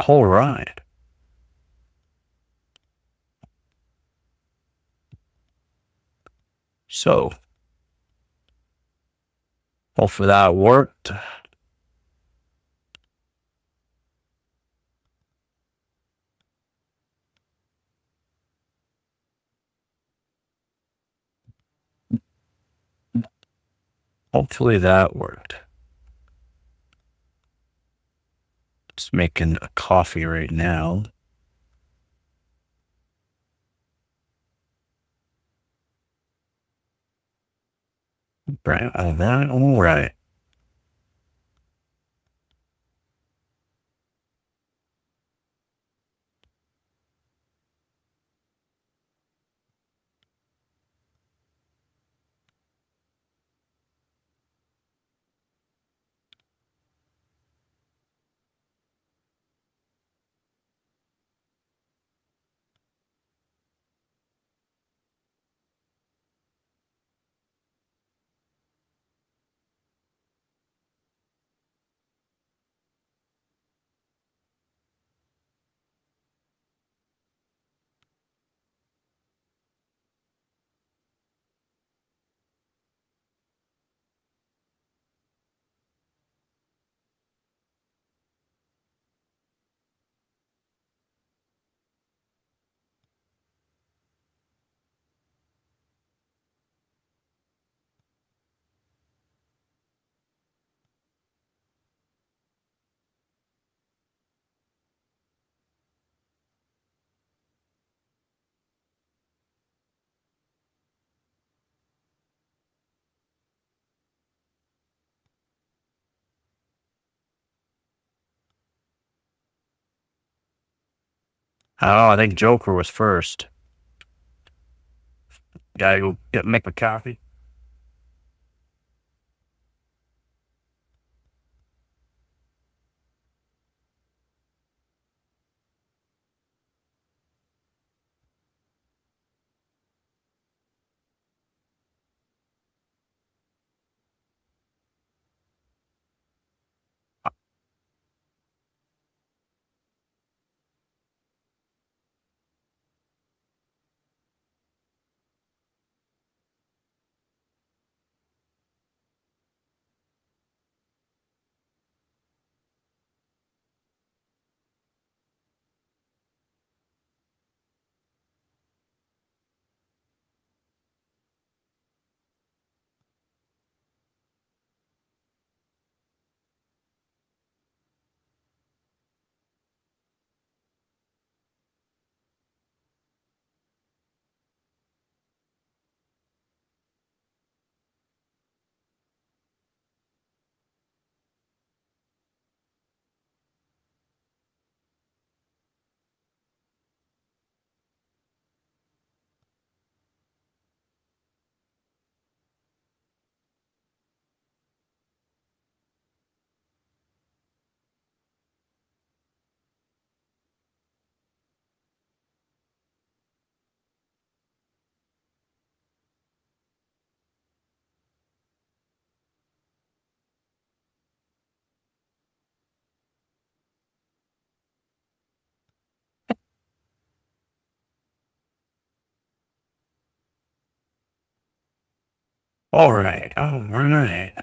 All right. So, hopefully that worked. Hopefully that worked. Just making a coffee right now. Right. All right. Oh, I think Joker was first. Gotta go make my coffee. All right. All right.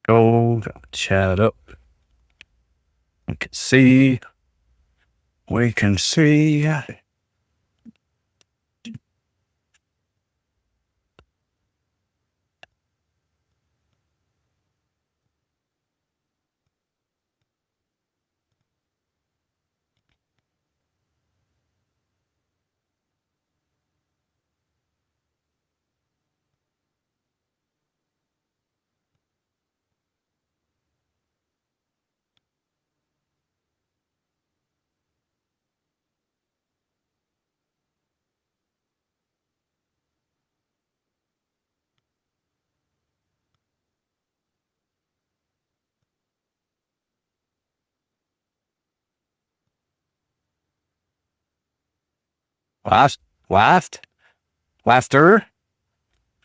Go chat up. We can see. We can see. Laster.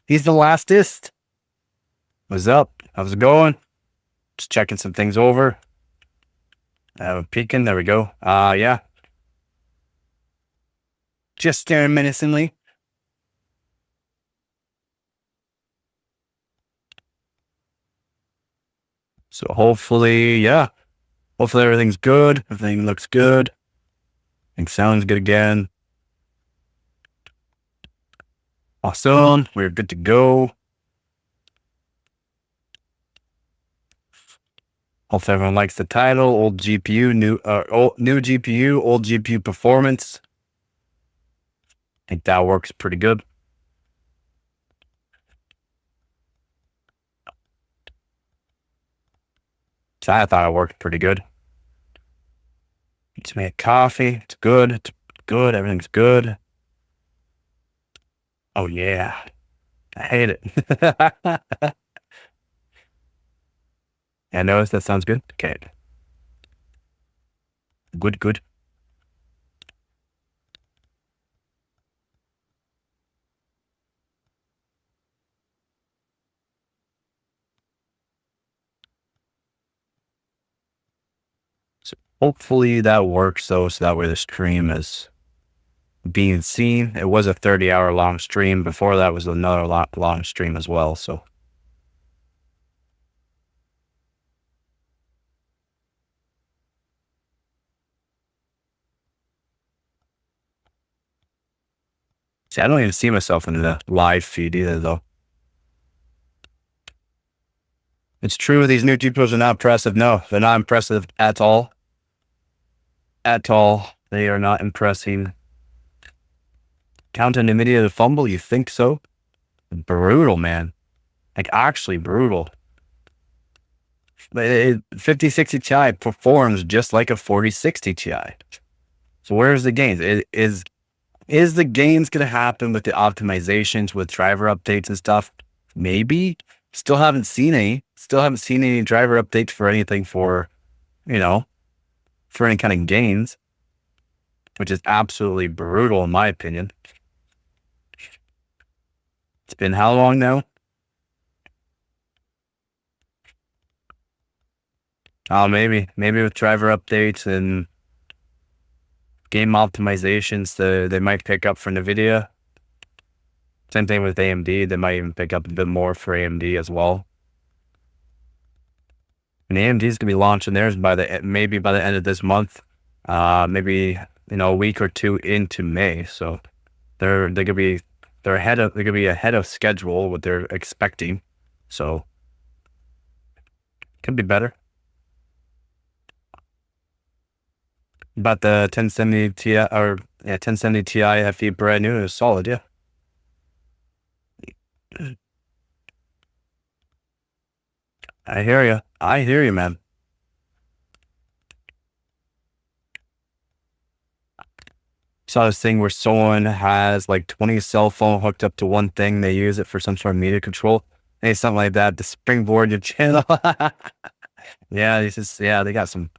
He's the lastest. What's up? How's it going? Just checking some things over. Peeking. There we go. Yeah. Just staring menacingly. So hopefully, yeah. Hopefully everything's good. Everything looks good. Everything sounds good again. Awesome. We're good to go. Hopefully everyone likes the title. Old GPU, new GPU, old GPU performance. I think that works pretty good. So I thought it worked pretty good. Just made coffee. It's good. It's good. Everything's good. Oh yeah. I hate it. I know that sounds good. Okay. Good. So hopefully that works though, so that way the stream is being seen. It was a 30-hour long stream. Before that was another long stream as well. So see, I don't even see myself in the live feed either though. It's true, these new GPUs are not impressive. No, they're not impressive at all. At all. They are not impressing. Counting NVIDIA to fumble, you think so? Brutal, man. Like, actually brutal. But 5060 Ti performs just like a 4060 Ti. So where's the gains? Is the gains going to happen with the optimizations, with driver updates and stuff? Maybe. Still haven't seen any. Still haven't seen any driver updates for anything for any kind of gains, which is absolutely brutal in my opinion. It's been how long now? Oh, maybe with driver updates and game optimizations, they might pick up for NVIDIA. Same thing with AMD. They might even pick up a bit more for AMD as well. And AMD is gonna be launching theirs maybe by the end of this month. Maybe a week or two into May. So they're gonna be ahead of schedule what they're expecting. So could be better. But the 1070 Ti 1070 Ti FE brand new is solid, yeah. I hear you, man. Saw this thing where someone has like 20 cell phone hooked up to one thing. They use it for some sort of media control. Hey, something like that to springboard your channel. Yeah, they got some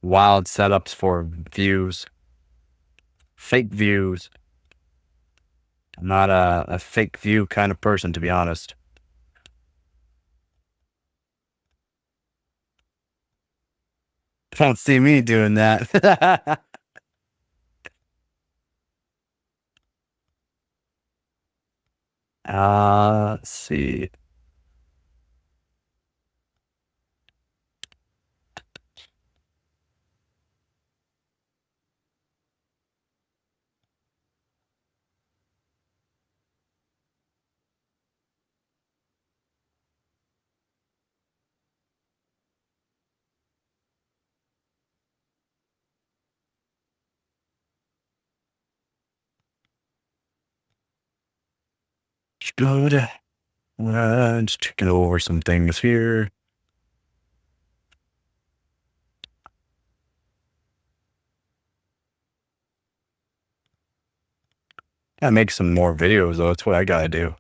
wild setups for views, fake views. I'm not a fake view kind of person, to be honest. Don't see me doing that. Let's see. Good. Just checking over some things here. Gotta make some more videos though. That's what I gotta do.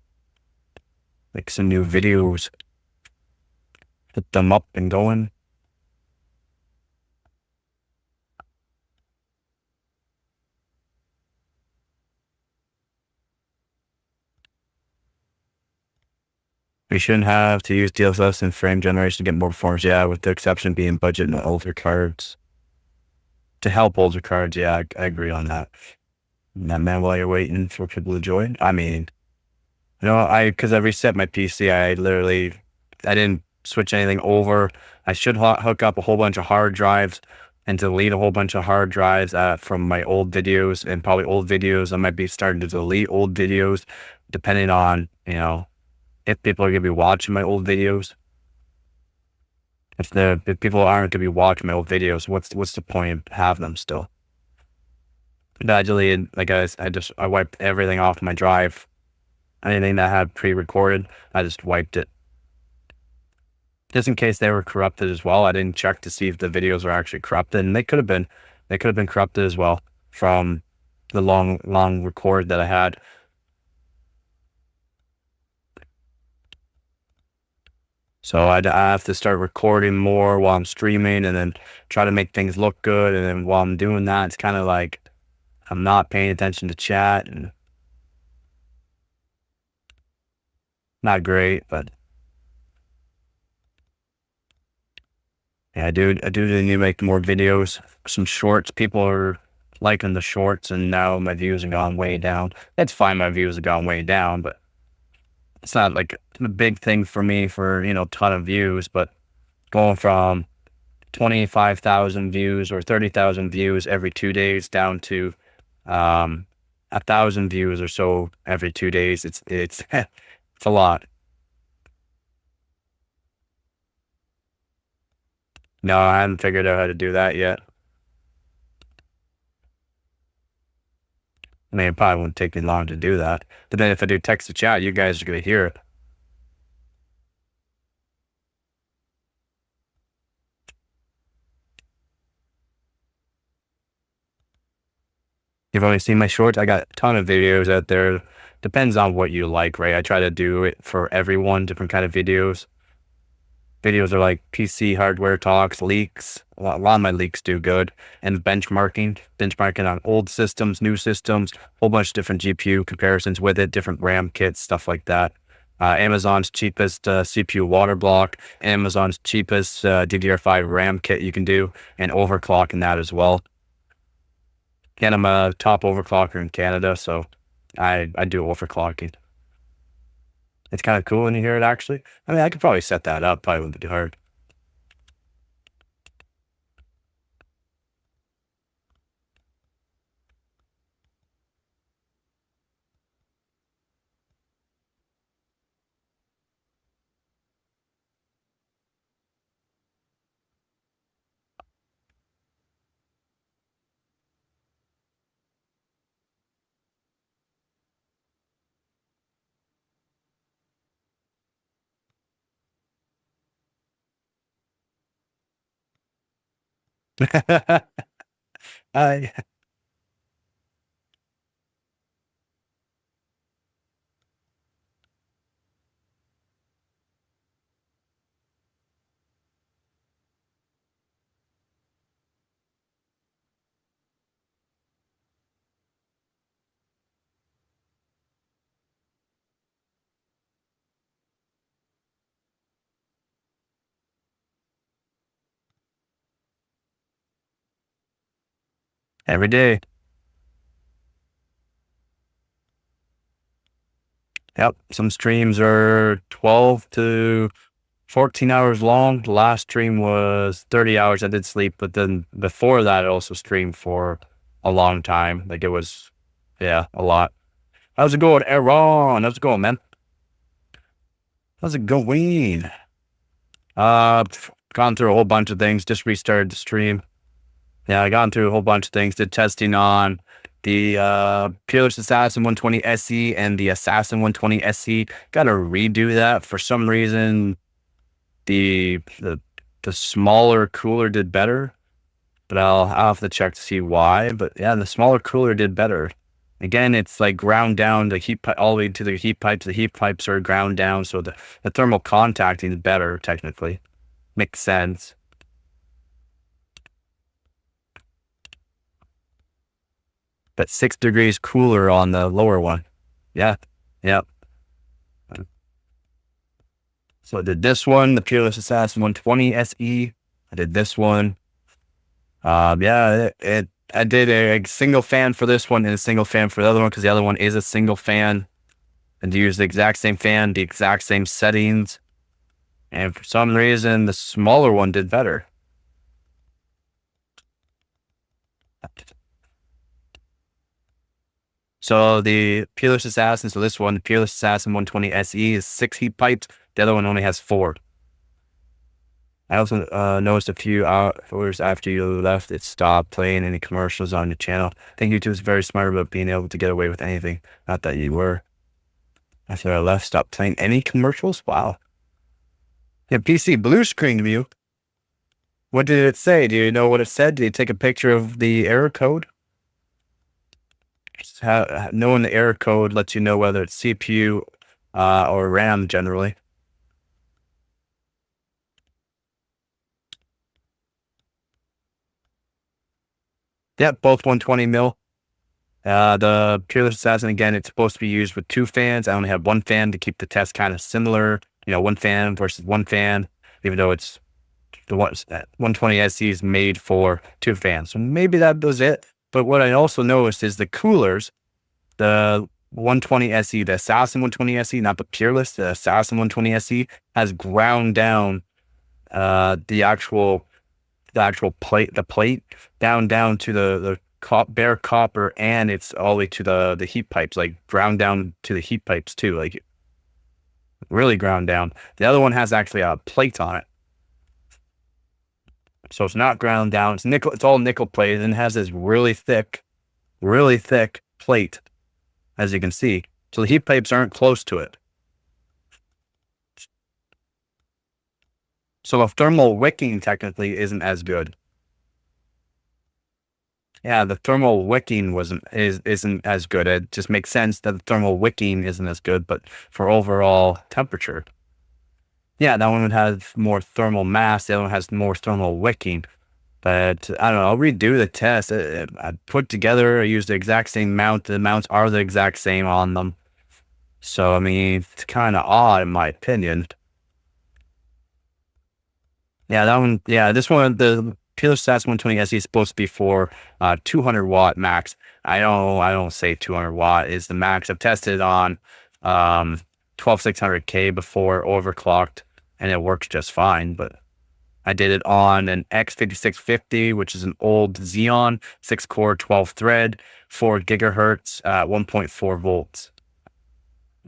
Make some new videos. Put them up and going. We shouldn't have to use DLSS and frame generation to get more performance. Yeah, with the exception being budget and older cards. To help older cards, yeah, I agree on that. And man, while you're waiting for people to join, I mean, because I reset my PC, I didn't switch anything over. I should hook up a whole bunch of hard drives and delete a whole bunch of hard drives from my old videos, and probably old videos. I might be starting to delete old videos depending on, if people are going to be watching my old videos. If people aren't going to be watching my old videos, what's the point of having them still? But I deleted, like I wiped everything off my drive. Anything that had pre-recorded, I just wiped it. Just in case they were corrupted as well. I didn't check to see if the videos were actually corrupted, and they could have been. They could have been corrupted as well from the long record that I had. So I have to start recording more while I'm streaming, and then try to make things look good. And then while I'm doing that, it's kind of like I'm not paying attention to chat, and not great, but yeah, I do need to make more videos, some shorts. People are liking the shorts, and now my views have gone way down. It's fine, my views have gone way down, but it's not like a big thing for me for, ton of views. But going from 25,000 views or 30,000 views every 2 days down to 1,000 views or so every 2 days, it's it's a lot. No, I haven't figured out how to do that yet. I mean, it probably wouldn't take me long to do that. But then if I do text to chat, you guys are going to hear it. You've only seen my shorts. I got a ton of videos out there. Depends on what you like, right? I try to do it for everyone, different kind of videos. Videos are like PC hardware talks, leaks. A lot of my leaks do good. And benchmarking on old systems, new systems, whole bunch of different GPU comparisons with it, different RAM kits, stuff like that. Amazon's cheapest CPU water block, Amazon's cheapest DDR5 RAM kit you can do, and overclocking that as well. And I'm a top overclocker in Canada, so I do overclocking. It's kind of cool when you hear it, actually. I mean, I could probably set that up. Probably wouldn't be too hard. I every day. Yep. Some streams are 12 to 14 hours long. The last stream was 30 hours. I did sleep, but then before that, I also streamed for a long time. Like it was, yeah, a lot. How's it going, Aaron? How's it going, man? How's it going? Gone through a whole bunch of things. Just restarted the stream. Yeah, I gone through a whole bunch of things. Did testing on the Peerless Assassin 120 SE and the Assassin 120 SE. Got to redo that for some reason. The smaller cooler did better, but I'll have to check to see why. But yeah, the smaller cooler did better. Again, it's like ground down the heat pipe all the way to the heat pipes. The heat pipes are ground down, so the thermal contacting is better technically. Makes sense. But 6 degrees cooler on the lower one. Yeah. Yep. So I did this one, the Peerless Assassin 120 SE. I did this one. Yeah, I did a single fan for this one and a single fan for the other one because the other one is a single fan. And to use the exact same fan, the exact same settings. And for some reason, the smaller one did better. So the Peerless Assassin, so this one, the Peerless Assassin 120 SE is 6 heat pipes. The other one only has 4. I also noticed a few hours after you left, it stopped playing any commercials on your channel. I think YouTube is very smart about being able to get away with anything. Not that you were. After I left, stopped playing any commercials? Wow. Yeah, PC blue screened you. What did it say? Do you know what it said? Did you take a picture of the error code? Knowing the error code lets you know whether it's CPU or RAM generally. Yep, both 120 mil. The Peerless Assassin, again, it's supposed to be used with 2 fans. I only have 1 fan to keep the test kind of similar. 1 fan versus 1 fan, even though it's the 120 SE is made for 2 fans. So maybe that was it. But what I also noticed is the coolers, the 120 SE, the Assassin 120 SE, not the Peerless, the Assassin 120 SE has ground down the actual plate, down to the bare copper, and it's all the way to the heat pipes, like ground down to the heat pipes too, like really ground down. The other one has actually a plate on it. So it's not ground down. It's nickel. It's all nickel plated and has this really thick plate, as you can see. So the heat pipes aren't close to it. So the thermal wicking technically isn't as good. Yeah, the thermal wicking isn't as good. It just makes sense that the thermal wicking isn't as good, but for overall temperature. Yeah, that one would have more thermal mass. The other one has more thermal wicking. But I don't know. I'll redo the test. I put together, I used the exact same mount. The mounts are the exact same on them. So, I mean, it's kind of odd in my opinion. Yeah, that one. Yeah, this one, the Peerless Assassin 120 SE is supposed to be for 200 watt max. I don't say 200 watt is the max. I've tested on 12600K before overclocked, and it works just fine. But I did it on an X5650, which is an old Xeon 6-core 12 thread, 4 gigahertz, 1.4 volts.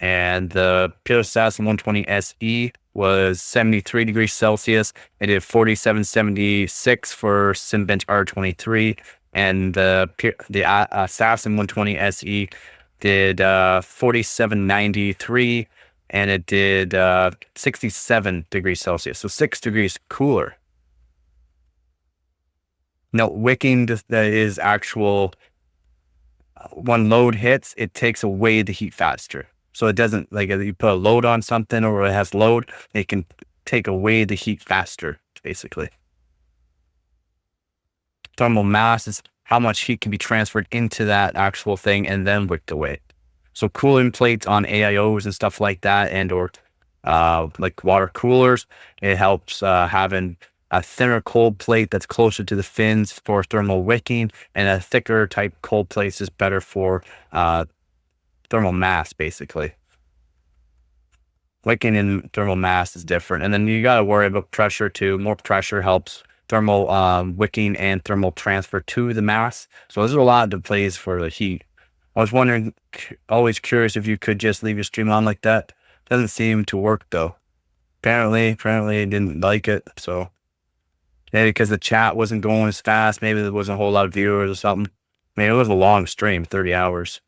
And the Peerless Assassin 120 SE was 73 degrees Celsius. It did 4776 for Cinebench R23, and the Assassin 120 SE did 4793, and it did 67 degrees Celsius, so 6 degrees cooler. Now, wicking is actual, when load hits, it takes away the heat faster. So it doesn't, like if you put a load on something or it has load, it can take away the heat faster, basically. Thermal mass is how much heat can be transferred into that actual thing and then wicked away. So cooling plates on AIOs and stuff like that, and or like water coolers, it helps having a thinner cold plate that's closer to the fins for thermal wicking, and a thicker type cold plate is better for thermal mass, basically. Wicking and thermal mass is different. And then you got to worry about pressure too. More pressure helps thermal wicking and thermal transfer to the mass. So there's a lot of plays for the heat. I was wondering, always curious if you could just leave your stream on like that. Doesn't seem to work though. Apparently it didn't like it. So maybe because the chat wasn't going as fast. Maybe there wasn't a whole lot of viewers or something. Maybe it was a long stream, 30 hours.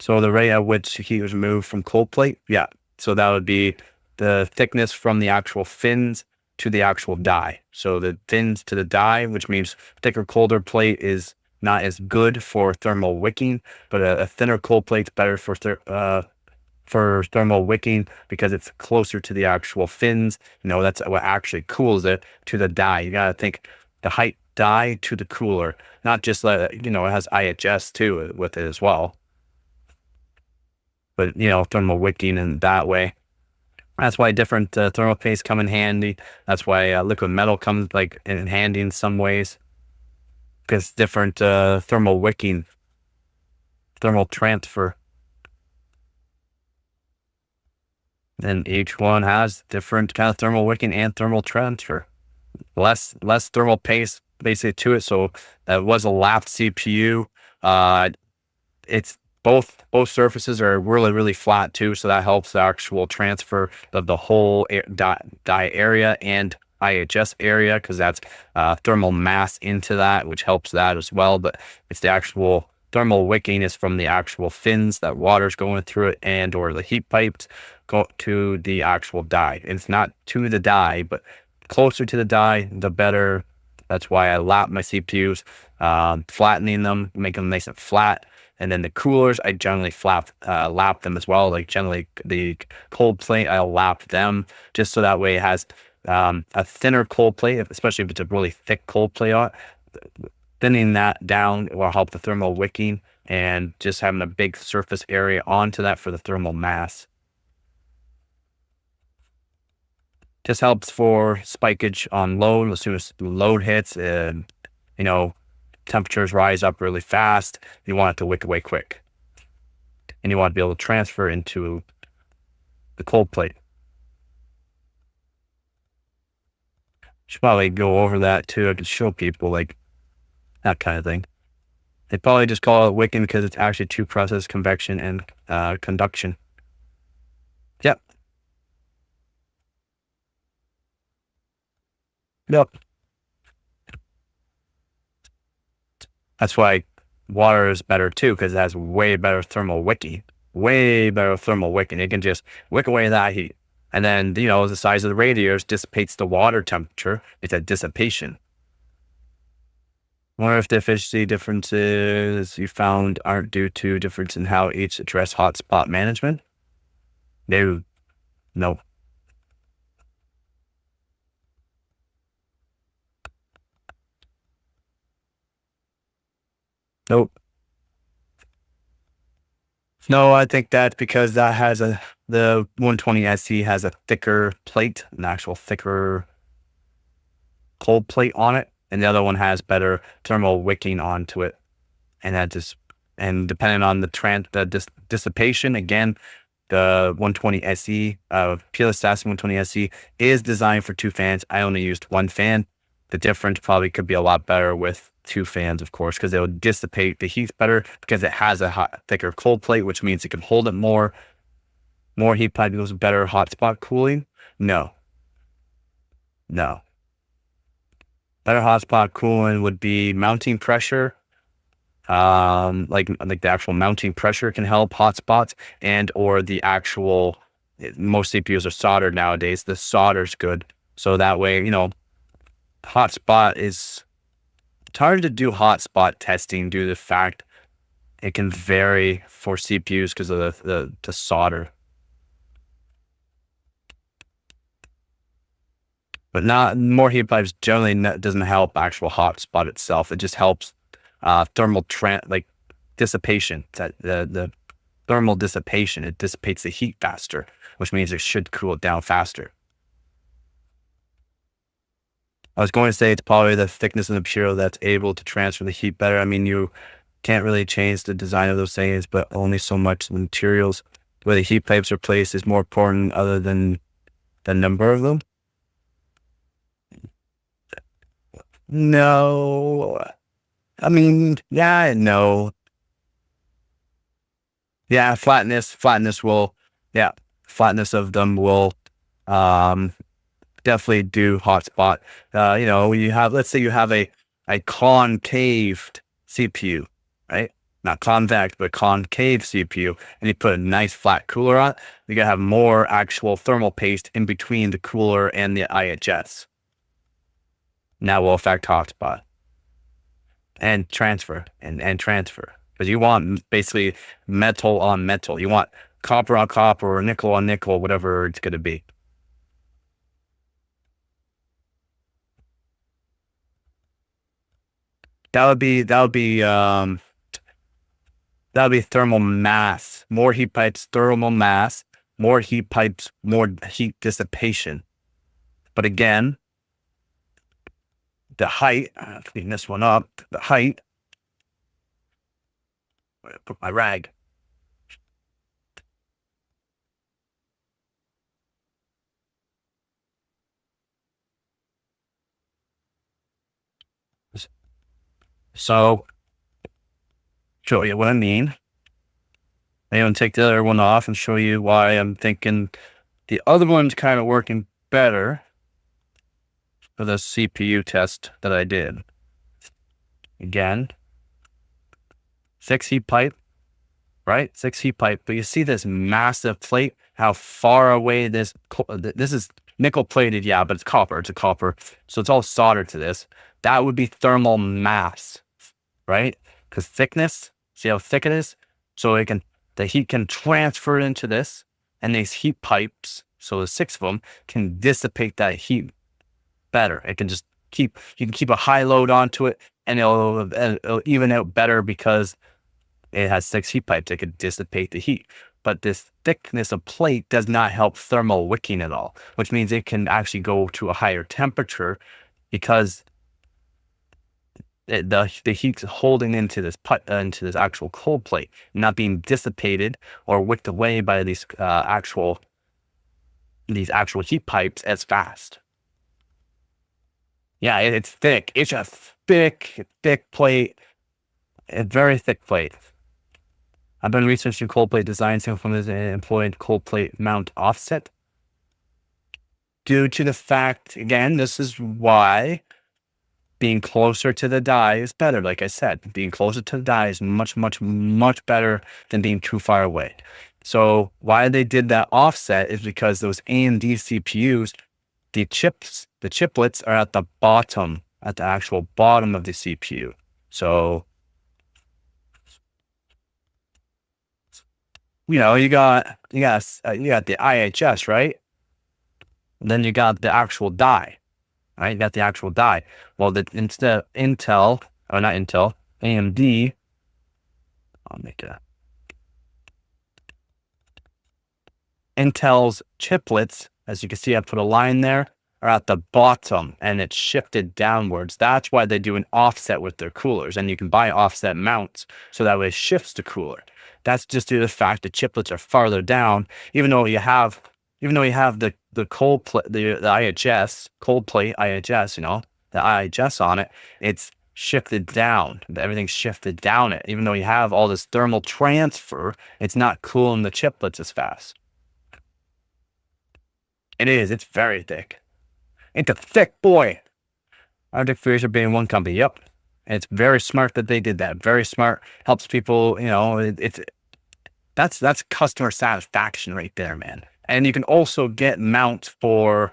So the rate at which heat was removed from cold plate, yeah. So that would be the thickness from the actual fins to the actual die. So the fins to the die, which means thicker, colder plate is not as good for thermal wicking, but a thinner cold plate's better for thermal wicking because it's closer to the actual fins. That's what actually cools it to the die. You gotta think the height die to the cooler, not just it has IHS too with it as well. But thermal wicking in that way. That's why different thermal paste come in handy. That's why liquid metal comes like in handy in some ways, because different thermal wicking, thermal transfer, and each one has different kind of thermal wicking and thermal transfer. Less thermal paste basically to it. So that was a lapped CPU. It's both surfaces are really flat too, so that helps the actual transfer of the whole die area and IHS area, because that's thermal mass into that, which helps that as well. But it's the actual thermal wicking is from the actual fins that water's going through it, and or the heat pipes go to the actual die. It's not to the die, but closer to the die, the better. That's why I lap my CPUs, flattening them, make them nice and flat. And then the coolers, I generally lap them as well. Like generally the cold plate, I'll lap them just so that way it has a thinner cold plate, especially if it's a really thick cold plate on it. Thinning that down will help the thermal wicking, and just having a big surface area onto that for the thermal mass. Just helps for spikage on load. As soon as the load hits, and temperatures rise up really fast, you want it to wick away quick, and you want to be able to transfer into the cold plate. Should probably go over that too. I could show people like that kind of thing. They probably just call it wicking because it's actually two process, convection and conduction. Yep. That's why water is better too, because it has way better thermal wicking. Way better thermal wicking. It can just wick away that heat. And then, the size of the radiators dissipates the water temperature. It's a dissipation. Wonder if the efficiency differences you found aren't due to difference in how each address hotspot management? No. No. Nope. No, I think that's because that has the 120 SE has a thicker plate, an actual thicker cold plate on it, and the other one has better thermal wicking onto it. And and depending on the dissipation, again, the 120 SE, Peerless Assassin 120 SE is designed for two fans. I only used one fan. The difference probably could be a lot better with two fans, of course, because it will dissipate the heat better because it has a thicker cold plate, which means it can hold it more heat pipe equals better hotspot cooling. No. Better hotspot cooling would be mounting pressure. Like the actual mounting pressure can help hotspots, and or the actual, most CPUs are soldered nowadays. The solder's good. So that way, hotspot it's hard to do hotspot testing due to the fact it can vary for CPUs because of the solder. But not more heat pipes generally doesn't help actual hotspot itself. It just helps thermal dissipation. That the thermal dissipation, it dissipates the heat faster, which means it should cool it down faster. I was going to say it's probably the thickness of the material that's able to transfer the heat better. I mean, you can't really change the design of those things, but only so much. The materials where the heat pipes are placed is more important other than the number of them. No. I mean, yeah and no. Yeah, flatness of them will definitely do hotspot. Let's say you have a concaved CPU, right? Not convex, but concave CPU, and you put a nice flat cooler on it, you're gonna have more actual thermal paste in between the cooler and the IHS. Now will affect hotspot and transfer and transfer, because you want basically metal on metal. You want copper on copper or nickel on nickel, whatever it's going to be. That would be thermal mass. More heat pipes, thermal mass, more heat pipes, more heat dissipation. But again, the height, clean this one up, the height, put my rag. So, show you what I mean. I'm going to take the other one off and show you why I'm thinking the other one's kind of working better for the CPU test that I did. Again, 6 heat pipe, right? 6 heat pipe, but you see this massive plate, how far away this is nickel plated, yeah, but it's a copper. So it's all soldered to this. That would be thermal mass, right? Because thickness, see how thick it is? So the heat can transfer into this, and these heat pipes, so the 6 of them, can dissipate that heat better. It can just you can keep a high load onto it, and it'll even out better because it has 6 heat pipes. It could dissipate the heat. But this thickness of plate does not help thermal wicking at all, which means it can actually go to a higher temperature because the heat's holding into this actual cold plate, not being dissipated or wicked away by these actual heat pipes as fast. Yeah, it's thick. It's a thick plate. A very thick plate. I've been researching cold plate design from this employed cold plate mount offset. Due to the fact, again, this is why being closer to the die is better. Like I said, being closer to the die is much, much, much better than being too far away. So why they did that offset is because those AMD CPUs, the chiplets are at the bottom, at the actual bottom of the CPU. So, you know, you got the IHS, right? And then you got the actual die, right? You got the actual die. Well, AMD, I'll make it. Intel's chiplets, as you can see, I put a line there, are at the bottom and it's shifted downwards. That's why they do an offset with their coolers, and you can buy offset mounts so that way it shifts the cooler. That's just due to the fact the chiplets are farther down, even though you have the cold plate, the IHS cold plate IHS, you know, the IHS on it, it's shifted down. Everything's shifted down it. Even though you have all this thermal transfer, it's not cooling the chiplets as fast. It is. It's very thick. It's a thick boy. Arctic Freezer being one company. Yep. And it's very smart that they did that. Very smart. Helps people, you know, that's customer satisfaction right there, man. And you can also get mounts for,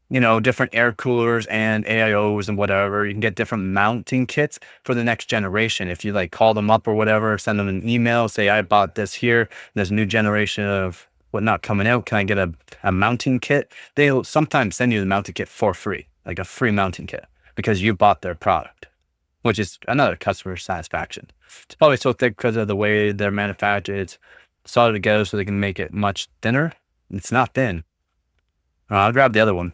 you know, different air coolers and AIOs and whatever. You can get different mounting kits for the next generation. If you like call them up or whatever, send them an email, say, I bought this here. There's a new generation of whatnot coming out. Can I get a mounting kit? They'll sometimes send you the mounting kit for free, like a free mounting kit, because you bought their product, which is another customer satisfaction. It's probably so thick because of the way they're manufactured. It's soldered together so they can make it much thinner. It's not thin. I'll grab the other one.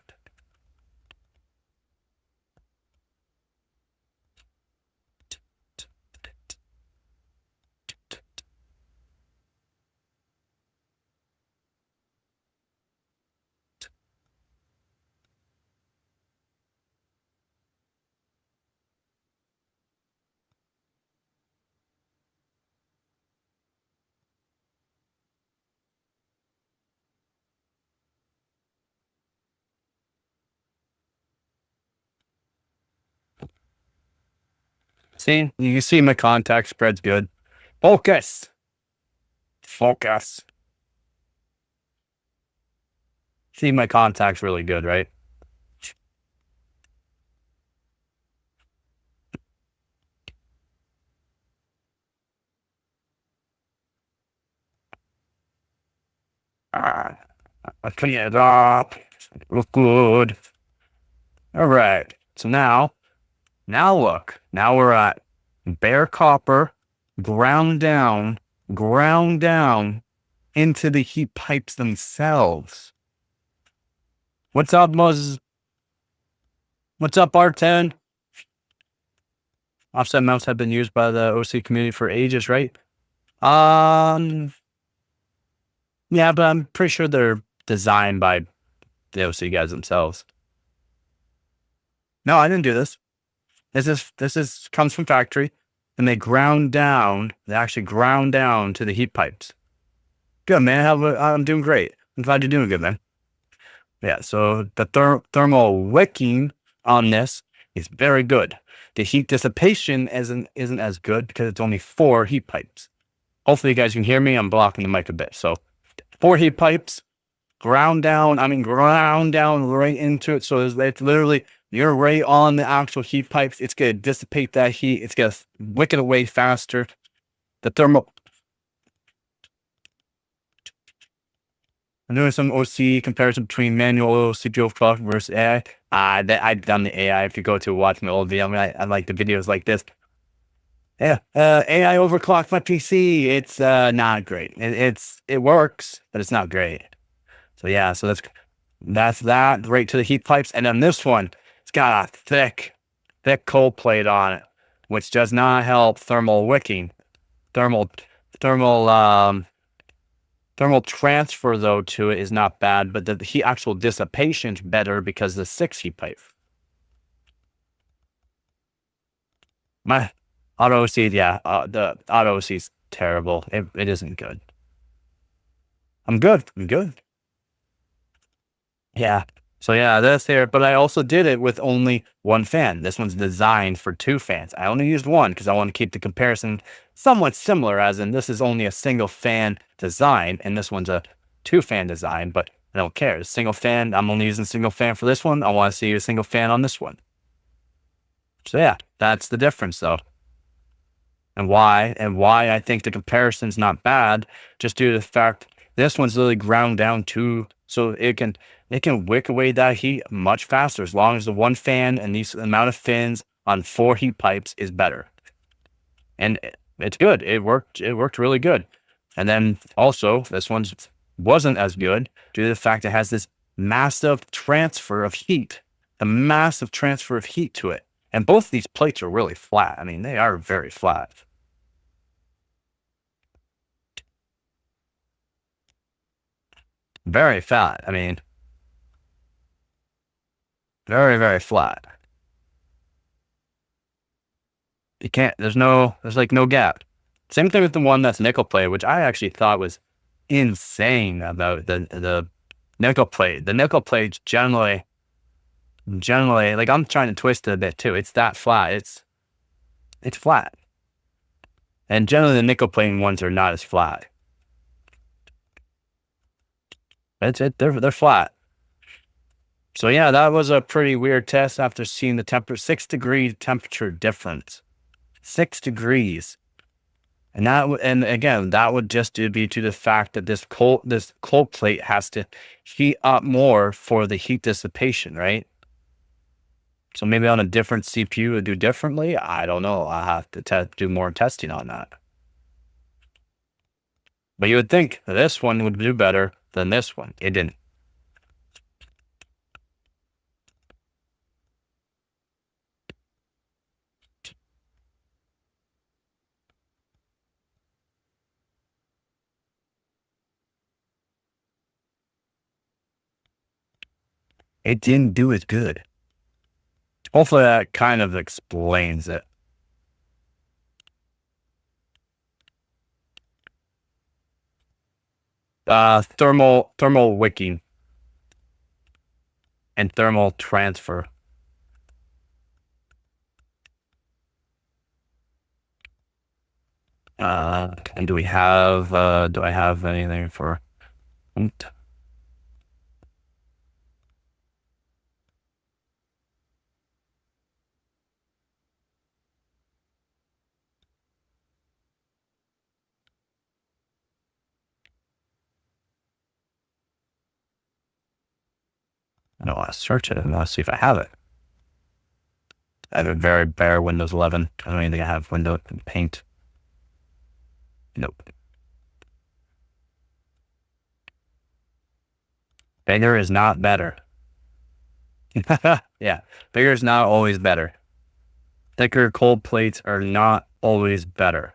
See, you can see my contact spread's good. Focus. See, my contact's really good, right? I clean it up. Look good. All right. So now look. Now we're at bare copper, ground down into the heat pipes themselves. What's up, Moses? What's up, R10? Offset mounts have been used by the OC community for ages, right? Yeah, but I'm pretty sure they're designed by the OC guys themselves. No, I didn't do this. This comes from factory, and they actually ground down to the heat pipes. Good, man. I'm doing great. I'm glad you're doing good, man. Yeah, so the thermal wicking on this is very good. The heat dissipation isn't as good because it's only 4 heat pipes. Hopefully you guys can hear me. I'm blocking the mic a bit. So 4 heat pipes, ground down right into it. So it's literally, you're right on the actual heat pipes. It's going to dissipate that heat. It's going to wick it away faster. The thermal... I'm doing some OC comparison between manual CPU overclock versus AI. I've done the AI. If you go to watch my old video, I like the videos like this. Yeah, AI overclocked my PC. It's not great. It works, but it's not great. So yeah, so that's that right to the heat pipes. And then this one, it's got a thick cold plate on it, which does not help thermal wicking. Thermal transfer though to it is not bad, but the heat actual dissipation's better because the 6 heat pipe. My auto OC, yeah, the auto OC is terrible. It isn't good. I'm good. Yeah. So yeah, that's here. But I also did it with only 1 fan. This one's designed for 2 fans. I only used 1 because I want to keep the comparison somewhat similar, as in this is only a single fan design and this one's a 2 fan design, but I don't care. It's single fan. I'm only using single fan for this one. I want to see a single fan on this one. So yeah, that's the difference though. And why I think the comparison's not bad, just due to the fact this one's literally ground down to, so it can wick away that heat much faster as long as the 1 fan and these amount of fins on 4 heat pipes is better. And it's good. It worked really good. And then also this one wasn't as good due to the fact it has this massive transfer of heat, to it. And both these plates are really flat. I mean, they are very flat. Very flat. I mean, very, very flat. You can't, there's like no gap. Same thing with the one that's nickel plate, which I actually thought was insane about the nickel plate. The nickel plate's generally, like, I'm trying to twist it a bit too. It's that flat. It's flat. And generally the nickel plating ones are not as flat. They're flat. So yeah, that was a pretty weird test after seeing the 6 degree temperature difference. 6 degrees. And again, that would just be to the fact that this cold plate has to heat up more for the heat dissipation, right? So maybe on a different CPU it would do differently. I don't know. I'll have to do more testing on that. But you would think this one would do better than this one. It didn't. It didn't do as good. Hopefully that kind of explains it. Thermal wicking and thermal transfer. And do I have anything for? I don't want to search it. I want to see if I have it. I have a very bare Windows 11. I don't even think I have Windows Paint. Nope. Bigger is not better. Yeah, bigger is not always better. Thicker cold plates are not always better.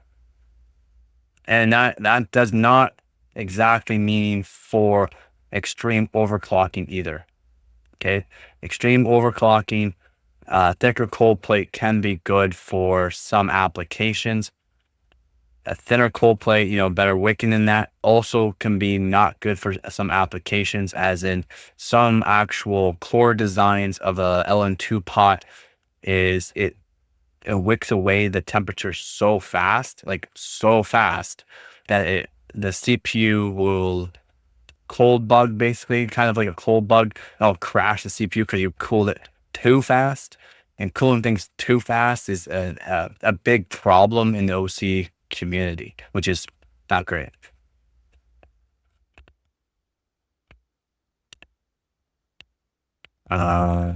And that does not exactly mean for extreme overclocking either. Okay. Extreme overclocking, thicker cold plate can be good for some applications. A thinner cold plate, better wicking than that, also can be not good for some applications, as in some actual core designs of a LN2 pot is it wicks away the temperature so fast, like so fast, that the CPU will cold bug, basically, kind of like a cold bug. It'll crash the CPU because you cooled it too fast. And cooling things too fast is a big problem in the OC community, which is not great. Uh,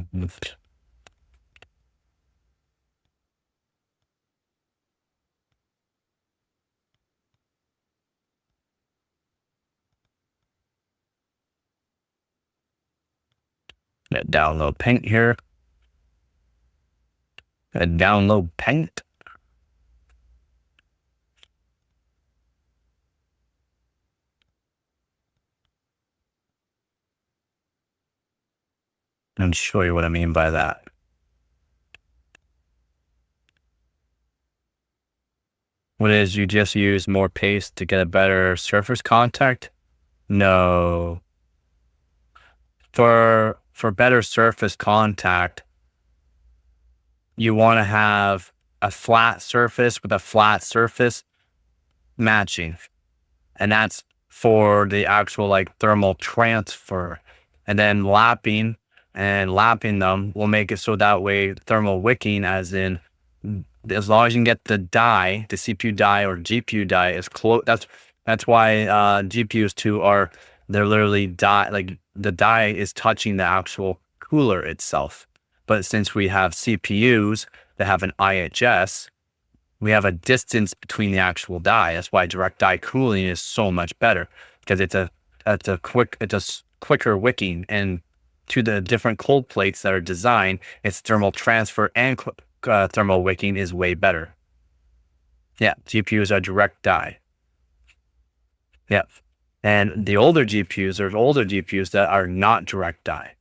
download Paint here. Download Paint. And show you what I mean by that. What is, you just use more paste to get a better surface contact? No. For better surface contact, you want to have a flat surface with a flat surface matching. And that's for the actual like thermal transfer. And then lapping them will make it so that way thermal wicking, as in, as long as you can get the die, the CPU die or GPU die is close. That's why GPUs too are, they're literally die, like the die is touching the actual cooler itself. But since we have CPUs that have an IHS, we have a distance between the actual die. That's why direct die cooling is so much better, because it's a quicker wicking, and to the different cold plates that are designed, its thermal transfer and thermal wicking is way better. Yeah, GPUs are direct die. Yeah, and the older GPUs, there's older GPUs that are not direct die.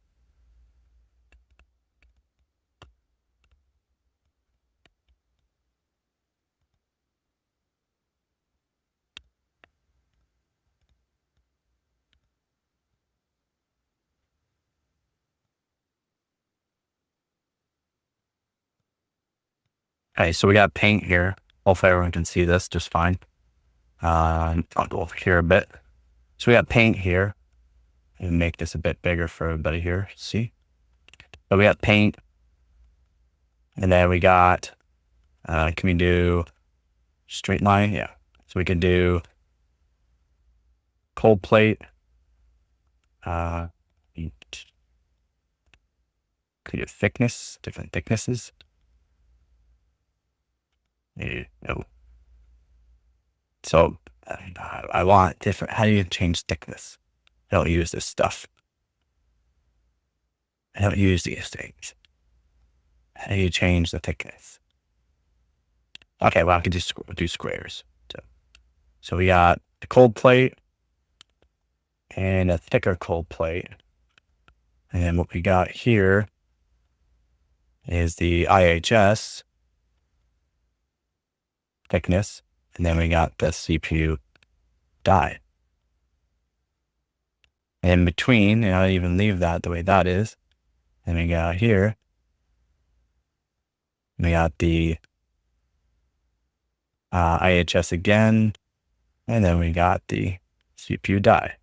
Okay, so we got Paint here. Hopefully everyone can see this just fine. I'll go over here a bit. So we got Paint here, and make this a bit bigger for everybody here. See? So we got Paint, and then we got, can we do straight line? Yeah. So we can do cold plate. Could do thickness, different thicknesses. No. So I want different. How do you change thickness? I don't use this stuff. I don't use these things. How do you change the thickness? Okay, well, I could just do squares. So we got the cold plate and a thicker cold plate. And then what we got here is the IHS thickness. And then we got the CPU die. And in between, and I'll even leave that the way that is. And we got here, we got the IHS again. And then we got the CPU die.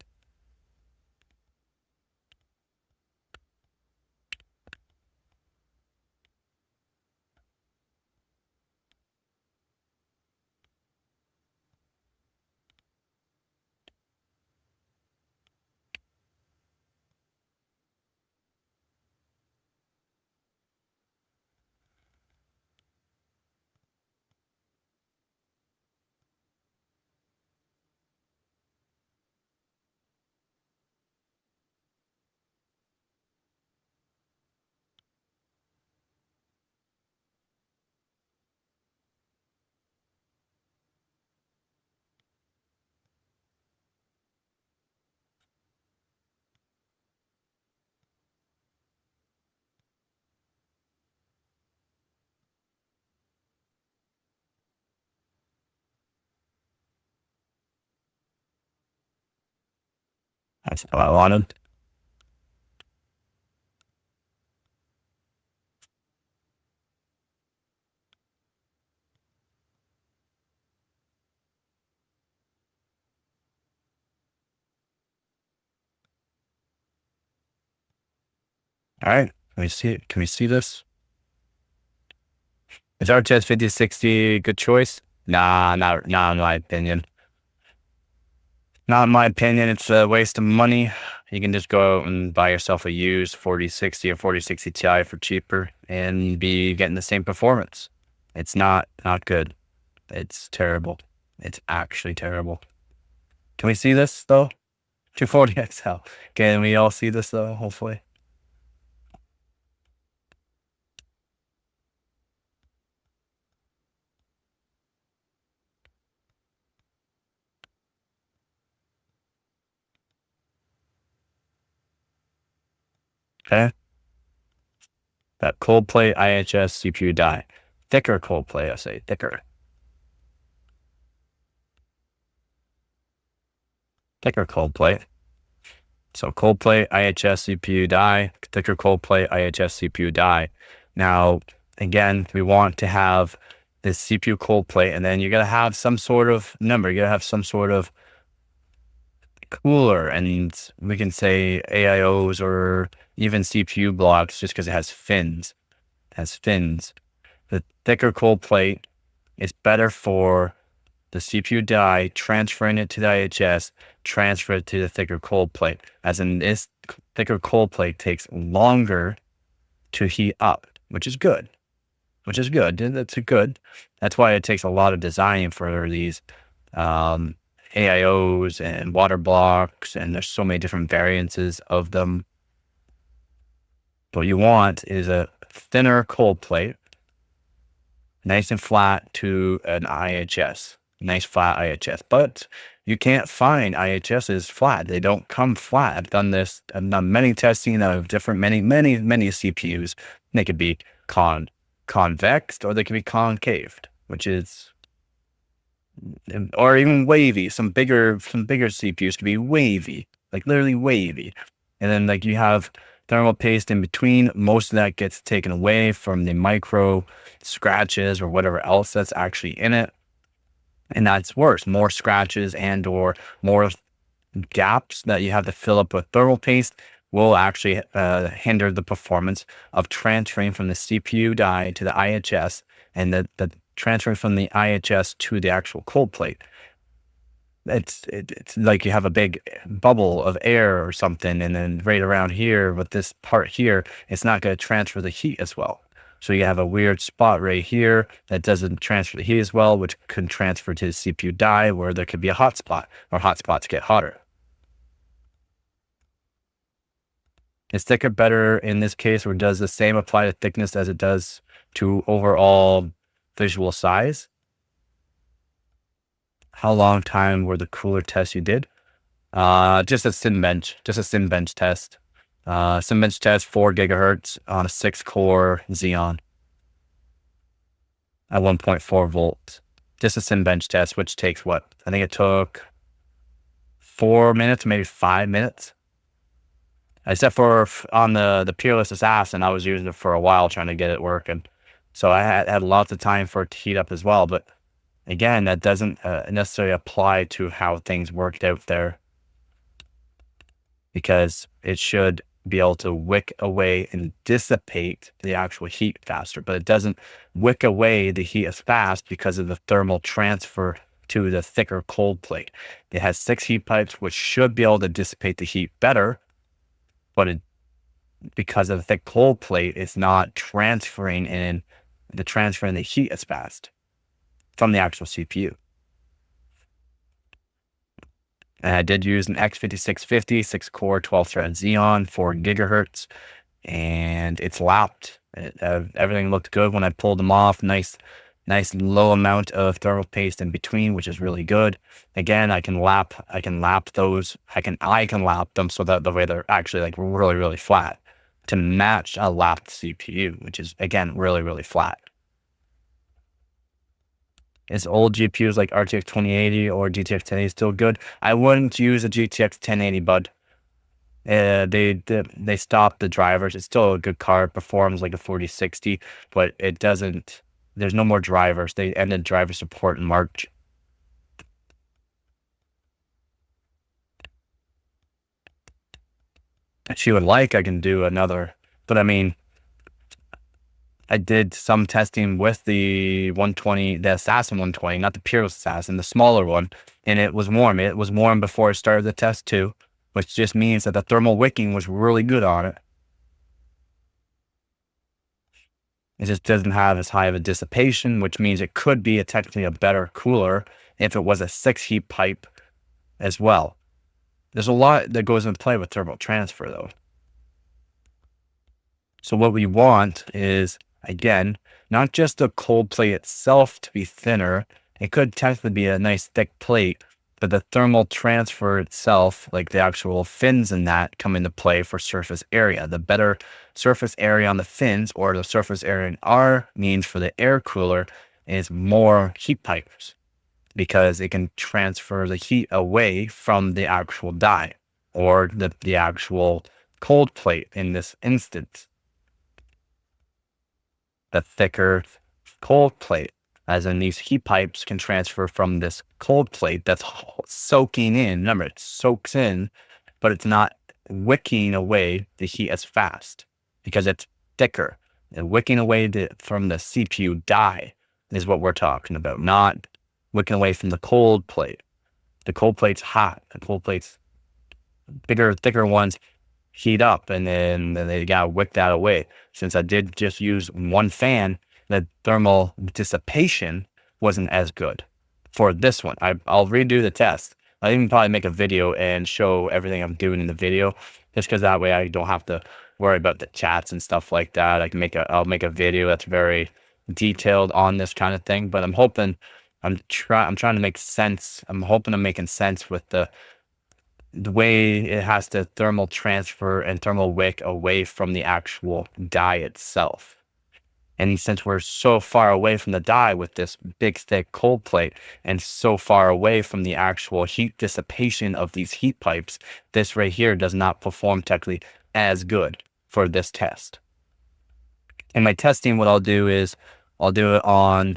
That's how I wanted. All right. Can we see it? Can we see this? Is RTX 5060 a good choice? Nah, not in my opinion. Not in my opinion. It's a waste of money. You can just go out and buy yourself a used 4060 or 4060 Ti for cheaper and be getting the same performance. It's not good. It's terrible. It's actually terrible. Can we see this though? 240 XL. Can we all see this though? Hopefully. Okay. That cold plate IHS CPU die. Thicker cold plate, I say thicker. Thicker cold plate. So cold plate IHS CPU die, thicker cold plate IHS CPU die. Now, again, we want to have this CPU cold plate, and then you gotta have some sort of number. You gotta have some sort of cooler, and we can say AIOs or even CPU blocks just because it has fins. It has fins. The thicker cold plate is better for the CPU die, transferring it to the IHS, transfer it to the thicker cold plate. As in, this thicker cold plate takes longer to heat up, which is good. That's good. That's why it takes a lot of design for these AIOs and water blocks, and there's so many different variances of them. What you want is a thinner cold plate, nice and flat to an IHS. Nice flat IHS, but you can't find IHSs flat. They don't come flat. I've done this. I've done many testing of different, many CPUs. They could be convexed or they could be concaved, which is, or even wavy. Some bigger CPUs could be wavy, like literally wavy. And then like you have thermal paste in between. Most of that gets taken away from the micro scratches or whatever else that's actually in it. And that's worse. More scratches and or more gaps that you have to fill up with thermal paste will actually hinder the performance of transferring from the CPU die to the IHS and the transferring from the IHS to the actual cold plate. It's like you have a big bubble of air or something, and then right around here with this part here, it's not going to transfer the heat as well. So you have a weird spot right here that doesn't transfer the heat as well, which can transfer to the CPU die where there could be a hot spot, or hot spots get hotter. Is thicker better in this case, or does the same apply to thickness as it does to overall visual size? How long time were the cooler tests you did? Just a Cinebench test. Cinebench test, 4 gigahertz on a 6-core Xeon at 1.4 volts. Just a Cinebench test, which takes what? I think it took 4 minutes, maybe 5 minutes. Except for on the Peerless Assassin, I was using it for a while trying to get it working. So I had lots of time for it to heat up as well. But again, that doesn't necessarily apply to how things worked out there, because it should be able to wick away and dissipate the actual heat faster, but it doesn't wick away the heat as fast because of the thermal transfer to the thicker cold plate. It has 6 heat pipes, which should be able to dissipate the heat better, but because of the thick cold plate, it's not transferring the heat as fast from the actual CPU. And I did use an X5650 6-core 12-thread Xeon, 4 gigahertz, and it's lapped. Everything looked good when I pulled them off. Nice low amount of thermal paste in between, which is really good. Again, I can lap those. I can lap them so that the way they're actually like really flat to match a lapped CPU, which is again really flat. Is old GPUs like RTX 2080 or GTX 1080 still good? I wouldn't use a GTX 1080, bud. They stopped the drivers. It's still a good car. It performs like a 4060, but it doesn't. There's no more drivers. They ended driver support in March. If you would like, I can do another. But I mean, I did some testing with the 120, the Assassin 120, not the Peerless Assassin, the smaller one, and it was warm. It was warm before I started the test too, which just means that the thermal wicking was really good on it. It just doesn't have as high of a dissipation, which means it could be technically a better cooler if it was a 6 heat pipe as well. There's a lot that goes into play with thermal transfer though. So what we want is, again, not just the cold plate itself to be thinner. It could technically be a nice thick plate, but the thermal transfer itself, like the actual fins in that, come into play for surface area. The better surface area on the fins, or the surface area in R, means for the air cooler is more heat pipes, because it can transfer the heat away from the actual die or the actual cold plate in this instance. The thicker cold plate, as in these heat pipes can transfer from this cold plate that's soaking in. Remember, it soaks in, but it's not wicking away the heat as fast because it's thicker. And wicking away from the CPU die is what we're talking about, not wicking away from the cold plate. The cold plate's hot. The cold plate's bigger, thicker ones heat up, and then they gotta wick that away. Since I did just use one fan, the thermal dissipation wasn't as good for this one. I'll redo the test. I'll even probably make a video and show everything I'm doing in the video, just because that way I don't have to worry about the chats and stuff like that. I'll make a video that's very detailed on this kind of thing. But I'm trying to make sense. I'm hoping I'm making sense with the way it has to thermal transfer and thermal wick away from the actual die itself. And since we're so far away from the die with this big, thick cold plate, and so far away from the actual heat dissipation of these heat pipes, this right here does not perform technically as good for this test. In my testing, what I'll do is I'll do it on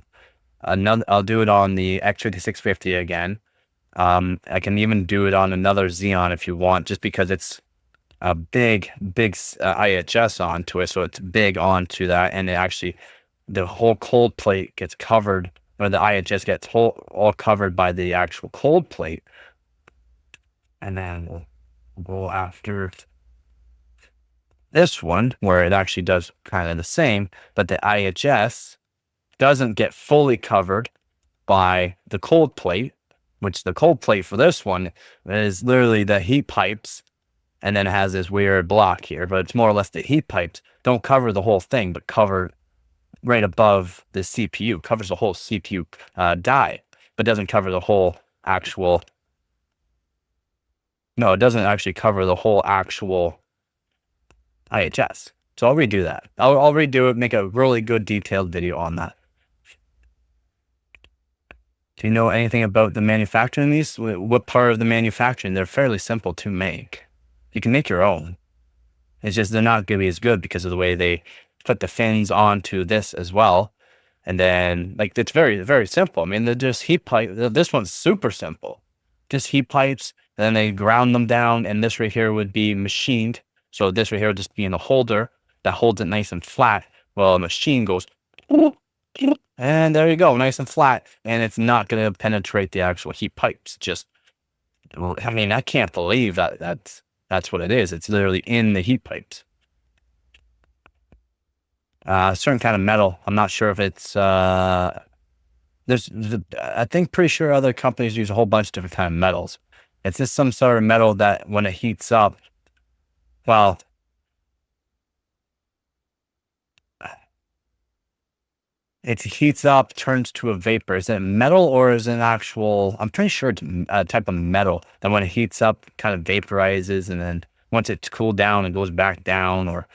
the X5650 again. I can even do it on another Xeon if you want, just because it's a big IHS onto it. So it's big onto that. And it actually, the whole cold plate gets covered, or the IHS gets all covered by the actual cold plate. And then we'll go after this one, where it actually does kind of the same, but the IHS doesn't get fully covered by the cold plate, which the cold plate for this one is literally the heat pipes, and then it has this weird block here, but it's more or less the heat pipes don't cover the whole thing, but cover right above the CPU, covers the whole CPU die, but doesn't cover the whole actual, no, it doesn't actually cover the whole actual IHS. So I'll redo that. I'll redo it, make a really good detailed video on that. Do you know anything about the manufacturing of these? What part of the manufacturing? They're fairly simple to make. You can make your own. It's just they're not going to be as good because of the way they put the fins onto this as well. And then, like, it's very, very simple. I mean, they're just heat pipe. This one's super simple. Just heat pipes. And then they ground them down. And this right here would be machined. So this right here would just be in a holder that holds it nice and flat. Well, a machine goes, and there you go, nice and flat. And it's not going to penetrate the actual heat pipes. Just, well, I mean, I can't believe that's what it is. It's literally in the heat pipes. A certain kind of metal. I'm not sure if it's, I think pretty sure other companies use a whole bunch of different kind of metals. It's just some sort of metal that when it heats up, well, it heats up, turns to a vapor. Is it metal or is it an actual, I'm pretty sure it's a type of metal that when it heats up kind of vaporizes, and then once it's cooled down, it goes back down. Or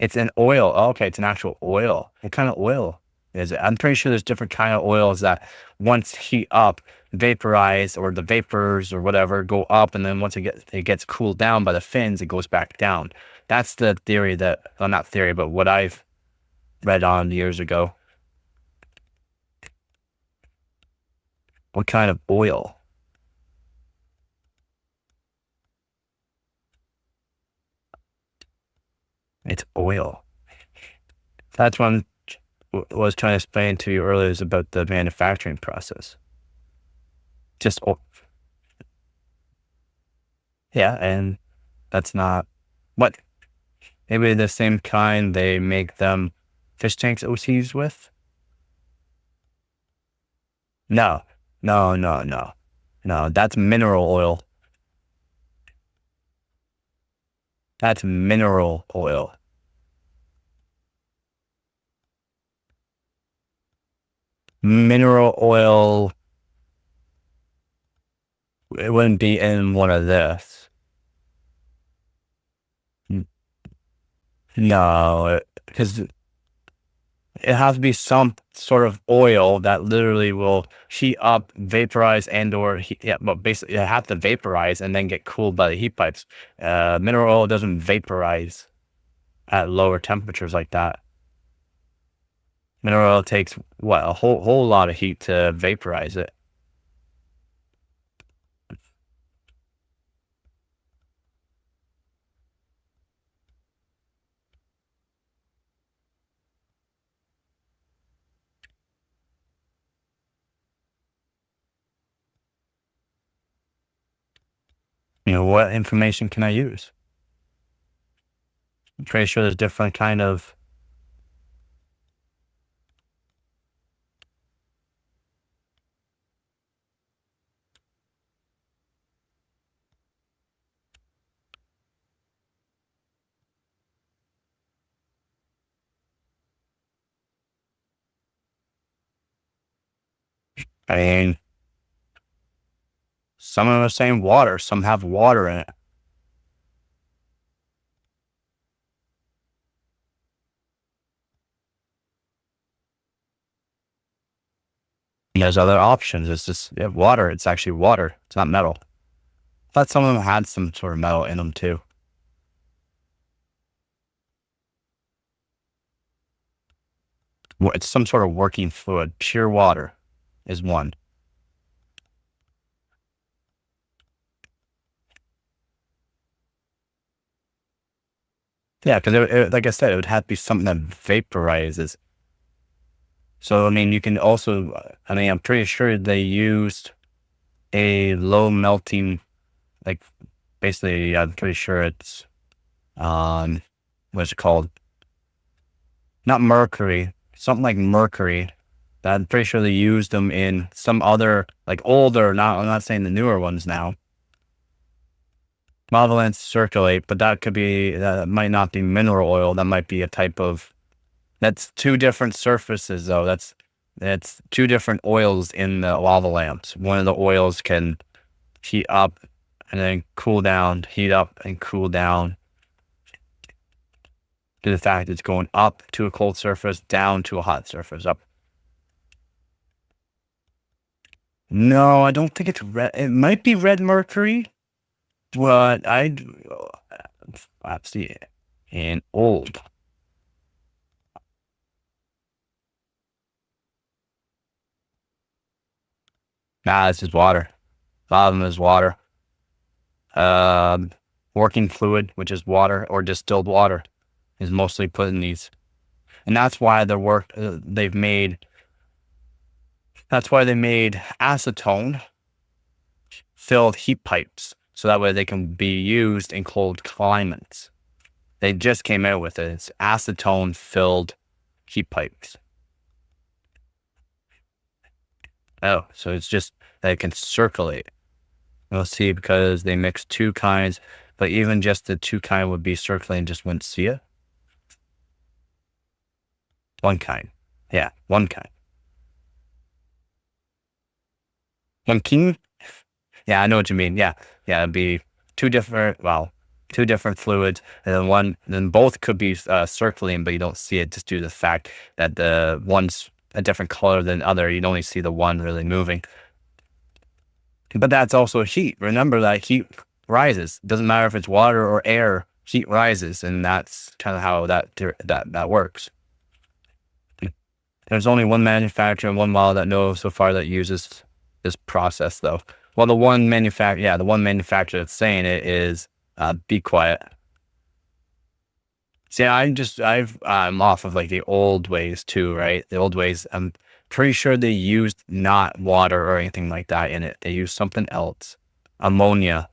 it's an oil. Oh, okay, it's an actual oil. What kind of oil? I'm pretty sure there's different kind of oils that once heat up, vaporize, or the vapors or whatever go up, and then once it gets cooled down by the fins, it goes back down. That's the theory that, well, not theory, but what I've read on years ago. What kind of oil? It's oil. That's what I was trying to explain to you earlier, is about the manufacturing process. Just, yeah, and that's not what, maybe the same kind they make them fish tanks OCs with? No, no, no, no, no, that's mineral oil. That's mineral oil. Mineral oil, it wouldn't be in one of this. No, because it has to be some sort of oil that literally will heat up, vaporize, and or yeah, but basically it have to vaporize and then get cooled by the heat pipes. Mineral oil doesn't vaporize at lower temperatures like that. Mineral oil takes what, a whole lot of heat to vaporize it. What information can I use? I'm pretty sure there's different kind of. I mean, some of them are saying water, some have water in it. And there's other options. It's just water. It's actually water. It's not metal. I thought some of them had some sort of metal in them too. It's some sort of working fluid. Pure water is one. Yeah, because like I said, it would have to be something that vaporizes. So, I mean, you can also, I mean, I'm pretty sure they used a low melting, like, basically, I'm pretty sure it's, what's it called? Not mercury, something like mercury. I'm pretty sure they used them in some other, like older, I'm not saying the newer ones now. Modelants circulate, but that might not be mineral oil. That might be a type of, that's two different surfaces though. That's two different oils in the lava lamps. One of the oils can heat up and then cool down, heat up and cool down. To the fact it's going up to a cold surface, down to a hot surface, up. No, I don't think it's red. It might be red mercury, but I'd see it in old. Nah, this is water. A lot of them is water. Working fluid, which is water or distilled water, is mostly put in these, and that's why they made acetone filled heat pipes, so that way they can be used in cold climates. They just came out with it. It's acetone filled heat pipes. Oh, so it's just that it can circulate. We'll see, because they mix two kinds, but even just the two kind would be circulating, just wouldn't see it. One kind. Yeah, one kind. One king? Yeah, I know what you mean. Yeah, it'd be two different fluids, and then both could be circulating, but you don't see it just due to the fact that the one's a different color than other. You'd only see the one really moving. But that's also heat. Remember that heat rises. It doesn't matter if it's water or air, heat rises, and that's kind of how that works. There's only one manufacturer and one model that knows so far that uses this process, though. Well, the one manufacturer that's saying it is Be Quiet. See, I'm off of like the old ways too, right? The old ways, I'm pretty sure they used not water or anything like that in it. They used something else. Ammonia.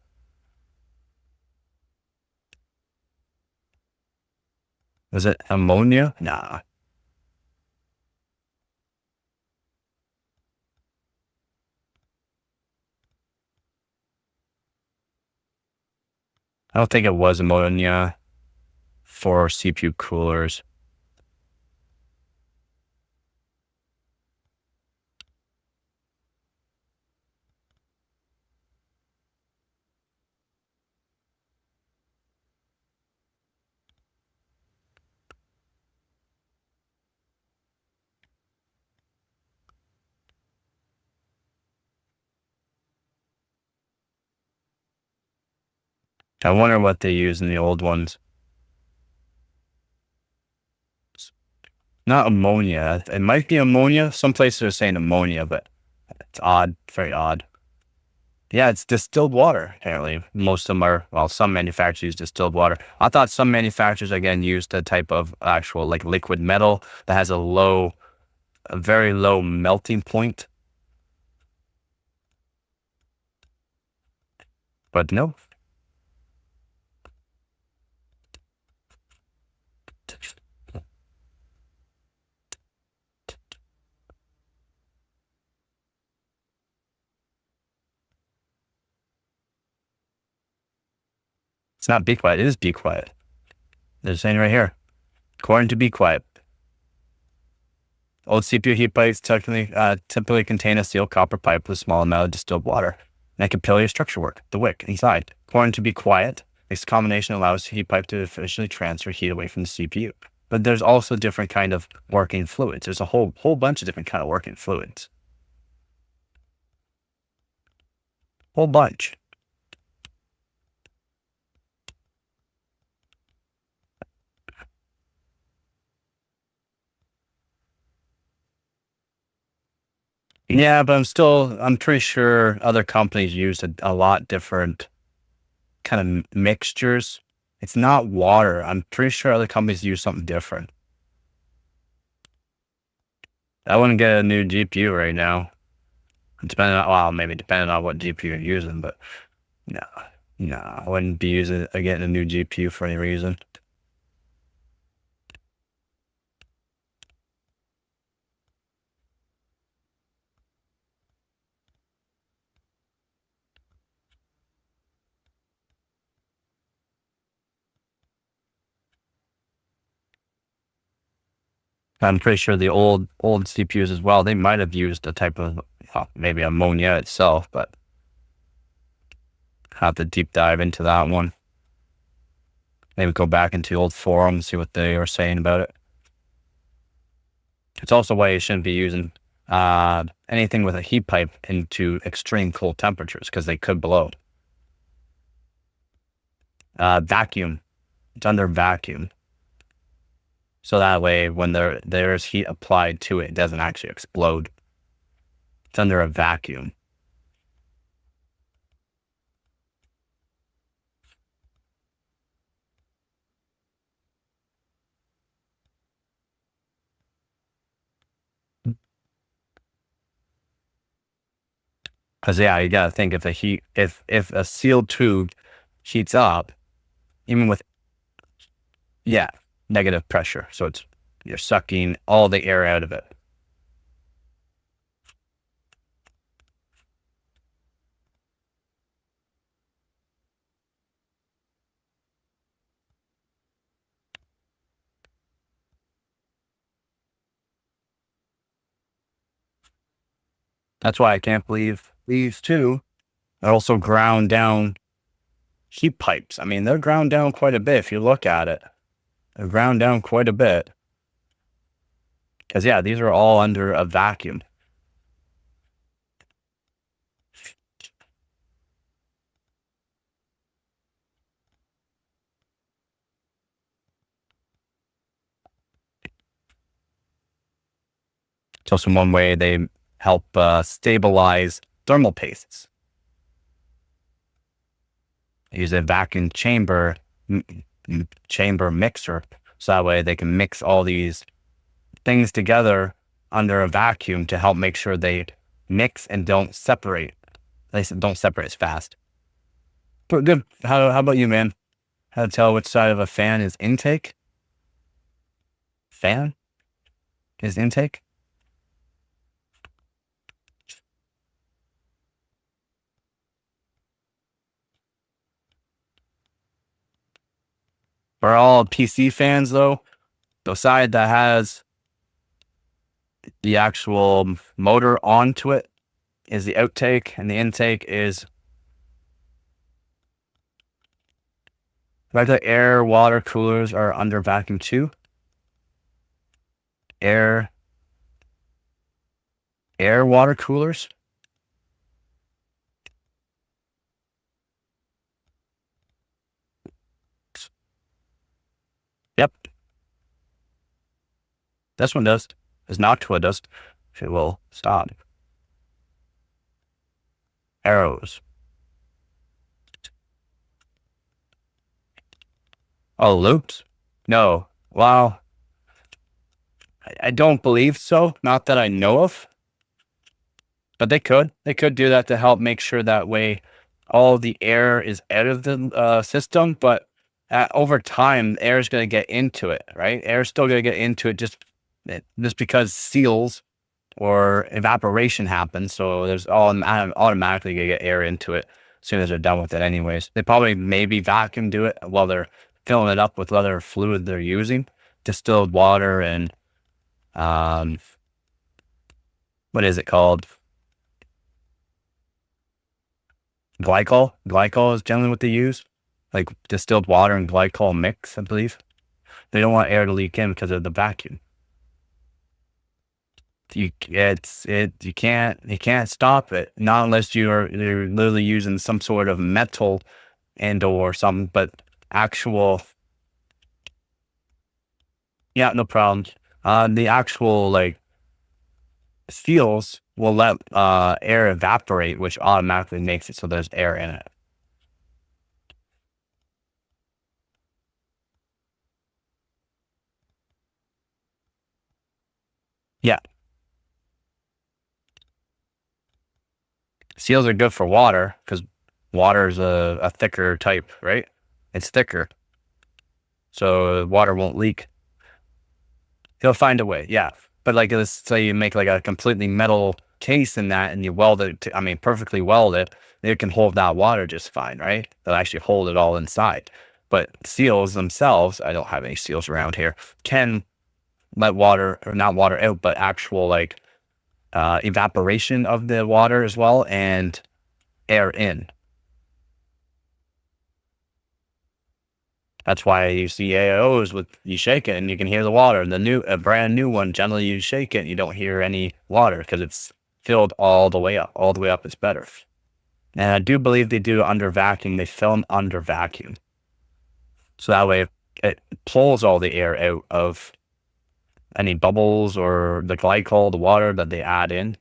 Was it ammonia? Nah. I don't think it was ammonia for CPU coolers. I wonder what they use in the old ones. Not ammonia. It might be ammonia. Some places are saying ammonia, but it's odd. Very odd. Yeah, it's distilled water, apparently. Most of them are, well, some manufacturers use distilled water. I thought some manufacturers, again, used a type of actual like liquid metal that has a very low melting point. But no. It's not Be Quiet. It is Be Quiet. They're saying right here. According to Be Quiet. Old CPU heat pipes typically contain a sealed copper pipe with a small amount of distilled water. And capillary structure work, the wick inside. According to Be Quiet, this combination allows the heat pipe to efficiently transfer heat away from the CPU. But there's also different kind of working fluids. There's a whole bunch of different kind of working fluids. Whole bunch. Yeah, but I'm pretty sure other companies use a lot different kind of mixtures. It's not water. I'm pretty sure other companies use something different. I wouldn't get a new GPU right now. Maybe depending on what GPU you're using, but no, I wouldn't be getting a new GPU for any reason. I'm pretty sure the old CPUs as well, they might have used a type of maybe ammonia itself, but have to deep dive into that one. Maybe go back into old forums, see what they are saying about it. It's also why you shouldn't be using anything with a heat pipe into extreme cold temperatures because they could blow. Vacuum. It's under vacuum. So that way, when there's heat applied to it, it doesn't actually explode. It's under a vacuum. Because yeah, you gotta think if a sealed tube heats up, even with negative pressure, so you're sucking all the air out of it. That's why I can't believe these two are also ground down heat pipes. I mean, they're ground down quite a bit if you look at it. They're ground down quite a bit. Because yeah, these are all under a vacuum. It's also one way they help stabilize thermal pastes. They use a vacuum chamber mixer, so that way they can mix all these things together under a vacuum to help make sure they mix and don't separate. They don't separate as fast. But good. How about you, man? How to tell which side of a fan is intake? Fan is intake? For all PC fans, though, the side that has the actual motor onto it is the outtake, and the intake is regular air. Water coolers are under vacuum too. Air water coolers. Yep, this one does. This Noctua does. It will stop. Arrows. Oh, loops? No. Wow. I don't believe so. Not that I know of. But they could. They could do that to help make sure that way all the air is out of the system. But over time, air is going to get into it, right? Air is still going to get into it just because seals or evaporation happens. So there's automatically going to get air into it as soon as they're done with it anyways. They probably maybe vacuum do it while they're filling it up with whatever fluid they're using, distilled water and what is it called? Glycol. Glycol is generally what they use, like distilled water and glycol mix, I believe. They don't want air to leak in because of the vacuum. You can't stop it, not unless you're literally using some sort of metal and or something, but actual, yeah, no problem. The actual like seals will let air evaporate, which automatically makes it so there's air in it. Yeah, seals are good for water because water is a thicker type, right? It's thicker, so water won't leak. He'll find a way, yeah. But like, let's say you make like a completely metal case in that and you weld it, perfectly weld it, it can hold that water just fine, right? They'll actually hold it all inside. But seals themselves, I don't have any seals around here, can let water, or not water out, but actual like evaporation of the water as well and air in. That's why you see AOs with you shake it and you can hear the water. And a brand new one, generally you shake it and you don't hear any water because it's filled all the way up. All the way up is better. And I do believe they do under vacuum. They film under vacuum. So that way it pulls all the air out of any bubbles or the glycol, the water that they add in.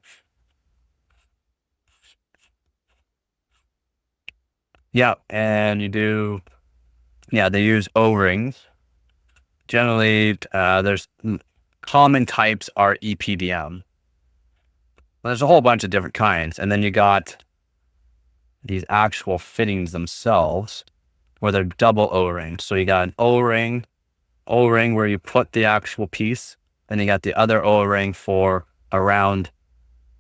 Yeah, and they use O-rings. Generally, there's common types are EPDM. There's a whole bunch of different kinds. And then you got these actual fittings themselves where they're double O-rings. So you got an O-ring where you put the actual piece. Then you got the other O-ring for around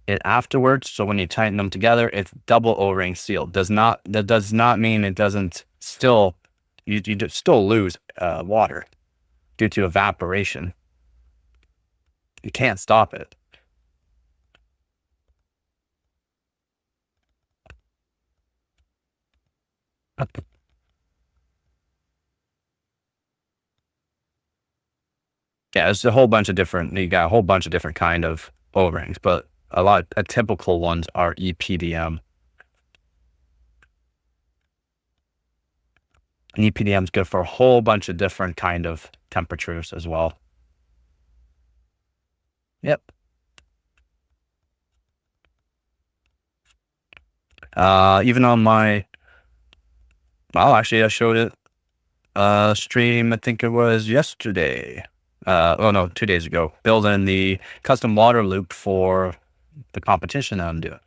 it afterwards. So when you tighten them together, it's double O-ring sealed. That does not mean it doesn't still, you still lose water due to evaporation. You can't stop it. Yeah, there's a whole bunch of different, you got a whole bunch of different kind of O-rings, but a typical ones are EPDM. And EPDM is good for a whole bunch of different kind of temperatures as well. Yep. Even on my, well, actually I showed it stream, I think it was yesterday. Oh no, 2 days ago, building the custom water loop for the competition that I'm doing.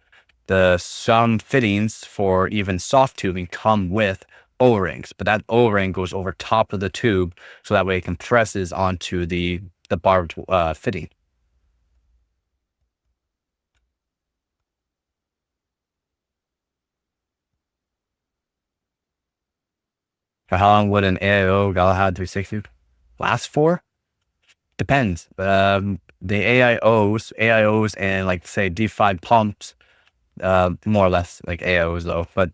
Some fittings for even soft tubing come with O-rings, but that O-ring goes over top of the tube, so that way it compresses onto the barbed fitting. For how long would an AIO Galahad 360 last for? Depends. The AIOs and like say D5 pumps, more or less like AIOs though, but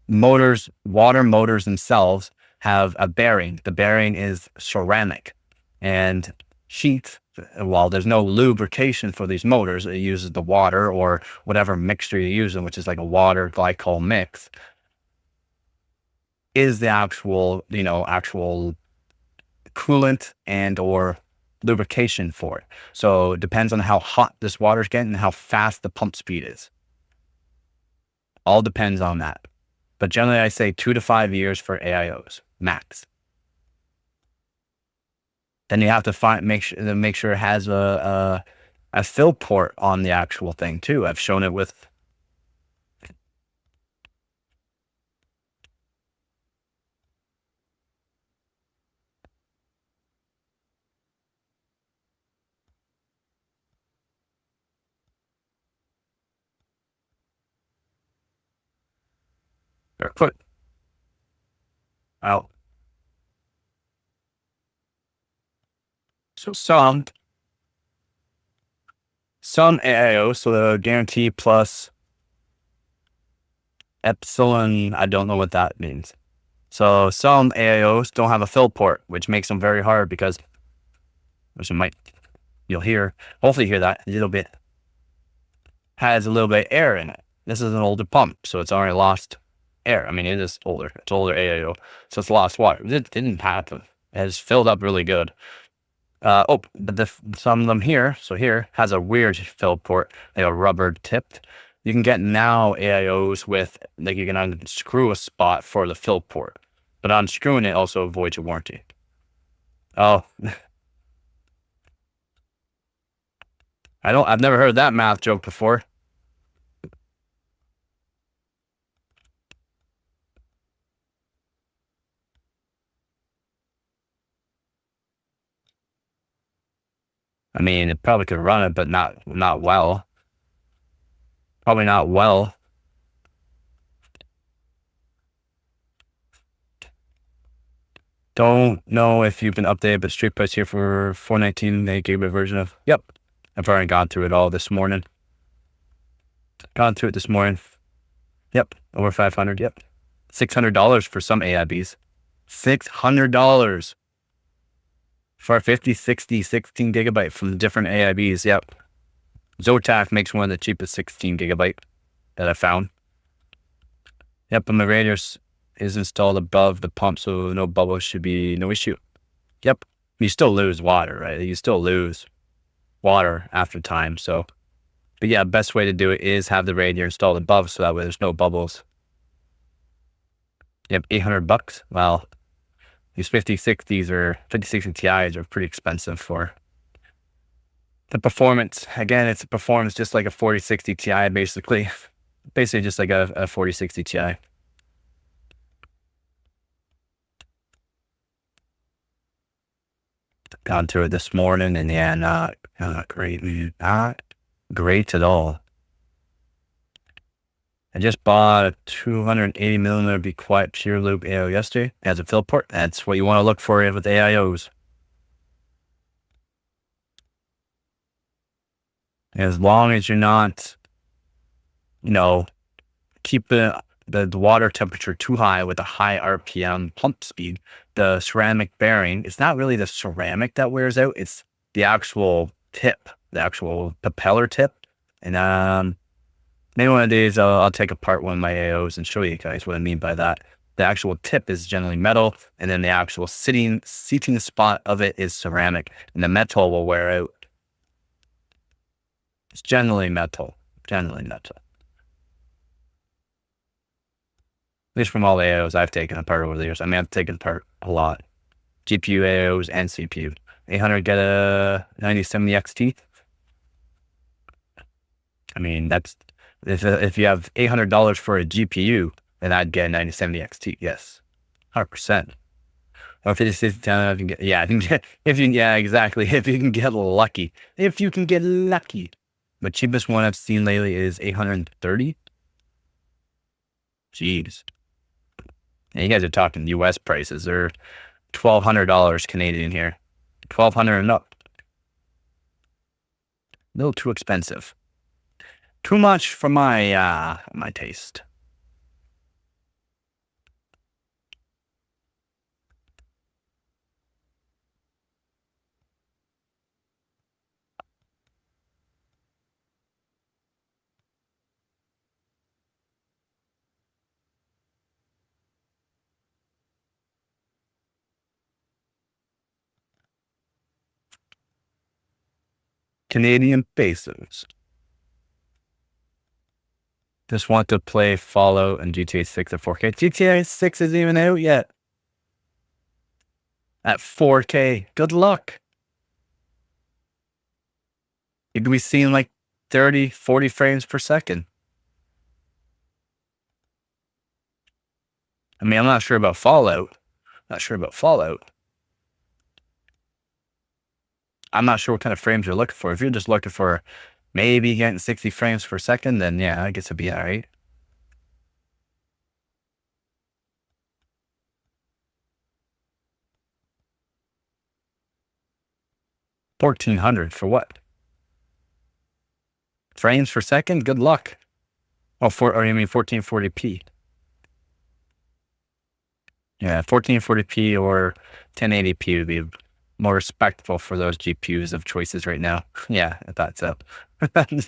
motors, water motors themselves have a bearing. The bearing is ceramic and sheet. While there's no lubrication for these motors, it uses the water or whatever mixture you're using, which is like a water glycol mix, is the actual, actual coolant and or lubrication for it. So it depends on how hot this water's getting and how fast the pump speed is. All depends on that. But generally I say 2 to 5 years for AIOs max. Then you have to make sure it has a fill port on the actual thing too. I've shown it with or put out. So some AIOs, so the guarantee plus epsilon, I don't know what that means. So some AIOs don't have a fill port, which makes them very hard because, which you'll hear, hopefully you hear that a little bit, has a little bit of air in it. This is an older pump, so it's already lost air. I mean, it is older. It's older AIO, so it's lost water. It didn't happen. It has filled up really good. But some of them here, so here has a weird fill port, like a rubber tipped. You can get now AIOs with, like, you can unscrew a spot for the fill port, but unscrewing it also avoids your warranty. Oh, I've never heard that math joke before. I mean, it probably could run it, but not well. Probably not well. Don't know if you've been updated, but street price here for 419, the 8GB version of, yep. I've already gone through it all this morning. Gone through it this morning. Yep, over 500, yep. $600 for some AIBs. $600 for a 50, 60, 16GB from different AIBs, yep. Zotac makes one of the cheapest 16GB that I found. Yep, and my radiator is installed above the pump, so no bubbles should be no issue. Yep, you still lose water, right? You still lose water after time, so. But yeah, best way to do it is have the radiator installed above, so that way there's no bubbles. Yep, $800. Well, these 5060s or 5060 Ti's are pretty expensive for the performance. Again, it's a performance just like a 4060 Ti, basically just like a 4060 Ti. Gone through it this morning, and yeah, not great, not great at all. I just bought a 280mm Be Quiet Pure Loop AIO yesterday. It has a fill port. That's what you want to look for with AIOs. As long as you're not, keep the water temperature too high with a high RPM pump speed, the ceramic bearing. It's not really the ceramic that wears out. It's the actual tip, the actual propeller tip. And maybe one of these I'll take apart one of my AOs and show you guys what I mean by that. The actual tip is generally metal, and then the actual seating spot of it is ceramic, and the metal will wear out. It's generally metal. At least from all the AOs I've taken apart over the years. I mean, I've taken apart a lot. GPU AOs and CPU. 800 get a 9070 XT. I mean, that's if you have $800 for a GPU, then I'd get a 9070 XT. Yes, 100%. Or if it's yeah, exactly. If you can get lucky. The cheapest one I've seen lately is 830. Jeez. And you guys are talking US prices. They're $1,200 Canadian here. $1,200 and up. A little too expensive. Too much for my taste. Canadian pesos. Just want to play Fallout and GTA 6 at 4K. GTA 6 isn't even out yet. At 4K. Good luck. You could be seeing like 30, 40 frames per second. I mean, I'm not sure about Fallout. I'm not sure what kind of frames you're looking for. If you're just looking for maybe getting 60 frames per second, then yeah, I guess it'd be all right. $1,400 for what? Frames per second? Good luck. Oh, or you mean 1440p? Yeah, 1440p or 1080p would be more respectful for those GPUs of choices right now. Yeah, I thought so. But I don't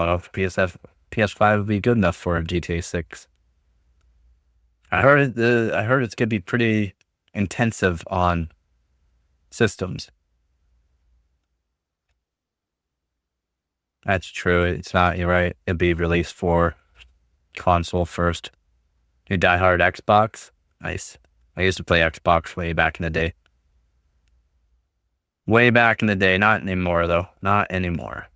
know if PS5 would be good enough for a GTA 6. I heard it's gonna be pretty intensive on systems. That's true. It's not. You're right. It'd be released for console first. You diehard Xbox. Nice. I used to play Xbox way back in the day. Way back in the day. Not anymore though. Not anymore.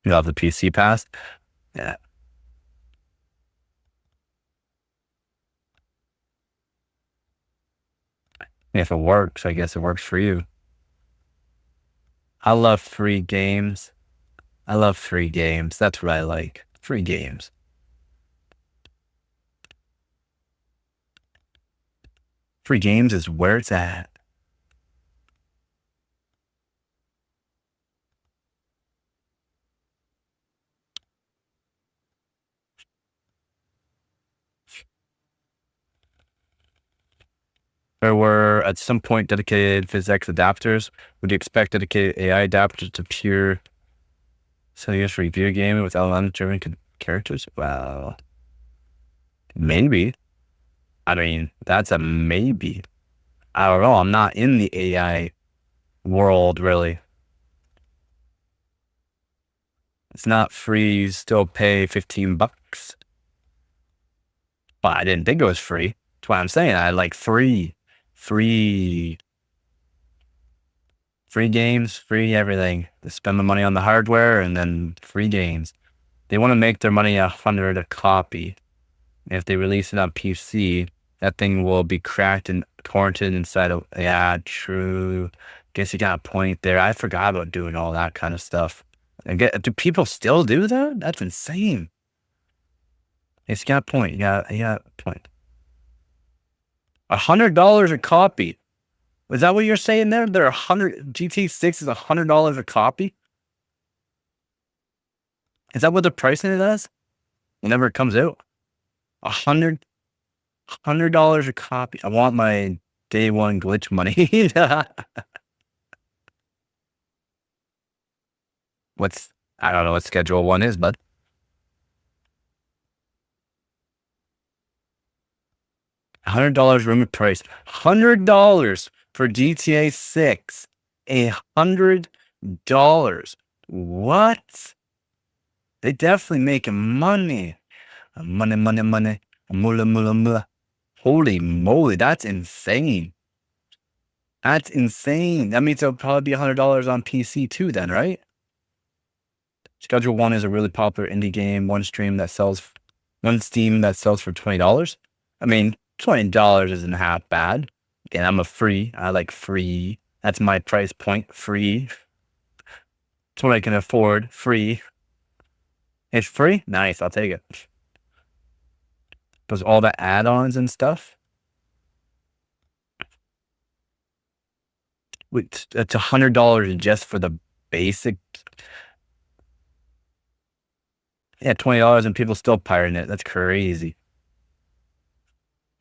You have the PC pass? Yeah. If it works, I guess it works for you. I love free games. That's what I like. Free games. Free games is where it's at. There were at some point dedicated PhysX adapters. Would you expect dedicated AI adapters to pure cellular review gaming with LLM-driven characters? Well, maybe. I mean, that's a maybe. I don't know. I'm not in the AI world, really. It's not free. You still pay $15. But I didn't think it was free. That's why I'm saying I like free games, free everything. They spend the money on the hardware and then free games. They want to make their money $100 a copy. If they release it on PC, that thing will be cracked and torrented inside of. Yeah, true. Guess you got a point there. I forgot about doing all that kind of stuff. Do people still do that? That's insane. It's got a point. Yeah, a point. $100 a copy. Is that what you're saying there? They're GTA 6 is $100 a copy? Is that what they're pricing it as? Whenever it comes out? $100 a copy. I want my day one glitch money. I don't know what schedule 1 is, but $100 room price. $100 for GTA 6. $100. What? They definitely making money. Money, money, money. Mula, mula, mula. Holy moly, that's insane. That's insane. That means it'll probably be $100 on PC too then, right? Schedule 1 is a really popular indie game, one Steam that sells for $20. I mean, $20 isn't half bad. And I'm I like free. That's my price point, free. It's what I can afford, free. It's free? Nice, I'll take it. Does all the add-ons and stuff? It's $100 just for the basic. Yeah, $20 and people still pirating it. That's crazy.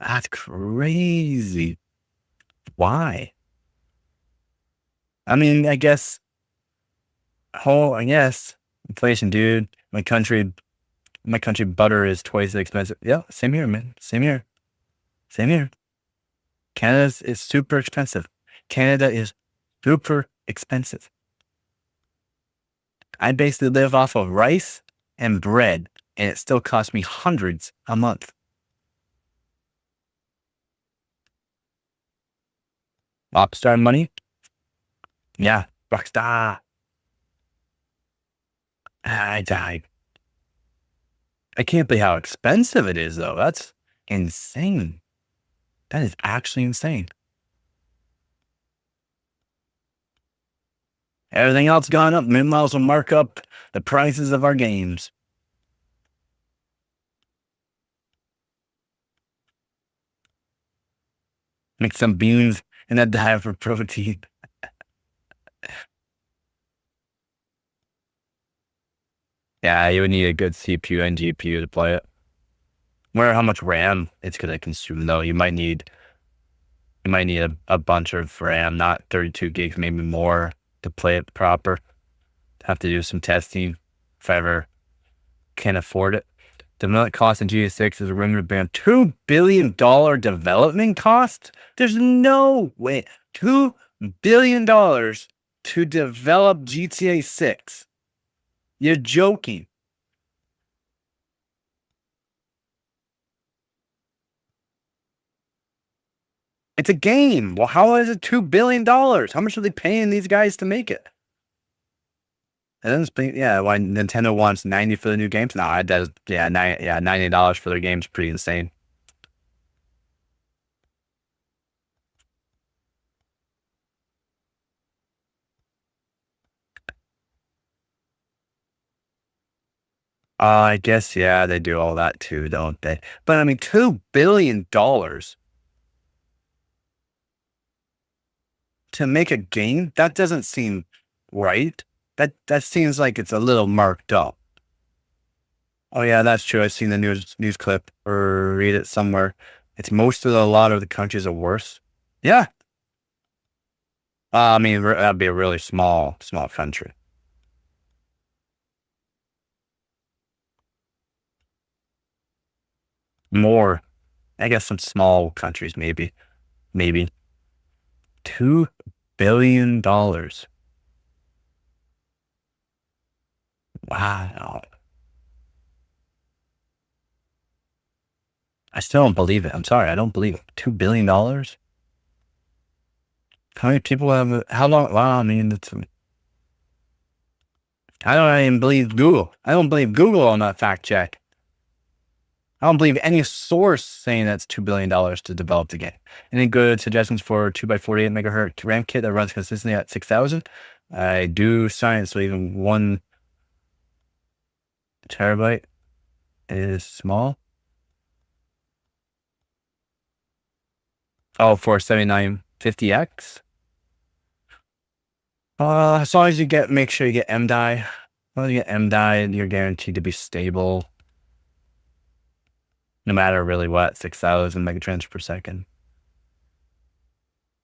That's crazy. Why? I mean, I guess inflation, dude. My country butter is twice as expensive. Yeah, same here, man. Same here. Canada is super expensive. Canada is super expensive. I basically live off of rice and bread, and it still costs me hundreds a month. Rockstar money? Yeah, Rockstar. I died. I can't believe how expensive it is, though. That's insane. That is actually insane. Everything else gone up. Meanwhile, will mark up the prices of our games. Make some beans and a diet for protein. Yeah, you would need a good CPU and GPU to play it. I wonder how much RAM it's going to consume, though. You might need a bunch of RAM, not 32 gigs, maybe more, to play it proper. Have to do some testing if I ever can afford it. Development cost in GTA 6 is a rumored to be $2 billion development cost? There's no way. $2 billion to develop GTA 6. You're joking. It's a game. Well, how is it $2 billion? How much are they paying these guys to make it? And then, why Nintendo wants $90 for the new games? No, it does. Yeah, $90 for their games, pretty insane. I guess, yeah, they do all that too, don't they? But I mean, $2 billion to make a game? That doesn't seem right. That seems like it's a little marked up. Oh yeah, that's true. I've seen the news clip or read it somewhere. It's a lot of the countries are worse. Yeah. I mean, that'd be a really small country. More, I guess some small countries, maybe. $2 billion. Wow. I still don't believe it. I'm sorry. I don't believe it. $2 billion. How many people how long? Wow. I mean, I don't even believe Google. I don't believe Google on that fact check. I don't believe any source saying that's $2 billion to develop the game. Any good suggestions for 2x48 megahertz RAM kit that runs consistently at 6,000? I do science, so even 1 terabyte is small. Oh, for 7950X? As long as you make sure you get M-die. As long as you get M-die, you're guaranteed to be stable. No matter really what, 6,000 megatrans per second.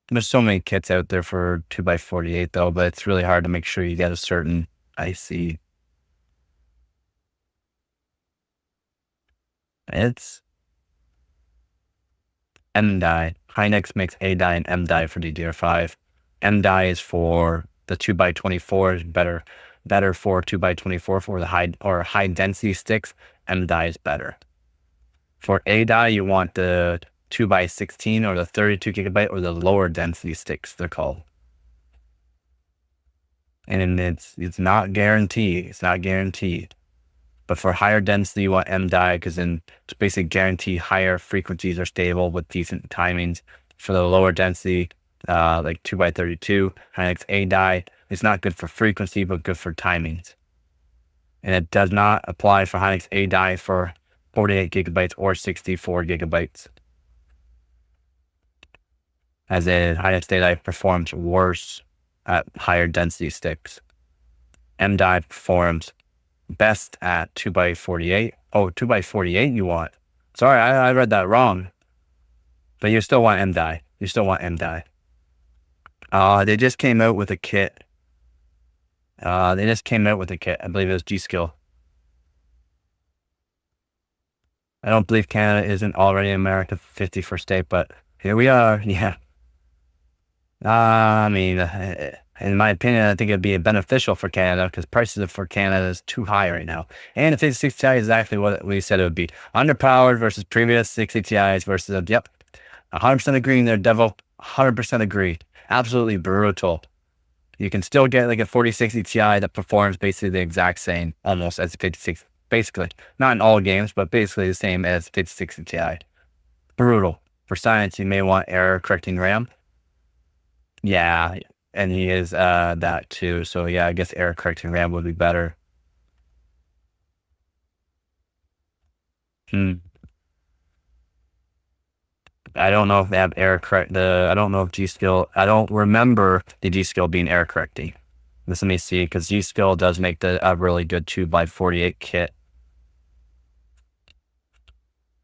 There's so many kits out there for 2x48 though, but it's really hard to make sure you get a certain IC. It's M-die. Hynix makes A-die and M-die for DDR5. M-die is for the 2x24 is better for 2x24 for the high density sticks. M-die is better. For A-die, you want the 2x16 or the 32 gigabyte or the lower density sticks, they're called. And it's not guaranteed. It's not guaranteed. But for higher density, you want M-die because then it's basically guaranteed higher frequencies are stable with decent timings. For the lower density, like 2x32, Hynix A-die, it's not good for frequency, but good for timings. And it does not apply for Hynix A-die for 48 gigabytes or 64 gigabytes. As in, Hynix A-die performs worse at higher density sticks. M-die performs best at 2x48. Oh, 2x48 you want. Sorry, I read that wrong. But you still want M-die. You still want M-die. They just came out with a kit. I believe it was G-Skill. I don't believe Canada isn't already America's 51st state, but here we are. Yeah. I mean, in my opinion, I think it'd be beneficial for Canada because prices for Canada is too high right now. And the 56 Ti is exactly what we said it would be. Underpowered versus previous 60 Ti's versus, yep, 100% agreeing there, Devil. 100% agree. Absolutely brutal. You can still get like a 4060 Ti that performs basically the exact same, almost as a 56. Basically, not in all games, but basically the same as 5660 Ti. Brutal. For science, you may want error correcting RAM. Yeah, and he is that too. So yeah, I guess error correcting RAM would be better. I don't know if they have error correct. I don't know if G-Skill. I don't remember the G-Skill being error correcting. Let me see, because G-Skill does make a really good 2x48 kit.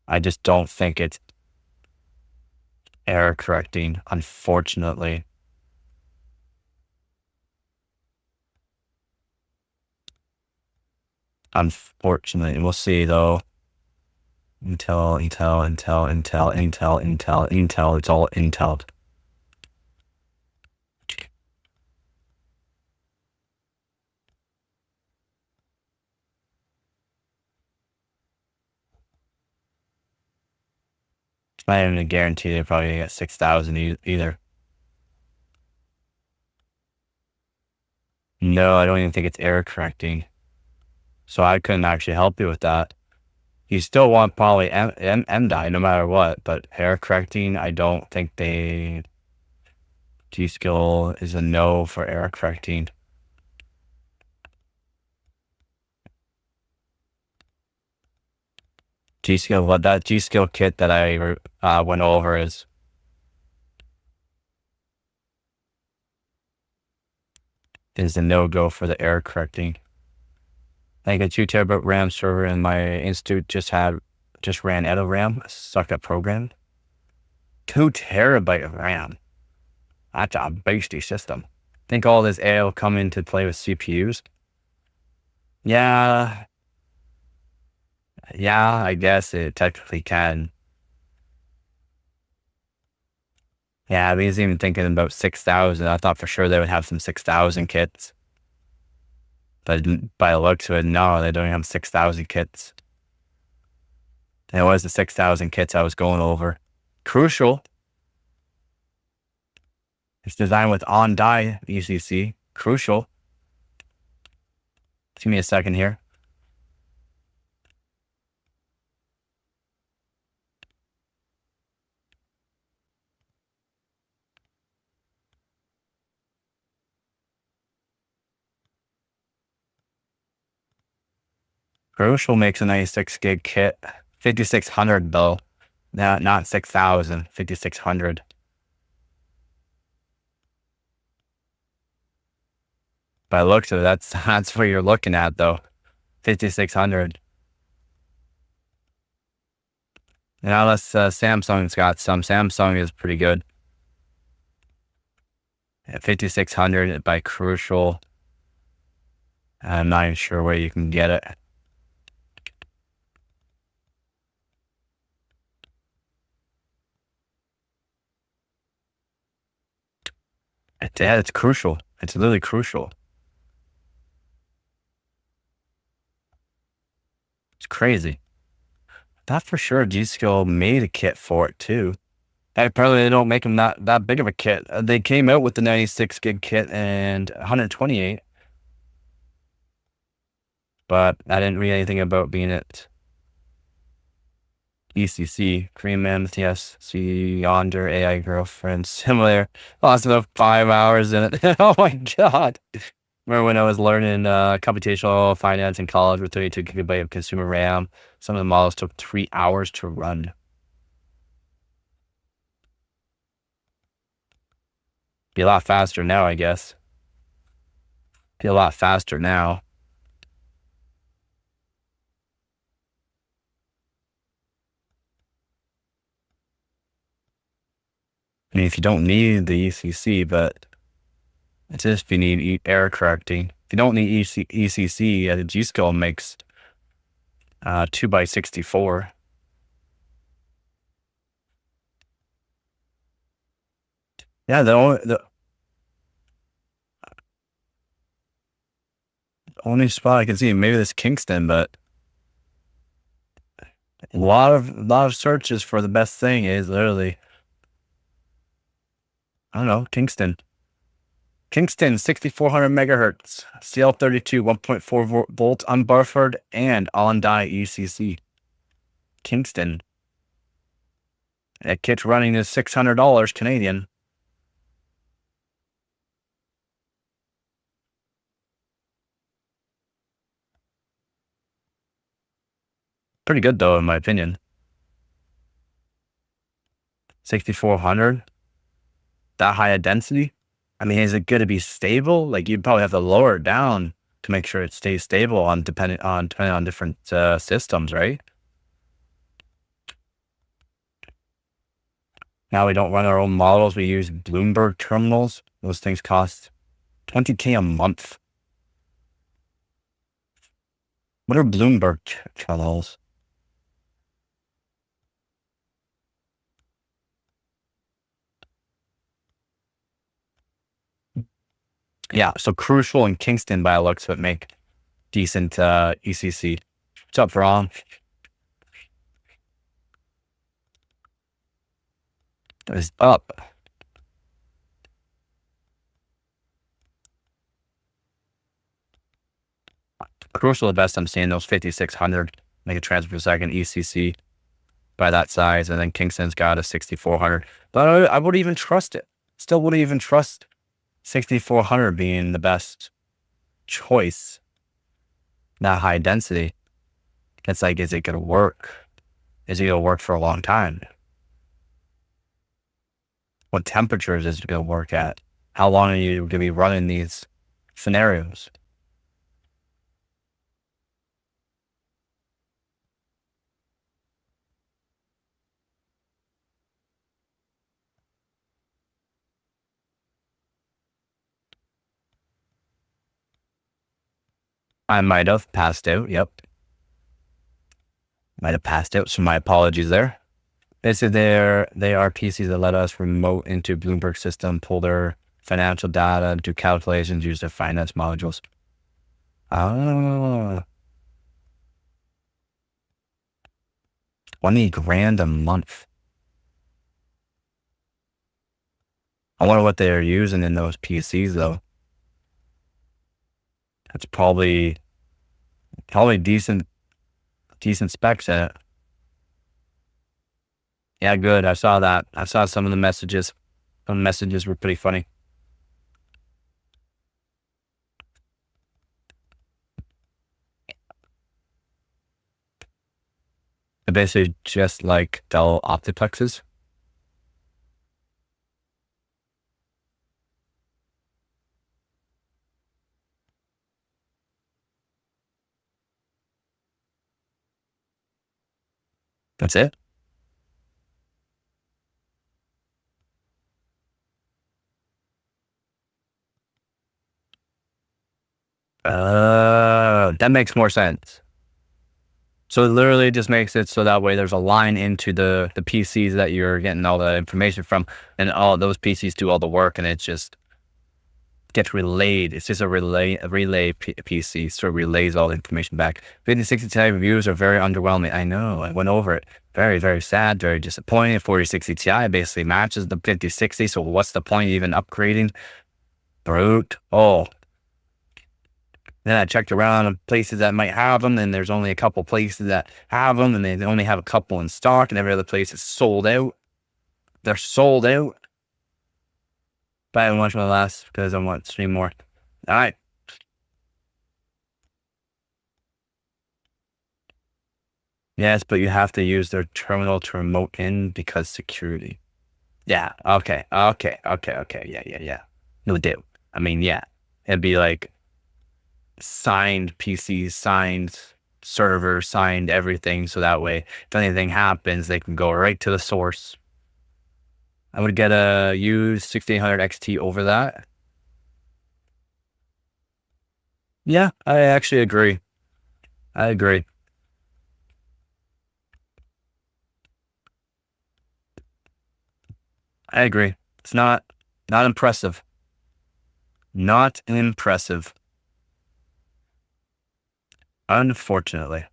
I just don't think it's error correcting, unfortunately. Unfortunately, we'll see though. Intel. It's all Intel. It's not even a guarantee they're probably gonna get 6,000 either. No, I don't even think it's error correcting. So I couldn't actually help you with that. You still want probably M-die no matter what, but error correcting, I don't think G-Skill is a no for error correcting. G-Skill, what that G-Skill kit that I went over is a no-go for the error correcting. I think a 2 terabyte RAM server in my institute just ran out of RAM, sucked up program. 2 terabyte of RAM. That's a beastie system. Think all this AI will come into play with CPUs? Yeah, I guess it technically can. Yeah, I was even thinking about 6,000. I thought for sure they would have some 6,000 kits. But by the looks of it, no, they don't have 6,000 kits. It was the 6,000 kits I was going over. Crucial. It's designed with on-die ECC. Crucial. Give me a second here. Crucial makes a 96 gig kit. 5,600 though. Not 6,000. 5,600. By the looks of it, that's what you're looking at though. 5600. And unless Samsung's got some. Samsung is pretty good. At 5600 by Crucial. I'm not even sure where you can get it. Yeah, it's Crucial. It's literally Crucial. It's crazy. Not for sure G-Skill made a kit for it too. And apparently they don't make them that big of a kit. They came out with the 96 gig kit and 128. But I didn't read anything about being at ECC. Korean Mammoth, yes. See Yonder, AI Girlfriend, similar. Lost about 5 hours in it. Oh my God. Remember when I was learning computational finance in college with 32 gigabyte of consumer RAM? Some of the models took 3 hours to run. Be a lot faster now, I guess. Be a lot faster now. I mean, if you don't need the ECC, but it's just if you need error correcting. If you don't need ECC, the G-Skill makes 2x64. Yeah, the only spot I can see, maybe this Kingston, but a lot of searches for the best thing is literally, I don't know, Kingston, 6400 megahertz, CL32, 1.4 volt unbuffered and on-die ECC. Kingston. That kit's running is $600 Canadian. Pretty good though, in my opinion. 6400. That high a density. I mean, is it going to be stable? Like you'd probably have to lower it down to make sure it stays stable on depending on different systems, right? Now we don't run our own models. We use Bloomberg terminals. Those things cost $20K a month. What are Bloomberg terminals? Yeah, so Crucial and Kingston by the looks of it make decent ECC. What's up, Ron? It's up. Crucial the best I'm seeing, those 5600 megatransfer per second ECC by that size, and then Kingston's got a 6400. But I wouldn't even trust it. Still wouldn't even trust 6400 being the best choice. That high density. It's like, is it going to work? Is it going to work for a long time? What temperatures is it going to work at? How long are you going to be running these scenarios? I might have passed out. Yep. Might have passed out. So my apologies there. Basically, they are PCs that let us remote into Bloomberg system, pull their financial data, do calculations, use their finance modules. Oh, 20 grand a month. I wonder what they're using in those PCs though. That's probably decent specs in it. Yeah, good. I saw that. I saw some of the messages. Some messages were pretty funny. They're basically just like Dell Optiplexes. That's it. That makes more sense. So it literally just makes it so that way there's a line into the PCs that you're getting all the information from, and all those PCs do all the work, and it just gets relayed. It's just a relay PC, so it relays all the information back. 5060 Ti reviews are very underwhelming. I know, I went over it. Very, very sad, very disappointing. 4060 Ti basically matches the 5060, so what's the point of even upgrading? Brute. Oh. Then I checked around places that might have them, and there's only a couple places that have them, and they only have a couple in stock, and every other place is sold out. They're sold out. But I haven't watched my last because I want to stream more. All right. Yes, but you have to use their terminal to remote in because security. Yeah. Okay. Yeah. No doubt. I mean, yeah. It'd be like signed PCs, signed server, signed everything. So that way, if anything happens, they can go right to the source. I would get a used 6800 XT over that. Yeah, I actually agree. I agree. It's not impressive. Not impressive. Unfortunately.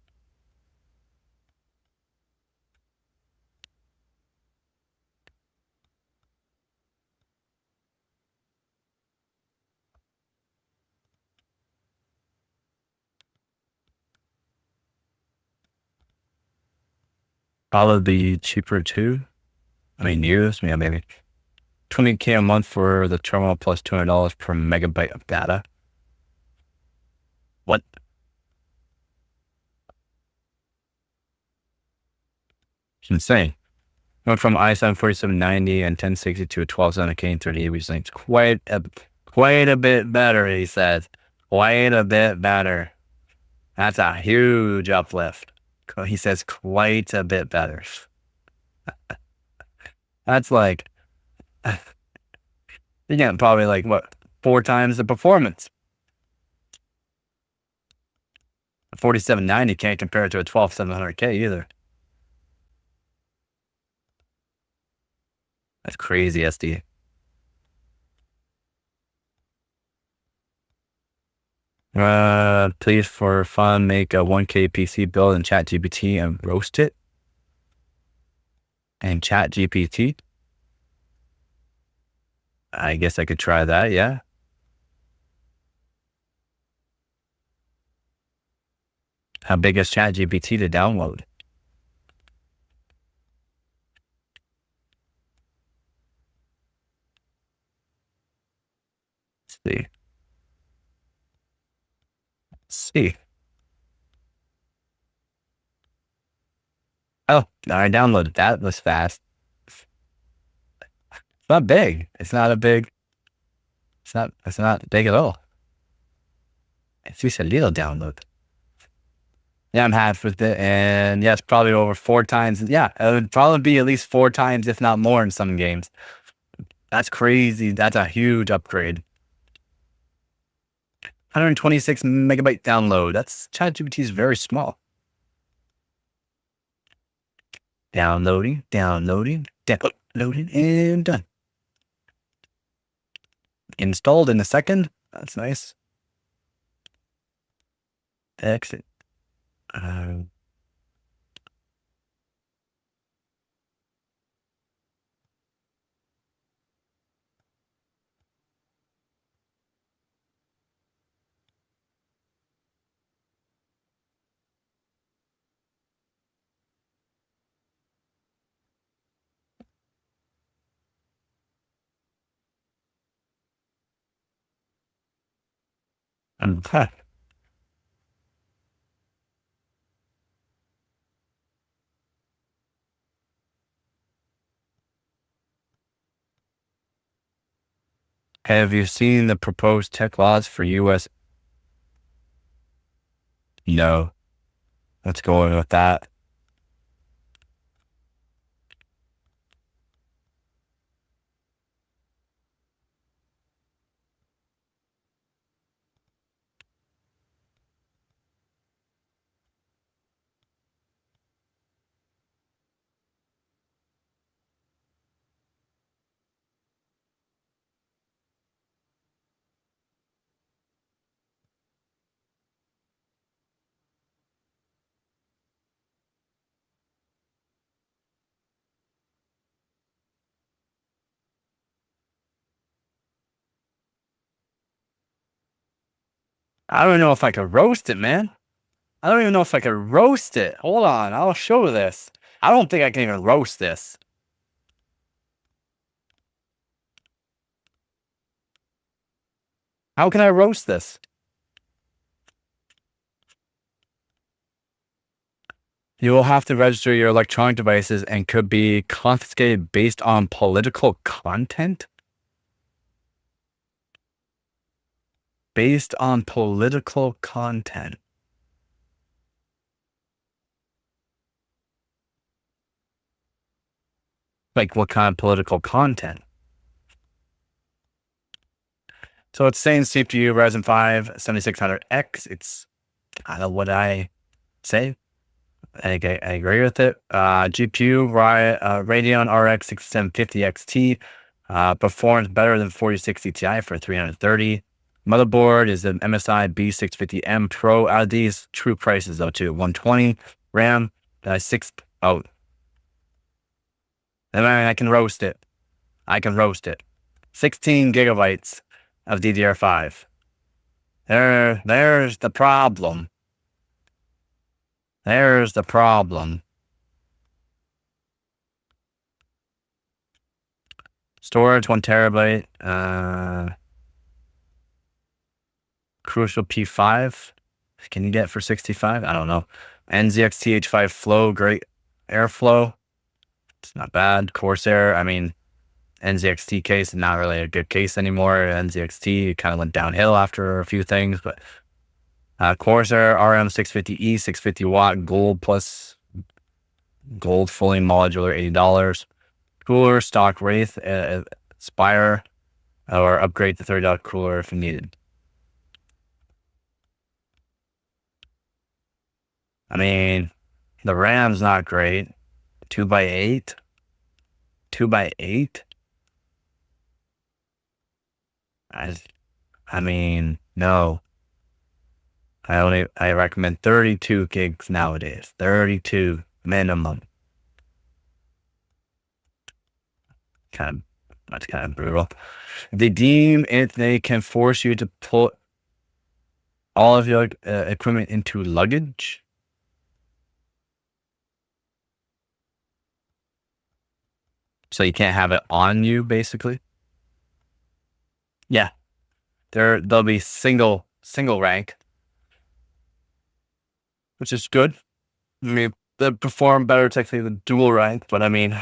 Probably cheaper too. I mean, used, yeah, maybe 20K a month for the terminal plus $200 per megabyte of data. What? It's insane. Went from i7 4790 and 1060 to a 1270K and 38 weeks. It's quite a bit better, he says. Quite a bit better. That's a huge uplift. He says quite a bit better. That's like, you're getting probably like, what, 4 times the performance. A 4790 can't compare it to a 12700K either. That's crazy, SD. Please for fun, make a 1K PC build in ChatGPT and roast it. And ChatGPT. I guess I could try that, yeah. How big is ChatGPT to download? Let's see. Oh, I downloaded that. It was fast. It's not big. It's not big at all. It's just a little download. Yeah, I'm happy with it. And yes, probably over 4 times. Yeah, it would probably be at least 4 times, if not more in some games. That's crazy. That's a huge upgrade. 126 megabyte download. That's ChatGPT is very small. Downloading, and done. Installed in a second. That's nice. Exit. Have you seen the proposed tech laws for US? No. Let's go in with that. I don't know if I could roast it, man. I don't even know if I could roast it. Hold on, I'll show this. I don't think I can even roast this. How can I roast this? You will have to register your electronic devices and could be confiscated based on political content? Based on political content. Like what kind of political content? So it's saying CPU Ryzen 5 7600X. It's kind of what I say. I agree with it. GPU Radeon RX 6750 XT performs better than 4060 Ti for 330. Motherboard is an MSI B650M Pro. Out of these, true prices though too. 120 RAM, 6. Oh, I can roast it. I can roast it. 16 gigabytes of DDR5. There's the problem. There's the problem. Storage 1 terabyte. Crucial P5. Can you get for 65? I don't know. NZX TH5 Flow, great airflow. It's not bad. Corsair, I mean, NZXT case is not really a good case anymore. NZXT kind of went downhill after a few things, but Corsair RM650E, 650 watt, gold plus gold, fully modular, $80. Cooler, stock Wraith, Spire, or upgrade to $30 cooler if needed. I mean, the RAM's not great. 2x8? 2x8? I mean, no. I recommend 32 gigs nowadays. 32 minimum. That's kind of brutal. They deem it they can force you to put all of your equipment into luggage. So you can't have it on you, basically. Yeah. They'll be single rank, which is good. I mean, they perform better technically than dual rank, but I mean,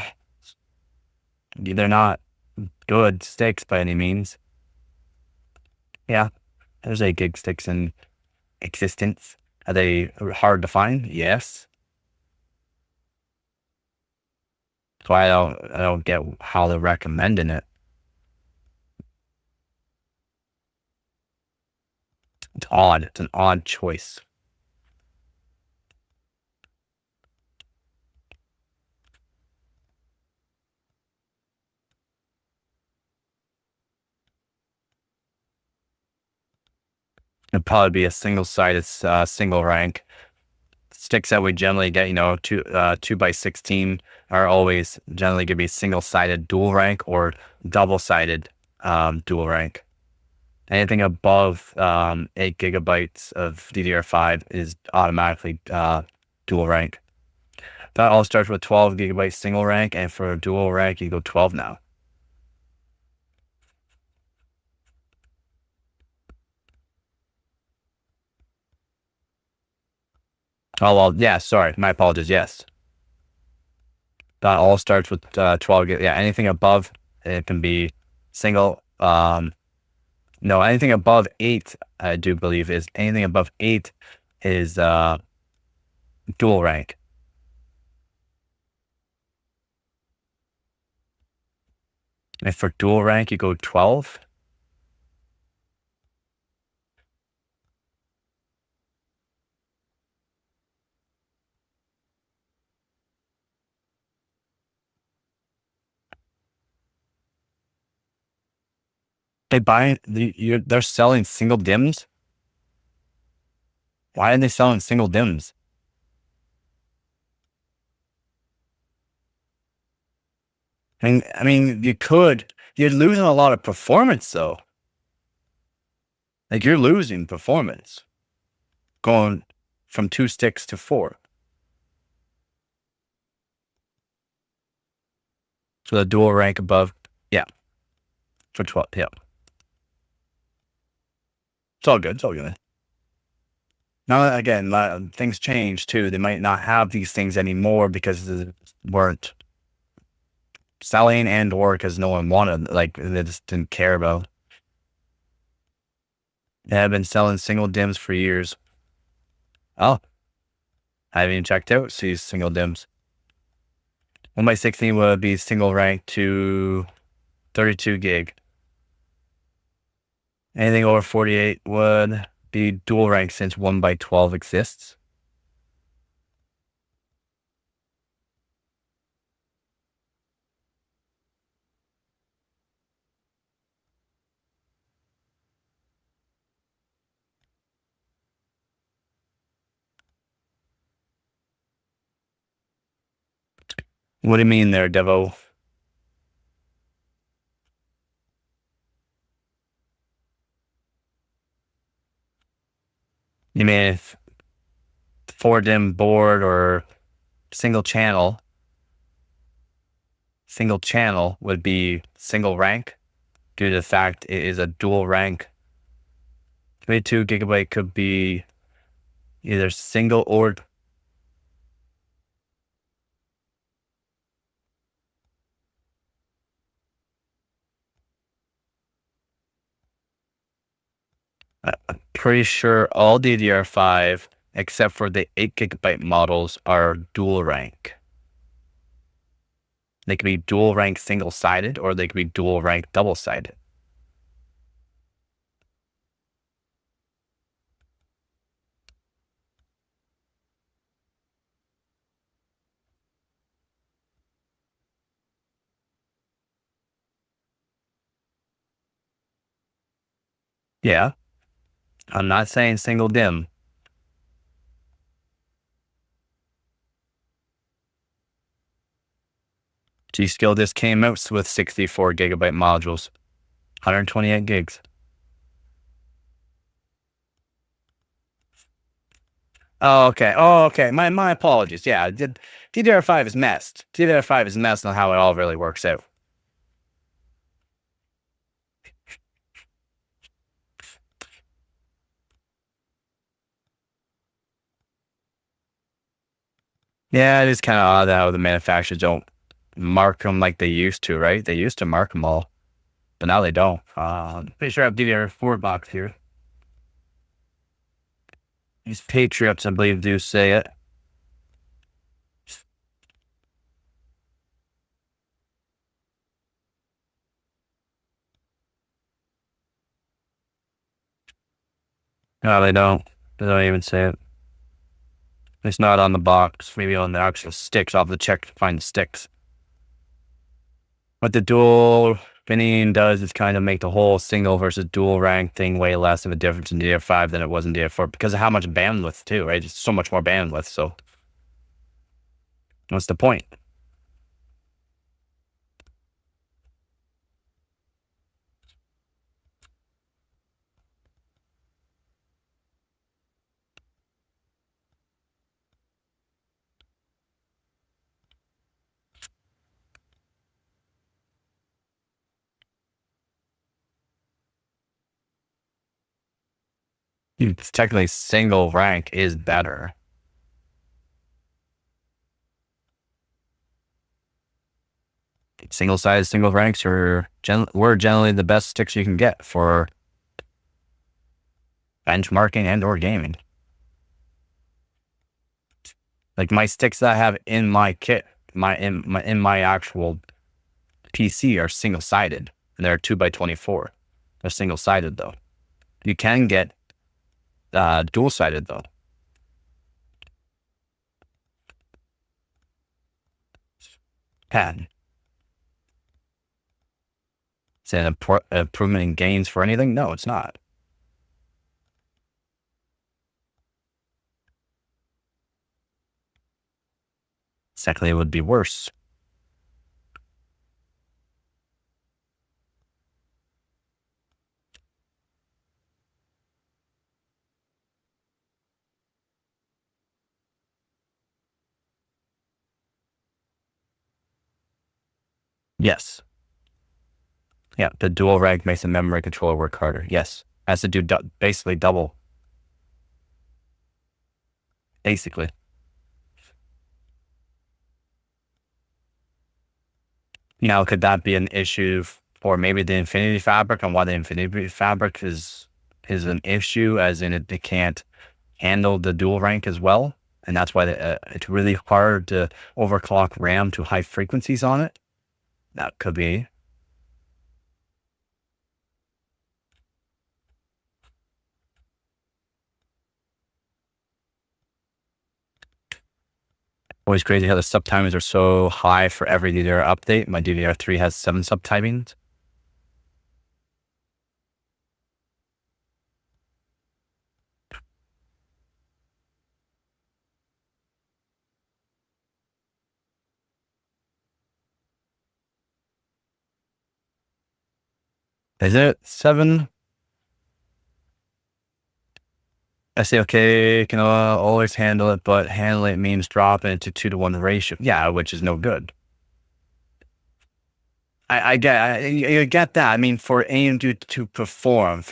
they're not good sticks by any means. Yeah, there's 8 gig sticks in existence. Are they hard to find? Yes. So I don't get how they're recommending it. It's odd. It's an odd choice. It'd probably be a single-sided single rank. Sticks that we generally get, 2x16 are always generally going to be single-sided dual rank or double-sided dual rank. Anything above 8 gigabytes of DDR5 is automatically dual rank. That all starts with 12 gigabyte single rank, and for dual rank, you go 12 now. Oh, well, yeah, sorry. My apologies. Yes. That all starts with 12 gig. Yeah, anything above, it can be single. No, anything above 8, I do believe, is anything above 8 is dual rank. And for dual rank, you go 12. They're selling single DIMMs. Why are they selling single DIMMs? And I mean, you're losing a lot of performance though. Like you're losing performance going from 2 sticks to 4. So the dual rank above, yeah, for 12, yeah. It's all good. It's all good. Now, again, things change too. They might not have these things anymore because they weren't selling and or because no one wanted, like they just didn't care about. They have been selling single dims for years. Oh, I haven't even checked out these single dims. 1x16 would be single rank to 32 gig. Anything over 48 would be dual rank since 1x12 exists. What do you mean there, Devo? You mean if 4-dim board or single channel would be single rank due to the fact it is a dual rank. 22 gigabyte could be either single or I'm pretty sure all DDR5 except for the 8 gigabyte models are dual rank. They could be dual rank single sided or they could be dual rank double sided. Yeah, I'm not saying single dim. G-Skill just came out with 64 gigabyte modules, 128 gigs. Oh, okay. My apologies. Yeah, DDR5 is messed. DDR5 is messed on how it all really works out. Yeah, it is kind of odd how the manufacturers don't mark them like they used to, right? They used to mark them all, but now they don't. Pretty sure I have DDR4 box here. These Patriots, I believe, do say it. No, they don't. They don't even say it. It's not on the box. Maybe on the actual sticks. I'll have to check to find the sticks. What the dual binning does is kind of make the whole single versus dual rank thing way less of a difference in DDR5 than it was in DDR4 because of how much bandwidth too, right? It's so much more bandwidth. So what's the point? It's technically single rank is better. Single size, single ranks were generally the best sticks you can get for benchmarking and or gaming. Like my sticks that I have in my kit, in my actual PC are single sided, and they're 2x24. They're single sided though. You can get dual sided though. Can. Is it an improvement in gains for anything? No, it's not. Secondly, it would be worse. Yes. Yeah, the dual rank makes the memory controller work harder. Yes. Has to do basically double. Basically. Now, could that be an issue for maybe the Infinity Fabric, and why the Infinity Fabric is an issue, as in it can't handle the dual rank as well, and that's why it's really hard to overclock RAM to high frequencies on it? That could be. Always crazy how the subtimings are so high for every DDR update. My DDR3 has 7 subtimings. Is it 7? I say, okay, can always handle it, but handle it means dropping it to 2-to-1 ratio. Yeah, which is no good. I get that. I mean, for AMD to perform.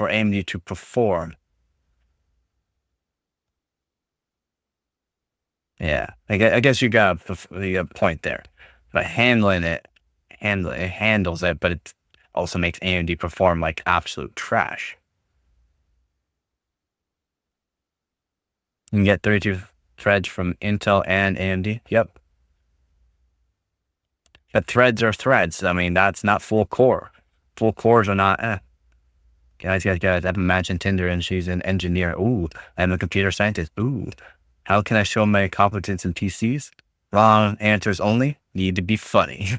Yeah, I guess you got the point there. But it handles it, but it also makes AMD perform like absolute trash. You can get 32 threads from Intel and AMD. Yep. But threads are threads. I mean, that's not full core. Full cores are not. Guys, I've imagined Tinder and she's an engineer. Ooh, I'm a computer scientist. Ooh, how can I show my competence in PCs? Wrong answers only. Need to be funny.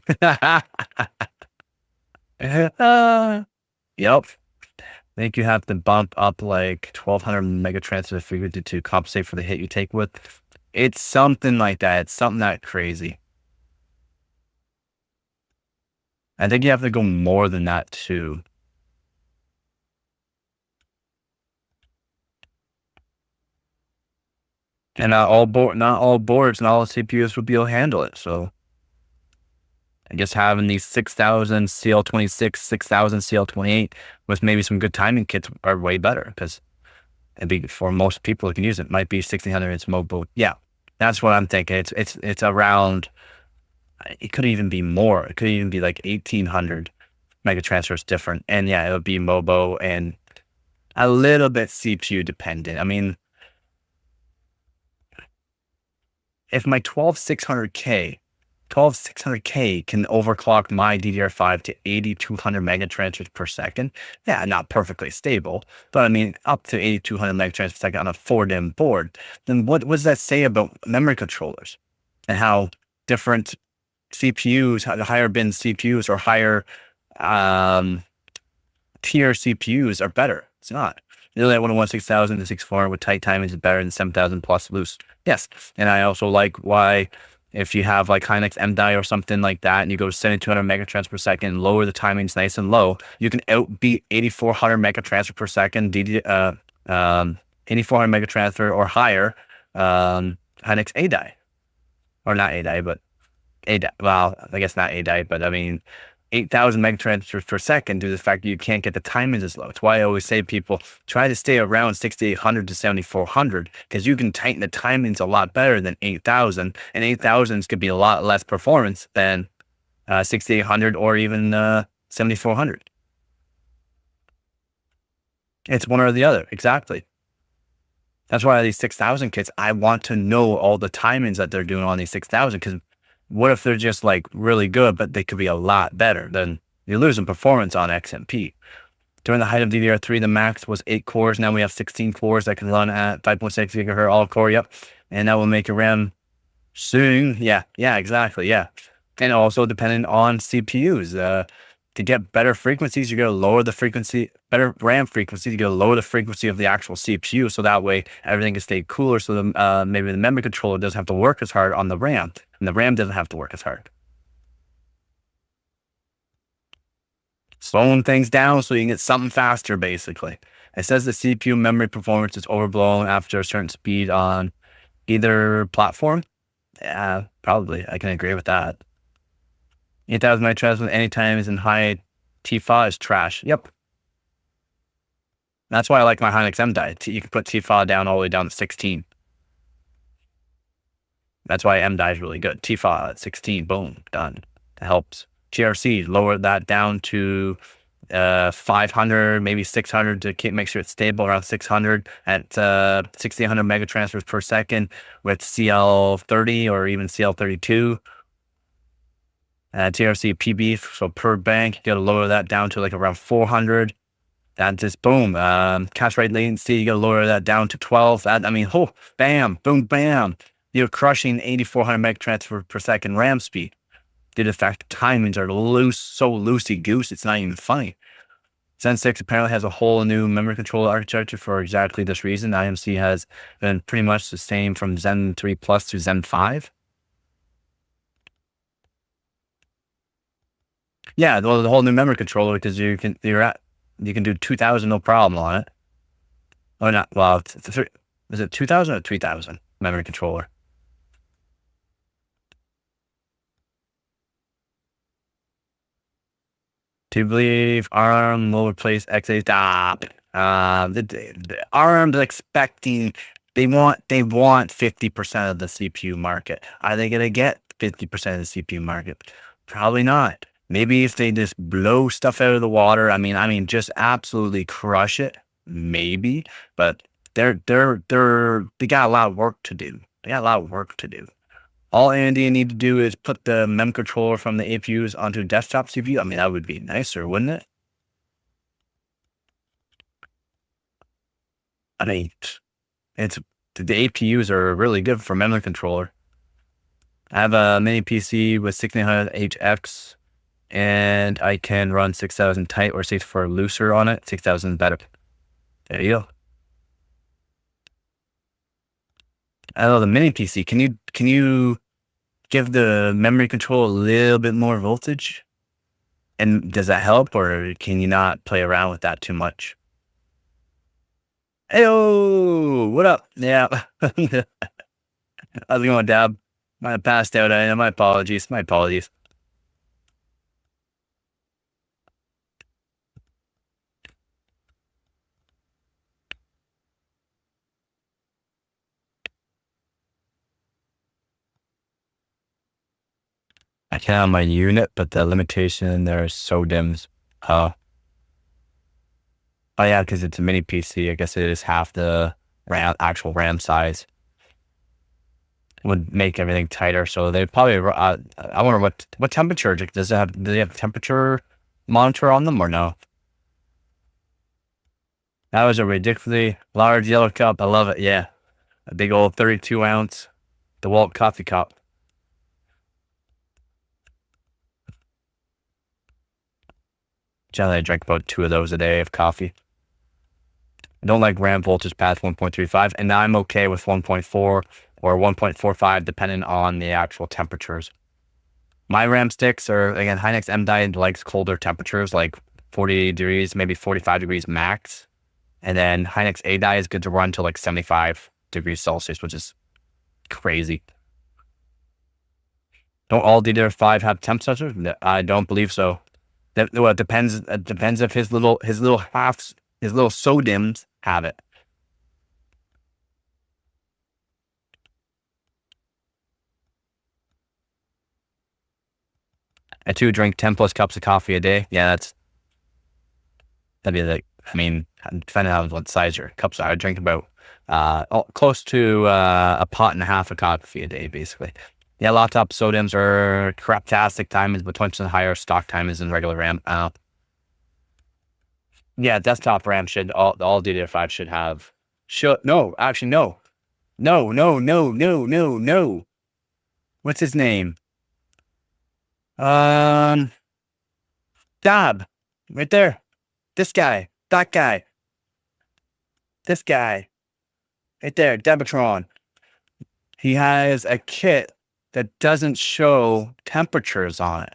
Yep. I think you have to bump up like 1200 megatransfer frequency to compensate for the hit you take with. It's something like that. It's something that crazy. I think you have to go more than that too. And not all boards and all CPUs will be able to handle it. So I guess having these 6000 CL26, 6000 CL28 with maybe some good timing kits are way better, because it'd be, for most people who can use it, might be 1600. It's mobile. Yeah, that's what I'm thinking. It's around. It could even be more. It could even be like 1800 mega transfers different. And yeah, it would be MOBO and a little bit CPU dependent. I mean, if my 12600K can overclock my DDR5 to 8200 mega transfers per second, yeah, not perfectly stable, but I mean, up to 8200 mega transfers per second on a 4-DIMM board, then what does that say about memory controllers and how different CPUs, how the higher bin CPUs or higher tier CPUs are better? It's not. Really, at 101 6000 to 64 with tight timings is better than 7000 plus loose. Yes. And I also like why, if you have like Hynix MDI or something like that, and you go to 7200 megatransfers per second, lower the timings nice and low, you can outbeat 8400 megatransfers per second, 8400 megatransfer or higher, Hynix ADI. Or not ADI, but ADI. Well, I guess not ADI, but I mean, 8,000 megatransfers per second due to the fact that you can't get the timings as low. It's why I always say people try to stay around 6800 to 7400, because you can tighten the timings a lot better than 8,000, and 8,000s could be a lot less performance than 6800 or even 7400. It's one or the other. Exactly. That's why these 6000 kits, I want to know all the timings that they're doing on these 6000, because what if they're just like really good, but they could be a lot better? Then you're losing performance on XMP. During the height of DDR3, the max was 8 cores. Now we have 16 cores that can run at 5.6 gigahertz all core. Yep. And that will make your RAM soon. Yeah, exactly. Yeah. And also depending on CPUs. To get better frequencies, you got to lower the frequency, better RAM frequency, you got to lower the frequency of the actual CPU. So that way everything can stay cooler. So maybe the memory controller doesn't have to work as hard on the RAM, and the RAM doesn't have to work as hard. Slowing things down so you can get something faster, basically. It says the CPU memory performance is overblown after a certain speed on either platform. Yeah, probably. I can agree with that. 8,000 megatransfers transfer anytime is in high TFA is trash. Yep. That's why I like my Hynix M die. You can put TFA down all the way down to 16. That's why M die is really good. TFA at 16, boom, done. That helps. GRC, lower that down to 500, maybe 600 to make sure it's stable around 600 at 1600 mega transfers per second with CL30 or even CL32. TRC PB, so per bank, you gotta lower that down to like around 400. That just boom. Cache rate latency, you gotta lower that down to 12. Bam, boom, bam. You're crushing 8400 meg transfer per second RAM speed. Due to the fact timings are loose, so loosey goose, it's not even funny. Zen 6 apparently has a whole new memory controller architecture for exactly this reason. IMC has been pretty much the same from Zen 3 Plus to Zen 5. Yeah, well, the whole new memory controller, because you can do 2000 no problem on it. Oh, not well. Is it 2000 or 3000 memory controller? Do you believe ARM will replace X8? Stop. The ARM's expecting they want 50% of the CPU market. Are they gonna get 50% of the CPU market? Probably not. Maybe if they just blow stuff out of the water, I mean, just absolutely crush it, maybe. But they got a lot of work to do. They got a lot of work to do. All AMD need to do is put the mem controller from the APUs onto desktop CPU. I mean, that would be nicer, wouldn't it? I mean, the APUs are really good for memory controller. I have a mini PC with 1600HX, and I can run 6000 tight or 64 looser on it. 6000 is better. There you go. I know the mini PC. Can you give the memory control a little bit more voltage? And does that help, or can you not play around with that too much? Heyo, what up? Yeah. How's it going, Dab? I passed out. My apologies. My apologies. I can on my unit, but the limitation there is so dims. Oh yeah, because it's a mini PC. I guess it is half the actual RAM size. Would make everything tighter. So they probably. I wonder what temperature does it have? Do they have temperature monitor on them or no? That was a ridiculously large yellow cup. I love it. Yeah, a big old 32 ounce DeWalt coffee cup. Generally, I drink about 2 of those a day of coffee. I don't like RAM voltage past 1.35, and I'm okay with 1.4 or 1.45, depending on the actual temperatures. My RAM sticks are, again, Hynix M die likes colder temperatures, like 40 degrees, maybe 45 degrees max. And then Hynix A die is good to run to like 75 degrees Celsius, which is crazy. Don't all DDR5 have temp sensors? I don't believe so. Well, it depends. It depends if his little SODIMMs have it. I too drink 10 plus cups of coffee a day. Yeah, that'd be like, depending on what size your cups are, I drink about close to a pot and a half of coffee a day, basically. Yeah, laptop SODIMMs are craptastic timings, but 20% higher stock timings than regular RAM. Yeah, desktop RAM should all DDR5 should have. No, actually no. No. What's his name? Dab. Right there. This guy. That guy. This guy. Right there. Debatron. He has a kit that doesn't show temperatures on it.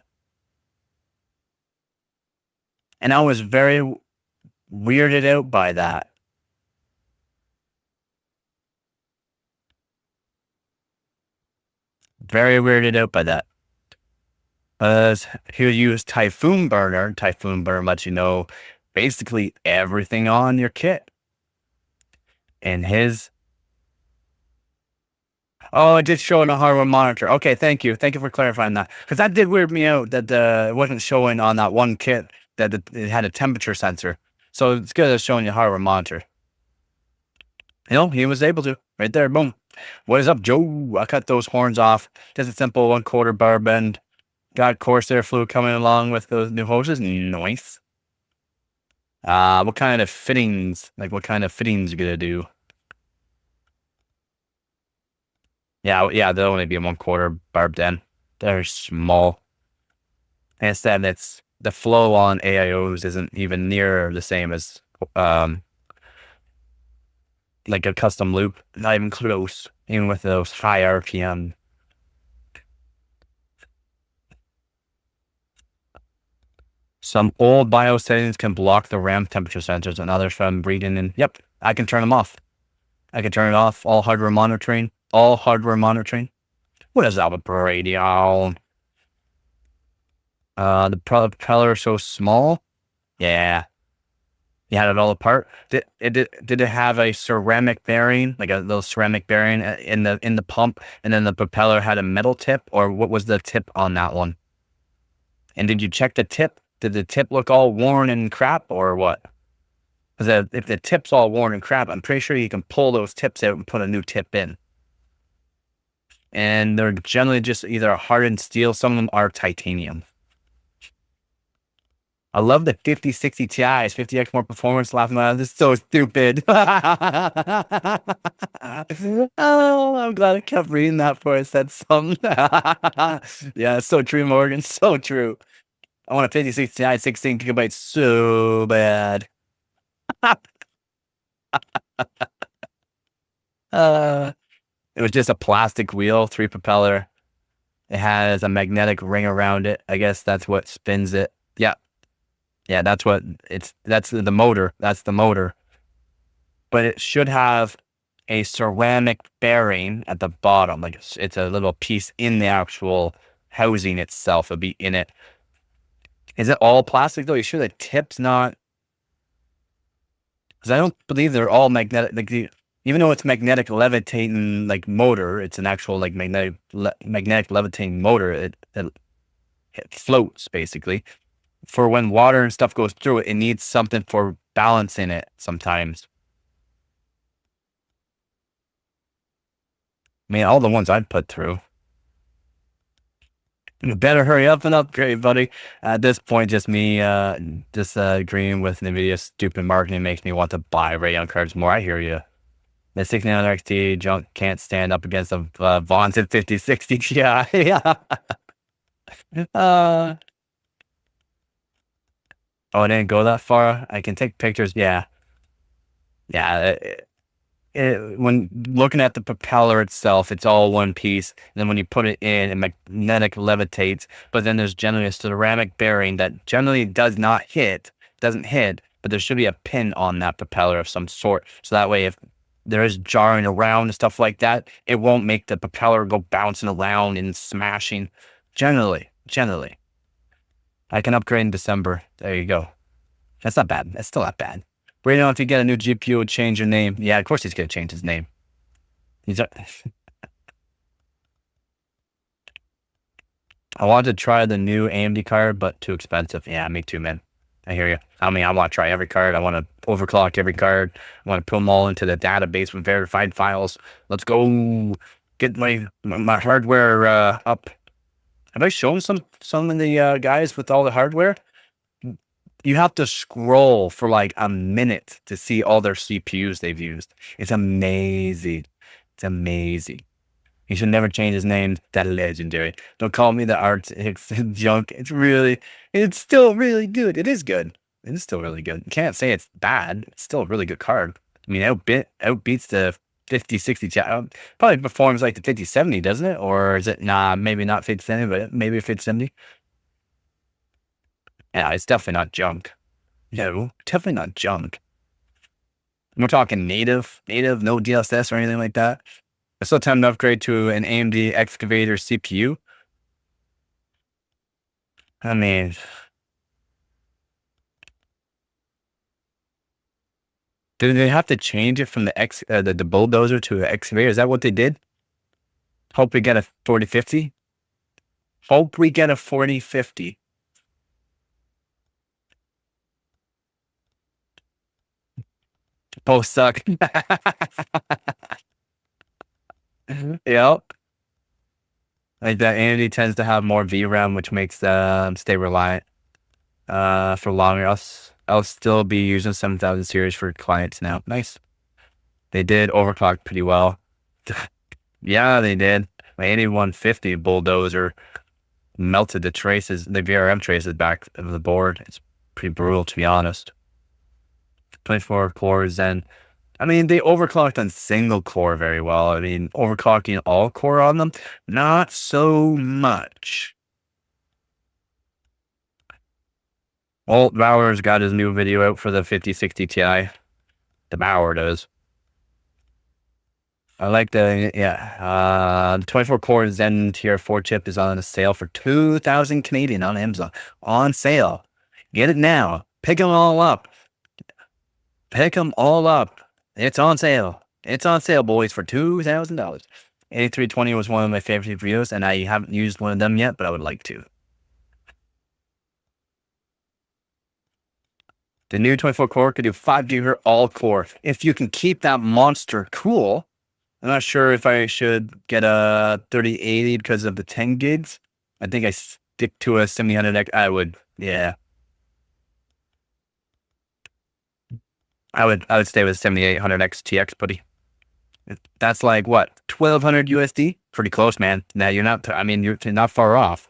And I was very weirded out by that. Very weirded out by that. He'll use Typhoon Burner. Typhoon Burner lets you know basically everything on your kit. And his... Oh, it did show in a hardware monitor. Okay, thank you. Thank you for clarifying that. Because that did weird me out that it wasn't showing on that one kit that it had a temperature sensor. So it's good it's showing you hardware monitor. You know, he was able to. Right there, boom. What is up, Joe? I cut those horns off. Just a simple 1/4 bar bend. Got Corsair fluid coming along with those new hoses. Nice. What kind of fittings? Like, what kind of fittings you gonna do? Yeah, they'll only be a 1/4 barbed end. They're small. And instead, it's the flow on AIOs isn't even near the same as like a custom loop. Not even close, even with those high RPM. Some old BIOS settings can block the RAM temperature sensors and others from reading in. Yep, I can turn them off. I can turn it off. All hardware monitoring. All hardware monitoring. What is that with radio? The propeller so small. Yeah. You had it all apart. Did it have a ceramic bearing, like a little ceramic bearing in the pump, and then the propeller had a metal tip, or what was the tip on that one? And did you check the tip? Did the tip look all worn and crap, or what? Because if the tip's all worn and crap, I'm pretty sure you can pull those tips out and put a new tip in. And they're generally just either hardened steel. Some of them are titanium. I love the 5060 Ti. It's 50x more performance. Laughing out. This is so stupid. Oh, I'm glad I kept reading that before I said something. Yeah, it's so true, Morgan. So true. I want a 5060 Ti 16 gigabytes so bad. It was just a plastic wheel, 3 propeller. It has a magnetic ring around it. I guess that's what spins it. Yeah. Yeah, that's what that's the motor. That's the motor. But it should have a ceramic bearing at the bottom. Like it's a little piece in the actual housing itself. It'll be in it. Is it all plastic though? You sure the tip's not? Because I don't believe they're all magnetic. Like even though it's magnetic levitating like motor, it's an actual like magnetic levitating motor. It floats basically. For when water and stuff goes through it, it needs something for balancing it sometimes. I mean, all the ones I've put through. You better hurry up and upgrade, buddy. At this point, just me agreeing with NVIDIA's stupid marketing makes me want to buy Radeon cards more. I hear you. The 6900 XT junk can't stand up against a vaunted 5060 Ti. Yeah. Oh, I didn't go that far. I can take pictures. Yeah. Yeah. When looking at the propeller itself, it's all one piece. And then when you put it in, it magnetic levitates. But then there's generally a ceramic bearing that generally doesn't hit, but there should be a pin on that propeller of some sort. So that way, if there is jarring around and stuff like that, it won't make the propeller go bouncing around and smashing. Generally. I can upgrade in December. There you go. That's not bad. That's still not bad. Radeon, if you get a new GPU, change your name. Yeah, of course he's going to change his name. I wanted to try the new AMD card, but too expensive. Yeah, me too, man. I hear you. I mean, I want to try every card. I want to overclock every card. I want to put them all into the database with verified files. Let's go get my hardware up. Have I shown some of the guys with all the hardware? You have to scroll for like a minute to see all their CPUs they've used. It's amazing. It's amazing. He should never change his name. That legendary. Don't call me the art junk. It's still really good. It is good. It is still really good. You can't say it's bad. It's still a really good card. I mean, outbeats the 5060 Ti. Probably performs like the 5070, doesn't it? Or is it, nah, maybe not 5070, but maybe 5070. Yeah, it's definitely not junk. No, definitely not junk. We're talking native, no DLSS or anything like that. It's still time to upgrade to an AMD Excavator CPU. I mean, did they have to change it from the bulldozer to the excavator? Is that what they did? Hope we get a 4050. Hope we get a 4050. Both suck. Yep. Like that AMD tends to have more VRAM, which makes them stay reliant for longer. I'll still be using 7000 series for clients now. Nice. They did overclock pretty well. Yeah, they did. My 8150 bulldozer melted the VRM traces back of the board. It's pretty brutal, to be honest. 24 cores, and I mean, they overclocked on single core very well. I mean, overclocking all core on them, not so much. Well, Bauer's got his new video out for the 5060 Ti. The Bauer does. I like the 24 core Zen Tier 4 chip is on a sale for 2,000 Canadian on Amazon. On sale. Get it now. Pick them all up. Pick them all up. It's on sale. It's on sale, boys, for $2,000. 8320 was one of my favorite reviews, and I haven't used one of them yet, but I would like to. The new 24 core could do 5 GHz all core. If you can keep that monster cool, I'm not sure if I should get a 3080 because of the 10 gigs. I think I stick to a 7000X. I would, yeah. I would stay with 7800X TX, buddy. That's like what, 1200 USD? Pretty close, man. Now you're not. I mean, you're not far off.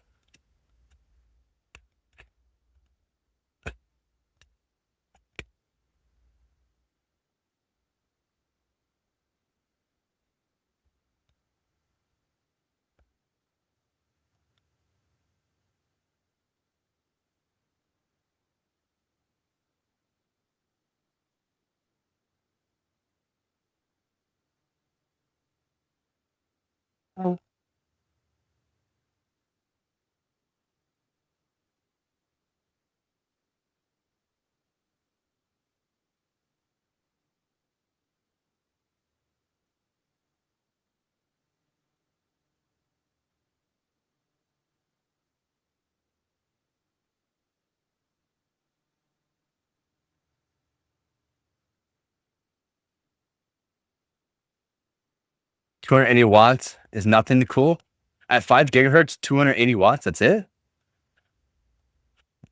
Oh. 280 watts is nothing cool. At 5 gigahertz, 280 watts, that's it?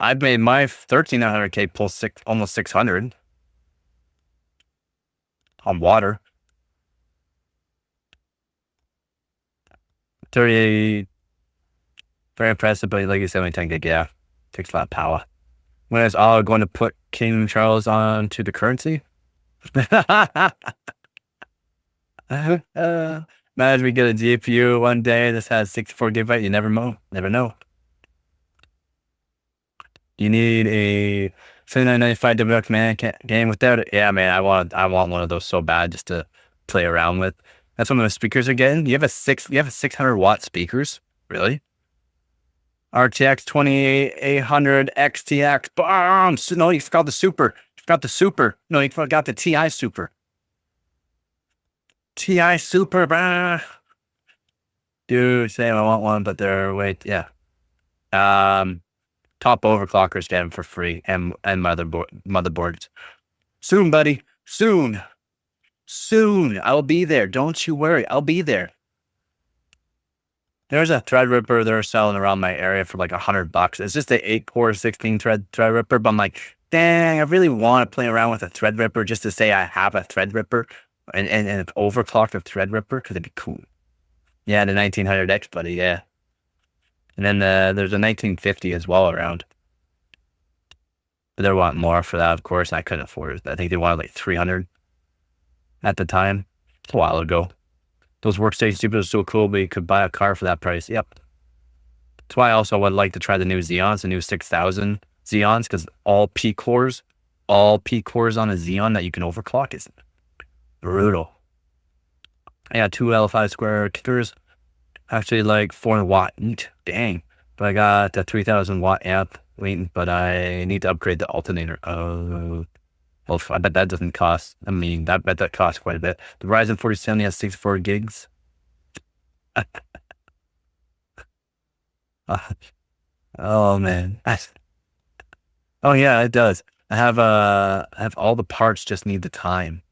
I've made my 13900K pull almost 600 on water. 30, very impressive, but like you said, only 10 gig, yeah. Takes a lot of power. When is all going to put King Charles onto the currency? Imagine we get a GPU one day that has 64 gigabyte. You never know. Never know. You need a 7995 WX command game without it. Yeah, man, I want one of those so bad just to play around with. That's what the speakers are getting. You have a 600 watt speakers, really? RTX 2800 XTX. Boom! No, you forgot the super. You forgot the super. No, you forgot the TI super. TI super, bruh. Dude, same. I want one, but they're yeah. Top overclockers get them for free, and motherboards. Soon, buddy. Soon. I'll be there. Don't you worry. I'll be there. There's a Threadripper they're selling around my area for like $100. It's just a 8-core 16 Threadripper, but I'm like, dang, I really want to play around with a Threadripper just to say I have a Threadripper and overclock the Threadripper because it'd be cool. Yeah, the 1900X, buddy, yeah. And then there's a 1950 as well around. But they want more for that, of course, and I couldn't afford it. I think they wanted like 300 at the time. It's a while ago. Those workstation stupid are so cool, but you could buy a car for that price. Yep. That's why I also would like to try the new Xeons, the new 6000 Xeons, because all P cores on a Xeon that you can overclock is brutal. I got 2 L5 square kickers, actually like 4 watt. Dang. But I got a 3000 watt amp waiting, but I need to upgrade the alternator. Oh, well, I bet that doesn't cost. I mean, I bet that costs quite a bit. The Ryzen 4070 has 64 gigs. Oh man. Oh yeah, it does. I have all the parts, just need the time.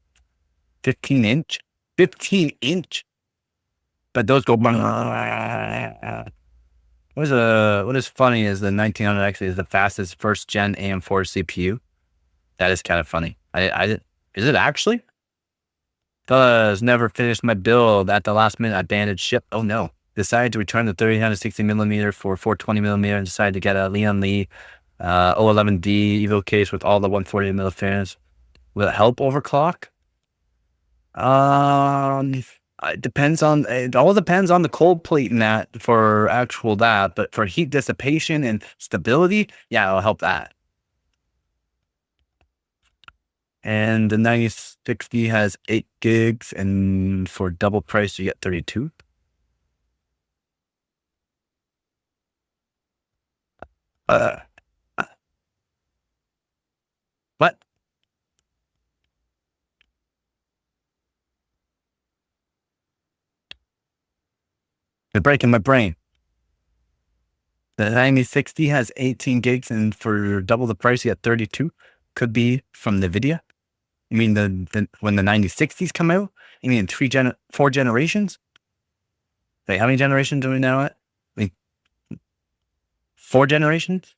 15 inch? 15 inch? But those go. What is funny is the 1900 actually is the fastest first gen AM4 CPU. That is kind of funny. Is it actually? Does never finished my build at the last minute. I banded ship. Oh no. Decided to return the 3060 millimeter for 420 millimeter and decided to get a Leon Lee O11D Evo case with all the 140 millimeters. Will it help overclock? It all depends on the cold plate in that for actual that, but for heat dissipation and stability, yeah, it'll help that. And the 9060 has 8 gigs, and for double price, you get 32. What? You're breaking my brain. The 9060 has 18 gigs, and for double the price, you get 32. Could be from NVIDIA. You mean when the 9060s come out? You mean 4 generations? Wait, how many generations do we now at? Like 4 generations?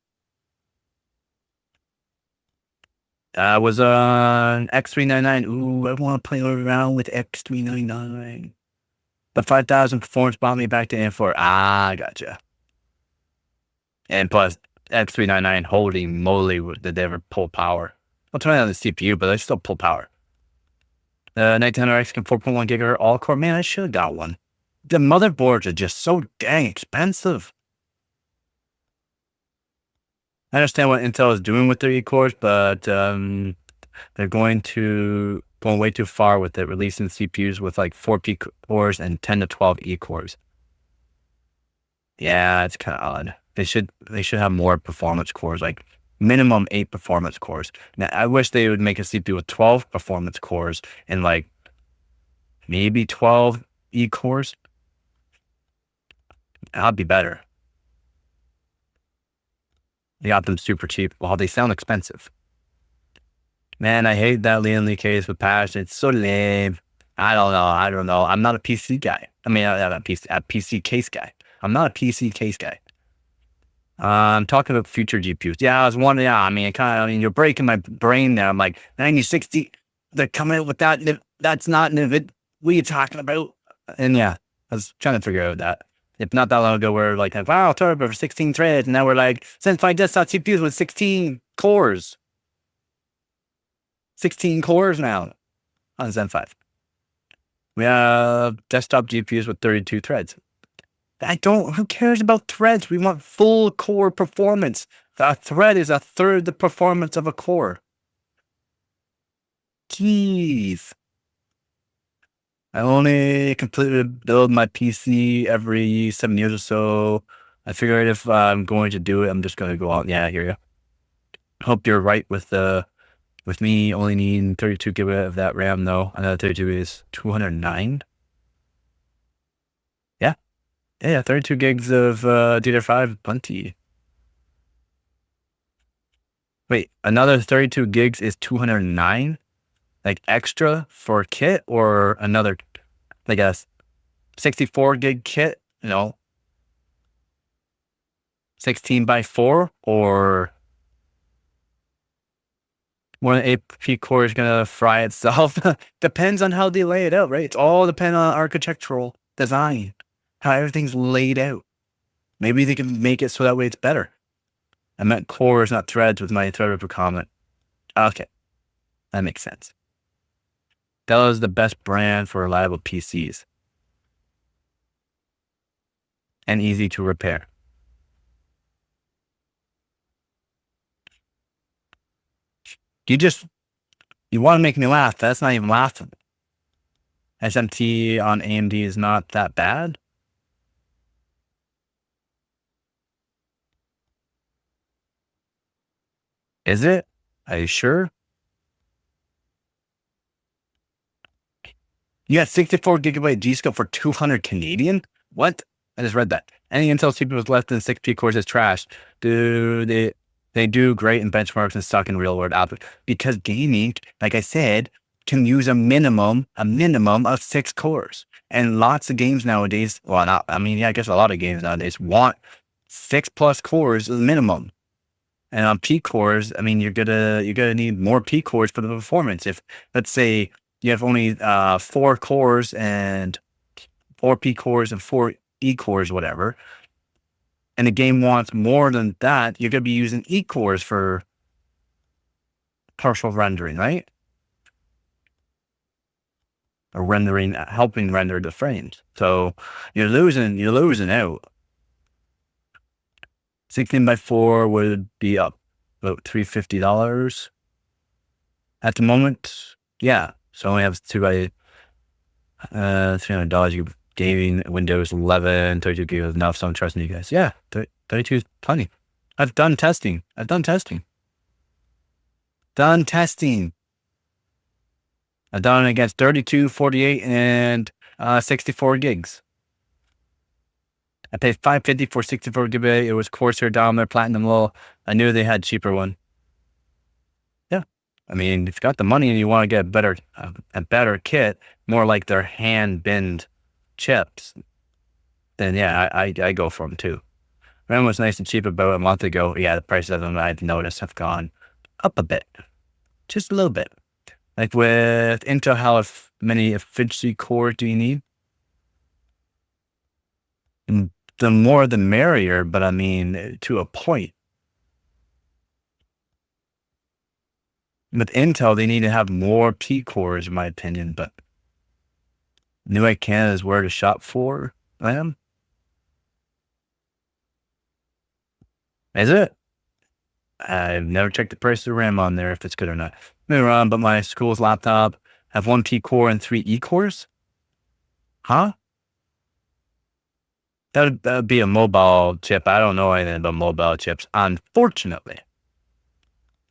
Was on X399. Ooh, I want to play around with X399. But 5000 performance brought me back to AM4. Ah, gotcha. And plus, X399, holy moly, did they ever pull power? I'll turn on the CPU, but they still pull power. The 1900X can 4.1 gigahertz all core. Man, I should have got one. The motherboards are just so dang expensive. I understand what Intel is doing with their E-cores, but they're going way too far with it, releasing CPUs with like 4 P cores and 10 to 12 E-cores. Yeah, it's kind of odd. They should have more performance cores, like minimum 8 performance cores. Now, I wish they would make a CPU with 12 performance cores and like maybe 12 E-cores. That'd be better. They got them super cheap. Well, they sound expensive. Man, I hate that Leon Lee case with passion. It's so lame. I don't know. I'm not a PC guy. I mean, I'm a PC case guy. I'm not a PC case guy. I'm talking about future GPUs. Yeah, I was wondering. Yeah, I mean, you're breaking my brain now. I'm like 9060. They're coming out with that. That's not NVIDIA. What are you talking about? And yeah, I was trying to figure out that. If not that long ago, we're like, wow, turbo for 16 threads. And now we're like, Zen 5 desktop CPUs with 16 cores. 16 cores now on Zen 5. We have desktop GPUs with 32 threads. Who cares about threads? We want full core performance. A thread is a third the performance of a core. Jeez. I only completely build my PC every 7 years or so. I figured if I'm going to do it, I'm just going to go out. Yeah, I hear you. Hope you're right with me only needing 32 gig of that RAM though. Another 32 is 209. Yeah, 32 gigs of DDR5, plenty. Wait, another 32 gigs is 209? Like extra for kit or another, like a 64 gig kit, 16 by 4 or one AP core is going to fry itself. Depends on how they lay it out, right? It's all depend on architectural design, how everything's laid out. Maybe they can make it so that way it's better. I meant cores, not threads with my Threadripper comment. Okay, that makes sense. Dell is the best brand for reliable PCs and easy to repair. You want to make me laugh. That's not even laughing. SMT on AMD is not that bad. Is it? Are you sure? You got 64 gigabyte G-Skill for 200 Canadian? What? I just read that. Any Intel CPU with less than 6 cores is trash. Dude, they do great in benchmarks and suck in real world output because gaming, like I said, can use a minimum of 6 cores. And lots of games nowadays, well, not, I mean, yeah, I guess a lot of games nowadays want 6+ cores as minimum. And on P cores, I mean, you're gonna need more P cores for the performance. If let's say you have only 4 cores and 4 P cores and 4 E cores, whatever, and the game wants more than that, you're gonna be using E cores for partial rendering, right? Or rendering, helping render the frames. So you're losing out. 16x4 would be up about $350 at the moment. Yeah. So I only have $300. You gaming Windows 11, 32 gig is enough. So I'm trusting you guys. Yeah. 32 is plenty. I've done testing. Done testing. I've done it against 32, 48, and 64 gigs. I paid $550 for 64 gigabyte. It was Corsair down there, Platinum low. I knew they had cheaper one. Yeah, I mean, if you got the money and you want to get a better kit, more like their hand binned chips, then yeah, I go for them too. RAM was nice and cheap about a month ago. Yeah, the prices of them I've noticed have gone up a bit, just a little bit. Like with Intel, how many efficiency cores do you need? And the more the merrier, but I mean, to a point. With Intel, they need to have more P cores, in my opinion, but Newegg Canada is where to shop for them. Is it? I've never checked the price of RAM on there if it's good or not. Maybe wrong, but my school's laptop have 1 P core and 3 E cores. Huh? That would be a mobile chip. I don't know anything about mobile chips, unfortunately.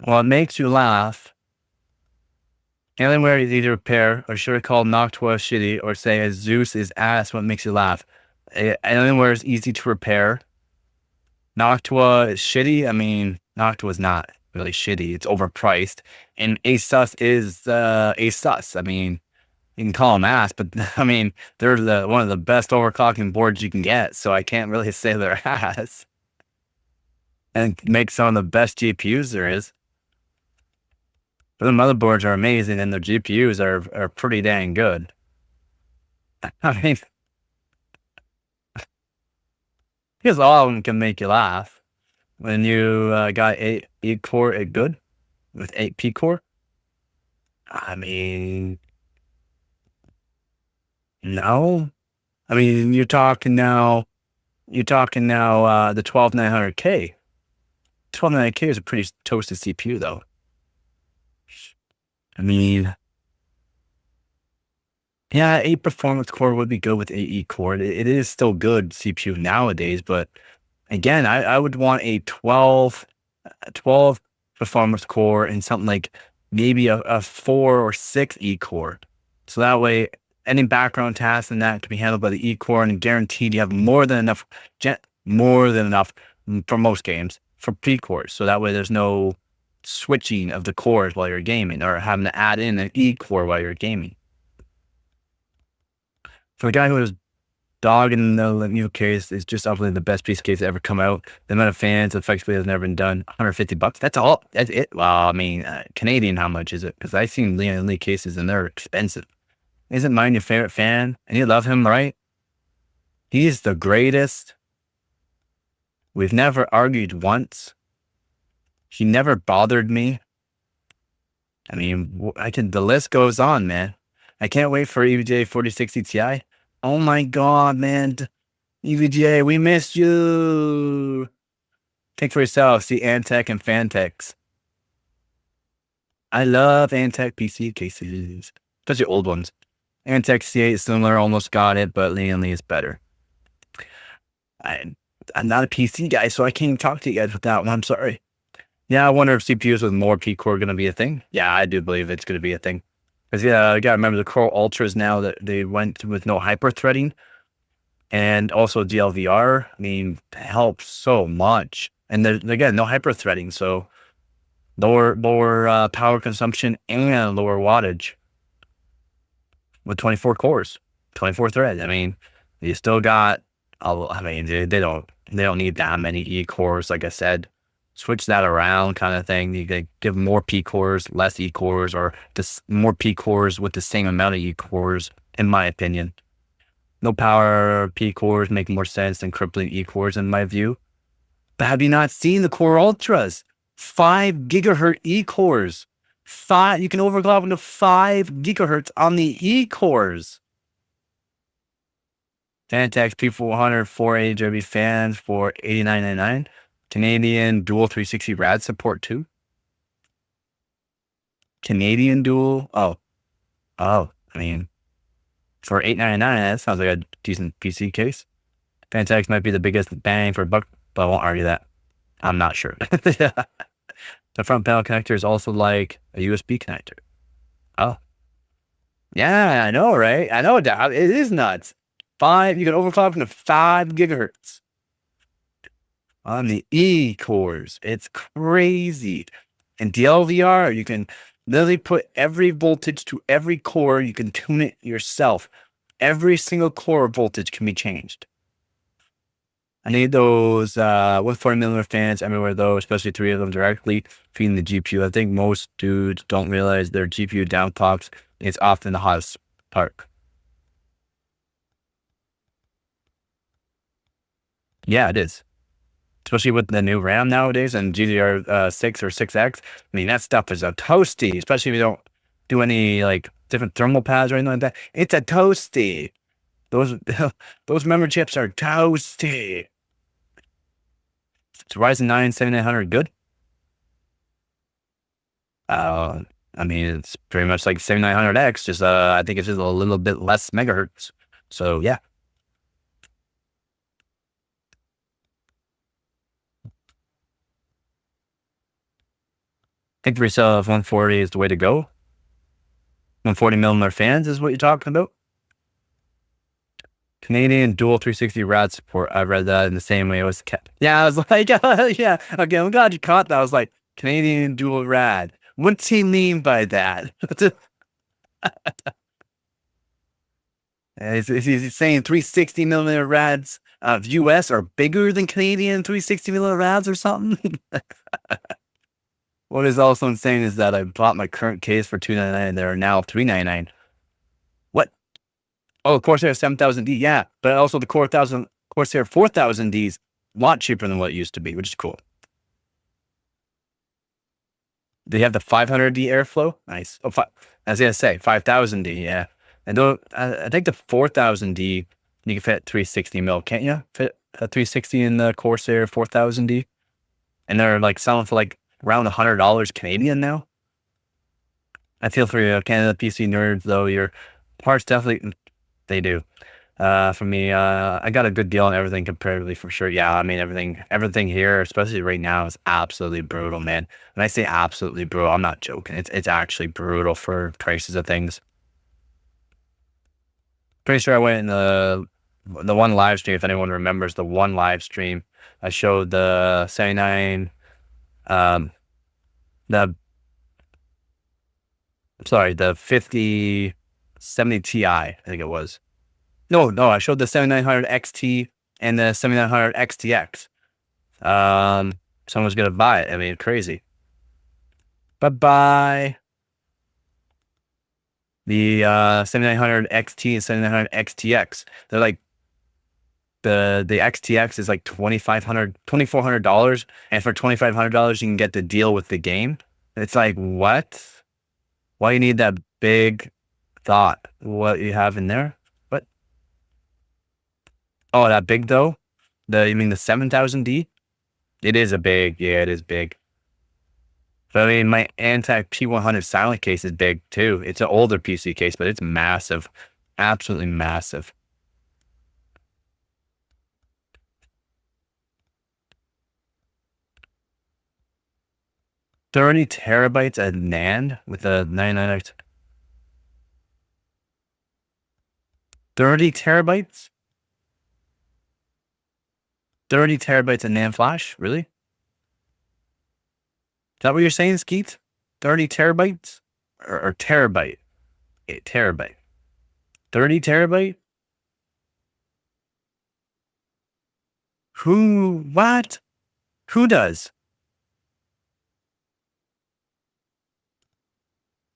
Well, it makes you laugh. Alienware is either repair or should I call Noctua shitty or say Zeus is ass. What makes you laugh? Alienware is easy to repair. Noctua is shitty. I mean, Noctua is not really shitty. It's overpriced. And ASUS is ASUS. I mean, you can call them ass, but I mean, they're one of the best overclocking boards you can get. So I can't really say they're ass. And make some of the best GPUs there is. But the motherboards are amazing and their GPUs are pretty dang good. I mean, because all of them can make you laugh. When you got 8 core, it good with 8 P core. I mean, no. I mean, you're talking now the 12900K. 12900K is a pretty toasted CPU though. I mean, yeah, 8 performance core would be good with 8 E core. It is still good CPU nowadays, but again, I would want a 12 performance core and something like maybe a 4 or 6 E core. So that way, any background tasks and that can be handled by the E core, and guaranteed you have more than enough for most games for P cores. So that way, there's no switching of the cores while you're gaming or having to add in an E core while you're gaming. For the guy who was dogging the new case, is just obviously the best piece of case to ever come out. The amount of fans effectively has never been done. $150. That's all. That's it. Well, I mean, Canadian, how much is it? Because I've seen Leon Lee cases and they're expensive. Isn't mine your favorite fan? And you love him, right? He's the greatest. We've never argued once. He never bothered me. I mean, the list goes on, man. I can't wait for EVGA 4060 Ti. Oh my God, man. EVGA, we missed you. Think for yourself. See Antec and Fantecs. I love Antec PC cases, especially old ones. Antec C8 is similar, almost got it, but Leon Lee is better. I'm not a PC guy, so I can't even talk to you guys with that one. I'm sorry. Yeah, I wonder if CPUs with more P-core are going to be a thing. Yeah, I do believe it's going to be a thing. Because, yeah, you got to remember the Core Ultras now that they went with no hyper-threading and also DLVR. I mean, helps so much. And again, no hyper-threading, so lower power consumption and lower wattage with 24 cores, 24 threads. I mean, you still got, I mean, they don't need that many E cores. Like I said, switch that around kind of thing. You can give more P cores, less E cores, or just more P cores with the same amount of E cores, in my opinion. No power P cores make more sense than crippling E cores, in my view. But have you not seen the Core Ultras? 5 gigahertz E cores. You can overclock into 5 gigahertz on the E cores. Fantex P400 480 fans for $89.99. Canadian dual 360 rad support too. Canadian dual. Oh, I mean, for $899, that sounds like a decent PC case. Fantex might be the biggest bang for a buck, but I won't argue that. I'm not sure. The front panel connector is also like a USB connector. Oh, yeah, I know, right? I know it is nuts. You can overclock into 5 gigahertz on the E cores. It's crazy. And DLVR, you can literally put every voltage to every core. You can tune it yourself. Every single core voltage can be changed. I need those 140mm fans everywhere though, especially 3 of them directly feeding the GPU. I think most dudes don't realize their GPU downpops. It's often the hottest part. Yeah, it is. Especially with the new RAM nowadays and GDR6 or 6X. I mean, that stuff is a toasty, especially if you don't do any like different thermal pads or anything like that. It's a toasty. Those memory chips are toasty. It's Ryzen 9 7900 good. I mean, it's pretty much like 7900X, just I think it's just a little bit less megahertz. So yeah. I think the resale of 140 is the way to go. 140mm fans is what you're talking about. Canadian dual 360 rad support. I read that in the same way it was kept. Yeah, I was like, yeah, okay, I'm glad you caught that. I was like, Canadian dual rad. What's he mean by that? Is he saying 360mm rads of US are bigger than Canadian 360mm rads or something? What is also insane is that I bought my current case for $299 and they're now $399. What? Oh, Corsair 7000D, yeah, but also the Corsair 4000D is a lot cheaper than what it used to be, which is cool. They have the 500D airflow. Nice. Oh, I was gonna say 5000D, yeah. And I think the 4000D you can fit 360mm, can't you? Fit a 360 in the Corsair 4000D, and they're like selling for like around $100 Canadian now. I feel for you, Canada PC nerds though. Your parts definitely they do. For me, I got a good deal on everything comparatively for sure. Yeah, I mean everything here, especially right now, is absolutely brutal, man. When I say absolutely brutal, I'm not joking. It's actually brutal for prices of things. Pretty sure I went in the one live stream. If anyone remembers the one live stream, I showed the 79, the 5070 Ti, I think it was. No, I showed the 7900 XT and the 7900 XTX. Someone's gonna buy it. I mean, crazy. Bye. The 7900 XT and 7900 XTX. They're like the XTX is like $2,400, and for $2,500 you can get the deal with the game. It's like, what? Why you need that big thought? What you have in there? What? Oh, that big though? You mean the 7000D? It is it is big. But I mean, my Antec P100 silent case is big too. It's an older PC case, but it's massive. Absolutely massive. 30 terabytes of NAND with a 99X. 30 terabytes? 30 terabytes of NAND flash? Really? Is that what you're saying, Skeet? 30 terabytes? Or terabyte? 8 terabyte. 30 terabyte? Who? What? Who does?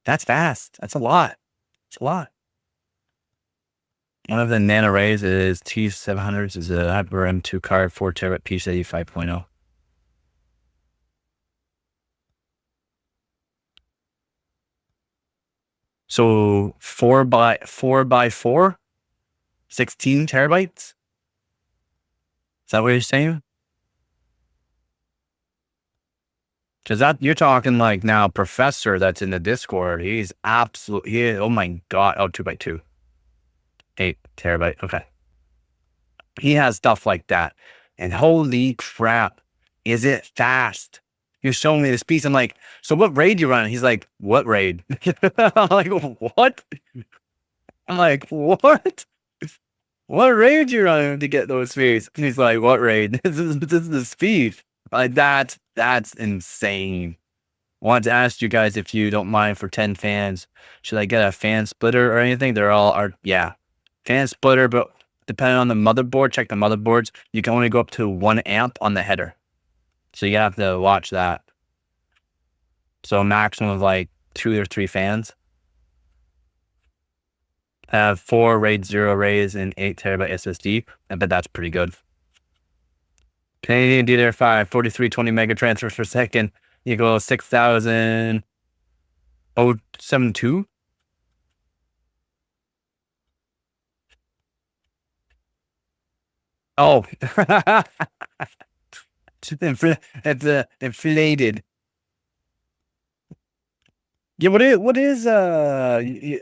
That's fast. That's a lot. It's a lot. One of the NAND arrays is T700s is a Hyper M2 card, 4 terabyte PCIe 5.0. So 4 by 4, 16 terabytes? Is that what you're saying? Because that you're talking like now, Professor that's in the Discord. He's absolutely, oh my God. Oh, 2 by 2. 8 terabyte. Okay. He has stuff like that. And holy crap, is it fast? You're showing me this piece. I'm like, so what raid you run? He's like, what raid? I'm like, what? I'm like, what? What raid you running to get those speeds? And he's like, what raid? This is the speed. Like that's insane. Wanted to ask you guys if you don't mind for 10 fans. Should I get a fan splitter or anything? They're all are yeah. Fan splitter, but depending on the motherboard, check the motherboards. You can only go up to 1 amp on the header. So you have to watch that. So a maximum of like 2 or 3 fans. I have 4 RAID 0 arrays and 8 terabyte SSD. I bet that's pretty good. Canadian DDR5, 4320 mega transfers per second equals 6,072. Oh, it's inflated. Yeah, what is US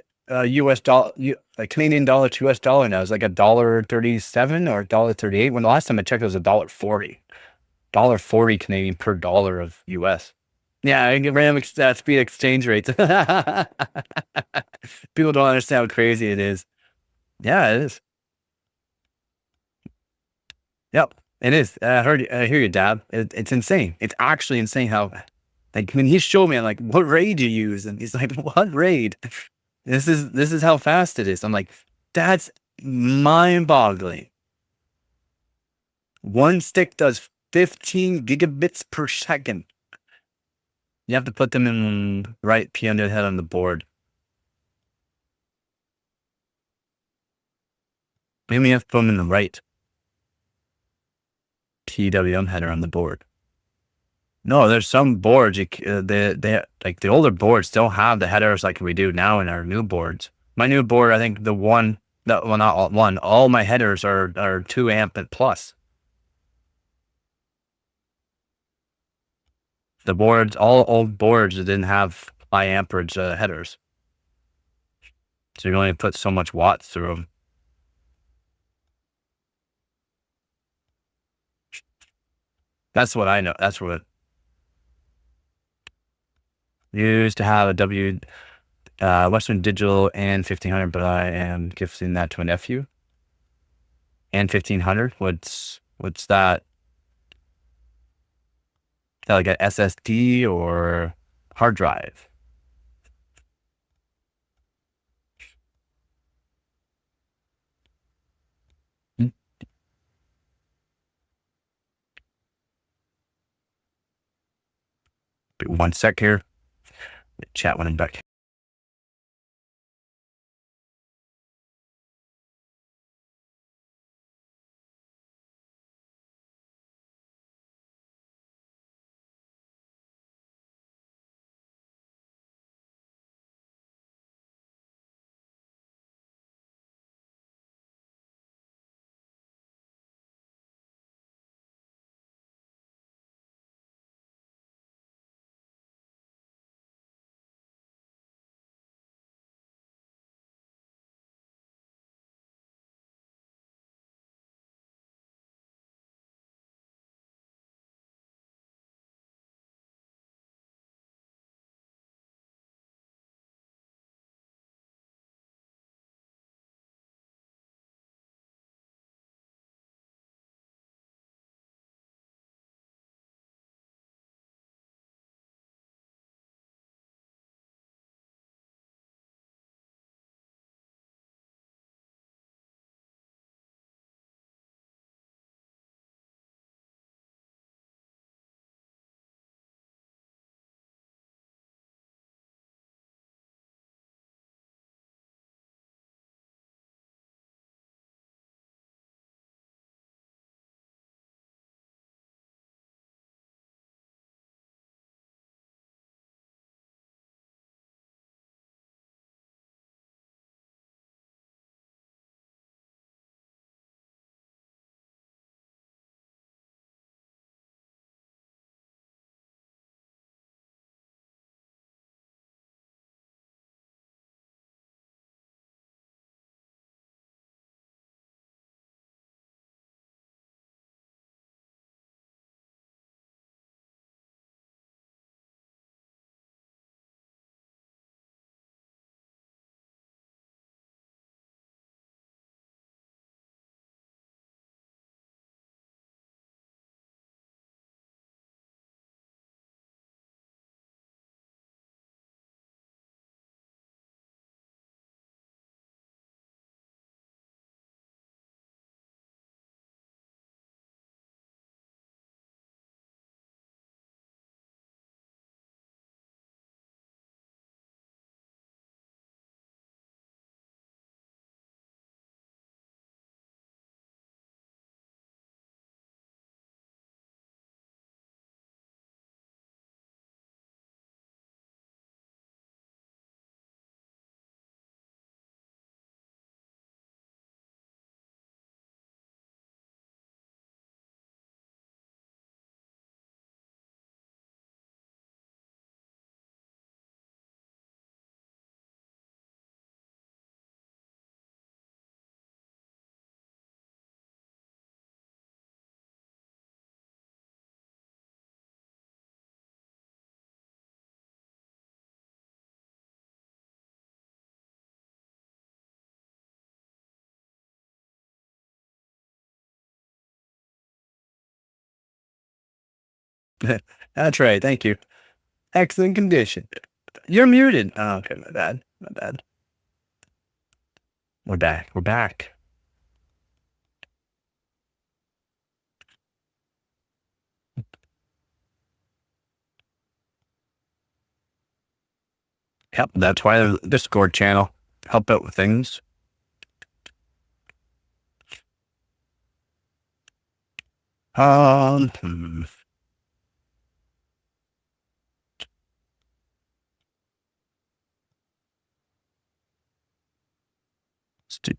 dollar, like Canadian dollar to US dollar now? It's like $1.37 or $1.38. When the last time I checked, it was $1.40. $1.40 Canadian per dollar of US. Yeah, I get random speed exchange rates. People don't understand how crazy it is. Yeah, it is. Yep, it is. I hear you, Dab. It's insane. It's actually insane how, like, when he showed me, I'm like, what raid do you use? And he's like, what raid? This is how fast it is. I'm like, that's mind-boggling. One stick does 15 gigabits per second. You have to put them in right piano head on the board. Maybe you have to put them in the right PWM header on the board. No, there's some boards, they like the older boards still have the headers like we do now in our new boards. My new board, I think well, not all, all my headers are 2 amp and plus. The boards, all old boards that didn't have high amperage headers. So you only put so much watts through them. That's what I know. That's what used to have a Western Digital and 1500, but I am gifting that to a nephew. And 1500, what's that? Is that like an SSD or hard drive? One sec here. Chat when I'm back. That's right. Thank you. Excellent condition. You're muted. Oh, okay, my bad. My bad. We're back. We're back. Yep, that's why the Discord channel help out with things. Hmm. Let's do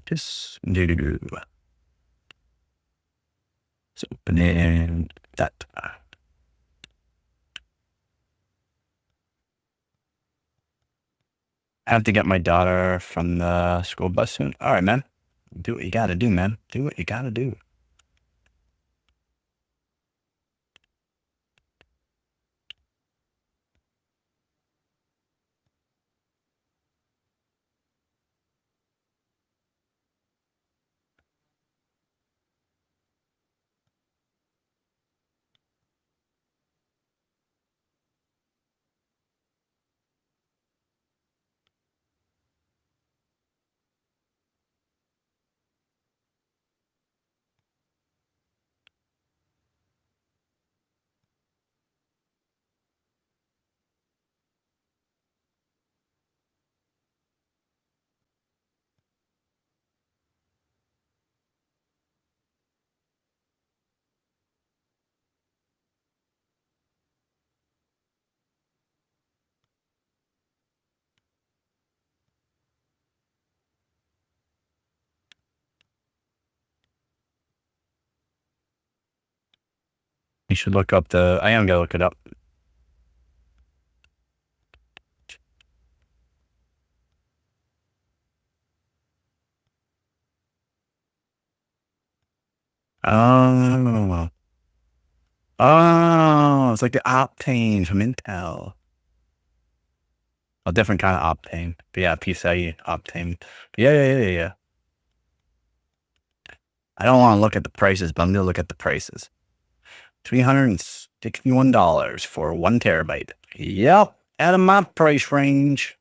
this. Let's open in that. I have to get my daughter from the school bus soon. All right, man. Do what you gotta do, man. Do what you gotta do. You should look up I am gonna look it up. Oh. Oh, it's like the Optane from Intel. A different kind of Optane. But yeah, PCIe Optane. Yeah. I don't want to look at the prices, but I'm going to look at the prices. $361 for 1 terabyte. Yep, out of my price range.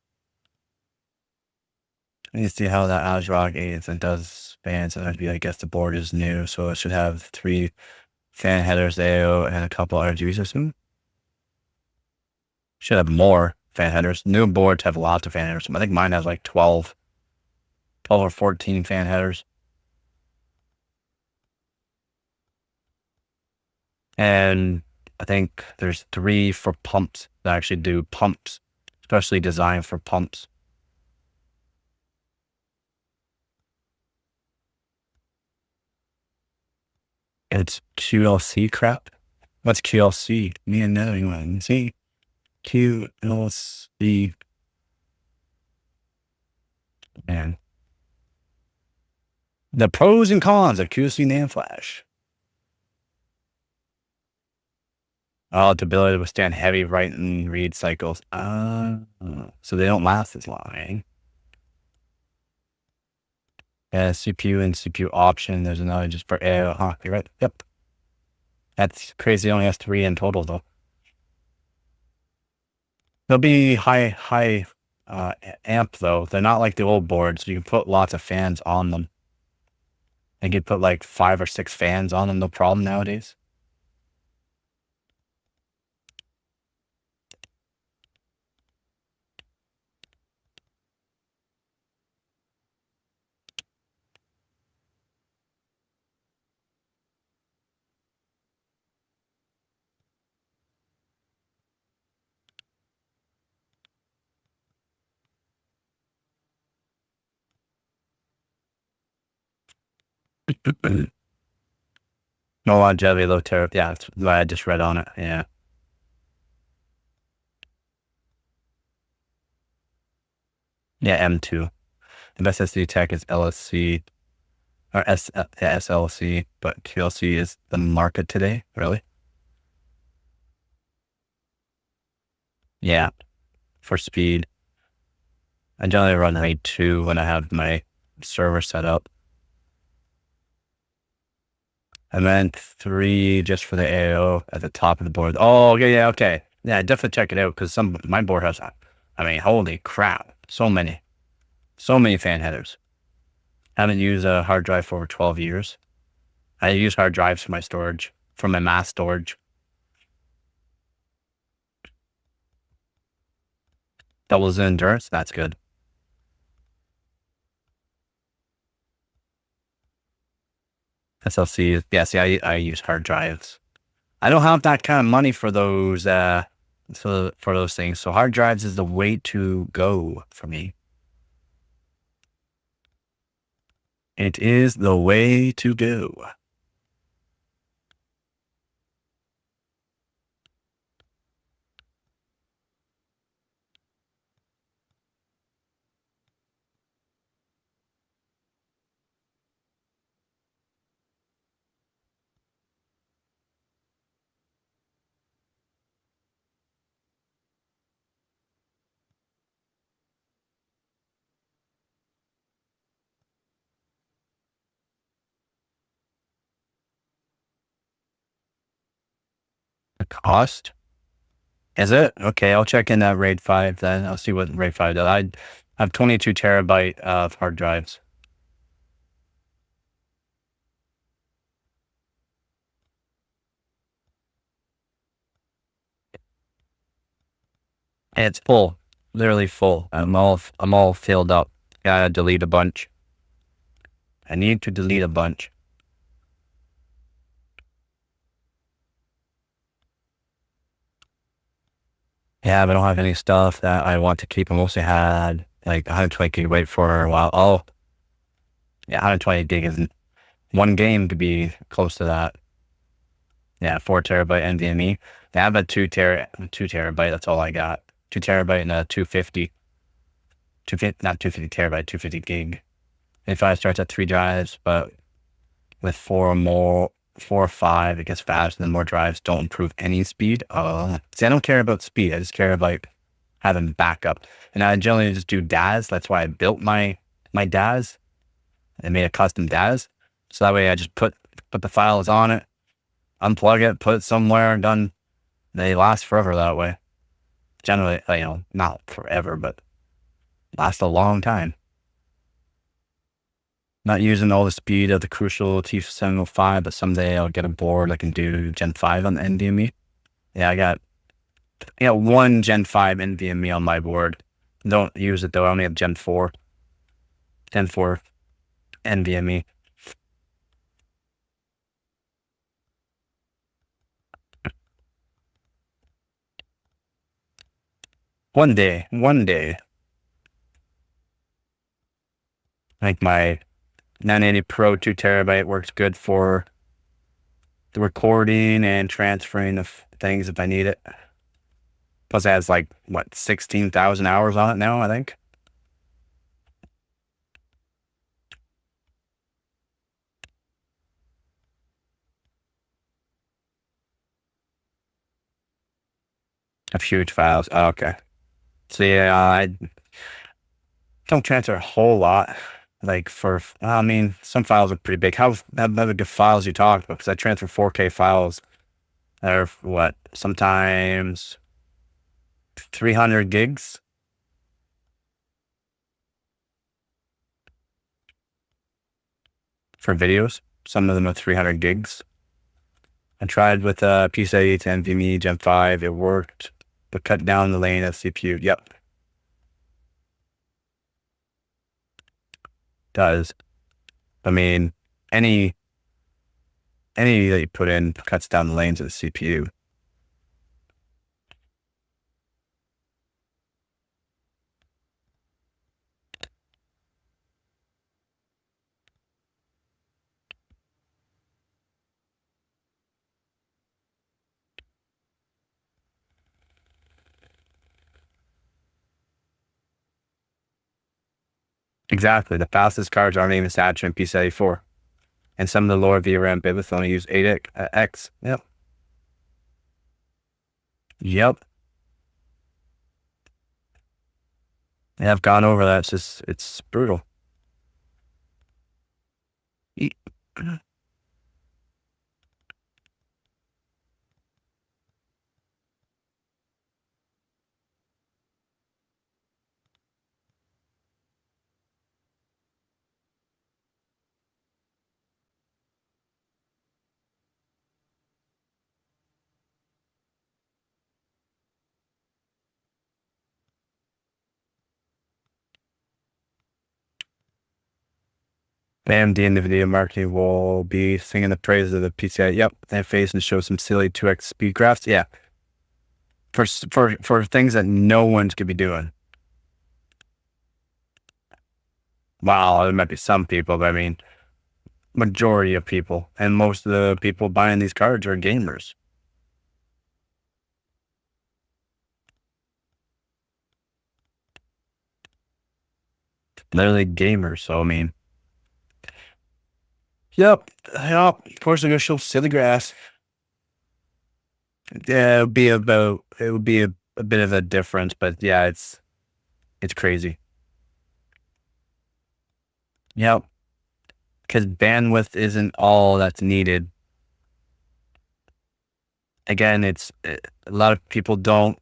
Let me see how that Azrock is. It does fans. And I guess the board is new, so it should have 3 fan headers, AO, and a couple RGBs or something. Should have more fan headers. New boards have lots of fan headers. I think mine has like 12 or 14 fan headers. And I think there's 3 for pumps that actually do pumps, especially designed for pumps. It's QLC crap. What's QLC? Me and another one. See? QLC. Man. The pros and cons of QLC NAND flash. Oh, its ability to withstand heavy write and read cycles. So they don't last as long, eh? Yeah, CPU and CPU option. There's another just for AO. Huh, you're right. Yep. That's crazy. It only has 3 in total, though. They'll be high amp, though. They're not like the old boards. You can put lots of fans on them. You could put like 5 or 6 fans on them, no problem nowadays. No longevity, low tariff. Yeah, that's what I just read on it. Yeah. Yeah, M2. The best SSD tech is LSC or SLC, but QLC is the market today, really. Yeah, for speed. I generally run RAID 2 when I have my server set up. And then 3 just for the AO at the top of the board. Oh, okay, yeah, okay. Yeah, definitely check it out because my board has, I mean, holy crap, so many fan headers. Haven't used a hard drive for over 12 years. I use hard drives for my storage, for my mass storage. Doubles in endurance, that's good. SLC, yeah, see, I use hard drives. I don't have that kind of money for those, for those things. So hard drives is the way to go for me. It is the way to go. The cost? Is it? Okay, I'll check in that RAID 5 then. I'll see what RAID 5 does. I have 22 terabyte of hard drives. And it's full, literally full. I'm all filled up. Gotta delete a bunch. I need to delete a bunch. Yeah, but I don't have any stuff that I want to keep. I mostly had like 120 gigabyte for a while. Oh, yeah, 120 gig isn't one game to be close to that. Yeah, 4 terabyte NVMe. Yeah, I have a 2 terabyte. That's all I got. 2 terabyte and a 250. 250, not 250 terabyte, 250 gig. If I start at 3 drives, but with 4 or 5, it gets faster. Then more drives don't improve any speed. See, I don't care about speed. I just care about having backup. And I generally just do DAS. That's why I built my DAS. I made a custom DAS. So that way I just put the files on it, unplug it, put it somewhere, done. They last forever that way. Generally, not forever, but last a long time. Not using all the speed of the Crucial T705, but someday I'll get a board I can do Gen 5 on the NVMe. Yeah, I got 1 Gen 5 NVMe on my board. Don't use it though. I only have Gen 4. Gen 4 NVMe. One day. I think my 980 Pro 2 terabyte works good for the recording and transferring of things if I need it. Plus it has 16,000 hours on it now, I think. Of huge files. Oh, okay. So yeah, I don't transfer a whole lot. I mean, some files are pretty big. How big files you talk about? Because I transfer 4K files that are sometimes 300 gigs for videos. Some of them are 300 gigs. I tried with PCIe to NVMe Gen 5. It worked, but cut down the lane of CPU. Yep. Does. I mean, any that you put in cuts down the lanes of the CPU. Exactly. The fastest cards aren't even saturated in PCIe 4. And some of the lower VRAM bits only use 8X. Yep. Yep. Yeah, I've gone over that. It's brutal. AMD and NVIDIA marketing will be singing the praises of the PCI. Yep, that phase and show some silly 2x speed graphs. Yeah, for things that no one's gonna be doing. Wow, there might be some people, but I mean, majority of people, and most of the people buying these cards are gamers. Literally gamers. So I mean, yep. Of course, they're gonna show silly grass. Yeah, it would be a bit of a difference, but yeah, it's crazy. Yep, because bandwidth isn't all that's needed. Again, a lot of people don't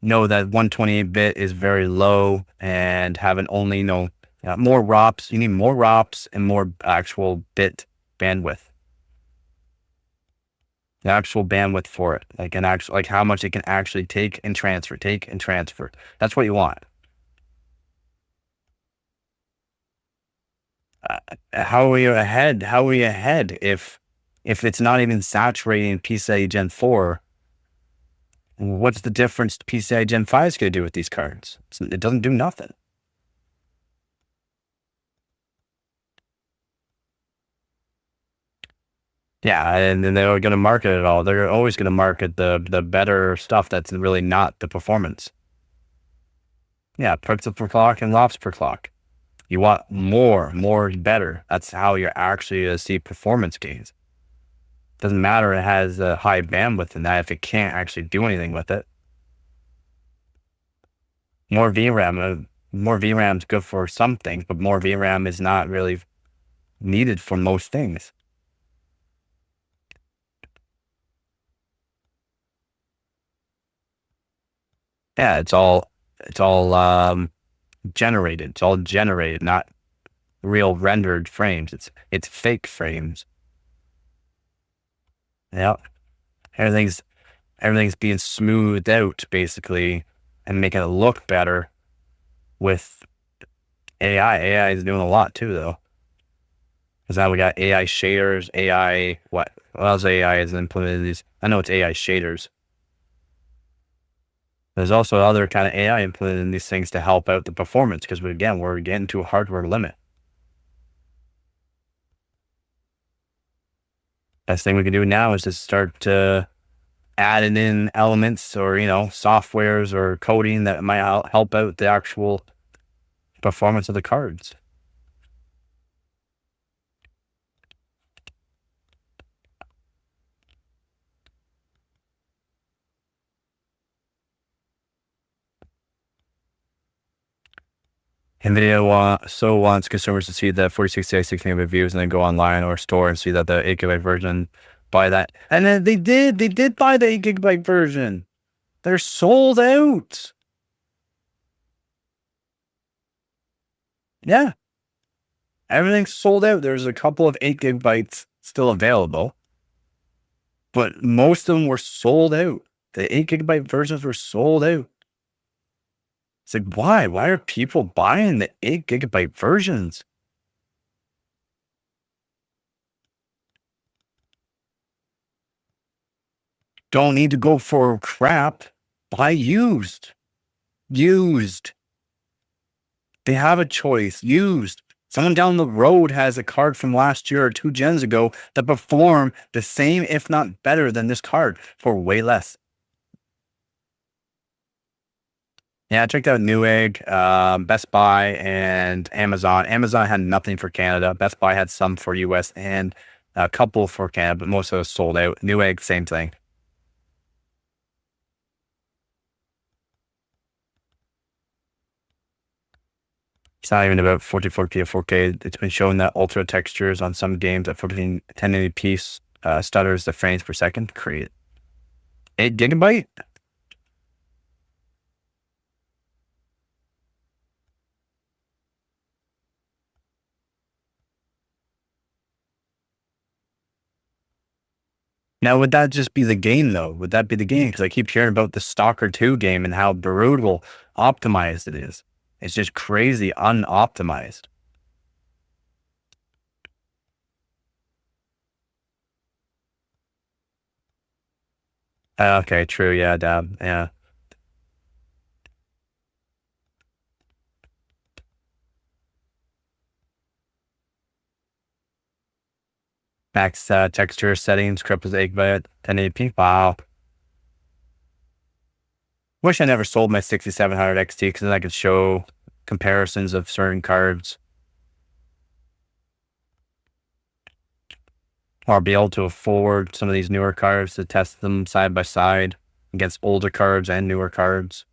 know that 128-bit is very low and having only more ROPs. You need more ROPs and more actual bit bandwidth. The actual bandwidth for it, like how much it can actually take and transfer. That's what you want. How are we ahead? How are we ahead if it's not even saturating PCIe Gen 4? What's the difference PCIe Gen 5 is going to do with these cards? It doesn't do nothing. Yeah, and then they're going to market it all. They're always going to market the better stuff that's really not the performance. Yeah, pixel per clock and lops per clock. You want more better. That's how you're actually going to see performance gains. Doesn't matter it has a high bandwidth in that if it can't actually do anything with it. More VRAM is good for some things, but more VRAM is not really needed for most things. Yeah, it's all generated. It's all generated, not real rendered frames. It's fake frames. Yeah, everything's being smoothed out basically and making it look better with AI. AI is doing a lot too, though. Because now we got AI shaders, what else AI is implemented these? I know it's AI shaders. There's also other kind of AI implemented in these things to help out the performance because we're getting to a hardware limit. Best thing we can do now is to start adding in elements or softwares or coding that might help out the actual performance of the cards. NVIDIA wants consumers to see the 4060 16 reviews and then go online or store and see that the 8 GB version, buy that. And then they did buy the 8 GB version. They're sold out. Yeah. Everything's sold out. There's a couple of 8 GB still available, but most of them were sold out. The 8 GB versions were sold out. It's like, why? Why are people buying the 8 GB versions? Don't need to go for crap. Buy used. Used. They have a choice. Used. Someone down the road has a card from last year or 2 gens ago that perform the same, if not better than this card for way less. Yeah, I checked out Newegg, Best Buy, and Amazon. Amazon had nothing for Canada. Best Buy had some for US and a couple for Canada, but most of those sold out. Newegg, same thing. It's not even about 1440p or 4K. It's been shown that ultra textures on some games at 1080p stutters the frames per second create 8 GB. Now, would that just be the game, though? Would that be the game? Because I keep hearing about the Stalker 2 game and how brutal optimized it is. It's just crazy unoptimized. Okay, true. Yeah, dab. Yeah. Max texture settings, cripples 8-bit, 1080p. Wow. Wish I never sold my 6700 XT because then I could show comparisons of certain cards or be able to afford some of these newer cards to test them side by side against older cards and newer cards.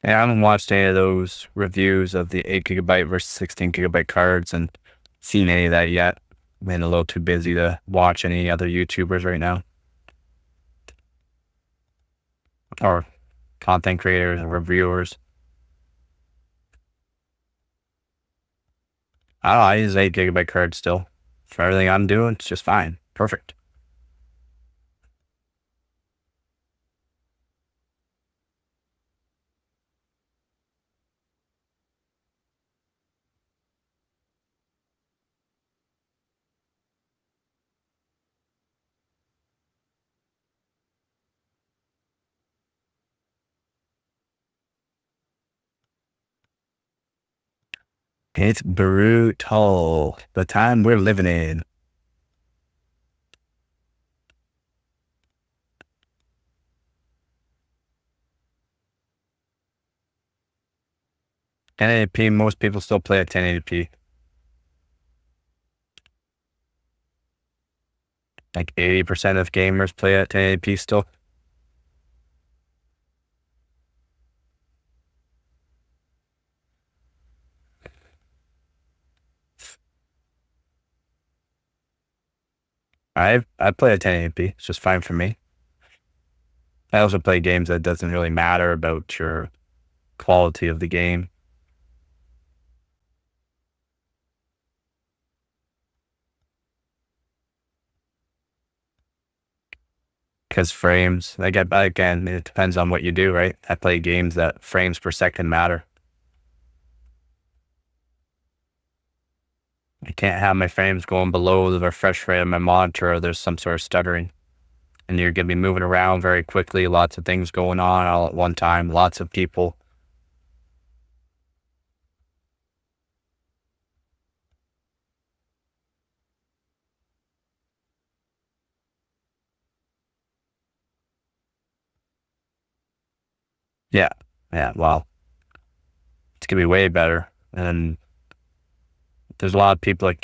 Yeah, I haven't watched any of those reviews of the 8 GB versus 16 GB cards and seen any of that yet. I've been a little too busy to watch any other YouTubers right now or content creators and reviewers. I don't know, I use 8 GB cards still. For everything I'm doing, it's just fine. Perfect. It's brutal. The time we're living in. Ten 1080p, most people still play at 1080p. Like 80% of gamers play at 1080p still. I play at 1080p. It's just fine for me. I also play games that doesn't really matter about your quality of the game. Because frames, again, it depends on what you do, right? I play games that frames per second matter. I can't have my frames going below the refresh rate of my monitor or there's some sort of stuttering. And you're going to be moving around very quickly, lots of things going on all at one time, lots of people. Yeah. Yeah. Well, it's going to be way better. And there's a lot of people that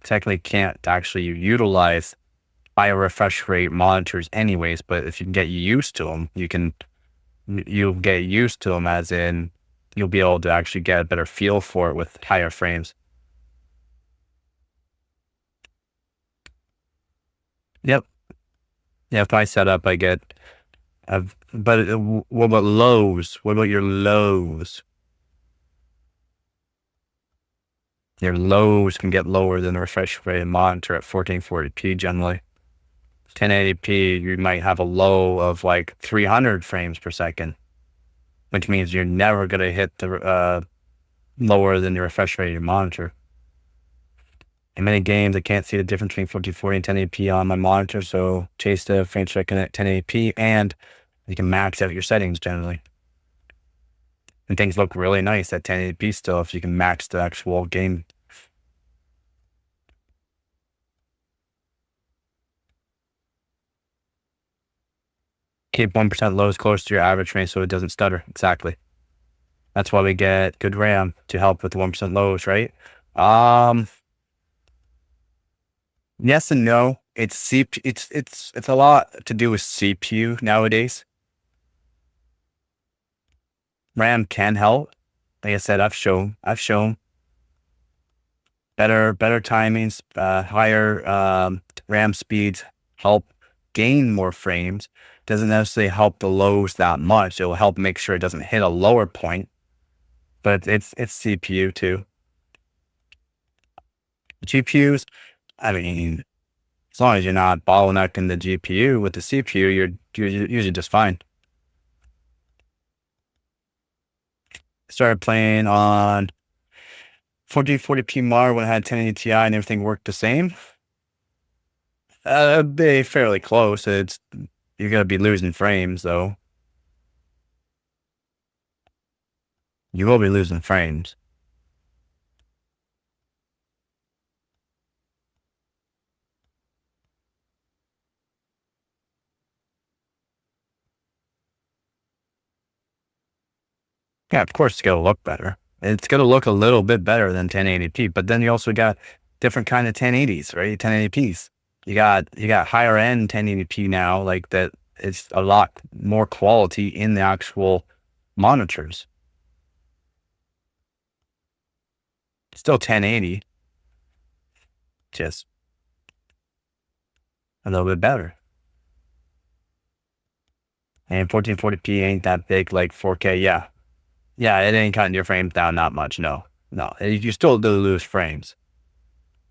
technically can't actually utilize higher refresh rate monitors anyways, but if you can get used to them, you'll get used to them as in you'll be able to actually get a better feel for it with higher frames. Yep. Yeah, if my setup, but what about lows? What about your lows? Your lows can get lower than the refresh rate monitor at 1440p generally. 1080p, you might have a low of like 300 frames per second, which means you're never going to hit the lower than the refresh rate of your monitor. In many games, I can't see the difference between 1440 and 1080p on my monitor, so chase the frame per second at 1080p, and you can max out your settings generally. And things look really nice at 1080p still if you can max the actual game. Keep 1% lows close to your average range so it doesn't stutter. Exactly. That's why we get good RAM to help with the 1% lows, right? Yes and no. it's a lot to do with CPU nowadays. RAM can help. Like I said, I've shown better timings, higher RAM speeds help gain more frames. Doesn't necessarily help the lows that much. It will help make sure it doesn't hit a lower point, but it's CPU too. GPUs, I mean, as long as you're not bottlenecking the GPU with the CPU, you're usually just fine. Started playing on 1440p monitor when I had 1080 Ti and everything worked the same. They fairly close. You're gonna be losing frames though. You will be losing frames. Yeah, of course it's gonna look better. It's gonna look a little bit better than 1080p, but then you also got different kind of 1080s, right? 1080ps. You got higher end 1080p now, like that. It's a lot more quality in the actual monitors. Still 1080, just a little bit better. And 1440p ain't that big like 4K. Yeah, yeah, it ain't cutting your frames down that much. No, no, you still do lose frames.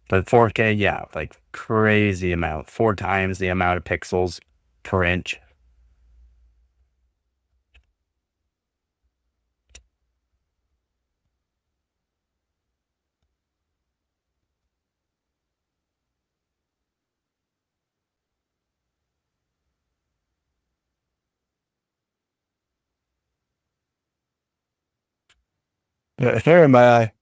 But 4K, yeah, like crazy amount, 4 times the amount of pixels per inch. Yeah, fair in my eye.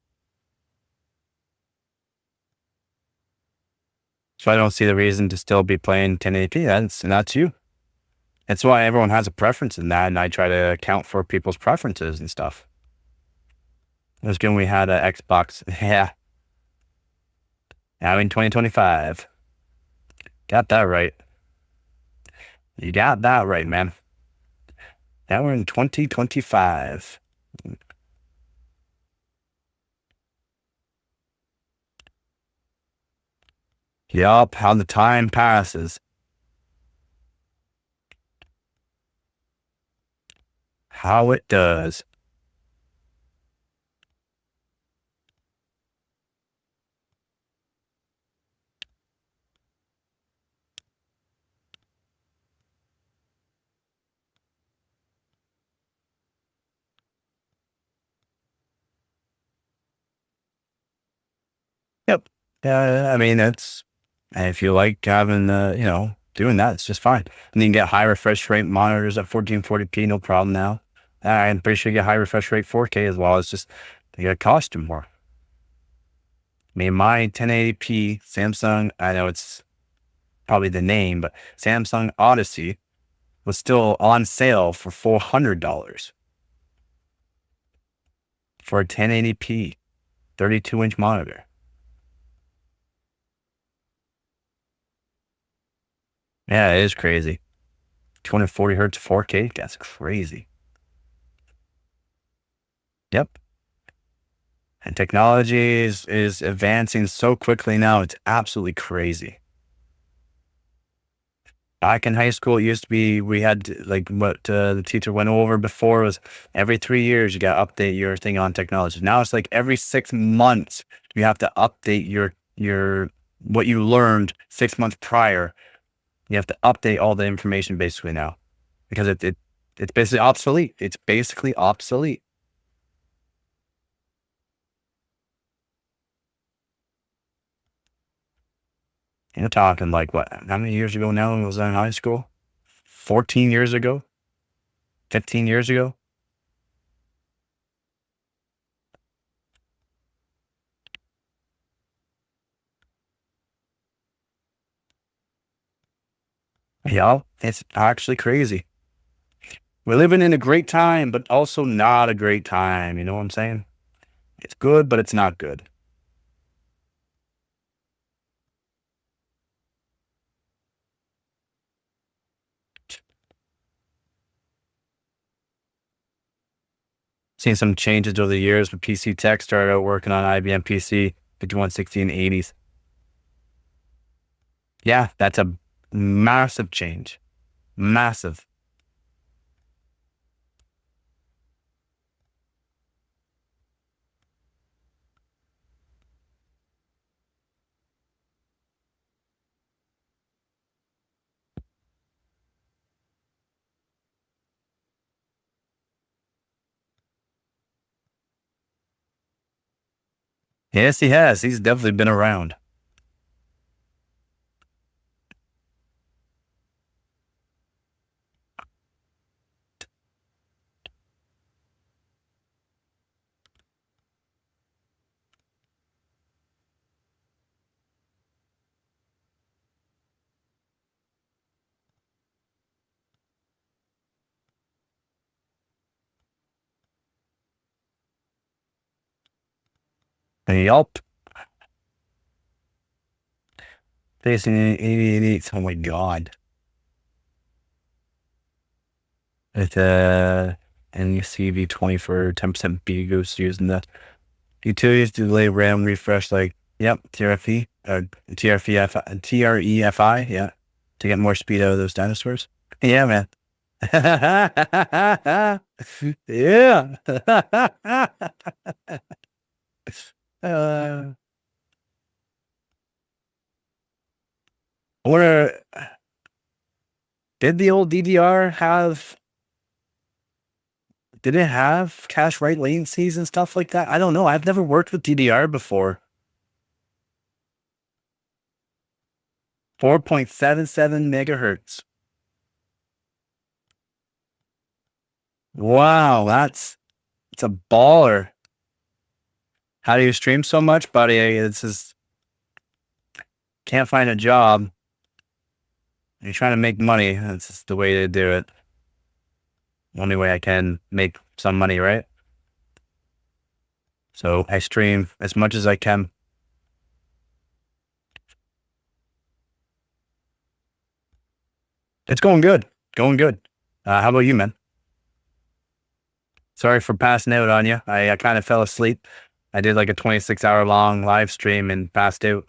So I don't see the reason to still be playing 1080p. That's you. That's why everyone has a preference in that, and I try to account for people's preferences and stuff. It was good when we had an Xbox. Yeah, now in 2025. Got that right. You got that right, man. Now we're in 2025. Yup, how the time passes. How it does. Yep. Yeah, I mean, if you like having, doing that, it's just fine. And you can get high refresh rate monitors at 1440p, no problem now. I'm pretty sure you get high refresh rate 4K as well. It's just, they gotta cost you more. I mean, my 1080p Samsung, I know it's probably the name, but Samsung Odyssey was still on sale for $400 for a 1080p 32-inch monitor. Yeah, it is crazy. 240 hertz 4K, that's crazy. Yep. And technology is advancing so quickly now, it's absolutely crazy. Back in high school, it used to be we had like what the teacher went over before was every 3 years you got to update your thing on technology. Now it's like every 6 months you have to update your what you learned 6 months prior. You have to update all the information basically now because it's basically obsolete. It's basically obsolete. You're talking like what? How many years ago now when I was in high school? 14 years ago? 15 years ago? Yeah, it's actually crazy. We're living in a great time, but also not a great time. You know what I'm saying? It's good, but it's not good. Seen some changes over the years, but PC Tech started out working on IBM PC 5160 in the 80s. Yeah, that's a massive change. Massive. Yes, he has. He's definitely been around. Yup. Facing 88. Oh my God. It's NUCV 20 for 10% B goes using the utilities to delay RAM refresh, like, yep, TRFE, TREFI, yeah, to get more speed out of those dinosaurs. Yeah, man. Yeah. uh, I wonder, did the old DDR have, did it have cache write latencies and stuff like that? I don't know. I've never worked with DDR before. 4.77 megahertz. Wow, it's a baller. How do you stream so much, buddy? It's just can't find a job. You're trying to make money. That's just the way to do it. The only way I can make some money, right? So I stream as much as I can. It's going good. Going good. How about you, man? Sorry for passing out on you. I kind of fell asleep. I did like a 26-hour long live stream and passed out.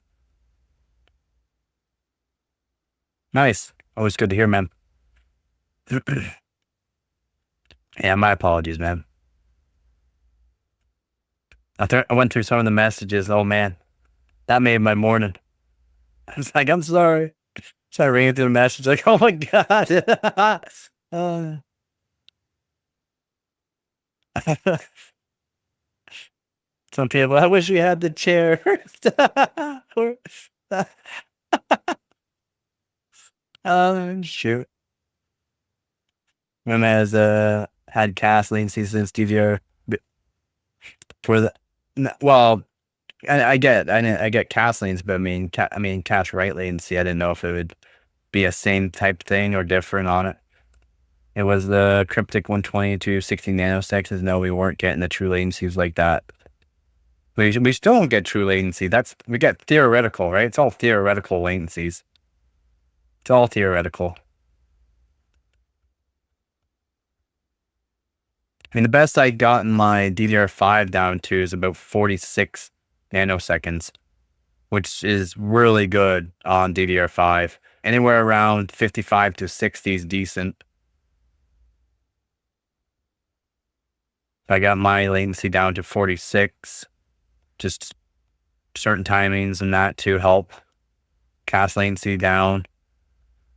Nice. Always good to hear, man. Yeah, my apologies, man. I went through some of the messages. Oh, man. That made my morning. I was like, I'm sorry. So I ran through the message like, oh my God. uh, some people, I wish we had the chair. Shoot. Remember as had Kathleen season Stevie for the well, I get Kathleen's, but I mean cache write latency. I didn't know if it would be a same type thing or different on it. It was the cryptic 120 to 60 nanoseconds. No, we weren't getting the true latencies like that. We still don't get true latency. We get theoretical, right? It's all theoretical latencies. It's all theoretical. I mean, the best I got in my DDR5 down to is about 46 nanoseconds, which is really good on DDR5. Anywhere around 55 to 60 is decent. I got my latency down to 46, just certain timings and that to help. Cache latency down,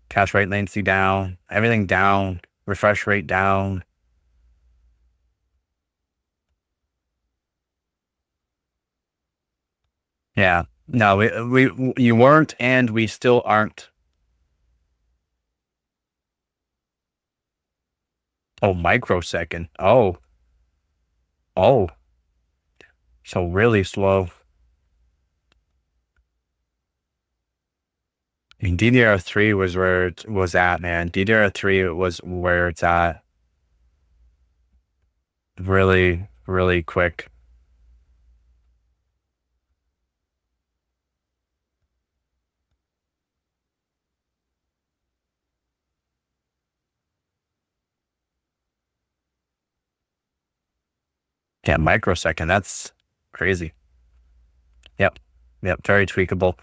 cache write latency down, everything down, refresh rate down. Yeah. No, you weren't, and we still aren't. Oh, microsecond. Oh, so really slow. I mean, DDR3 was where it was at, man. DDR3 was where it's at. Really, really quick. Yeah, microsecond. That's crazy. Yep. Yep. Very tweakable.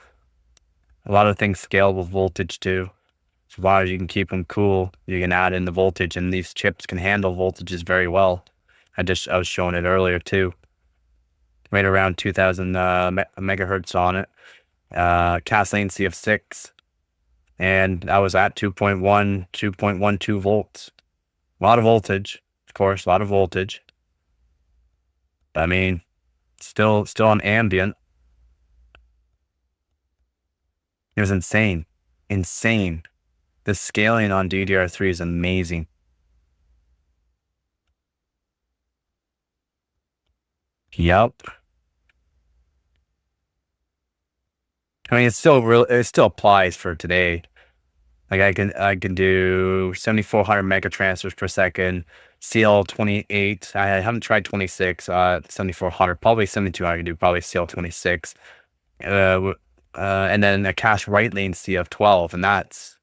A lot of things scale with voltage too. As long as you can keep them cool, you can add in the voltage, and these chips can handle voltages very well. I was showing it earlier too. Right around 2000 megahertz on it. Cast latency of 6. And I was at 2.12 volts. A lot of voltage, of course, a lot of voltage. But I mean, still on ambient. It was insane. Insane. The scaling on DDR3 is amazing. Yep. I mean, it still applies for today. Like I can do 7,400 mega transfers per second, CL28. I haven't tried 26, 7,400, probably 7,200 I can do, probably CL26. And then a cache write latency of 12, and that's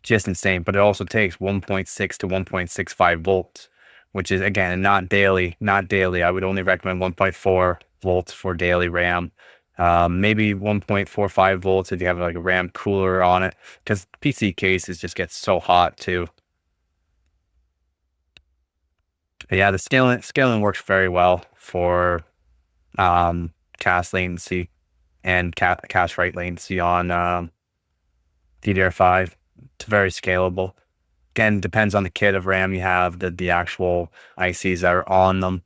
just insane. But it also takes 1.6 to 1.65 volts, which is, again, not daily. I would only recommend 1.4 volts for daily RAM. Maybe 1.45 volts if you have like a RAM cooler on it, because PC cases just get so hot too. But yeah, the scaling works very well for cache latency and cache write latency on DDR5. It's very scalable. Again, depends on the kit of RAM you have, the actual ICs that are on them.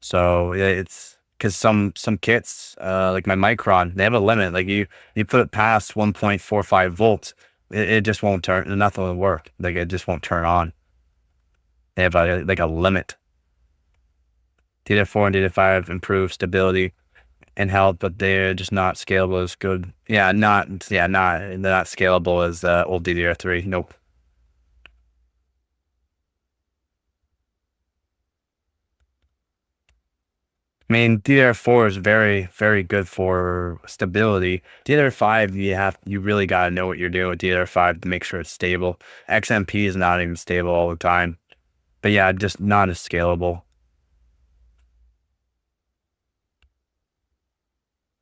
So it's because some kits, like my Micron, they have a limit. Like you put it past 1.45 volts, it just won't turn. Nothing will work. Like it just won't turn on. They have a limit. DDR4 and DDR5 improve stability and health, but they're just not scalable as good. They're not scalable as old DDR3. Nope. I mean, DDR4 is very, very good for stability. DDR5, you really got to know what you're doing with DDR5 to make sure it's stable. XMP is not even stable all the time. But yeah, just not as scalable.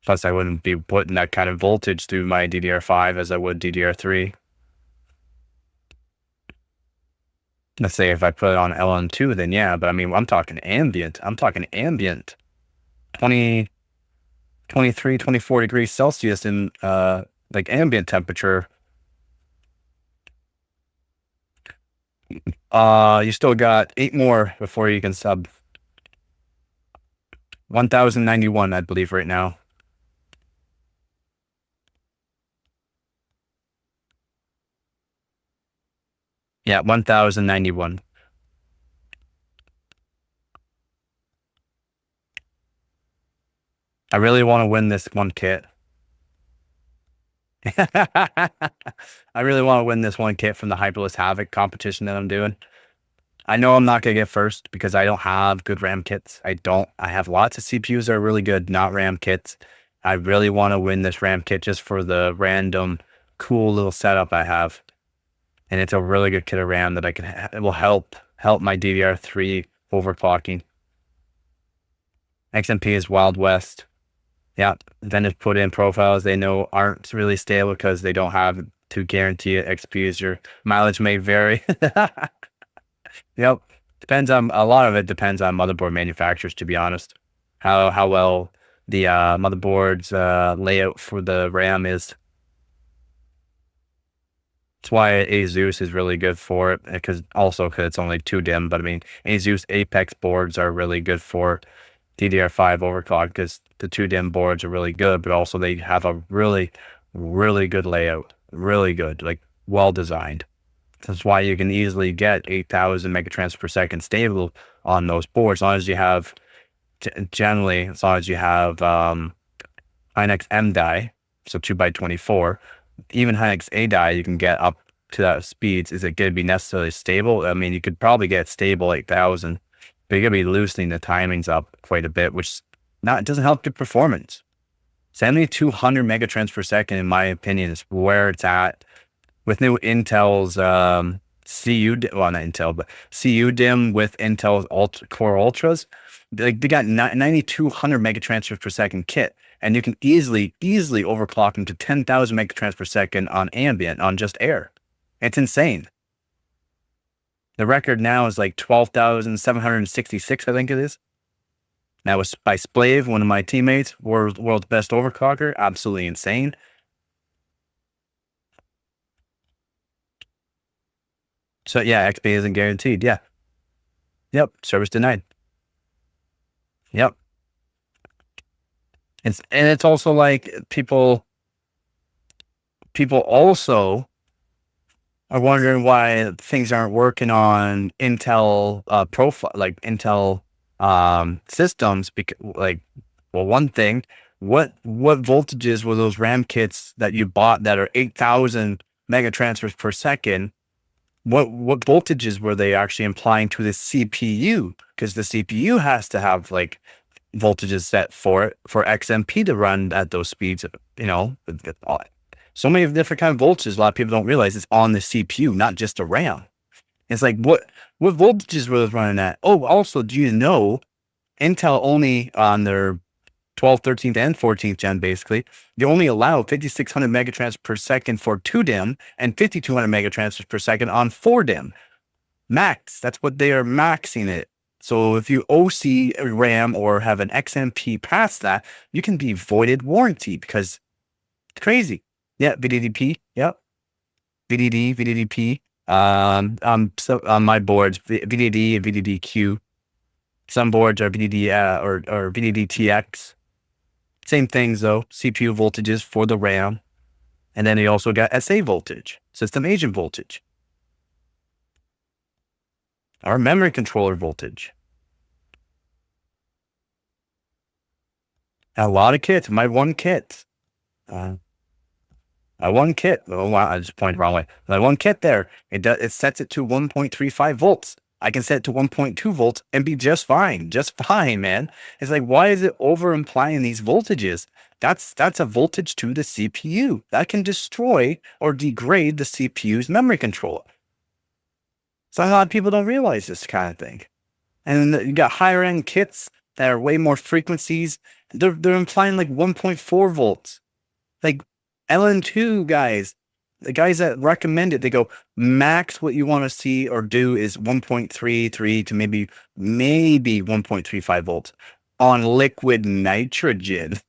Plus, I wouldn't be putting that kind of voltage through my DDR5 as I would DDR3. Let's say if I put it on LN2, then yeah, but I mean, I'm talking ambient. 23, 24 degrees Celsius in like ambient temperature. You still got 8 more before you can sub. 1091, I believe, right now. Yeah, 1091. I really want to win this one kit. I really want to win this one kit from the Hyperless Havoc competition that I'm doing. I know I'm not going to get first because I don't have good RAM kits. I have lots of CPUs that are really good, not RAM kits. I really want to win this RAM kit just for the random cool little setup I have. And it's a really good kit of RAM that it will help my DDR3 overclocking. XMP is Wild West. Yeah, vendors put in profiles they know aren't really stable because they don't have to guarantee it. XPs, your mileage may vary. Yep, a lot of it depends on motherboard manufacturers, to be honest. How well the motherboard's layout for the RAM is. That's why ASUS is really good for it, because it's only 2 DIMM. But I mean, ASUS Apex boards are really good for DDR5 overclock because the 2 DIMM boards are really good, but also they have a really, really good layout. Really good, like well designed. That's why you can easily get 8,000 megatransfers per second stable on those boards, as long as you have, Hynix M die, so 2x24. Even Hynix A die, you can get up to that speeds. Is it going to be necessarily stable? I mean, you could probably get stable 8,000, but you're going to be loosening the timings up quite a bit, which it doesn't help your performance. 7,200 megatransfers per second, in my opinion, is where it's at. With new Intel's well, not Intel, but CU DIMM with Intel Core Ultras. Like they got 9,200 megatransfers per second kit, and you can easily overclock them to 10,000 megatransfers per second on ambient, on just air. It's insane. The record now is like 12,766, I think it is. That was by Splave, one of my teammates, world's best overclocker. Absolutely insane. So yeah, XP isn't guaranteed. Yeah. Yep. Service denied. Yep. It's also like people also are wondering why things aren't working on Intel profile, like Intel systems, because like, well, one thing, what voltages were those RAM kits that you bought that are 8,000 mega transfers per second? What voltages were they actually implying to the CPU? Because the CPU has to have like voltages set for it, for XMP to run at those speeds, you know. So many different kind of voltages. A lot of people don't realize it's on the CPU, not just a RAM. It's like, what voltages were those running at? Oh, also, do you know Intel only on their 12th, 13th, and 14th gen, basically, they only allow 5,600 megatransfers per second for 2 DIMM and 5,200 megatransfers per second on 4 DIMM. Max, that's what they are maxing it. So if you OC RAM or have an XMP past that, you can be voided warranty, because it's crazy. Yeah, VDDP. Yep. VDDP. So on my boards, VDD and VDDQ. Some boards are VDD or VDD-TX. Same things though. CPU voltages for the RAM, and then you also got SA voltage, system agent voltage, or memory controller voltage. A lot of kits. My one kit. One kit. Oh wow, I just pointed the wrong way. My one kit there, it sets it to 1.35 volts. I can set it to 1.2 volts and be just fine, man. It's like, why is it over implying these voltages? That's a voltage to the CPU that can destroy or degrade the CPU's memory controller. So a lot of people don't realize this kind of thing. And you got higher end kits that are way more frequencies. They're implying like 1.4 volts. Like LN2 guys, the guys that recommend it, they go, max what you want to see or do is 1.33 to maybe 1.35 volts on liquid nitrogen.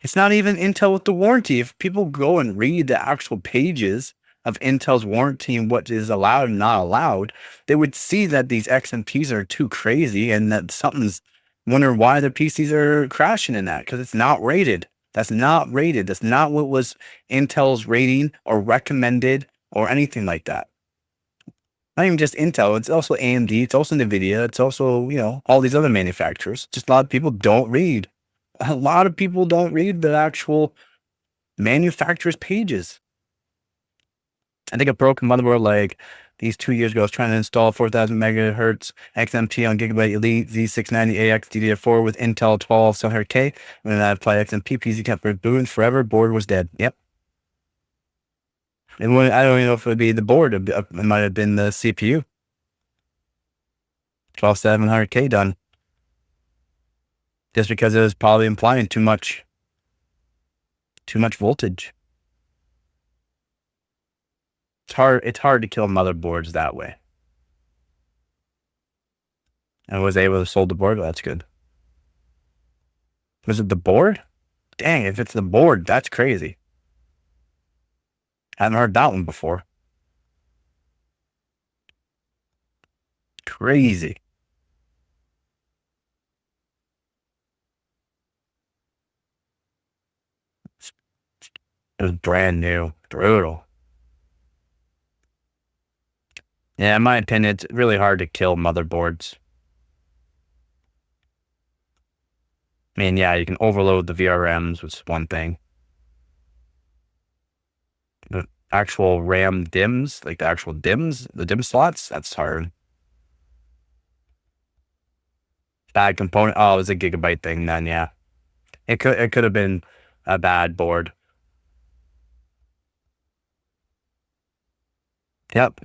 It's not even Intel with the warranty. If people go and read the actual pages of Intel's warranty and what is allowed and not allowed, they would see that these XMPs are too crazy, and that something's, wonder why the PCs are crashing in that, because it's not rated. That's not rated. That's not what was Intel's rating or recommended or anything like that. Not even just Intel. It's also AMD. It's also NVIDIA. It's also, you know, all these other manufacturers. Just a lot of people don't read. A lot of people don't read the actual manufacturer's pages. I think a broken motherboard like these 2 years ago, I was trying to install 4,000 megahertz XMP on Gigabyte Elite Z690AX DDR4 with Intel 12700K. When I applied XMP, PC kept rebooting forever. Board was dead. Yep. And I don't even know if it would be the board. It might have been the CPU. 12700K done. Just because it was probably implying too much voltage. It's hard to kill motherboards that way. I was able to solve the board. Well, that's good. Was it the board? Dang, if it's the board, that's crazy. Haven't heard that one before. Crazy. It was brand new. Brutal. Yeah, in my opinion, it's really hard to kill motherboards. I mean, yeah, you can overload the VRMs, which is one thing. The actual RAM DIMMs, like the actual DIMMs, the DIMM slots, that's hard. Bad component. Oh, it was a Gigabyte thing then, yeah. It could have been a bad board. Yep.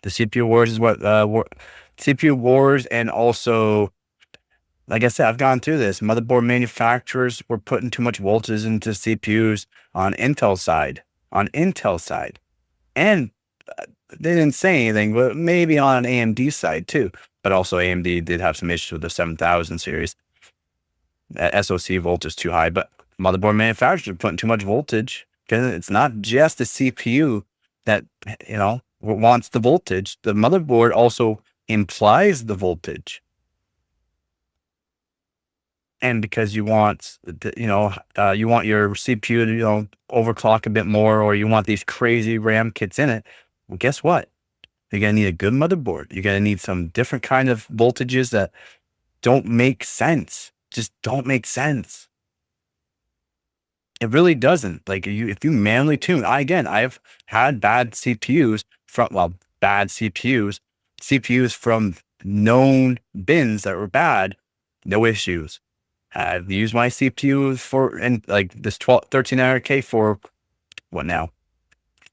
The CPU wars is what, CPU wars. And also, like I said, I've gone through this. Motherboard manufacturers were putting too much voltage into CPUs on Intel side, and they didn't say anything, but maybe on AMD side too. But also AMD did have some issues with the 7000 series. SoC voltage too high, but motherboard manufacturers are putting too much voltage because it's not just the CPU that, wants the voltage. The motherboard also implies the voltage. And because you want, you want your CPU to, overclock a bit more, or you want these crazy RAM kits in it, well, guess what? You're going to need a good motherboard. You're going to need some different kind of voltages that don't make sense. Just don't make sense. It really doesn't. Like, if you manually tune, I've had bad CPUs CPUs from known bins that were bad, no issues. I've used my CPU and like this 1300K for what now?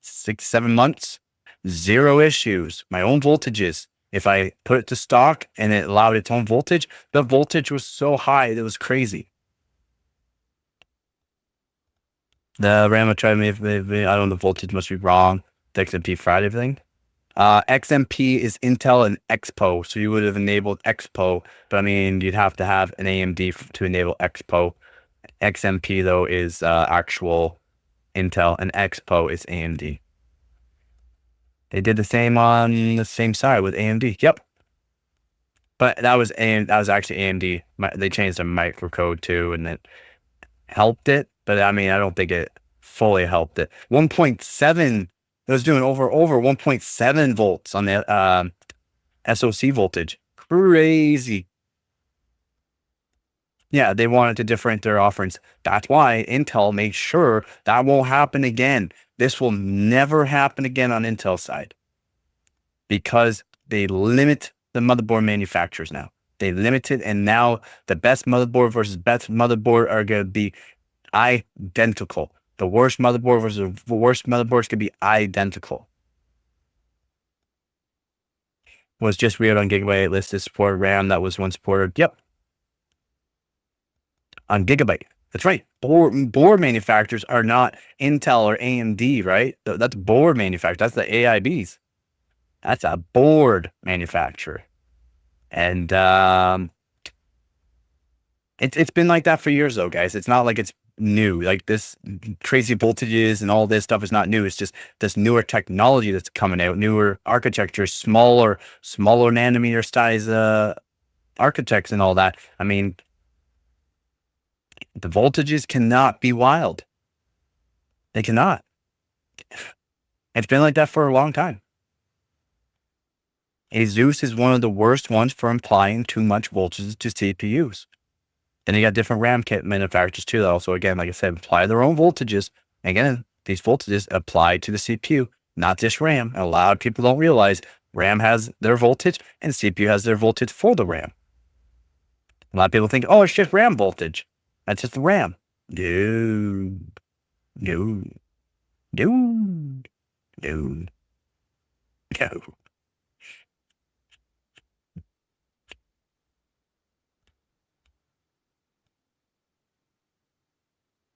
6-7 months, zero issues. My own voltages. If I put it to stock and it allowed its own voltage, the voltage was so high, it was crazy. The RAM tried me. I don't know, the voltage must be wrong. The XMP fried everything. XMP is Intel and Expo, so you would have enabled Expo, but I mean, you'd have to have an AMD to enable Expo. XMP though is actual Intel, and Expo is AMD. They did the same on the same side with AMD. Yep. But that was actually AMD. They changed their microcode too, and it helped it. But I mean, I don't think it fully helped it. 1.7, it was doing over 1.7 volts on the SoC voltage. Crazy. Yeah, they wanted to differentiate their offerings. That's why Intel made sure that won't happen again. This will never happen again on Intel side, because they limit the motherboard manufacturers now. They limit it, and now the best motherboard versus best motherboard are going to be identical. The worst motherboard versus the worst motherboards could be identical. Was just weird on Gigabyte listed support RAM that was once supported. Yep. On Gigabyte. That's right. Board manufacturers are not Intel or AMD, right? That's board manufacturers. That's the AIBs. That's a board manufacturer. And it's been like that for years though, guys. It's not like it's new. Like, this crazy voltages and all this stuff is not new. It's just this newer technology that's coming out, newer architecture, smaller nanometer size architects and all that. I mean, the voltages cannot be wild. They cannot. It's been like that for a long time. ASUS is one of the worst ones for applying too much voltage to CPUs. Then you got different RAM kit manufacturers too, though. So again, like I said, apply their own voltages. Again, these voltages apply to the CPU, not just RAM. And a lot of people don't realize RAM has their voltage and CPU has their voltage for the RAM. A lot of people think, oh, it's just RAM voltage. That's just the RAM. No.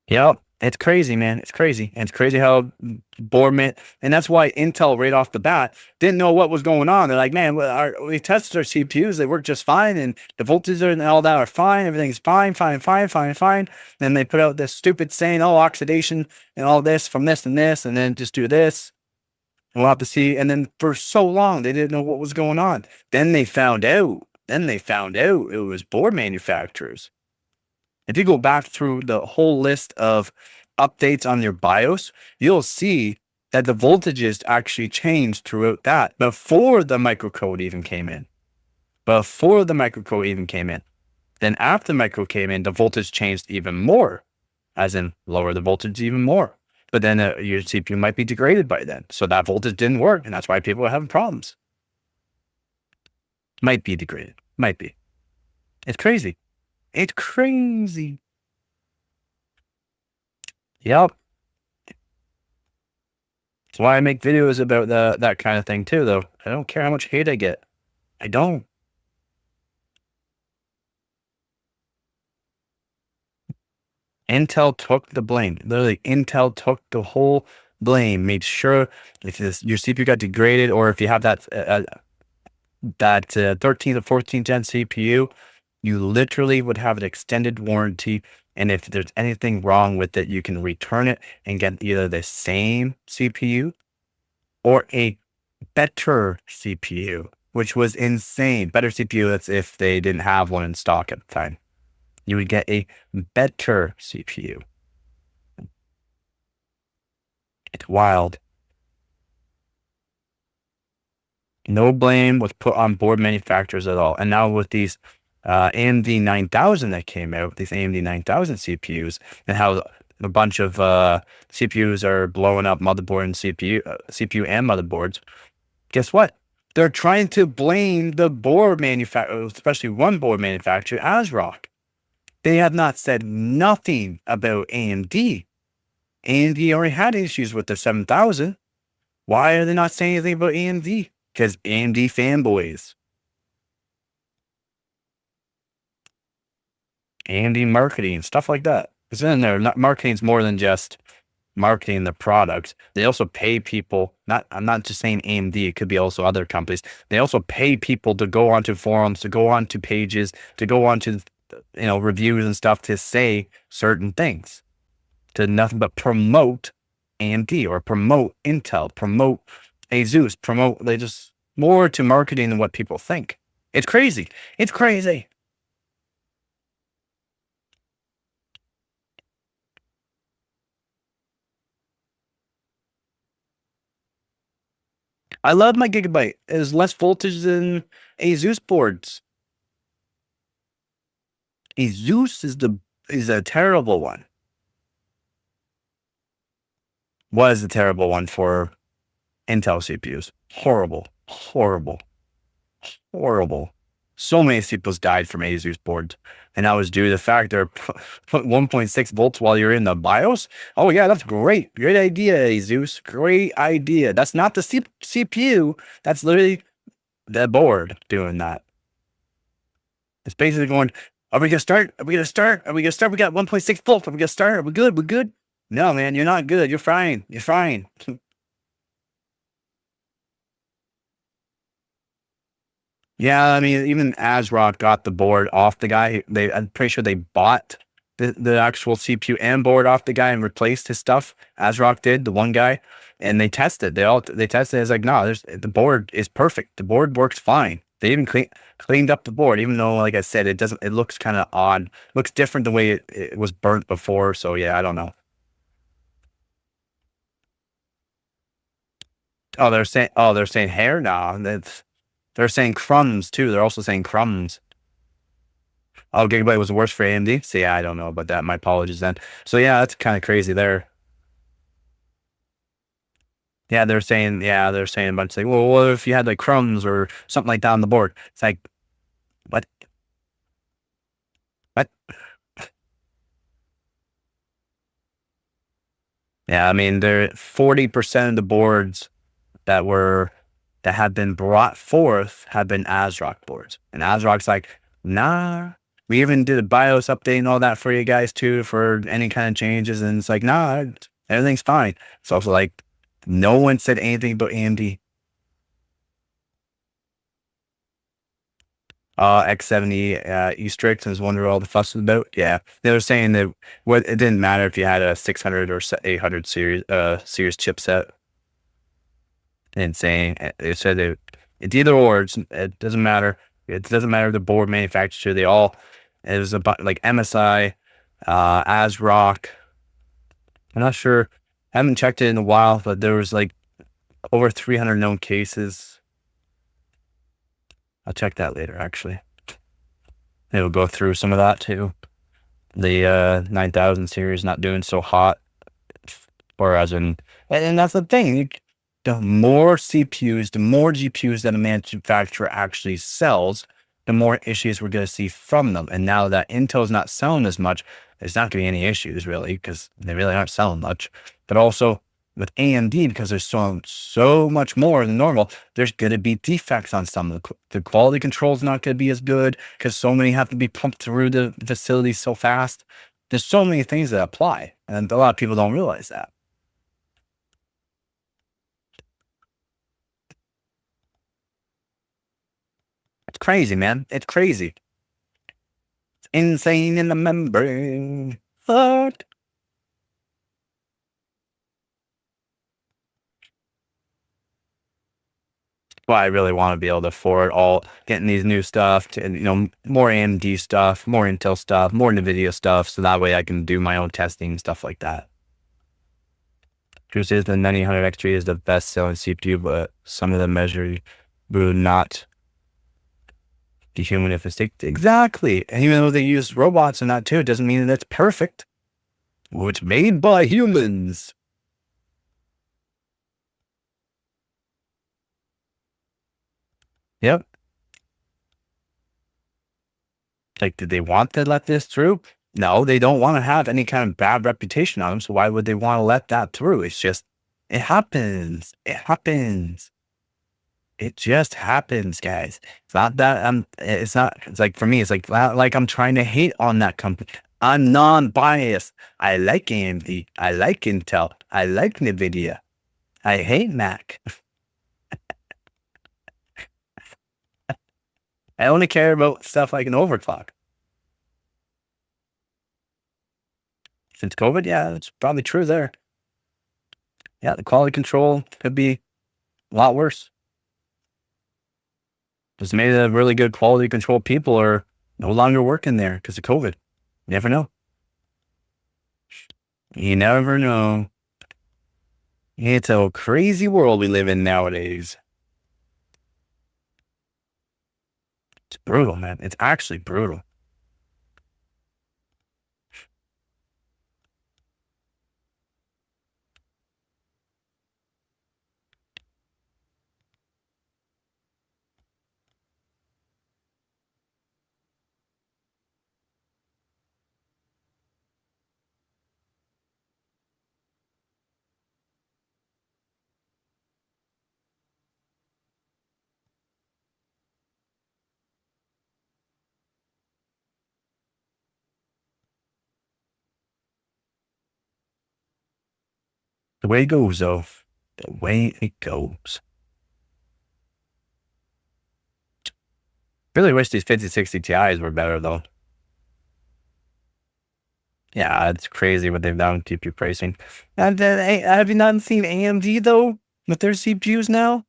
Yep. It's crazy, man. It's crazy. And it's crazy how board and that's why Intel right off the bat didn't know what was going on. They're like, man, we tested our CPUs. They work just fine. And the voltages and all that are fine. Everything's fine. Then they put out this stupid saying, oh, oxidation and all this from this and this, and then just do this. We'll have to see. And then for so long, they didn't know what was going on. Then they found out. It was board manufacturers. If you go back through the whole list of updates on your BIOS, you'll see that the voltages actually changed throughout that before the microcode even came in. Then after the micro came in, the voltage changed even more, as in lower the voltage even more. But then your CPU might be degraded by then. So that voltage didn't work, and that's why people are having problems. Might be degraded. Might be. It's crazy. It's crazy. Yep. That's why I make videos about that kind of thing too, though. I don't care how much hate I get. I don't. Intel took the blame. Literally, Intel took the whole blame. Made sure if your CPU got degraded, or if you have that 13th or 14th gen CPU, you literally would have an extended warranty. And if there's anything wrong with it, you can return it and get either the same CPU or a better CPU, which was insane. Better CPU, that's if they didn't have one in stock at the time. You would get a better CPU. It's wild. No blame was put on board manufacturers at all. And now with these AMD 9000 that came out, these AMD 9000 CPUs, and how a bunch of CPUs are blowing up motherboard and CPU and motherboards. Guess what? They're trying to blame the board manufacturer, especially one board manufacturer, ASRock. They have not said nothing about AMD. AMD already had issues with the 7000. Why are they not saying anything about AMD? Because AMD fanboys. AMD marketing, stuff like that. Because then marketing's more than just marketing the product. They also pay people, I'm not just saying AMD, it could be also other companies. They also pay people to go onto forums, to go onto pages, to go onto reviews and stuff to say certain things, to nothing but promote AMD or promote Intel, promote Asus, they just more to marketing than what people think. It's crazy. It's crazy. I love my Gigabyte. There's less voltage than Asus boards. Asus is a terrible one. Was a terrible one for Intel CPUs. Horrible. So many CPUs died from Asus boards, and that was due to the fact they're put 1.6 volts while you're in the BIOS. Oh yeah, that's great. Great idea, Asus. Great idea. That's not the CPU. That's literally the board doing that. It's basically going, are we gonna start? Are we gonna start? Are we gonna start? We got 1.6 volts. Are we gonna start? Are we good? We're good. No, man, you're not good. You're fine. You're fine. Yeah, I mean, even ASRock got the board off the guy. I'm pretty sure they bought the actual CPU and board off the guy and replaced his stuff. ASRock did, the one guy, and they tested. They tested. It's like, no, the board is perfect. The board works fine. They even cleaned up the board, even though, like I said, it doesn't. It looks kind of odd. It looks different the way it was burnt before. So yeah, I don't know. Oh, they're saying hair now. They're saying crumbs too. They're also saying crumbs. Oh, Gigabyte was worse for AMD? See, I don't know about that. My apologies then. So yeah, that's kind of crazy there. Yeah, they're saying a bunch of things. Well, what if you had like crumbs or something like that on the board? It's like, what? What? Yeah, I mean, 40% of the boards that had been brought forth have been ASRock boards. And ASRock's like, nah. We even did a BIOS update and all that for you guys too, for any kind of changes. And it's like, nah, everything's fine. It's also like, no one said anything about AMD. X70 E-Strix is wonder all the fuss is about. Yeah, they were saying that it didn't matter if you had a 600 or 800 series chipset. And saying they said it's either or. It doesn't matter. It doesn't matter the board manufacturer. It was about like MSI, ASRock. I'm not sure. I haven't checked it in a while, but there was like over 300 known cases. I'll check that later, actually. It'll go through some of that too. The 9000 series not doing so hot. Whereas and that's the thing. The more CPUs, the more GPUs that a manufacturer actually sells, the more issues we're going to see from them. And now that Intel's not selling as much, there's not going to be any issues really, because they really aren't selling much. But also, with AMD, because there's so much more than normal, there's going to be defects on some of the quality control is not going to be as good because so many have to be pumped through the facility so fast. There's so many things that apply, and a lot of people don't realize that. It's crazy, man. It's crazy. It's insane in the membrane. Fuck. Why I really want to be able to afford all getting these new stuff to, more AMD stuff, more Intel stuff, more NVIDIA stuff. So that way I can do my own testing and stuff like that. Truth is the 9000 X3 is the best selling CPU, but some of the measures will not dehuman if it's exactly. And even though they use robots and that too, it doesn't mean that it's perfect. Well, it's made by humans. Yep. Like, did they want to let this through? No, they don't want to have any kind of bad reputation on them. So why would they want to let that through? It's just, it happens. It happens. It just happens, guys. It's not that it's not, it's like for me, it's like I'm trying to hate on that company. I'm non-biased. I like AMD. I like Intel. I like NVIDIA. I hate Mac. I only care about stuff like an overclock. Since COVID, yeah, it's probably true there. Yeah, the quality control could be a lot worse. Just made a really good quality control people are no longer working there because of COVID. You never know. You never know. It's a crazy world we live in nowadays. It's brutal, man. It's actually brutal. The way it goes, though. The way it goes. Really wish these 5060 Ti's were better, though. Yeah, it's crazy what they've done with GPU pricing. And have you not seen AMD, though, with their CPUs now?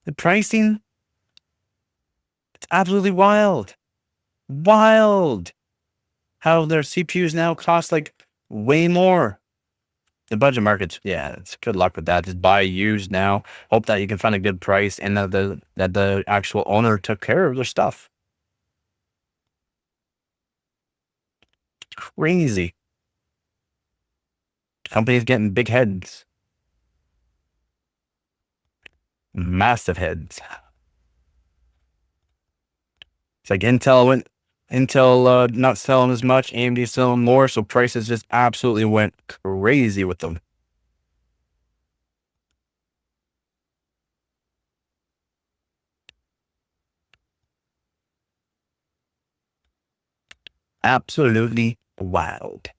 The pricing? It's absolutely wild. Wild. How their CPUs now cost like way more. The budget markets, yeah, it's good luck with that. Just buy used now. Hope that you can find a good price and that the actual owner took care of their stuff. Crazy. Companies getting big heads. Massive heads. It's like Intel not selling as much, AMD selling more, so prices just absolutely went crazy with them. Absolutely wild.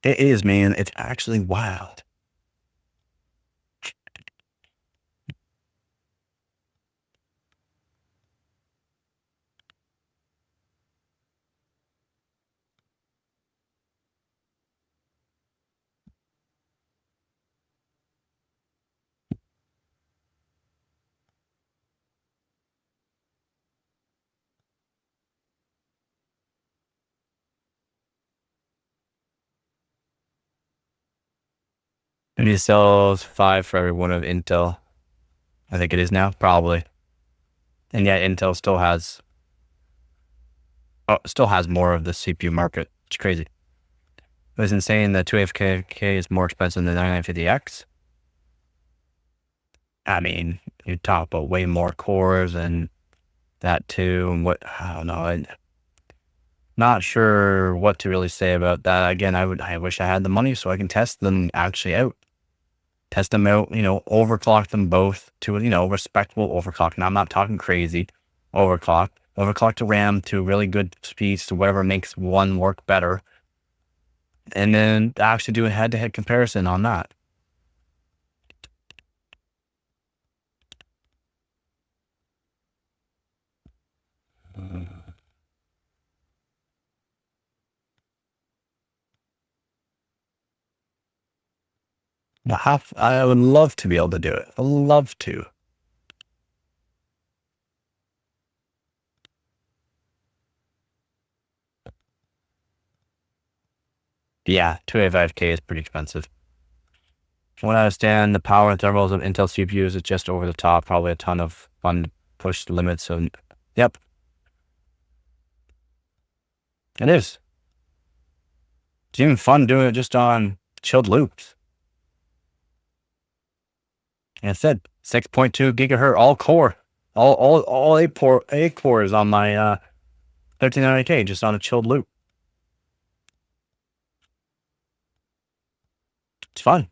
It is, man. It's actually wild. And he sells 5 for every one of Intel. I think it is now, probably. And yet Intel still has more of the CPU market. It's crazy. It was insane that 2FK is more expensive than the 9950X. I mean, you talk about way more cores and that too, and what, I don't know. Not sure what to really say about that. Again, I wish I had the money so I can test them actually out. Test them out, overclock them both to, respectable overclock. Now, I'm not talking crazy overclock. Overclock the RAM to really good speeds to whatever makes one work better. And then actually do a head-to-head comparison on that. I would love to be able to do it. I'd love to. Yeah, 285K is pretty expensive. From what I understand, the power and thermals of Intel CPUs is just over the top. Probably a ton of fun push limits. So, yep, it is. It's even fun doing it just on chilled loops. And I said 6.2 gigahertz all core, all eight cores on my 1390K just on a chilled loop. It's fun.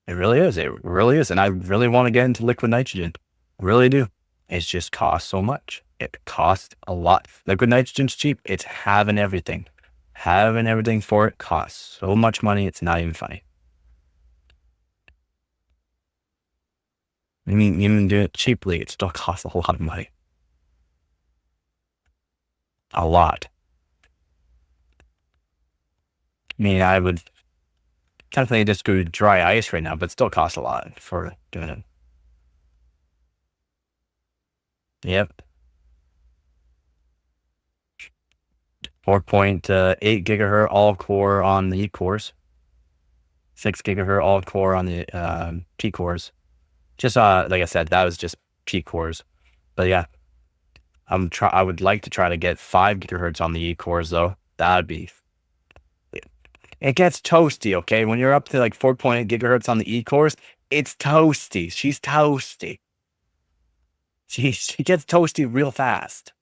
It really is. It really is. And I really want to get into liquid nitrogen. I really do. It just costs so much. It costs a lot. Liquid nitrogen's cheap. It's having everything. Having everything for it costs so much money. It's not even funny. I mean, even do it cheaply, it still costs a lot of money. A lot. I mean, I would technically just go dry ice right now, but it still costs a lot for doing it. Yep. 4.8 gigahertz all core on the E cores. 6 gigahertz all core on the P cores. Just like I said, that was just P cores. But yeah, I would like to try to get 5 gigahertz on the E cores though. That'd be. It gets toasty, okay? When you're up to like 4.8 gigahertz on the E cores, it's toasty. She's toasty. She gets toasty real fast.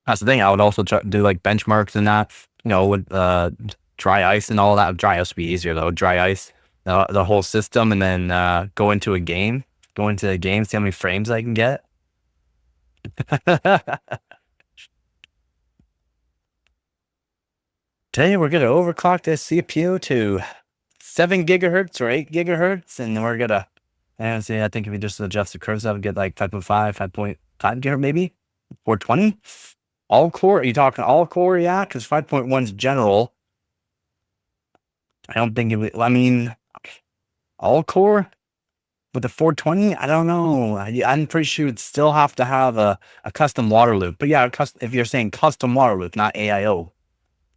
That's the thing. I would also try to do like benchmarks and that, with dry ice and all that. Dry ice would be easier though. Dry ice, the whole system, and then go into a game. Go into the game, see how many frames I can get. Today we're gonna overclock this CPU to 7 gigahertz or 8 gigahertz, and we're gonna. And see, I think if we just adjust the curves, I would get like 5.5, 5.5 gigahertz maybe, 420. All core? Are you talking all core? Yeah, because 5.1 is general. I don't think it would. I mean, all core with the 420. I don't know. I'm pretty sure you'd still have to have a custom water loop. But yeah, if you're saying custom water loop, not AIO,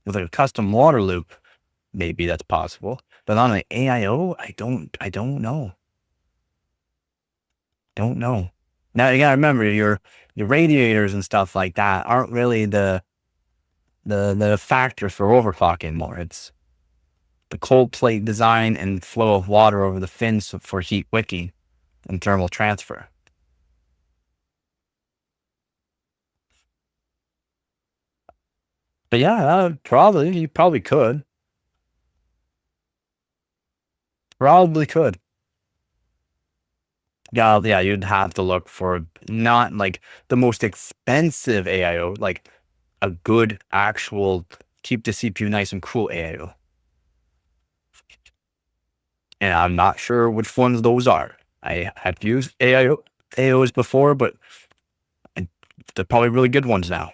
with a custom water loop, maybe that's possible. But on an AIO, I don't know. Don't know. Now you gotta remember your radiators and stuff like that aren't really the factor for overclocking more. It's the cold plate design and flow of water over the fins for heat wicking and thermal transfer. But yeah, you probably could. Probably could. Yeah, you'd have to look for not like the most expensive AIO, like a good actual keep the CPU nice and cool AIO. And I'm not sure which ones those are. I have used AIOs before, but they're probably really good ones now.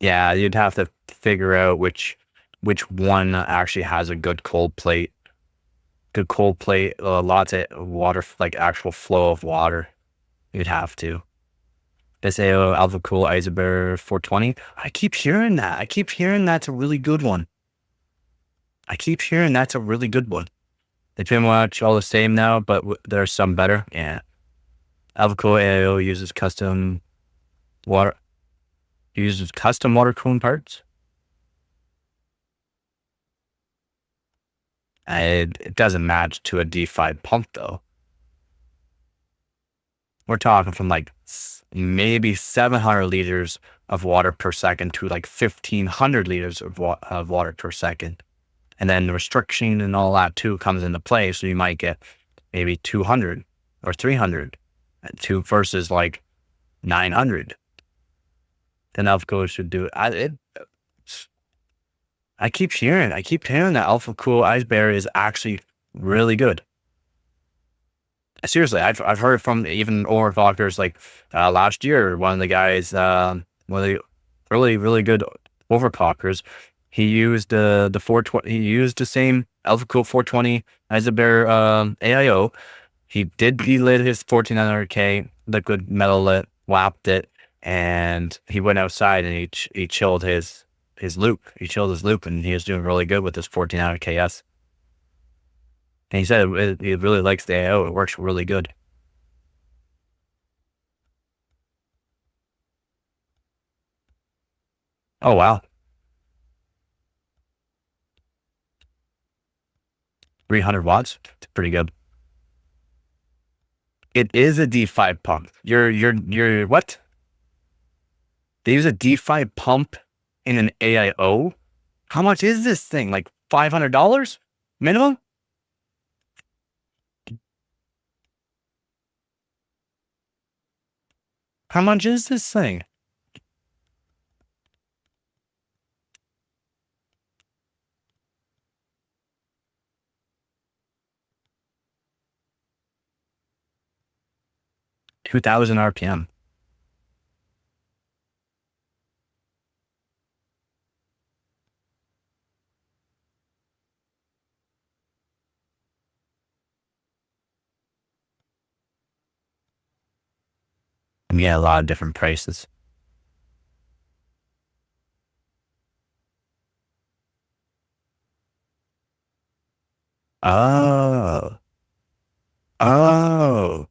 Yeah, you'd have to figure out which one actually has a good cold plate. Good cold plate, lots of water, like actual flow of water. You'd have to. This AO Alpha Cool Isobar 420. I keep hearing that. I keep hearing that's a really good one. I keep hearing that's a really good one. They pretty much all the same now, but there's some better. Yeah. Alpha Cool AO uses custom water cooling parts. It doesn't match to a D5 pump though. We're talking from like maybe 700 liters of water per second to like 1,500 liters of water per second. And then the restriction and all that too comes into play. So you might get maybe 200 or 300 versus like 900. Then AlphaCool should do it. I keep hearing that AlphaCool Ice Bear is actually really good. Seriously, I've heard from even overclockers like last year. One of the guys, one of the really good overclockers, he used the 420. He used the same AlphaCool 420 Ice Bear AIO. He did delit his 1400K liquid metal lit, whapped it, and he went outside and he chilled his loop. He chilled his loop, and he was doing really good with his 1400KS. And he said he really likes the AIO. It works really good. Oh, wow. 300 watts. It's pretty good. It is a D5 pump. You're what? They use a D5 pump in an AIO? How much is this thing? Like $500 minimum? How much is this thing? $2,000 RPM. You get a lot of different prices. Oh. Oh.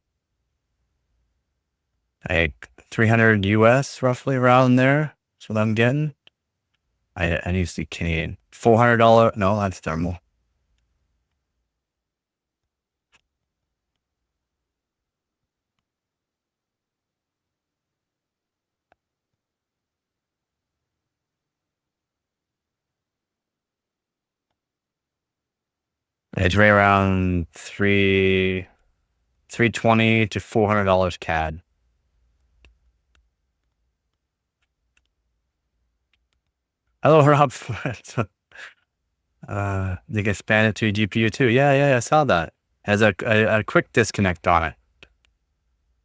Like 300 US, roughly around there. That's what I'm getting. I need to see Canadian. $400. No, that's thermal. It's right around 320 to $400 CAD. Hello, Rob. They can span it to GPU too. Yeah, I saw that. Has a quick disconnect on it.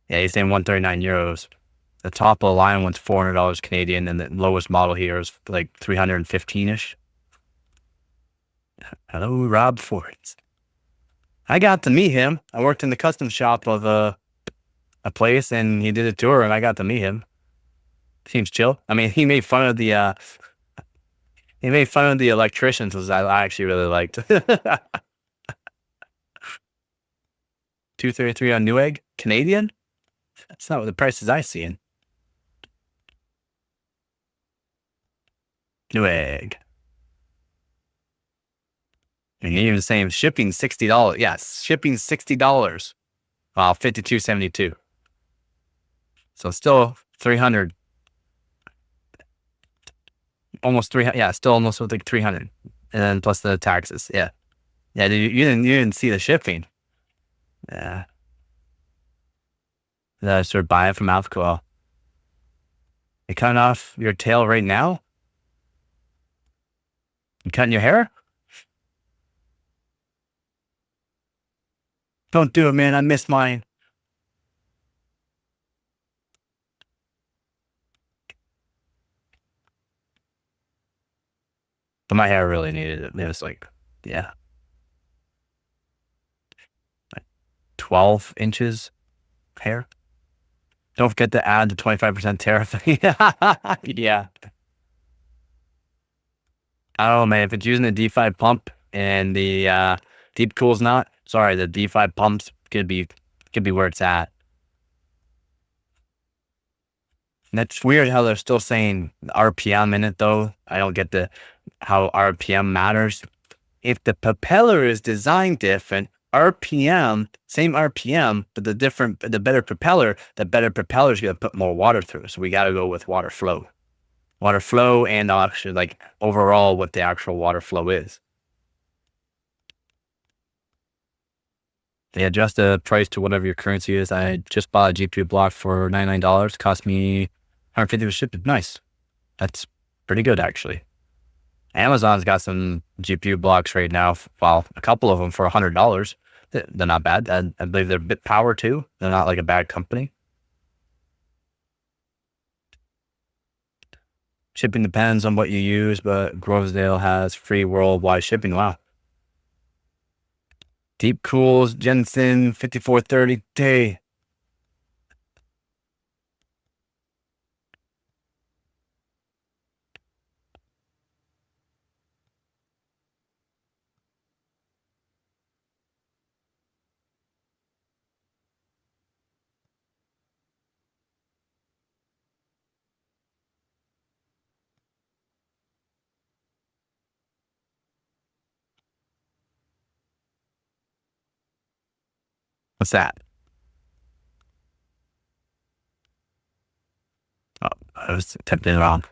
Yeah, he's saying 139 euros. The top of the line one's $400 Canadian, and the lowest model here is like 315-ish. Hello, Rob Fords. I got to meet him. I worked in the custom shop of a place, and he did a tour, and I got to meet him. Seems chill. I mean, he made fun of the electricians, which I actually really liked. 233 on Newegg Canadian. That's not what the prices I see. Newegg. And you're even saying shipping $60. Yes, shipping $60. Wow, $52.72. So still 300. Almost 300. Yeah, still almost like 300. And then plus the taxes. Yeah. Yeah, you didn't see the shipping. Yeah. Then I started buying from AlphaCool. You cutting off your tail right now? You cutting your hair? Don't do it, man. I missed mine. But my hair really needed it. It was like, yeah, 12 inches hair. Don't forget to add the 25% tariff. Yeah. I don't know, man. If it's using the D5 pump and the deep cool's not, sorry, the D5 pumps could be where it's at. And that's weird how they're still saying RPM in it though. I don't get how RPM matters. If the propeller is designed different, RPM, same RPM, but the better propeller is going to put more water through. So we got to go with water flow, and actually like overall what the actual water flow is. They adjust the price to whatever your currency is. I just bought a GPU block for $99. Cost me $150 to ship it. Nice. That's pretty good, actually. Amazon's got some GPU blocks right now. Well, a couple of them for $100. They're not bad. I believe they're a bit power too. They're not like a bad company. Shipping depends on what you use, but Grovedale has free worldwide shipping. Wow. Deep Cools, Jensen, 5430T. What's that? Oh, I was tempting it wrong.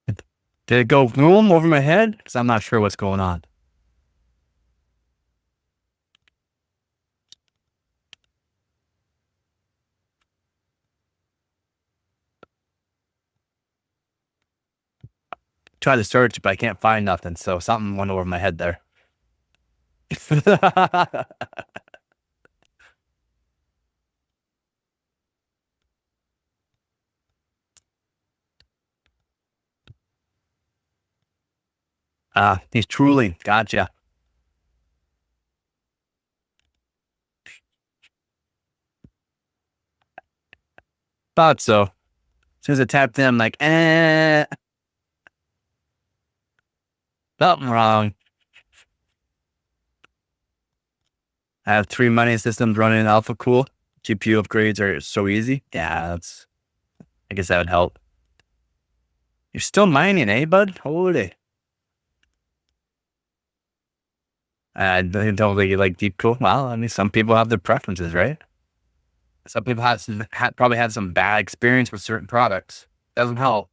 Did it go boom over my head? Because I'm not sure what's going on. Try to search, but I can't find nothing. So something went over my head there. He's truly gotcha. Thought so. As soon as I tapped in, I'm like, something wrong. I have 3 mining systems running Alpha Cool. GPU upgrades are so easy. Yeah, I guess that would help. You're still mining, eh, bud? Holy. I don't think you like Deep Cool. Well, I mean, some people have their preferences, right? Some people probably had some bad experience with certain products. Doesn't help.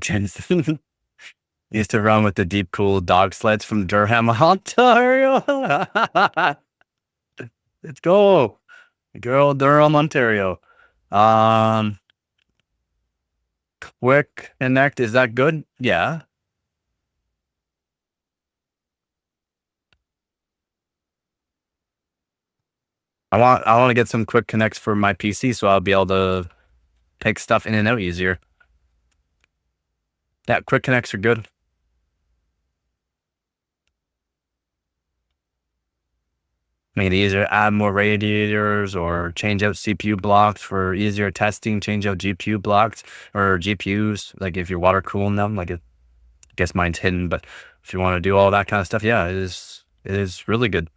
Jensen used to run with the Deep Cool dog sleds from Durham, Ontario. Let's go. Girl, Durham, Ontario. Quick connect, is that good? Yeah. I want to get some quick connects for my PC so I'll be able to take stuff in and out easier. Yeah, quick connects are good. Make it easier, add more radiators or change out CPU blocks for easier testing, change out GPU blocks or GPUs, like if you're water cooling them, like I guess mine's hidden, but if you want to do all that kind of stuff, yeah, it is really good.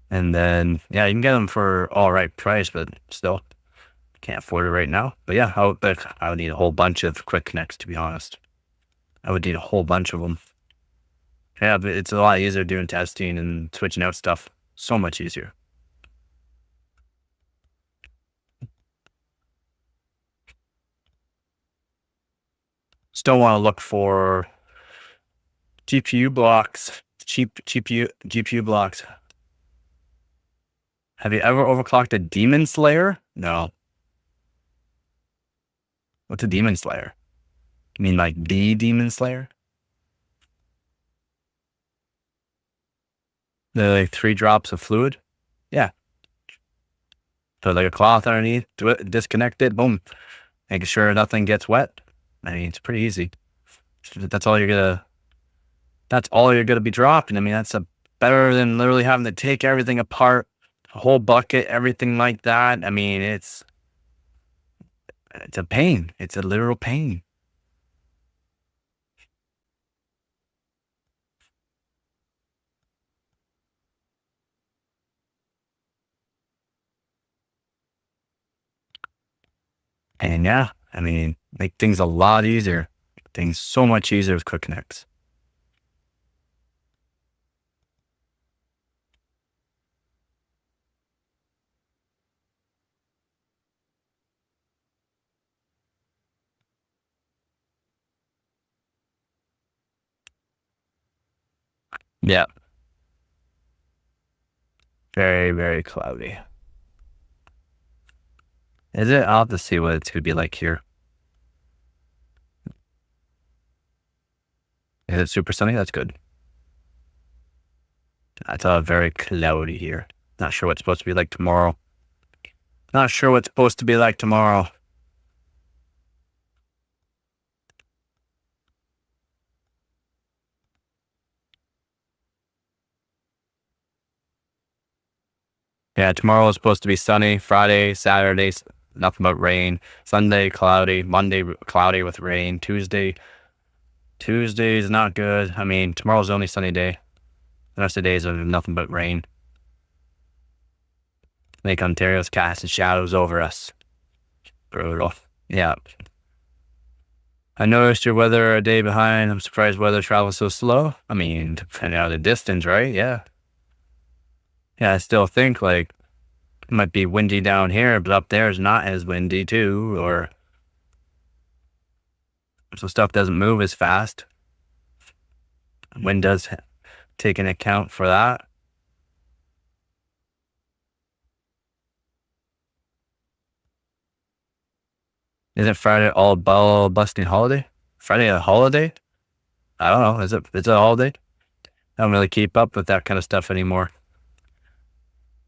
And then, yeah, you can get them for all right price, but still can't afford it right now. But yeah, I would need a whole bunch of quick connects, to be honest. I would need a whole bunch of them. Yeah, but it's a lot easier doing testing and switching out stuff. So much easier. Still want to look for GPU blocks, cheap GPU blocks. Have you ever overclocked a Demon Slayer? No. What's a Demon Slayer? You mean like the Demon Slayer? The like 3 drops of fluid? Yeah. Put like a cloth underneath, do it, disconnect it, boom. Making sure nothing gets wet. I mean, it's pretty easy. That's all you're gonna be dropping. I mean, that's better than literally having to take everything apart, a whole bucket, everything like that. I mean, it's a pain. It's a literal pain. And yeah, I mean, make things a lot easier. Things so much easier with quick connects. Yeah, very, very cloudy. Is it? I'll have to see what it's gonna be like here. Is it super sunny? That's good. That's very cloudy here. Not sure what's supposed to be like tomorrow. Not sure what's supposed to be like tomorrow. Yeah, tomorrow is supposed to be sunny. Friday, Saturday, nothing but rain. Sunday, cloudy. Monday, cloudy with rain. Tuesday is not good. I mean, tomorrow's the only sunny day. The rest of the days are nothing but rain. Lake Ontario's casting shadows over us. Brutal. Yeah. I noticed your weather a day behind. I'm surprised weather travels so slow. I mean, depending on the distance, right? Yeah. Yeah, I still think like it might be windy down here, but up there is not as windy too, or so stuff doesn't move as fast. Wind does take an account for that. Isn't Friday all ball busting holiday? Friday a holiday? I don't know. Is it a holiday? I don't really keep up with that kind of stuff anymore.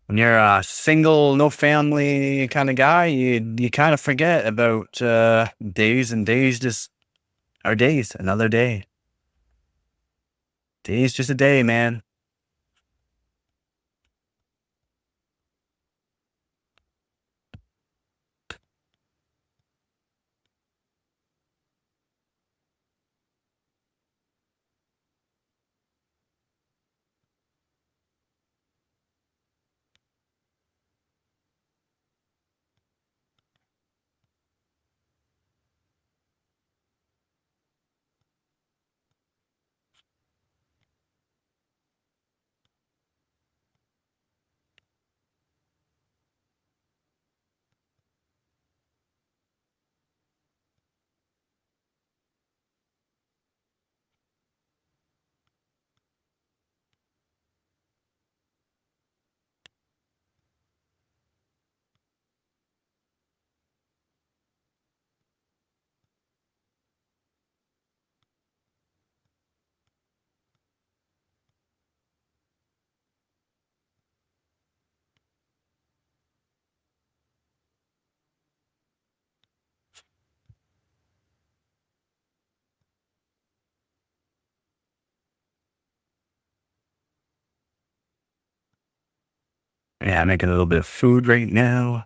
When you're a single, no family kind of guy, you kind of forget about days, and days just are days. Another day. Day's just a day, man. Yeah, making a little bit of food right now.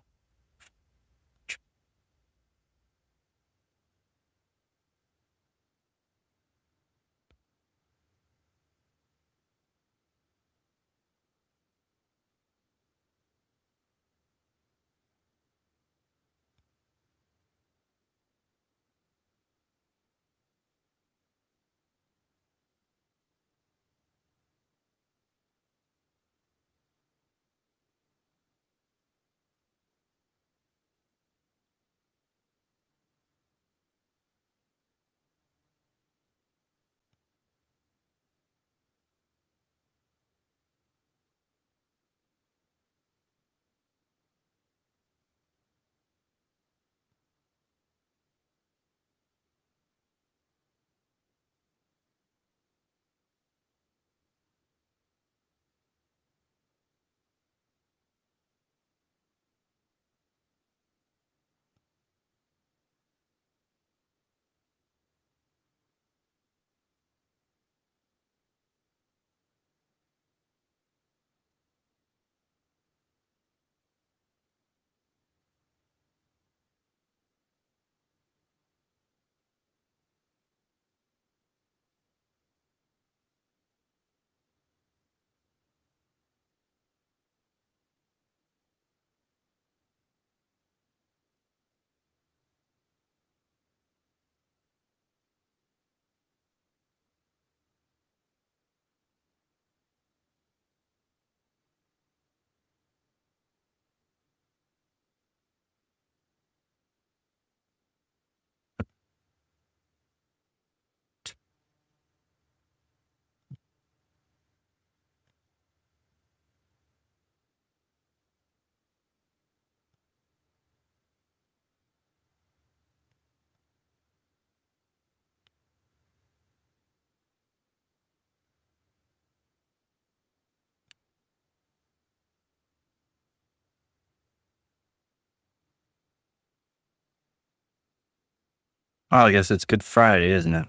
Well, I guess it's Good Friday, isn't it?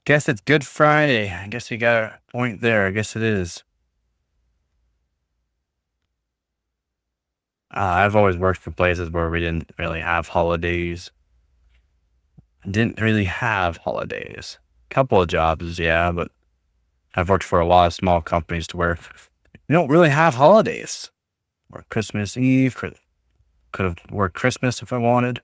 Guess it's Good Friday. I guess you got a point there. I guess it is. I've always worked for places where we didn't really have holidays. Didn't really have holidays. Couple of jobs, yeah, but I've worked for a lot of small companies to where you don't really have holidays. Or Christmas Eve, could have worked Christmas if I wanted.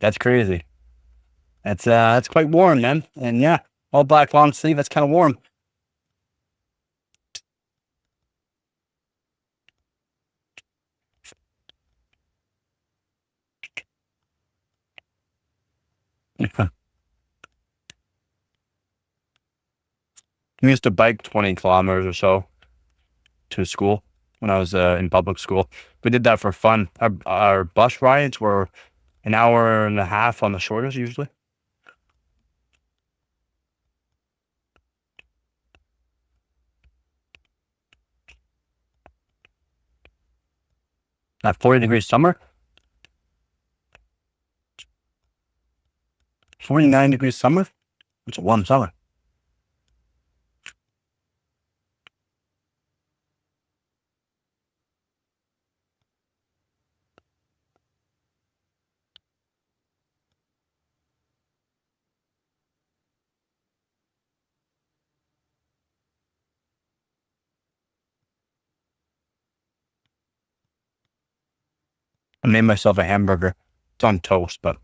That's crazy. That's quite warm, man. And yeah, all black long sleeve. That's kind of warm. We used to bike 20 kilometers or so to school when I was in public school. We did that for fun. Our bus rides were an hour and a half on the shortest usually. At 40-degree summer, 49-degree summer. It's a warm summer. I made myself a hamburger. It's on toast, but I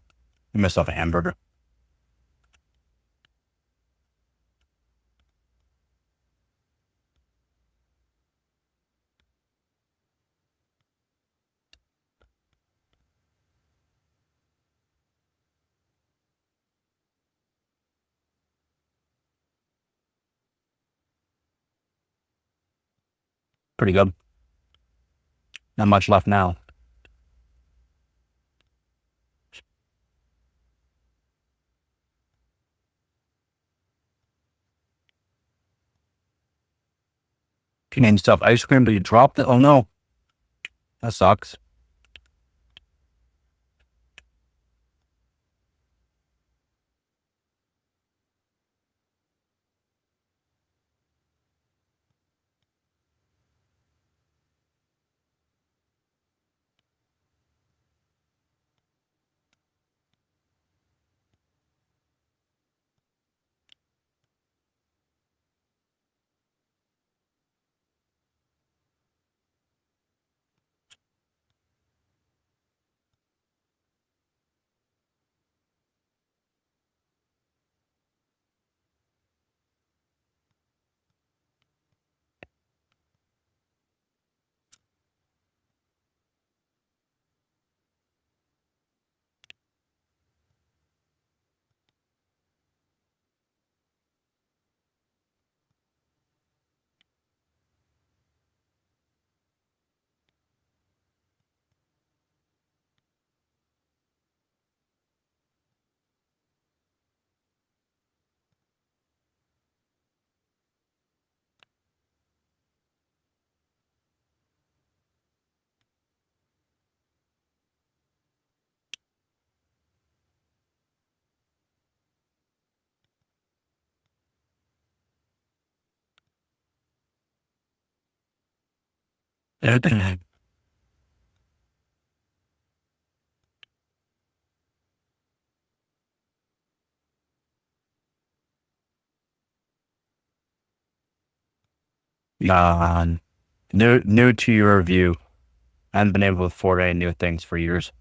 made myself a hamburger. Pretty good. Not much left now. You named yourself ice cream, but you dropped it? Oh no. That sucks. Uh, new to your review. I haven't been able to foray new things for years.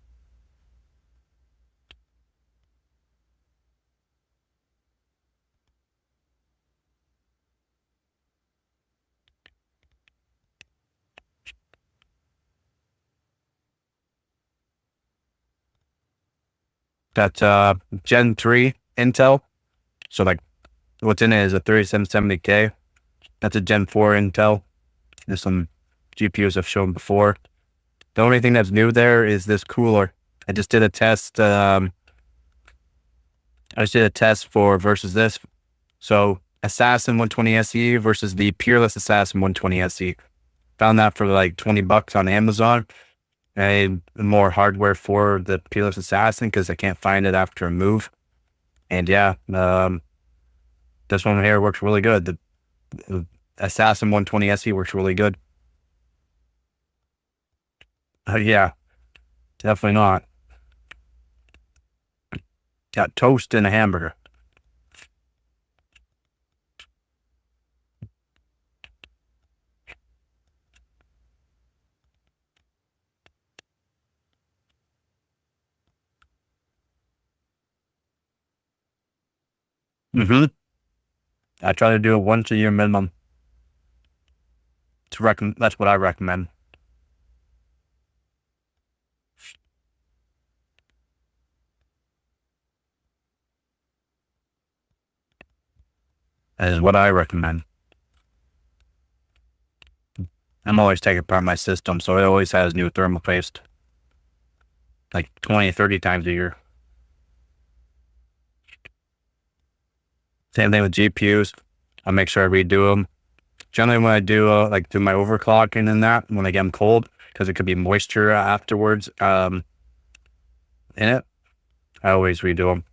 That's Gen 3 Intel. So like what's in it is a 3770K. That's a Gen 4 Intel. There's some GPUs I've shown before. The only thing that's new there is this cooler. I just did a test. I just did a test for versus this. So Assassin 120 SE versus the Peerless Assassin 120 SE. Found that for like $20 on Amazon. And more hardware for the Peerless Assassin because I can't find it after a move. And yeah, this one here works really good. The Assassin 120 SE works really good. Yeah, definitely not. Got toast and a hamburger. Mm-hmm. I try to do it once a year minimum. That's what I recommend. That is what I recommend. I'm always taking apart my system, so it always has new thermal paste. Like 20, 30 times a year. Same thing with GPUs. I make sure I redo them. Generally, when I do like do my overclocking and that, when I get them cold, because it could be moisture afterwards in it, I always redo them.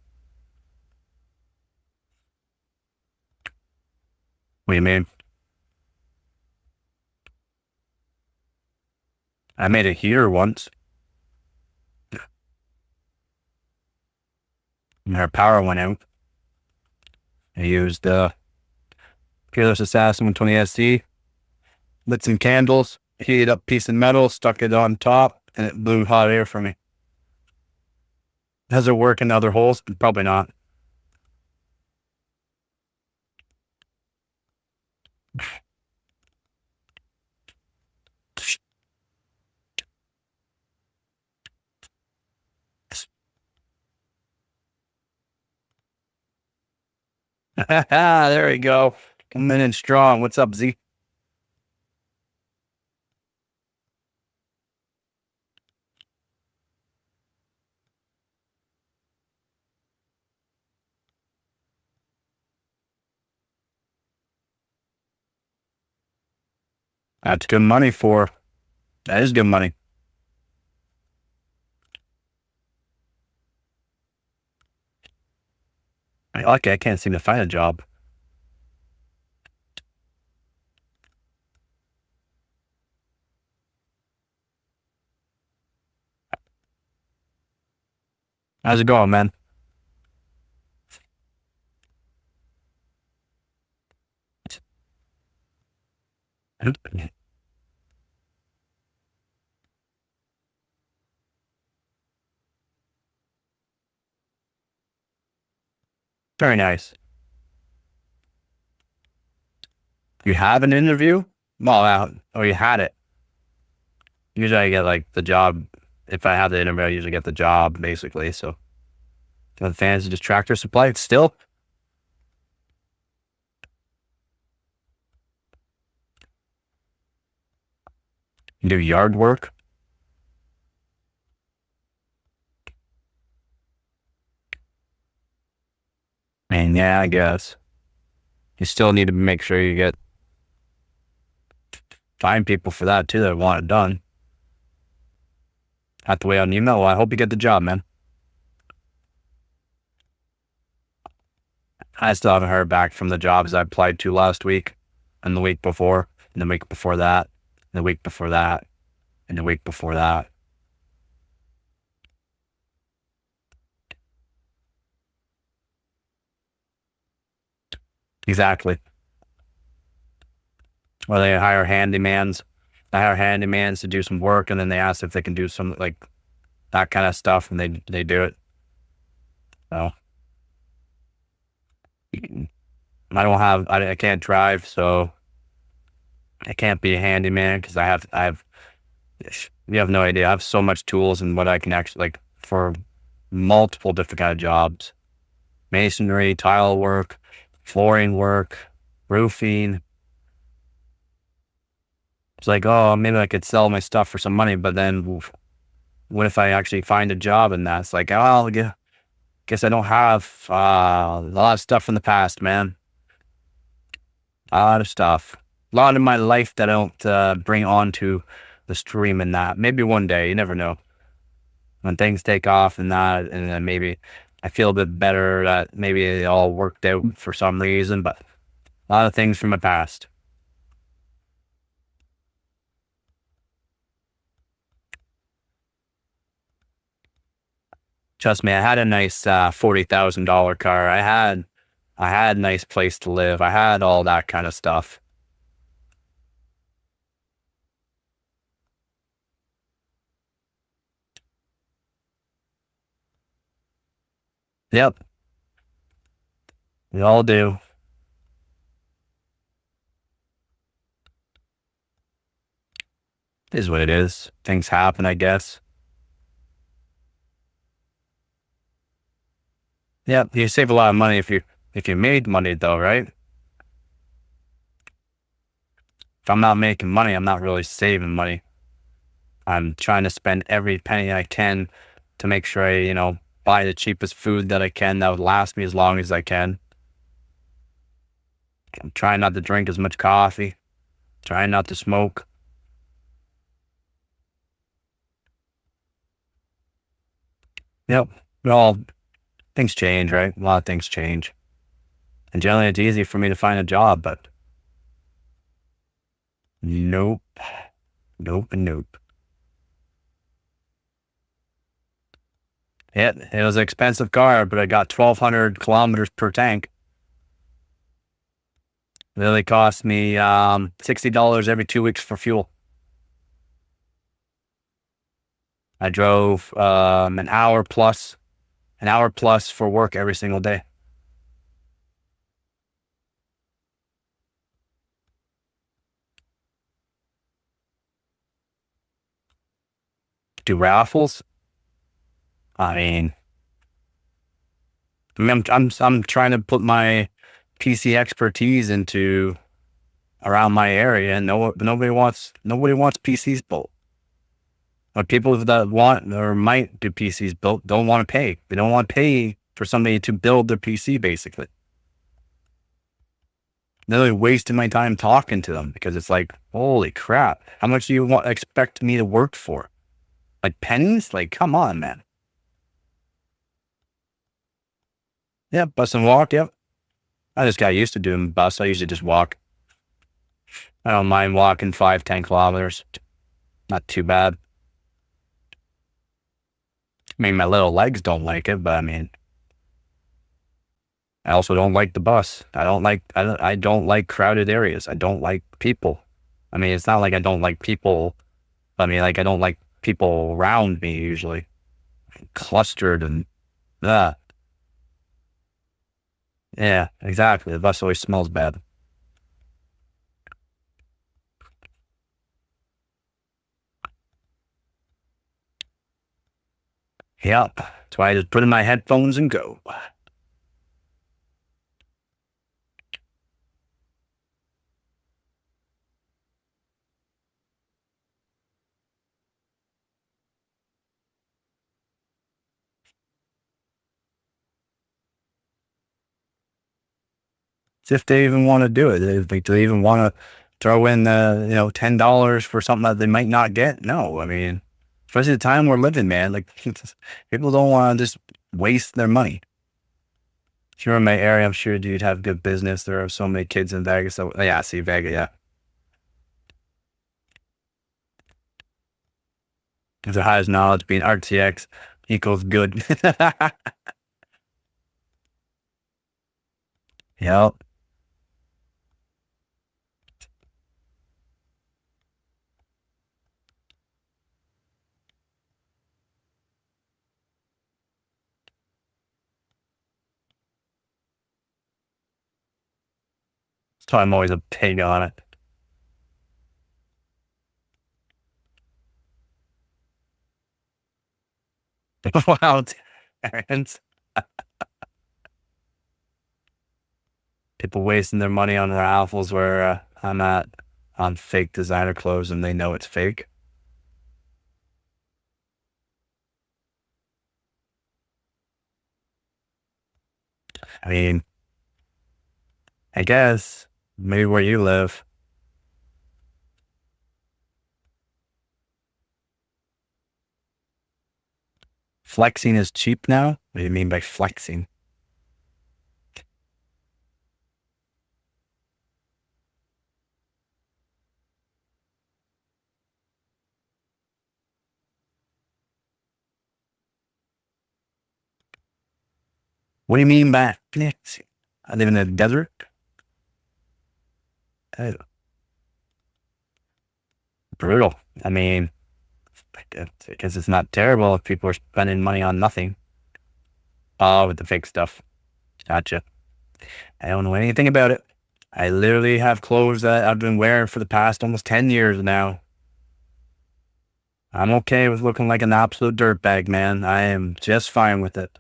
What do you mean? I made a heater once, and our power went out. I used Peerless Assassin 120 SC, lit some candles, heated up a piece of metal, stuck it on top, and it blew hot air for me. Does it work in other holes? Probably not. There we go. Coming in strong. What's up, Z? That's good money for. That is good money. I can't seem to find a job. How's it going, man? Very nice. You have an interview? Well, or you had it. Usually I get like the job. If I have the interview, I usually get the job, basically. So the fans just Tractor Supply. Still, you do yard work. And yeah, I guess you still need to make sure you find people for that too that want it done. Have to wait on email. Well, I hope you get the job, man. I still haven't heard back from the jobs I applied to last week, and the week before, and the week before that, and the week before that, and the week before that. Exactly. Or they hire handymans. They hire handymans to do some work, and then they ask if they can do some like that kind of stuff, and they do it. So I can't drive, so I can't be a handyman because you have no idea. I have so much tools and what I can actually like for multiple different kind of jobs: masonry, tile work, flooring work, roofing. It's like, oh, maybe I could sell my stuff for some money, but then what if I actually find a job in that? It's like, oh, yeah, guess I don't have a lot of stuff from the past, man. A lot of stuff. A lot of my life that I don't bring onto the stream and that. Maybe one day, you never know. When things take off and that, and then maybe I feel a bit better that maybe it all worked out for some reason, but a lot of things from my past. Trust me, I had a nice $40,000 car. I had a nice place to live. I had all that kind of stuff. Yep. We all do. It is what it is. Things happen, I guess. Yeah, you save a lot of money if you made money though, right? If I'm not making money, I'm not really saving money. I'm trying to spend every penny I can to make sure I, buy the cheapest food that I can that would last me as long as I can. I'm trying not to drink as much coffee, trying not to smoke. Yep. Well, things change, right? A lot of things change. And generally it's easy for me to find a job, but nope, nope, and nope. It was an expensive car, but I got 1,200 kilometers per tank. It only cost me $60 every 2 weeks for fuel. I drove an hour plus for work every single day. Do raffles? I mean, I'm trying to put my PC expertise into around my area, and nobody wants PCs built. But people that want or might do PCs built don't want to pay. They don't want to pay for somebody to build their PC, basically. They're really wasting my time talking to them because it's like, holy crap, how much do you expect me to work for? Like pennies? Like, come on, man. Yeah, bus and walk. Yep. I just got used to doing bus. I usually just walk. I don't mind walking 5-10 kilometers. Not too bad. I mean, my little legs don't like it, but I mean, I also don't like the bus. I don't like crowded areas. I don't like people. I mean, it's not like I don't like people. I mean, like I don't like people around me usually, clustered and yeah, exactly. The bus always smells bad. Yep. That's why I just put in my headphones and go. As if they even want to do it. Do they even want to throw in $10 for something that they might not get? No, I mean, especially the time we're living, man. Like people don't want to just waste their money. If you're in my area, I'm sure you'd have good business. There are so many kids in Vegas. So yeah, see Vegas, yeah. If the highest knowledge being RTX equals good. Yep. So I'm always a pig on it. Wow, Terrence. People wasting their money on raffles where I'm at on fake designer clothes and they know it's fake. I mean, I guess maybe where you live, flexing is cheap now. What do you mean by flexing? What do you mean by flexing? I live in the desert. Oh, brutal. I mean, because it's not terrible if people are spending money on nothing. Oh, with the fake stuff. Gotcha. I don't know anything about it. I literally have clothes that I've been wearing for the past almost 10 years now. I'm okay with looking like an absolute dirtbag, man. I am just fine with it.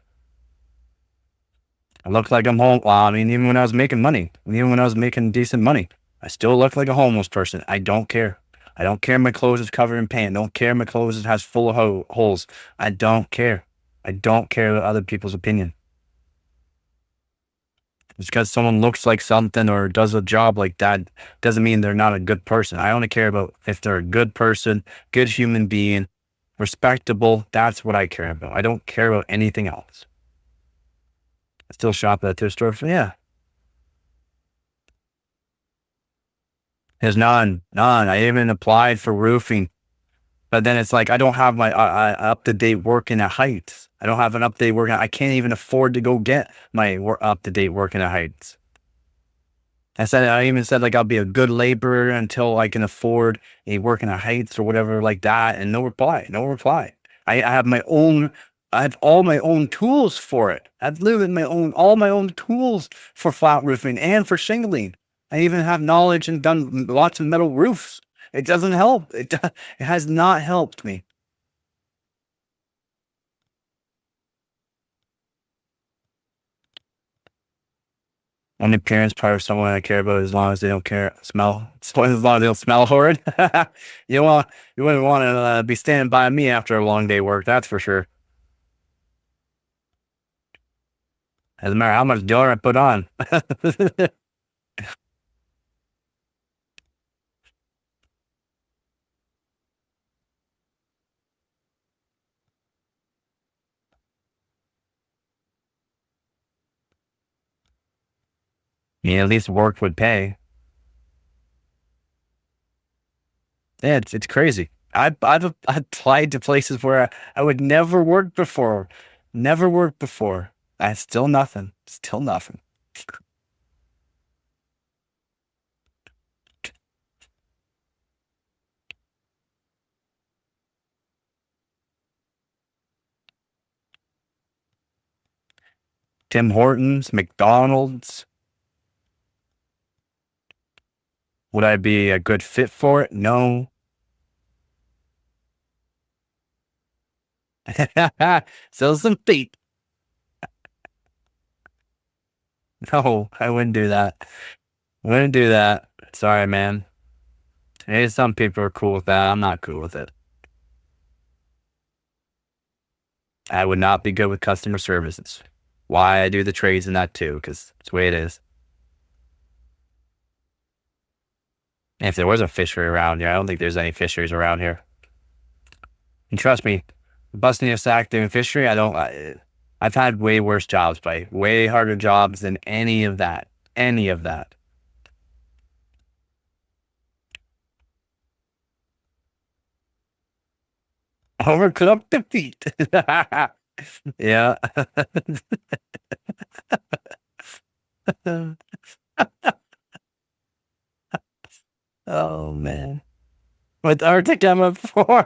I look like I'm home. Well, I mean, even when I was making money, even when I was making decent money, I still look like a homeless person. I don't care. I don't care my clothes is covered in paint. I don't care my clothes has full of holes. I don't care. I don't care what other people's opinion. Just because someone looks like something or does a job like that doesn't mean they're not a good person. I only care about if they're a good person, good human being, respectable. That's what I care about. I don't care about anything else. I still shop at a thrift store. Yeah. There's none. I even applied for roofing, but then it's like I don't have my up to date working at Heights. I don't have an up to date working. I can't even afford to go get my up to date working at Heights. I even said like I'll be a good laborer until I can afford a working at Heights or whatever like that, and no reply, no reply. I have my own. I have all my own tools for it. I've lived in all my own tools for flat roofing and for shingling. I even have knowledge and done lots of metal roofs. It doesn't help. It has not helped me. Only appearance part of someone I care about as long as they don't smell. As long as they don't smell horrid. you want you wouldn't want to be standing by me after a long day work. That's for sure. Doesn't matter how much deodorant I put on. Yeah, at least work would pay. Yeah, it's crazy. I've applied to places where I would never work before. Never worked before. I still nothing. Still nothing. Tim Hortons, McDonald's. Would I be a good fit for it? No. Sell some feet. No, I wouldn't do that. I wouldn't do that. Sorry, man. Hey, some people are cool with that. I'm not cool with it. I would not be good with customer services. Why I do the trades and that too, because it's the way it is. If there was a fishery around here, I don't think there's any fisheries around here. And trust me, busting a sack doing fishery, I've had way worse jobs, by way harder jobs than any of that. Any of that. Overclock the feet. Yeah. Oh man. What Arctic am I for?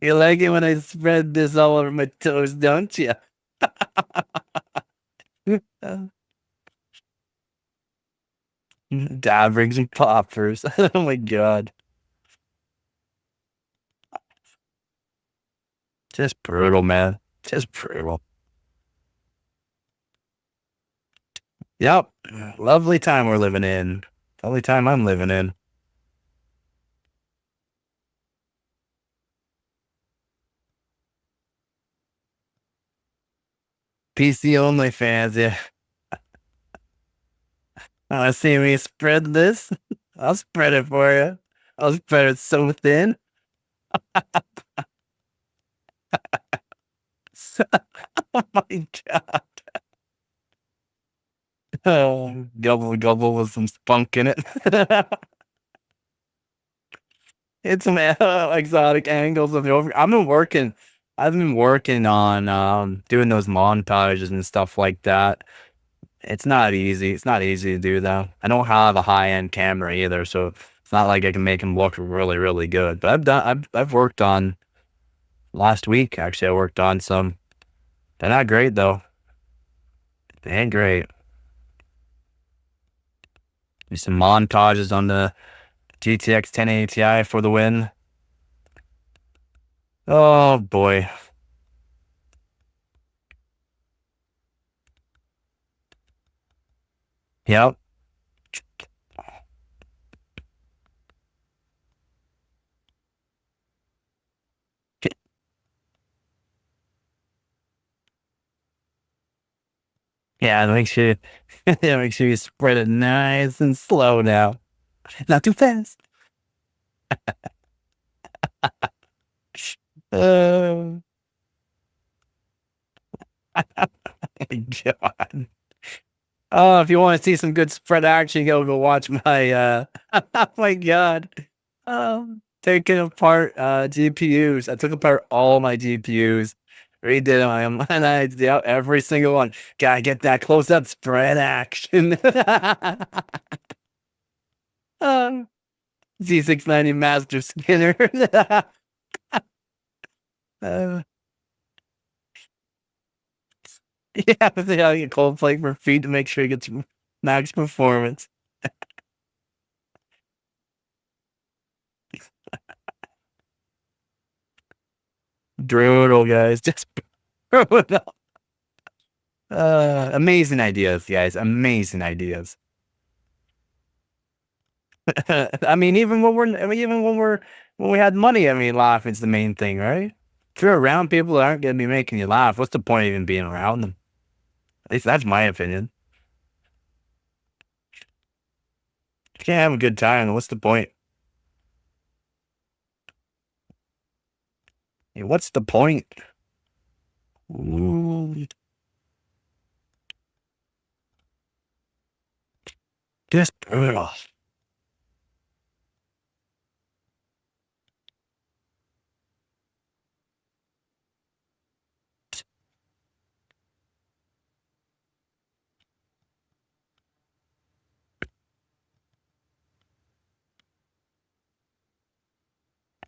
You like it when I spread this all over my toes, don't you? Dad brings me poppers. Oh my god. Just brutal, man. Just brutal. Yep. Lovely time we're living in. Lovely time I'm living in. PC only fans, yeah. I see me spread this. I'll spread it for you. I'll spread it so thin. Oh my god. Oh, gobble gobble with some spunk in it. It's some exotic angles of the over. I've been working on doing those montages and stuff like that. It's not easy. It's not easy to do though. I don't have a high end camera either, so it's not like I can make them look really, really good. But I've worked on last week actually. I worked on some. They're not great though. And great. Do some montages on the GTX 1080 Ti for the win. Oh boy. Yep. Yeah, make sure, yeah, make sure you spread it nice and slow now. Not too fast. Oh, God. Oh, if you want to see some good spread action, go watch my oh my God. Taking apart GPUs. I took apart all my GPUs, redid them, and I yeah, every single one. Gotta get that close up spread action. um, Z690 Master Skinner. uh, yeah, yeah, cold plate for feet to make sure you get some max performance. Brutal, guys. Just brutal. Amazing ideas, guys. Amazing ideas. I mean, when we had money, I mean, laughing's the main thing, right? If you're around people that aren't gonna be making you laugh, what's the point of even being around them? At least that's my opinion. If you can't have a good time, then what's the point? Hey, what's the point? Ooh, just brutal.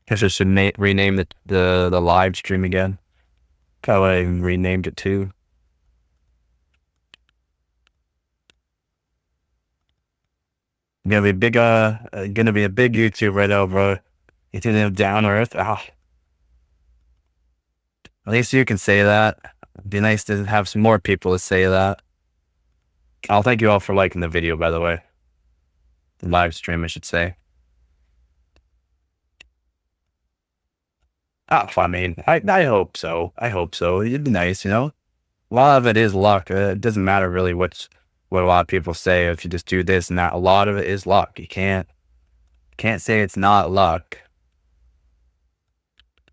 I just should rename the live stream again. Kind of what I renamed it to. Gonna be a big YouTube right now, bro. You think they're down to earth? Ah, at least you can say that. It'd be nice to have some more people to say that. I'll thank you all for liking the video, by the way. The live stream, I should say. Oh, I mean, I hope so. I hope so. It'd be nice, you know? A lot of it is luck. It doesn't matter really what a lot of people say. If you just do this and that, a lot of it is luck. You can't say it's not luck.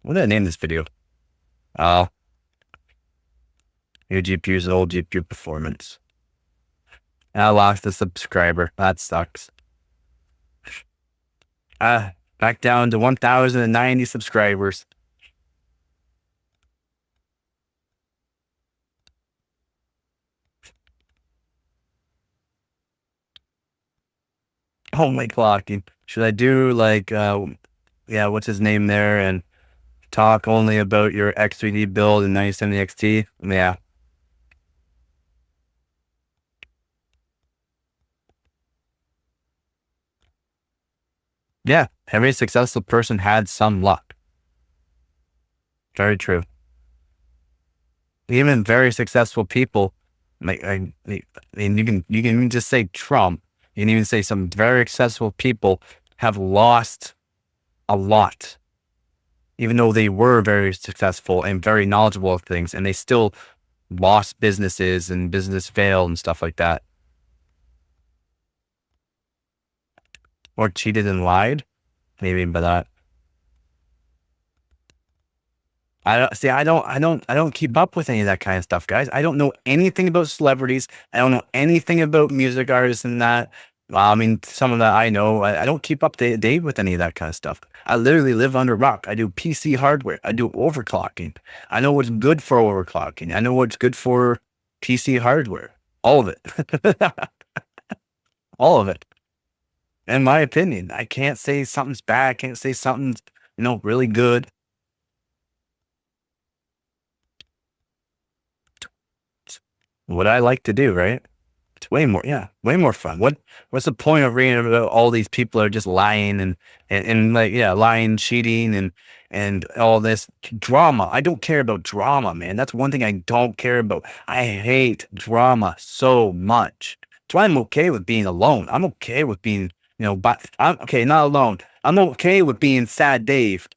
What did I name this video? Oh, new GPU's old GPU performance. I lost a subscriber. That sucks. Back down to 1,090 subscribers. Oh my clocking. Should I do like yeah, what's his name there and talk only about your X3D build and 9070 XT? Yeah. Yeah. Every successful person had some luck. Very true. Even very successful people, like I mean, you can even just say Trump. You can even say some very successful people have lost a lot, even though they were very successful and very knowledgeable of things, and they still lost businesses and business failed and stuff like that, or cheated and lied. Maybe by that. I don't see. I don't keep up with any of that kind of stuff, guys. I don't know anything about celebrities. I don't know anything about music artists and that. Well, I mean, some of that I know. I don't keep up to date with any of that kind of stuff. I literally live under a rock. I do PC hardware. I do overclocking. I know what's good for overclocking. I know what's good for PC hardware. All of it. All of it. In my opinion, I can't say something's bad. I can't say something's, really good. what I like to do, right? It's way more, yeah, way more fun. What's the point of reading about all these people are just lying and like, yeah, lying, cheating, and all this drama? I don't care about drama, man. That's one thing I don't care about. I hate drama so much. That's why I'm okay with being alone. I'm okay with being, but I'm okay, not alone. I'm okay with being sad Dave.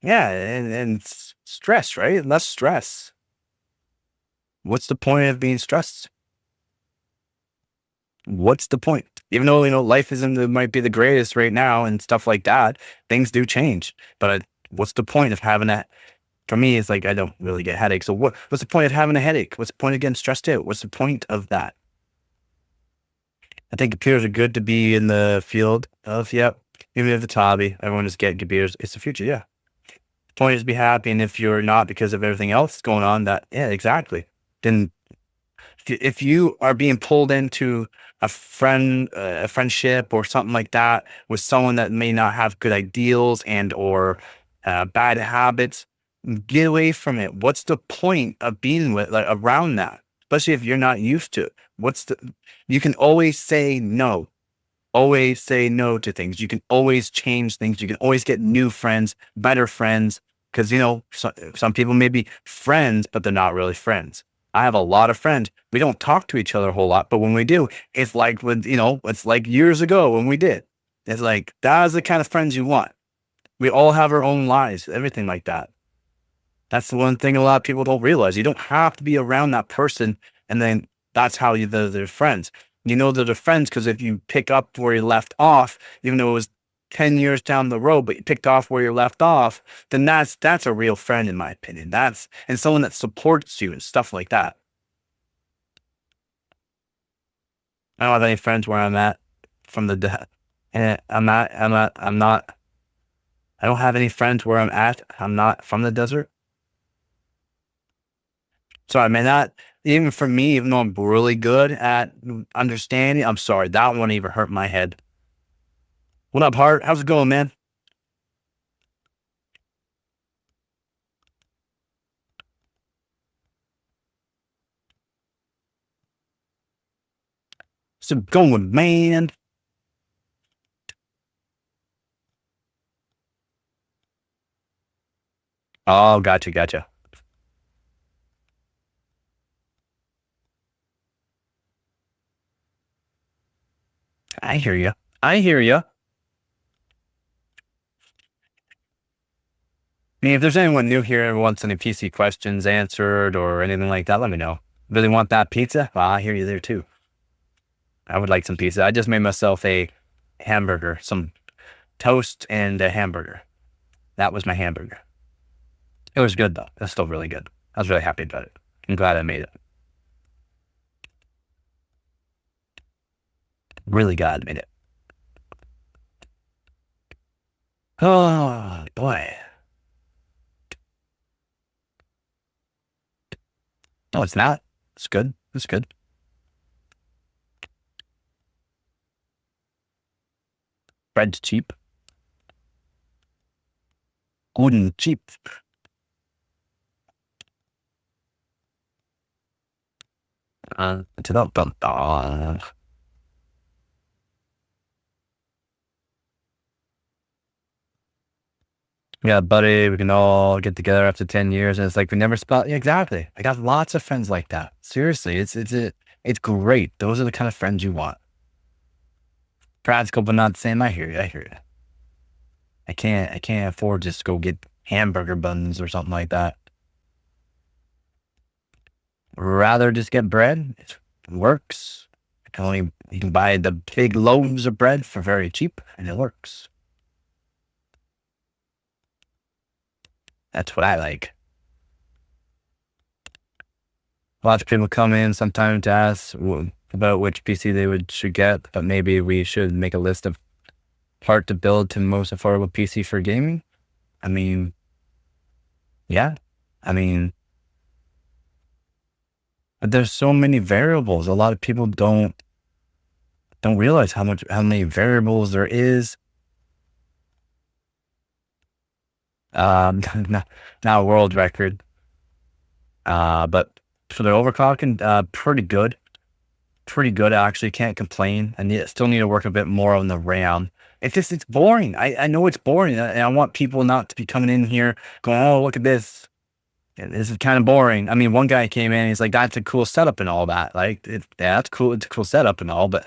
Yeah, and stress, right? Less stress. What's the point of being stressed? What's the point? Even though, life isn't, it might be the greatest right now and stuff like that, things do change. But what's the point of having that? For me, it's like, I don't really get headaches. So what's the point of having a headache? What's the point of getting stressed out? What's the point of that? I think computers are good to be in the field of, yep. Even if it's a hobby, everyone just get computers. It's the future. Yeah. The point is be happy. And if you're not because of everything else going on, that, yeah, exactly. Then if you are being pulled into a friendship or something like that with someone that may not have good ideals and or bad habits, get away from it. What's the point of being with, like, around that, especially if you're not used to it? You can always say no. Always say no to things. You can always change things. You can always get new friends, better friends. Because, some people may be friends, but they're not really friends. I have a lot of friends. We don't talk to each other a whole lot, but when we do, it's like it's like years ago when we did. It's like, that's the kind of friends you want. We all have our own lives, everything like that. That's the one thing a lot of people don't realize. You don't have to be around that person, and then that's how they're friends. You know they're friends because if you pick up where you left off, even though it was 10 years down the road, but you picked off where you left off, then that's a real friend in my opinion. And someone that supports you and stuff like that. I don't have any friends where I'm at from and I don't have any friends where I'm at. I'm not from the desert. So I mean that even for me, even though I'm really good at understanding, I'm sorry, that one even hurt my head. What up, Hart? How's it going, man? So going, man. Oh, gotcha, gotcha. I hear you. I hear you. I mean, if there's anyone new here who wants any PC questions answered or anything like that, let me know. Really want that pizza? Well, I hear you there too. I would like some pizza. I just made myself a hamburger, some toast and a hamburger. That was my hamburger. It was good though. It's still really good. I was really happy about it. I'm glad I made it. Really glad I made it. Oh boy. No, it's not. It's good. It's good. Bread's cheap. Good and cheap. It's about yeah, buddy, we can all get together after 10 years. And it's like, we never spot. Yeah, exactly. I got lots of friends like that. Seriously. It's great. Those are the kind of friends you want. Practical, but not the same. I hear you. I hear you. I can't afford just to go get hamburger buns or something like that. Rather just get bread. It works. You can buy the big loaves of bread for very cheap and it works. That's what I like. Lots of people come in sometimes to ask about which PC should get, but maybe we should make a list of hard to build to most affordable PC for gaming. I mean, yeah. I mean, but there's so many variables. A lot of people don't realize how many variables there is. Not a world record. But for the overclocking, pretty good. I actually can't complain. Still need to work a bit more on the RAM. It's boring. I know it's boring, and I want people not to be coming in here going, oh, look at this. This is kind of boring. I mean, one guy came in, he's like, that's a cool setup and all that. Like, yeah, that's cool. It's a cool setup and all, but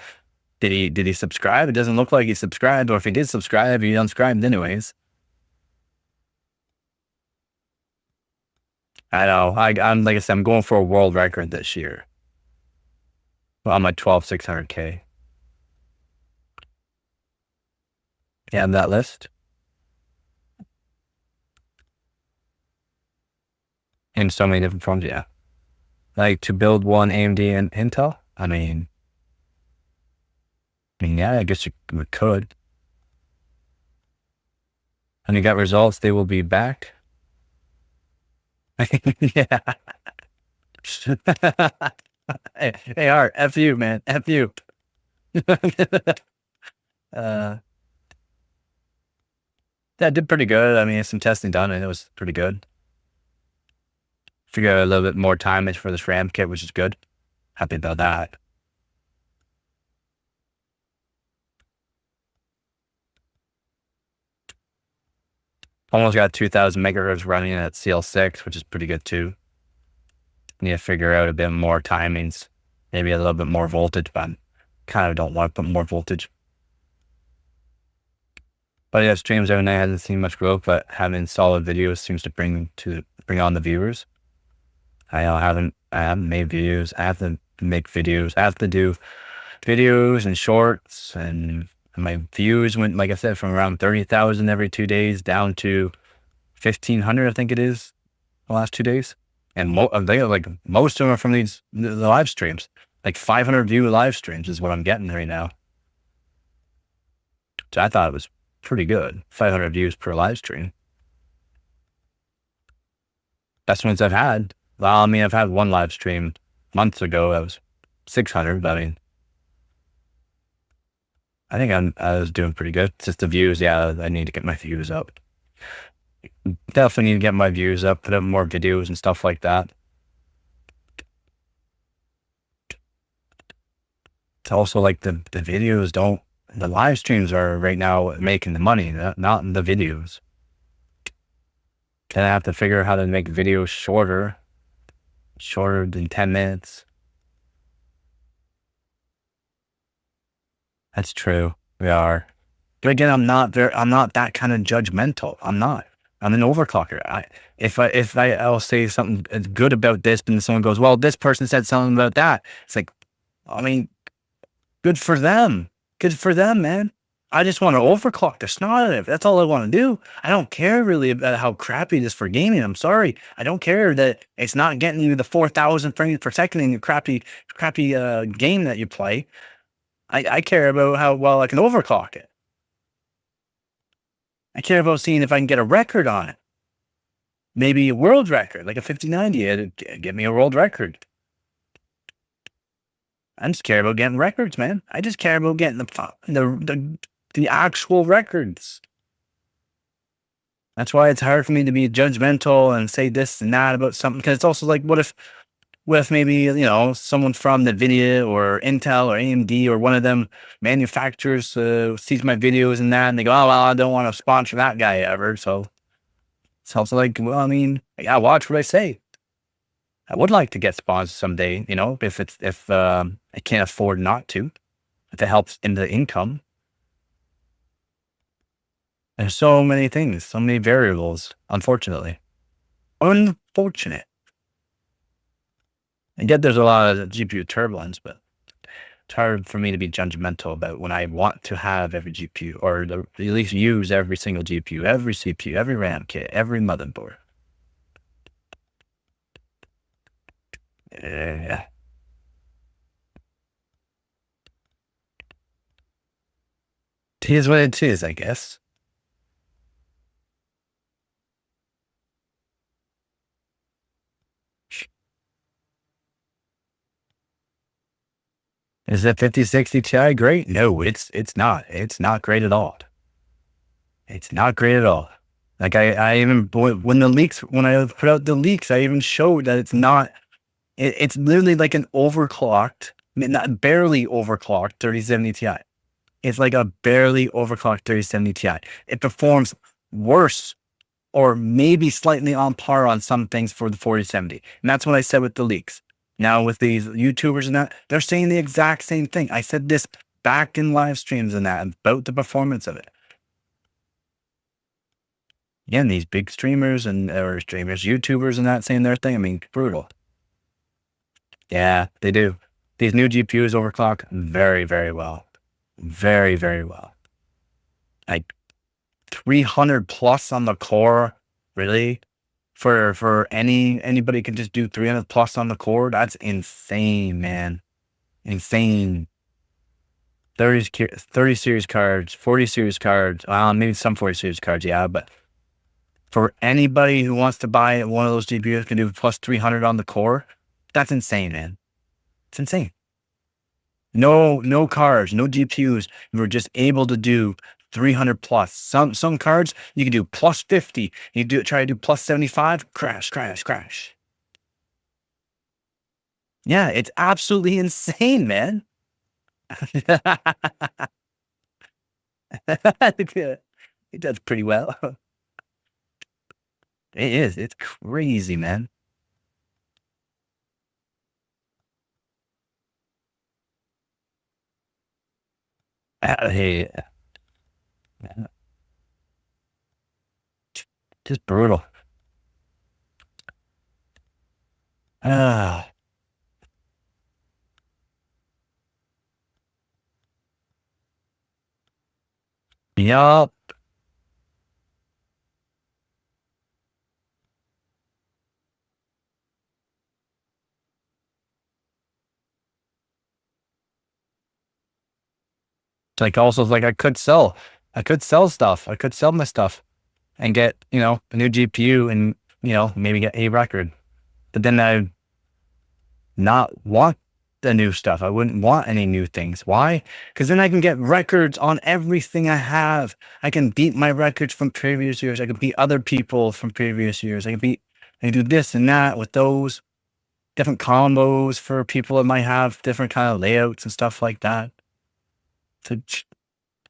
did he subscribe? It doesn't look like he subscribed, or if he did subscribe, he unsubscribed anyways. I know. I'm like I said, I'm going for a world record this year. Well, I'm at 12,600K. Yeah, on that list. In so many different forms, yeah. Like to build one AMD and Intel. Yeah, I guess you could. And you got results, they will be back. Yeah. Hey, Art, F you, man. F you. That did pretty good. I mean, some testing done and it was pretty good. Figure out a little bit more time for this RAM kit, which is good. Happy about that. Almost got 2,000 megahertz running at CL6, which is pretty good too. Need to figure out a bit more timings, maybe a little bit more voltage, but kind of don't want to put more voltage. But yeah, streams every night hasn't seen much growth, but having solid videos seems to bring on the viewers. I haven't made videos. I have to make videos. I have to do videos and shorts, and my views went, like I said, from around 30,000 every 2 days down to 1,500, I think it is, the last 2 days. And they like most of them are from the live streams. Like 500 view live streams is what I'm getting right now. So I thought it was pretty good. 500 views per live stream. Best ones I've had. Well, I mean, I've had one live stream months ago that was 600, but I mean, I think I was doing pretty good. It's just the views. Yeah, I need to get my views up. Definitely need to get my views up, put up more videos and stuff like that. It's also like the videos the live streams are right now making the money, not in the videos. Then I have to figure out how to make videos shorter than 10 minutes. That's true. We are. But again, I'm not that kind of judgmental. I'm not. I'm an overclocker. I'll say something good about this, and someone goes, well, this person said something about that. It's like, I mean, good for them. Good for them, man. I just want to overclock the snot out of it. That's all I want to do. I don't care really about how crappy it is for gaming. I'm sorry. I don't care that it's not getting you the 4,000 frames per second in your crappy game that you play. I care about how well I can overclock it. I care about seeing if I can get a record on it. Maybe a world record, like a 5090. Get me a world record. I just care about getting records, man. I just care about getting the actual records. That's why it's hard for me to be judgmental and say this and that about something, because it's also like, what if maybe, someone from NVIDIA or Intel or AMD or one of them manufacturers sees my videos and that, and they go, oh, well, I don't want to sponsor that guy ever. So it's also like, well, I mean, yeah, watch what I say. I would like to get sponsored someday, if I can't afford not to, if it helps in the income. There's so many things, so many variables, unfortunately. Unfortunate. I get there's a lot of GPU turbulence, but it's hard for me to be judgmental about when I want to have every GPU, or at least use every single GPU, every CPU, every RAM kit, every motherboard. Yeah. It is what it is, I guess. Is that 5060 Ti great? No, it's not. It's not great at all. It's not great at all. Like I even, when I put out the leaks, I even showed that it's not, it's literally like an overclocked, not barely overclocked 3070 Ti. It's like a barely overclocked 3070 Ti. It performs worse or maybe slightly on par on some things for the 4070. And that's what I said with the leaks. Now with these YouTubers and that, they're saying the exact same thing. I said this back in live streams and that about the performance of it. Yeah, and these big streamers YouTubers and that saying their thing. I mean, brutal. Yeah, they do. These new GPUs overclock very, very well. Very, very well. Like 300 plus on the core, really? For anybody can just do 300 plus on the core. That's insane, man. Insane. 30 series cards, 40 series cards. Maybe some 40 series cards, yeah. But for anybody who wants to buy one of those GPUs can do plus 300 on the core. That's insane, man. It's insane. No cards, no GPUs. We're just able to do 300 plus. Some cards you can do plus 50. You try to do plus 75. Crash, crash, crash. Yeah, it's absolutely insane, man. It does pretty well. It is. It's crazy, man. Hey, just brutal. Ah, yup. It's like also like I could sell stuff. I could sell my stuff and get, a new GPU and, maybe get a record. But then I not want the new stuff. I wouldn't want any new things. Why? Because then I can get records on everything I have. I can beat my records from previous years. I can beat other people from previous years. I can do this and that with those different combos for people that might have different kind of layouts and stuff like that. So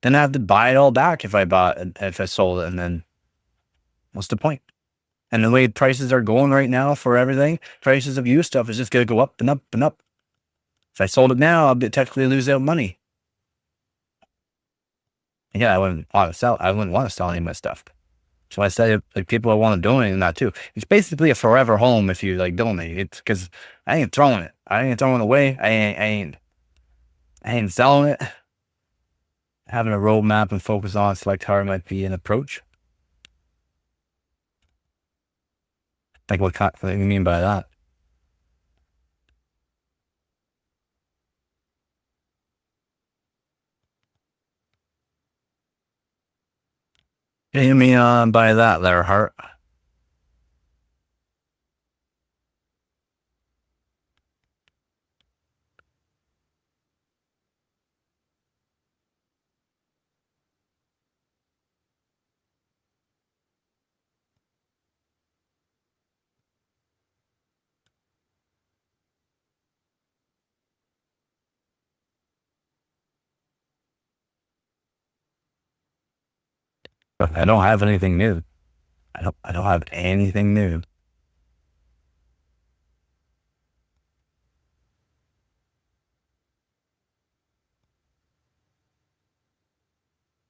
then I have to buy it all back if I sold it, and then what's the point? And the way prices are going right now for everything, prices of used stuff is just going to go up and up and up. If I sold it now, I'll technically lose out money. Yeah, I wouldn't want to sell any of my stuff. So I said, like, people want to donate and that too. It's basically a forever home if you like donate. It's because I ain't throwing it. I ain't throwing it away. I ain't selling it. Having a roadmap and focus on select hard might be an approach. Like what do you mean by that? What do you mean by that there, Hart? I don't have anything new. I don't have anything new.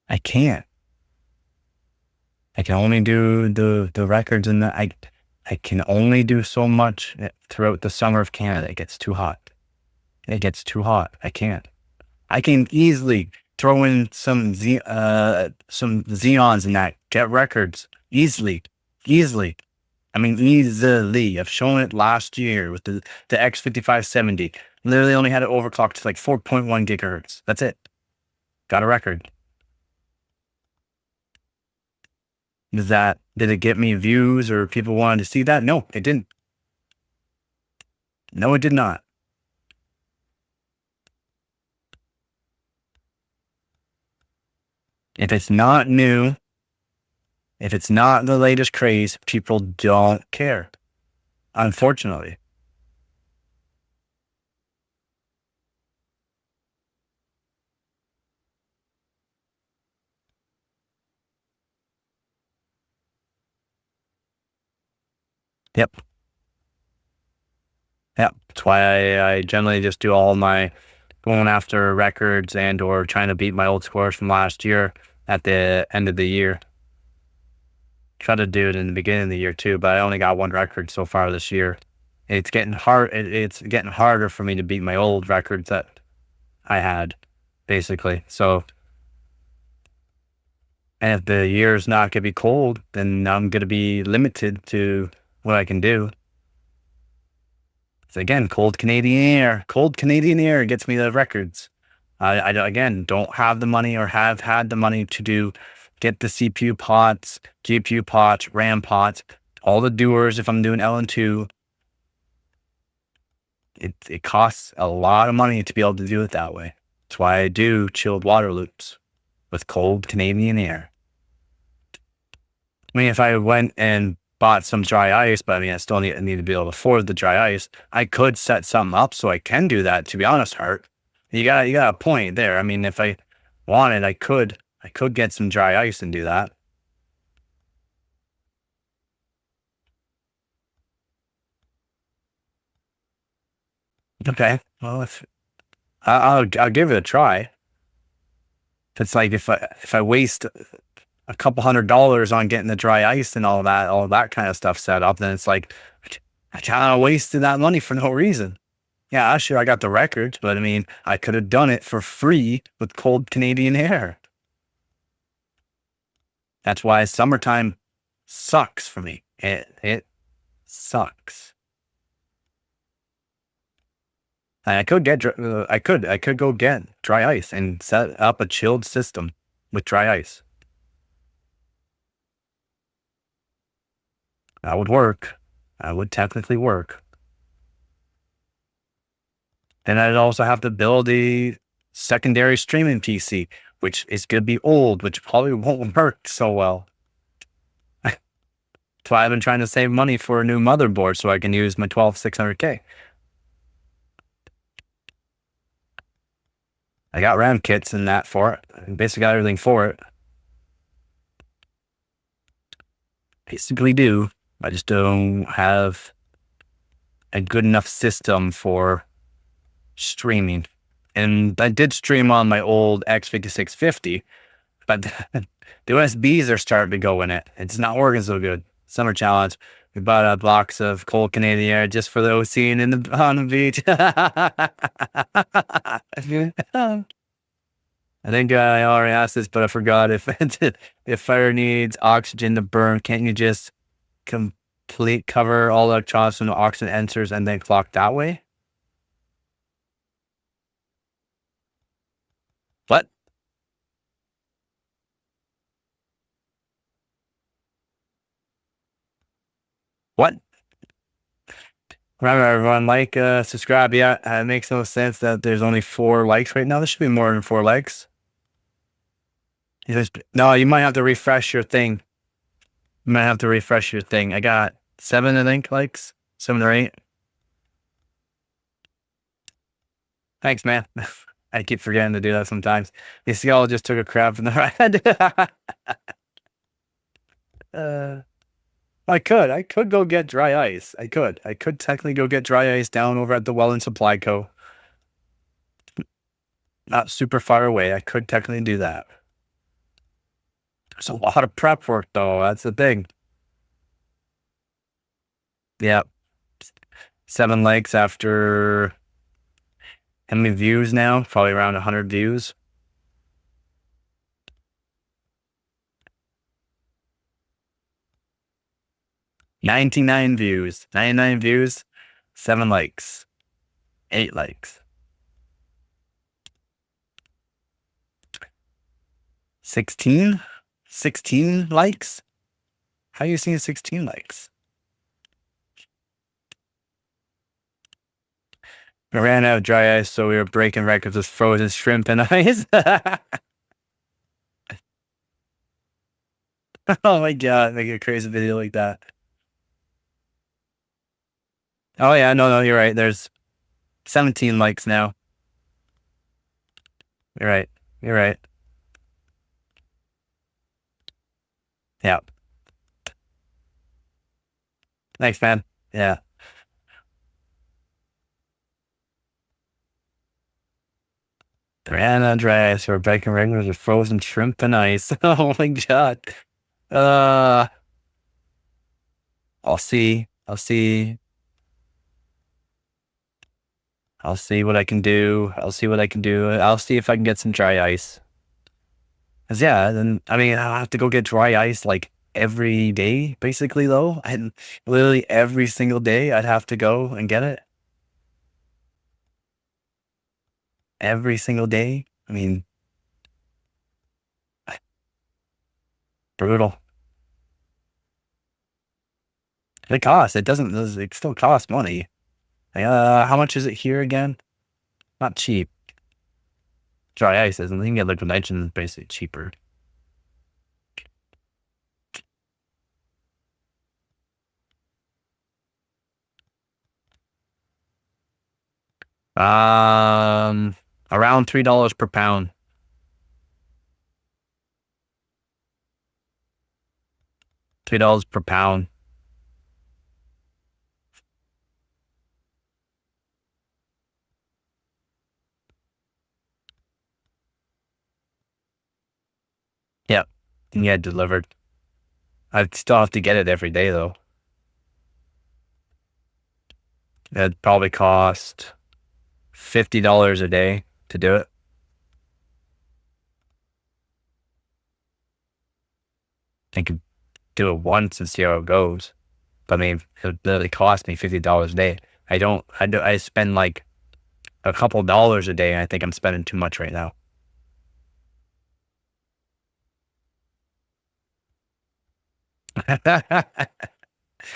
I can't. I can only do the records and I can only do so much throughout the summer of Canada. It gets too hot. It gets too hot. I can't. I can easily throw in some Xeons and that, get records easily. Easily. I mean, easily. I've shown it last year with the X5570. Literally only had it overclocked to like 4.1 gigahertz. That's it. Got a record. Did it get me views or people wanted to see that? No, it didn't. No, it did not. If it's not new, If it's not the latest craze, people don't care, unfortunately. Yep. Yep. That's why I generally just do all my going after records and or trying to beat my old scores from last year at the end of the year. Try to do it in the beginning of the year too, but I only got one record so far this year. It's getting hard. It's getting harder for me to beat my old records that I had, basically. So, and if the year's not gonna be cold, then I'm gonna be limited to what I can do. So again, cold Canadian air gets me the records. I again don't have the money or have had the money to get the CPU pots, GPU pots, RAM pots, all the doers. If I'm doing LN2, it costs a lot of money to be able to do it that way. That's why I do chilled water loops with cold Canadian air. I mean, if I went and bought some dry ice, but I mean, I still need to be able to afford the dry ice. I could set something up so I can do that. To be honest, Hart, you got a point there. I mean, if I wanted, I could get some dry ice and do that. Okay, well, if I'll give it a try. It's like if I waste a couple $100 on getting the dry ice and all that kind of stuff set up, then it's like I kind of wasted that money for no reason. Yeah, sure, I got the records, but I mean, I could have done it for free with cold Canadian air. That's why summertime sucks for me. It sucks. And I could get I could go get dry ice and set up a chilled system with dry ice. That would work. That would technically work. Then I'd also have to build a secondary streaming PC, which is going to be old, which probably won't work so well. That's why I've been trying to save money for a new motherboard so I can use my 12600K. I got RAM kits and that for it. I basically got everything for it. Basically do. I just don't have a good enough system for streaming. And I did stream on my old X5650, but the USBs are starting to go in it. It's not working so good. Summer challenge. We bought a box of cold Canadian air just for the OC and on the beach. I think I already asked this, but I forgot if fire needs oxygen to burn, can't you just cover all electrons when the oxygen enters and then clock that way? What? What? Remember, everyone, like, subscribe. Yeah, it makes no sense that there's only 4 likes right now. There should be more than 4 likes. No, you might have to refresh your thing. You might have to refresh your thing. I got 7, I think, likes. 7 or 8. Thanks, man. I keep forgetting to do that sometimes. You see, I just took a crap in the ride. I could go get dry ice. I could technically go get dry ice down over at the Welland Supply Co. Not super far away. I could technically do that. There's a lot of prep work though. That's the thing. Yeah. 7 likes after how many views now? Probably around 100 views. $99 views. 99 views. 7 likes. 8 likes. 16 likes. How are you seeing 16 likes? I ran out of dry ice, so we were breaking records with frozen shrimp and ice. Oh my God, make a crazy video like that. Oh yeah, no, no, you're right. There's 17 likes now. You're right. You're right. Yeah. Thanks, man. Yeah. Gran Andreas or bacon regulars with frozen shrimp and ice. Oh my God. Uh, I'll see. I'll see. I'll see what I can do. I'll see what I can do. I'll see if I can get some dry ice. Cause yeah, then I mean I'll have to go get dry ice like every day, basically though. And literally every single day I'd have to go and get it. Every single day. I mean, brutal. It costs. It doesn't. It still costs money. How much is it here again? Not cheap. Dry ice isn't. You can get liquid nitrogen is basically cheaper. Um, Around $3 per pound. $3 per pound. Yep. And get delivered. I'd still have to get it every day though. It'd probably cost $50 a day to do it. I could do it once and see how it goes. But I mean, it would literally cost me $50 a day. I spend like a couple dollars a day. And I think I'm spending too much right now.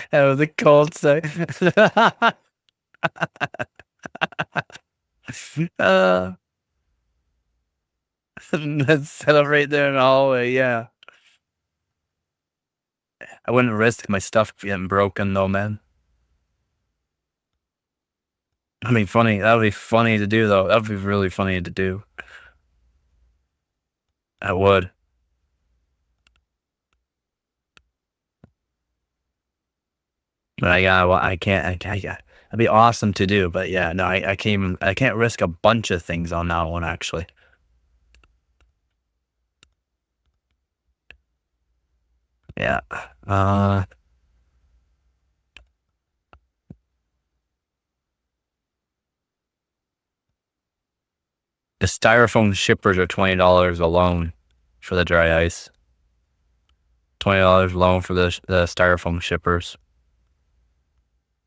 That was a cold say. uh, let's set up right there in the hallway. Yeah. I wouldn't risk my stuff getting broken though, man. I mean, funny. That would be funny to do though. That would be really funny to do. I would. But well, yeah, it'd be awesome to do. But yeah, no, I can't risk a bunch of things on that one actually. Yeah. Uh, the styrofoam shippers are $20 alone for the dry ice. $20 alone for the styrofoam shippers.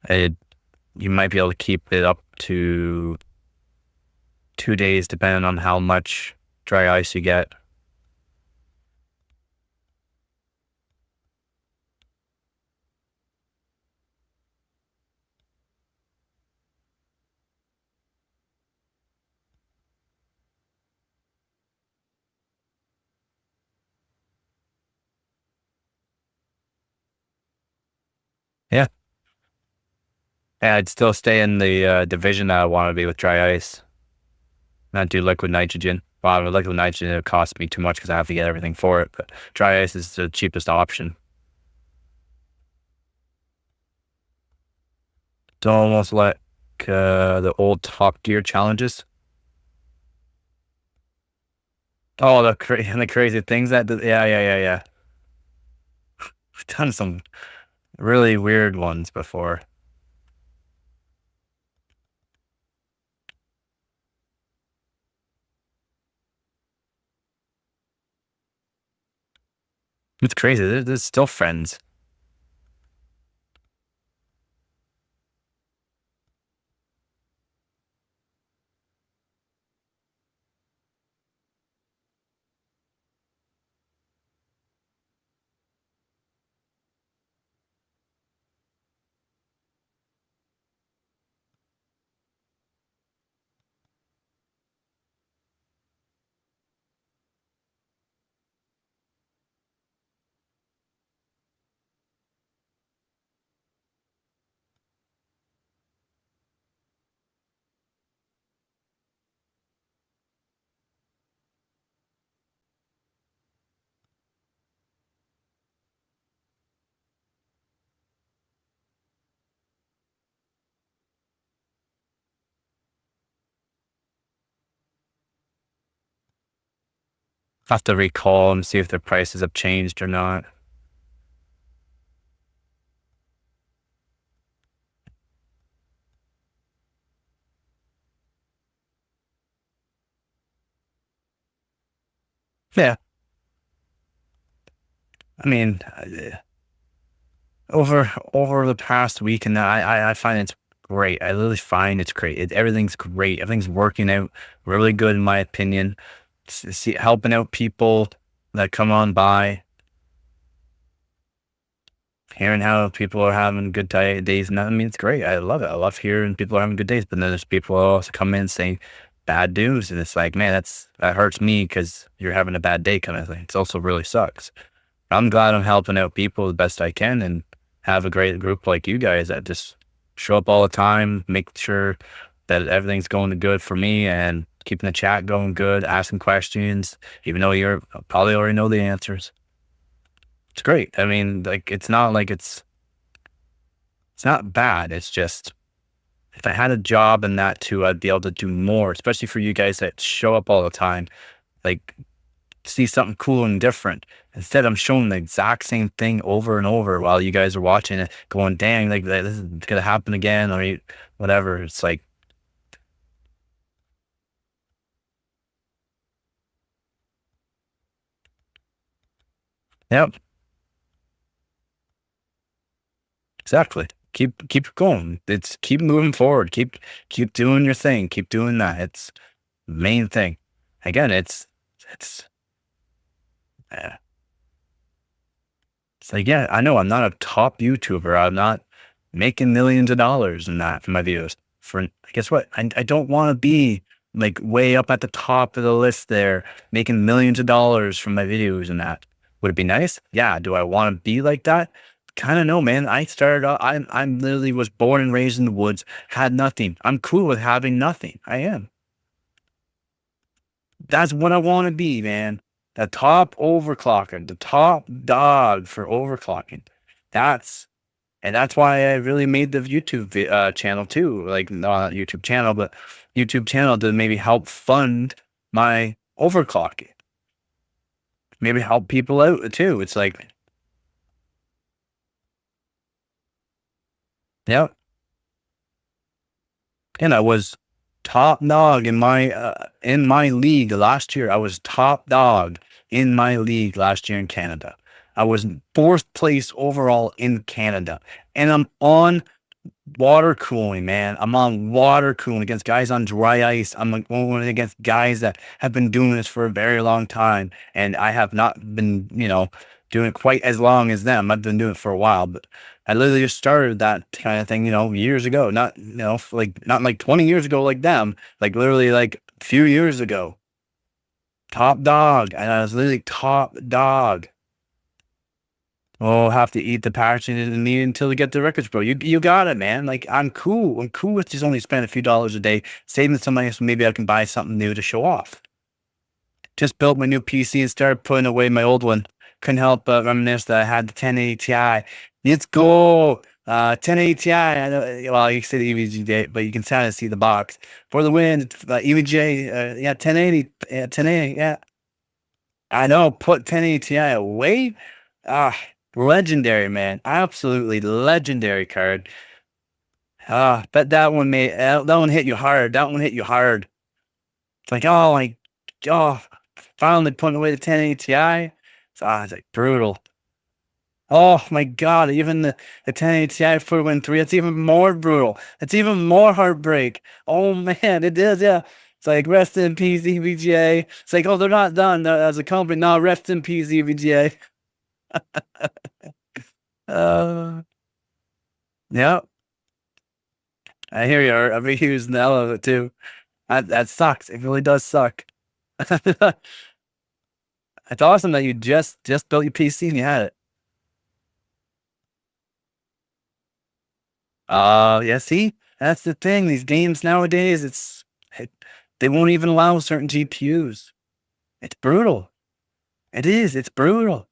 It, you might be able to keep it up to 2 days, depending on how much dry ice you get. Yeah. And I'd still stay in the division that I want to be with dry ice, not do liquid nitrogen. Well, with liquid nitrogen, it costs me too much because I have to get everything for it. But dry ice is the cheapest option. It's almost like the old Top Gear challenges. Oh, the crazy things yeah, yeah, yeah, yeah. I've done some really weird ones before. It's crazy. There's still friends. have to recall and see if their prices have changed or not. Yeah. I mean, over the past week, and I find it's great. I literally find it's great. Everything's great. Everything's working out really good in my opinion. See, helping out people that come on by, hearing how people are having good days, and I mean, it's great. I love it. I love hearing people are having good days. But then there's people who also come in saying bad news, and it's like, man, that hurts me because you're having a bad day, kind of thing. It's also really sucks. I'm glad I'm helping out people the best I can and have a great group like you guys that just show up all the time, make sure that everything's going good for me and keeping the chat going good, asking questions, even though you're probably already know the answers. It's great. I mean, it's not like it's not bad. It's just, if I had a job in that too, I'd be able to do more, especially for you guys that show up all the time. Like, see something cool and different. Instead, I'm showing the exact same thing over and over while you guys are watching it, going, dang, like this is gonna happen again, or whatever. It's like, yep, exactly. Keep going. It's keep moving forward. Keep doing your thing. Keep doing that. It's the main thing. Again, it's uh, it's like, yeah, I know I'm not a top YouTuber. I'm not making millions of dollars in that for my videos. For guess what? I don't want to be like way up at the top of the list there, making millions of dollars from my videos and that. Would it be nice? Yeah. Do I want to be like that? Kind of no, man. I started out, I'm literally was born and raised in the woods, had nothing. I'm cool with having nothing. I am. That's what I want to be, man. The top overclocker, the top dog for overclocking. That's and that's why I really made the YouTube channel too. Like, no, not YouTube channel, but YouTube channel to maybe help fund my overclocking. Maybe help people out too. It's like, yeah. And I was top dog in my league last year. I was top dog in my league last year in Canada. I was fourth place overall in Canada, and I'm on water cooling, man. I'm on water cooling against guys on dry ice. I'm like going against guys that have been doing this for a very long time, and I have not been, doing it quite as long as them. I've been doing it for a while, but I literally just started that kind of thing, years ago. Not, not like 20 years ago, like them. Like literally, like a few years ago. Top dog, and I was literally top dog. Oh, have to eat the passion and need until we get the records, bro. You got it, man. Like, I'm cool. I'm cool with just only spending a few dollars a day, saving some money so maybe I can buy something new to show off. Just built my new PC and started putting away my old one. Couldn't help but reminisce that I had the 1080 Ti. Let's go. 1080 Ti. I know, well, you say the EVGA, but you can kind of see the box. For the win, EVGA, yeah, 1080, yeah, 1080, yeah. I know, put 1080 Ti away. Ah, legendary, man. Absolutely legendary card. Ah, but that one hit you hard. That one hit you hard. It's like, oh, oh, finally putting away the 1080 Ti. It's like brutal. Oh my God, even the 1080 Ti for Win 3, it's even more brutal. It's even more heartbreak. Oh man, it is, yeah. It's like, rest in peace, EVGA. It's like, oh, they're not done as a company. No, rest in peace, EVGA. Yeah, I hear you. I've been using the hell of it too. That sucks. It really does suck. It's awesome that you just built your PC and you had it. Yeah, see? That's the thing. These games nowadays, it, they won't even allow certain GPUs. It's brutal. It is. It's brutal.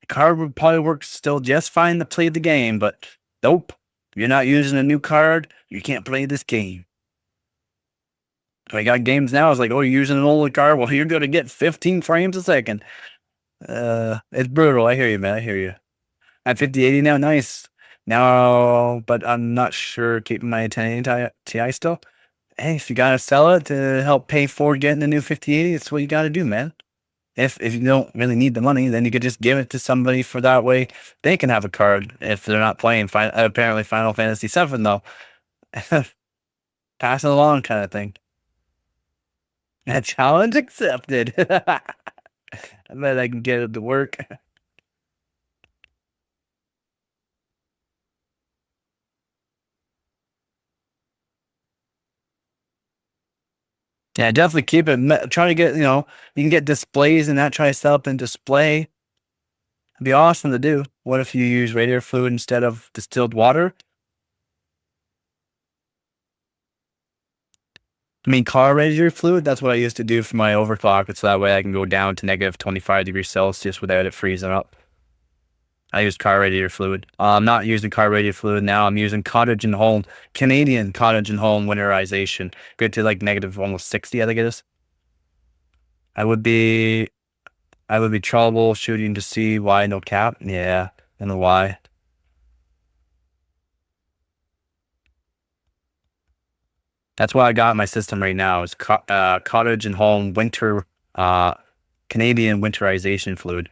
The card would probably work still just fine to play the game, but nope. If you're not using a new card, you can't play this game. We got games now. It's like, oh, you're using an older card. Well, you're gonna get 15 frames a second. It's brutal. I hear you, man. I hear you. At 5080 now, nice. Now, but I'm not sure keeping my 1080 Ti still. Hey, if you gotta sell it to help pay for getting a new 5080, it's what you gotta do, man. If you don't really need the money, then you could just give it to somebody for that way they can have a card if they're not playing apparently Final Fantasy VII though. Pass it along kind of thing. A challenge accepted. I bet I can get it to work. Yeah, definitely keep it. Try to get, you can get displays and that. Try to set up and display. It'd be awesome to do. What if you use radiator fluid instead of distilled water? I mean, car radiator fluid, that's what I used to do for my overclock. So that way I can go down to negative 25 degrees Celsius without it freezing up. I use car radiator fluid. I'm not using car radiator fluid now. I'm using cottage and home, Canadian cottage and home winterization. Good to like negative almost 60, I think it is. I would be troubleshooting to see why no cap. Yeah, and the why. That's what I got in my system right now is cottage and home winter, Canadian winterization fluid.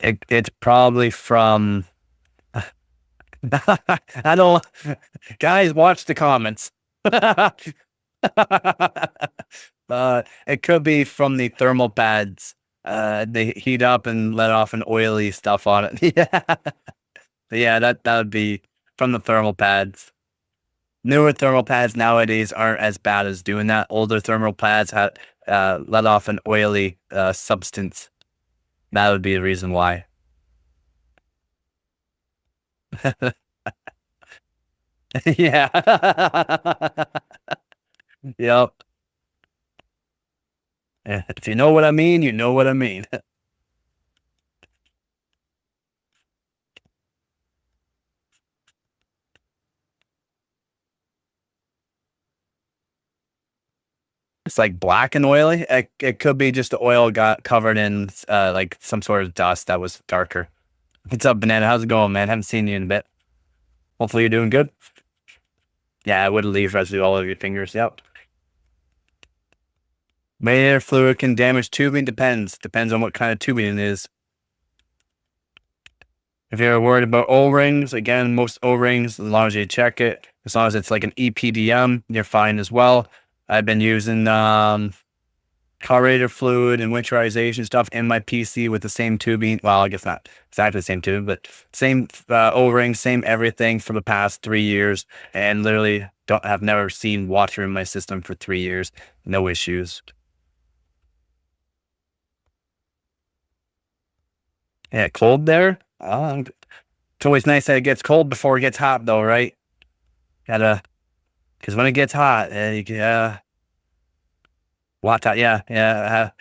It's probably from, I don't, guys, watch the comments. It could be from the thermal pads. They heat up and let off an oily stuff on it. Yeah. Yeah, that would be from the thermal pads. Newer thermal pads nowadays aren't as bad as doing that. Older thermal pads had let off an oily substance. That would be the reason why. Yeah. Yep. If you know what I mean, you know what I mean. It's like black and oily. It could be just the oil got covered in like some sort of dust that was darker. What's up, Banana? How's it going, man? Haven't seen you in a bit. Hopefully you're doing good. Yeah, I would leave residue all over your fingers. Yep. Radiator fluid can damage tubing. Depends on what kind of tubing it is. If you're worried about O-rings, again, most O-rings, as long as you check it, as long as it's like an EPDM, you're fine as well. I've been using carburetor fluid and winterization stuff in my PC with the same tubing. Well, I guess not exactly the same tube, but same O-ring, same everything for the past 3 years, and literally have never seen water in my system for 3 years. No issues. Yeah, cold there. It's always nice that it gets cold before it gets hot, though, right? Because when it gets hot, you can, watch out. Yeah, yeah.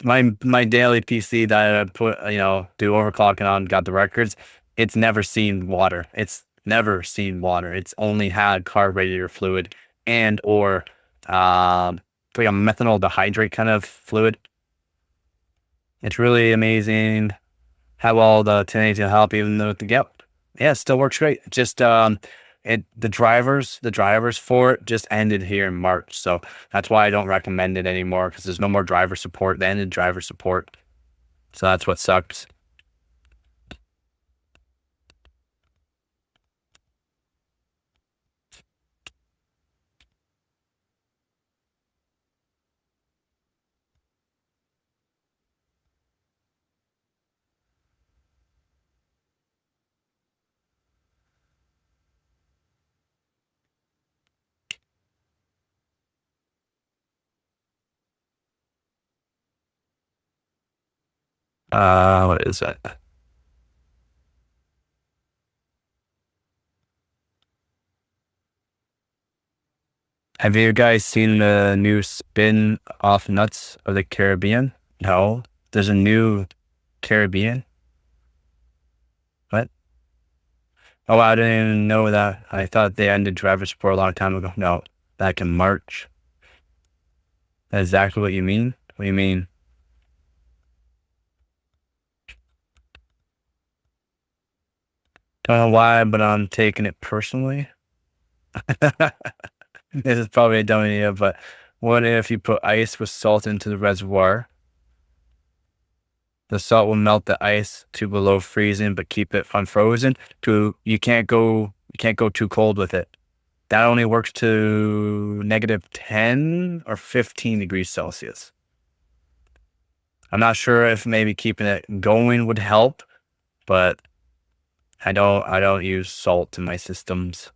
My daily PC that I put, do overclocking on, got the records. It's never seen water. It's never seen water. It's only had carburetor fluid and or like a methanol dehydrate kind of fluid. It's really amazing how well the 1080 will help, even though it still works great. Just the drivers for it just ended here in March, so that's why I don't recommend it anymore, because there's no more driver support. They ended driver support, so that's what sucks. What is that? Have you guys seen the new spin-off Nuts of the Caribbean? No, there's a new Caribbean. What? Oh, I didn't even know that. I thought they ended driver support a long time ago. No, back in March. That's exactly what you mean? What do you mean? Don't know why, but I'm taking it personally. This is probably a dumb idea, but what if you put ice with salt into the reservoir? The salt will melt the ice to below freezing, but keep it unfrozen. You can't go too cold with it. That only works to -10 or 15 degrees Celsius. I'm not sure if maybe keeping it going would help, but I don't use salt in my systems.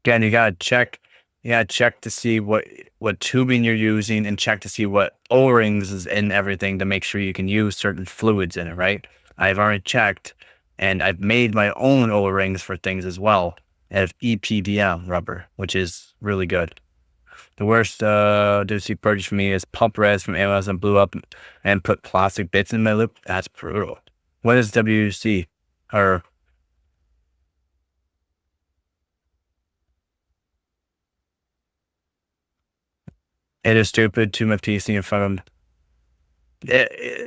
Again, you gotta check to see what tubing you're using and check to see what O-rings is in everything to make sure you can use certain fluids in it, right? I've already checked and I've made my own O-rings for things as well. I have EPDM rubber, which is really good. The worst Ducey purchase for me is pump res from Amazon blew up and put plastic bits in my loop. That's brutal. What is WC? Or it is stupid to my PC in front of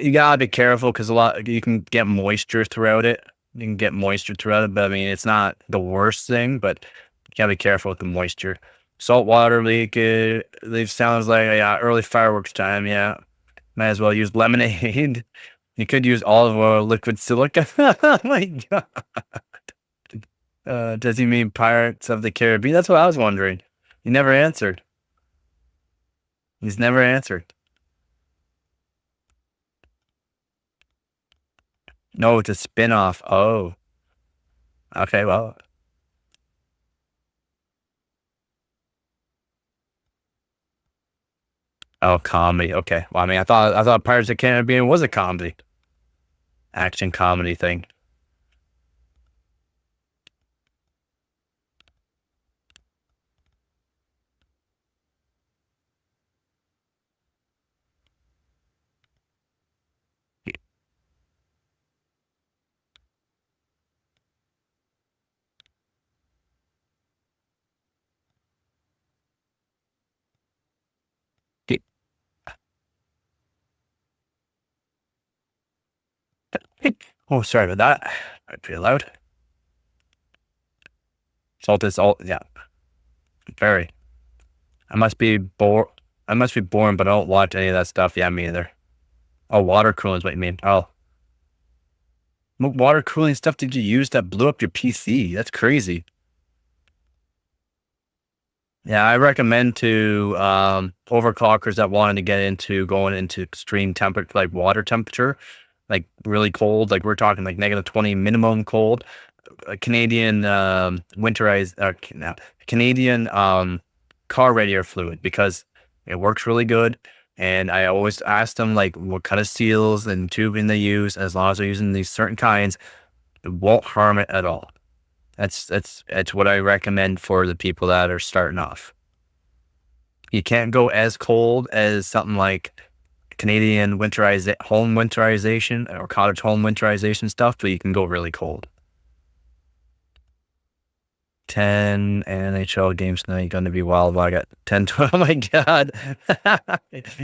you gotta be careful because you can get moisture throughout it. You can get moisture throughout it, but I mean it's not the worst thing, but you gotta be careful with the moisture. Saltwater leak, it sounds like yeah, early fireworks time, yeah. Might as well use lemonade. You could use olive oil, liquid silica. Oh my god. Does he mean Pirates of the Caribbean? That's what I was wondering. He never answered. He's never answered. No, it's a spin-off. Oh, okay. Well, oh, comedy. Okay. Well, I mean, I thought Pirates of the Caribbean was a comedy, action comedy thing. Oh, sorry about that. Pretty loud. Salt is all. Yeah, very. I must be bored. I must be boring, but I don't watch any of that stuff. Yeah, me either. Oh, water cooling is what you mean. Oh, what water cooling stuff did you use that blew up your PC? That's crazy. Yeah, I recommend to overclockers that wanted to get into going into extreme temperature, like water temperature, like really cold, like we're talking like -20 minimum cold. Canadian winterized Canadian car radiator fluid because it works really good. And I always ask them like what kind of seals and tubing they use. As long as they're using these certain kinds, it won't harm it at all. That's what I recommend for the people that are starting off. You can't go as cold as something like Canadian home winterization or cottage home winterization stuff, but you can go really cold. 10 NHL games tonight. Going to be wild. I got 10, 12. Oh my God.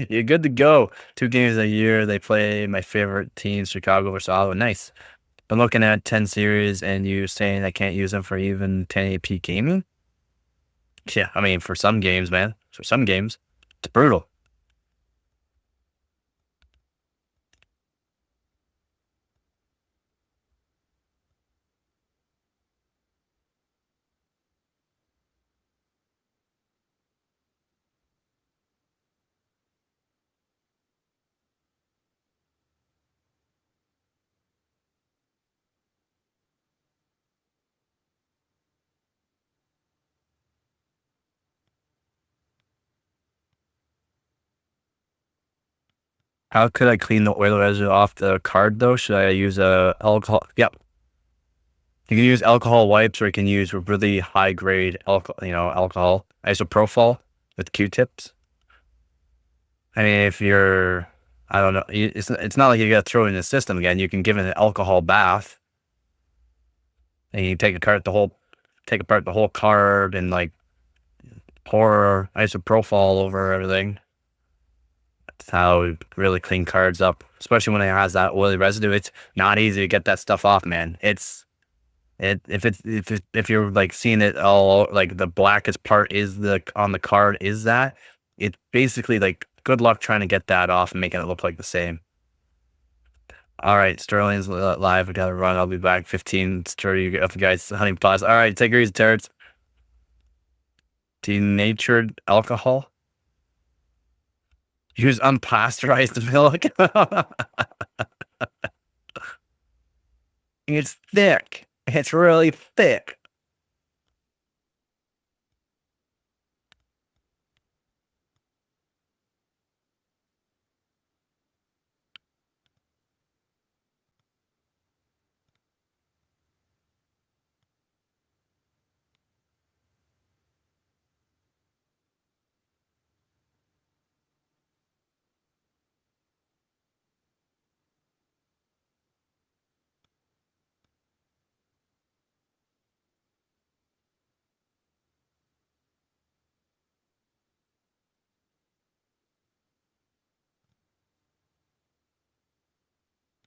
You're good to go. 2 games a year. They play my favorite teams, Chicago versus Ottawa. Nice. Been looking at 10 series and you saying I can't use them for even 1080p gaming? Yeah, I mean, for some games, man. For some games, it's brutal. How could I clean the oil residue off the card though? Should I use alcohol? Yep. You can use alcohol wipes or you can use really high grade alcohol isopropyl with Q-tips. I mean, if you're I don't know. It's not like you got to throw it in the system again. You can give it an alcohol bath, and you take apart the whole card and like pour isopropyl over everything. That's how we really clean cards up, especially when it has that oily residue. It's not easy to get that stuff off, man. If you're like seeing it all, like the blackest part is on the card is that, it's basically like good luck trying to get that off and making it look like the same. All right, Sterling's live. I gotta run. I'll be back 15. Sturdy up, guys. Honey pause. All right, take your easy, turds. Denatured alcohol. Use unpasteurized milk. It's thick. It's really thick.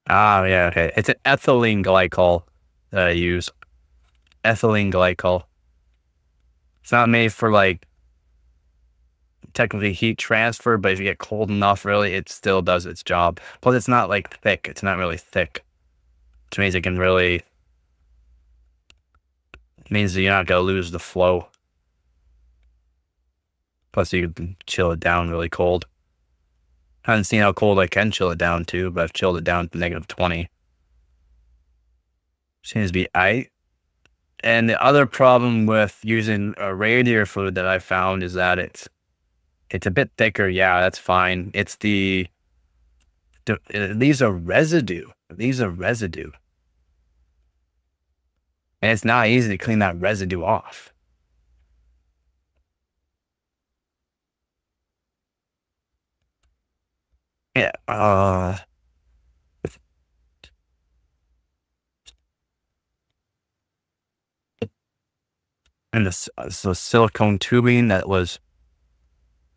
Ah, yeah, okay. It's an ethylene glycol that I use. Ethylene glycol. It's not made for like technically heat transfer, but if you get cold enough, really, it still does its job. Plus, it's not like thick. It's not really thick, which means it means that you're not gonna lose the flow. Plus, you can chill it down really cold. I haven't seen how cold I can chill it down to, but I've chilled it down to -20. Seems to be aight. And the other problem with using a radiator fluid that I found is that it's a bit thicker. Yeah, that's fine. It's these are residue. These are residue. And it's not easy to clean that residue off. Yeah. And the silicone tubing that was,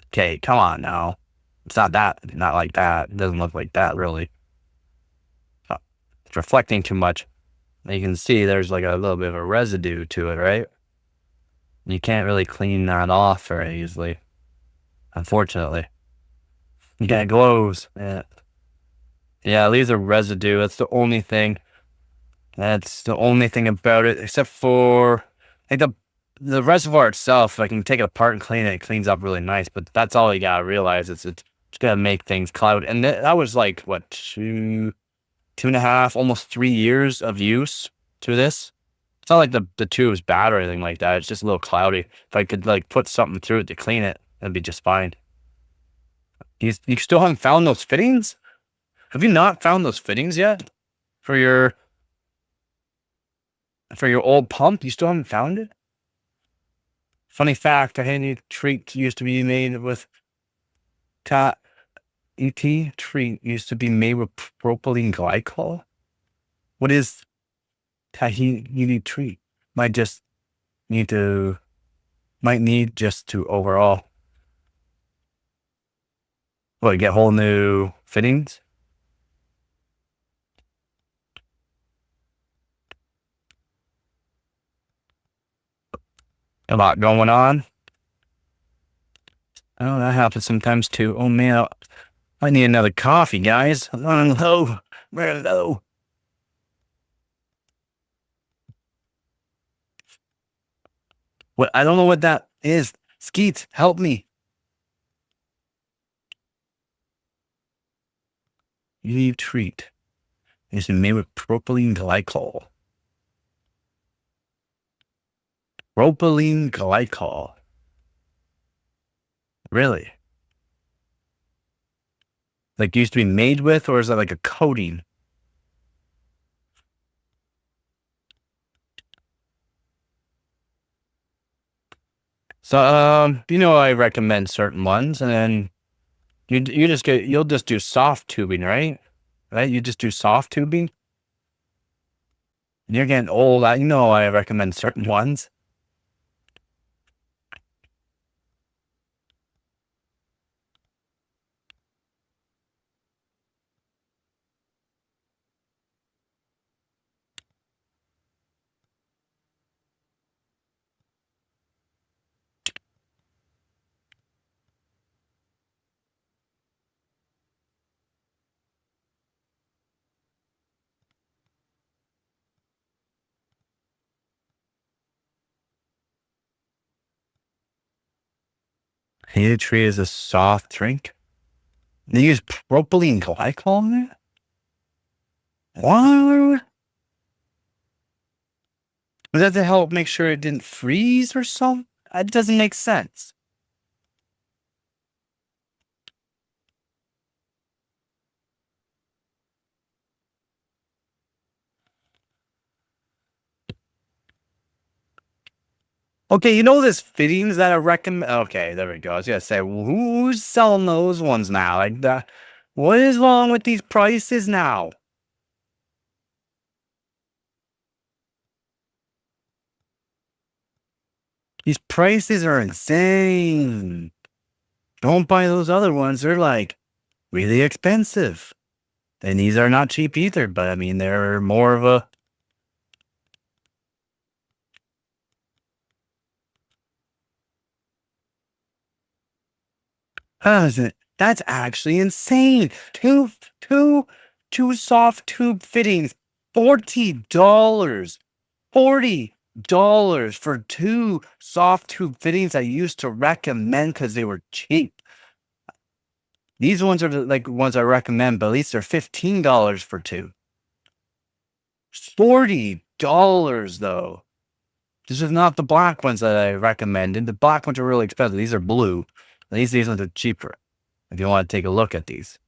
okay, come on now. It's not like that. It doesn't look like that, really. It's reflecting too much. You can see there's like a little bit of a residue to it, right? You can't really clean that off very easily, unfortunately. You got glows. Yeah. Yeah, these are residue. That's the only thing. That's the only thing about it, except for like the reservoir itself. I can take it apart and clean it. It cleans up really nice, but that's all you gotta realize. It's gonna make things cloud. And that was like what, 2.5, almost 3 years of use to this. It's not like the tube is bad or anything like that. It's just a little cloudy. If I could like put something through it to clean it, that'd be just fine. You still haven't found those fittings? Have you not found those fittings yet for your old pump? You still haven't found it? Funny fact: a handy treat used to be made with treat used to be made with propylene glycol. What is tahini treat? Might just need to overall. What, get whole new fittings? A lot going on. Oh, that happens sometimes too. Oh man, I need another coffee, guys. I'm running low. Very low. What? I don't know what that is. Skeet, help me. You treat is made with propylene glycol. Propylene glycol. Really? Like used to be made with, or is that like a coating? So, I recommend certain ones, and then You'll just do soft tubing, right? Right? You just do soft tubing. You're getting old. You know, I recommend certain ones. Heated tree is a soft drink. They use propylene glycol in it? What? Was that to help make sure it didn't freeze or something? It doesn't make sense. Okay, you know there's fittings that I recommend. Okay, there we go. I was gonna say, who's selling those ones now? Like, what is wrong with these prices now? These prices are insane. Don't buy those other ones. They're like really expensive. And these are not cheap either, but I mean, they're more of a. That's actually insane. Two soft tube fittings, $40. $40 for two soft tube fittings I used to recommend because they were cheap. These ones are like ones I recommend, but at least they're $15 for two. $40 though. This is not the black ones that I recommended. The black ones are really expensive. These are blue. At least these ones are cheaper. If you want to take a look at these.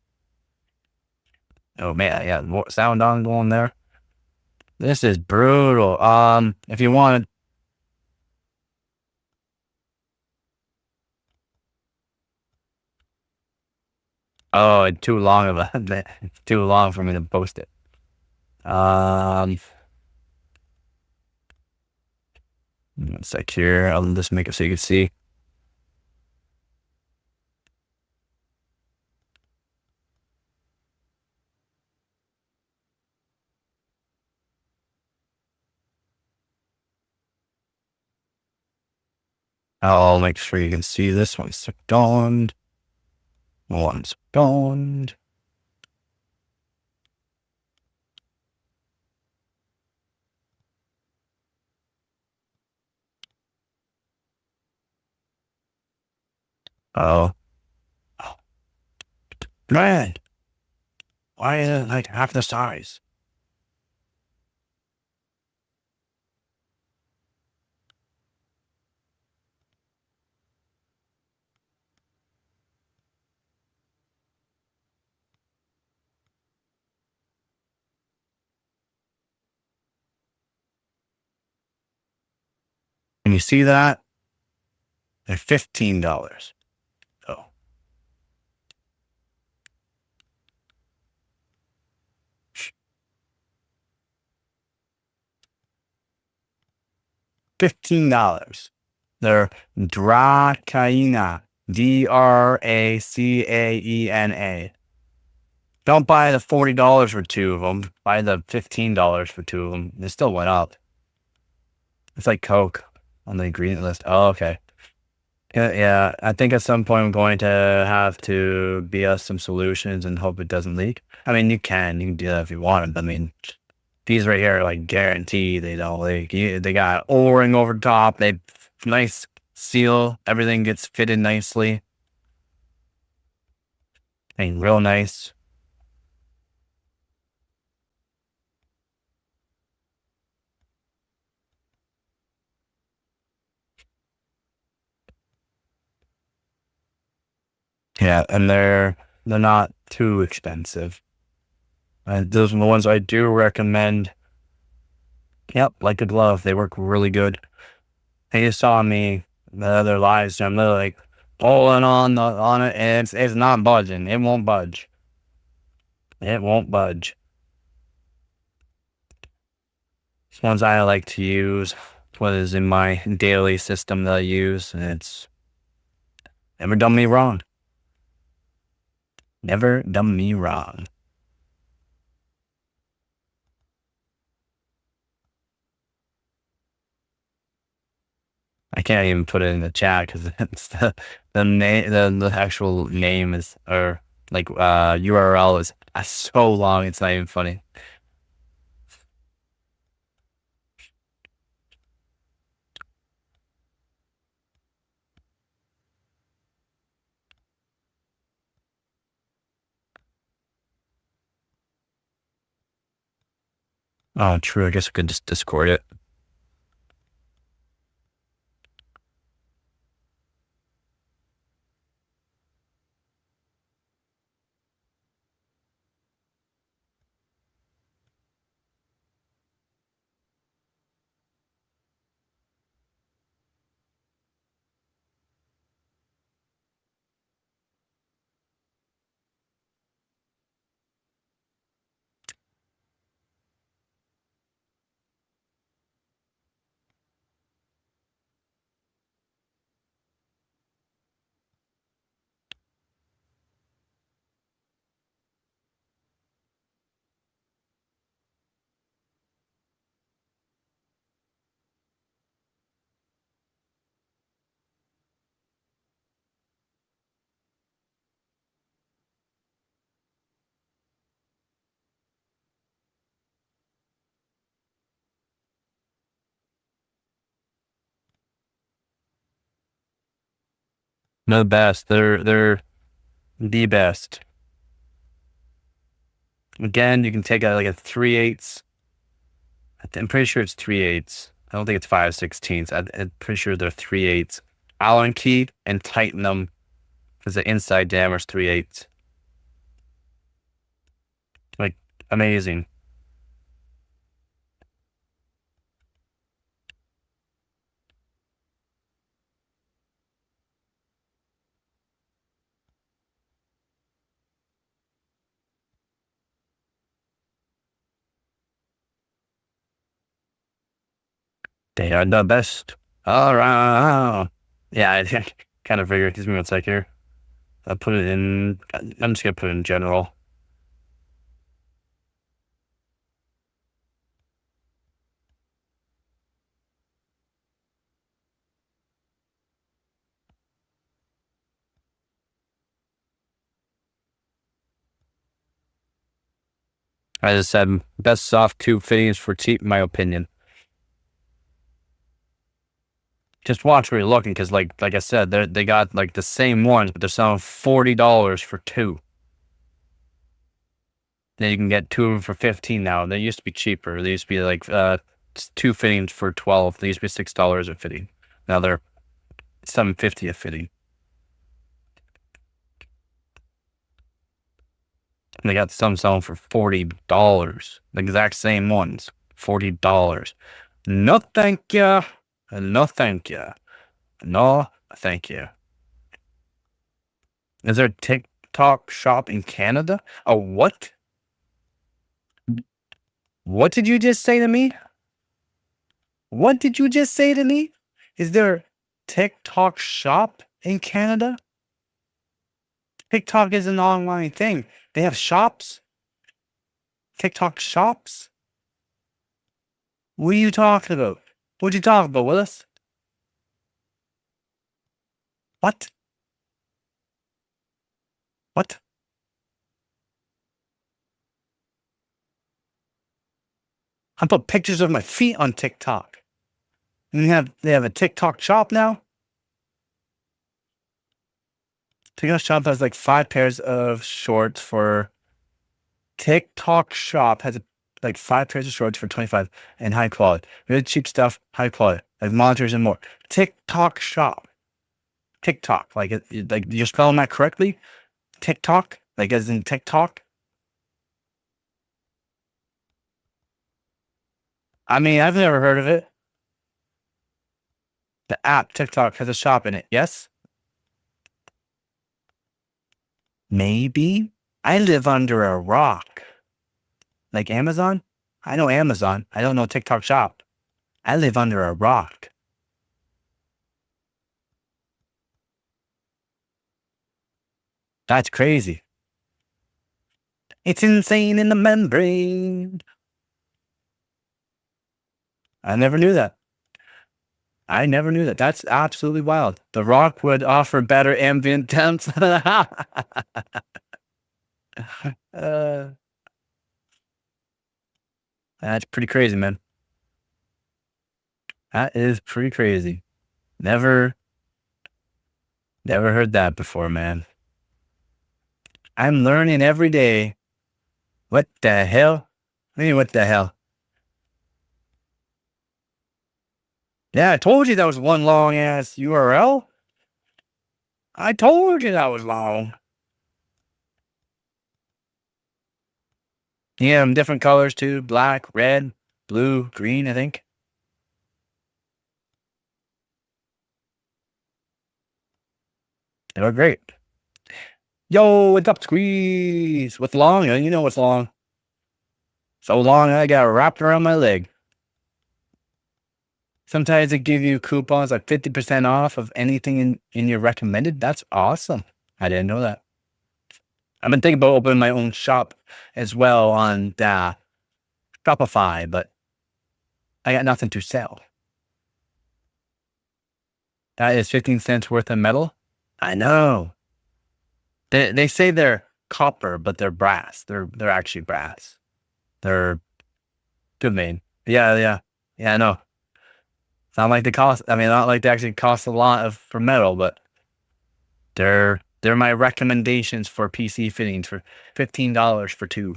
Oh man, yeah, more sound on going there. This is brutal. If you want to. Oh, it's too long of a. It's too long for me to post it. One sec here. I'll just make it so you can see. I'll make sure you can see this one. Second. One second. Oh. Man. Why is it like half the size? Can you see that? They're $15. Oh. $15. They're Dracaena. Dracaena. Don't buy the $40 for two of them. Buy the $15 for two of them. They still went up. It's like Coke on the ingredient list. Oh, okay. Yeah, I think at some point I'm going to have to BS some solutions and hope it doesn't leak. I mean, you can do that if you want. I mean, these right here are like guaranteed they don't leak. They got O-ring over top. They nice seal. Everything gets fitted nicely. I mean, real nice. Yeah, and they're not too expensive. And those are the ones I do recommend. Yep, like a glove. They work really good. They just saw me the other lives, and I'm literally like, pulling on it, and it's not budging. It won't budge. It won't budge. These ones I like to use, what is in my daily system that I use, and it's never done me wrong. Never done me wrong. I can't even put it in the chat because it's the name, the actual name is, or like URL is so long it's not even funny. Oh, true. I guess I could just Discord it. No, the best. They're the best. Again, you can take like a 3/8. I'm pretty sure it's 3/8. I don't think it's 5/16. I'm pretty sure they're 3/8. Allen key and tighten them because the inside jammer is 3/8. Like, amazing. They are the best around. Yeah, I kind of figured. Give me one sec here. I'll put it in. I'm just gonna put it in general. I just said best soft tube fittings for cheap, in my opinion. Just watch where you're looking, because like I said, they got like the same ones, but they're selling $40 for two. Then you can get two of them for 15 now. They used to be cheaper. They used to be like two fittings for 12. They used to be $6 a fitting. Now they're $7.50 a fitting. And they got some selling for $40. The exact same ones. $40. No thank you. No thank you. No thank you. Is there a TikTok shop in Canada? Oh, what? What did you just say to me? What did you just say to me? Is there a TikTok shop in Canada? TikTok is an online thing. They have shops? TikTok shops? What are you talking about? What you talking about, Willis? What? What? I put pictures of my feet on TikTok. And they have a TikTok shop now? TikTok shop has like 5 pairs of shorts for TikTok shop has like 5 pairs of shorts for 25 and high quality. Really cheap stuff, high quality, like monitors and more. TikTok shop. TikTok, like you're spelling that correctly? TikTok, like as in TikTok. I mean, I've never heard of it. The app TikTok has a shop in it. Yes. Maybe. I live under a rock. Like Amazon? I know Amazon. I don't know TikTok Shop. I live under a rock. That's crazy. It's insane in the membrane. I never knew that. I never knew that. That's absolutely wild. The rock would offer better ambient temps. uh, that's pretty crazy, man. That is pretty crazy. Never, never heard that before, man. I'm learning every day. What the hell? I mean, what the hell? Yeah, I told you that was one long ass URL. I told you that was long. Yeah, different colors too. Black, red, blue, green, I think. They were great. Yo, what's up, Squeeze? What's long? You know what's long. So long, I got wrapped around my leg. Sometimes they give you coupons like 50% off of anything in your recommended. That's awesome. I didn't know that. I've been thinking about opening my own shop as well on Shopify, but I got nothing to sell. That is 15 cents worth of metal. I know. They say they're copper, but they're brass. They're actually brass. They're good made. Yeah. I know. It's not like they cost. I mean, not like they actually cost a lot for metal, but they're my recommendations for PC fittings for $15 for two.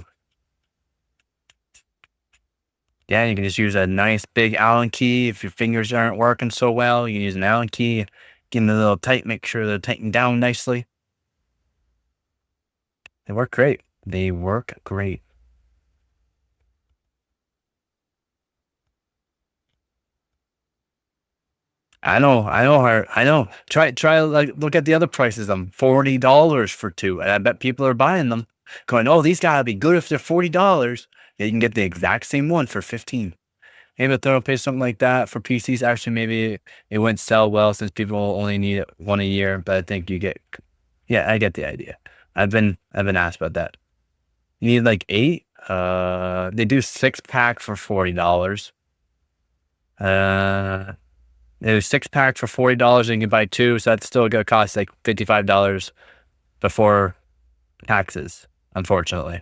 Yeah, you can just use a nice big Allen key. If your fingers aren't working so well, you can use an Allen key. Give them a little tight, make sure they're tightened down nicely. They work great. They work great. I know. Try like look at the other prices. $40 for two, and I bet people are buying them. Going, oh, these gotta be good if they're $40. Yeah, you can get the exact same one for 15. Maybe if they'll pay something like that for PCs. Actually, maybe it wouldn't sell well since people only need it one a year. But I think you get, yeah, I get the idea. I've been asked about that. You need like 8. They do 6-pack for $40. There's 6-pack for $40 and you can buy 2, so that's still gonna cost like $55 before taxes, unfortunately.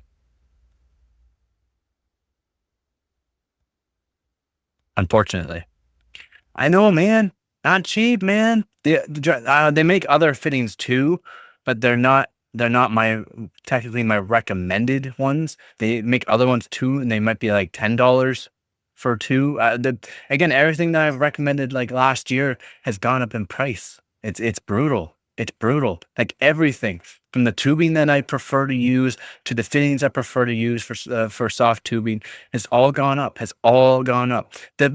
Unfortunately. I know, man. Not cheap, man. They make other fittings too, but they're not my technically my recommended ones. They make other ones too, and they might be like $10 for two. Again, everything that I've recommended like last year has gone up in price. It's brutal. It's brutal. Like everything from the tubing that I prefer to use to the fittings I prefer to use for soft tubing has all gone up. Has all gone up. The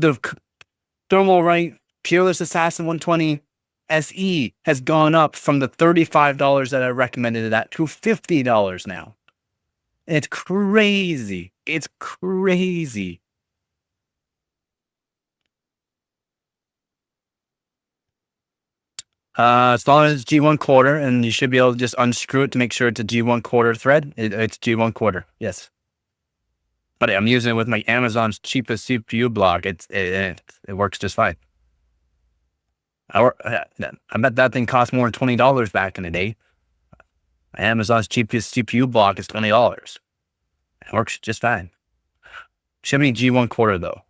Thermalright Peerless Assassin 120 SE has gone up from the $35 that I recommended it at to $50 now. It's crazy. It's crazy. As long as it's G1 quarter, and you should be able to just unscrew it to make sure it's a G1 quarter thread. It's G1 quarter, yes. But I'm using it with my Amazon's cheapest CPU block. It works just fine. I bet that thing cost more than $20 back in the day. Amazon's cheapest CPU block is $20. It works just fine. Should be G1 quarter though.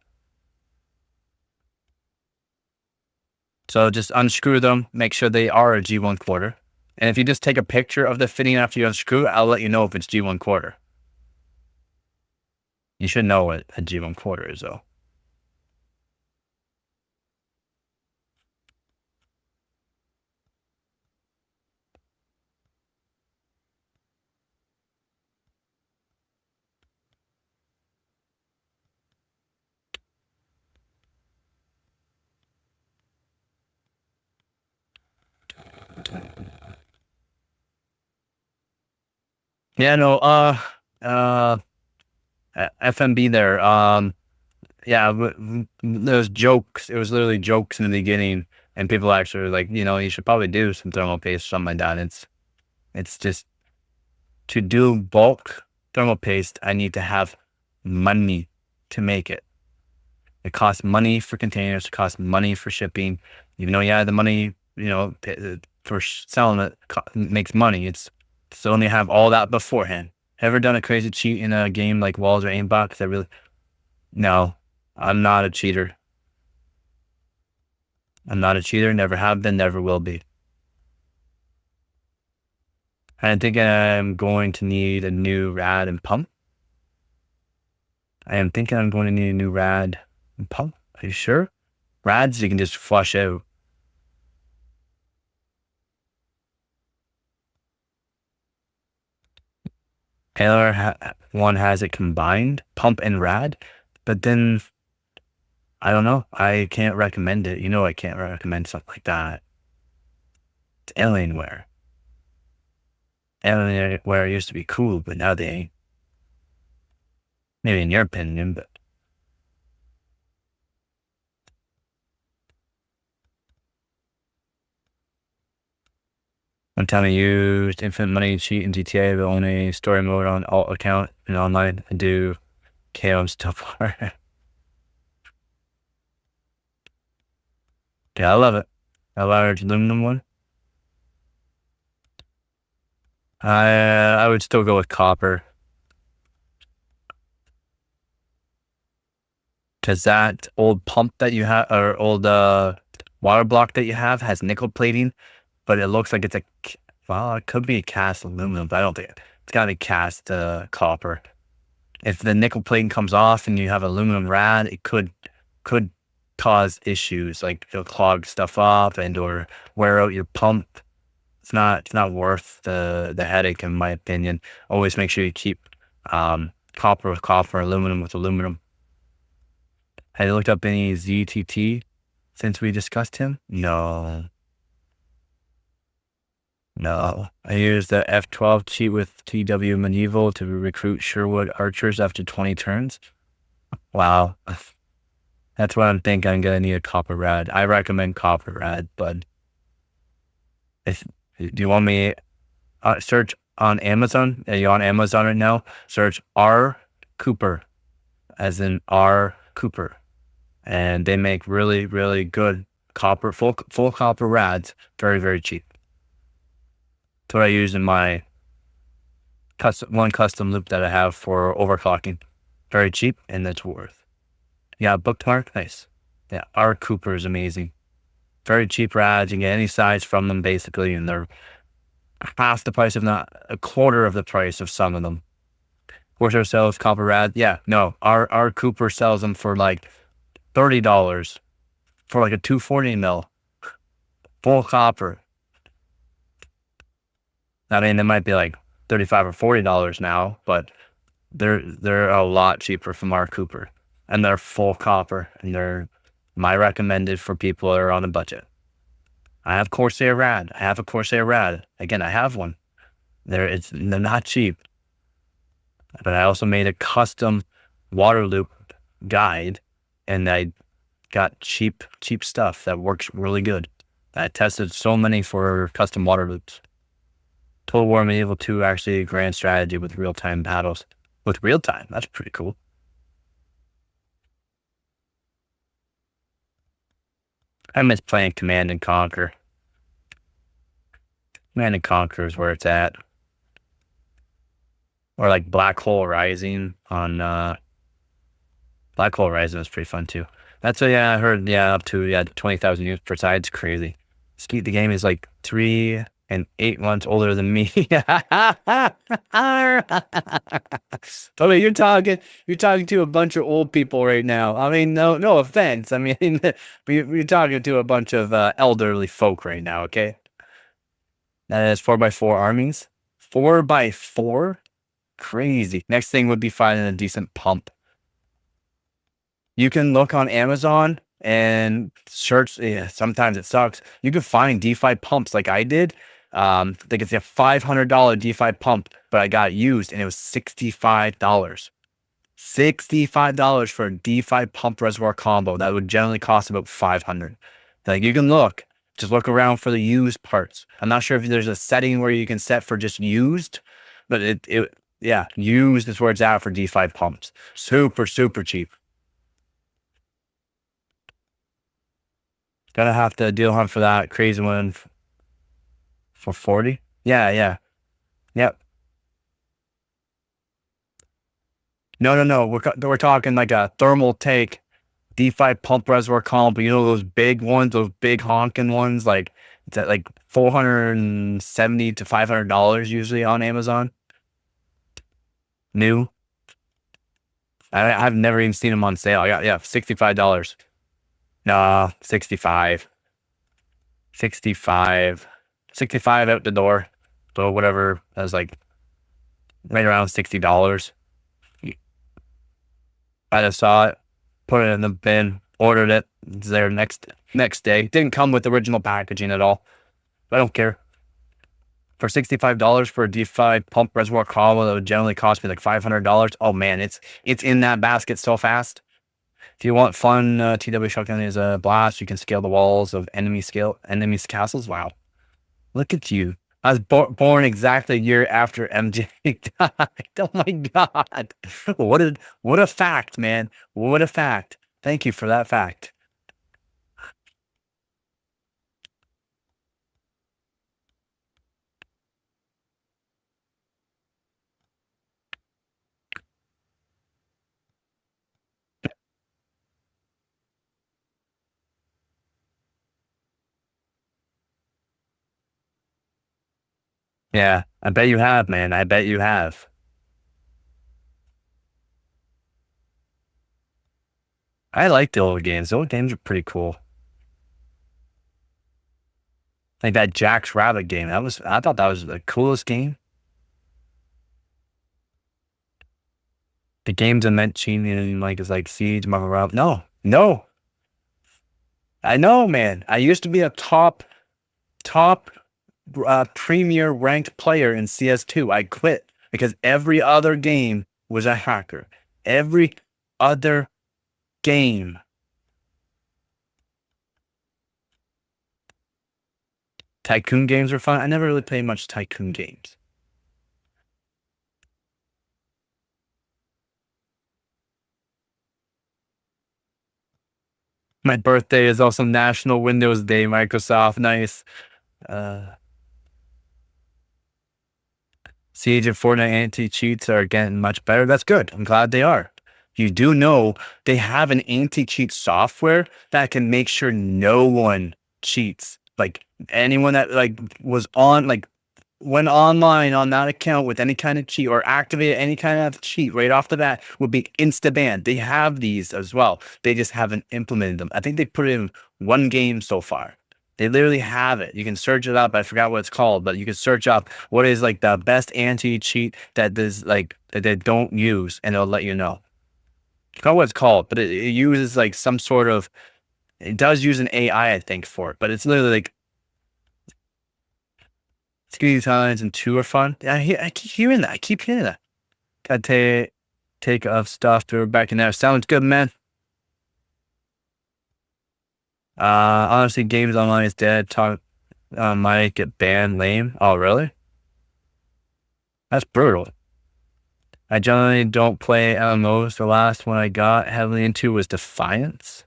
So just unscrew them, make sure they are a G1 quarter. And if you just take a picture of the fitting after you unscrew it, I'll let you know if it's G1 quarter. You should know what a G1 quarter is though. Yeah, no, uh, FMB there. Yeah, those jokes. It was literally jokes in the beginning, and people actually were like, you should probably do some thermal paste, something like that. It's just to do bulk thermal paste. I need to have money to make it. It costs money for containers. It costs money for shipping. Even though, yeah, the money, for selling it makes money. It's to only have all that beforehand. Ever done a crazy cheat in a game like Walls or Aimbot? That really, no, I'm not a cheater. I'm not a cheater. Never have been. Never will be. I think I'm going to need a new rad and pump. I am thinking I'm going to need a new rad and pump. Are you sure? Rads you can just flush out. Taylor one has it combined, pump and rad, but then I don't know. I can't recommend it. I can't recommend something like that. It's Alienware. Alienware used to be cool, but now they ain't. Maybe in your opinion, but one time I used infinite money cheat in GTA, but only story mode on alt account and online. I do KO stuff. Yeah, I love it. A large aluminum one. I would still go with copper. Because that old pump that you have, or old water block that you have, has nickel plating, but it looks like it's well, it could be cast aluminum, but I don't think it's got to be cast copper. If the nickel plating comes off and you have aluminum rad, it could cause issues, like it'll clog stuff up and or wear out your pump. It's not worth the headache, in my opinion. Always make sure you keep copper with copper, aluminum with aluminum. Have you looked up any ZTT since we discussed him? No. I used the F12 cheat with TW Medieval to recruit Sherwood archers after 20 turns. Wow. That's what I'm thinking. I'm going to need a copper rad. I recommend copper rad, but do you want me search on Amazon? Are you on Amazon right now? Search R Cooper, as in R Cooper. And they make really, really good copper, full copper rads, very, very cheap. That's what I use in my custom loop that I have for overclocking. Very cheap, and that's worth. Yeah, bookmark, nice. Yeah, R Cooper is amazing. Very cheap rads. You can get any size from them, basically, and they're half the price, if not a quarter of the price of some of them. Corsair sells copper rad. Yeah, no, R Cooper sells them for like $30 for like a 240 mil full copper. I mean, it might be like $35 or $40 now, but they're a lot cheaper from R Cooper, and they're full copper, and they're my recommended for people that are on a budget. I have Corsair rad. I have a Corsair rad. Again, I have one. They're not cheap, but I also made a custom water loop guide, and I got cheap stuff that works really good. I tested so many for custom water loops. Total War Medieval 2 actually a grand strategy with real-time battles. With real-time, that's pretty cool. I miss playing Command and Conquer. Command and Conquer is where it's at. Or like Black Hole Rising on Black Hole Rising is pretty fun too. That's what, yeah, I heard, yeah, up to 20,000 units per side. It's crazy. Speed the game is like 3 and 8 months older than me. I mean, you're talking to a bunch of old people right now. I mean, no offense. I mean, you're talking to a bunch of elderly folk right now. Okay, that is 4x4 armies. 4x4, crazy. Next thing would be finding a decent pump. You can look on Amazon and search. Yeah, sometimes it sucks. You can find DeFi pumps like I did. I think it's a $500 DeFi pump, but I got used and it was $65. $65 for a DeFi pump reservoir combo that would generally cost about 500. Like you can just look around for the used parts. I'm not sure if there's a setting where you can set for just used, but yeah, used is where it's at for DeFi pumps. Super, super cheap. Gonna have to deal hunt for that crazy one for 40. Yeah, yeah. Yep. No. We're talking like a thermal take DeFi pump reservoir column, but you know those big ones, those big honking ones, like it's at like $470 to $500 usually on Amazon. New. I've never even seen them on sale. I got $65. Nah, 65. 65. 65 out the door. So whatever. That's like right around $60. I just saw it, put it in the bin, ordered it. It's there next day. Didn't come with original packaging at all. I don't care. For $65 for a DeFi pump reservoir combo that would generally cost me like $500. Oh man, it's in that basket so fast. If you want fun, TW Shotgun is a blast. You can scale the walls of enemies' castles. Wow, look at you. I was born exactly a year after MJ died. Oh my god! What a fact, man! What a fact! Thank you for that fact. Yeah, I bet you have, man. I bet you have. I like the old games. The old games are pretty cool. Like that Jack's Rabbit game. I thought that was the coolest game. The games that meant cheating and like it's like Siege, Marvel Rabbit. No. I know, man. I used to be a top premier ranked player in CS2. I quit because every other game was a hacker. Every other game. Tycoon games were fun. I never really played much Tycoon games. My birthday is also National Windows Day, Microsoft. Nice. Siege and Fortnite anti-cheats are getting much better. That's good. I'm glad they are. You do know they have an anti-cheat software that can make sure no one cheats. Like anyone that like was on like went online on that account with any kind of cheat or activated any kind of cheat right off the bat would be insta banned. They have these as well. They just haven't implemented them. I think they put it in one game so far. They literally have it. You can search it up. I forgot what it's called, but you can search up what is like the best anti-cheat that is like that they don't use, and it'll let you know. I forgot what it's called, but it uses like some sort of. It does use an AI, I think, for it, but it's literally like 3 times and 2 are fun. I keep hearing that. I keep hearing that. Gotta take off stuff to back in there. Sounds good, man. Honestly, games online is dead. Might get banned. Lame. Oh, really? That's brutal. I generally don't play MMOs. The last one I got heavily into was Defiance.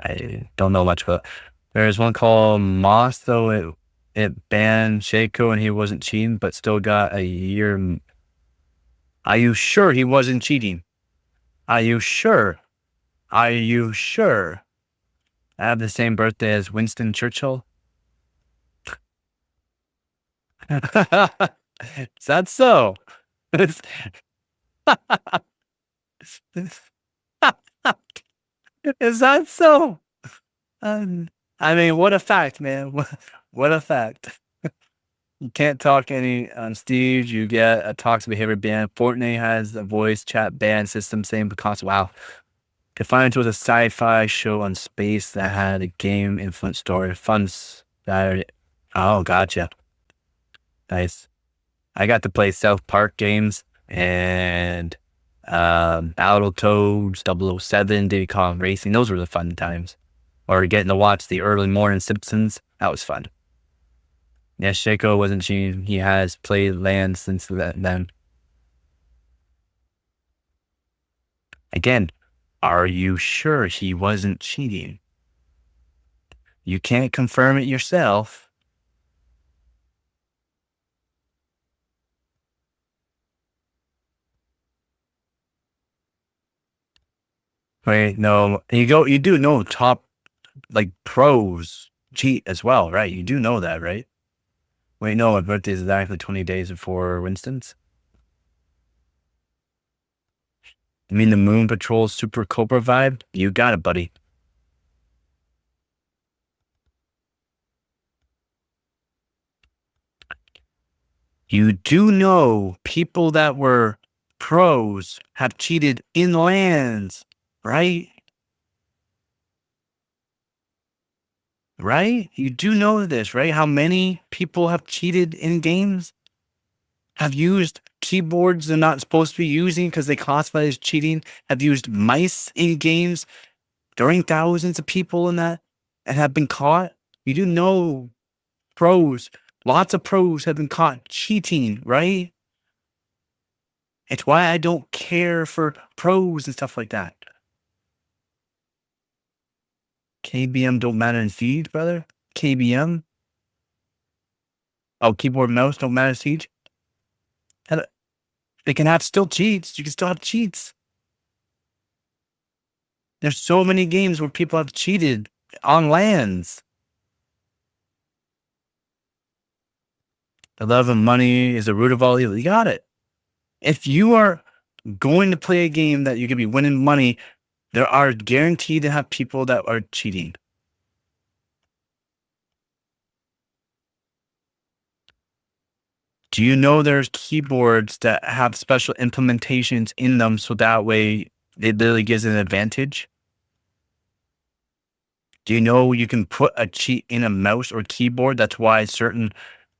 I don't know much about it. There's one called Moss, though it banned Shaco and he wasn't cheating, but still got a year. Are you sure he wasn't cheating? Are you sure? Are you sure? I have the same birthday as Winston Churchill. Is that so? Is that so? I mean, what a fact, man. What a fact. You can't talk any on stage. You get a toxic behavior ban. Fortnite has a voice chat ban system, same because wow. Defiance was a sci-fi show on space that had a game influence story. Fun Saturday. Oh, gotcha. Nice. I got to play South Park games and Battletoads, 007, Diddy Kong Racing. Those were the fun times. Or getting to watch the early morning Simpsons. That was fun. Yeah, Shaco wasn't cheating. He has played land since then. Again, are you sure he wasn't cheating? You can't confirm it yourself. Wait, no, you do know top, like, pros cheat as well, right? You do know that, right? Wait, no, my birthday is exactly 20 days before Winston's. You mean the Moon Patrol Super Cobra vibe? You got it, buddy. You do know people that were pros have cheated in lands, right? Right? You do know this, right? How many people have cheated in games? Have used keyboards they're not supposed to be using because they classify as cheating? Have used mice in games during thousands of people in that and have been caught? You do know pros, lots of pros have been caught cheating, right? It's why I don't care for pros and stuff like that. KBM don't matter in Siege, brother. KBM. Oh, keyboard mouse don't matter in Siege. They can have still cheats. You can still have cheats. There's so many games where people have cheated on lands. The love of money is the root of all evil. You got it. If you are going to play a game that you could be winning money, there are guaranteed to have people that are cheating. Do you know there's keyboards that have special implementations in them so that way it literally gives an advantage? Do you know you can put a cheat in a mouse or keyboard? That's why certain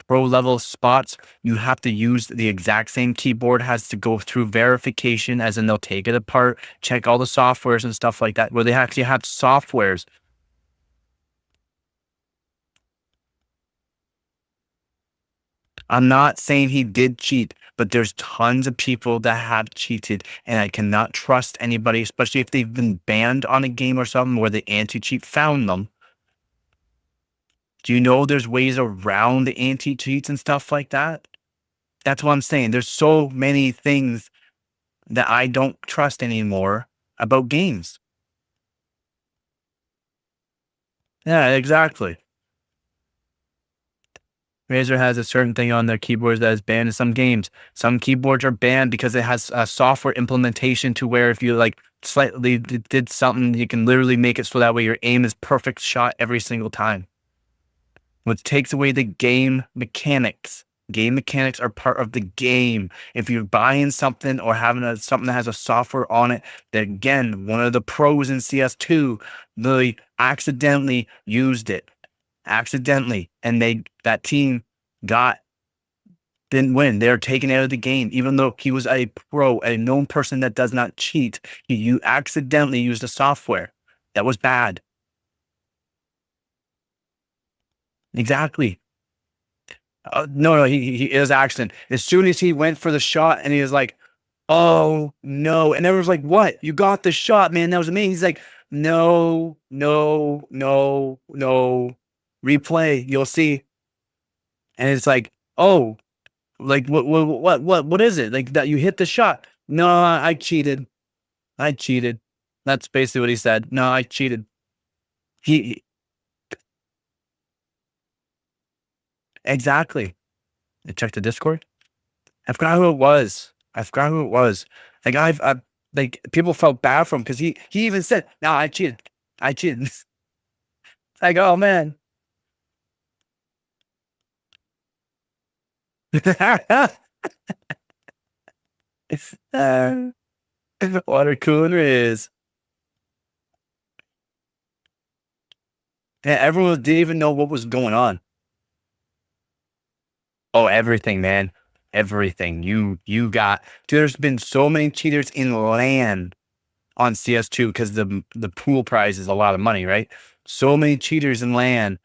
pro level spots, you have to use the exact same keyboard, has to go through verification, as in they'll take it apart, check all the softwares and stuff like that, where they actually have softwares. I'm not saying he did cheat, but there's tons of people that have cheated, and I cannot trust anybody, especially if they've been banned on a game or something where the anti-cheat found them. Do you know there's ways around the anti-cheats and stuff like that? That's what I'm saying. There's so many things that I don't trust anymore about games. Yeah, exactly. Razer has a certain thing on their keyboards that is banned in some games. Some keyboards are banned because it has a software implementation to where if you like slightly did something, you can literally make it so that way your aim is perfect shot every single time. Which takes away the game mechanics. Game mechanics are part of the game. If you're buying something or having something that has a software on it, then again, one of the pros in CS2 literally accidentally used it. Accidentally. And that team didn't win. They're taken out of the game, even though he was a pro, a known person that does not cheat. You accidentally used the software. That was bad. Exactly. No, he is accident. As soon as he went for the shot and he was like, oh no. And everyone's like, what? You got the shot, man. That was amazing. He's like, no, no, no, no. Replay, you'll see. And it's like, oh, like what is it? Like that you hit the shot. No, I cheated. I cheated. That's basically what he said. No, I cheated. He exactly. I checked the Discord. I forgot who it was. I forgot who it was. Like like people felt bad for him because he even said, "No, I cheated. I cheated." Like, oh man. uh, Water cooler is. Yeah, everyone didn't even know what was going on. Oh, everything, man. Everything. You got dude, there's been so many cheaters in LAN on CS2 because the pool prize is a lot of money, right? So many cheaters in LAN,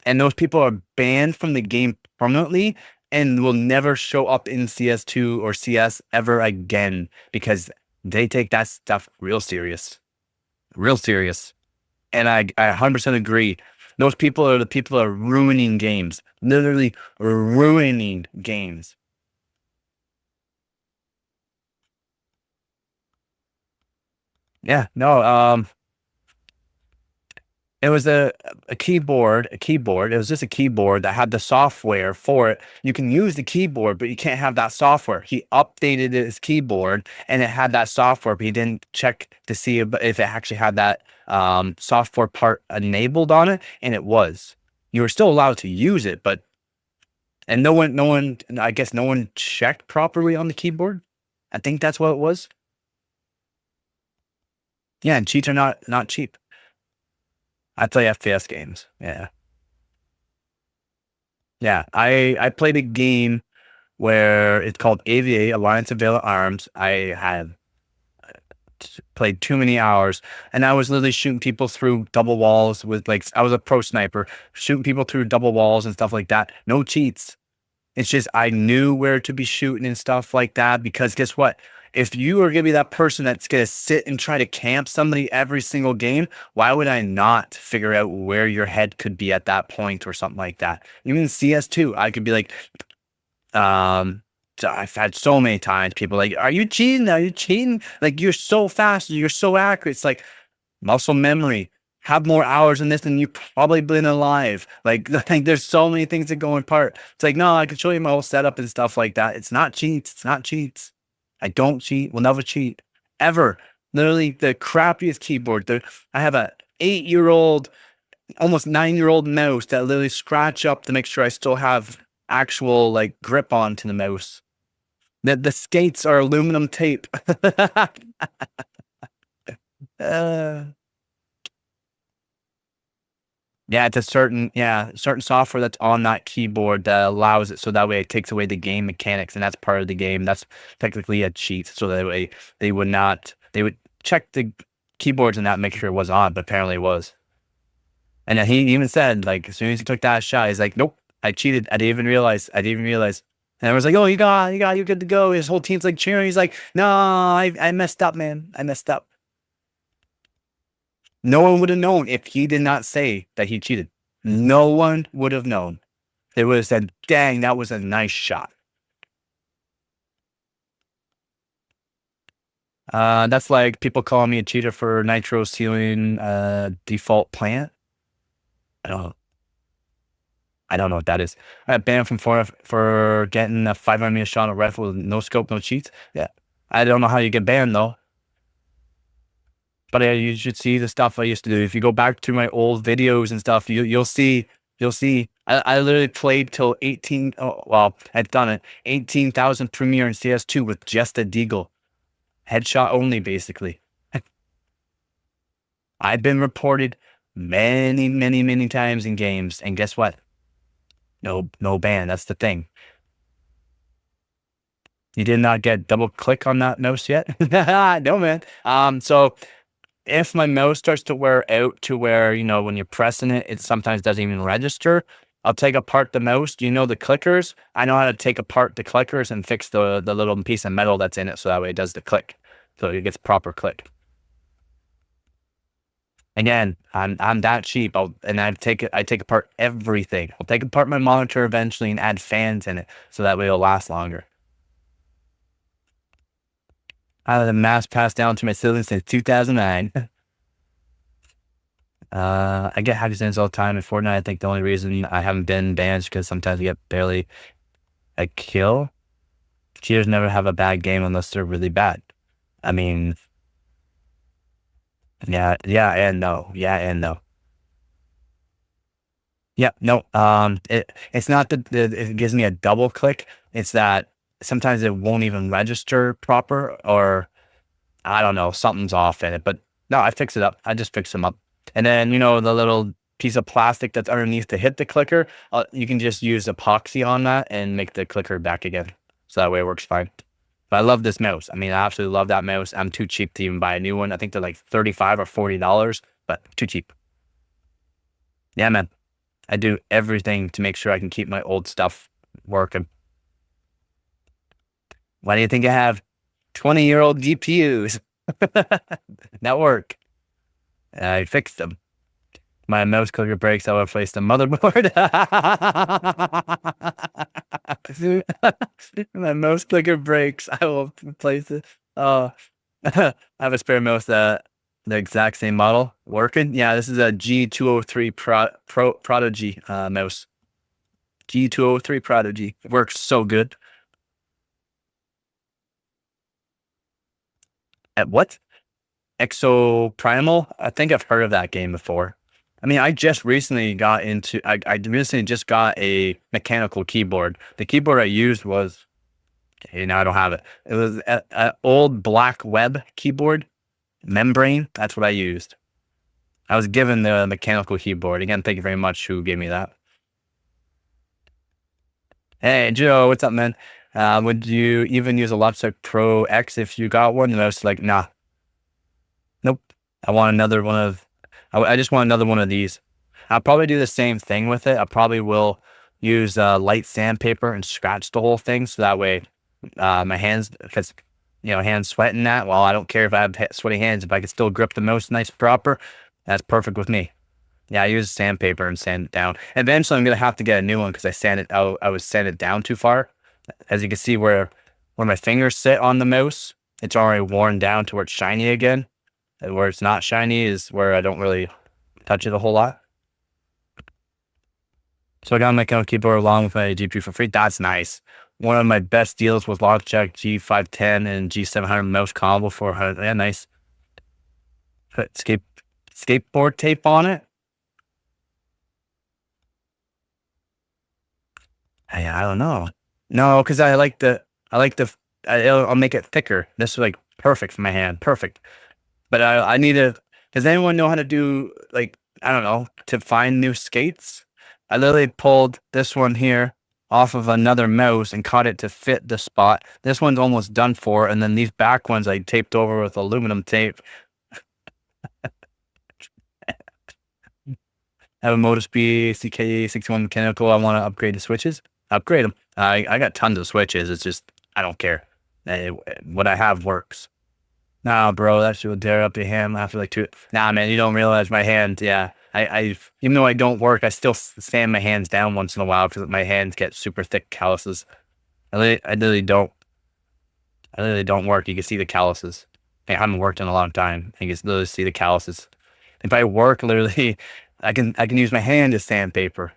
and those people are banned from the game permanently and will never show up in CS2 or CS ever again because they take that stuff real serious. Real serious. And I 100% agree. Those people are the people that are ruining games, literally ruining games. Yeah, no, it was a keyboard, a keyboard. It was just a keyboard that had the software for it. You can use the keyboard, but you can't have that software. He updated his keyboard and it had that software, but he didn't check to see if it actually had that software part enabled on it, and it was. You were still allowed to use it, but and no one, I guess no one checked properly on the keyboard. I think that's what it was. Yeah, and cheats are not cheap. I play FPS games. Yeah. Yeah. I played a game where it's called AVA, Alliance of Valor Arms. I had played too many hours, and I was literally shooting people through double walls with like I was a pro sniper, shooting people through double walls and stuff like that. No cheats. It's just I knew where to be shooting and stuff like that because guess what? If you are gonna be that person that's gonna sit and try to camp somebody every single game, why would I not figure out where your head could be at that point or something like that? Even CS2, I could be like, um, so I've had so many times people like, "Are you cheating? Are you cheating? Like you're so fast, you're so accurate." It's like muscle memory. Have more hours in this than you've probably been alive. Like there's so many things that go in part. It's like, no, I can show you my whole setup and stuff like that. It's not cheats. It's not cheats. I don't cheat. Will never cheat. Ever. Literally the crappiest keyboard. I have a 8-year-old, almost 9-year-old mouse that literally scratch up to make sure I still have actual like grip onto the mouse. The skates are aluminum tape. uh, Yeah, it's a certain software that's on that keyboard that allows it so that way it takes away the game mechanics, and that's part of the game. That's technically a cheat, so that way they would check the keyboards and that make sure it was on, but apparently it was. And then he even said, like, as soon as he took that shot, he's like, "Nope, I cheated. I didn't even realize. I didn't even realize." And I was like, "Oh, you're good to go." His whole team's like cheering. He's like, "No, I messed up, man. I messed up." No one would have known if he did not say that he cheated. No one would have known. They would have said, "Dang, that was a nice shot." That's like people calling me a cheater for nitro stealing default plant. I don't I don't know what that is. I got banned from for getting a 500 meter shot on a rifle with no scope, no cheats. Yeah. I don't know how you get banned though. But you should see the stuff I used to do. If you go back to my old videos and stuff, you'll see. I literally played till 18. Oh, well, I'd done it 18,000 Premier in CS2 with just a deagle, headshot only, basically. I've been reported many, many, many times in games, and guess what? No ban. That's the thing. You did not get double click on that mouse yet? No, man. So if my mouse starts to wear out to where, when you're pressing it, it sometimes doesn't even register, I'll take apart the mouse. Do you know the clickers? I know how to take apart the clickers and fix the little piece of metal that's in it so that way it does the click. So it gets proper click. Again, I'm that cheap. I take apart everything. I'll take apart my monitor eventually and add fans in it so that way it'll last longer. I had a mass passed down to my siblings since 2009. I get hack all the time in Fortnite. I think the only reason I haven't been banned is because sometimes you get barely a kill. Cheaters never have a bad game unless they're really bad. I mean, yeah, and no. Yeah, and no. Yeah, no. It's not that it gives me a double click. It's that sometimes it won't even register proper, or I don't know, something's off in it. But no, I fix it up. I just fix them up. And then, the little piece of plastic that's underneath to hit the clicker, you can just use epoxy on that and make the clicker back again. So that way it works fine. But I love this mouse. I mean, I absolutely love that mouse. I'm too cheap to even buy a new one. I think they're like $35 or $40, but too cheap. Yeah, man. I do everything to make sure I can keep my old stuff working. Why do you think I have 20-year-old GPUs that work? I fixed them. My mouse clicker breaks, I will replace the motherboard. My mouse clicker breaks, I will replace it. I have a spare mouse that the exact same model working. Yeah, this is a G203 Prodigy mouse. G203 Prodigy. It works so good. At what? Exoprimal? I think I've heard of that game before. I mean, I just recently got into, I recently just got a mechanical keyboard. The keyboard I used was, now I don't have it. It was an old black web keyboard, membrane. That's what I used. I was given the mechanical keyboard. Again, thank you very much who gave me that. Hey, Joe, what's up, man? Would you even use a Bloodslug Pro X if you got one? And I was like, nah. Nope. I want another one of, I just want another one of these. I'll probably do the same thing with it. I probably will use light sandpaper and scratch the whole thing. So that way my hands, if it's, hands sweating that, well, I don't care if I have sweaty hands. If I can still grip the mouse nice proper, that's perfect with me. Yeah, I use sandpaper and sand it down. Eventually, I'm going to have to get a new one because I was sanded down too far. As you can see where my fingers sit on the mouse, it's already worn down to where it's shiny again. And where it's not shiny is where I don't really touch it a whole lot. So I got my keyboard along with my GPU for free. That's nice. One of my best deals was Logitech G510 and G700 mouse combo for, yeah, nice. Put skateboard tape on it. Yeah, I don't know. No, because I'll make it thicker. This is like perfect for my hand. Perfect. But I need to, does anyone know how to do, like, I don't know, to find new skates? I literally pulled this one here off of another mouse and cut it to fit the spot. This one's almost done for. And then these back ones I taped over with aluminum tape. I have a Motospeed CK61 mechanical. I want to upgrade the switches. Upgrade them. I got tons of switches. It's just, I don't care. What I have works. Nah, bro, that shit will tear up your hand after like 2. Nah, man, you don't realize my hand. Yeah, I even though I don't work, I still sand my hands down once in a while because my hands get super thick calluses. I literally don't work. You can see the calluses. I haven't worked in a long time. You can literally see the calluses. If I work, literally, I can use my hand as sandpaper.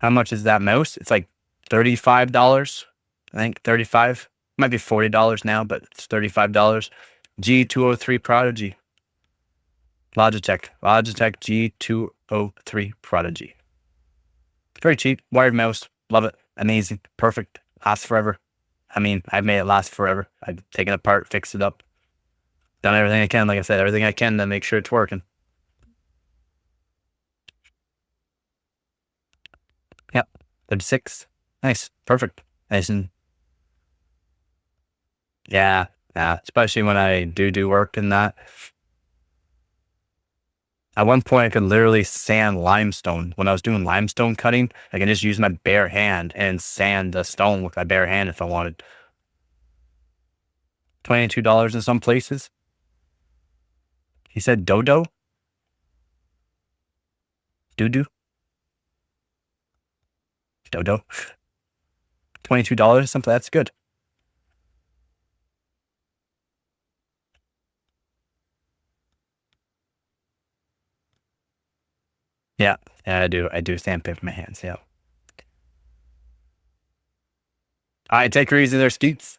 How much is that mouse? It's like $35. I think 35. Might be $40 now, but it's $35. G203 Prodigy. Logitech G203 Prodigy. Very cheap. Wired mouse. Love it. Amazing. Perfect. Lasts forever. I mean, I've made it last forever. I've taken it apart, fixed it up. Done everything I can. Like I said, everything I can to make sure it's working. Yep. 36. Nice. Perfect. Nice and yeah, especially when I do work in that. At one point, I could literally sand limestone. When I was doing limestone cutting, I can just use my bare hand and sand the stone with my bare hand if I wanted. $22 in some places. He said dodo? Doo-doo? Dodo? $22 something, that's good. Yeah, I do sandpaper my hands, yeah. I take her easy there, Skeets.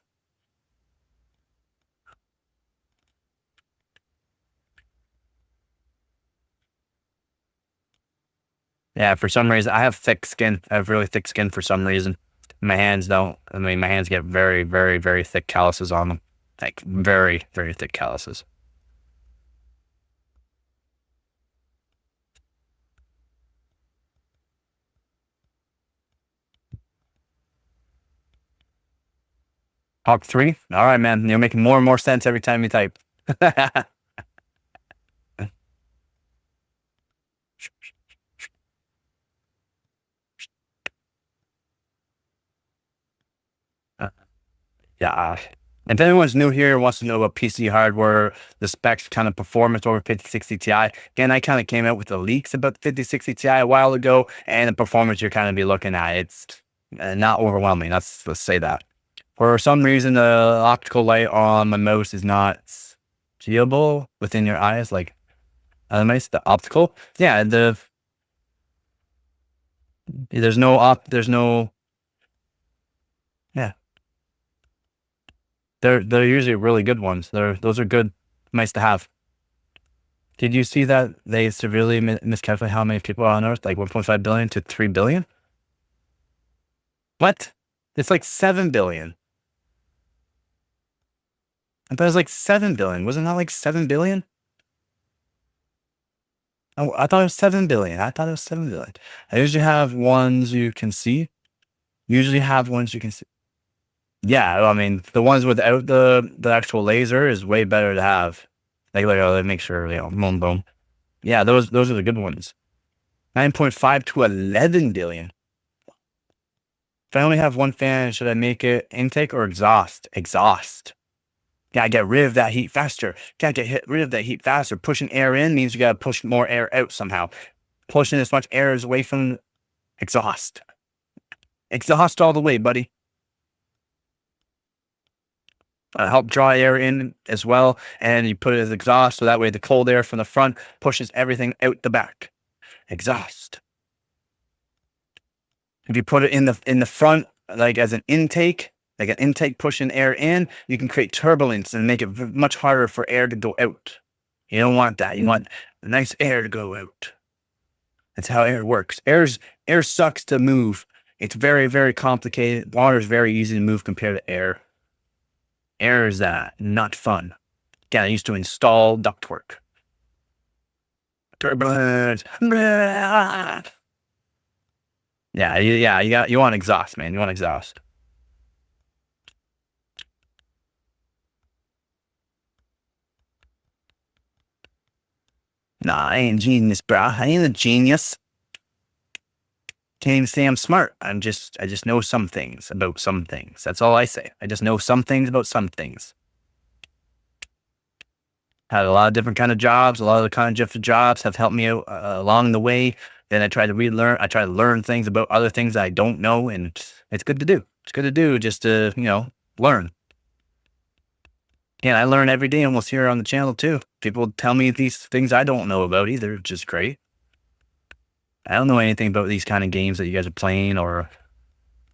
Yeah, for some reason, I have thick skin. I have really thick skin for some reason. My hands don't. I mean, my hands get very, very, very thick calluses on them. Like, very, very thick calluses. Top 3? All right, man. You're making more and more sense every time you type. Yeah. If anyone's new here and wants to know about PC hardware, the specs, kind of performance over 5060 Ti, again, I kind of came out with the leaks about the 5060 Ti a while ago, and the performance you're kind of be looking at, it's not overwhelming. Let's say that. For some reason, the optical light on my mouse is not seeable within your eyes, like the optical. Yeah, there's no, yeah. They're usually really good ones. Those are good, nice to have. Did you see that they severely miscalculated how many people are on Earth? Like 1.5 billion to 3 billion? What? It's like 7 billion. I thought it was like 7 billion. Wasn't that like 7 billion? Oh, I thought it was 7 billion. I thought it was 7 billion. I usually have ones you can see. Usually have ones you can see. Yeah, I mean, the ones without the actual laser is way better to have. Like make sure, boom, boom. Yeah, those are the good ones. 9.5 to 11 billion. If I only have one fan, should I make it intake or exhaust? Exhaust. Gotta get rid of that heat faster. Gotta get rid of that heat faster. Pushing air in means you gotta push more air out somehow. Pushing as much air as away from exhaust. Exhaust all the way, buddy. Help draw air in as well, and you put it as exhaust, so that way the cold air from the front pushes everything out the back. Exhaust. If you put it in the front, like as an intake pushing air in, you can create turbulence and make it much harder for air to go out. You don't want that. You want nice air to go out. That's how air works. Air sucks to move. It's very, very complicated. Water is very easy to move compared to air. Air is not fun. Again, I used to install ductwork. Turbulence. Yeah, you want exhaust, man. You want exhaust. Nah, I ain't genius, bro. I ain't a genius. Can't even say I'm smart. I just know some things about some things. That's all I say. I just know some things about some things. Had a lot of different kind of jobs. A lot of the kind of different jobs have helped me out along the way. Then I try to relearn. I try to learn things about other things I don't know, and it's good to do. It's good to do just to learn. Yeah, I learn every day almost here on the channel too. People tell me these things I don't know about either, which is great. I don't know anything about these kind of games that you guys are playing or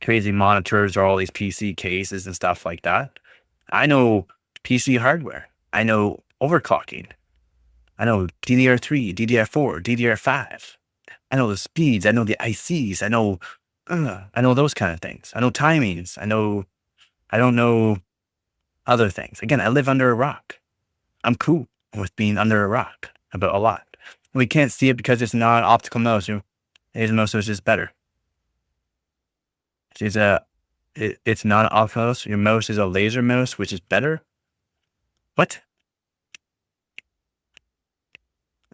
crazy monitors or all these PC cases and stuff like that. I know PC hardware. I know overclocking. I know DDR3, DDR4, DDR5. I know the speeds. I know the ICs. I know those kind of things. I know timings. I don't know other things. Again, I live under a rock. I'm cool with being under a rock about a lot. We can't see it because it's not an optical mouse. Laser mouse is just better. It's not an optical mouse. Your mouse is a laser mouse, which is better. What?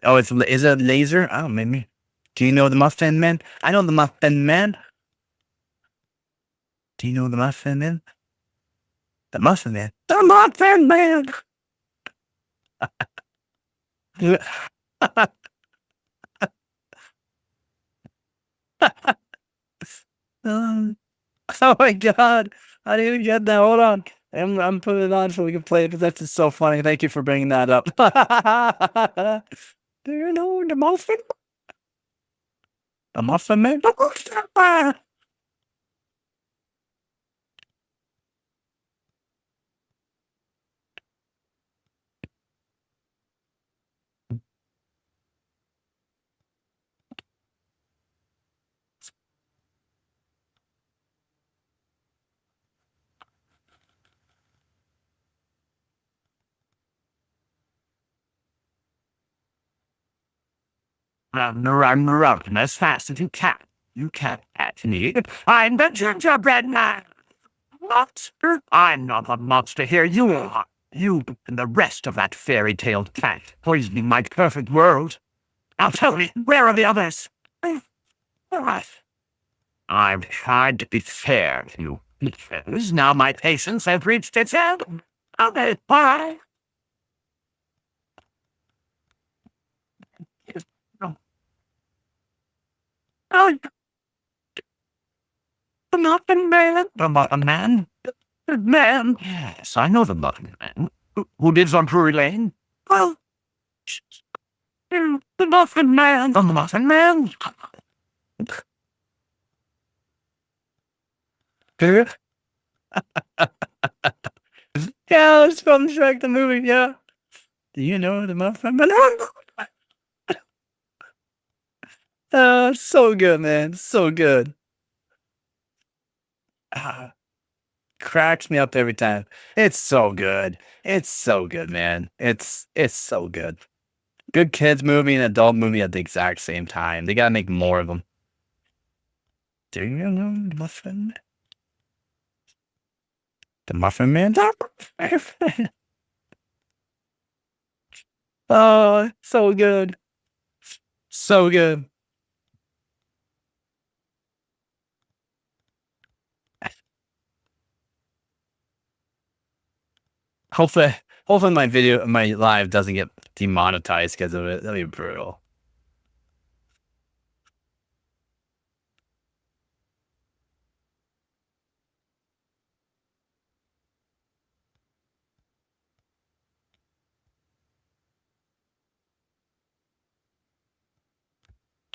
Oh, is it laser? Oh, maybe. Do you know the Muffin Man? I know the Muffin Man. Do you know the Muffin Man? The Muffin Man. The Muffin Man. Oh my god! I didn't even get that. Hold on. I'm putting it on so we can play it because that's just so funny. Thank you for bringing that up. Do you know the Muffin? The Muffin Man? Run as fast as you can. You can't catch me. I'm the gingerbread man. monster? I'm not a monster here. You are. You and the rest of that fairy-tale cat poisoning my perfect world. Now tell me, where are the others? I've tried to be fair to you. Now my patience has reached its end. Okay, bye. Oh, the Muffin Man. The Muffin Man? The man? Yes, I know the Muffin Man. Who lives on Drury Lane? Well, the Muffin Man. The Muffin Man. Yeah, it's from Shrek the movie, yeah. Do you know the Muffin Man? So good, man. So good. Cracks me up every time. It's so good. It's so good, man. It's so good. Good kids movie and adult movie at the exact same time. They gotta make more of them. Do you know the Muffin? The Muffin Man? Oh, so good. So good. Hopefully, hopefully my live doesn't get demonetized because of it. That'd be brutal.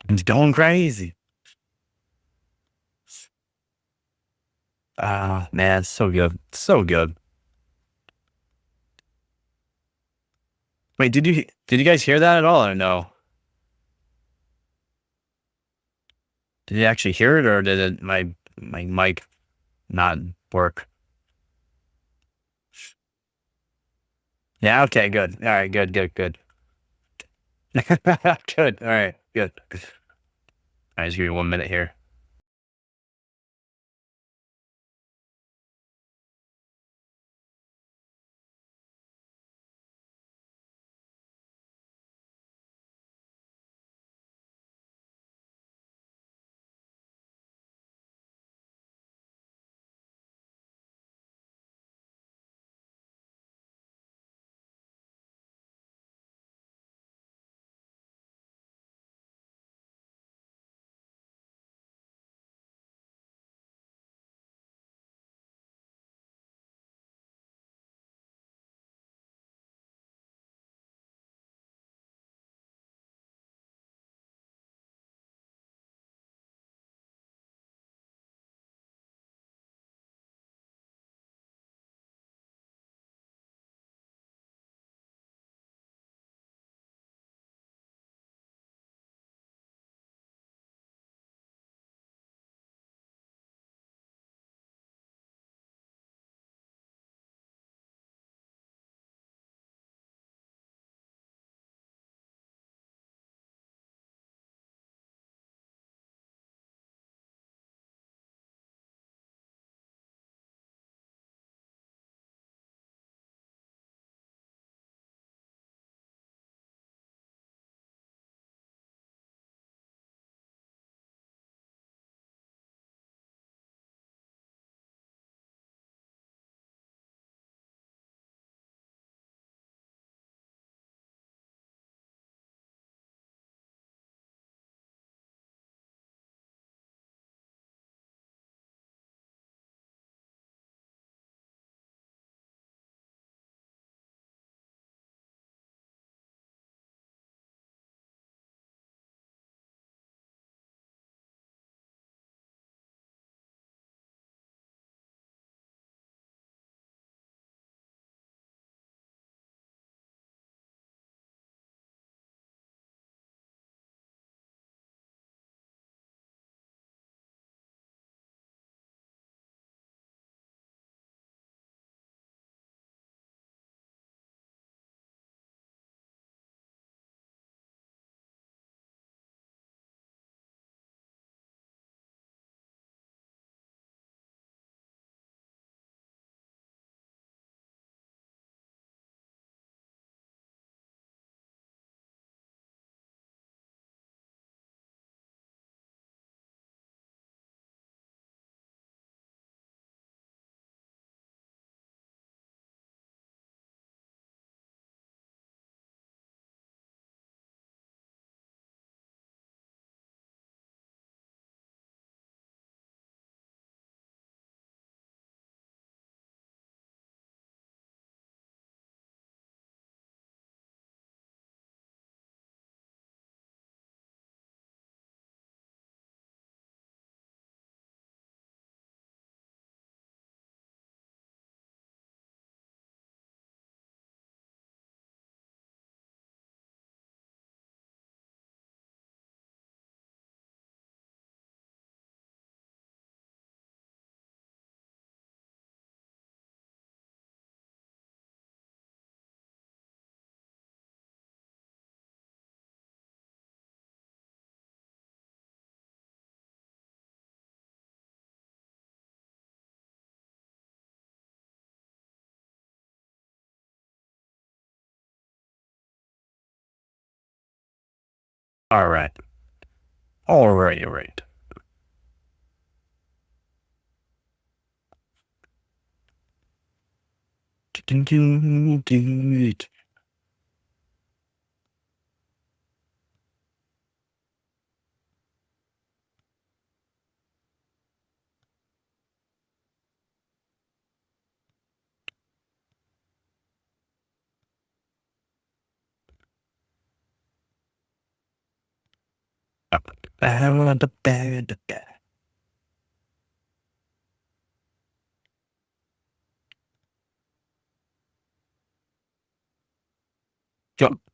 It's going crazy. Ah, man, so good. So good. Wait, did you guys hear that at all or no? Did you actually hear it or did my mic not work? Yeah, okay, good. All right, good, good, good. Good. All right, good. All right, just give me 1 minute here. All right. All right. All right.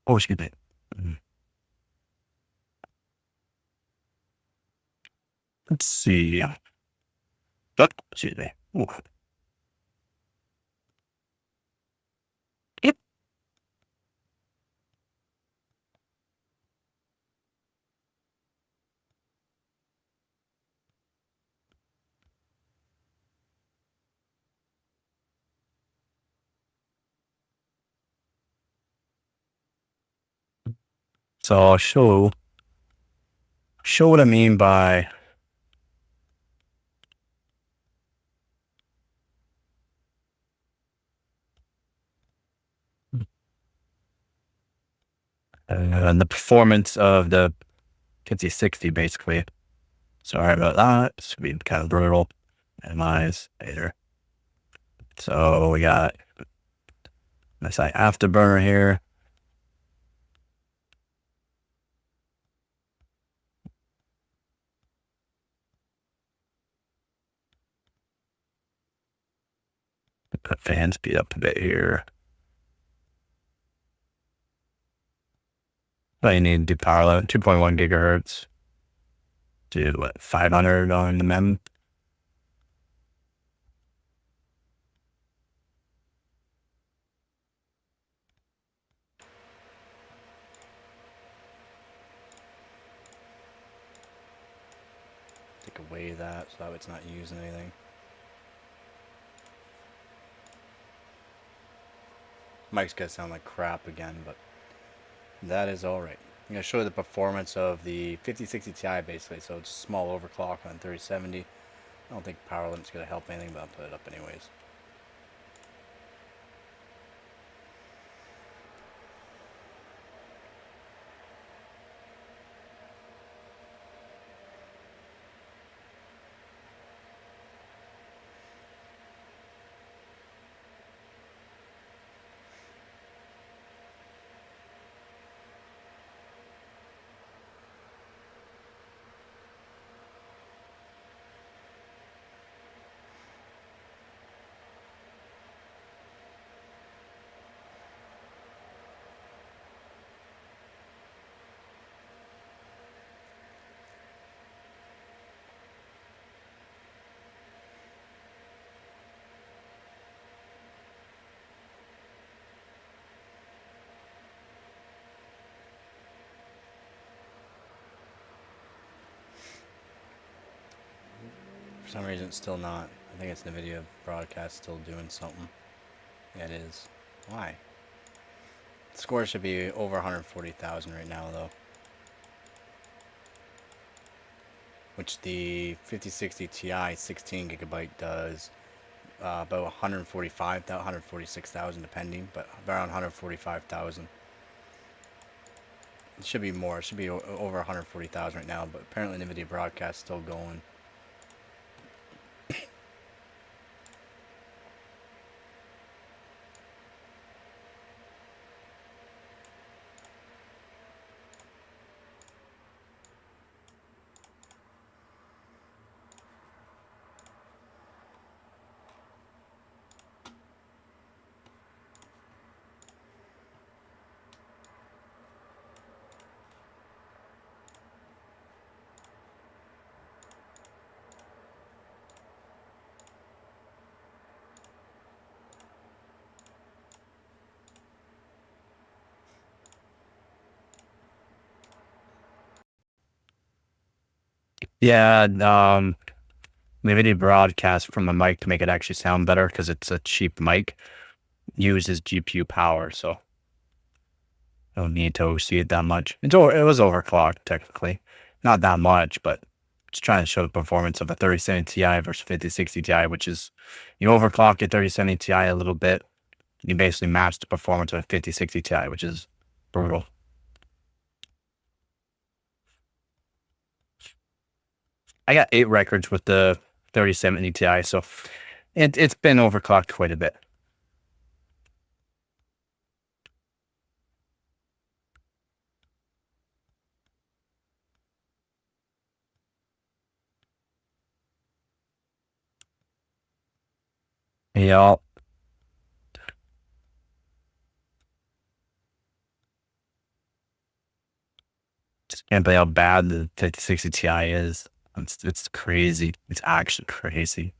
Oh, excuse me. Let's see. Excuse me. Ooh. Yep. So I'll show what I mean by the performance of the 5060 basically. Sorry about that. It's being kind of brutal. Minimize later. So we got MSI Afterburner here. Put fan speed up a bit here. But you need to do power load 2.1 gigahertz to what 500 on the mem. Take away that so that it's not using anything. Mic's gonna sound like crap again, but that is alright. I'm gonna show you the performance of the 5060 Ti basically. So it's a small overclock on 3070. I don't think power limit's gonna help anything, but I'll put it up anyways. For some reason it's still not. I think it's the video broadcast still doing something. Yeah, it is. Why? The score should be over 140,000 right now though. Which the 5060 Ti 16 gigabyte does about 145,000, 146,000 depending, but around 145,000. It should be more. It should be over 140,000 right now, but apparently NVIDIA broadcast still going. Yeah, NVIDIA broadcast from a mic to make it actually sound better because it's a cheap mic. Uses GPU power, so I don't need to OC it that much. It was overclocked, technically. Not that much, but just trying to show the performance of a 3070 Ti versus 5060 Ti, which is you overclock your 3070 Ti a little bit, you basically match the performance of a 5060 Ti, which is brutal. I got 8 records with the 3070 Ti, so it's been overclocked quite a bit. Yeah. Just can't believe how bad the 5060 Ti is. It's crazy. It's actually crazy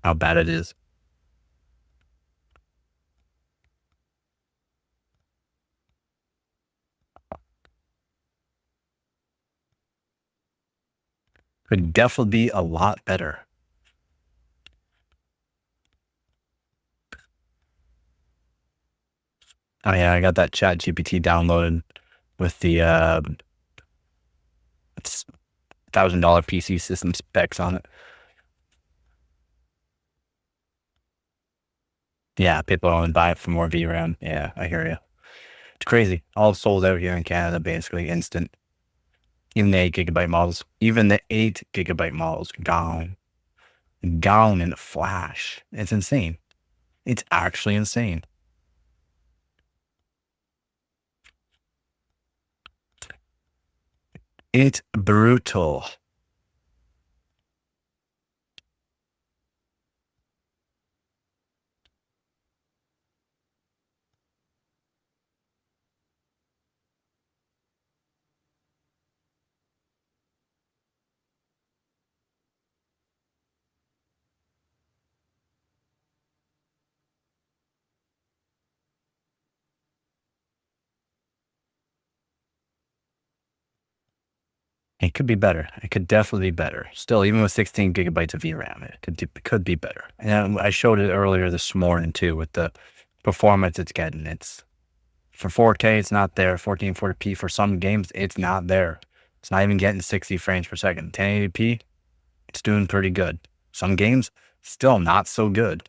how bad it is. Could definitely be a lot better. Oh yeah, I got that Chat GPT downloaded with the it's $1,000 PC system specs on it. Yeah, people only buy it for more VRAM. Yeah, I hear you. It's crazy. All sold out here in Canada, basically instant. Even the 8 GB models, even the 8 GB models, gone in a flash. It's insane. It's actually insane. It's brutal. It could be better. It could definitely be better. Still, even with 16 gigabytes of VRAM, it could be better. And I showed it earlier this morning too with the performance it's getting. It's for 4K, it's not there. 1440p for some games, it's not there. It's not even getting 60 frames per second. 1080p, it's doing pretty good. Some games, still not so good.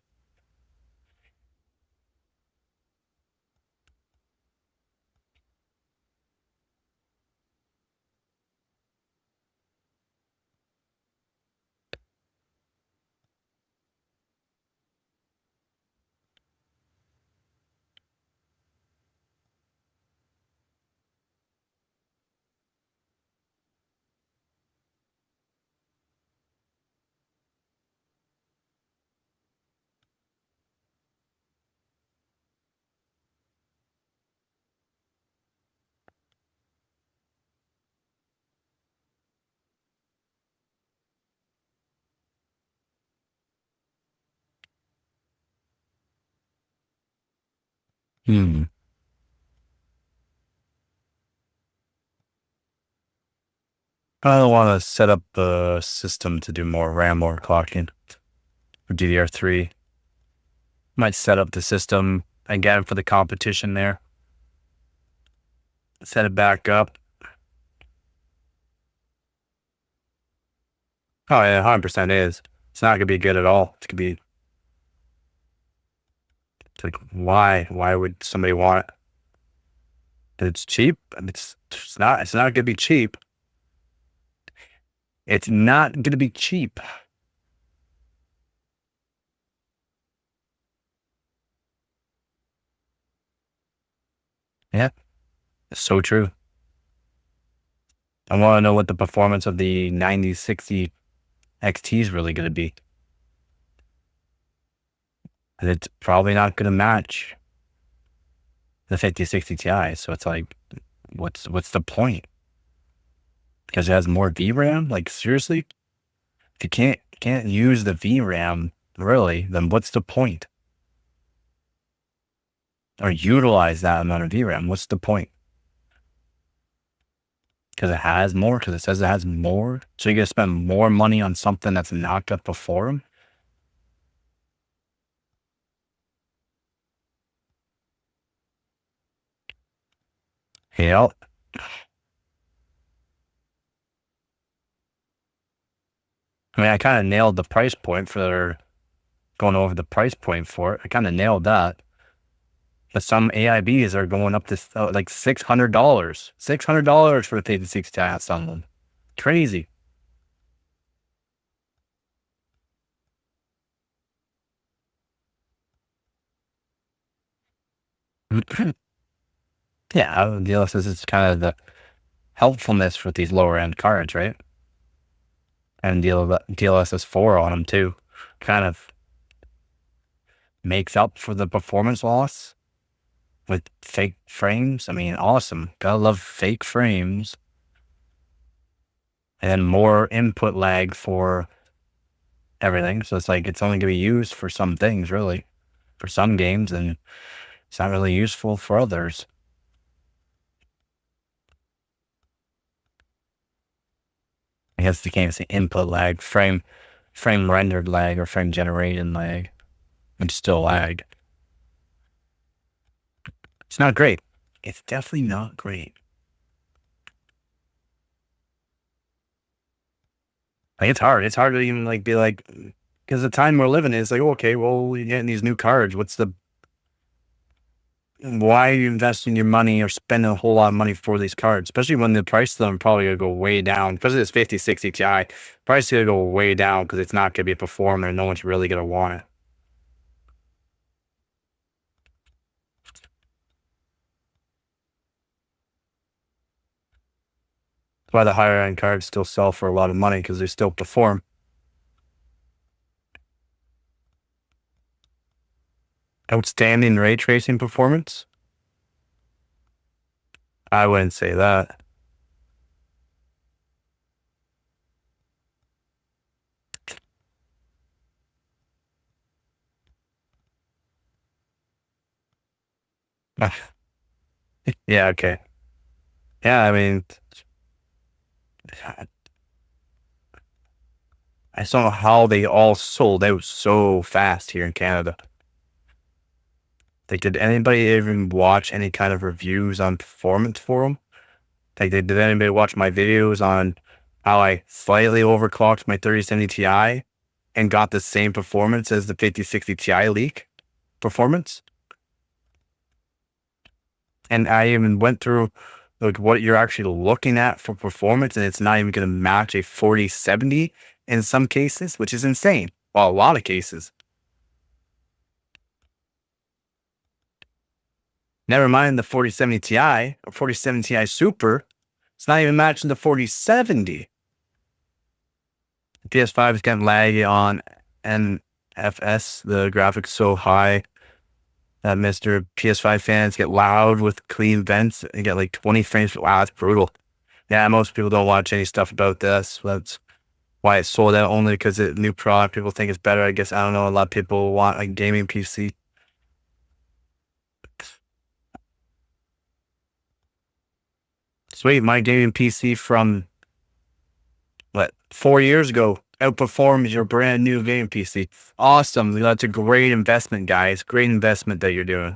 Hmm. I don't want to set up the system to do more RAM overclocking for DDR3. Might set up the system again for the competition there. Set it back up. Oh yeah, 100% is. It's not gonna be good at all. It's gonna be it's like why would somebody want it? It's cheap. I mean, it's not gonna be cheap. It's not gonna be cheap. Yeah, it's so true. I want to know what the performance of the 9060 XT is really gonna be. And it's probably not gonna match the 5060 Ti. So it's like, what's the point? Because it has more VRAM? Like seriously? If you can't use the VRAM really, then what's the point? Or utilize that amount of VRAM? What's the point? Because it has more, because it says it has more. So you're gonna spend more money on something that's not gonna perform? Yep. I mean, I kind of nailed the price point for going over the price point for it. I kind of nailed that. But some AIBs are going up to like $600. $600 for the 56 tats on them. Crazy. Yeah, DLSS is kind of the helpfulness with these lower end cards, right? And DLSS 4 on them too. Kind of makes up for the performance loss with fake frames. I mean, awesome. Gotta love fake frames. And more input lag for everything. So it's like it's only gonna be used for some things, really. For some games, and it's not really useful for others. I guess you can't say input lag, frame rendered lag or frame generated lag. It's still lag. It's not great. It's definitely not great. Like it's hard. It's hard to even like be like, because the time we're living in is like, okay, well, we're getting these new cards. Why are you investing your money or spending a whole lot of money for these cards? Especially when the price of them probably gonna go way down. Especially this 5060 Ti, price is gonna go way down because it's not gonna be a performer and no one's really gonna want it. That's why the higher end cards still sell for a lot of money because they still perform. Outstanding ray tracing performance? I wouldn't say that. Yeah, okay. Yeah, I mean, I saw how they all sold out so fast here in Canada. Like, did anybody even watch any kind of reviews on performance for them? Like, did anybody watch my videos on how I slightly overclocked my 3070 Ti and got the same performance as the 5060 Ti leak performance? And I even went through like what you're actually looking at for performance, and it's not even going to match a 4070 in some cases, which is insane. Well, a lot of cases. Never mind the 4070 Ti or 4070 Ti Super. It's not even matching the 4070. The PS5 is getting laggy on NFS. The graphics so high that Mr. PS5 fans get loud with clean vents and get like 20 frames. Wow, that's brutal. Yeah, most people don't watch any stuff about this. That's why it's sold out, only because it's a new product. People think it's better. I guess, I don't know. A lot of people want a gaming PC. Sweet, my gaming PC from, 4 years ago outperforms your brand new gaming PC. Awesome. That's a great investment, guys. Great investment that you're doing.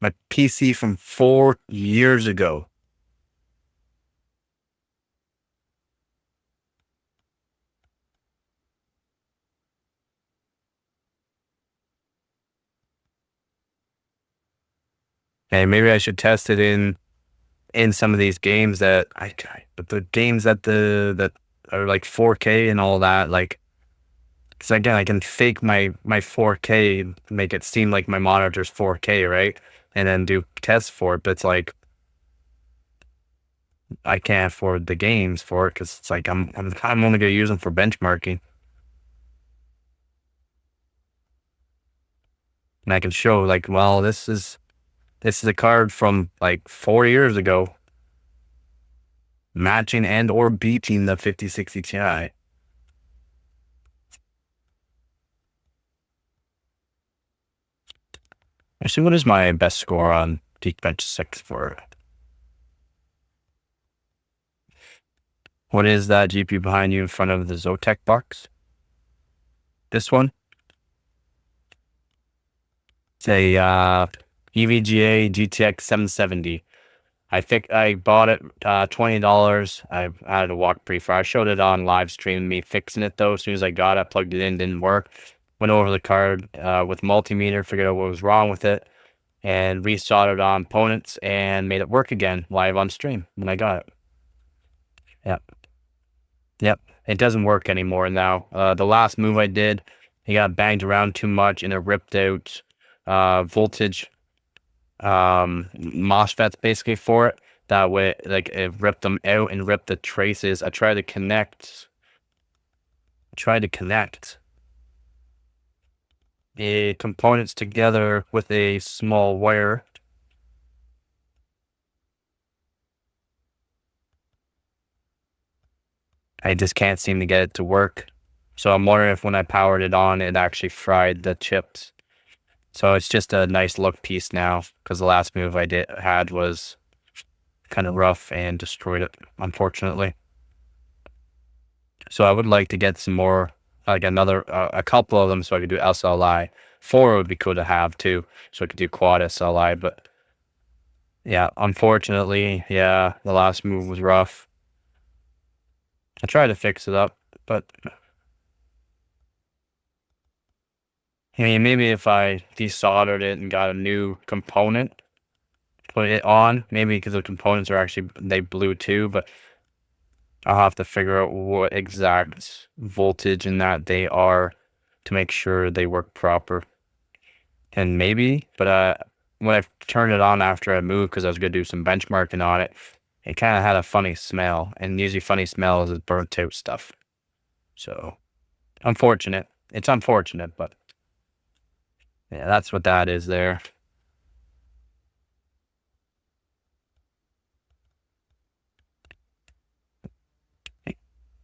My PC from 4 years ago. Hey, maybe I should test it in some of these games but the games that are like 4K and all that, like, because again, I can fake my 4K, make it seem like my monitor's 4K, right? And then do tests for it, but it's like I can't afford the games for it because it's like I'm only gonna use them for benchmarking, and I can show like, well, this is a card from like 4 years ago, matching and or beating the 5060 Ti. Actually, what is my best score on Geekbench 6 for? What is that GPU behind you in front of the Zotac box? This one? It's a EVGA GTX 770. I bought it $20. I had to walk pretty far. I showed it on live stream, me fixing it though. As soon as I got it, plugged it in, didn't work. Went over the card with multimeter, figured out what was wrong with it, and resoldered on components and made it work again live on stream when I got it. Yep. Yep. It doesn't work anymore now. The last move I did, it got banged around too much and it ripped out voltage MOSFETs basically for it. That way, like, it ripped them out and ripped the traces. I tried to connect the components together with a small wire. I just can't seem to get it to work. So I'm wondering if when I powered it on, it actually fried the chips. So it's just a nice look piece now, because the last move I had was kind of rough and destroyed it, unfortunately. So I would like to get some more, like a couple of them, so I could do SLI. 4 would be cool to have too, so I could do quad SLI. But yeah, unfortunately, yeah, the last move was rough. I tried to fix it up, but I mean, maybe if I desoldered it and got a new component, put it on, maybe because the components are actually, they blew too, but I'll have to figure out what exact voltage and that they are to make sure they work proper. And maybe, but when I turned it on after I moved, because I was going to do some benchmarking on it, it kind of had a funny smell, and usually funny smells is burnt out stuff. So unfortunate. It's unfortunate, but yeah, that's what that is there.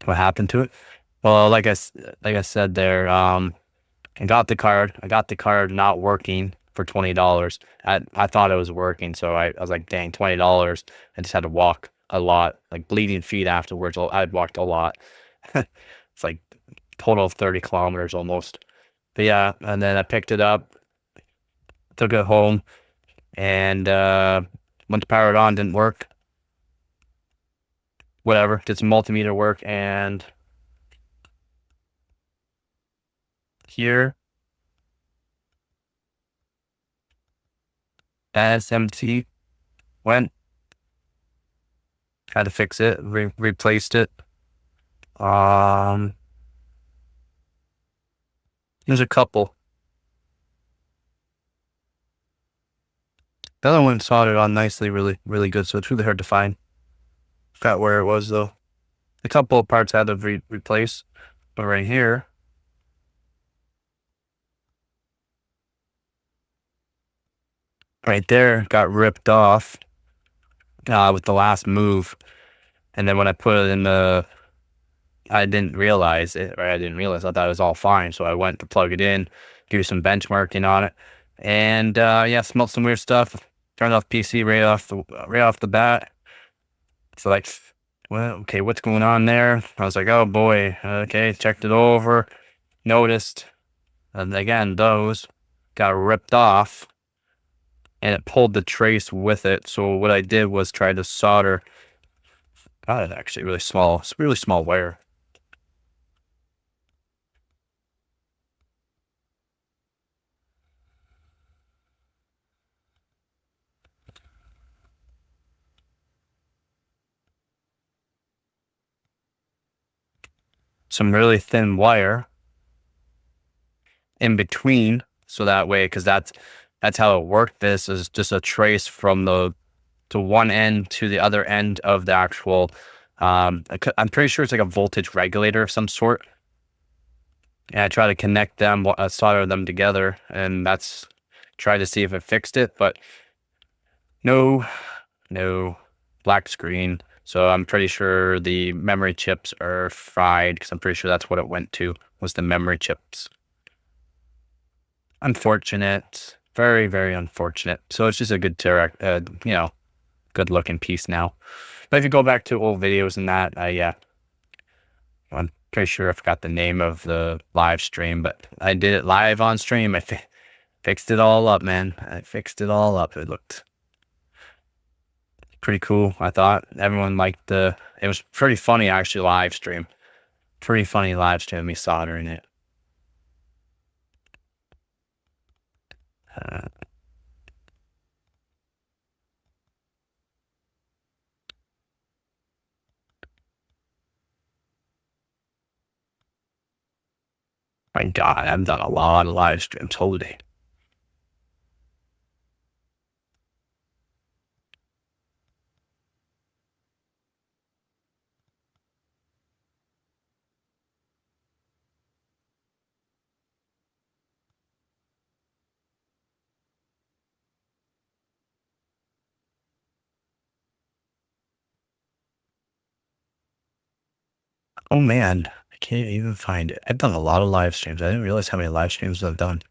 What happened to it? Well, like I said there, I got the card not working for $20. I thought it was working, so I was like, dang, $20. I just had to walk a lot, like bleeding feet afterwards. I'd walked a lot. It's like total of 30 kilometers almost. But yeah, and then I picked it up, took it home, and once powered on, didn't work. Whatever, did some multimeter work, and here, SMT went, had to fix it, replaced it. There's a couple. The other one soldered on nicely, really good, so it's really hard to find. Forgot where it was though. A couple of parts had to replace, but right here, right there, got ripped off with the last move. And then when I put it in the, I didn't realize it, right? I thought it was all fine. So I went to plug it in, do some benchmarking on it, and yeah, smelled some weird stuff. Turned off PC right off the bat. So like, well, okay, what's going on there? I was like, oh boy, okay, checked it over, noticed, and again, those got ripped off, and it pulled the trace with it. So what I did was try to solder. God, it's actually really small. It's really small wire. Some really thin wire in between, so that way, because that's how it worked. This is just a trace from the one end to the other end of the actual. I'm pretty sure it's like a voltage regulator of some sort. And I try to connect them, solder them together, and that's try to see if it fixed it, but no, black screen. So I'm pretty sure the memory chips are fried, because I'm pretty sure that's what it went to, was the memory chips. Unfortunate, very, very unfortunate. So it's just a good, good looking piece now. But if you go back to old videos and that, yeah, I'm pretty sure I forgot the name of the live stream, but I did it live on stream. I Fixed it all up, man. I fixed it all up. It looked pretty cool. I thought everyone liked it was pretty funny actually live stream. Pretty funny live stream, me soldering it. Uh, my God, I've done a lot of live streams. Holy. Oh man, I can't even find it. I've done a lot of live streams. I didn't realize how many live streams I've done.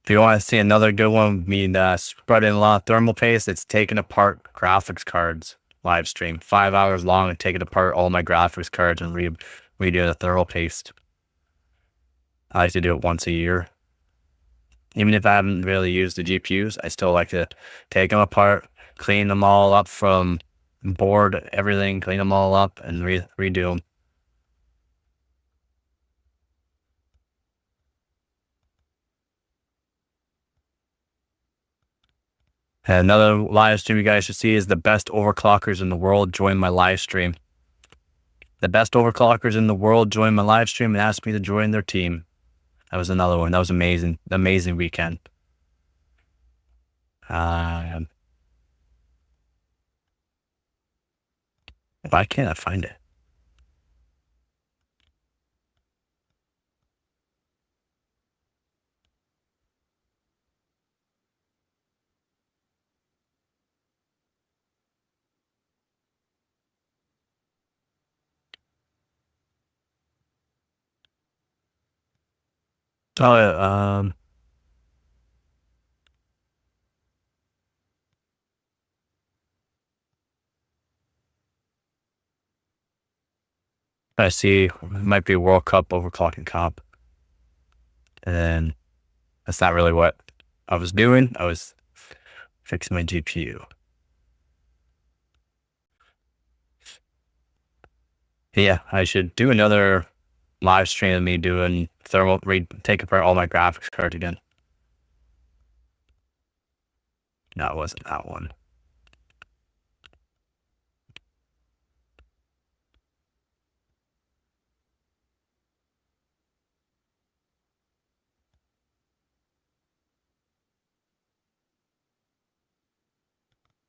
If you want to see another good one, me spreading a lot of thermal paste, it's taking apart graphics cards live stream. 5 hours long and taking apart all my graphics cards and redo the thermal paste. I like to do it once a year. Even if I haven't really used the GPUs, I still like to take them apart, clean them all up from board, everything, clean them all up and redo them. And another live stream you guys should see is the best overclockers in the world join my live stream. The best overclockers in the world joined my live stream and asked me to join their team. That was another one. That was amazing. Amazing weekend. Why can't I find it? Oh, I see. It might be a World Cup overclocking comp. And that's not really what I was doing. I was fixing my GPU. Yeah, I should do another live stream of me doing take apart all my graphics cards again. No, it wasn't that one.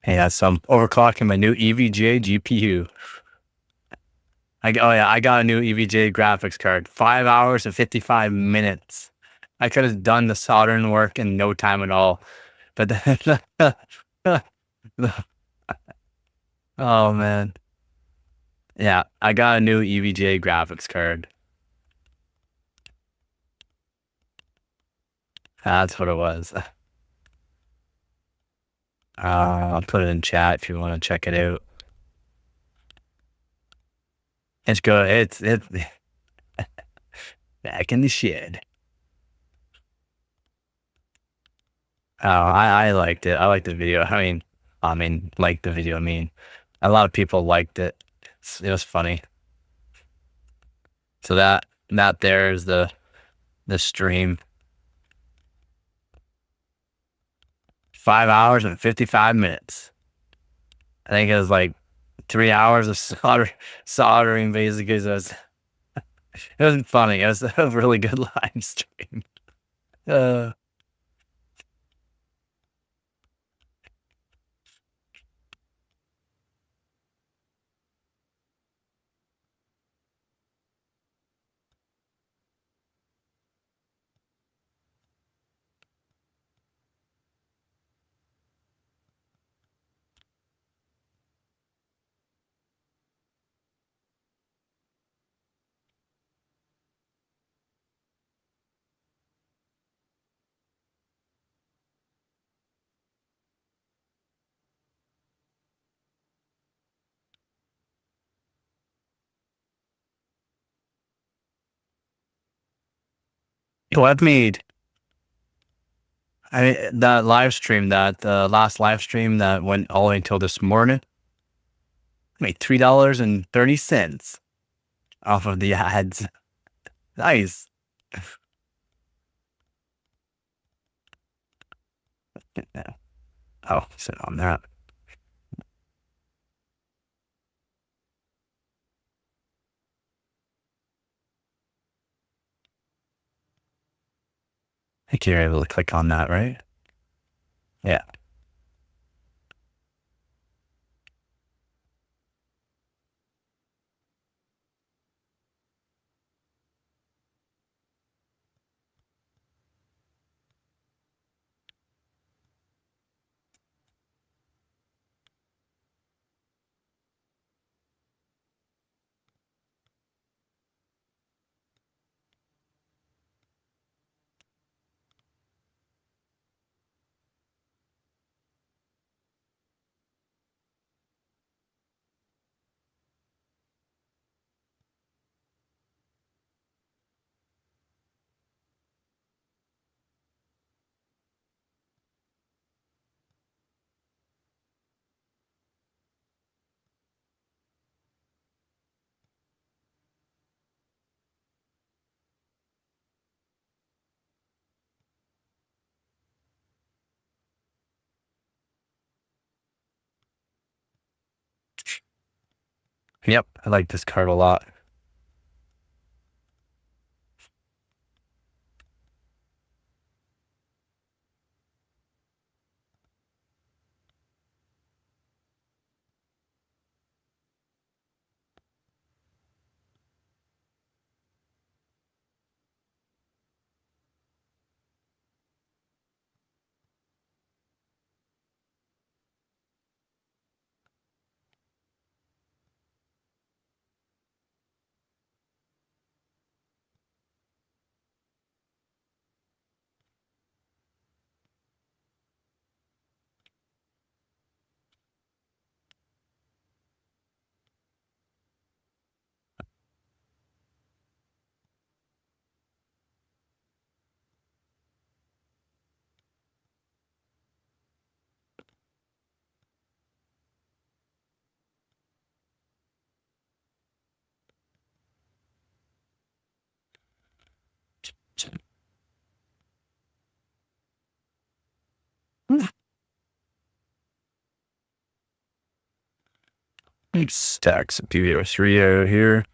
Hey, that's some overclocking my new EVGA GPU. Oh yeah, I got a new EVGA graphics card. 5 hours and 55 minutes. I could have done the soldering work in no time at all. But then, oh man. Yeah, I got a new EVGA graphics card. That's what it was. I'll put it in chat if you want to check it out. It's good. It's back in the shed. Oh, I liked it. I liked the video. Liked the video. A lot of people liked it. It was funny. So that there is the stream. 5 hours and 55 minutes. I think it was like 3 hours of soldering basically. So it wasn't funny. It was a really good live stream. I've made I mean, that live stream, that last live stream that went all the way until this morning, I made $3.30 off of the ads. Nice. Oh, sit on that. I think you're able to click on that, right? Yeah. Yep. I like this card a lot. Stacks of PVO3 out here.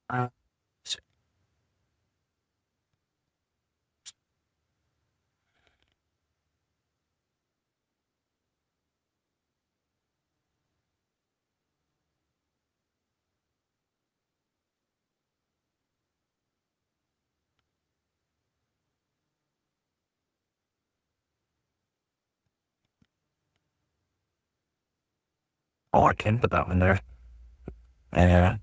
Uh, Oh, I can put that one there. And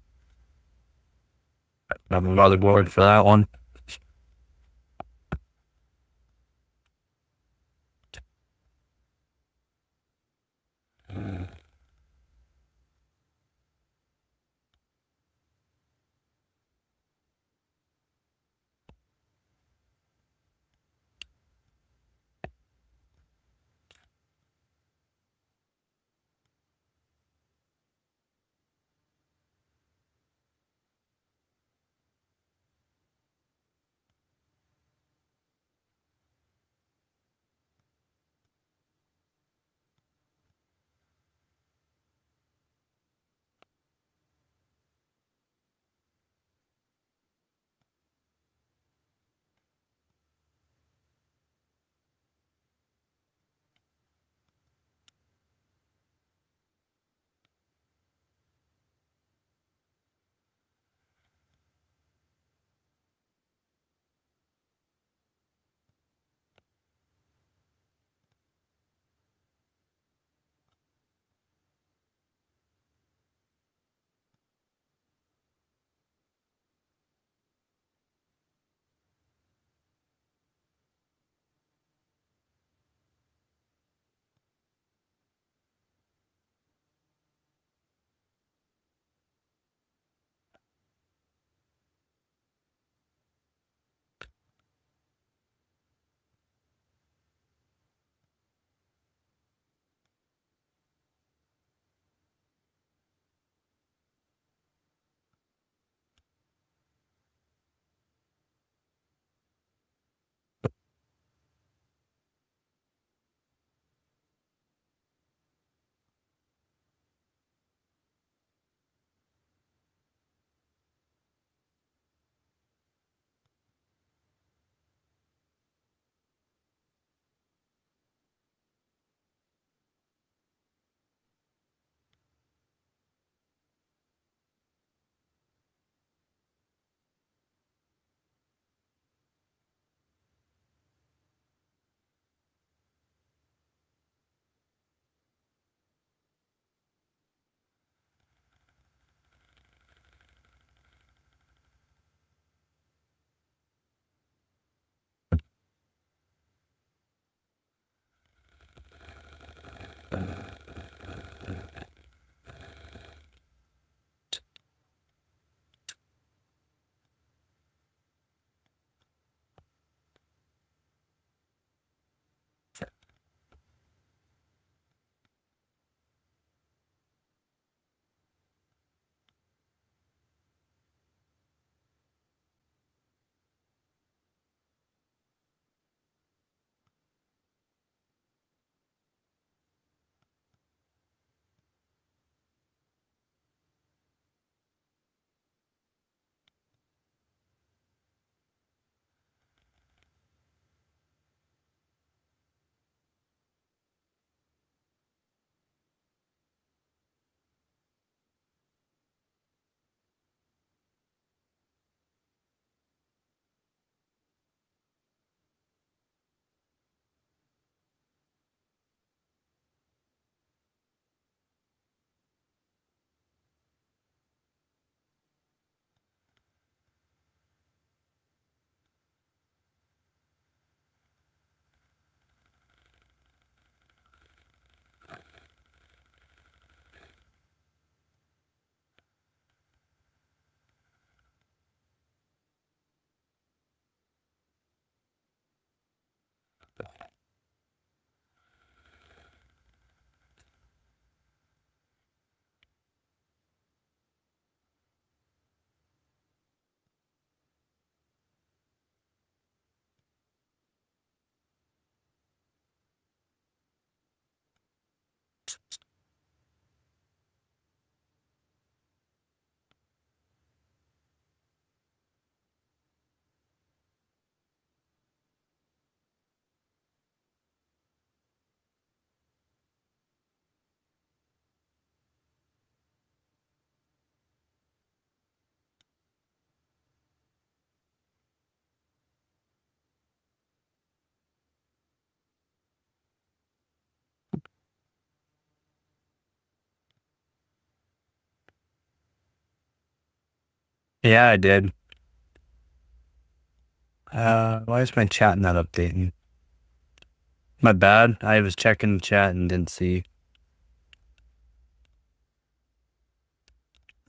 I have a motherboard for that one. Yeah, I did. Why is my chat not updating? My bad. I was checking the chat and didn't see.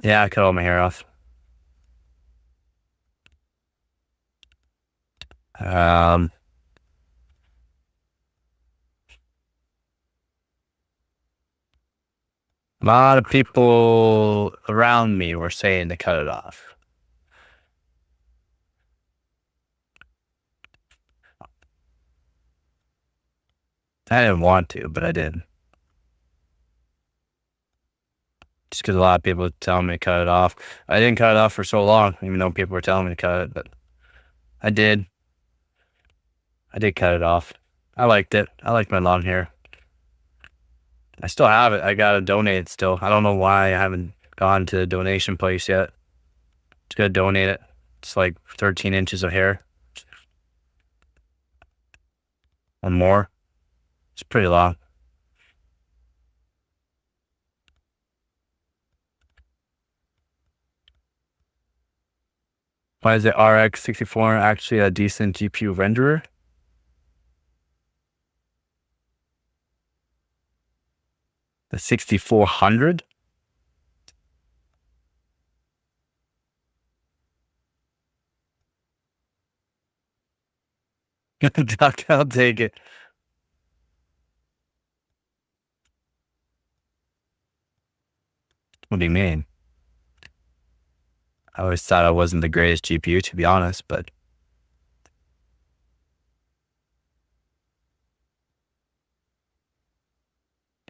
Yeah, I cut all my hair off. Um, a lot of people around me were saying to cut it off. I didn't want to, but I did. Just because a lot of people were telling me to cut it off. I didn't cut it off for so long, even though people were telling me to cut it, but I did. I did cut it off. I liked it. I liked my long hair. I still have it. I gotta donate it still. I don't know why I haven't gone to the donation place yet. Just gotta donate it. It's like 13 inches of hair. Or more. It's pretty long. Why is the RX 64 actually a decent GPU renderer? The 6400? I'll take it. What do you mean? I always thought I wasn't the greatest GPU, to be honest, but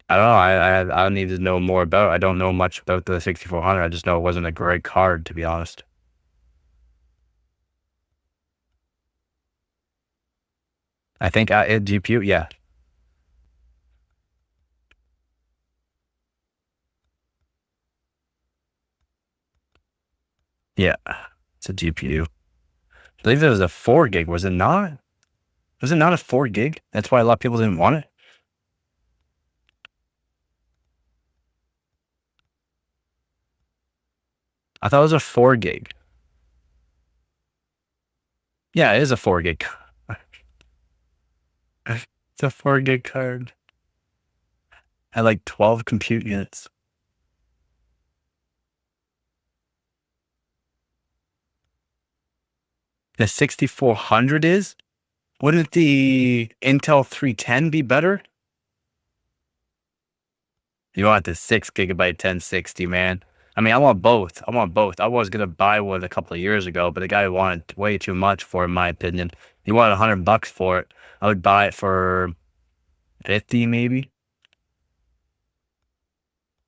I don't know. I need to know more about it. I don't know much about the 6400. I just know it wasn't a great card, to be honest. I think GPU, yeah. Yeah, it's a GPU. I believe it was a 4 gig, was it not? Was it not a 4 gig? That's why a lot of people didn't want it. I thought it was a 4 gig. Yeah, it is a 4 gig. It's a 4 gig card. At like 12 compute units. The 6400 is? Wouldn't the Intel 310 be better? You want the 6 gigabyte 1060, man. I mean, I want both. I want both. I was gonna buy one a couple of years ago, but the guy wanted way too much for it, in my opinion. He wanted $100 for it. I would buy it for 50 maybe.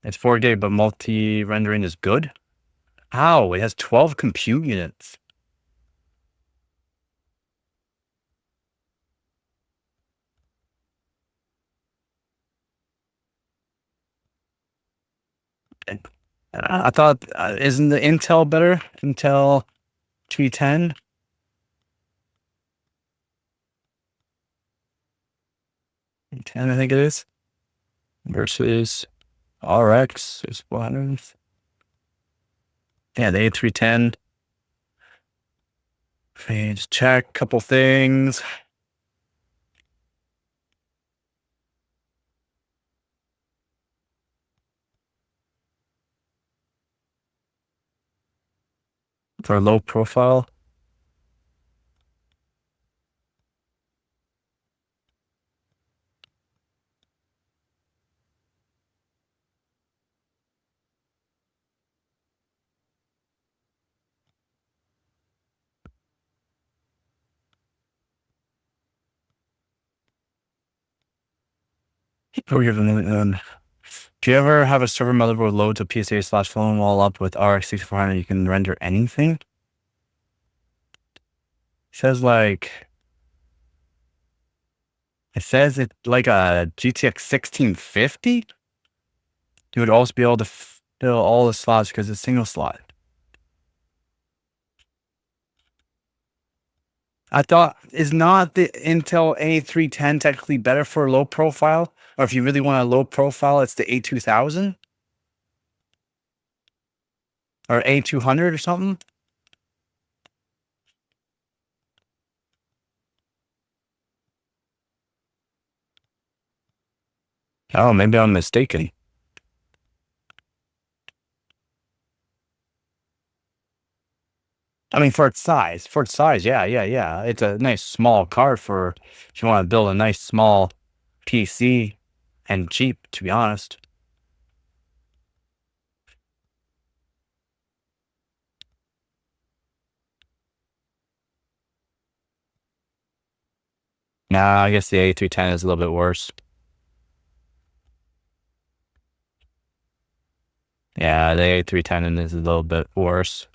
It's 4 gig, but multi rendering is good. How? It has 12 compute units. And I thought, isn't the Intel better? Intel 310? 10, I think it is. Versus RX is 400. Yeah, the A310. Just check a couple things. For low profile. Do you ever have a server motherboard load to PSA/phone wall up with RX 6400? You can render anything? It says like, it says it's like a GTX 1650. You would also be able to fill all the slots because it's single slot. I thought, is not the Intel A310 technically better for low profile? Or if you really want a low profile, it's the A2000 or A200 or something. Oh, maybe I'm mistaken. I mean, for its size, yeah. It's a nice small card for if you want to build a nice small PC and cheap, to be honest. Nah, I guess the A310 is a little bit worse. Yeah, the A310 is a little bit worse.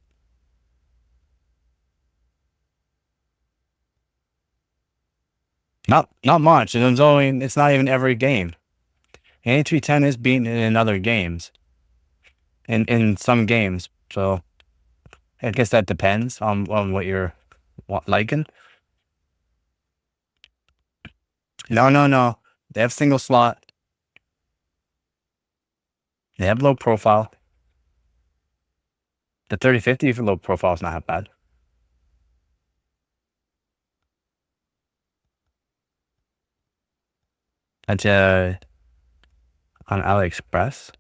Not much. And it's not even every game. A310 is beaten in other games. In some games. So I guess that depends on what you're liking. No. They have single slot. They have low profile. The 3050 for low profile is not that bad. That's on AliExpress.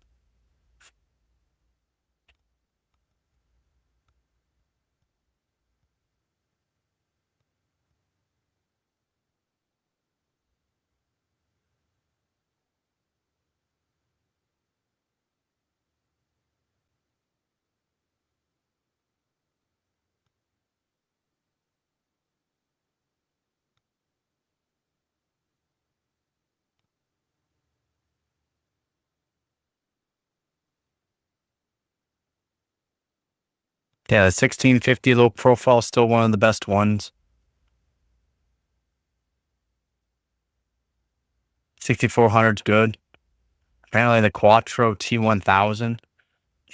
Yeah, the 1650 low profile is still one of the best ones. 6400 is good. Apparently the Quattro T1000.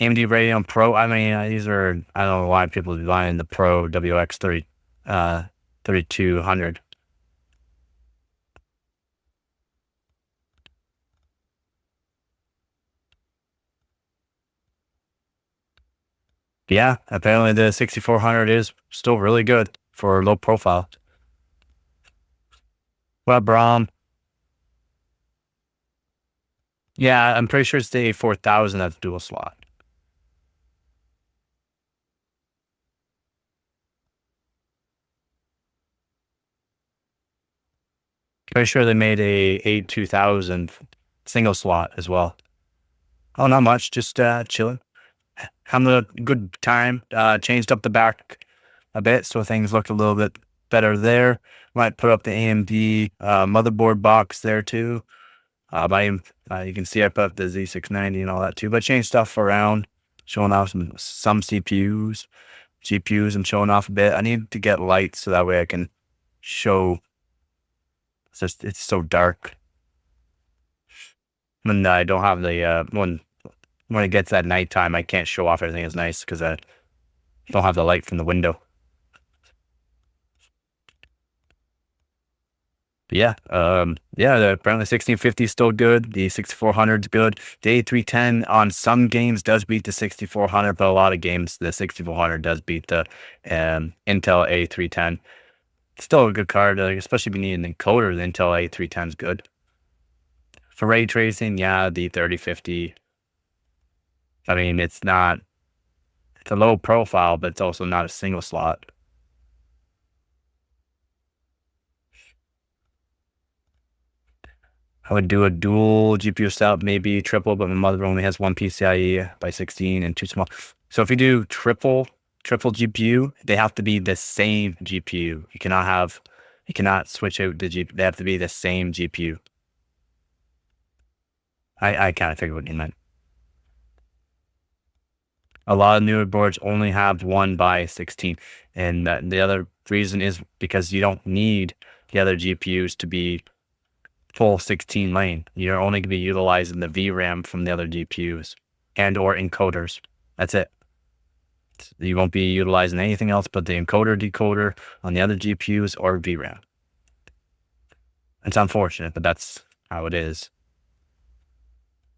AMD Radeon Pro. I mean, these are, I don't know why people are buying the Pro WX 3200. Yeah, apparently the 6400 is still really good for low profile. Well, Brom. Yeah, I'm pretty sure it's the 4000 that's dual slot. Pretty sure they made a A2000 single slot as well. Oh, not much, just chilling. Having a good time. Changed up the back a bit, so things look a little bit better there. Might put up the AMD motherboard box there too. You can see I put up the Z690 and all that too, but changed stuff around, showing off some CPUs, GPUs, and showing off a bit. I need to get lights so that way I can show. It's so dark. When I don't have the when it gets at nighttime, I can't show off everything as nice because I don't have the light from the window. But yeah, apparently 1650 is still good. The 6400 is good. The A310 on some games does beat the 6400, but a lot of games, the 6400 does beat the Intel A310. It's still a good card, especially if you need an encoder. The Intel A310 is good. For ray tracing, yeah, the 3050. I mean, it's a low profile, but it's also not a single slot. I would do a dual GPU setup, maybe triple, but my mother only has one PCIe by 16 and two small. So if you do triple GPU, they have to be the same GPU. You cannot switch out the GPU. They have to be the same GPU. I kind of figured what you meant. A lot of newer boards only have 1 by 16. And the other reason is because you don't need the other GPUs to be full 16 lane. You're only going to be utilizing the VRAM from the other GPUs and or encoders. That's it. You won't be utilizing anything else but the encoder decoder on the other GPUs or VRAM. It's unfortunate, but that's how it is.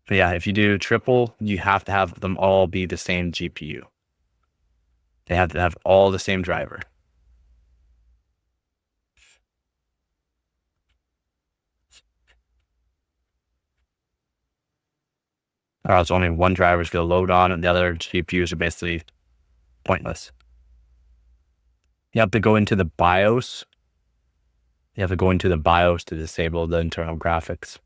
But yeah, if you do triple, you have to have them all be the same GPU. They have to have all the same driver. or else only one driver is going to load on and the other GPUs are basically pointless. You have to go into the BIOS. You have to go into the BIOS to disable the internal graphics.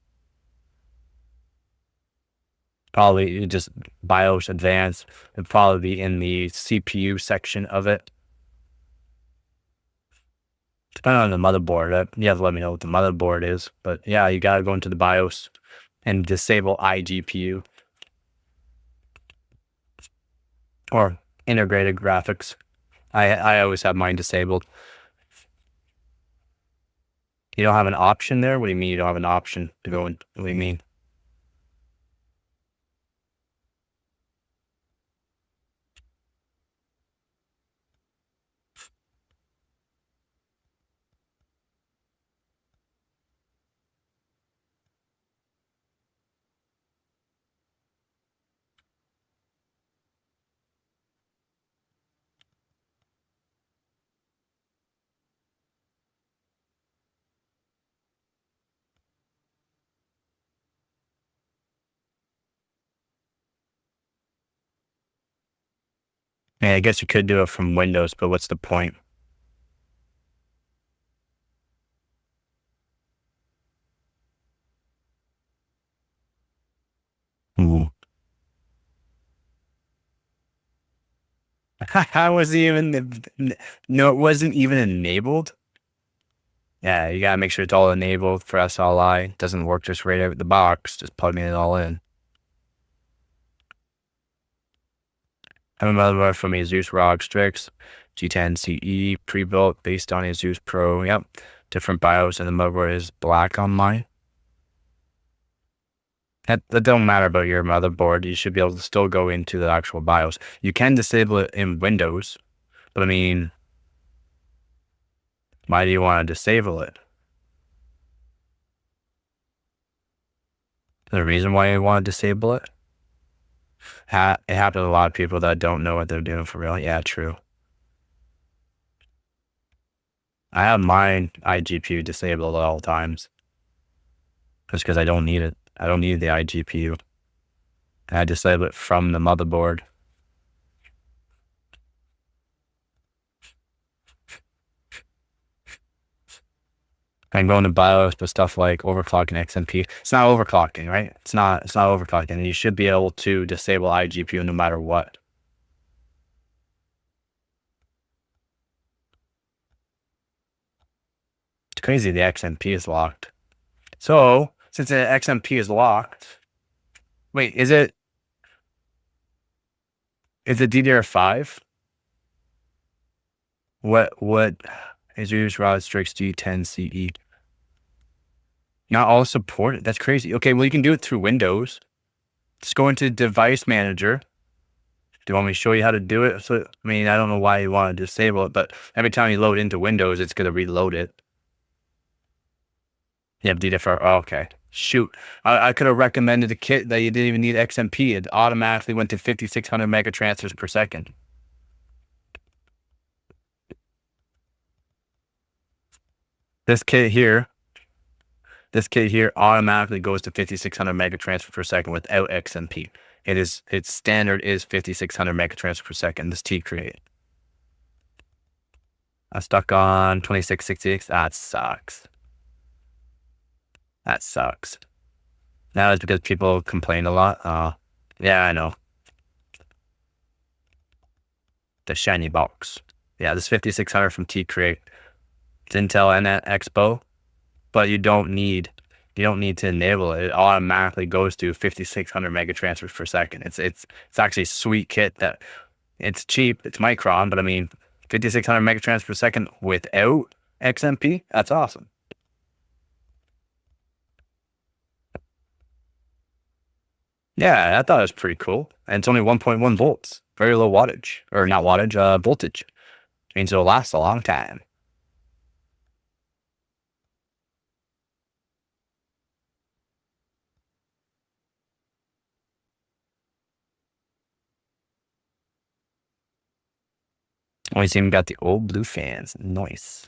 Probably just BIOS advanced. It'd probably be in the CPU section of it. Depending on the motherboard, you have to let me know what the motherboard is. But yeah, you got to go into the BIOS and disable iGPU or integrated graphics. I always have mine disabled. You don't have an option there? What do you mean you don't have an option to go in? What do you mean? Yeah, I guess you could do it from Windows, but what's the point? Ooh. How was it even? No, it wasn't even enabled. Yeah, you gotta make sure it's all enabled for SLI. It doesn't work just right out of the box, just plugging it all in. I have a motherboard from Asus ROG Strix G10 CE pre-built based on Asus Pro. Yep, different BIOS, and the motherboard is black on mine. That don't matter about your motherboard. You should be able to still go into the actual BIOS. You can disable it in Windows, but I mean, why do you want to disable it? The reason why you want to disable it? It happens to a lot of people that don't know what they're doing for real. Yeah, true. I have mine iGPU disabled at all times. Just because I don't need it. I don't need the iGPU. I disable it from the motherboard. I can go into BIOS with stuff like overclocking XMP. It's not overclocking, right? It's not overclocking. And you should be able to disable iGPU no matter what. It's crazy the XMP is locked. So, since the XMP is locked, wait, is it DDR5? What is Asus ROG Strix G10 CE? Not all supported. That's crazy. Okay, well, you can do it through Windows. Just go into Device Manager. Do you want me to show you how to do it? So, I mean, I don't know why you want to disable it, but every time you load into Windows, it's going to reload it. You have DDR4. Oh, okay. Shoot. I could have recommended a kit that you didn't even need XMP. It automatically went to 5,600 mega transfers per second. This kit here automatically goes to 5,600 mega transfer per second without XMP. Its standard is 5,600 mega transfer per second. This T create. I'm stuck on 2666. That sucks. That sucks. Now it's because people complain a lot. Yeah, I know. The shiny box. Yeah, this 5,600 from T create. It's Intel and Expo. But you don't need to enable it. It automatically goes to 5,600 mega transfers per second. It's actually a sweet kit that it's cheap. It's Micron, but I mean, 5,600 mega transfers per second without XMP. That's awesome. Yeah, I thought it was pretty cool. And it's only 1.1 volts. Very low wattage, or not wattage, voltage. Means it'll last a long time. Always even got the old blue fans. Nice.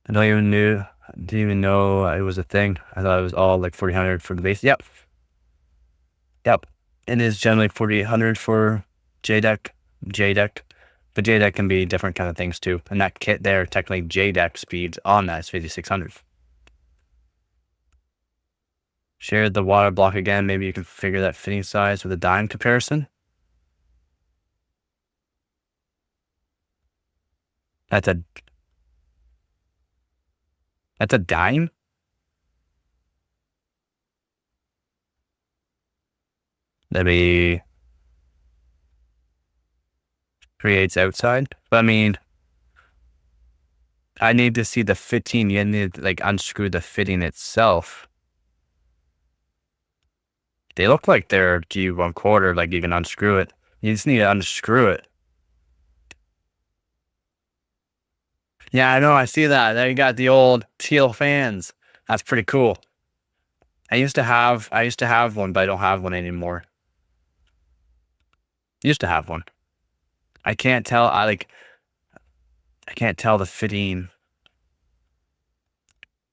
I didn't even know it was a thing. I thought it was all like 4,000 for the base. Yep. Yep. It is generally 4,800 for JDEC. JDEC. But JDEC can be different kind of things too. And that kit there, technically JDEC speeds on that is 5,600. Share the water block again. Maybe you can figure that fitting size with a dime comparison. That's a dime? That'd be 3/8 outside. But I mean, I need to see the fitting. You need to like unscrew the fitting itself. They look like they're G1/4, like you can unscrew it. You just need to unscrew it. Yeah, I know. I see that. There you got the old teal fans. That's pretty cool. I used to have one, but I don't have one anymore. Used to have one. I can't tell. I can't tell the fitting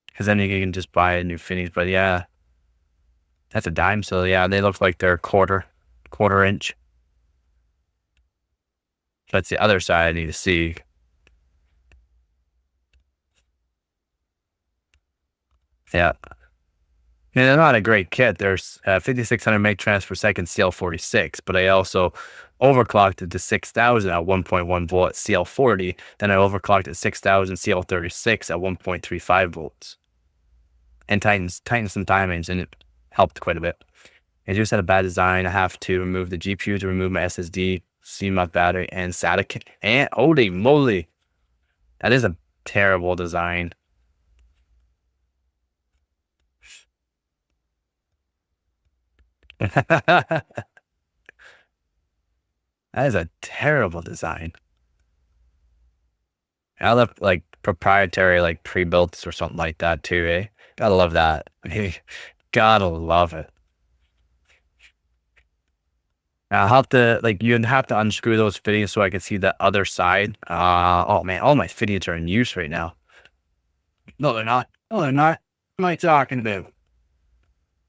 because then you can just buy new fittings. But yeah, that's a dime. So yeah, they look like they're quarter inch. That's the other side I need to see. Yeah. And they're not a great kit. There's 5,600 meg transfer per second CL46, but I also overclocked it to 6,000 at 1.1 volt CL40. Then I overclocked it 6,000 CL36 at 1.35 volts. And tightened some timings, and it helped quite a bit. I just had a bad design. I have to remove the GPU to remove my SSD, CMOS battery, and SATA kit. And holy moly, that is a terrible design. That is a terrible design. I love like proprietary, like pre-built or something like that too, eh? Gotta love that. Gotta love it. I'll have to you'd have to unscrew those fittings so I can see the other side. Oh man, all my fittings are in use right now. No, they're not. No, they're not. What am I talking about?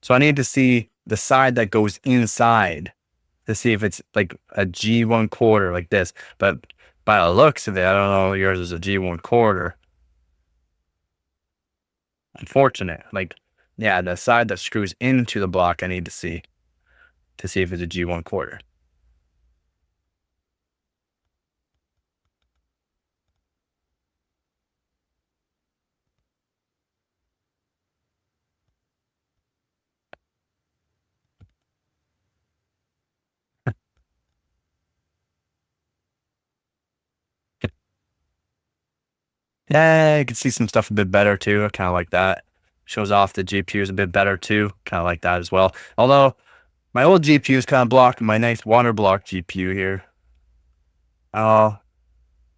So I need to see the side that goes inside to see if it's like a G1/4 like this. But by the looks of it, I don't know. Yours is a G1/4. Unfortunate. Like, yeah, the side that screws into the block, I need to see if it's a G1/4. Yeah, you can see some stuff a bit better too. I kind of like that. Shows off the GPU is a bit better too. Kind of like that as well. Although my old GPU is kind of blocking my nice water block GPU here. Oh,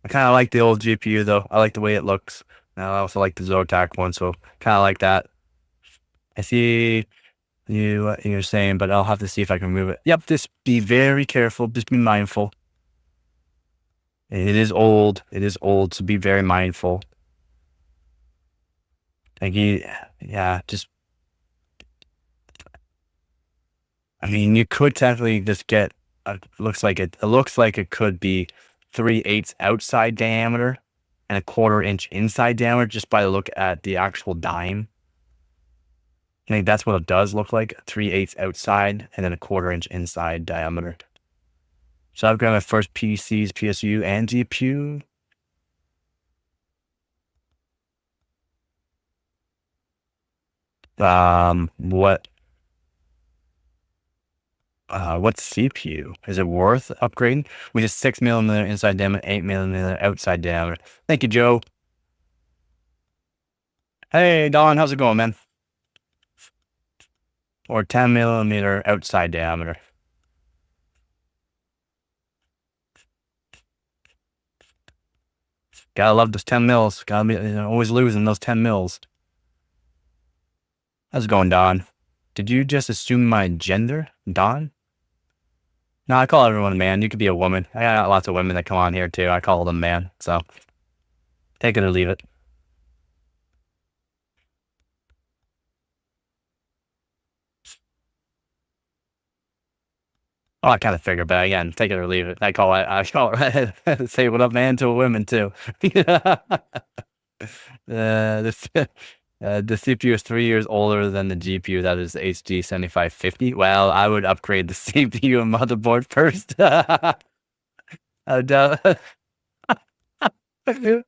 I kind of like the old GPU though. I like the way it looks. I also like the Zotac one, so kind of like that. I see what you're saying, but I'll have to see if I can move it. Yep, just be very careful. Just be mindful. It is old. It is old, so be very mindful. Like yeah, just. I mean, you could technically just get. Looks like it looks like it could be 3/8 outside diameter and a 1/4 inch inside diameter just by the look at the actual dime. I think that's what it does look like: 3/8 outside and then a 1/4 inch inside diameter. So I've got my first PCs, PSU, and GPU. What CPU? Is it worth upgrading? We just 6mm inside diameter, 8mm outside diameter. Thank you, Joe. Hey, Don, how's it going, man? Or 10mm outside diameter. Gotta love those 10 mils. Gotta be always losing those 10 mils. How's it going, Don? Did you just assume my gender, Don? No, I call everyone man. You could be a woman. I got lots of women that come on here too. I call them man. So take it or leave it. Oh, I kind of figured, but again, take it or leave it. I call it say what up, man, to women too. The CPU is 3 years older than the GPU. That is HD 7550. Well, I would upgrade the CPU and motherboard first.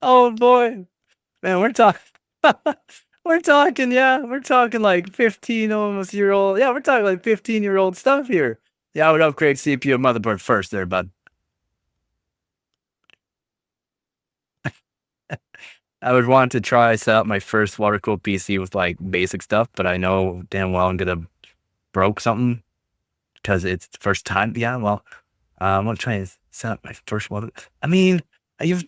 Oh boy, man, we're talking. We're talking like 15 almost year old. Yeah, we're talking like 15-year-old stuff here. Yeah, I would upgrade CPU and motherboard first there, bud. I would want to try set up my first water cooled PC with like basic stuff, but I know damn well I'm gonna broke something because it's the first time. Yeah, well, I'm gonna try and set up my first water. I mean, you've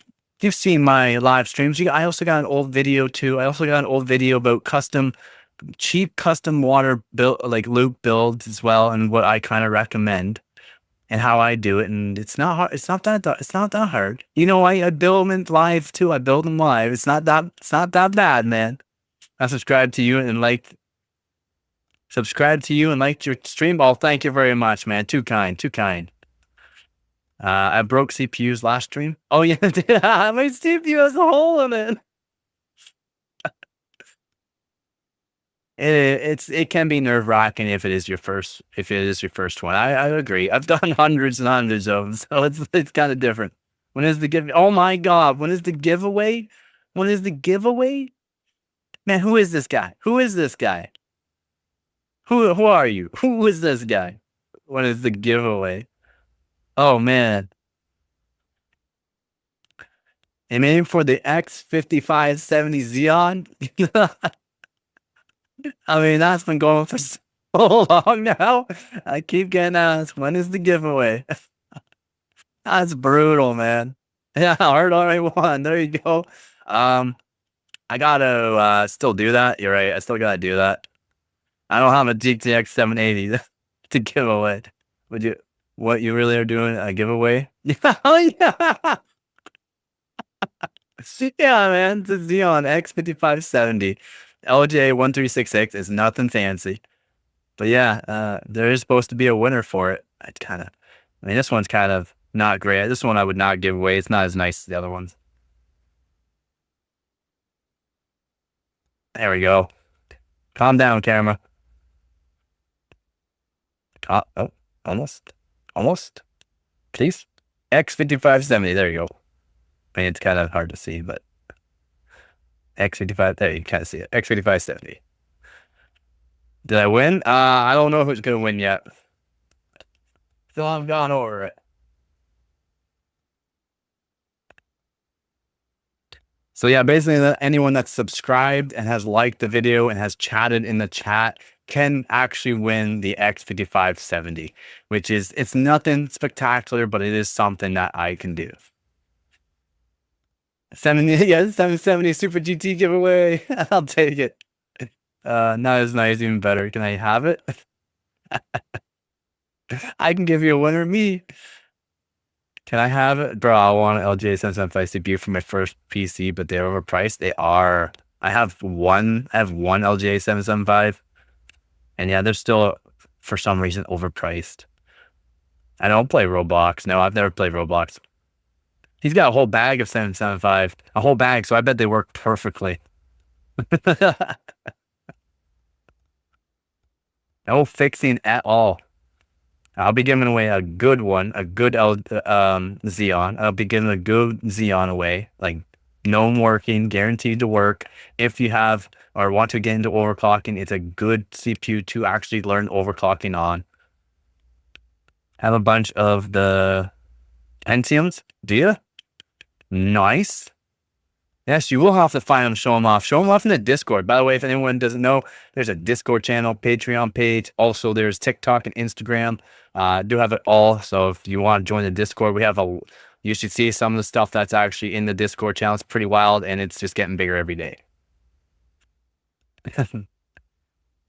seen my live streams. I also got an old video too. I also got an old video about cheap custom water build, like loop builds as well, and what I kind of recommend and how I do it. And it's not hard. It's not that hard. You know, I build them live too. I build them live. It's not that bad, man. I subscribe to you and liked your stream. Oh, thank you very much, man. Too kind. I broke CPUs last stream. Oh yeah, my CPU has a hole in it. It can be nerve wracking if it is your first one. I agree. I've done hundreds and hundreds of them, so it's kind of different. When is the give? Oh my god! When is the giveaway? Man, who is this guy? Who are you? Who is this guy? When is the giveaway? Oh man. I'm aiming for the X5570 Xeon. I mean, that's been going for so long now. I keep getting asked, when is the giveaway? That's brutal, man. Yeah, hard RA1. There you go. I gotta still do that. You're right. I still gotta do that. I don't have a GTX 780 to give away. What you really are doing? A giveaway? Yeah, yeah. Yeah, man. The Xeon X5570. LJ1366 is nothing fancy. But yeah, there is supposed to be a winner for it. I mean, this one's kind of not great. This one I would not give away. It's not as nice as the other ones. There we go. Calm down, camera. Oh, almost. Please. X5570. There you go. I mean, it's kind of hard to see, but X55. There you kind of see it. X5570. Did I win? I don't know who's gonna win yet. Still haven't gone over it. So yeah, basically anyone that's subscribed and has liked the video and has chatted in the chat can actually win the X5570, which is, it's nothing spectacular, but it is something that I can do. 770 Super GT giveaway. I'll take it. Not as nice, even better. Can I have it? I can give you a winner. Me. Can I have it? Bro, I want an LGA 775 CPU for my first PC, but they're overpriced. They are. I have one LGA 775. And yeah, they're still, for some reason, overpriced. I don't play Roblox. No, I've never played Roblox. He's got a whole bag of 775. A whole bag, so I bet they work perfectly. No fixing at all. I'll be giving away a good one, a good Xeon. I'll be giving a good Xeon away, like known working, guaranteed to work. If you have or want to get into overclocking, it's a good CPU to actually learn overclocking on. Have a bunch of the Pentiums. Do you? Nice. Yes, you will have to find them, show them off. Show them off in the Discord. By the way, if anyone doesn't know, there's a Discord channel, Patreon page. Also, there's TikTok and Instagram. Do have it all. So if you want to join the Discord, you should see some of the stuff that's actually in the Discord channel. It's pretty wild, and it's just getting bigger every day.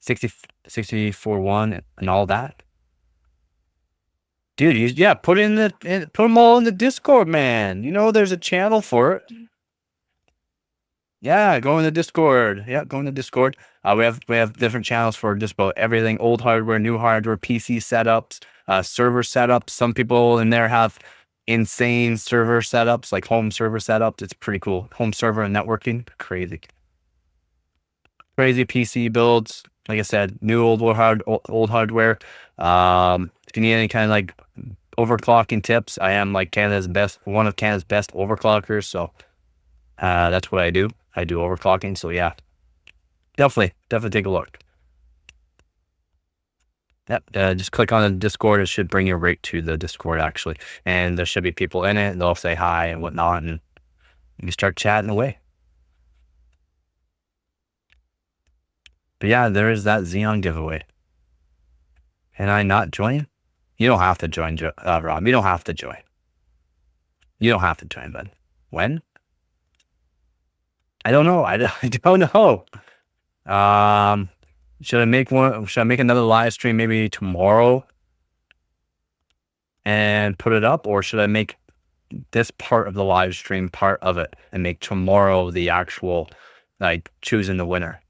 64.1 and all that. Dude, yeah, put them all in the Discord, man. You know, there's a channel for it. Yeah, go in the Discord. Yeah, go in the Discord. We have different channels for just about everything: old hardware, new hardware, PC setups, server setups. Some people in there have insane server setups, like home server setups. It's pretty cool. Home server and networking, crazy, crazy PC builds. Like I said, new old hardware. If you need any kind of like overclocking tips, I am like one of Canada's best overclockers. So that's what I do. I do overclocking. So yeah, definitely take a look. Yep. Just click on the Discord. It should bring you right to the Discord actually, and there should be people in it. And they'll say hi and whatnot, and you can start chatting away. But yeah, there is that Xeon giveaway. Can I not join? You don't have to join, Rob. You don't have to join. You don't have to join, bud. When? I don't know. I don't know. Should I make one? Should I make another live stream maybe tomorrow and put it up, or should I make this part of the live stream part of it and make tomorrow the actual like choosing the winner?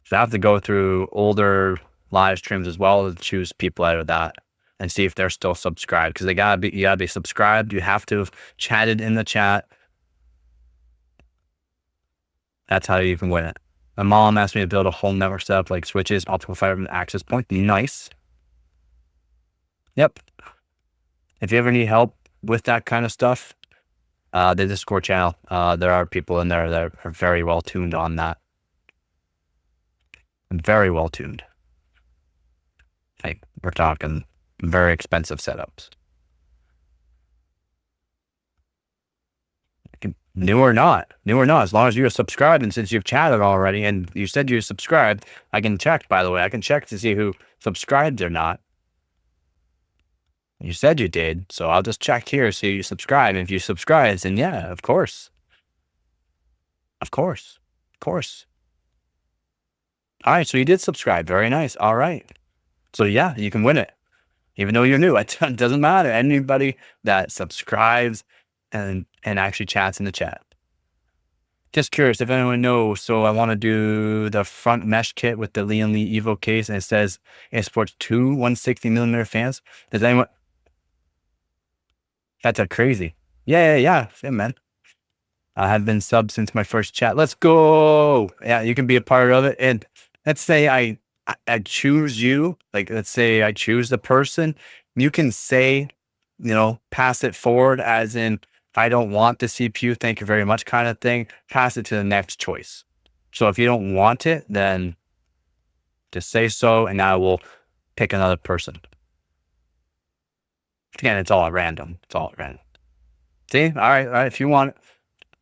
So I have to go through older live streams as well to choose people out of that and see if they're still subscribed, because you gotta be subscribed. You have to have chatted in the chat. That's how you can win it. My mom asked me to build a whole network setup like switches, optical fiber, and access point. Nice. Yep. If you ever need help with that kind of stuff, the Discord channel, there are people in there that are very well tuned on that. Very well tuned. Like, we're talking very expensive setups. New or not, as long as you're subscribed, and since you've chatted already and you said you're subscribed, I can check, by the way. I can check to see who subscribed or not. You said you did, so I'll just check here, see you subscribe. And if you subscribe, then yeah, of course. Of course. Of course. All right, so you did subscribe. Very nice. All right. So yeah, you can win it. Even though you're new, it doesn't matter. Anybody that subscribes and actually chats in the chat. Just curious if anyone knows. So I want to do the front mesh kit with the Lian Li Evo case, and it says it supports two 160mm fans. Does anyone? That's a crazy. Yeah, man. I have been subbed since my first chat. Let's go. Yeah, you can be a part of it. And let's say I choose you. Like, let's say I choose the person. You can say, pass it forward as in, I don't want the CPU, thank you very much kind of thing. Pass it to the next choice. So if you don't want it, then just say so, and I will pick another person. Again, it's all at random. It's all at random. See? All right. If you want it.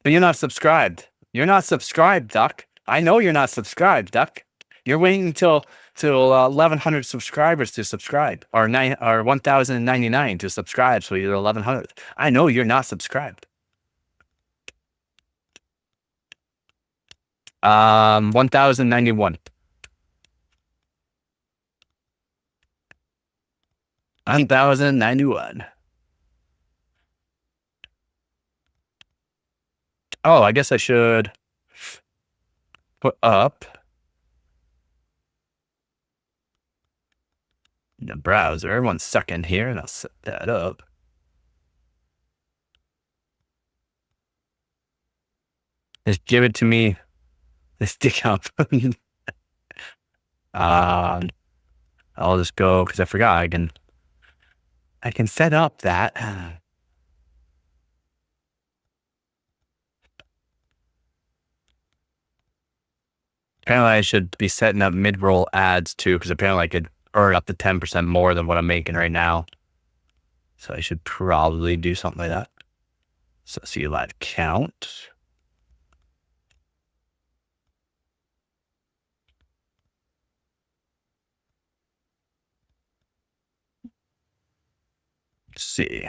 But you're not subscribed. You're not subscribed, Duck. I know you're not subscribed, Duck. You're waiting till 1,100 subscribers to subscribe, or 1,099 to subscribe. So you're 1,100. I know you're not subscribed. 1,091. 1,091. Oh, I guess I should put up the browser. 1 second here, and I'll set that up. Just give it to me. Let's stick up. I'll just go, because I forgot I can set up that. Apparently I should be setting up mid-roll ads too, because apparently I could earn up to 10% more than what I'm making right now. So I should probably do something like that. So see live count. Let's see.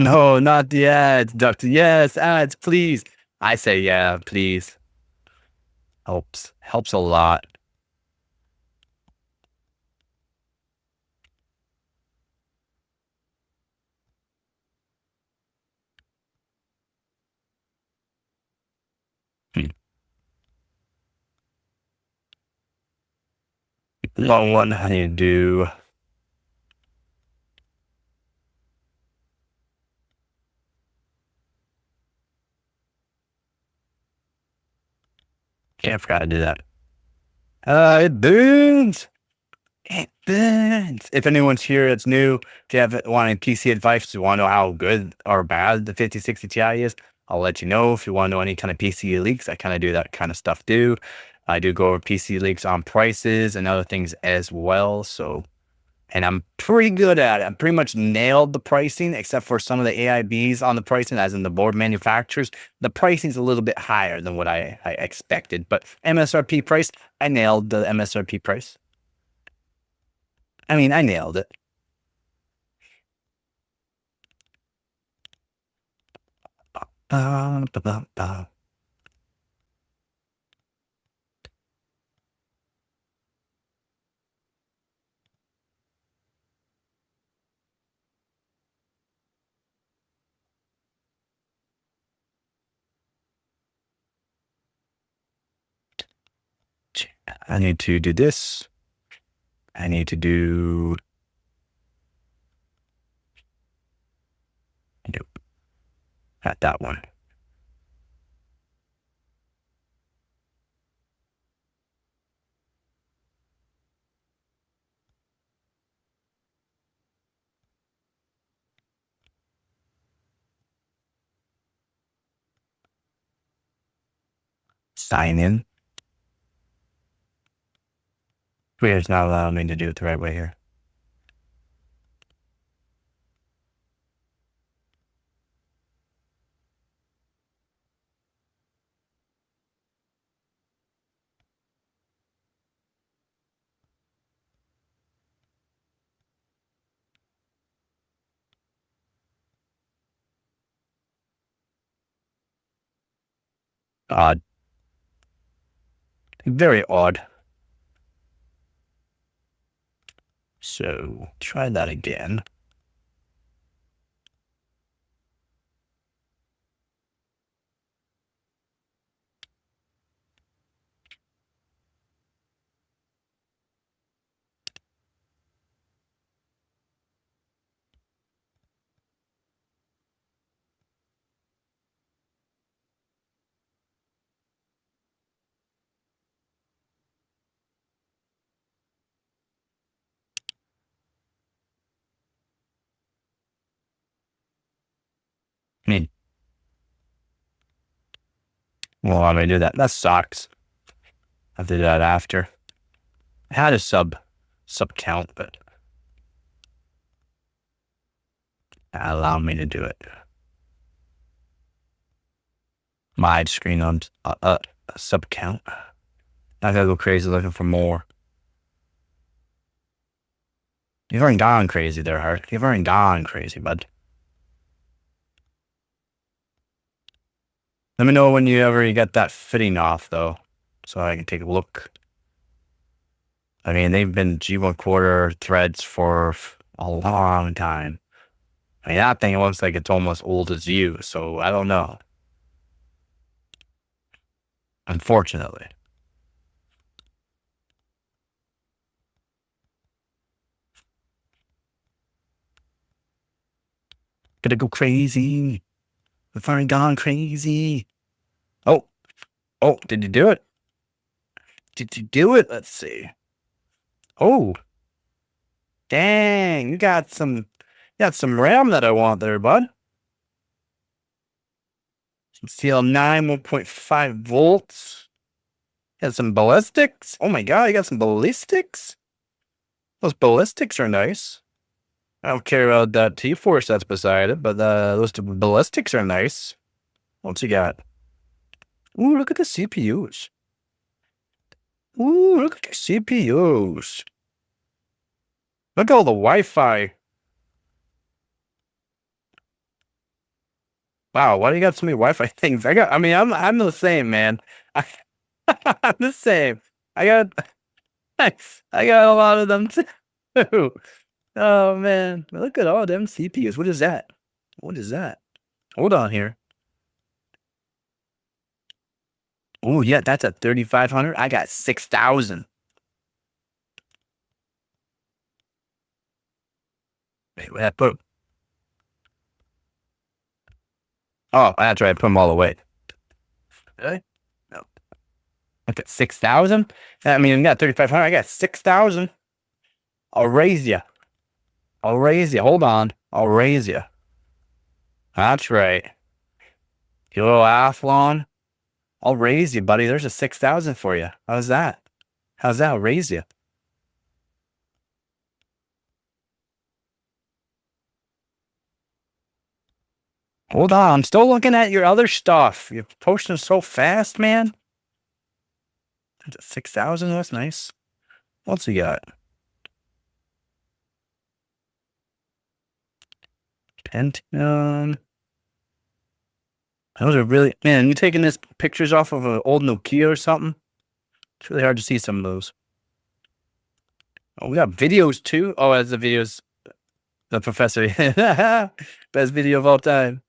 No, not the ads, Doctor. Yes, ads, please. I say, yeah, please. Helps a lot. Long one, how do you do? Can't forget to do that. It burns. It burns. If anyone's here that's new, if you have wanting PC advice, if you want to know how good or bad the 5060 Ti is, I'll let you know. If you want to know any kind of PC leaks, I kind of do that kind of stuff too. I do go over PC leaks on prices and other things as well. So, and I'm pretty good at it. I'm pretty much nailed the pricing, except for some of the AIBs on the pricing, as in the board manufacturers. The pricing is a little bit higher than what I expected, but MSRP price, I nailed the MSRP price. I mean, I nailed it. I need to do this. I need to do. Nope. Not that one. Sign in. Twitter's not allowing me to do it the right way here. Odd. Very odd. So try that again. I mean, well, I'm gonna do that. That sucks. I did that after. I had a sub count, but that allowed me to do it. My screen on sub count. I gotta go crazy looking for more. You've already gone crazy there, Hart. You've already gone crazy, bud. Let me know when you ever get that fitting off, though, so I can take a look. I mean, they've been G1 quarter threads for a long time. I mean, that thing looks like it's almost old as you, so I don't know. Unfortunately. Gonna go crazy. We've already gone crazy. Oh, did you do it? Did you do it? Let's see. Oh, dang, you got some RAM that I want there, bud. Some CL9 1.5 volts. Got some ballistics. Oh my god, you got some ballistics? Those ballistics are nice. I don't care about that T-Force that's beside it, but those ballistics are nice. What's you got? Ooh, look at the CPUs. Ooh, look at the CPUs. Look at all the Wi-Fi. Wow, why do you got so many Wi-Fi things? I'm the same, man. I, I'm the same. I got, I got a lot of them too. Oh man, look at all them CPUs. What is that? What is that? Hold on here. Oh yeah, that's a 3,500. I got 6,000. Wait, what I put? Oh, that's right. I put them all away. Really? No. I got 6,000. I mean, I got 3,500. I got 6,000. I'll raise you. I'll raise you. Hold on. I'll raise you. That's right. You little athlon. I'll raise you, buddy. There's a 6,000 for you. How's that? How's that? I'll raise you. Hold on. I'm still looking at your other stuff. You're posting so fast, man. That's a 6,000. That's nice. What's he got? Pentium. Those are really, man, you taking this pictures off of an old Nokia or something? It's really hard to see some of those. Oh, we got videos too. Oh, that's the videos. The professor. Best video of all time.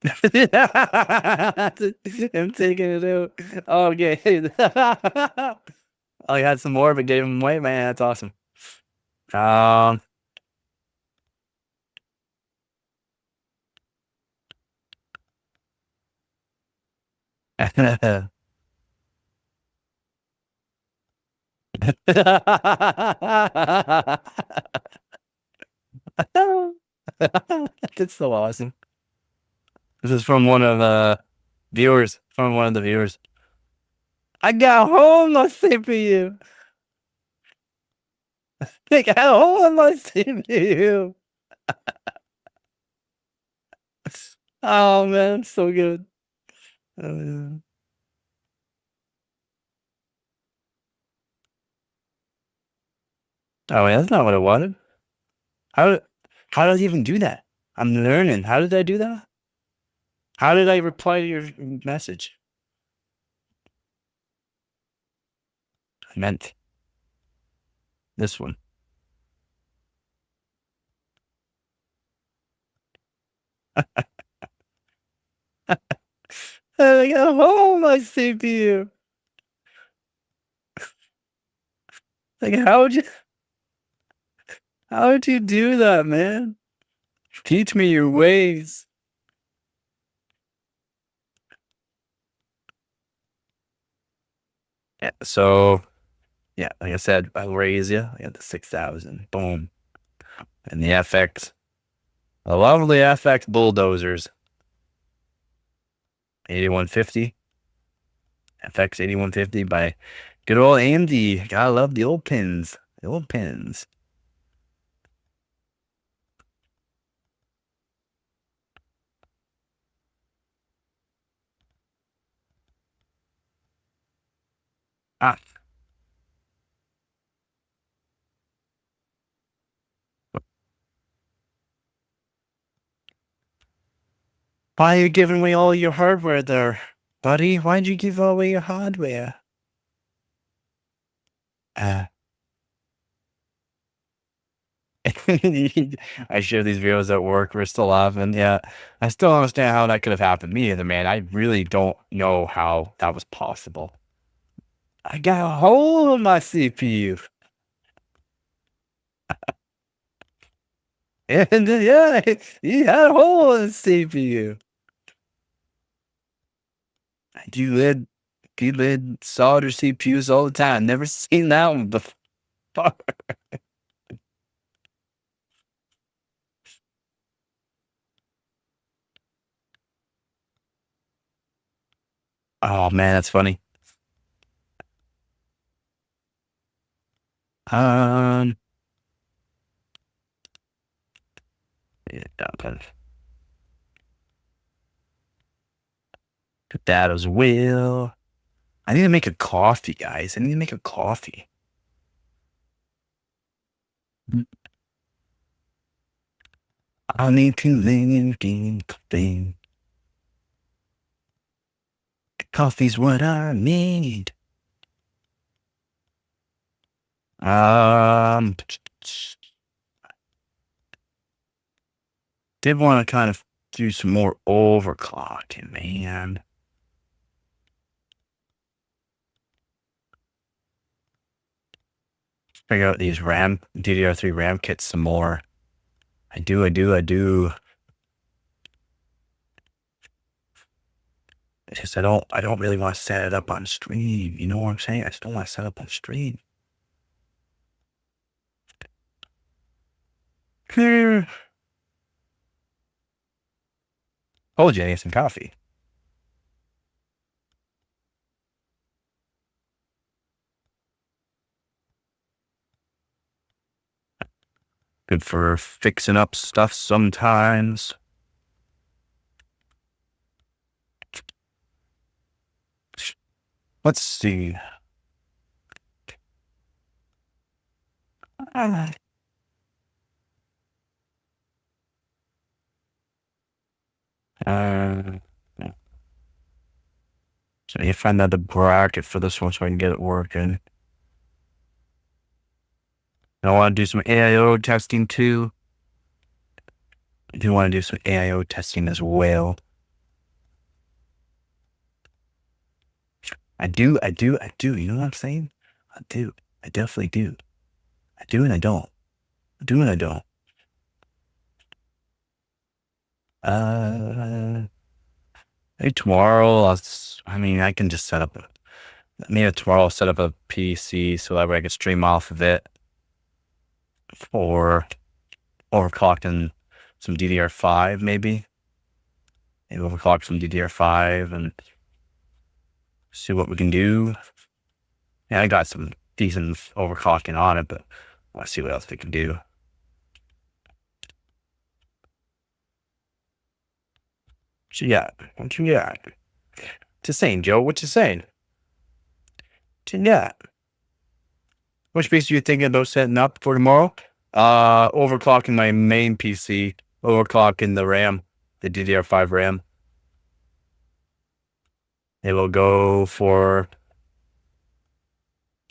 I'm taking it out. Oh, okay. Oh, you had some more, but gave him away, man. That's awesome. That's so awesome. This is from one of the viewers. From one of the viewers. I got a hole in my CPU. I got a hole in my CPU. Oh man, so good. Oh, wait, that's not what I wanted. How how did I even do that? I'm learning. How did I do that? How did I reply to your message? I meant this one. I got a hole in my CPU. Like, how would you do that, man? Teach me your ways. Yeah, so yeah, like I said, I'll raise you. I got the 6,000. Boom. And the FX. The lovely FX bulldozers. 8150. FX 8150 by good old AMD. Gotta love the old pins. The old pins. Ah. Why are you giving away all your hardware there, buddy? Why'd you give away your hardware? I share these videos at work. We're still laughing. Yeah. I still don't understand how that could have happened. Me either, man. I really don't know how that was possible. I got a hole in my CPU. And yeah, you had a hole in the CPU. I do lid solder CPUs all the time. Never seen that one before. Oh man, that's funny. Um, yeah, put that as well. I need to make a coffee, guys. I need to make a coffee. I need to lean in coffee. Coffee's what I need. Did want to kind of do some more overclocking, man. Figure out these RAM, DDR3 RAM kits some more. I do. It's just I don't really want to set it up on stream. You know what I'm saying? I just don't want to set up on stream. Oh, Jenny, some coffee. Good for fixing up stuff sometimes. Let's see. So you find out the bracket for this one so I can get it working. I want to do some AIO testing too. I do want to do some AIO testing as well. I do. You know what I'm saying? I do. I definitely do. I do and I don't. I do and I don't. Maybe tomorrow, I can just set up maybe tomorrow I'll set up a PC so that way I can stream off of it for overclocking some DDR5 maybe. Maybe overclock some DDR5 and see what we can do. Yeah, I got some decent overclocking on it, but let's see what else we can do. What you got? Just saying, Joe, what you saying? Yeah. Which piece are you thinking about setting up for tomorrow? Overclocking my main PC, overclocking the RAM, the DDR5 RAM. It will go for,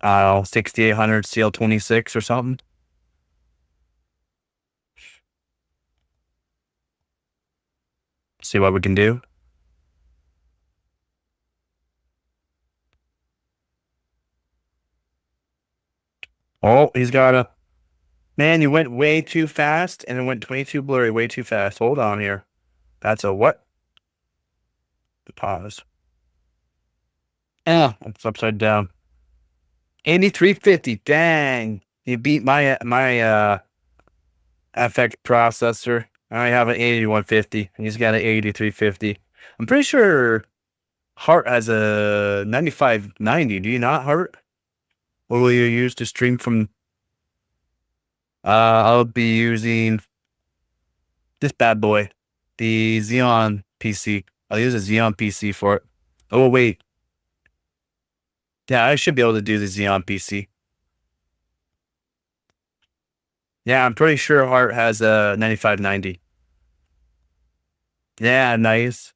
6800 CL26 or something. See what we can do. Oh, he's got a... Man, you went way too fast, and it went way too blurry, way too fast. Hold on here. That's a what? Pause. It's upside down. 8350. Dang. You beat my FX processor. I have an 8150. He's got an 8350. I'm pretty sure Hart has a 9590. Do you not, Hart? What will you use to stream from? I'll be using this bad boy, the Xeon PC. I'll use a Xeon PC for it. Oh, wait. Yeah, I should be able to do the Xeon PC. Yeah, I'm pretty sure Hart has a 9590. Yeah, nice.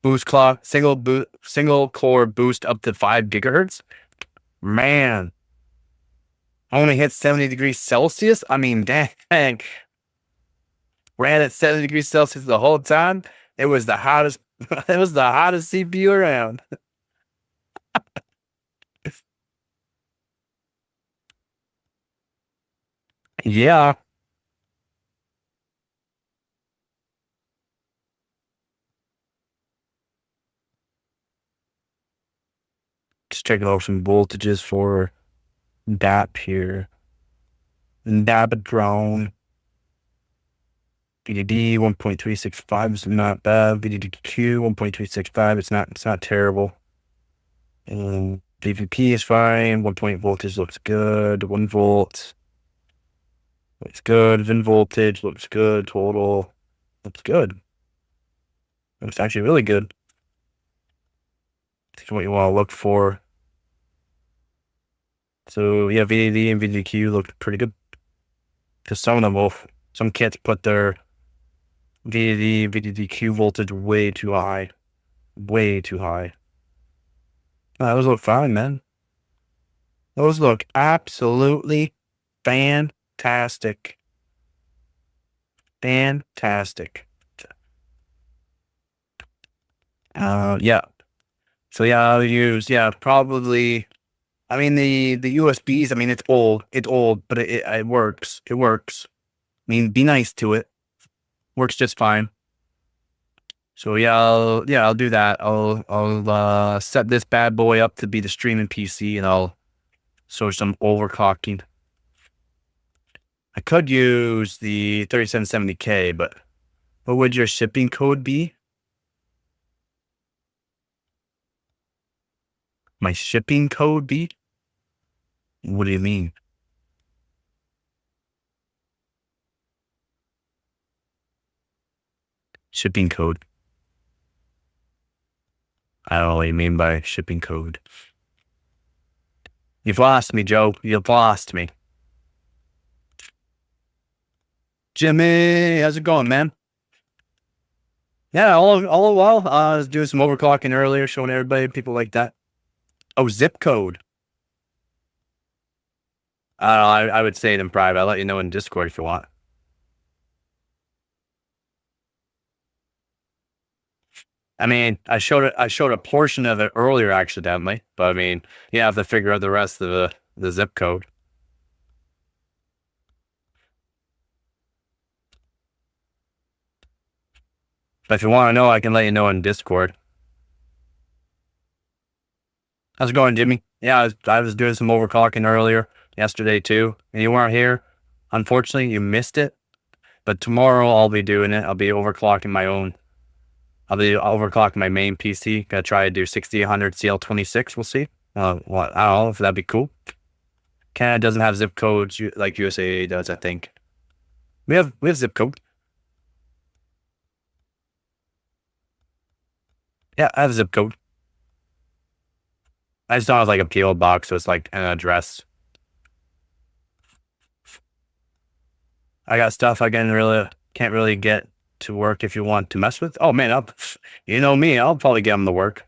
Boost clock, single core boost up to 5 gigahertz. Man, I only hit 70 degrees Celsius. I mean, dang. Ran at 70 degrees Celsius the whole time. It was the hottest. It was the hottest CPU around. Yeah. Just checking over some voltages for DAP here. DAP drone. VDD 1.365 is not bad. VDDQ 1.365. It's not terrible. And VVP is fine. 1 point voltage looks good. 1 volt looks good. VIN voltage looks good. Total looks good. It's actually really good. That's what you want to look for. So yeah, VDD and VDQ look pretty good. Because some kits put their VDD voltage way too high. Way too high. Those look fine, man. Those look absolutely fantastic. Fantastic. Yeah. So yeah, I'll use, probably, I mean, the USBs, I mean, it's old, but it works. It works. I mean, be nice to it. Works just fine. So yeah, I'll do that. I'll set this bad boy up to be the streaming PC, and I'll show some overclocking. I could use the 3770K, but what would your shipping code be? My shipping code be? What do you mean? Shipping code. I don't know what you mean by shipping code. You've lost me, Joe. You've lost me. Jimmy, how's it going, man? Yeah, all while I was doing some overclocking earlier, showing everybody, people like that. Oh, zip code. I would say it in private. I'll let you know in Discord if you want. I mean, I showed a portion of it earlier accidentally, but I mean, you have to figure out the rest of the zip code. But if you want to know, I can let you know in Discord. How's it going, Jimmy? Yeah, I was doing some overclocking earlier yesterday too, and you weren't here. Unfortunately, you missed it. But tomorrow I'll be doing it. I'll be overclocking my own. I'll be overclocking my main PC. Gonna try to do 6800 CL26. We'll see. What, I don't know if that'd be cool. Canada doesn't have zip codes like USA does, I think. We have zip code. Yeah, I have a zip code. I just don't have like a PO box, so it's like an address. I got stuff I can't really get to work if you want to mess with. Oh man, you know me, I'll probably get them to work.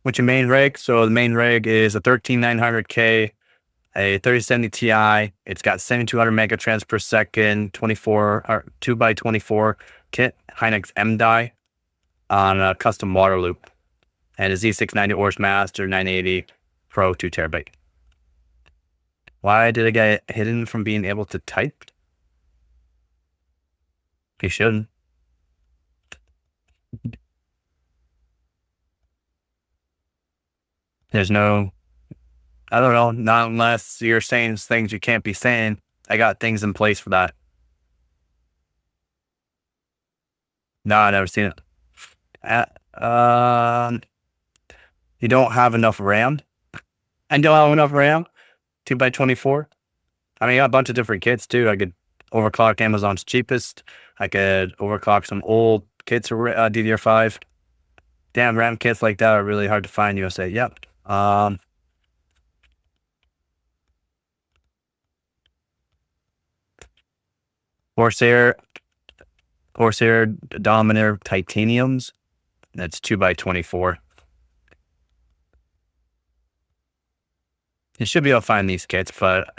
What's your main rig? So the main rig is a 13900K, a 3070 Ti. It's got 7200 megatrans per second, 2x24 kit, Hynix M die on a custom water loop, and a Z690 Ors Master 980 Pro 2 terabyte. Why did I get hidden from being able to type? He shouldn't. There's no, I don't know, not unless you're saying things you can't be saying. I got things in place for that. No, I've never seen it. You don't have enough RAM? I don't have enough RAM? 2x24? I mean, I got a bunch of different kits too. I could overclock Amazon's cheapest. I could overclock some old kits or DDR5. Damn, RAM kits like that are really hard to find, USA. Yep. Corsair Dominator Titaniums. That's 2x24. You should be able to find these kits, but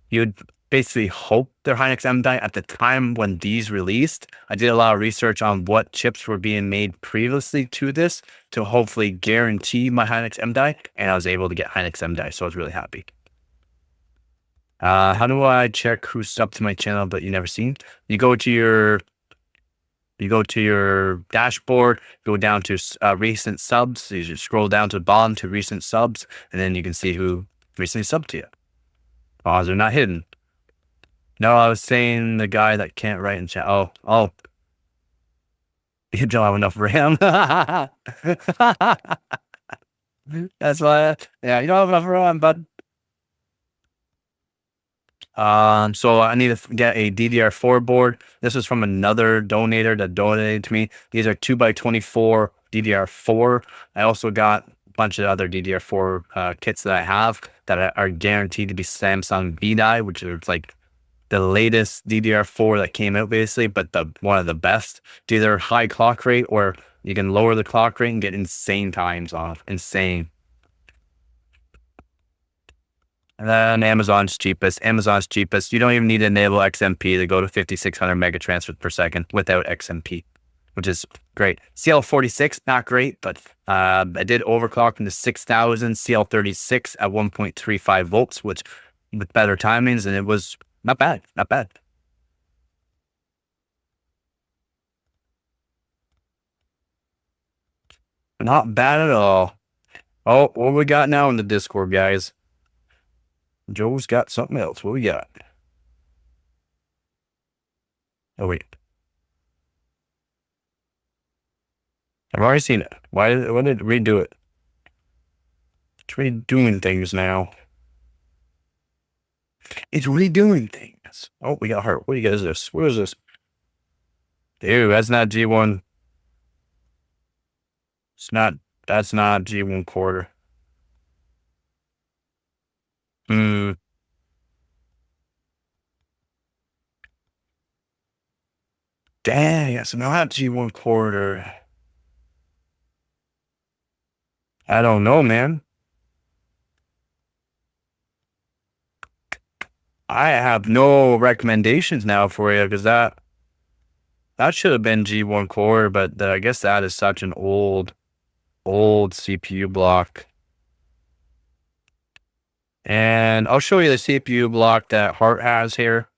you'd basically hope they're Hynix M die. At the time when these released, I did a lot of research on what chips were being made previously to this to hopefully guarantee my Hynix M die, and I was able to get Hynix M die, so I was really happy. How do I check who's subbed to my channel but you never seen? You go to your dashboard, go down to recent subs. So you just scroll down to the bottom to recent subs, and then you can see who recently subbed to you. Oh, they're not hidden. No, I was saying the guy that can't write in chat. Oh. You don't have enough RAM. That's why, yeah, you don't have enough RAM, bud. So I need to get a DDR4 board. This is from another donator that donated to me. These are 2x24 DDR4. I also got a bunch of other DDR4 kits that I have that are guaranteed to be Samsung V die, which is like the latest DDR4 that came out, basically, but one of the best. It's either high clock rate or you can lower the clock rate and get insane times off. Insane. And then Amazon's cheapest. Amazon's cheapest. You don't even need to enable XMP to go to 5,600 mega transfers per second without XMP, which is great. CL46, not great, but I did overclock into 6,000 CL36 at 1.35 volts, which with better timings, and it was not bad. Not bad. Not bad at all. Oh, what we got now in the Discord, guys? Joe's got something else. What we got? Oh, wait. I've already seen it. Why did it redo it? It's redoing things now. It's redoing things. Oh, we got hurt. What is this? What is this? Dude, that's not G1. That's not G1 quarter. Dang, that's not G1 quarter. I don't know, man. I have no recommendations now for you because that should have been G1 core, but I guess that is such an old CPU block. And I'll show you the CPU block that Hart has here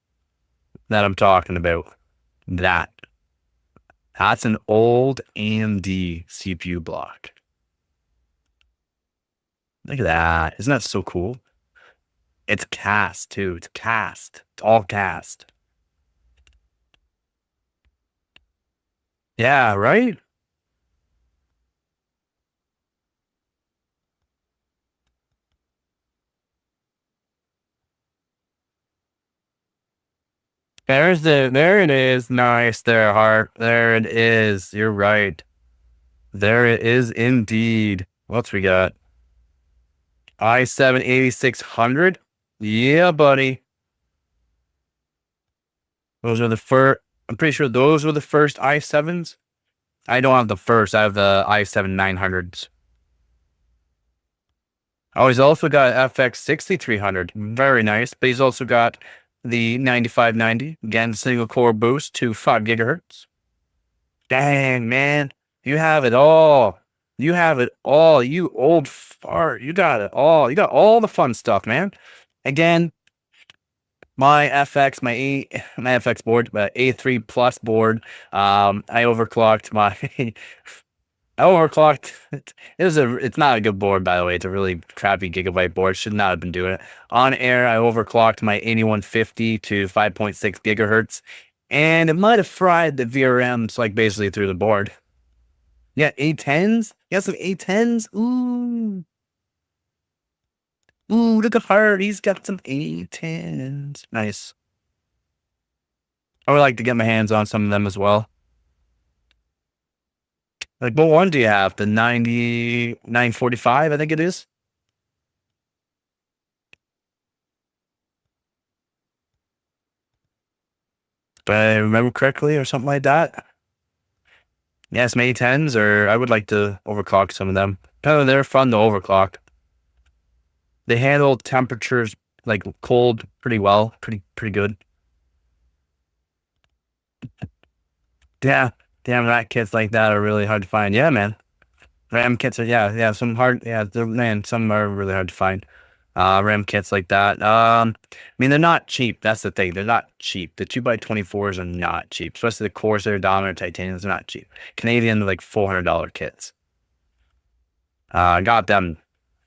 that I'm talking about. That's an old AMD CPU block. Look at that. Isn't that so cool? It's cast too. It's cast. It's all cast. Yeah, right? There it is. Nice there, Hart. There it is. You're right. There it is indeed. What's we got? i7-8600. Yeah, buddy. Those are the first. I'm pretty sure those were the first i7s. I don't have the first. I have the i7-900s. Oh, he's also got FX 6300. Very nice. But he's also got the 9590. Again, single core boost to 5 gigahertz. Dang, man. You have it all. You have it all. You old fart. You got it all. You got all the fun stuff, man. Again, my FX, my FX board, my A3 Plus board. I overclocked my. I overclocked. It's not a good board, by the way. It's a really crappy gigabyte board. Should not have been doing it. On air, I overclocked my 8150 to 5.6 gigahertz, and it might have fried the VRMs like basically through the board. Yeah, A10s. You got some A10s. Ooh, look at Hart. He's got some A10s. Nice. I would like to get my hands on some of them as well. Like, what one do you have? The 9945, I think it is. If I remember correctly, or something like that. Yes, May 10s, or I would like to overclock some of them. Apparently, they're fun to overclock. They handle temperatures like cold pretty well, pretty good. Yeah, damn, rat kits like that are really hard to find. Yeah, man. RAM kits are some hard. Yeah, some are really hard to find. RAM kits like that. I mean, they're not cheap. That's the thing. They're not cheap. The 2x24s are not cheap, especially the Corsair Dominator Titaniums are not cheap. Canadian, like $400 kits. I got them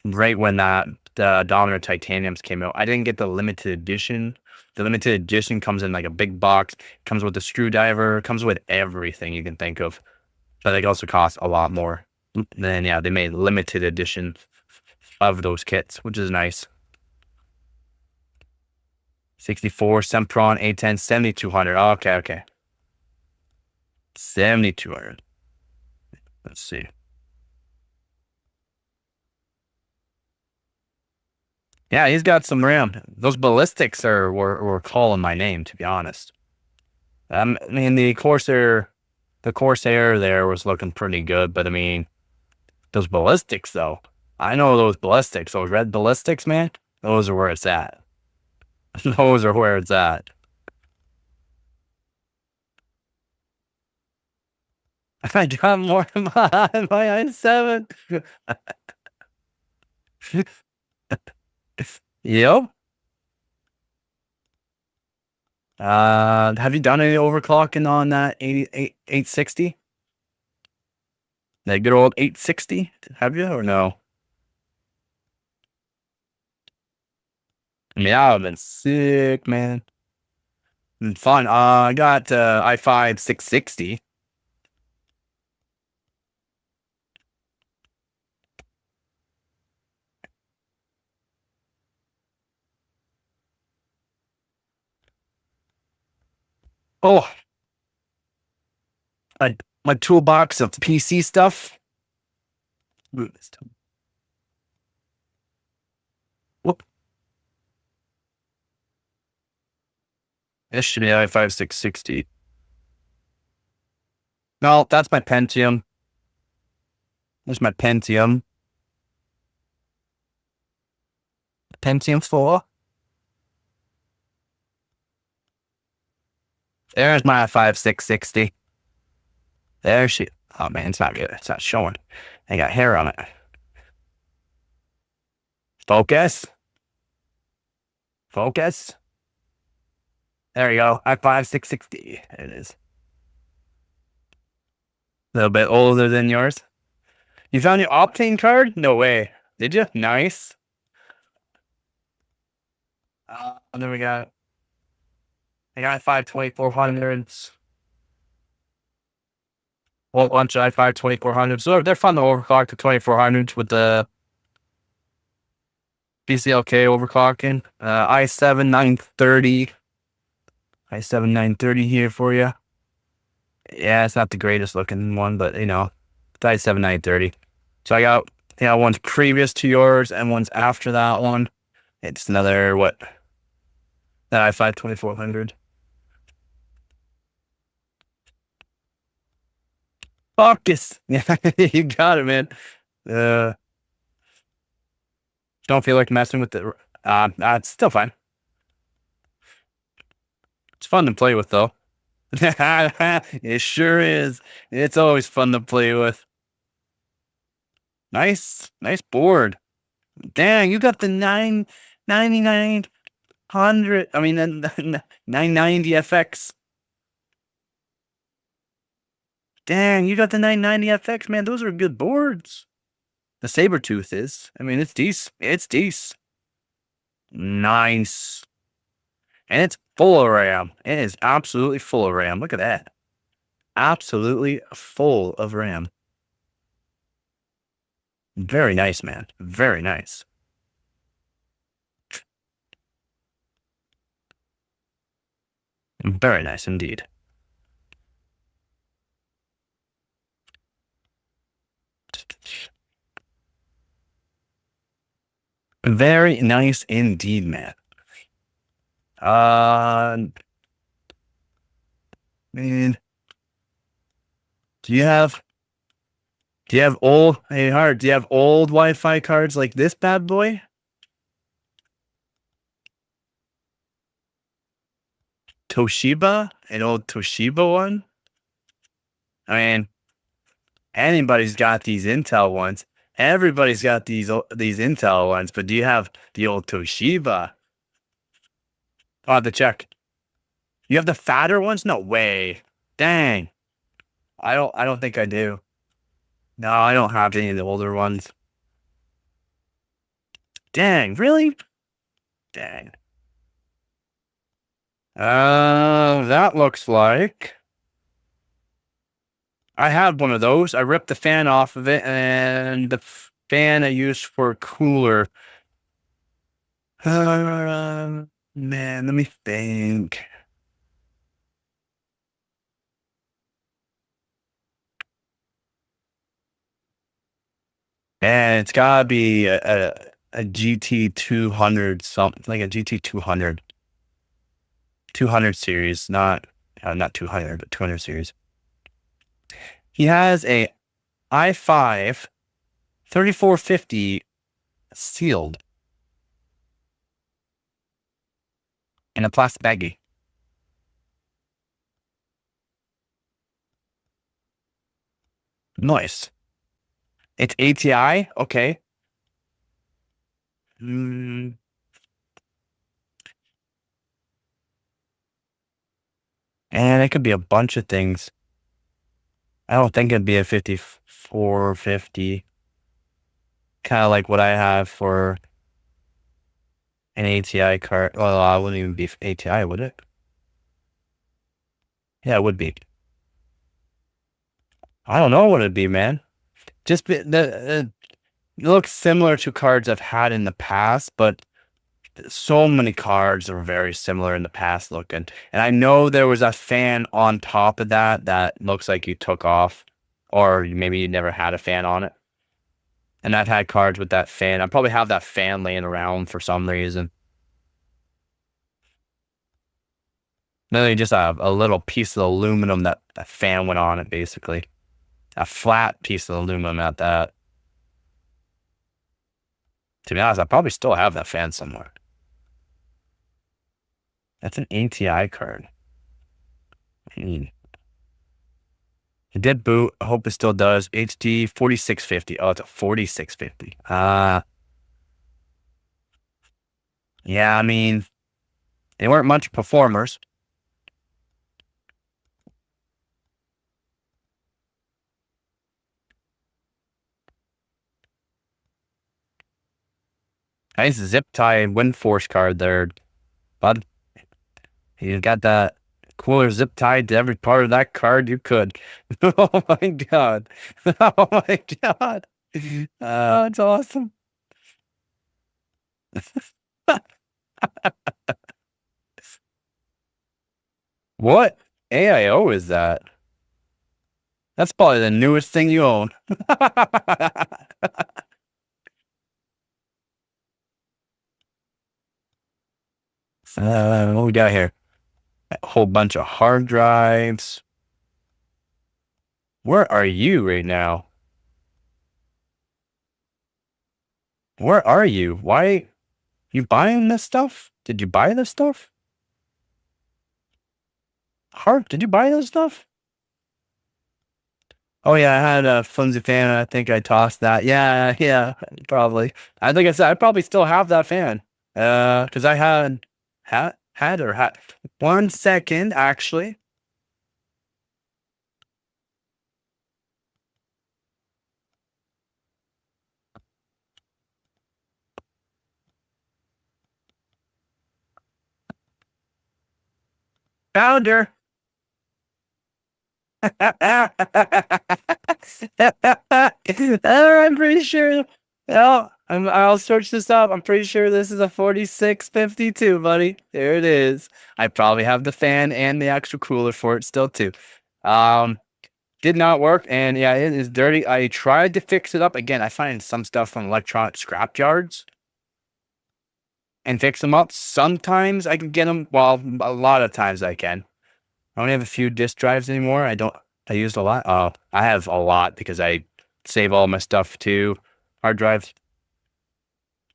right when the Dominator Titaniums came out. I didn't get the limited edition. The limited edition comes in like a big box, comes with a screwdriver, comes with everything you can think of. But it also costs a lot more. Then yeah, they made limited edition of those kits, which is nice. 64 Sempron A10 7200. Okay. 7200. Let's see. Yeah, he's got some RAM. Those ballistics were calling my name, to be honest. I mean, the Corsair there was looking pretty good, but I mean, those ballistics though. I know those ballistics, those red ballistics, man. Those are where it's at. Those are where it's at. I got more in my i7. Yep. Have you done any overclocking on that 860? That good old 860? Have you or no? Yeah, I've been sick, man. Been fun. I got i5 660. Oh, my toolbox of PC stuff. Whoop. This should be i5 660. No, that's my Pentium. There's my Pentium. Pentium 4. There's my i5 660. There she. Oh man, it's not good. It's not showing. I got hair on it. Focus. Focus. There you go. i5 660. There it is. A little bit older than yours. You found your Optane card? No way. Did you? Nice. Then we got. I got i5 2400s. Whole bunch of i5 2400s. So they're fun to overclock to 2400s with the BCLK overclocking. i7 930. i7 930 here for you. Yeah, it's not the greatest looking one, but you know, it's i7 930. So I got ones previous to yours and ones after that one. It's another what? That i5 2400. Focus. Yeah, you got it, man. Don't feel like messing with the. It's still fine. It's fun to play with, though. It sure is. It's always fun to play with. Nice board. Dang, you got the 99900. I mean, the 990 FX. Dang, you got the 990 FX, man. Those are good boards. The Sabertooth is. I mean, it's decent. It's decent. Nice. And it's full of RAM. It is absolutely full of RAM. Look at that. Absolutely full of RAM. Very nice, man. Very nice. Very nice indeed. Very nice indeed, man. Man, do you have old, hey Hard, do you have old Wi-Fi cards like this bad boy? Toshiba? An old Toshiba one? I mean, anybody's got these Intel ones. Everybody's got these Intel ones, but do you have the old Toshiba? I'll have to check. You have the fatter ones? No way. Dang. I don't think I do. No, I don't have any of the older ones. Dang, really? Dang. That looks like I had one of those. I ripped the fan off of it, and the fan I used for cooler. Man, let me think. And it's gotta be a GT 200 something, like a GT 200 series, not 200, but 200 series. He has a i5 3450 sealed in a plastic baggie. Nice. It's ATI? Okay. And it could be a bunch of things. I don't think it'd be a 5450. Kind of like what I have for an ATI card. Well, I wouldn't even be ATI, would it? Yeah, it would be. I don't know what it'd be, man. Just it looks similar to cards I've had in the past, but so many cards are very similar in the past looking. And I know there was a fan on top of that looks like you took off, or maybe you never had a fan on it. And I've had cards with that fan. I probably have that fan laying around for some reason. Literally just a little piece of aluminum that fan went on it, basically. A flat piece of aluminum at that. To be honest, I probably still have that fan somewhere. That's an ATI card. It did boot. I hope it still does. HD 4650. Oh, it's a 4650. Yeah, I mean, they weren't much performers. Nice zip tie wind force card there, bud. You got that cooler zip tied to every part of that card you could. Oh my god. Oh my god. Oh, it's awesome. What AIO is that? That's probably the newest thing you own. What we got here? A whole bunch of hard drives. Where are you right now? Where are you? Why you buying this stuff? Did you buy this stuff? Did you buy this stuff? Oh yeah, I had a flimsy fan. I think I tossed that. Yeah, probably. I think I said I probably still have that fan. Because I had 1 second actually. Found her. I'm pretty sure. No, I'll search this up. I'm pretty sure this is a 4652, buddy. There it is. I probably have the fan and the extra cooler for it still too. Did not work, and yeah, it is dirty. I tried to fix it up again. I find some stuff from electronic scrap yards and fix them up. Sometimes I can get them. Well, a lot of times I can. I only have a few disk drives anymore. I used a lot. Oh, I have a lot because I save all my stuff to hard drives.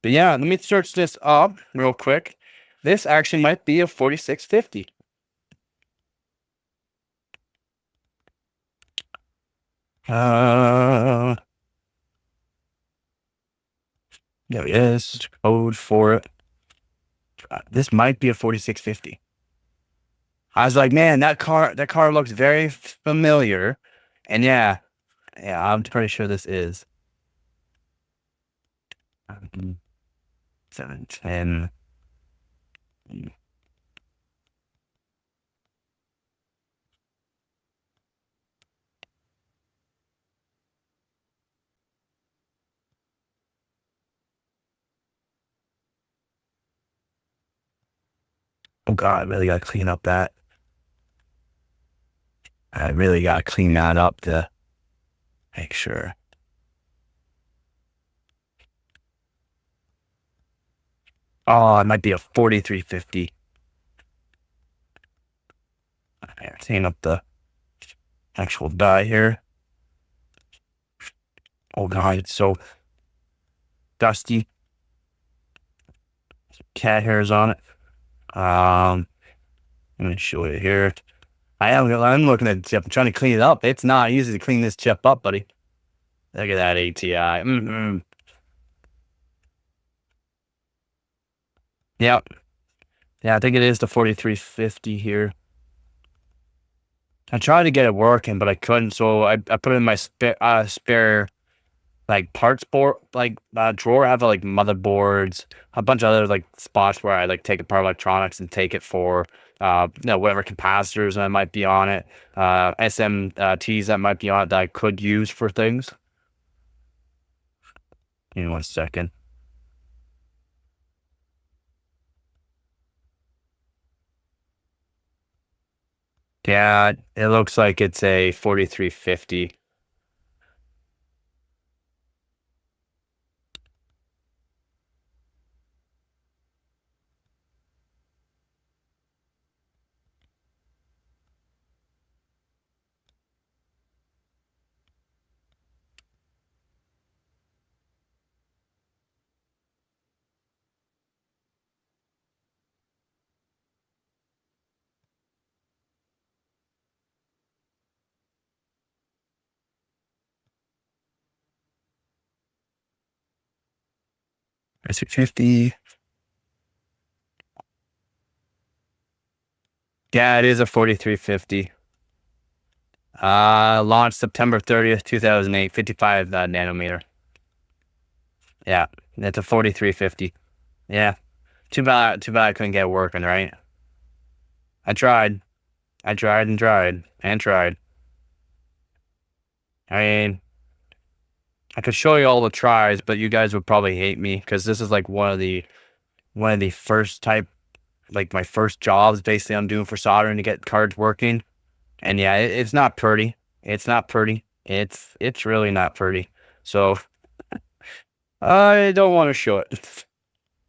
But yeah, let me search this up real quick. This actually might be a 4650. There it is. Code for it. This might be a 4650. I was like, man, that car looks very familiar. And yeah, I'm pretty sure this is 710. Oh God, I really got to clean up that. I really got to clean that up to make sure. Oh, it might be a 4350. Clean up the actual die here. Oh god, it's so dusty. Cat hairs on it. I'm gonna show you here. I'm looking at the chip. I'm trying to clean it up. It's not easy to clean this chip up, buddy. Look at that ATI. Yep. Yeah, I think it is the 4350 here. I tried to get it working, but I couldn't. So I put it in my spare like parts board drawer. I have like motherboards, a bunch of other like spots where I like take apart electronics and take it for whatever capacitors that might be on it, SMTs that might be on it that I could use for things. Give me 1 second. Yeah, it looks like it's a 4350. It's 50. Yeah, it is a 4350. Launched September 30th, 2008, 55 nanometer. Yeah, it's a 4350. Yeah. Too bad I couldn't get it working, right? I tried. I tried and tried and tried. I mean, I could show you all the tries, but you guys would probably hate me because this is like one of the first type, like my first jobs basically I'm doing for soldering to get cards working. And yeah, it's not pretty. It's not pretty. It's really not pretty. So I don't want to show it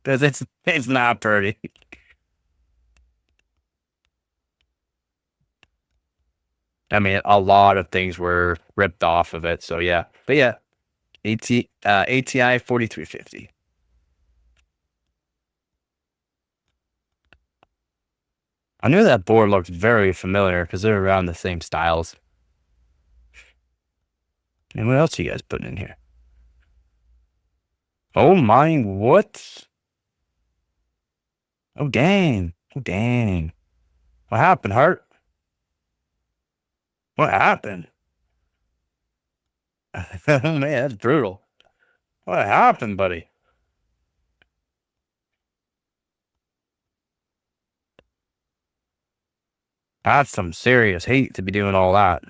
because it's not pretty. I mean, a lot of things were ripped off of it. So yeah, but yeah, ATI 4350. I knew that board looked very familiar because they're around the same styles. And what else are you guys putting in here? Oh my, what? Oh dang. Oh dang. What happened, Hart? What happened? Man, that's brutal. What happened, buddy? That's some serious hate to be doing all that.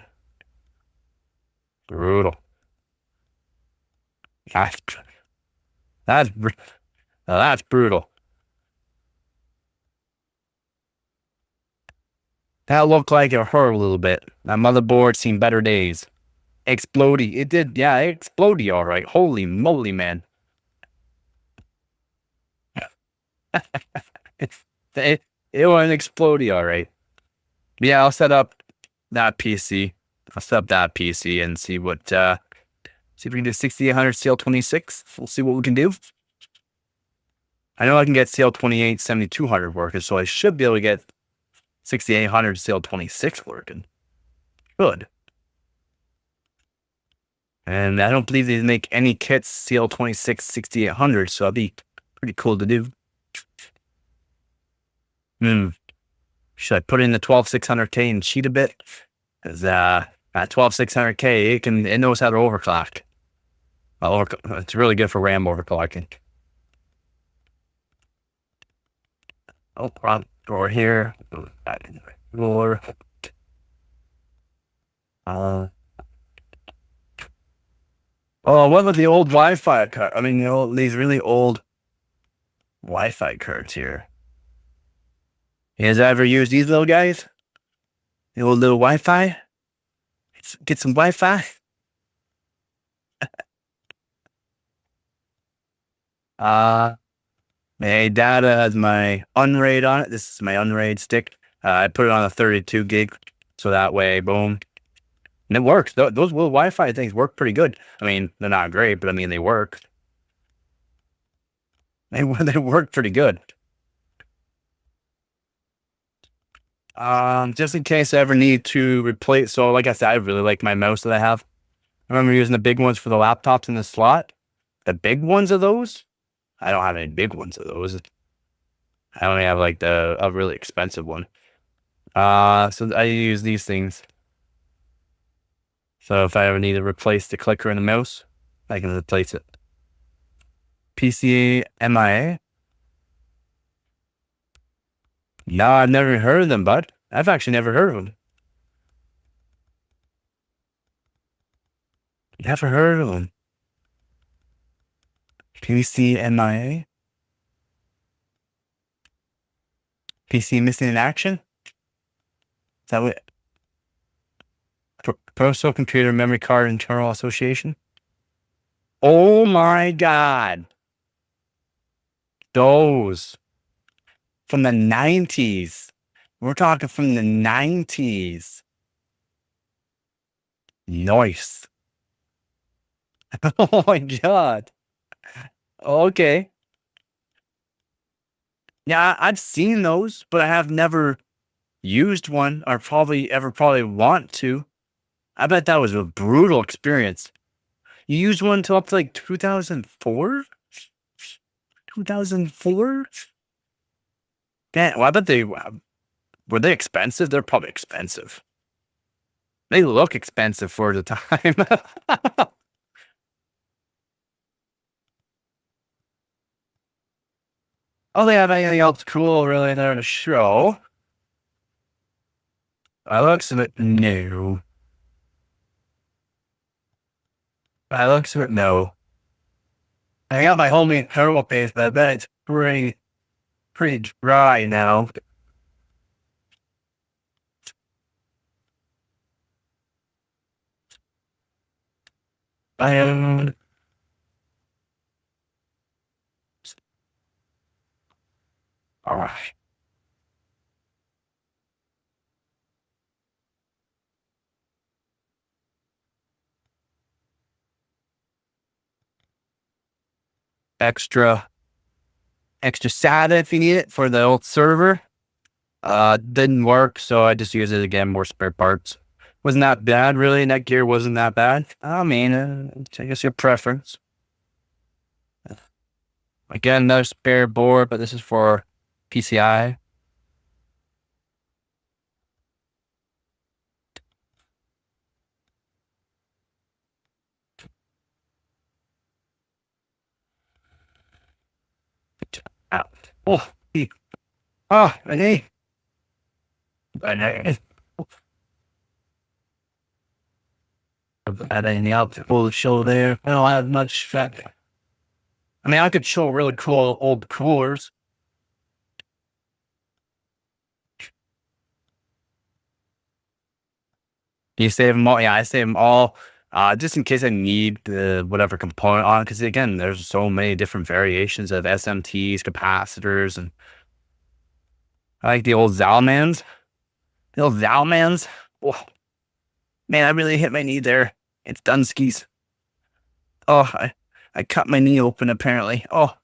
Brutal. That's that's that's brutal. That looked like it hurt a little bit. That motherboard seen better days. Explodey. It did, yeah, it explodey all right. Holy moly, man. it, it went explodey all right. Yeah, I'll set up that PC. I'll set up that PC and see what see if we can do 6800 CL26. We'll see what we can do. I know I can get CL28 7200 working, so I should be able to get 6800 CL26 working. Good. And I don't believe they make any kits CL26 6800, so that'd be pretty cool to do. Should I put in the 12600K and cheat a bit? Because at 12600K, it knows how to overclock. It's really good for RAM overclocking. Oh, prompt drawer here. Back in the drawer. Oh, what about the old Wi-Fi card? I mean, these really old Wi-Fi cards here. You guys ever use these little guys? The old little Wi-Fi? Get some Wi-Fi? My data has my Unraid on it. This is my Unraid stick. I put it on a 32 gig, so that way, boom, and it works. Those little Wi-Fi things work pretty good. I mean, they're not great, but I mean, they work. They work pretty good. Just in case I ever need to replace. So, like I said, I really like my mouse that I have. I remember using the big ones for the laptops in the slot. The big ones of those. I don't have any big ones of those. I only have like a really expensive one. So I use these things. So if I ever need to replace the clicker and the mouse, I can replace it. PC MIA? No, I've never heard of them, bud. I've actually never heard of them. Never heard of them. PC MIA? PC missing in action? Is that what? Personal Computer Memory Card Internal Association? Oh my God. Those. From the 90s. We're talking from the 90s. Nice. Oh my God. Okay. Yeah, I've seen those, but I have never used one or probably want to. I bet that was a brutal experience. You used one until up to like 2004? 2004? Man, well, I bet were they expensive? They're probably expensive. They look expensive for the time. Oh, they have anything else cool really there to show? I looks of it, no. By looks of it, no. I got my homie internal page, but I bet it's pretty dry now. And all right. Extra SATA if you need it for the old server. Didn't work, so I just used it again, more spare parts. Wasn't that bad, really. Netgear wasn't that bad. I mean, I guess your preference. Again, no spare board, but this is for PCI. Out. Oh, an A. Adding the output full show there. I don't have much track. I mean, I could show really cool old coolers. You save them all? Yeah, I save them all. Just in case I need the whatever component on, because again, there's so many different variations of SMTs, capacitors, and I like the old Zalmans. The old Zalmans. Oh, man, I really hit my knee there. It's Dunskies. Oh, I cut my knee open apparently. Oh.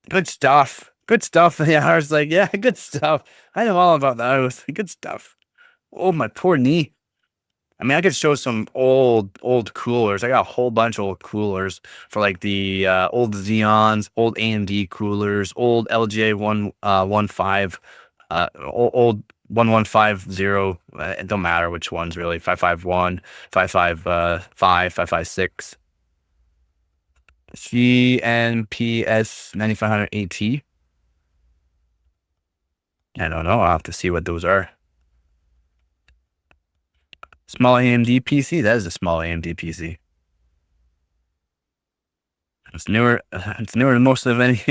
Good stuff. Good stuff. Yeah, I was like, yeah, good stuff. I know all about those. Good stuff. Oh, my poor knee. I mean, I could show some old coolers. I got a whole bunch of old coolers for like the old Xeons, old AMD coolers, old LJ 115, old 1150. It don't matter which ones really. 551, 555, 556. GNPS 9500 AT. I don't know. I'll have to see what those are. Small AMD PC? That is a small AMD PC. It's newer. It's newer than most of any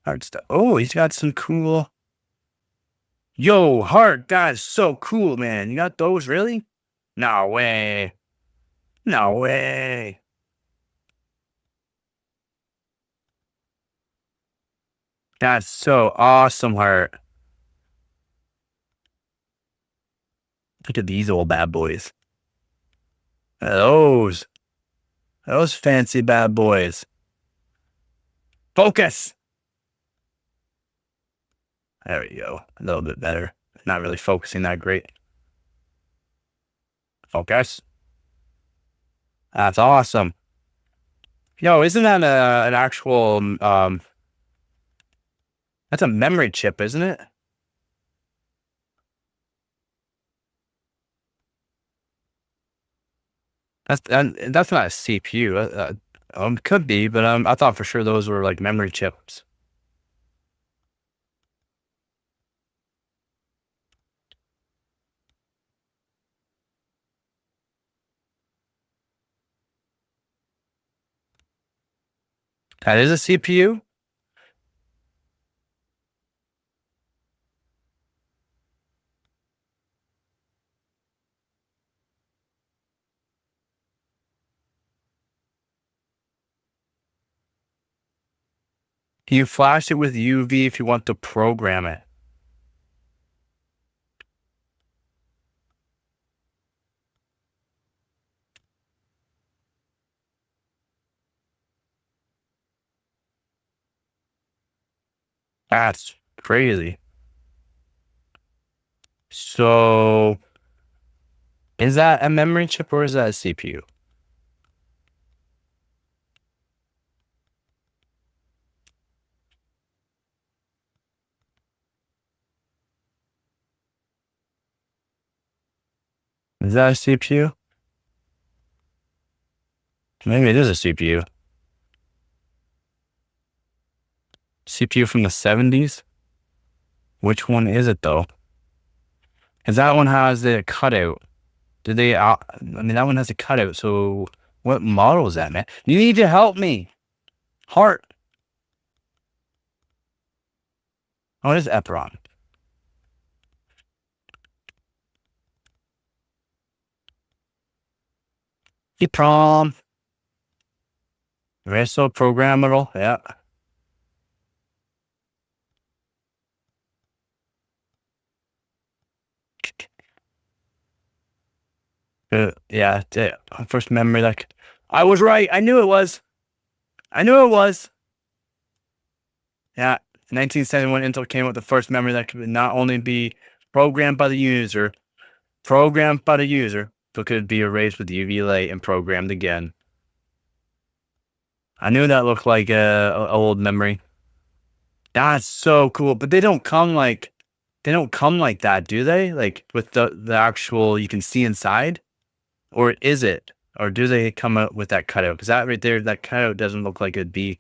hard stuff. Oh, he's got some cool. Yo, hard. That is so cool, man. You got those, really? No way. No way. That's so awesome, Heart. Look at these old bad boys. Those fancy bad boys. Focus. There we go. A little bit better. Not really focusing that great. Focus. That's awesome. Yo, isn't that an actual that's a memory chip, isn't it? That's not a CPU. Could be, but I thought for sure those were like memory chips. That is a CPU? You flash it with UV if you want to program it. That's crazy. So, is that a memory chip or is that a CPU? Is that a CPU? Maybe it is a CPU. CPU from the 70s? Which one is it though? Because that one has the cutout. Did they? I mean, that one has a cutout. So, what model is that, man? You need to help me. Heart. Oh, it is Eperon. EPROM. Reso programmable. Yeah. Yeah. First memory. Like, I was right. I knew it was. I knew it was. Yeah. 1971, Intel came with the first memory that could not only be programmed by the user, but could be erased with UV light and programmed again. I knew that looked like a old memory. That's so cool. But they don't come like that, do they? Like with the actual you can see inside? Or is it? Or do they come out with that cutout? Because that right there, that cutout doesn't look like it'd be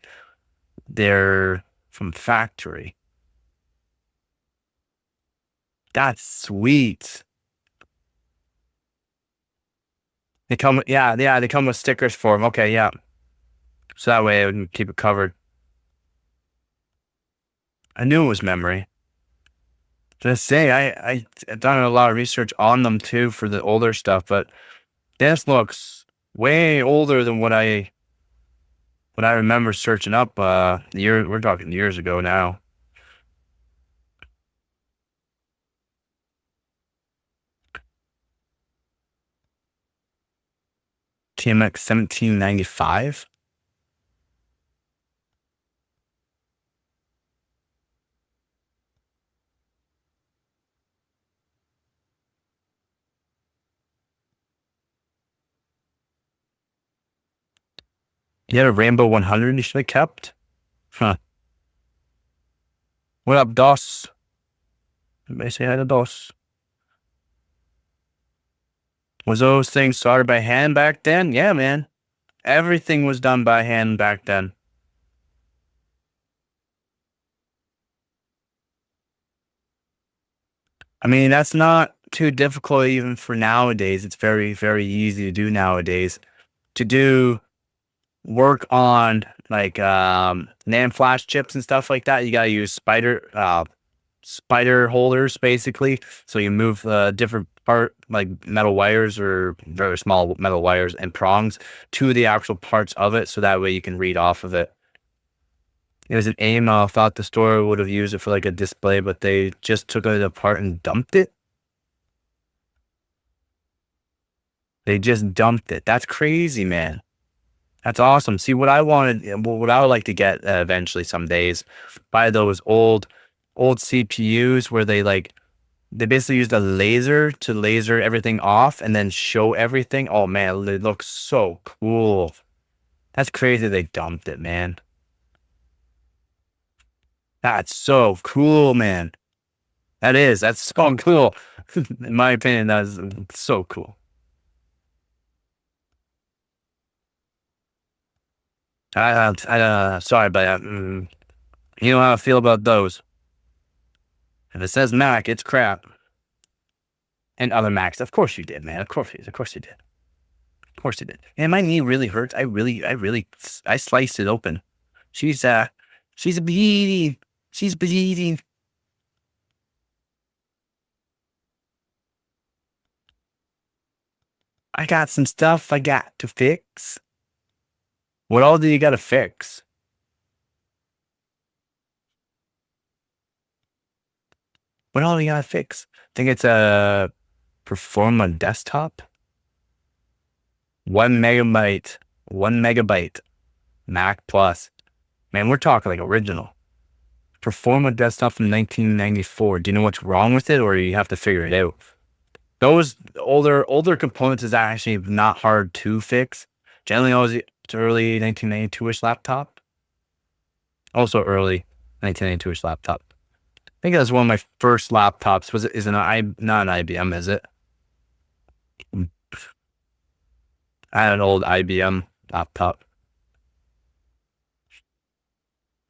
there from factory. That's sweet. They come, yeah, they come with stickers for them. Okay, yeah. So that way I would keep it covered. I knew it was memory. Just say I've done a lot of research on them too for the older stuff, but this looks way older than what I remember searching up. We're talking years ago now. TMX 1795. You had a Rainbow 100 you should have kept? Huh. What up, DOS? Everybody say hi to DOS. Was those things soldered by hand back then? Yeah, man. Everything was done by hand back then. I mean, that's not too difficult even for nowadays. It's very, very easy to do nowadays. To do work on like NAND flash chips and stuff like that, you gotta use spider holders basically. So you move different part like metal wires or very small metal wires and prongs to the actual parts of it, so that way you can read off of it. It was an AIM. I thought the store would have used it for like a display, but they just took it apart and dumped it. They just dumped it. That's crazy, man. That's awesome. See, what I wanted, what I would like to get eventually some days, buy those old CPUs where they basically used a laser to laser everything off and then show everything. Oh man, it looks so cool. That's crazy they dumped it, man. That's so cool, man. That's so cool. In my opinion, that is so cool. Sorry, but you know how I feel about those. If it says Mac, it's crap. And other Macs, of course you did, man. Of course you did. Of course you did. Of course you did. And my knee really hurts. I sliced it open. She's bleeding. She's bleeding. I got some stuff I got to fix. What all do you got to fix? What all do you got to fix? I think it's a Performa desktop. 1 megabyte Mac Plus. Man, we're talking like original. Performa desktop from 1994. Do you know what's wrong with it, or you have to figure it out? Those older components is actually not hard to fix. Generally, it's early 1992-ish laptop. Also early 1992-ish laptop. I think that was one of my first laptops. Not an IBM, is it? I had an old IBM laptop.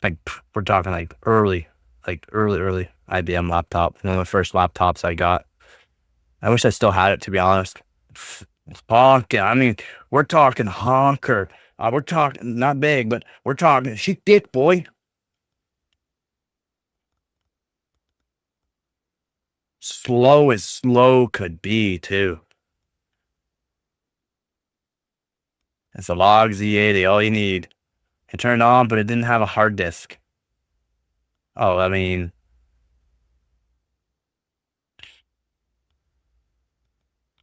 Like, we're talking like early IBM laptop. One of the first laptops I got. I wish I still had it, to be honest. Honking. I mean, we're talking honker. We're talking not big, but we're talking she thick, boy. Slow as slow could be, too. It's a log Z80, all you need. It turned on, but it didn't have a hard disk. Oh, I mean,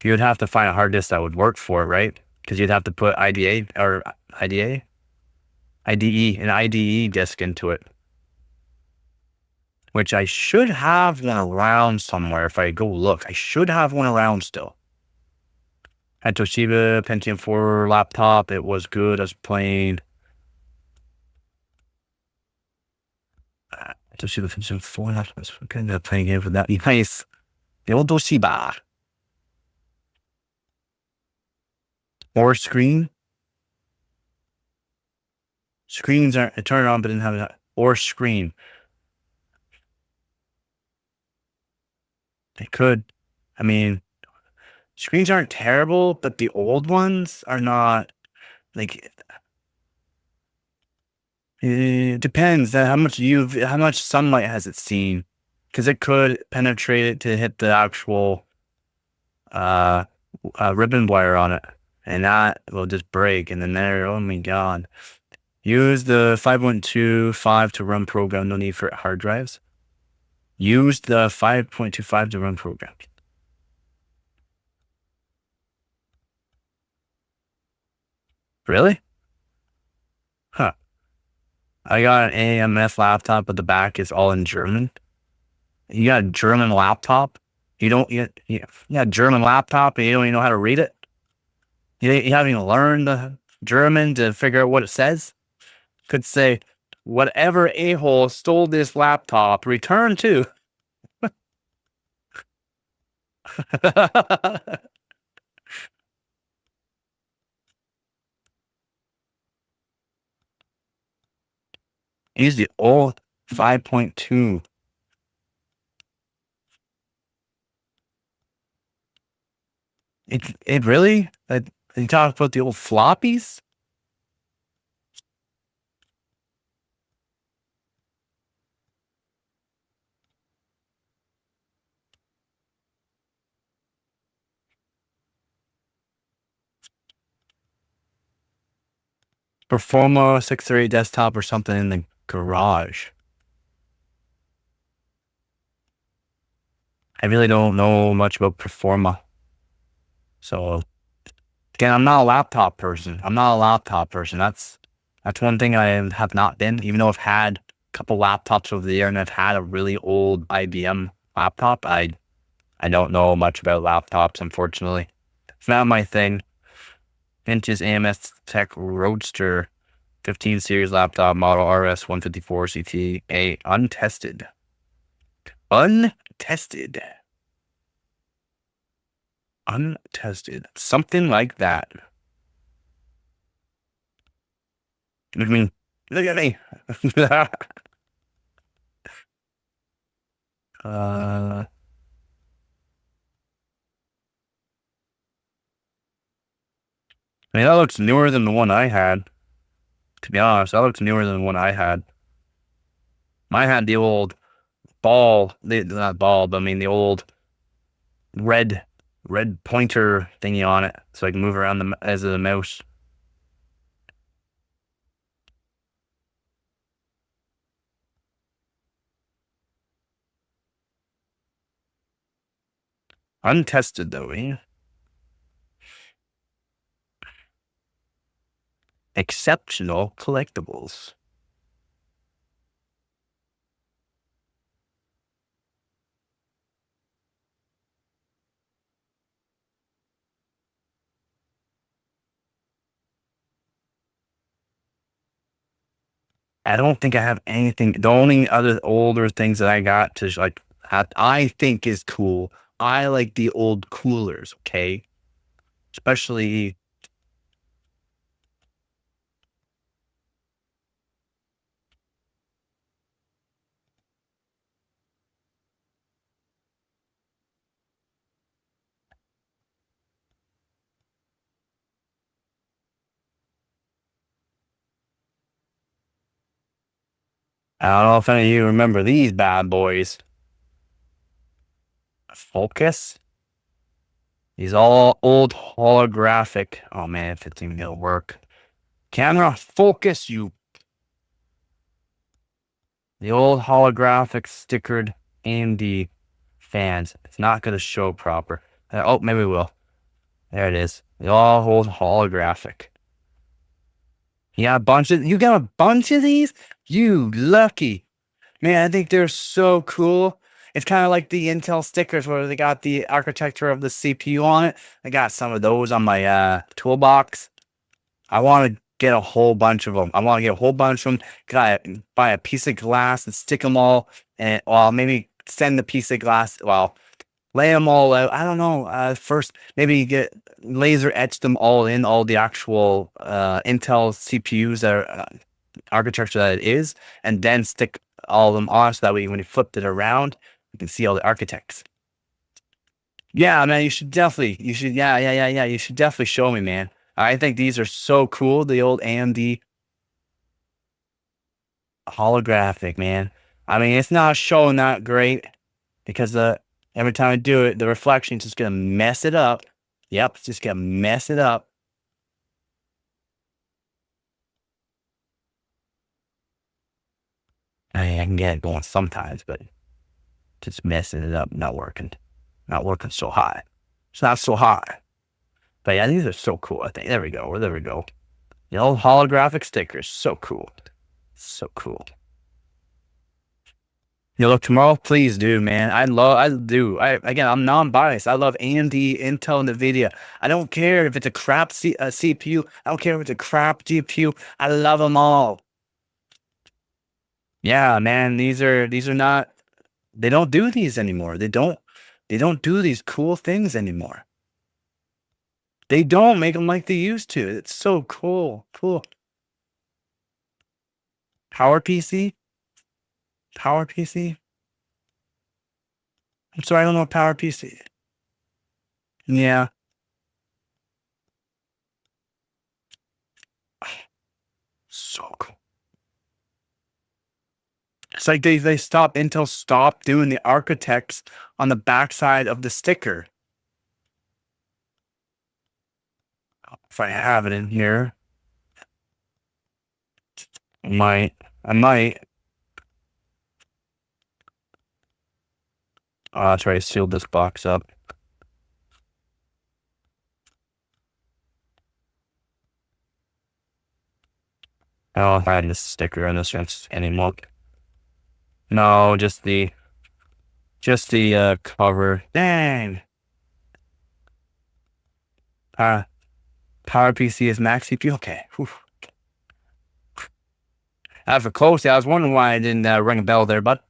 you would have to find a hard disk that would work for it, right? Because you'd have to put an IDE disk into it. Which I should have one around somewhere if I go look. I should have one around still. Had Toshiba Pentium 4 laptop. It was good. I was playing Toshiba Pentium 4 laptop. I was playing games with that. Nice. The old Toshiba. Or screen. Screens aren't, it turned on but didn't have that. Or screen. They could. I mean, screens aren't terrible, but the old ones are not. Like, it depends how much sunlight has it seen, because it could penetrate it to hit the actual ribbon wire on it, and that will just break, and then oh my god. Use the 5.25 to run program. No need for hard drives. Use the 5.25 to run programs. Really? Huh. I got an AMF laptop, but the back is all in German. You got a German laptop? You got a German laptop and you don't even know how to read it? You haven't even learned the German to figure out what it says? Could say, whatever a-hole stole this laptop, return to. Use the old 5.2. It really? You talk about the old floppies? Performa 638 desktop or something in the Garage. I really don't know much about Performa. So again, I'm not a laptop person. That's one thing I have not been, even though I've had a couple laptops over the year and I've had a really old IBM laptop. I don't know much about laptops, unfortunately. It's not my thing. Vintage AMS Tech Roadster 15 series laptop model RS 154 CTA untested. Untested. Something like that. Look at me. Look at me. I mean, that looks newer than the one I had. To be honest, that looks newer than the one I had. Mine had the old not ball, but I mean the old red pointer thingy on it, so I can move around as a mouse. Untested though, eh? Exceptional collectibles. I don't think I have anything. The only other older things that I got to like I think is cool. I like the old coolers, okay? Especially I don't know if any of you remember these bad boys. Focus. These all old holographic. Oh man, if it's even gonna work. Camera, focus, you. The old holographic stickered AMD fans. It's not gonna show proper. Oh, maybe it will. There it is. The all old holographic. You got a bunch of these? You lucky. Man, I think they're so cool. It's kind of like the Intel stickers where they got the architecture of the CPU on it. I got some of those on my toolbox. I want to get a whole bunch of them. I want to get a whole bunch of them. Gotta buy a piece of glass and stick them all, and well, maybe send the piece of glass. Well, lay them all out. I don't know. First, maybe get laser etch them all in, all the actual Intel CPUs that are architecture that it is, and then stick all of them on so that way when you flipped it around, you can see all the architects. Yeah, man, you should definitely, you should definitely show me, man. I think these are so cool. The old AMD holographic, man. I mean, it's not showing that great because every time I do it, the reflection's just gonna mess it up. Yep, it's just gonna mess it up. I mean, I can get it going sometimes, but just messing it up, not working so high. It's not so high. But yeah, these are so cool. I think there we go. There we go. The old holographic stickers, so cool, so cool. You look tomorrow, please do, man. I do. Again, I'm non-biased. I love AMD, Intel, NVIDIA. I don't care if it's a crap CPU. I don't care if it's a crap GPU. I love them all. Yeah, man. These are not. They don't do these anymore. They don't do these cool things anymore. They don't make them like they used to. It's so cool. Cool. PowerPC. PowerPC. I'm sorry, I don't know what PowerPC. Yeah. So cool. It's like they stopped, Intel stopped doing the architects on the backside of the sticker. If I have it in here, I might. I might. I'll try to seal this box up. I don't have this sticker on this anymore. No, just the cover. Dang. PowerPC is max CPU. Okay. Whew. As for close, I was wondering why I didn't ring a bell there, but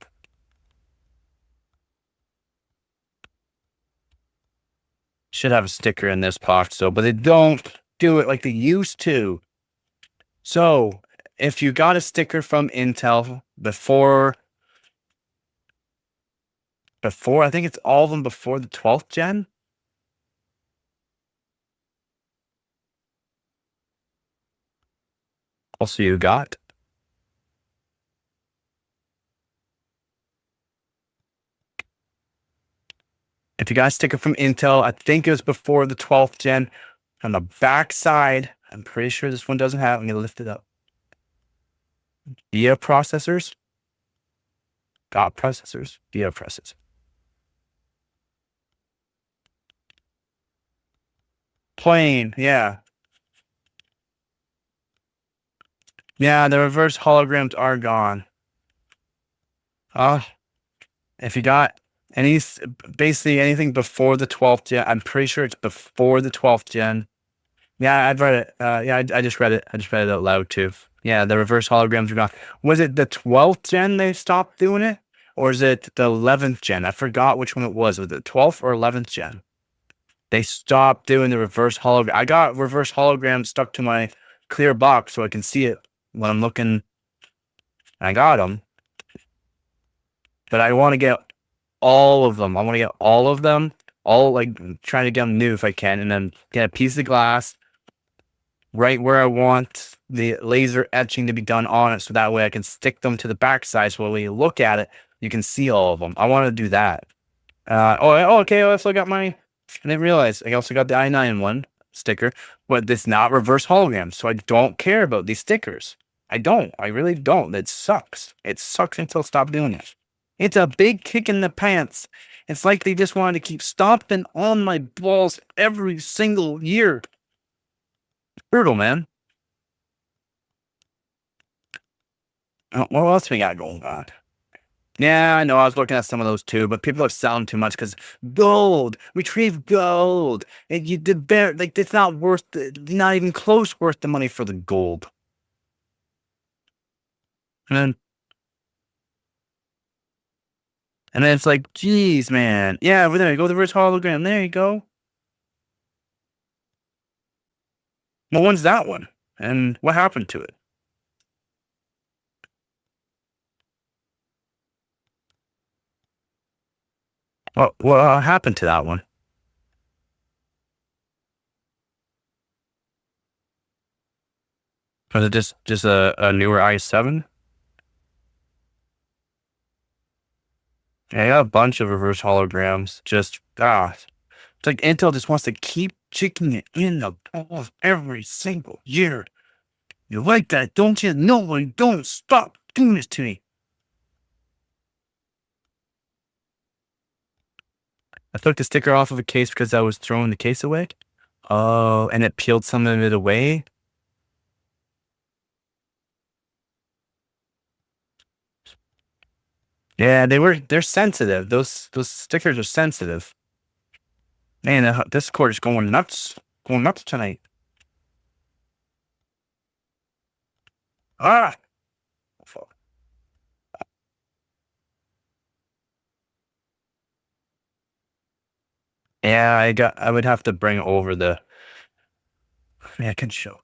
should have a sticker in this box, though, but they don't do it like they used to. So if you got a sticker from Intel before, I think it's all of them before the 12th gen. Also, you got. If you got a sticker from Intel, I think it was before the 12th gen. On the back side, I'm pretty sure this one doesn't have. I'm going to lift it up. VIA processors. Got processors. VIA processors. Plain, yeah. Yeah, the reverse holograms are gone. If you got basically anything before the 12th gen, I'm pretty sure it's before the 12th gen. Yeah, I've read it. Yeah, I just read it. I just read it out loud too. Yeah, the reverse holograms are gone. Was it the 12th gen they stopped doing it? Or is it the 11th gen? I forgot which one it was. Was it 12th or 11th gen? They stopped doing the reverse hologram. I got reverse holograms stuck to my clear box so I can see it when I'm looking. I got them. But I want to get all of them. I want to get all of them. All, like, trying to get them new if I can. And then get a piece of glass right where I want the laser etching to be done on it. So that way I can stick them to the backside. So when you look at it, you can see all of them. I want to do that. Okay. I also got I didn't realize I also got the i9 one sticker, but it's not reverse hologram. So I don't care about these stickers. I don't. I really don't. It sucks. It sucks until stop doing it. It's a big kick in the pants. It's like they just wanted to keep stomping on my balls every single year. Brutal, man. What else we got going on? Yeah, I know. I was looking at some of those too, but people are selling too much because gold, retrieve gold. It's not worth, not even close worth the money for the gold. And then it's like, geez, man. Yeah, over there you go, the reverse hologram. There you go. Well, when's that one? And what happened to it? What happened to that one? Was it just a newer i7? Yeah, I got a bunch of reverse holograms. It's like Intel just wants to keep kicking it in the balls every single year. You like that, don't you? No, you don't. Stop doing this to me. I took the sticker off of a case because I was throwing the case away. Oh, and it peeled some of it away. Yeah, they're sensitive. Those stickers are sensitive. Man, this cord is going nuts tonight. Ah! Yeah, I would have to bring over the, I can show.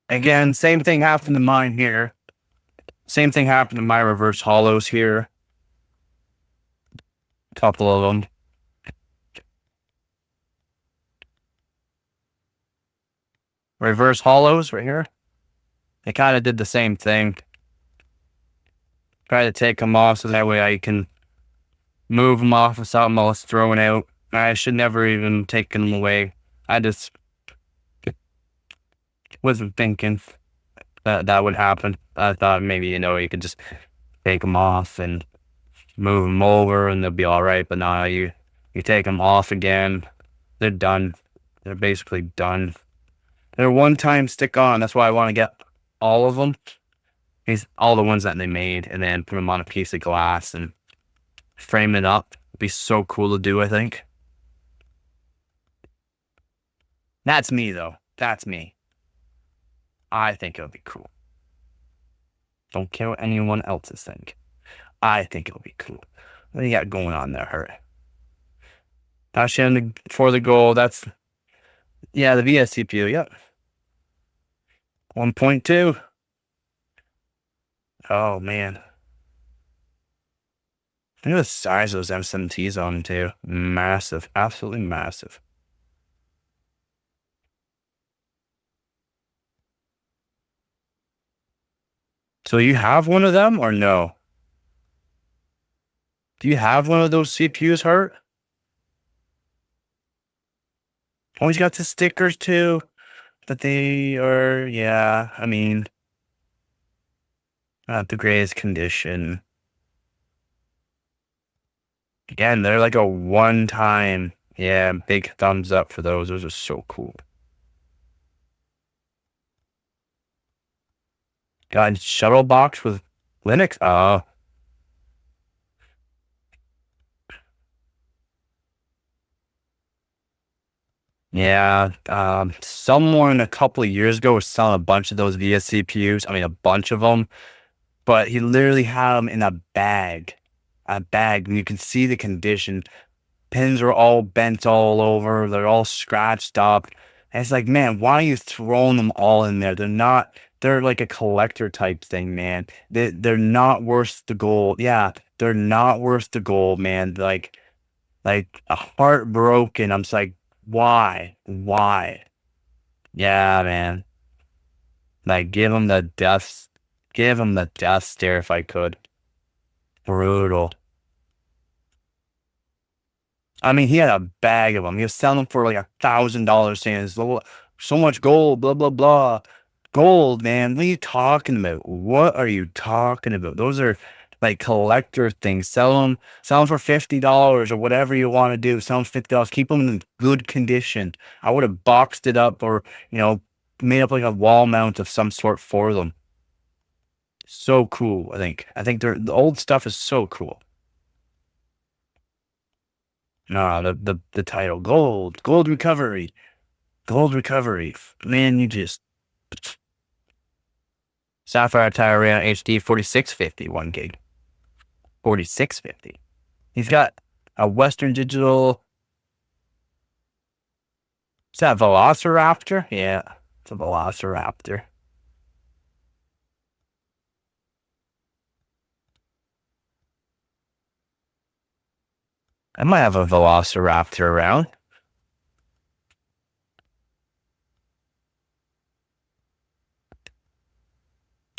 Again, same thing happened to mine here. Same thing happened to my reverse hollows here. Couple of them. Reverse hollows right here. They kind of did the same thing. Try to take them off so that way I can move them off of something else, throwing out. I should never even taken them away. I just wasn't thinking that would happen. I thought maybe, you could just take them off and move them over and they'll be all right. But now you take them off again, they're done. They're basically done. They're one-time stick on. That's why I want to get all of them. All the ones that they made, and then put them on a piece of glass and frame it up. It'd be so cool to do, I think. That's me, though. That's me. I think it'll be cool. Don't care what anyone else is think. I think it'll be cool. What do you got going on there, Hurt? Touchdown for the goal. That's, yeah, the VS CPU. Yep. 1.2. Oh, man. Look at the size of those M7Ts on them, too. Massive. Absolutely massive. So you have one of them or no? Do you have one of those CPUs, Hurt? Always got the stickers too. But they are, yeah, I mean, not the greatest condition. Again, they're like a one-time, yeah, big thumbs up for those. Those are so cool. Got shuttle box with Linux. Oh. Yeah, someone a couple of years ago was selling a bunch of those VS CPUs. I mean, a bunch of them, but he literally had them in a bag, and you can see the condition. Pins are all bent all over. They're all scratched up. And it's like, man, why are you throwing them all in there? They're like a collector type thing, man. They're not worth the gold. Yeah, they're not worth the gold, man. Like heartbroken. I'm just like, why? Yeah, man. Like, give him the death stare if I could. Brutal. I mean, he had a bag of them. He was selling them for like $1,000, saying it's so much gold, blah, blah, blah. Gold, man. What are you talking about? What are you talking about? Those are like collector things. Sell them for $50 or whatever you want to do. Sell them $50. Keep them in good condition. I would have boxed it up or, made up like a wall mount of some sort for them. So cool, I think. The old stuff is so cool. No, the title, gold recovery. Man, you just Sapphire Tyrant HD 4650, 1 gig. 4650. He's got a Western Digital. Is that Velociraptor? Yeah, it's a Velociraptor. I might have a Velociraptor around.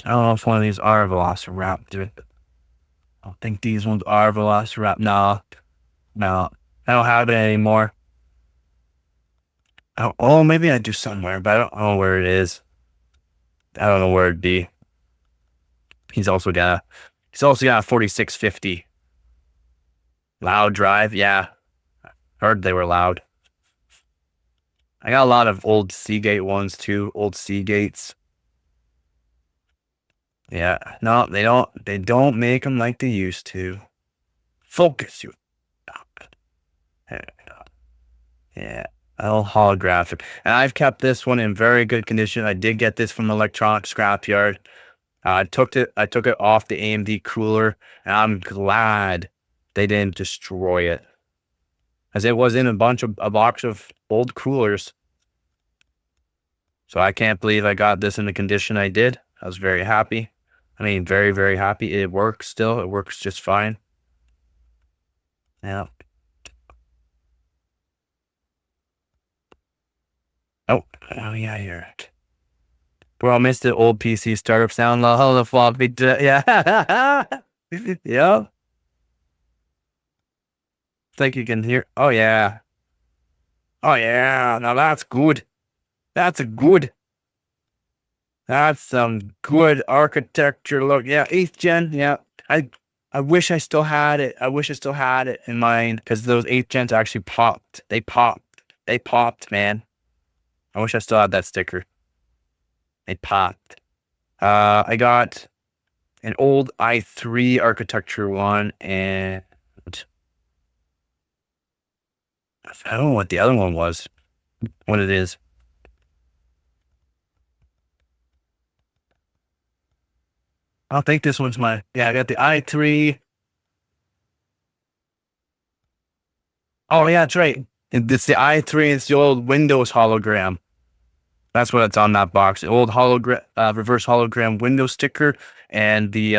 I don't know if one of these are Velociraptor. I don't think these ones are Velociraptor. No. I don't have it anymore. Oh, maybe I do somewhere, but I don't know where it is. I don't know where it'd be. He's also got a 4650. Loud drive, yeah. Heard they were loud. I got a lot of old Seagate ones too, old Seagates. Yeah, no, they don't make them like they used to. Focus, you. Yeah, all holographic. And I've kept this one in very good condition. I did get this from electronic scrapyard. I took it off the AMD cooler, and I'm glad they didn't destroy it, as it was in a box of old coolers. So I can't believe I got this in the condition I did. I was very happy. I mean, very, very happy. It works still. It works just fine. Yeah. Oh yeah, here. Bro, I missed the old PC startup sound. The floppy. Yeah. Yeah. Think you can hear. Oh yeah. Oh yeah, now that's good. That's a good. That's some good architecture look. Yeah, 8th gen. Yeah, I I wish I still had it. I wish I still had it in mind because those 8th gens actually popped. They popped. They popped, man. I wish I still had that sticker. They popped. I got an old i3 architecture one, and I don't know what the other one was. What it is. I don't think this one's my. Yeah, I got the i3. Oh yeah, that's right. It's the i3. It's the old Windows hologram. That's what it's on that box. The old hologram, reverse hologram Windows sticker, and the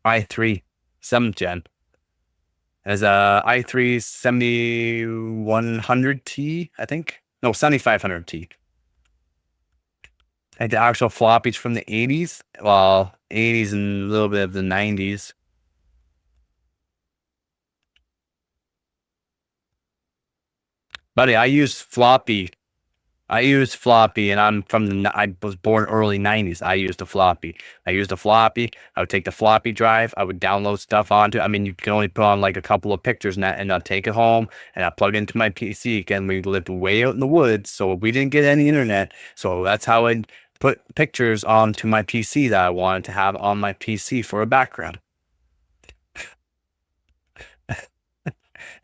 i3 7th gen. As a i3 7100T, I think. No, 7500T. Like the actual floppies from the 80s. Well, 80s and a little bit of the 90s. Buddy, I use floppy, and I'm from the. I was born early '90s. I used a floppy. I would take the floppy drive. I would download stuff onto. I mean, you can only put on like a couple of pictures and I'd take it home and I plug it into my PC. Again, we lived way out in the woods, so we didn't get any internet. So that's how I'd put pictures onto my PC that I wanted to have on my PC for a background.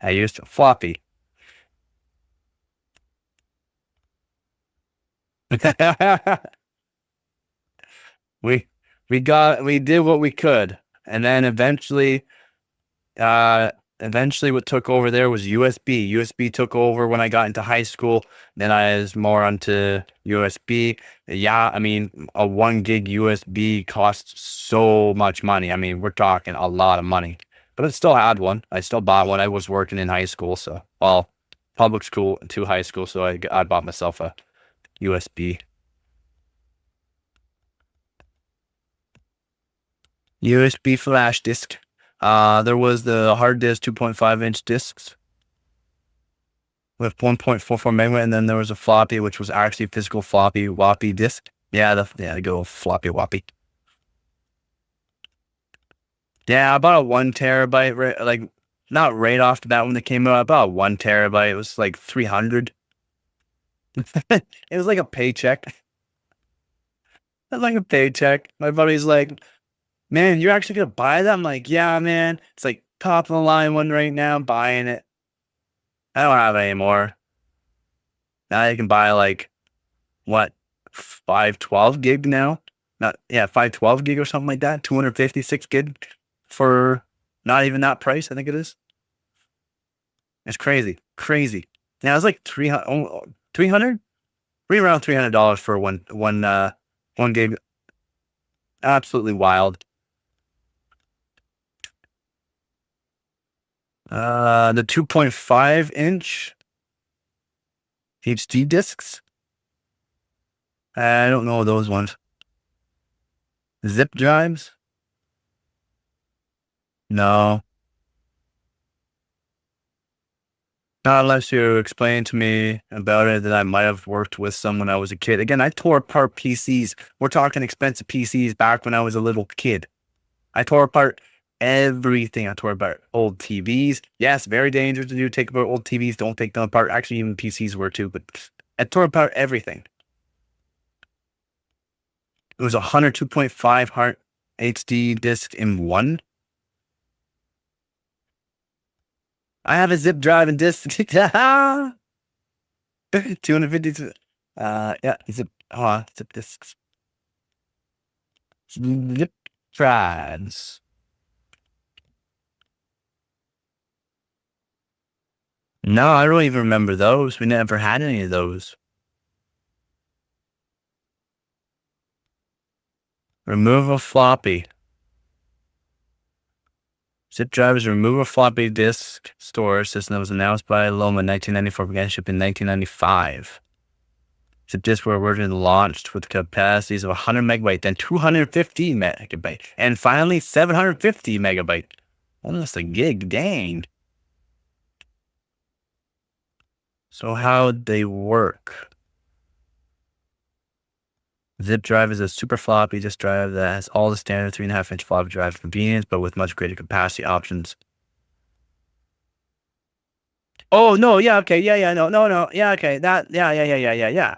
I used a floppy. we we did what we could, and then uh eventually what took over there was USB took over when I got into high school. Then I was more onto USB. Yeah, I mean, a 1 gig USB costs so much money. I mean, we're talking a lot of money, but I still had one. I still bought one. I was working in high school, so well, public school to high school, so I bought myself a USB. USB flash disk. There was the hard disk 2.5-inch discs with 1.44 megabyte, and then there was a floppy, which was actually physical floppy whoppy disk. Yeah, the go floppy whoppy. Yeah, about a 1 terabyte, right, like not right off the bat when it came out. About 1 terabyte. It was like 300. It was like a paycheck. It was like a paycheck. My buddy's like, "Man, you're actually gonna buy that?" I'm like, "Yeah, man. It's like top of the line one right now. I'm buying it. I don't have it anymore. Now you can buy like what 512 gig now? Not 512 gig or something like that. 256 gig for not even that price. I think it is. It's crazy, crazy. Now it's like 300, 300, around $300 for one gig. Absolutely wild. The 2.5-inch HD discs. I don't know those ones. Zip drives? No. Not unless you explain to me about it that I might have worked with some when I was a kid. Again, I tore apart PCs. We're talking expensive PCs back when I was a little kid. I tore apart everything. I tore apart old TVs. Yes, very dangerous to do. Take apart old TVs. Don't take them apart. Actually, even PCs were too, but I tore apart everything. It was a 102.5 heart HD disc in one. I have a zip drive and disc. 250. Yeah, zip. Zip discs. Zip drives. No, I don't even remember those. We never had any of those. Remove a floppy. Zip drives remove a floppy disk storage system that was announced by Loma in 1994, began shipping in 1995. Zip disks were originally launched with capacities of 100 megabyte, then 250 megabyte, and finally 750 megabyte. Almost a gig, dang. So how'd they work? Zip drive is a super floppy disk drive that has all the standard 3.5-inch floppy drive convenience, but with much greater capacity options. Oh no, yeah, okay, yeah, no, yeah, okay, yeah.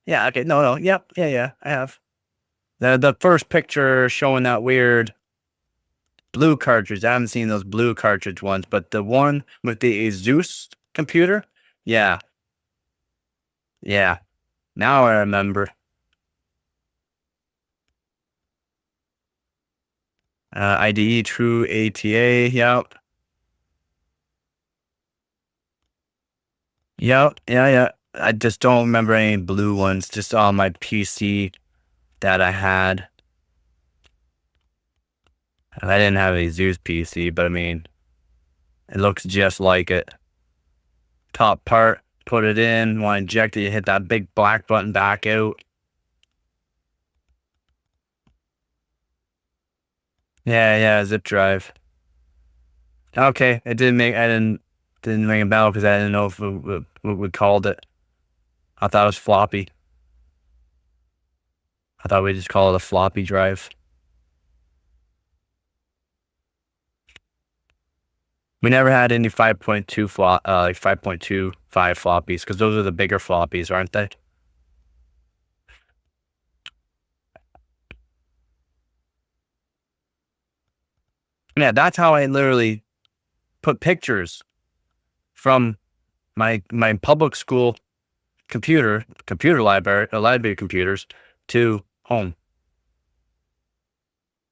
Yeah, okay, no, yep, yeah, I have. The first picture showing that weird blue cartridge. I haven't seen those blue cartridge ones, but the one with the Asus computer, yeah, yeah. Now I remember. IDE True ATA, yep. Yep, yeah. I just don't remember any blue ones, just on my PC that I had. I didn't have a Zeus PC, but I mean, it looks just like it. Top part, put it in, want to inject it, you hit that big black button back out. Yeah, zip drive. Okay, it didn't make, didn't ring a bell because I didn't know if what we called it. I thought it was floppy. I thought we just call it a floppy drive. We never had any 5.2 like 5.25 floppies because those are the bigger floppies, aren't they? Yeah, that's how I literally put pictures from my public school computer library computers to home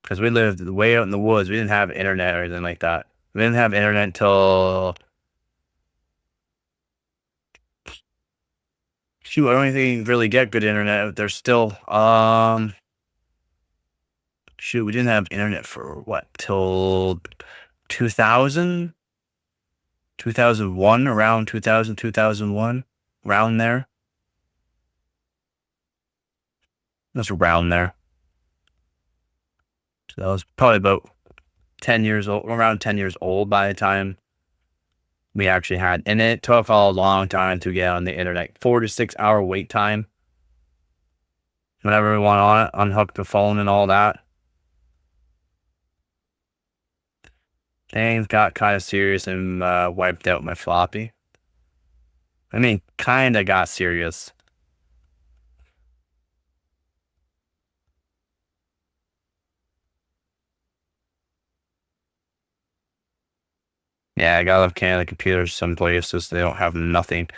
because we lived way out in the woods. We didn't have internet or anything like that. We didn't have internet until shoot. I don't even really get good internet. There's still shoot. We didn't have internet for what till 2000, 2001, around 2000, 2001, around there. That's around there. So that was probably about 10 years old, around 10 years old by the time we actually had. And it took a long time to get on the internet. 4 to 6 hour wait time. Whenever we went on it, unhook the phone and all that. Things got kind of serious and wiped out my floppy. I mean, kind of got serious. Yeah, I gotta love Canada computers. Some places they don't have nothing.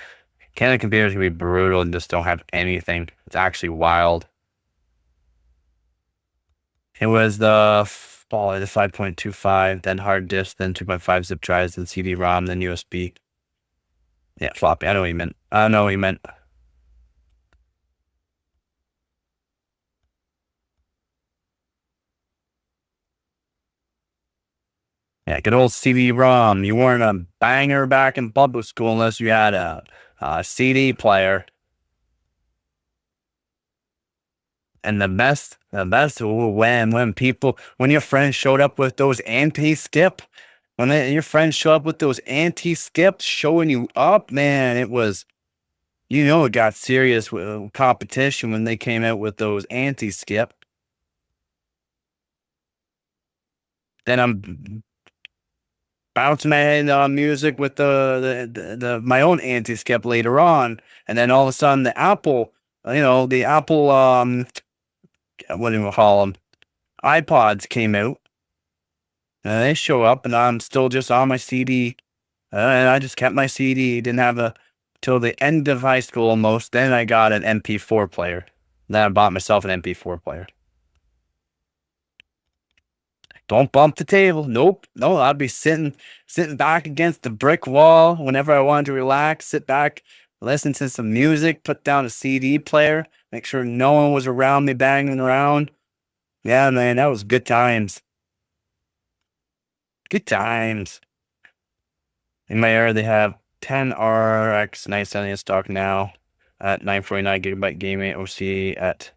Canada computers can be brutal and just don't have anything. It's actually wild. It was the 5.25, then hard disk, then 2.5 zip drives, then CD-ROM, then USB. Yeah, floppy. I know what you meant. I know what you meant. Yeah, good old CD-ROM. You weren't a banger back in public school unless you had a CD player. And the best when your friends showed up with those anti-skip, your friends show up with those anti-skips showing you up, man, it was, it got serious with competition when they came out with those anti-skip. Then I'm bouncing my head on music with the my own anti-skip later on, and then all of a sudden the Apple, the Apple what do you call them, iPods came out, and they show up, and I'm still just on my CD, and I just kept my CD. Didn't have a till the end of high school almost. Then I got an MP4 player. Then I bought myself an MP4 player. Don't bump the table. Nope. No, I'd be sitting back against the brick wall whenever I wanted to relax, sit back, listen to some music, put down a CD player, make sure no one was around me banging around. Yeah, man, that was good times. Good times. In my area, they have 10 RX 970 in stock now at 949 gigabyte gaming OC at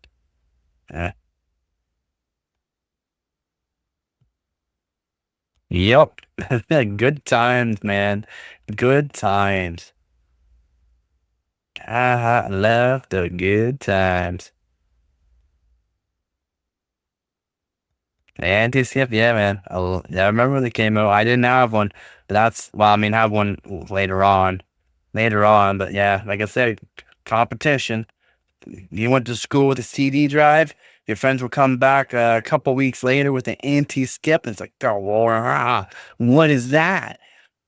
yep. Good times, man. Good times. I love the good times. Anti-skip, yeah, man. I remember when they came out. I didn't have one, but I mean, have one later on. But yeah, like I said, competition. You went to school with a CD drive. Your friends will come back a couple weeks later with an anti-skip, and it's like, oh, what is that?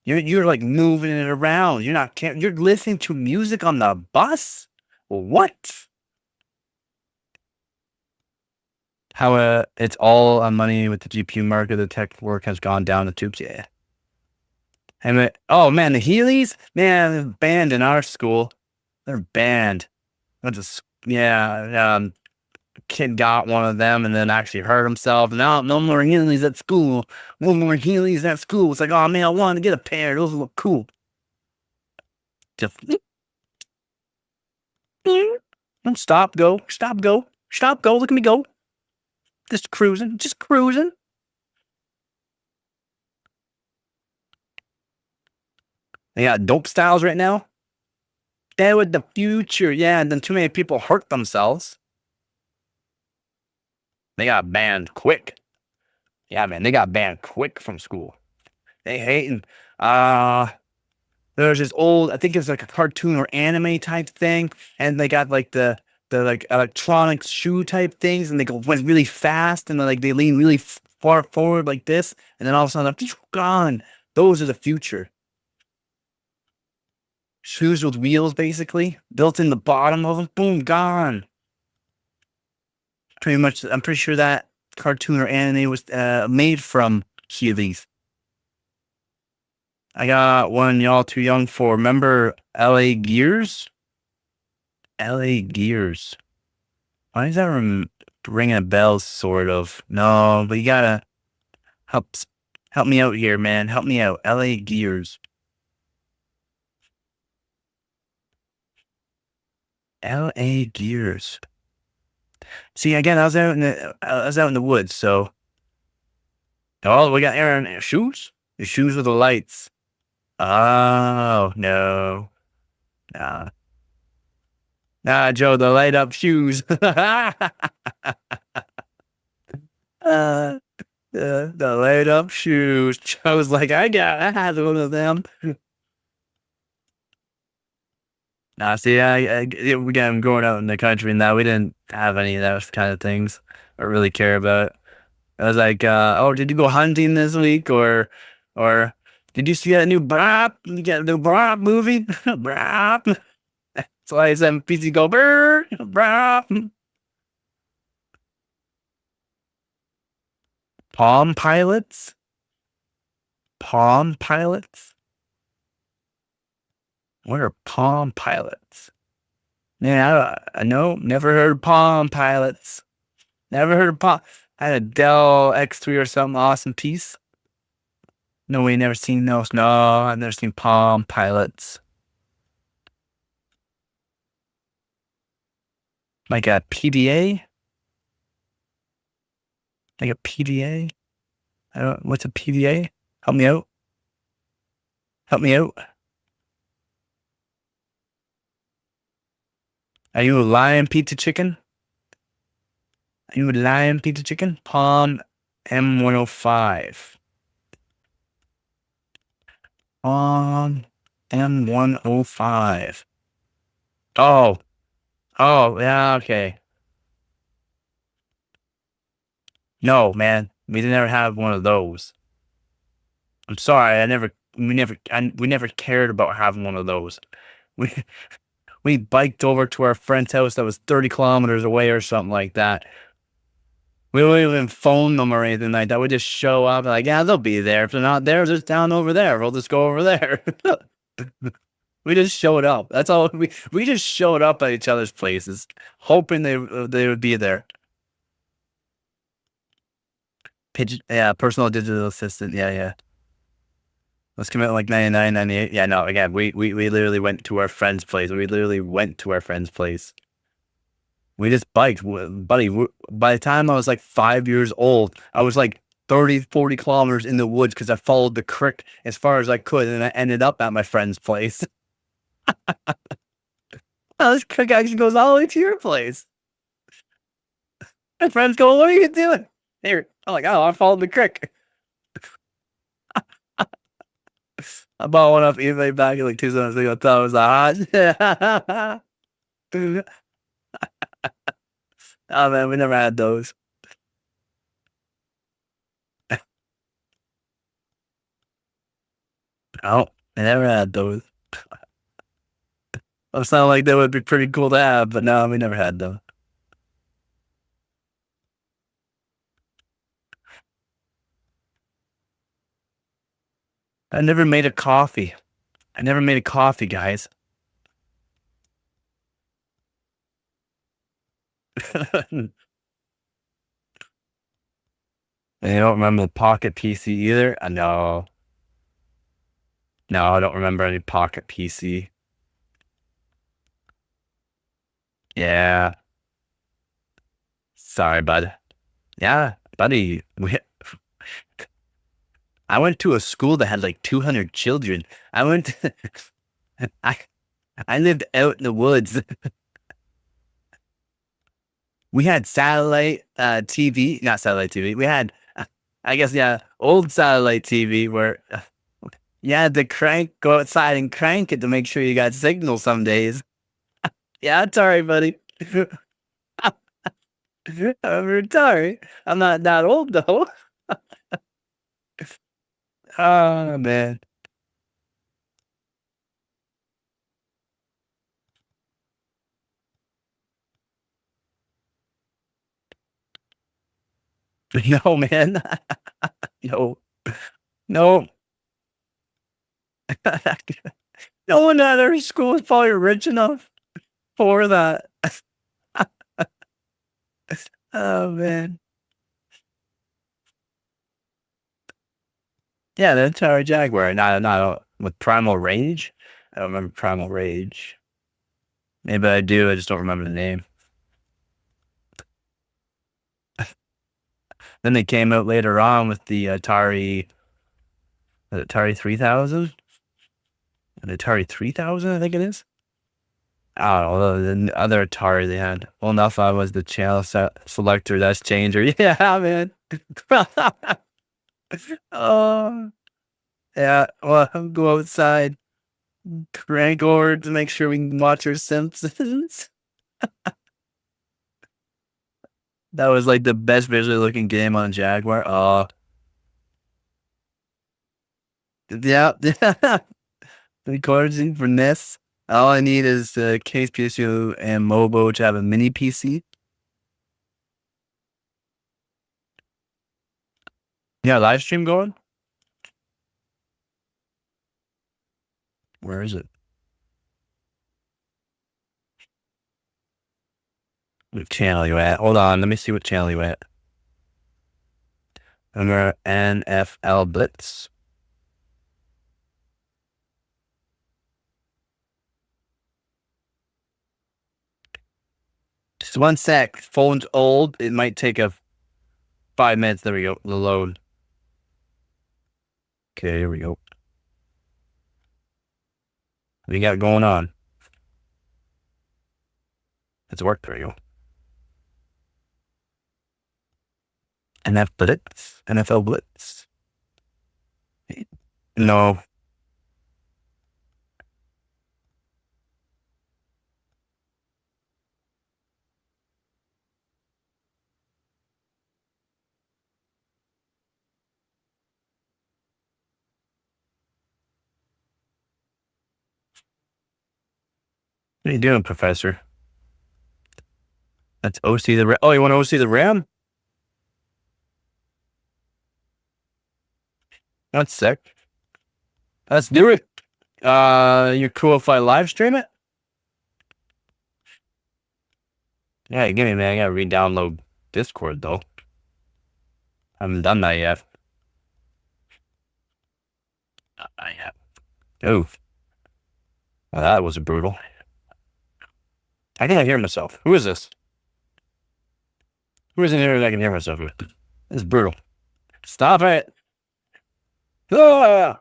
You're like moving it around. You're listening to music on the bus. What? How it's all on money with the GPU market. The tech work has gone down the tubes. Yeah. And oh man, the Heelys, man, they're banned in our school. They're banned. Yeah. Kid got one of them and then actually hurt himself. No more Heelys at school. No more Heelys at school. It's like, oh man, I wanted to get a pair. Those look cool. Just stop, go. Look at me go. Just cruising. They got dope styles right now. That was the future. Yeah, and then too many people hurt themselves. They got banned quick. Yeah, man, they got banned quick from school. They hating. There's this old, I think it's like a cartoon or anime type thing, and they got like the like electronic shoe type things, and they went really fast, and then like they lean really far forward like this, and then all of a sudden, gone. Those are the future. Shoes with wheels, basically built in the bottom of them. Boom, gone. Pretty much, I'm pretty sure that cartoon or anime was made from Heelys. I got one y'all too young for. Remember LA Gears? LA Gears. Why is that ringing a bell, sort of? No, but you gotta help me out here, man. Help me out. LA Gears. LA Gears. See, again, I was out in the woods, so. Oh, we got Aaron shoes. The shoes with the lights. Oh no. Nah, Joe, the light up shoes. The light up shoes. Joe's like, I had one of them. Nah, see, again, growing out in the country and that, we didn't have any of those kind of things or really care about. I was like, oh, did you go hunting this week, or did you see that new Brap? You get a new Brap movie? Brap. So I said, PC go, Brap. Palm Pilots? Palm Pilots? What are Palm Pilots? Yeah, I know. Never heard of Palm Pilots. Never heard of Palm. I had a Dell X3 or something awesome piece. No, we never seen those. No, I've never seen Palm Pilots. Like a PDA? Like a PDA? What's a PDA? Help me out. Are you a lion pizza chicken? Palm M105. Palm M105. Oh, yeah, okay. No, man, we never have one of those. I'm sorry, we never cared about having one of those. We biked over to our friend's house that was 30 kilometers away or something like that. We wouldn't even phone them or anything like that. We just show up like, yeah, they'll be there. If they're not there, just down over there. We'll just go over there. We just showed up. That's all. We just showed up at each other's places, hoping they would be there. Personal digital assistant. Yeah. Let's commit like 99, 98. Yeah, no, again, we literally went to our friend's place. We just biked, buddy. By the time I was like 5 years old, I was like 30, 40 kilometers in the woods because I followed the creek as far as I could, and I ended up at my friend's place. Oh, this creek actually goes all the way to your place. My friends go, what are you doing? Here. I'm like, oh, I followed the creek. I bought one off eBay back in like 2006. I thought it was hot. Oh man, we never had those. Oh, I never had those. It sounded like they would be pretty cool to have, but no, we never had them. I never made a coffee. I never made a coffee, guys. And you don't remember the Pocket PC either? No. No, I don't remember any Pocket PC. Yeah. Sorry, bud. Yeah, buddy. I went to a school that had like 200 children. I went to, I I lived out in the woods. We had satellite TV, not satellite TV. We had, I guess, yeah, old satellite TV where you had to go outside and crank it to make sure you got signal some days. Yeah, sorry, buddy. I'm sorry. I'm not that old though. Oh man. No, man. No. No. No one at our school is probably rich enough for that. Oh man. Yeah, the Atari Jaguar. Not with Primal Rage. I don't remember Primal Rage. Maybe I do. I just don't remember the name. Then they came out later on with the Atari 3000, an Atari 3000, I think it is. I don't know. The other Atari they had. Well, enough. I was the channel selector. That's changer. Yeah, man. Oh, yeah. Well, I'll go outside, crank over to make sure we can watch our Simpsons. That was like the best visually looking game on Jaguar. Oh, yeah. Recording for NES. All I need is the case PSU and Mobo to have a mini PC. Yeah, live stream going? Where is it? What channel you at? Hold on, let me see what channel you at. Under NFL Blitz. Just one sec. Phone's old. It might take a 5 minutes. There we go. The load. Okay, here we go. What you got going on? It's worked. There you go. NFL Blitz. No. What are you doing, Professor? That's OC the Ram. Oh, you want to OC the Ram? That's sick. Let's do it. You're cool if I live stream it? Yeah, give me, man. I gotta re-download Discord though. I haven't done that yet. Not yet. Oh, well, that was brutal. I think I hear myself. Who is this? Who is in here that I can hear myself with? This is brutal. Stop it. Ah!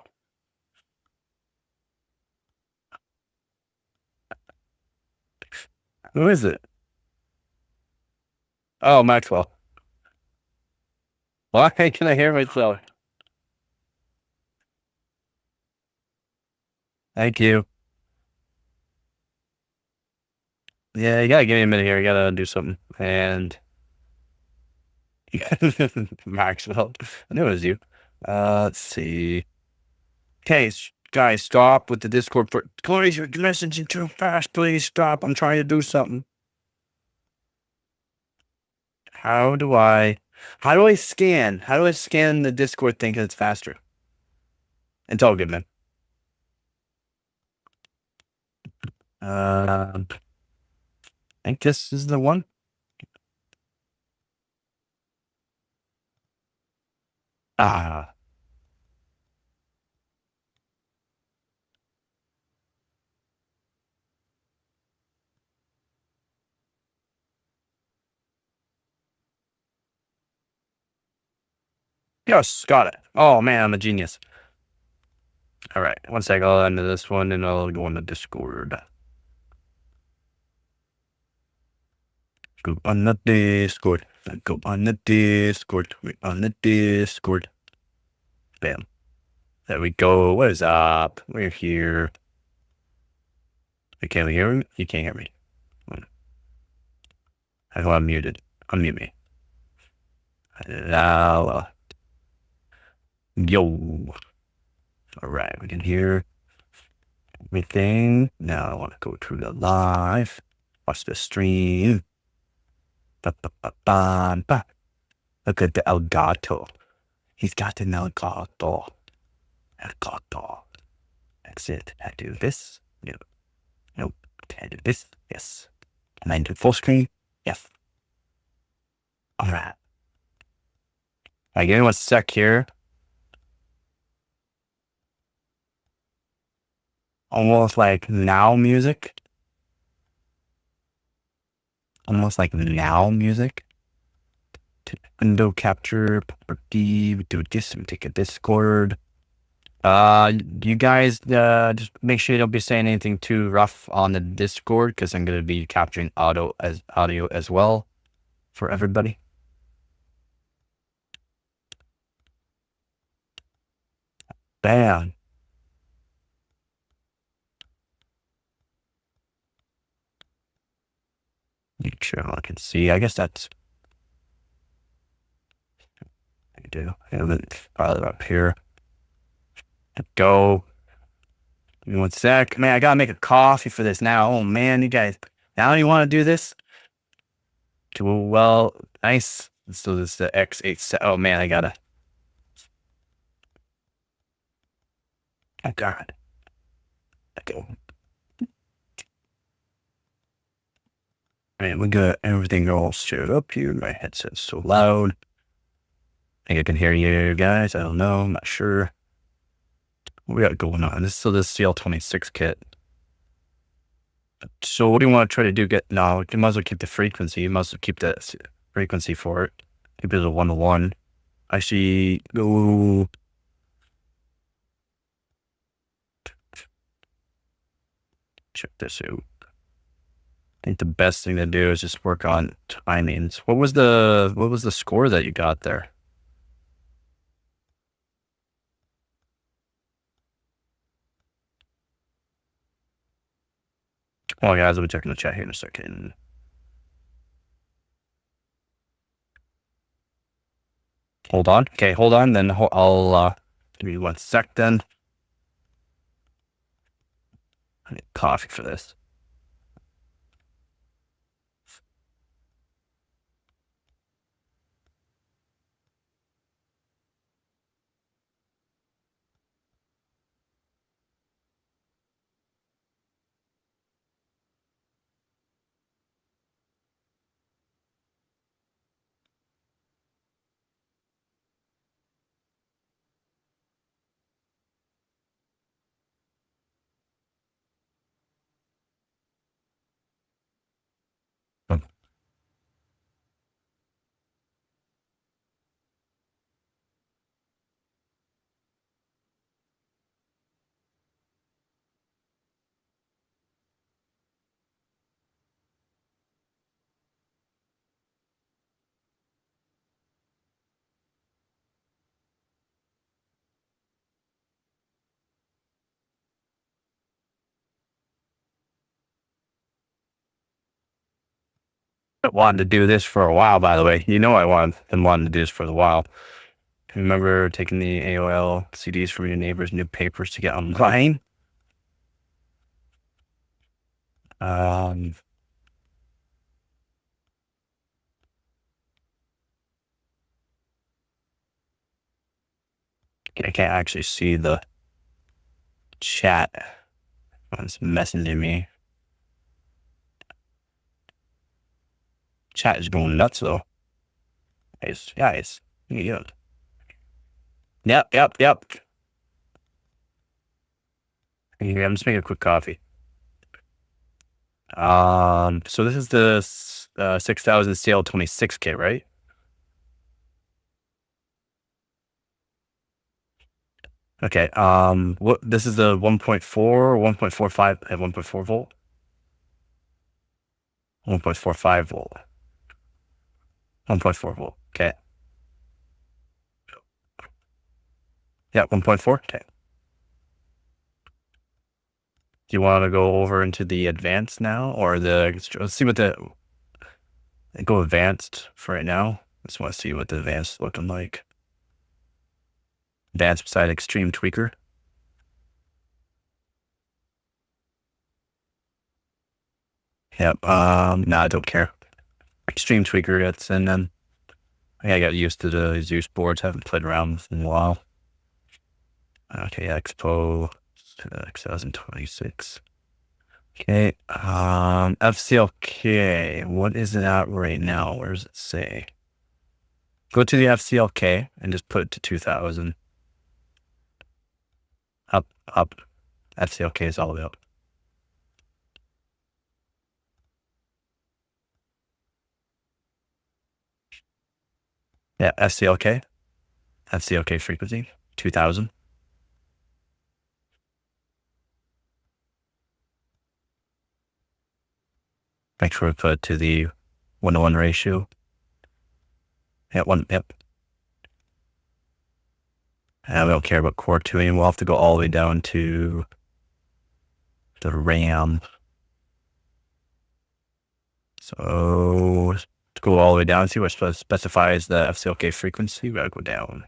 Who is it? Oh, Maxwell. Why can I hear myself? Thank you. Yeah, you gotta give me a minute here. You gotta do something. And Maxwell, I knew it was you. Let's see. Okay, guys, stop with the Discord. Corey, you're messaging too fast. Please stop. I'm trying to do something. How do I scan? How do I scan the Discord thing because it's faster? It's all good, man. I think this is the one. Ah, yes, got it. Oh man, I'm a genius. All right, one sec. I'll end this one and I'll go on the Discord. Go on the Discord. Go on the Discord. We're on the Discord. Bam. There we go. What is up? We're here. Can you hear me? You can't hear me. I'm muted. Unmute me. Hello. Yo. All right, we can hear everything. Now I want to go to the live. Watch the stream. Ba, ba, ba, ba, ba. Look at the Elgato. He's got an Elgato. Elgato. That's it. I do this. No. Nope. I do this. Yes. And I do full screen. Yes. All right. All right, give me 1 sec here. Almost like now music. Almost like now music. Window capture property. We do this. We take a Discord. You guys, just make sure you don't be saying anything too rough on the Discord because I'm gonna be capturing audio as well for everybody. Bam. Make sure I can see. I guess that's I do. And then probably up here. Go. Give me 1 sec. Man, I gotta make a coffee for this now. Oh man, you guys. Now you want to do this? Well, nice. So this is the X8. Oh man, I gotta. Oh God. Okay. Man, we got everything all set up here. My headset's so loud. I think I can hear you guys. I don't know. I'm not sure. What we got going on? This is the CL26 kit. So what do you want to try to do? No, you might as well keep the frequency. You must keep the frequency for it. Keep it as a 1-to-1. Actually, go. Check this out. I think the best thing to do is just work on timings. What was the score that you got there? Oh guys, I'll be checking the chat here in a second. Hold on. Okay, hold on. Then I'll give me 1 sec. Then I need coffee for this. I wanted to do this for a while, by the way. You know, been wanting to do this for a while. Remember taking the AOL CDs from your neighbors' new papers to get online? I can't actually see the chat. It's messaging me. Chat is going nuts though. Guys. Yeah. Yep. Here, I'm just making a quick coffee. So this is the 6000 CL26 kit, right? Okay. What this is the 1.4, 1.45 at 1.4 volt, 1.45 volt, 1.4 volt. Okay. Yeah, 1.4. Okay. Do you want to go over into the advanced now, or let's see what go advanced for right now. Just want to see what the advanced is looking like. Advanced beside extreme tweaker. Yep. No, I don't care. Extreme tweaker gets in them. I got used to the Zeus boards. Haven't played around with them in a while. Okay, Expo 2026. Okay, FCLK. What is it at right now? Where does it say? Go to the FCLK and just put it to 2000. Up. FCLK is all the way up. Yeah, FCLK frequency, 2000. Make sure to put it to the 1-to-1 ratio. Yep. And we don't care about core tuning. We'll have to go all the way down to the RAM. So to go all the way down, see what specifies the FCLK frequency. We gotta go down.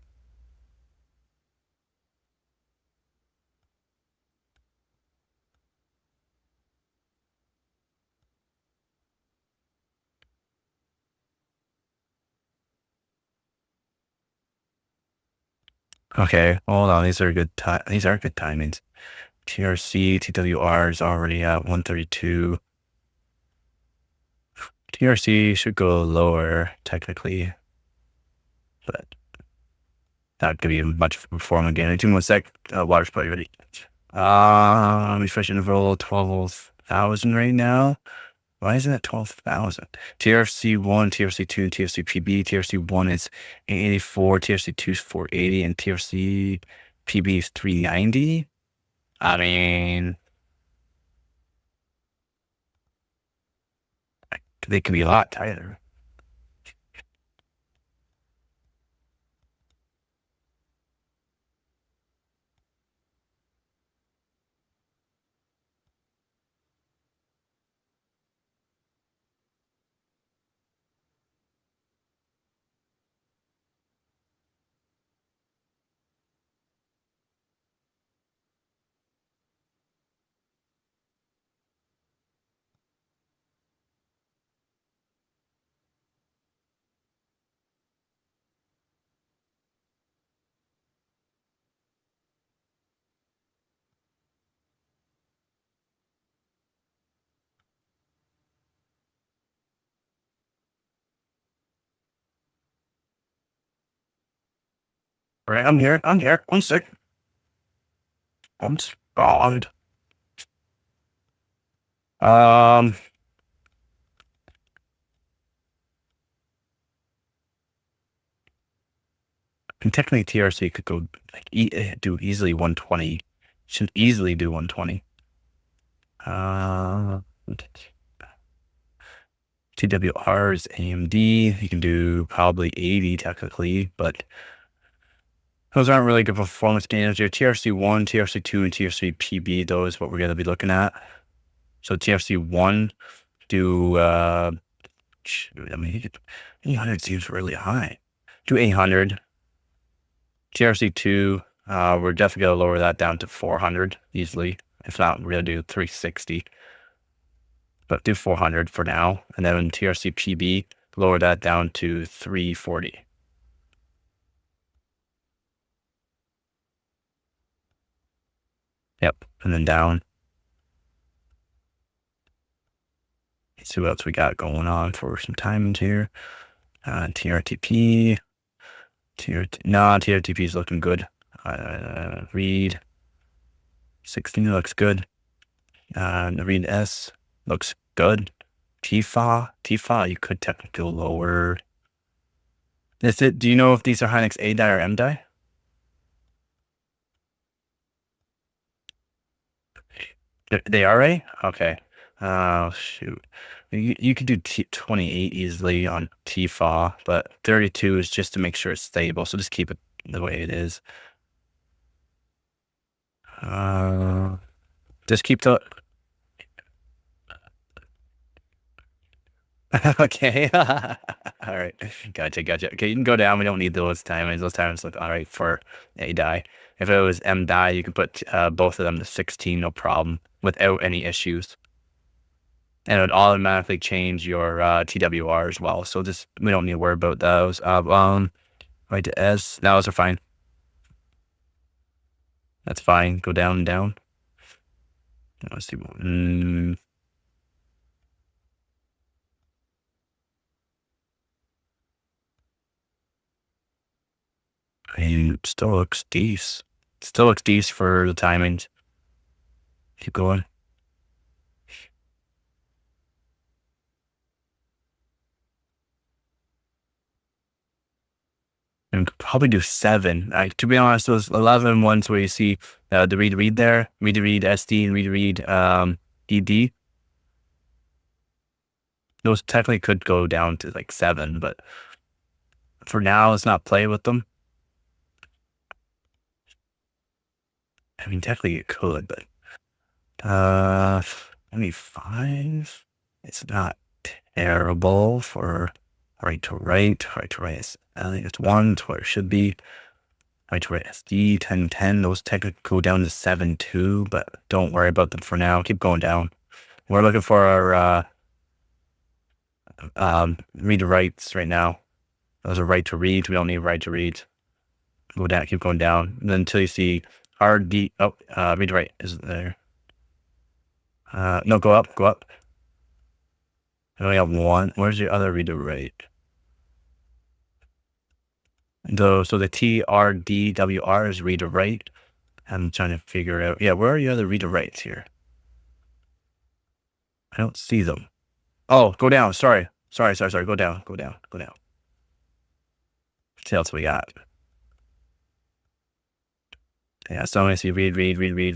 Okay, hold on. These are good timings. TRC, TWR is already at 132. TRC should go lower technically, but that could be much of a performance again. 2 1 sec. Water supply ready. Refresh interval 12,000 right now. Why isn't it 12,000? TRC1, TRC2, and TRC-PB. TRC1 is 884, TRC2 is 480, and TRC-PB is 390. I mean, they can be a lot tighter. All right, I'm here. 1 sec. I'm spawned. And technically TRC could go like do easily 120. Should easily do 120. TWR is AMD. You can do probably 80 technically, but those aren't really good performance gains. Your TRC1, TRC2, and TRC-PB, those what we're going to be looking at. So TRC1 do shoot, I mean, 800 seems really high. Do 800. TRC2, we're definitely going to lower that down to 400 easily. If not, we're going to do 360. But do 400 for now. And then in TRC-PB, lower that down to 340. Yep, and then down. Let's see what else we got going on for some timings here. TRTP. TRTP is looking good. Read 16 looks good. Read S looks good. TFA, you could technically go lower. Is it? Do you know if these are Hynix A die or M die? They are A? Okay. Oh shoot. You could do 28 easily on TFA, but 32 is just to make sure it's stable. So just keep it the way it is. Just keep the. Okay. All right. Gotcha. Okay, you can go down. We don't need those timings. Those timings look all right for A die. If it was M die, you can put both of them to 16, no problem, without any issues. And it would automatically change your TWR as well. So just, we don't need to worry about those. Right to S. Those are fine. That's fine. Go down and down. Let's see. And still looks decent. Still looks decent for the timings. Keep going. And probably do 7. To be honest, those 11 ones where you see the read there, read SD, and read ED. Those technically could go down to like 7, but for now, let's not play with them. I mean, technically it could, but maybe 5. It's not terrible for right to right. Right to right is, I think it's 1. It's where it should be. Right to right SD 1010. Those technically go down to 7 too, but don't worry about them for now. Keep going down. We're looking for our read to writes right now. Those are right to read. We don't need right to read. Go down. Keep going down, and then until you see RD. Oh, read to write is there. No, go up. I only have 1. Where's your other read to write? So the TRDWR is read to write. I'm trying to figure out. Yeah, where are your other read to writes here? I don't see them. Oh, go down. Sorry. Go down. What else we got? Yeah, so I see read, right. You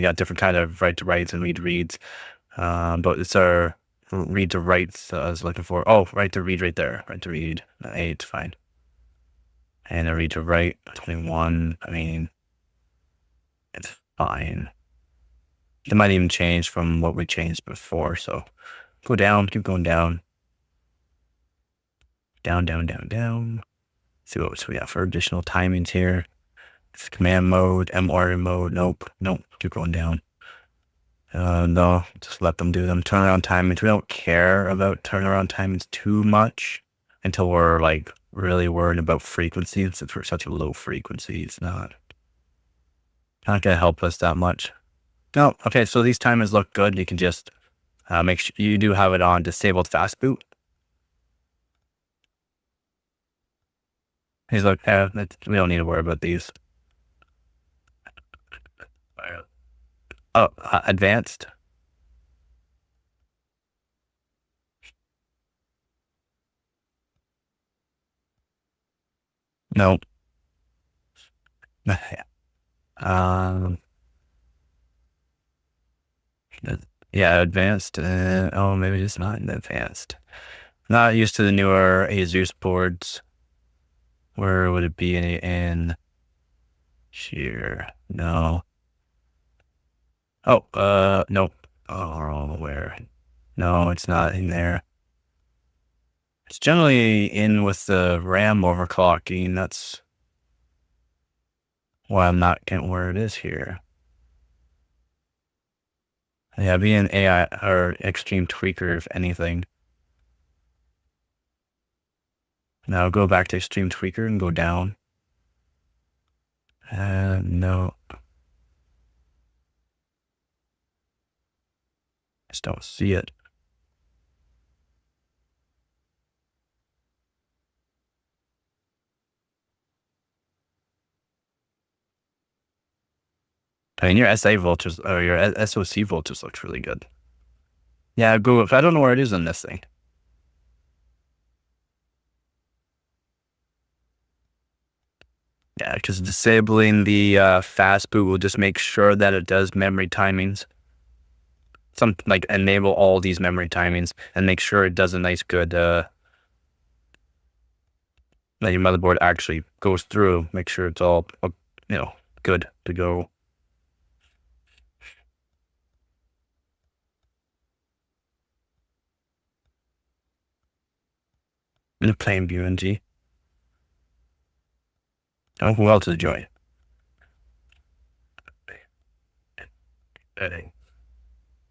got different kind of right to writes and read to reads. But it's our read to writes I was looking for. Oh, right to read right there. Right to read. 8, fine. And a read to write 21. I mean, it's fine. It might even change from what we changed before. So go down, keep going down. Down. See what we got for additional timings here. It's command mode, MR mode. Nope. Keep going down. No, just let them do them. Turnaround timings. We don't care about turnaround timings too much until we're like really worried about frequency. Since we're such a low frequency, it's not gonna help us that much. No, okay. So these timers look good. You can just make sure you do have it on disabled fast boot. He's like, we don't need to worry about these. Oh, advanced. No. Yeah, advanced. Oh, maybe it's not in advanced. Not used to the newer Asus boards. Where would it be in here? No. Oh, nope. Oh, where? No, it's not in there. It's generally in with the RAM overclocking. That's why I'm not getting where it is here. Yeah, be an AI or extreme tweaker, if anything. Now go back to extreme tweaker and go down. No. Just don't see it. I mean, your SA voltage or your SOC voltage looks really good. Yeah, Google. I don't know where it is on this thing. Yeah, because disabling the fast boot will just make sure that it does memory timings. Some like enable all these memory timings and make sure it does a nice good that your motherboard actually goes through. Make sure it's all good to go. In a plain BUNG. Oh, who else is joining? Setting.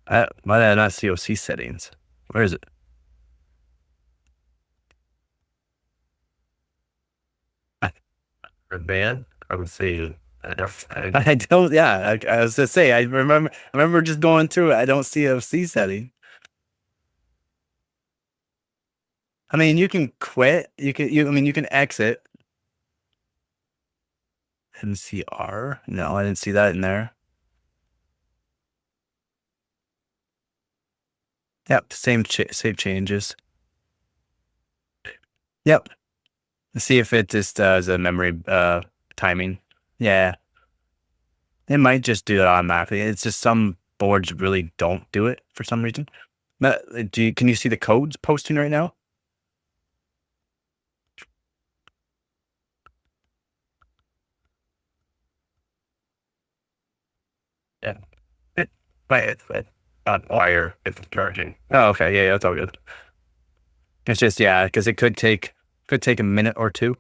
Why did I not see OC settings? Where is it? Band? I would say I don't. Yeah, I was to say. I remember just going through it. I don't see OC setting. I mean, you can quit. You can exit. MCR? No, I didn't see that in there. Yep, same save changes. Yep. Let's see if it just does a memory timing. Yeah. It might just do it automatically. It's just some boards really don't do it for some reason. But can you see the codes posting right now? Yeah. But on wire, it's charging. Oh, okay. Yeah, that's all good. It's just, yeah, because it could take a minute or two.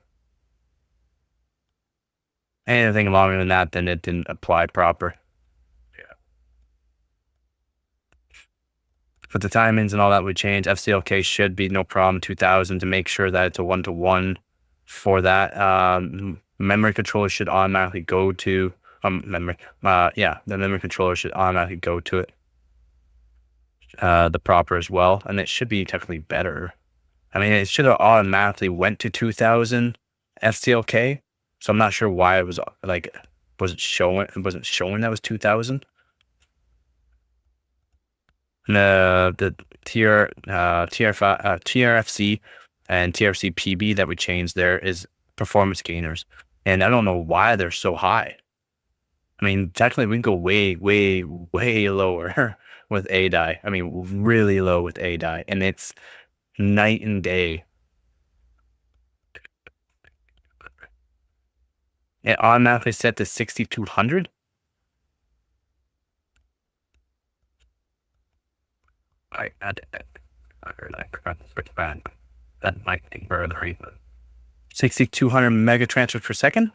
Anything longer than that, then it didn't apply proper. Yeah. But the timings and all that would change. FCLK should be no problem. 2000 to make sure that it's a 1-to-1 for that. Memory controller should automatically go to memory. The memory controller should automatically go to it. The proper as well, and it should be technically better. I mean, it should have automatically went to 2000 FCLK. So I'm not sure why it was like, wasn't showing that was 2000. The TRFC and TRFC PB that we changed there is performance gainers. And I don't know why they're so high. I mean, technically we can go way, way, way lower with ADI. I mean, really low with ADI. And it's night and day. It automatically set to 6200. I added it. I forgot to switch back. That might be for the reason. 6200 mega transfers per second?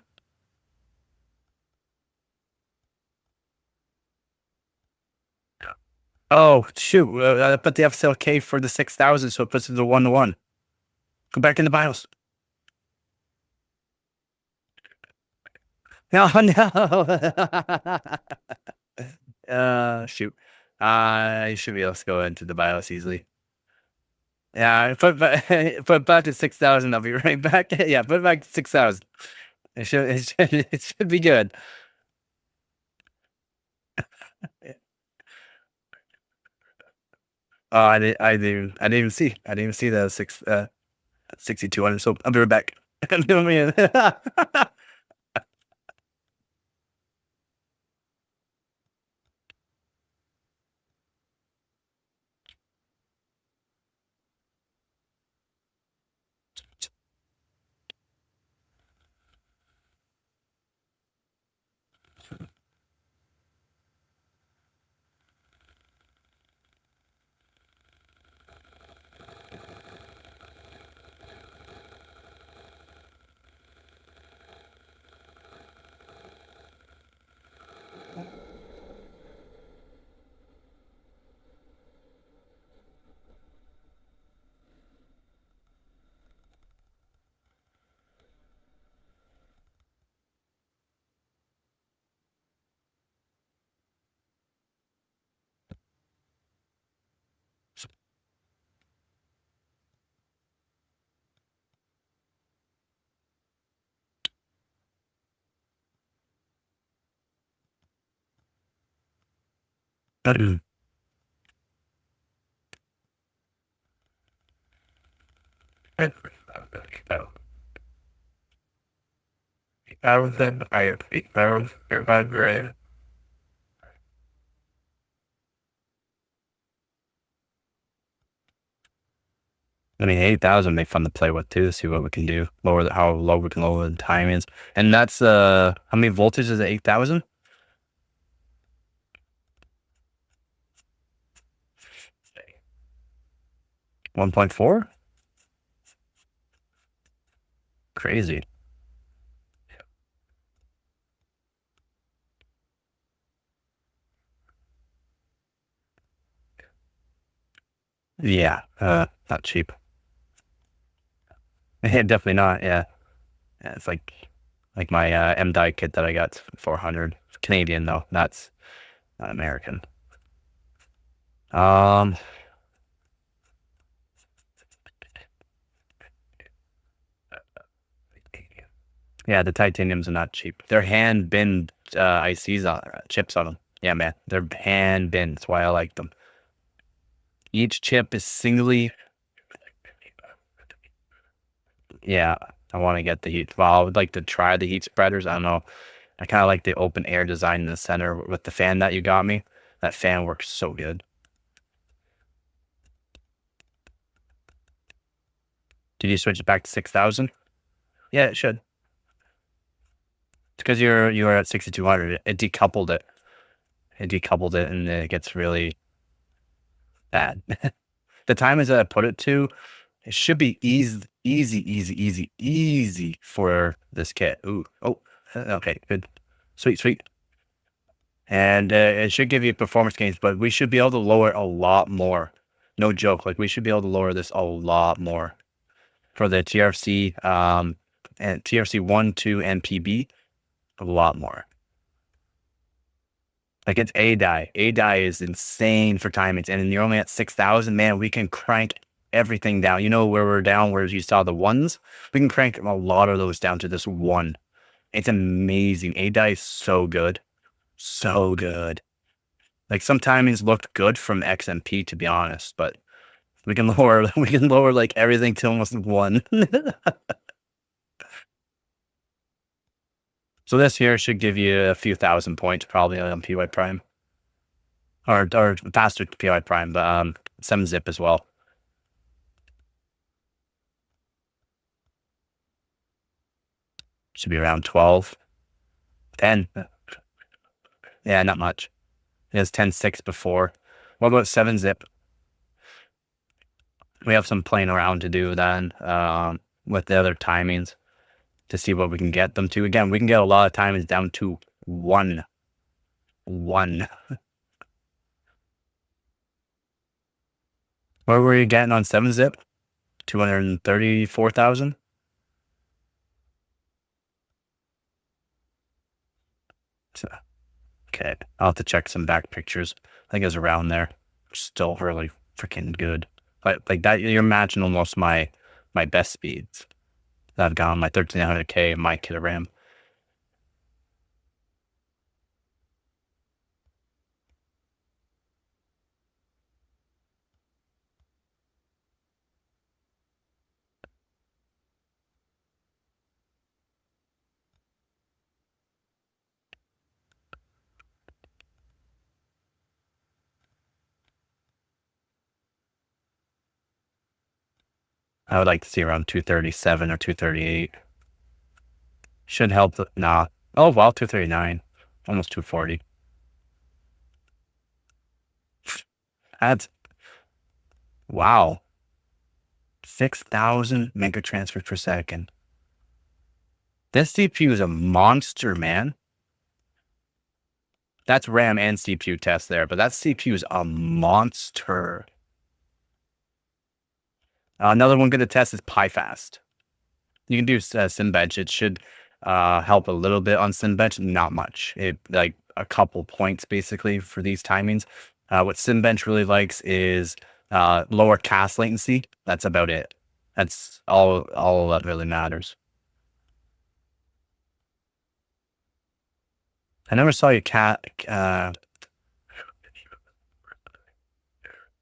Oh, shoot. I put the FCLK for the 6000, so it puts it to 1-to-1. Go back in the BIOS. No, no. Shoot. I should be able to go into the BIOS easily. Yeah, put back to 6000. I'll be right back. Yeah, put it back to 6000. It should be good. I didn't even see. I didn't even see the 6200. So I'll be right back. I mean, 8,000 may be fun to play with too, to see what we can do. How low we can lower the timings. And that's, how many voltage is it? 8,000? $1.4? Crazy. Yeah, not cheap. Definitely not, yeah. Yeah, it's like my M-Die kit that I got, 400. Canadian though, not American. Um, yeah, the titaniums are not cheap. They're hand binned ICs chips on them. Yeah, man, they're hand binned. That's why I like them. Each chip is singly. Yeah, I want to get the heat. Well, I would like to try the heat spreaders. I don't know. I kind of like the open air design in the center with the fan that you got me. That fan works so good. Did you switch it back to 6,000? Yeah, it should. It's because you're at 6,200. It decoupled it. It decoupled it, and it gets really bad. The timers that I put it to, it should be easy for this kit. Ooh, oh, okay, good, sweet. And it should give you performance gains, but we should be able to lower a lot more. No joke, like we should be able to lower this a lot more for the TRC, and TRC 1, 2, and PB, a lot more. Like it's A-Die. A-Die is insane for timings, and you're only at 6,000. Man, we can crank everything down. You know where we're down, where you saw the ones? We can crank a lot of those down to this one. It's amazing. A-Die is so good. So good. Like some timings looked good from XMP, to be honest, but we can lower like everything to almost one. So this here should give you a few thousand points probably on PY Prime. Or faster PY Prime, but 7-zip as well. Should be around 12. 10. Yeah, not much. It has 10.6 before. What about 7-zip? We have some playing around to do then with the other timings to see what we can get them to. Again, we can get a lot of timings down to one. What were you getting on 7-zip? 234,000? So, okay, I'll have to check some back pictures. I think it was around there. Still really freaking good. Like that, you're matching almost my best speeds that I've got on my 1300K and my kit of RAM. I would like to see around 237 or 238. Should help. Nah. Oh, wow, 239. Almost 240. That's, wow. 6,000 mega transfers per second. This CPU is a monster, man. That's RAM and CPU test there, but that CPU is a monster. Another one good to test is PyFast. You can do SynBench. It should help a little bit on SynBench, not much. It like a couple points basically for these timings. What SynBench really likes is lower cast latency. That's about it. That's all that really matters. I never saw you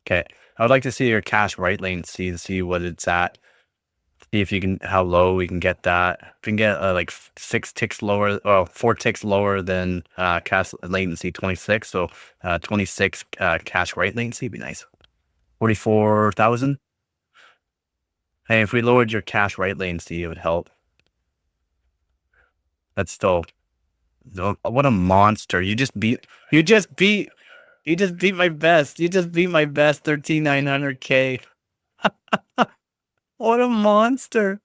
Okay. I would like to see your cache write latency to see what it's at. See if you can, how low we can get that. If we can get like 6 ticks lower, or 4 ticks lower than cache latency 26. So 26 cache write latency would be nice. 44,000. Hey, if we lowered your cache write latency, it would help. That's still, what a monster. You just beat my best. You just beat my best 13,900K. What a monster.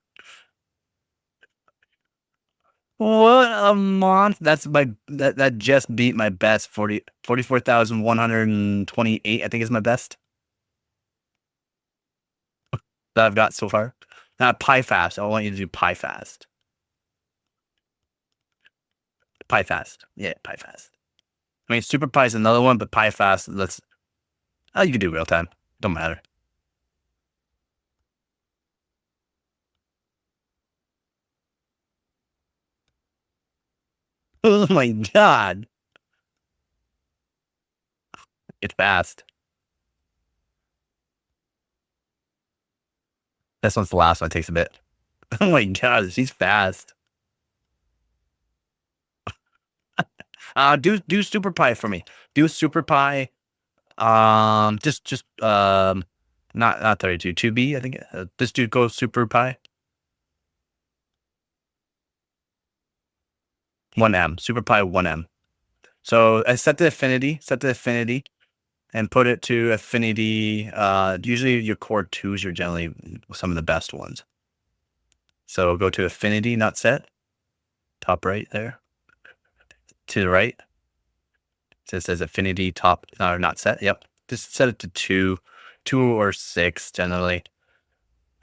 What a monster. That's that just beat my best 44,128, I think is my best that I've got so far. Pi fast. I want you to do pi fast. Pi fast. Yeah, pi fast. I mean, super pi is another one, but pi fast, let's, you can do real time. Don't matter. Oh my God. It's fast. This one's the last one. It takes a bit. Oh my God, she's fast. Do super pi for me. Do super pi. Just not 32, 2B, I think. This dude goes super pi. 1M, super pi 1M. So I set the affinity, and put it to affinity. Usually your core 2s are generally some of the best ones. So go to affinity, not set. Top right there. To the right. So it says affinity top, not set. Yep. Just set it to 2 or 6 generally.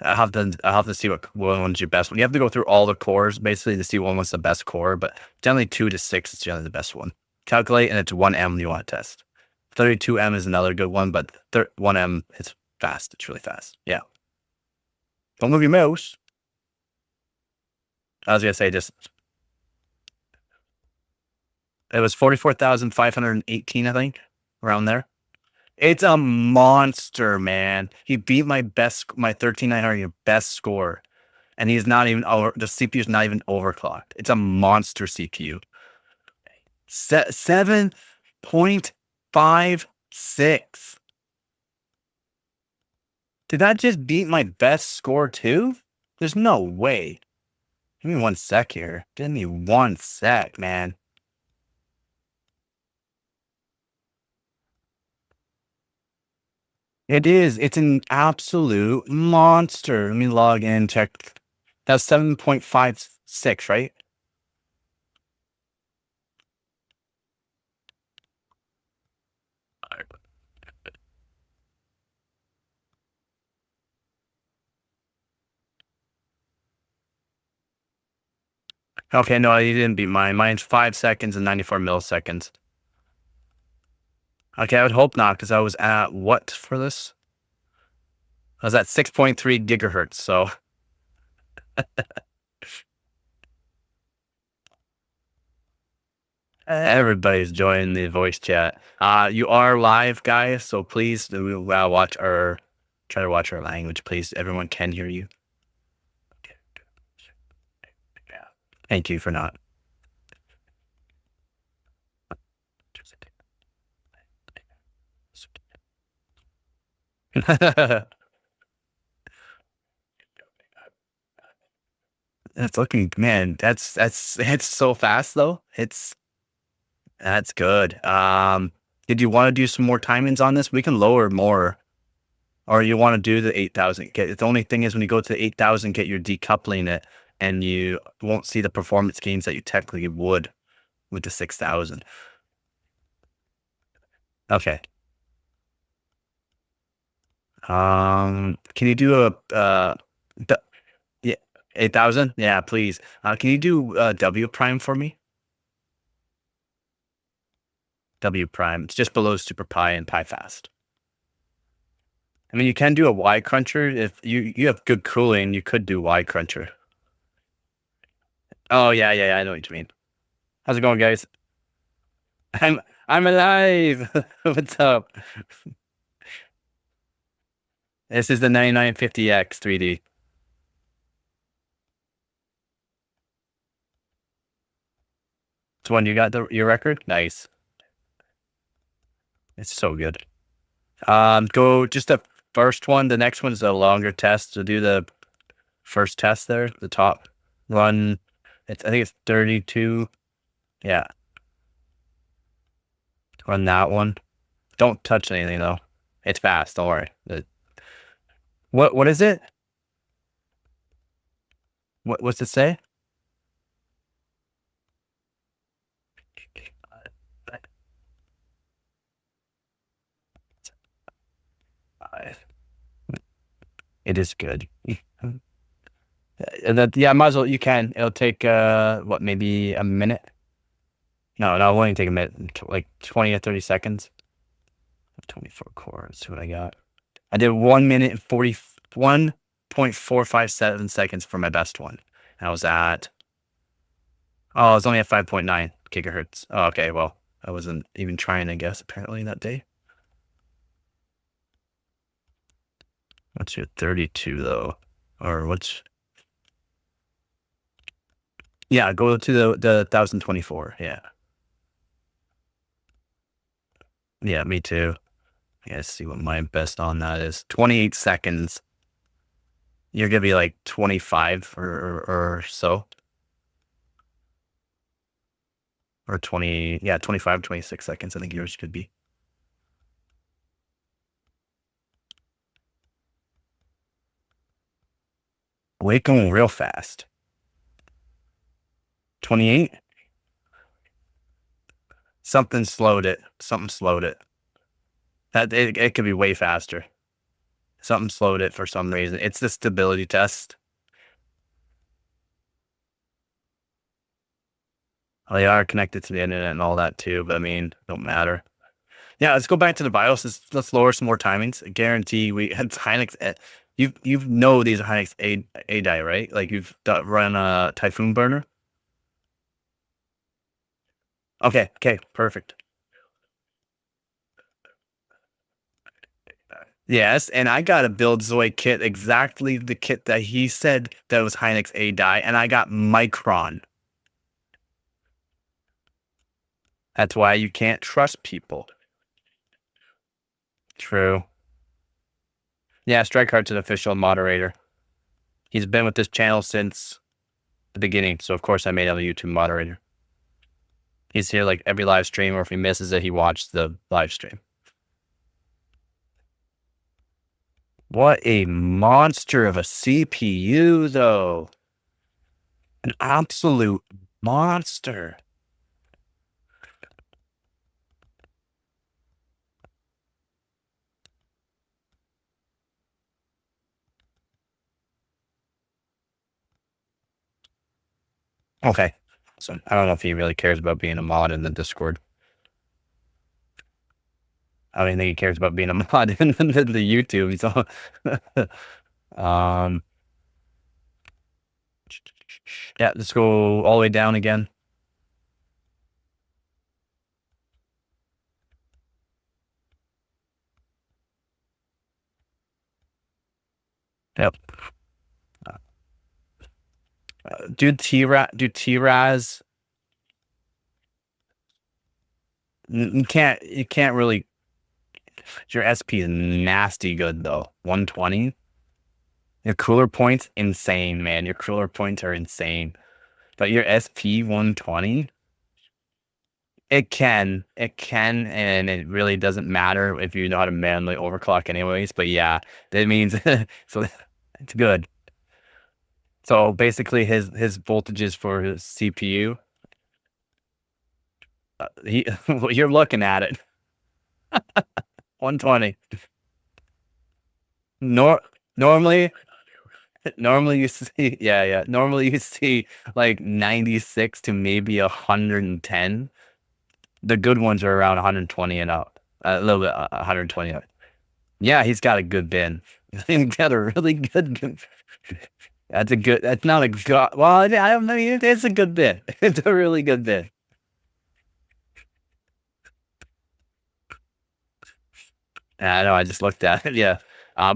I'll have to see what one's your best one. You have to go through all the cores basically to see one was the best core, but generally 2 to 6 is generally the best one. Calculate, and it's 1M you want to test. 32M is another good one, but 1M is fast. It's really fast. Yeah. Don't move your mouse. I was gonna say just, it was 44,518, I think, around there. It's a monster, man. He beat my 13,900 best score, and he's not even the CPU is not even overclocked. It's a monster CPU. 7.56. Did that just beat my best score too? There's no way. Give me 1 sec here. Give me 1 sec, man. It is. It's an absolute monster. Let me log in, check. That's 7.56, right? Okay, no, you didn't beat mine. Mine's 5 seconds and 94 milliseconds. Okay, I would hope not, because I was at what for this? I was at 6.3 gigahertz, so. Everybody's joining the voice chat. You are live, guys, so please try to watch our language, please. Everyone can hear you. Thank you for not. That's looking, man. It's so fast though. That's good. Did you want to do some more timings on this? We can lower more, or you want to do the 8,000. The only thing is when you go to the 8,000, get your decoupling it, and you won't see the performance gains that you technically would with the 6,000. Okay. Can you do a yeah, 8,000? Yeah, please. Can you do W prime for me? W prime. It's just below super pi and pi fast. I mean, you can do a Y cruncher if you have good cooling. You could do Y cruncher. Oh yeah, I know what you mean. How's it going, guys? I'm alive. What's up? This is the 9950X 3D. It's one you got your record? Nice. It's so good. Go just the first one. The next one's a longer test. So do the first test there, the top run. I think it's 32. Yeah. Run that one. Don't touch anything though. It's fast. Don't worry. What is it? What's it say? It is good. Yeah, might as well. You can. It'll take what, maybe a minute? No, it won't even take a minute. Like 20 or 30 seconds. 24 cores. What I got? I did 1 minute and 41.457 seconds for my best one. I was at. Oh, I was only at 5.9 gigahertz. Oh, okay. Well, I wasn't even trying, I guess, apparently that day. What's your 32 though? Or what's? Yeah, go to the 1024. Yeah. Yeah, me too. Yeah, see what my best on that is. 28 seconds. You're gonna be like 25 or so. Or 20, yeah, 25, 26 seconds. I think yours could be. Wait, going real fast. 28? Something slowed it. Something slowed it. It could be way faster. Something slowed it for some reason. It's the stability test. They are connected to the internet and all that too, but I mean, don't matter. Yeah, let's go back to the BIOS. Let's lower some more timings. I guarantee we had Hynix. You know these are Hynix A die, right? Like you've run a Typhoon burner. Okay, perfect. Yes, and I got a build Zoe kit, exactly the kit that he said that was Hynix A die, and I got Micron. That's why you can't trust people. True. Yeah, Strikeheart's an official moderator. He's been with this channel since the beginning, so of course I made him a YouTube moderator. He's here like every live stream, or if he misses it, he watched the live stream. What a monster of a CPU, though. An absolute monster. Okay. So I don't know if he really cares about being a mod in the Discord. I don't even think he cares about being a mod in the YouTube. So, yeah, let's go all the way down again. Yep. Do T-Raz. You can't really. Your SP is nasty good though. 120. Your cooler points, insane, man. Your cooler points are insane. But your SP 120, it can, and it really doesn't matter if you know how to manually overclock anyways. But yeah, that means so it's good. So basically, his voltages for his CPU, you're looking at it. 120. Normally you see, yeah. Normally you see like 96 to maybe 110. The good ones are around 120 and up. A little bit 120 up. Yeah, he's got a good bin. He's got a really good. That's a good. That's not a good. Well, I don't know. It's a good bin. It's a really good bin. I know. I just looked at it. Yeah.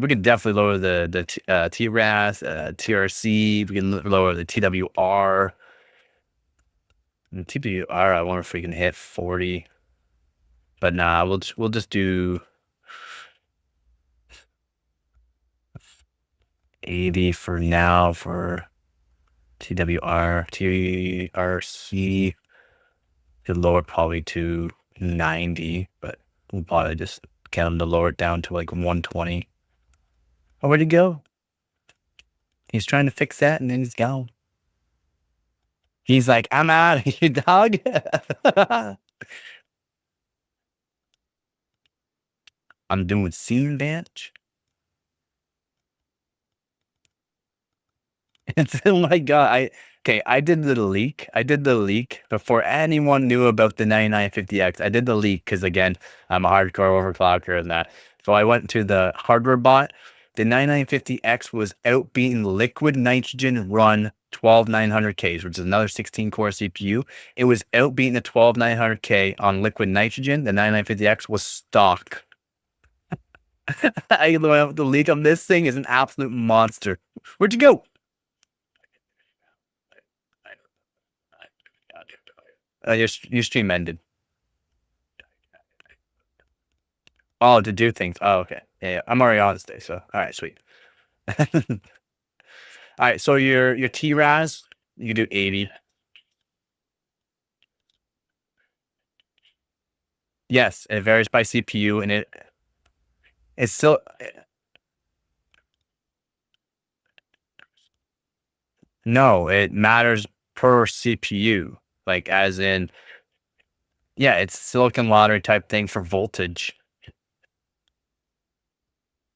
We can definitely lower the TRAS, TRC. We can lower the TWR. And TWR, I wonder if we can hit 40. But nah, we'll just do 80 for now for TWR, TRC. Could lower probably to 90, but we'll probably just get him to lower it down to like 120. Oh, where'd he go? He's trying to fix that and then he's gone. He's like, I'm out of here, dog. I'm doing scene bench. Oh my god! I did the leak. I did the leak before anyone knew about the 9950X. I did the leak because again, I'm a hardcore overclocker and that. So I went to the hardware bot. The 9950X was outbeating liquid nitrogen run 12900Ks, which is another 16 core CPU. It was outbeating the 12900K on liquid nitrogen. The 9950X was stock. The leak on this thing is an absolute monster. Where'd you go? Your stream ended. Oh, to do things. Oh, okay. Yeah. I'm already on this day, so all right, sweet. All right, so your TRAS, you can do 80. Yes, it varies by CPU, and it's still no, it matters per CPU. Like as in, yeah, it's silicon lottery type thing for voltage.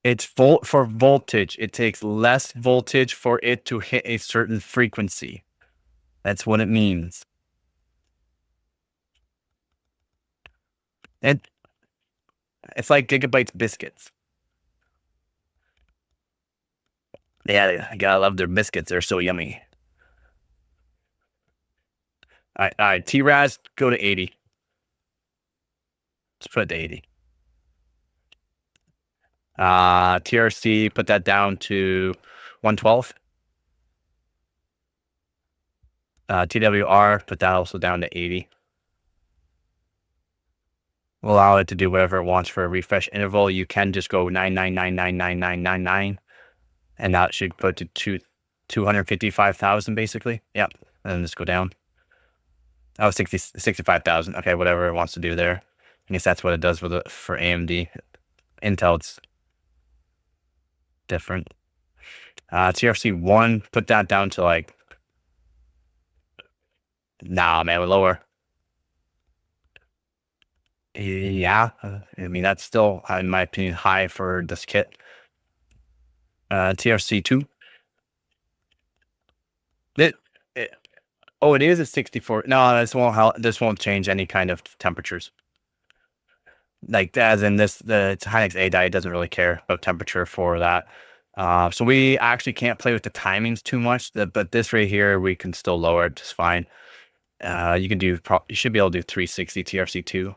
It's for voltage. It takes less voltage for it to hit a certain frequency. That's what it means. It's like Gigabytes biscuits. Yeah, I gotta love their biscuits. They're so yummy. All right. TRAS, go to 80. Let's put it to 80. TRC, put that down to 112. TWR, put that also down to 80. We'll allow it to do whatever it wants for a refresh interval. You can just go 999999999, and that should put to 255,000 basically. Yep, and then just go down. Oh, 65,000. Okay, whatever it wants to do there. I guess that's what it does for AMD. Intel, it's different. TRC 1, put that down to like, nah, man, we're lower. Yeah, I mean, that's still, in my opinion, high for this kit. TRC 2. It is a 64. No, this won't change any kind of temperatures. Like as in it's Hynix A die, it doesn't really care about temperature for that. So we actually can't play with the timings too much, but this right here, we can still lower it just fine. You should be able to do 360 TRC2.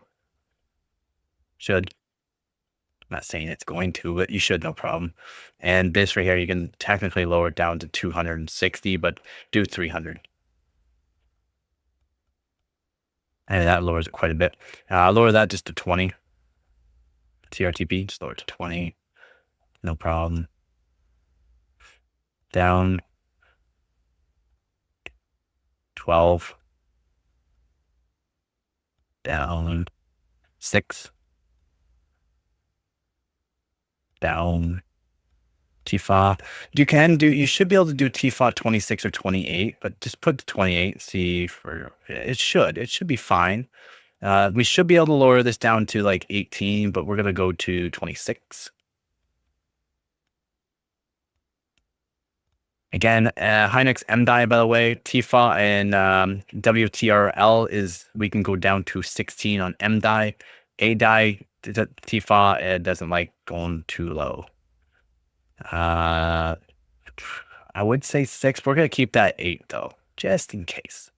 Should. I'm not saying it's going to, but you should, no problem. And this right here, you can technically lower it down to 260, but do 300. And that lowers it quite a bit. Lower that just to 20. TRTP, just lower it to 20. No problem. Down 12. Down 6. Down TFA. You should be able to do TFA 26 or 28, but just put 28. See it should be fine. We should be able to lower this down to like 18, but we're gonna go to 26. Again, Hynix M die, by the way, TFA and WTRL we can go down to 16 on M die. A die, TFA, it doesn't like going too low. I would say 6. We're going to keep that 8 though, just in case.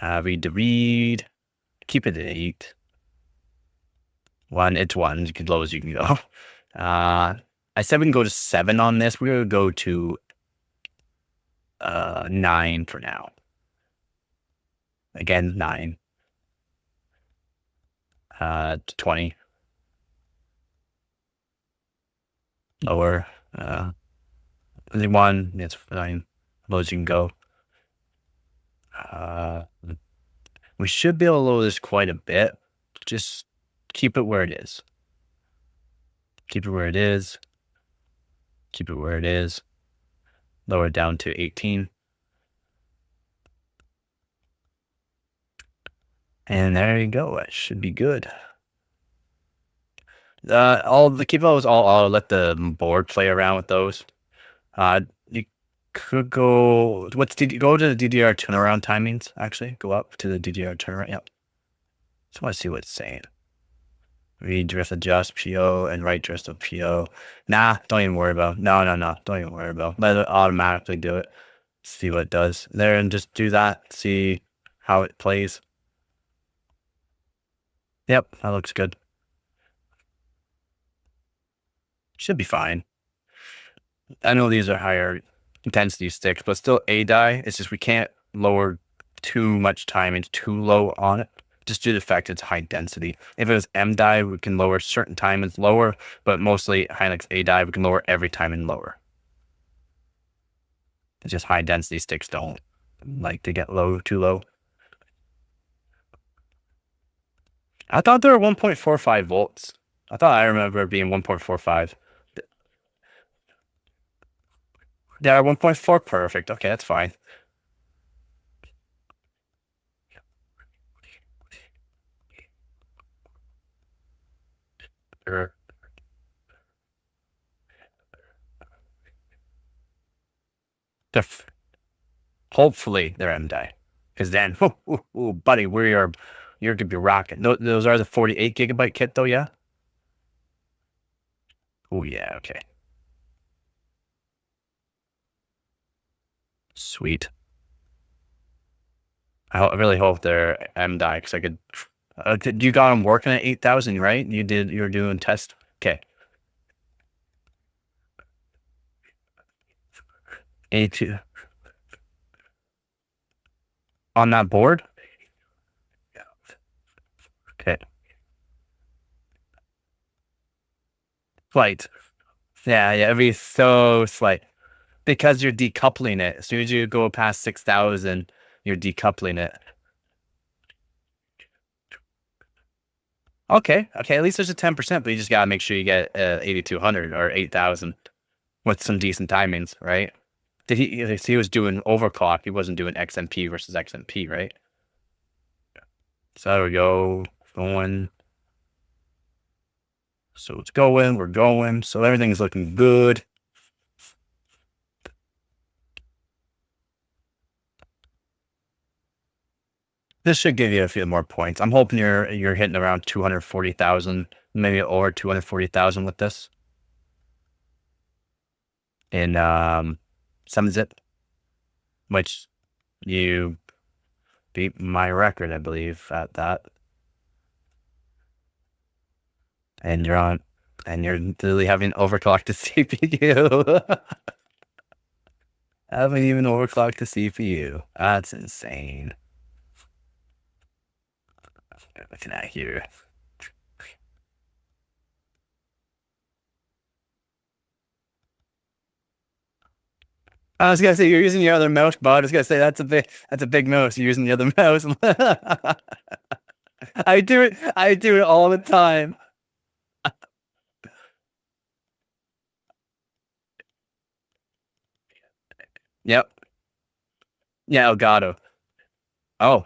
Read to read, keep it at 8. 1, it's 1, as low as you can go. I said we can go to 7 on this. We're gonna go to 9 for now. Again, 9. 20. Lower. 1. It's fine. Low as you can go. We should be able to lower this quite a bit. Just keep it where it is. Keep it where it is. Keep it where it is. Lower it down to 18. And there you go. It should be good. Keep those all. I'll let the board play around with those. You could go. Go to the DDR turnaround timings? Actually, go up to the DDR turnaround. Yep. Just want to see what it's saying. Read drift adjust PO and write drift of PO. Nah, don't even worry about it. No. Don't even worry about it. Let it automatically do it. See what it does there, and just do that. See how it plays. Yep, that looks good. Should be fine. I know these are higher intensity sticks, but still A die. It's just we can't lower too much time. It's too low on it. Just due to the fact it's high density. If it was M die, we can lower certain time it's lower, but mostly Hynix A die, we can lower every time and lower. It's just high density sticks don't like to get too low. I thought they were 1.45 volts. I thought I remember it being 1.45. They are 1.4. Perfect. Okay, that's fine. Hopefully they're M die, because then, buddy, you're gonna be rocking. Those are the 48 gigabyte kit though, yeah. Oh yeah, okay. Sweet. I really hope they're M die, because I could. You got them working at 8,000, right? You're doing test. Okay. 82 on that board. Okay. Slight. Yeah, it'd be so slight, because you're decoupling it. As soon as you go past 6,000, you're decoupling it. Okay. At least there's a 10%, but you just gotta make sure you get 8,200 or 8,000 with some decent timings, right? He was doing overclock. He wasn't doing XMP versus XMP, right? So there we go. Going. So it's going. We're going. So everything's looking good. This should give you a few more points. I'm hoping you're hitting around 240,000, maybe, or 240,000 with this. In 7-zip, which you beat my record, I believe, at that. And you're literally having overclocked the CPU. I haven't even overclocked the CPU. That's insane. Looking at here. I was gonna say you're using your other mouse, bud. I was gonna say that's a big mouse. You're using the other mouse. I do it all the time. Yep. Yeah, Elgato. Oh.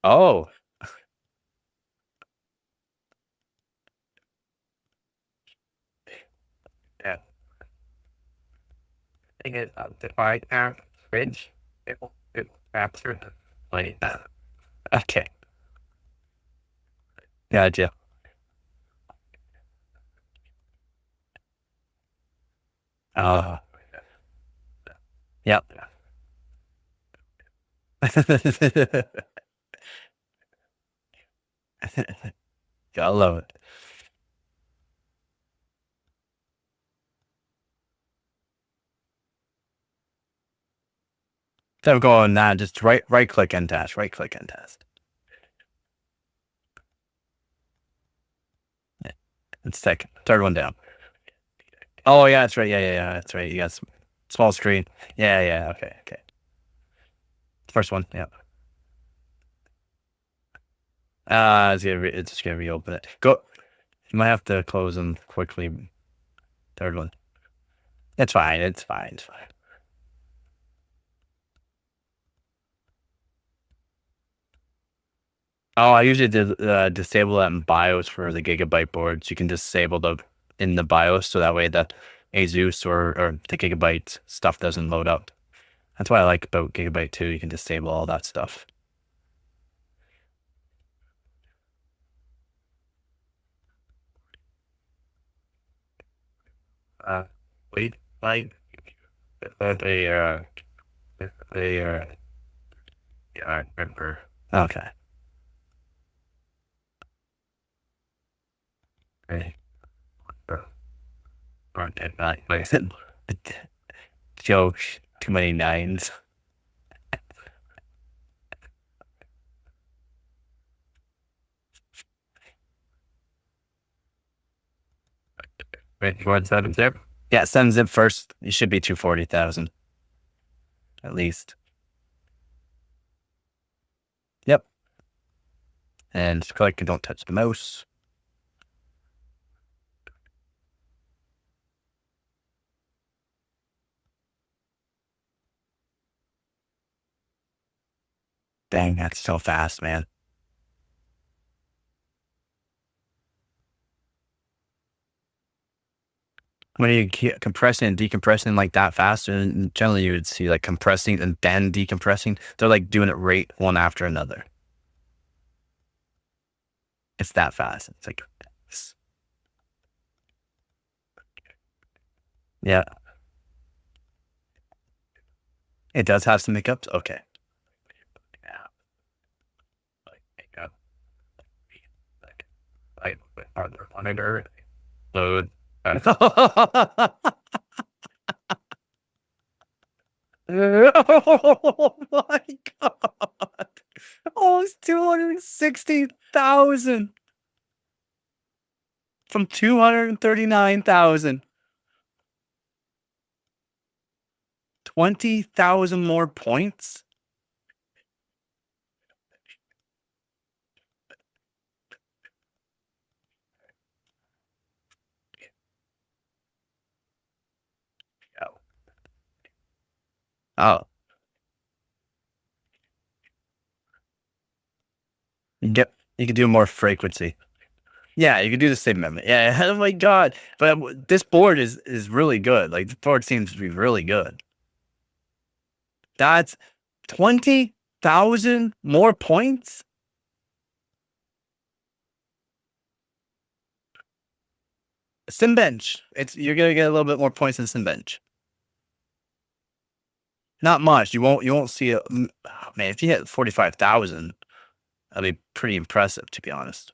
Oh. Yeah. Thing is, the right now, bridge, it capture like that. Okay. Gotcha. Yep. Gotta love it. Instead of going that, just right click and test, right click and test. It's second, third one down. Oh yeah, that's right. Yeah, that's right. You got small screen. Yeah. Okay. First one. Yeah. It's just gonna reopen it. Go. You might have to close them quickly. Third one. It's fine. It's fine. Oh, I usually disable that in BIOS for the Gigabyte boards. You can disable the in the BIOS so that way the ASUS or the Gigabyte stuff doesn't load up. That's what I like about Gigabyte too. You can disable all that stuff. Wait, like they yeah, I remember. Okay. Okay. Aren't that nice? Listen, Joe, too many nines. Wait, you want 7-zip? Yeah, 7-zip first. You should be 240,000 at least. Yep. And click and don't touch the mouse. Dang, that's so fast, man. When you keep compressing and decompressing like that fast, and generally you would see like compressing and then decompressing. They're like doing it right one after another. It's that fast. It's like, yeah, it does have some hiccups. Okay. Monitor load. Oh my god! Oh, it's 260,000 from 239,000. 20,000 more points. Oh, you can do more frequency. Yeah, you can do the same method. Yeah. Oh my god! But this board is really good. Like the board seems to be really good. That's 20,000 more points. Simbench. You're gonna get a little bit more points than Simbench. Not much. You won't see it. Oh, man, if you hit 45,000, that'd be pretty impressive, to be honest.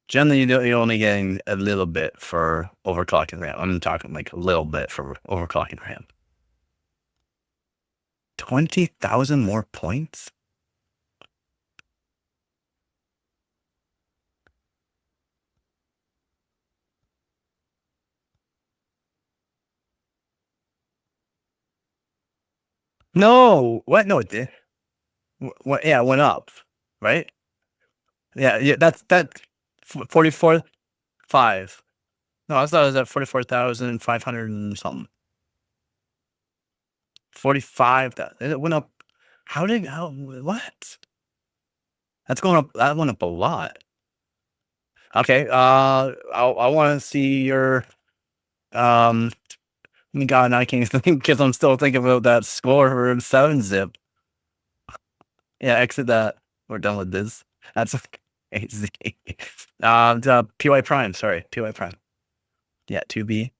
Generally, you're only getting a little bit for overclocking RAM. I'm talking like a little bit for overclocking RAM. 20,000 more points? No. What? No, it did. What? Yeah, it went up, right? Yeah. That's 44,500. No, I thought it was at 44,500 and something. 45. It went up. What? That's going up. That went up a lot. Okay. I want to see your, God, I can't think because I'm still thinking about that score for 7-zip. Yeah, exit that. We're done with this. That's crazy. PY Prime. Sorry, PY Prime. Yeah, 2B.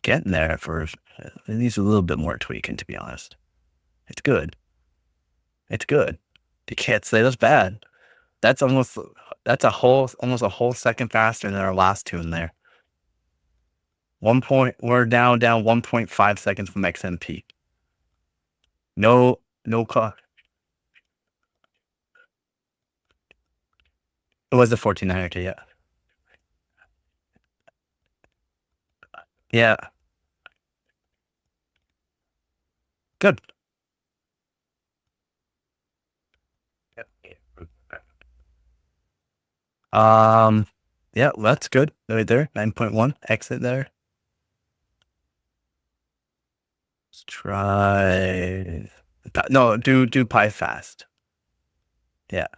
Getting there first. It needs a little bit more tweaking, to be honest. It's good. It's good. You can't say that's bad. That's almost almost a whole second faster than our last two in there. We're down 1.5 seconds from XMP. No clock. It was a 1400, yeah. Yeah. Good. Yeah, that's good. Right there. 9.1. Exit there. Let's try. No, do pi fast. Yeah.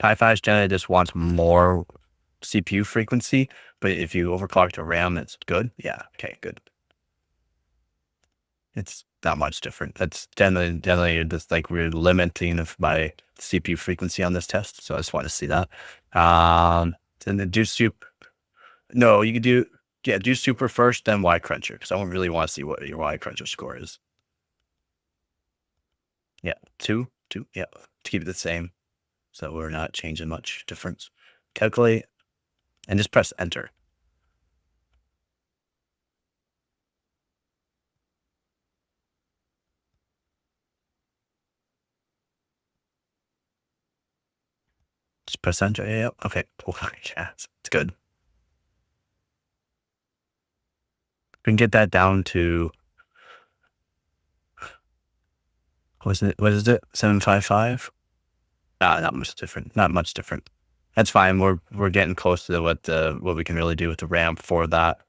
Pi fast generally just wants more CPU frequency, but if you overclock to RAM, it's good. Yeah. Okay, good. It's not much different. That's generally just like we're limiting by CPU frequency on this test. So I just want to see that. Then the do super. No, you could do super first, then Y cruncher, because I don't really want to see what your Y cruncher score is. Yeah, two, yeah, to keep it the same. So we're not changing much difference. Calculate and just press enter. Just press enter. Yeah, okay. Cool. Yeah, it's good. We can get that down to what is it? 755? Not much different. Not much different. That's fine. We're getting close to what we can really do with the RAM for that.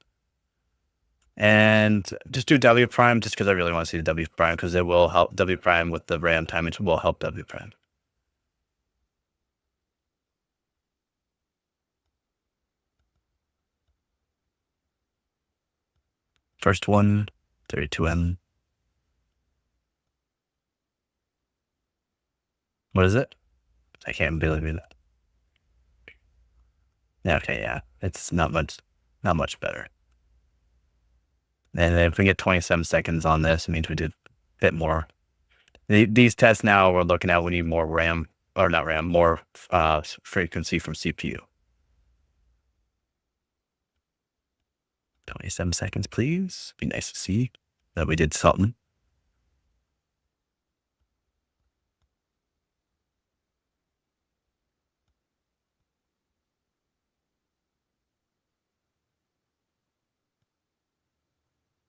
And just do W prime just because I really want to see the W prime because it will help W prime with the RAM time. It will help W prime. First one, 32M. What is it? I can't believe it. Yeah, okay, yeah. It's not much better. And if we get 27 seconds on this, it means we did a bit more. These tests now we're looking at, we need more RAM, or not RAM, more frequency from CPU. 27 seconds, please. Be nice to see that we did something.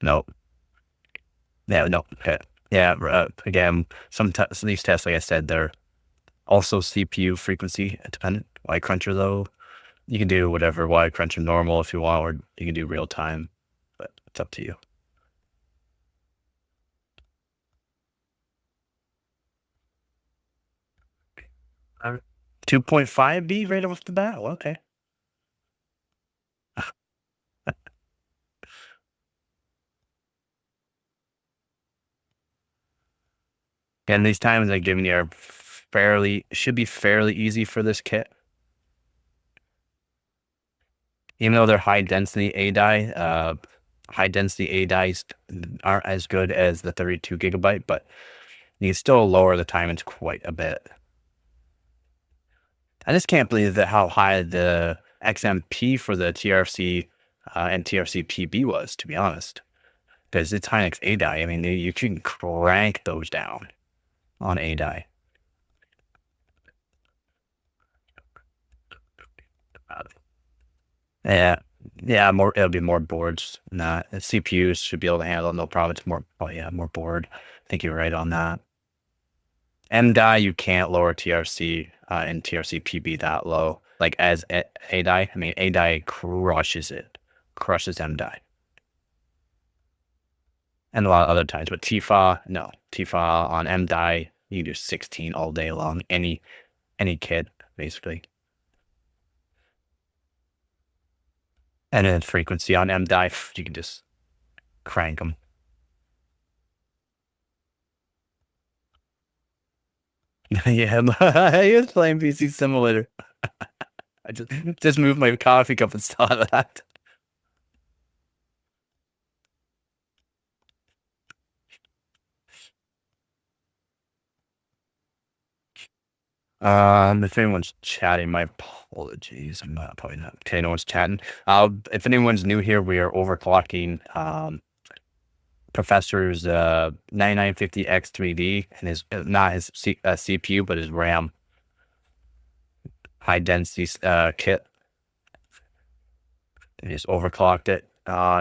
No. Yeah, no. Okay. Yeah, again, some of these tests, like I said, they're also CPU frequency dependent. Y cruncher, though, you can do whatever Y cruncher normal if you want, or you can do real time, but it's up to you. 2.5B right off the bat. Well, okay. And these times I've given you are should be fairly easy for this kit. Even though they're high density A die, high density A dies aren't as good as the 32 gigabyte, but you can still lower the timings quite a bit. I just can't believe how high the XMP for the TRC and TRC PB was, to be honest. Because it's Hynix A die. I mean, you can crank those down on A die. Yeah, it'll be more boards. Nah, CPUs should be able to handle it, no problem. It's more, more board. I think you're right on that. M die, you can't lower TRC and TRC PB that low. Like as A die, I mean, A die crushes M die. And a lot of other times, but TFA, no. TFA on M die, you can do 16 all day long. Any kit, basically. And then frequency on M die, you can just crank them. Yeah, he was playing PC Simulator. I just moved my coffee cup and saw that. If anyone's chatting, my apologies. I'm not probably not. Okay, no one's chatting. If anyone's new here, we are overclocking Professor's 9950X3D and his not his CPU, but his RAM high density kit. And just overclocked it.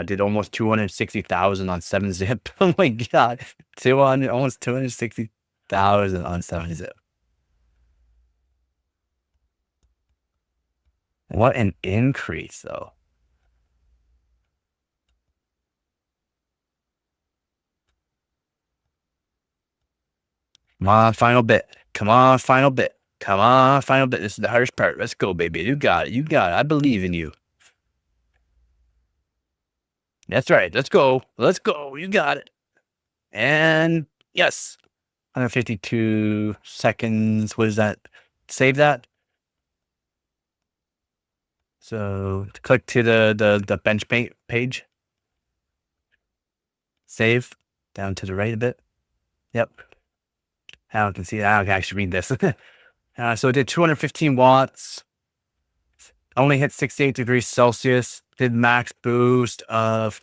Did almost 260,000 on 7-zip. Oh my god, almost 260,000 on 7-zip. What an increase, though. Come on, final bit. Come on, final bit. Come on, final bit. This is the hardest part. Let's go, baby. You got it. You got it. I believe in you. That's right. Let's go. Let's go. You got it. And yes, 152 seconds. What is that? Save that. So click to the bench page. Save down to the right a bit. Yep. Now I can see that. I can actually read this. So it did 215 watts. Only hit 68 degrees Celsius. Did max boost of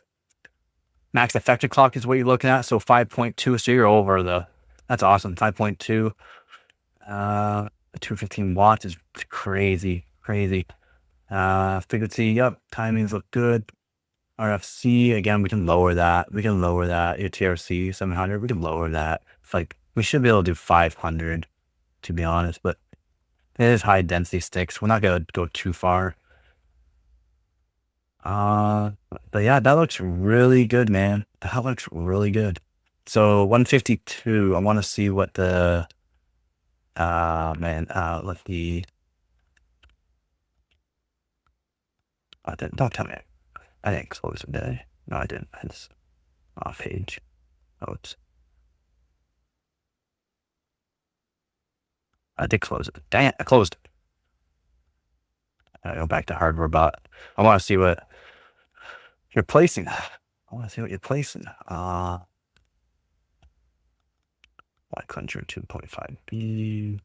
max effective clock is what you're looking at. So 5.2. So you're over that's awesome. 5.2. 215 watts is crazy. Frequency, yep. Timings look good. RFC, again, we can lower that. Your TRC 700, we can lower that. It's like, we should be able to do 500, to be honest, but it is high density sticks. We're not going to go too far. But yeah, that looks really good, man. That looks really good. So 152, I want to see what the, let's see. Don't tell me. I didn't close it, did I? No, I didn't. It's off page. Oh, I did close it. Dang it, I closed it. I go back to hardware bot. I want to see what you're placing. I want to see what you're placing. White Cleanser 2.5B.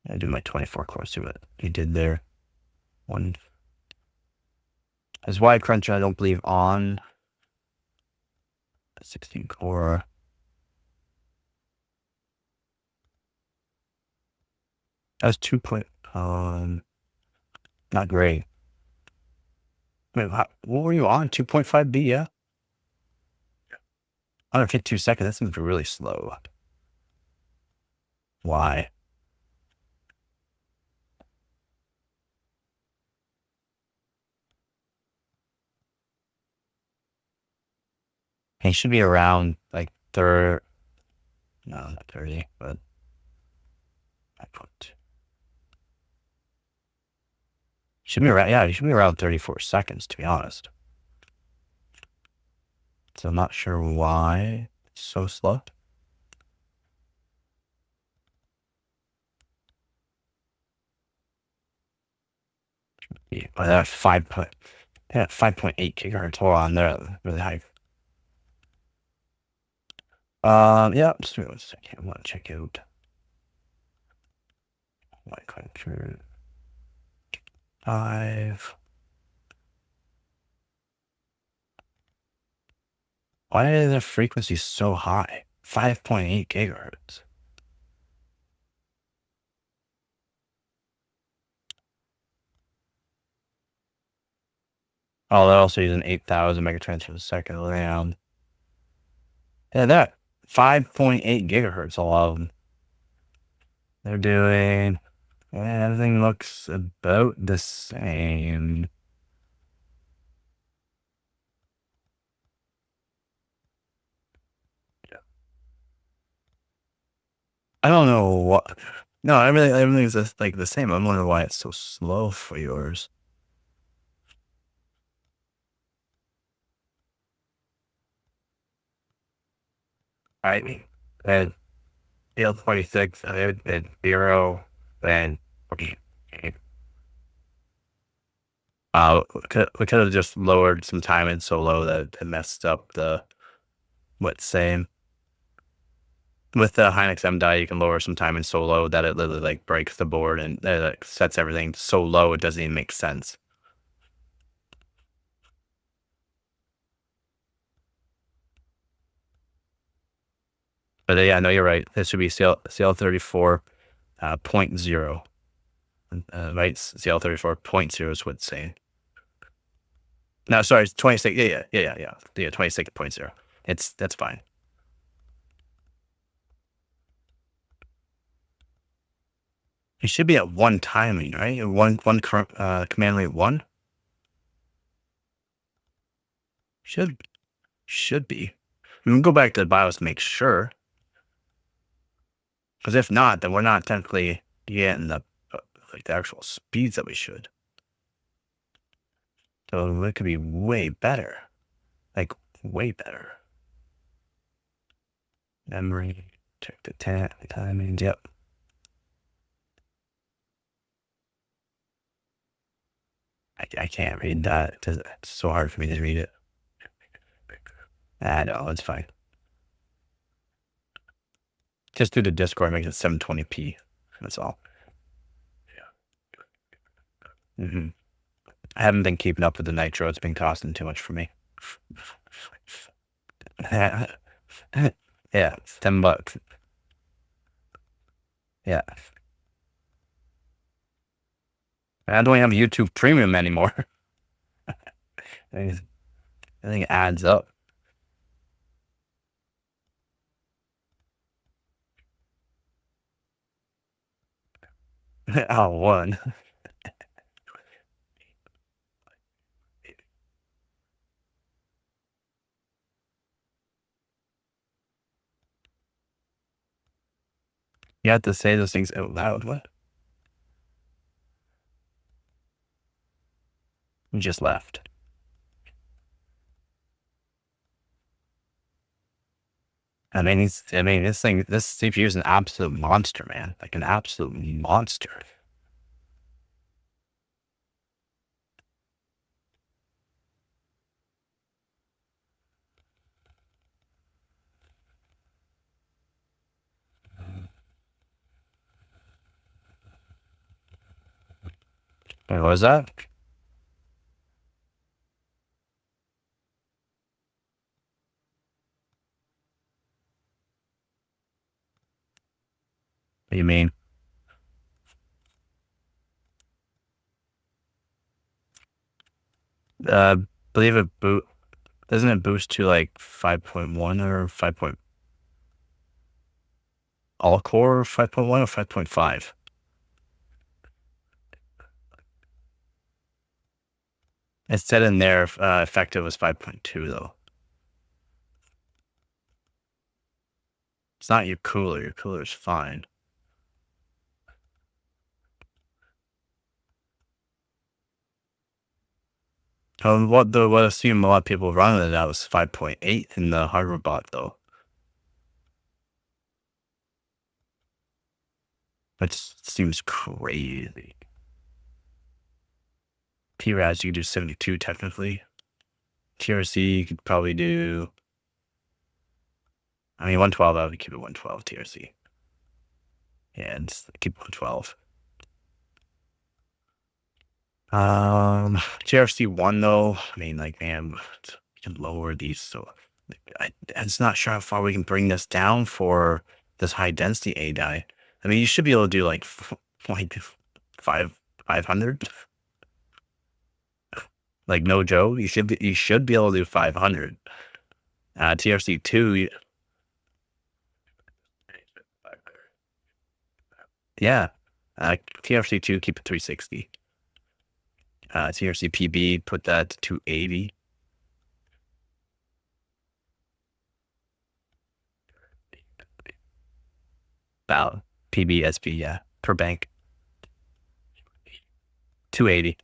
I do my 24 core, see what you did there. One. As White Cruncher, I don't believe on 16 core. That's 2. Not great. Wait, what were you on? 2.5B, yeah? 152 seconds. That seems really slow. Why? He should be around like no, not 30, but I put. Should be around, yeah, he should be around 34 seconds, to be honest. So I'm not sure why it's so slow. Yeah, well, that's 5.8 gigahertz. Hold on, they're really high. Yeah, just wait 1 second. I want to check out White Cleanser 5. Why is the frequency so high? 5.8 gigahertz. Oh, they're also using 8,000 megatransfers a second RAM. Yeah, that 5.8 gigahertz, all of them. They're doing, everything looks about the same. I don't know what. No, everything's just like the same. I'm wondering why it's so slow for yours. All right, and field 26, and 0, and okay. We could have just lowered some timing so low that it messed up the what's same. With the Hynix M die, you can lower some timing so low that it literally like breaks the board and like sets everything so low it doesn't even make sense. But yeah, no, you're right. This should be CL34 .0. Right? CL34.0 is what it's saying. No, sorry, it's 26. Yeah, 26.0. That's fine. It should be at one timing, right? One command rate 1. Should be. We can go back to the BIOS to make sure. Because if not, then we're not technically getting the like the actual speeds that we should. So it could be way better. Like way better. Memory, check the timings, yep. I can't read that. It's so hard for me to read it. No, it's fine. Just through the Discord, make it 720p. That's all. Yeah. I haven't been keeping up with the Nitro. It's been costing too much for me. Yeah, $10. Yeah. I don't have YouTube Premium anymore. I think it adds up. Oh, one. You have to say those things out loud. What? You just left. This CPU is an absolute monster, man. Like an absolute monster. Wait, what was that? What do you mean? Believe it doesn't it boost to like 5.1 or 5. All core 5.1 or 5.5? It said in there effective was 5.2 though. It's not your cooler. Your cooler is fine. What I assume a lot of people running it out was 5.8 in the hardware bot though. That seems crazy. TRAS you could do 72 technically. TRC you could probably do. I mean 112. I would keep it 112 TRC. Yeah, and just keep 112. JRC 1 though, I mean, like, man, we can lower these. So I'm just not sure how far we can bring this down for this high density A die. I mean, you should be able to do like 500. Like no joke, you should be able to do 500. TRC 2. Yeah. TRC 2 keep it 360. TRC PB put that to 280. About PB SB, yeah, per bank. 280.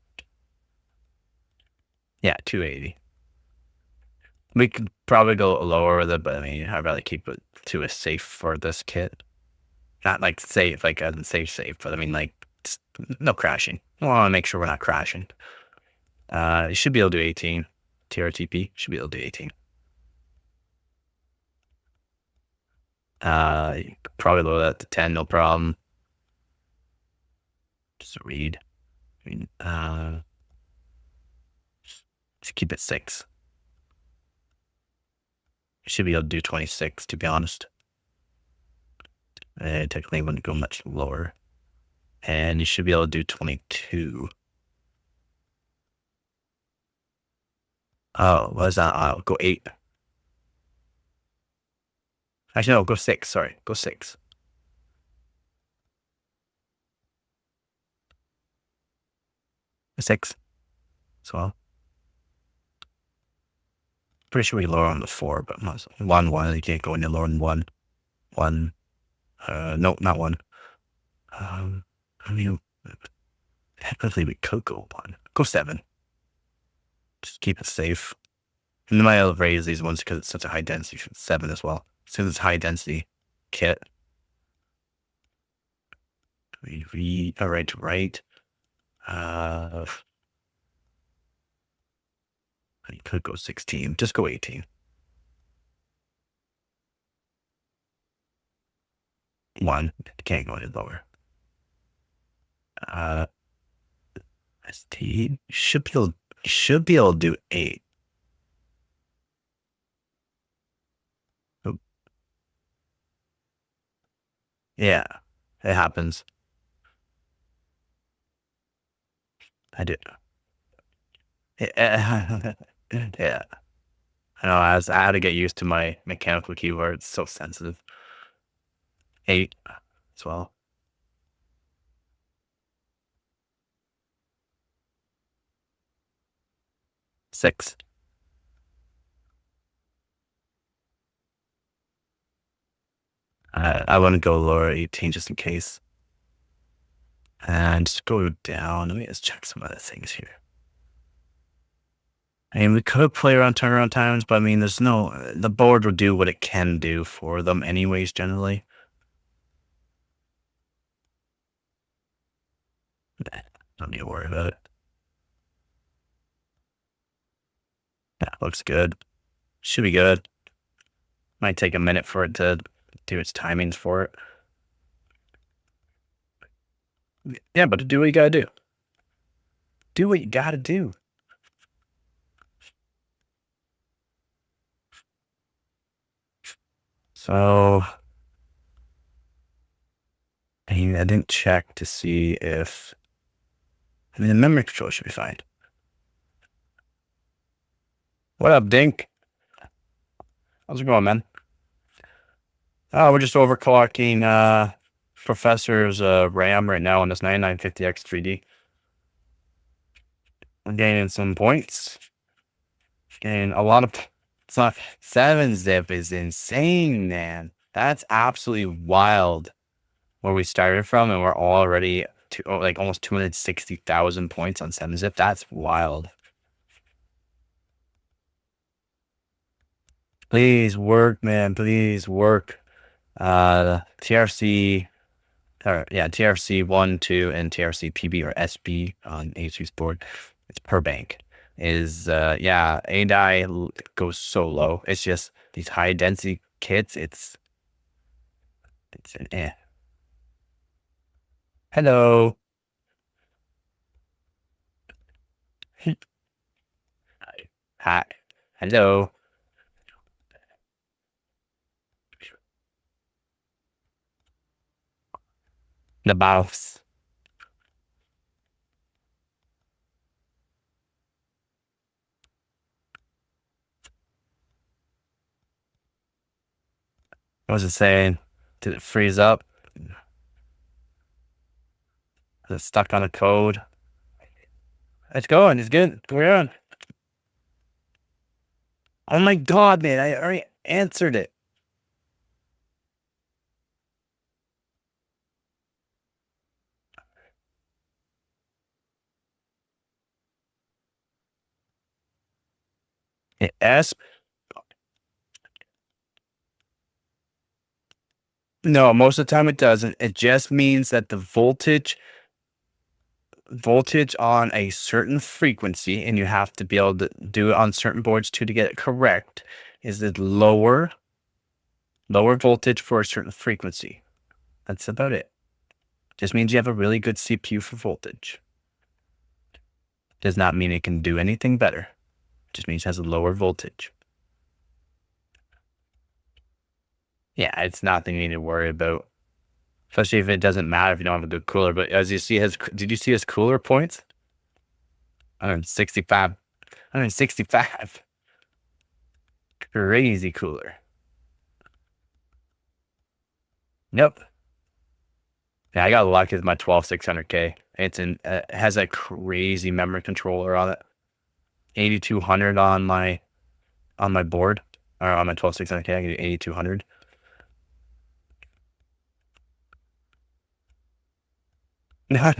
Yeah, 280. We could probably go lower with it, but I mean, I'd rather keep it to a safe for this kit. Not like safe, like I didn't say safe, but I mean like no crashing. I want to make sure we're not crashing. You should be able to do 18. TRTP should be able to do 18. You could probably lower that to 10, no problem. Just read. I mean, just keep it 6. You should be able to do 26, to be honest. Technically, wouldn't go much lower. And you should be able to do 22. Oh, what is that? I'll go 8. Actually, no, go 6. Sorry, go 6. Go 6 as well. Pretty sure we lower on the 4, but 1. You can't go any lower than 1. 1. No, not 1. I mean, technically we could go 1. Go 7. Just keep it safe. And then I'll raise these ones because it's such a high density. 7 as well. Since it's high density kit. We read. All right, right. You could go 16. Just go 18. 1. Can't go any lower. ST should be able to do 8. Oh. Yeah, it happens. I do. Yeah. I know. I had to get used to my mechanical keyboard. It's so sensitive. 8 as well. 6. I want to go lower 18 just in case. And just go down. Let me just check some other things here. I mean, we could play around turnaround times, but I mean, the board will do what it can do for them anyways, generally. Don't need to worry about it. Yeah, looks good. Should be good. Might take a minute for it to do its timings for it. Yeah, but do what you gotta do. Do what you gotta do. So, I didn't check to see if, the memory control should be fine. What up, Dink? How's it going, man? Oh, we're just overclocking Professor's RAM right now on this 9950X 3D. I'm gaining some points. Getting a lot of. It's not 7-zip is insane, man. That's absolutely wild. Where we started from, and we're already to like almost 260,000 points on 7-zip. That's wild. Please work, man. Please work. TRC, TRC 1, 2, and TRC PB or SB on HC's board. It's per bank. ADI goes so low. It's just these high density kits. It's an eh. Hello. Hi. Hello. The mouse. What was it saying? Did it freeze up? Is it stuck on a code? It's going. It's good. We're on. Oh my god, man. I already answered it. S. No, most of the time it doesn't. It just means that the voltage on a certain frequency, and you have to be able to do it on certain boards too to get it correct, is it lower Lower voltage for a certain frequency. That's about it. Just means you have a really good CPU for voltage. Does not mean it can do anything better. Just means it has a lower voltage. Yeah, it's nothing you need to worry about. Especially if it doesn't matter if you don't have a good cooler. But as you see, did you see his cooler points? 165. 165. Crazy cooler. Nope. Yeah, I got lucky with my 12600K. It has a crazy memory controller on it. 8200 on my board, or on my 12600K. I get 8200. No,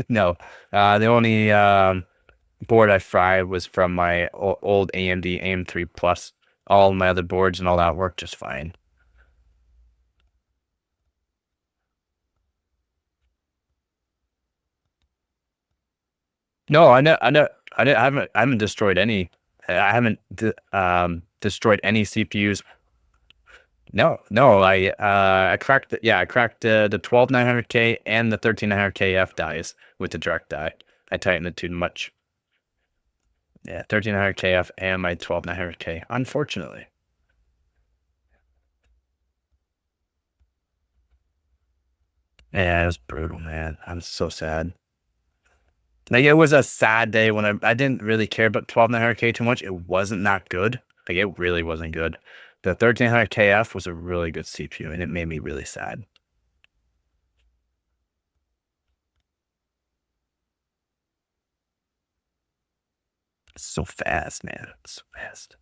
no. The only board I fried was from my old AMD AM3 Plus. All my other boards and all that worked just fine. No, I haven't destroyed any. I haven't destroyed any CPUs. No, I cracked the 12900K and the 13900K F dies with the direct die. I tightened it too much. Yeah, 13900K F and my 12900K. Unfortunately. Yeah, it was brutal, man. I'm so sad. Like, it was a sad day when I didn't really care about 12900K too much. It wasn't that good. Like, it really wasn't good. The 13900KF was a really good CPU, and it made me really sad. It's so fast, man. It's so fast.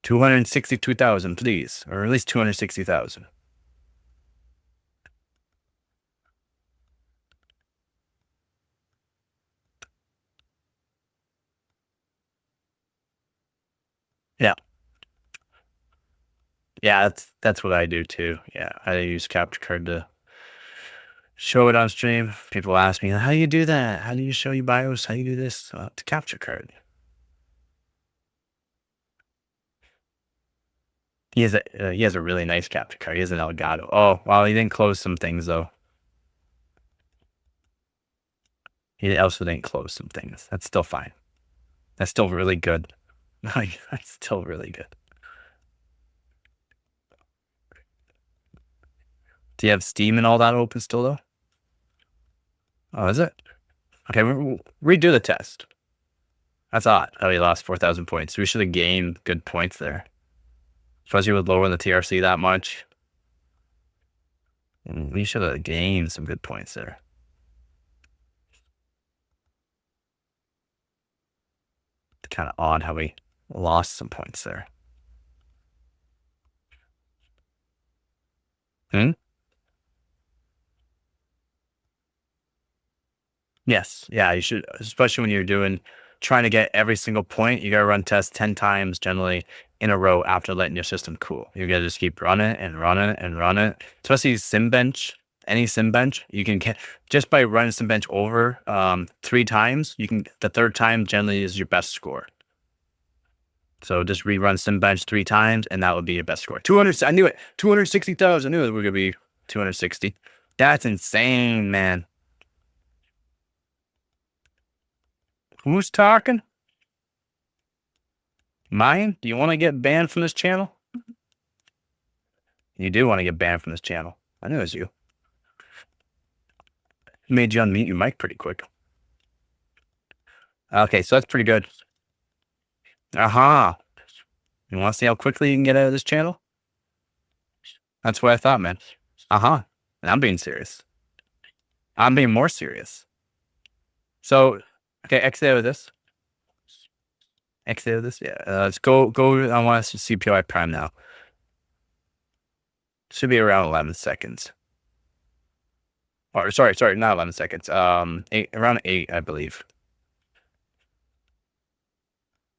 262,000, please. Or at least 260,000. Yeah. Yeah, that's what I do too. Yeah, I use capture card to show it on stream. People ask me, how do you do that? How do you show you BIOS? How do you do this? It's a capture card. He has a really nice capture card. He has an Elgato. Oh, well, he didn't close some things though. He also didn't close some things. That's still fine. That's still really good. That's still really good. Do you have Steam and all that open still though? Oh, is it? Okay, redo the test. That's odd. Oh, you lost 4,000 points. We should have gained good points there. Especially with lowering the TRC that much. We should have gained some good points there. It's kind of odd how we lost some points there. Yes. Yeah, you should, especially when you're trying to get every single point, you gotta run tests 10 times generally in a row after letting your system cool. You gotta just keep running and running and running. Especially SimBench, any SimBench, you can get just by running SimBench over 3 times, the third time generally is your best score. So just rerun SimBench 3 times and that would be your best score. 200, I knew it. 260,000. I knew it was gonna be 260. That's insane, man. Who's talking? Mine? Do you want to get banned from this channel? You do want to get banned from this channel. I knew it was you. Made you unmute your mic pretty quick. Okay, so that's pretty good. Aha. You want to see how quickly you can get out of this channel? That's what I thought, man. And I'm being serious. I'm being more serious. So, okay, exit out of this. Exit out of this. Yeah. Let's go. I want to see CPI prime now. Should be around 11 seconds. Or sorry, not 11 seconds. Around 8, I believe.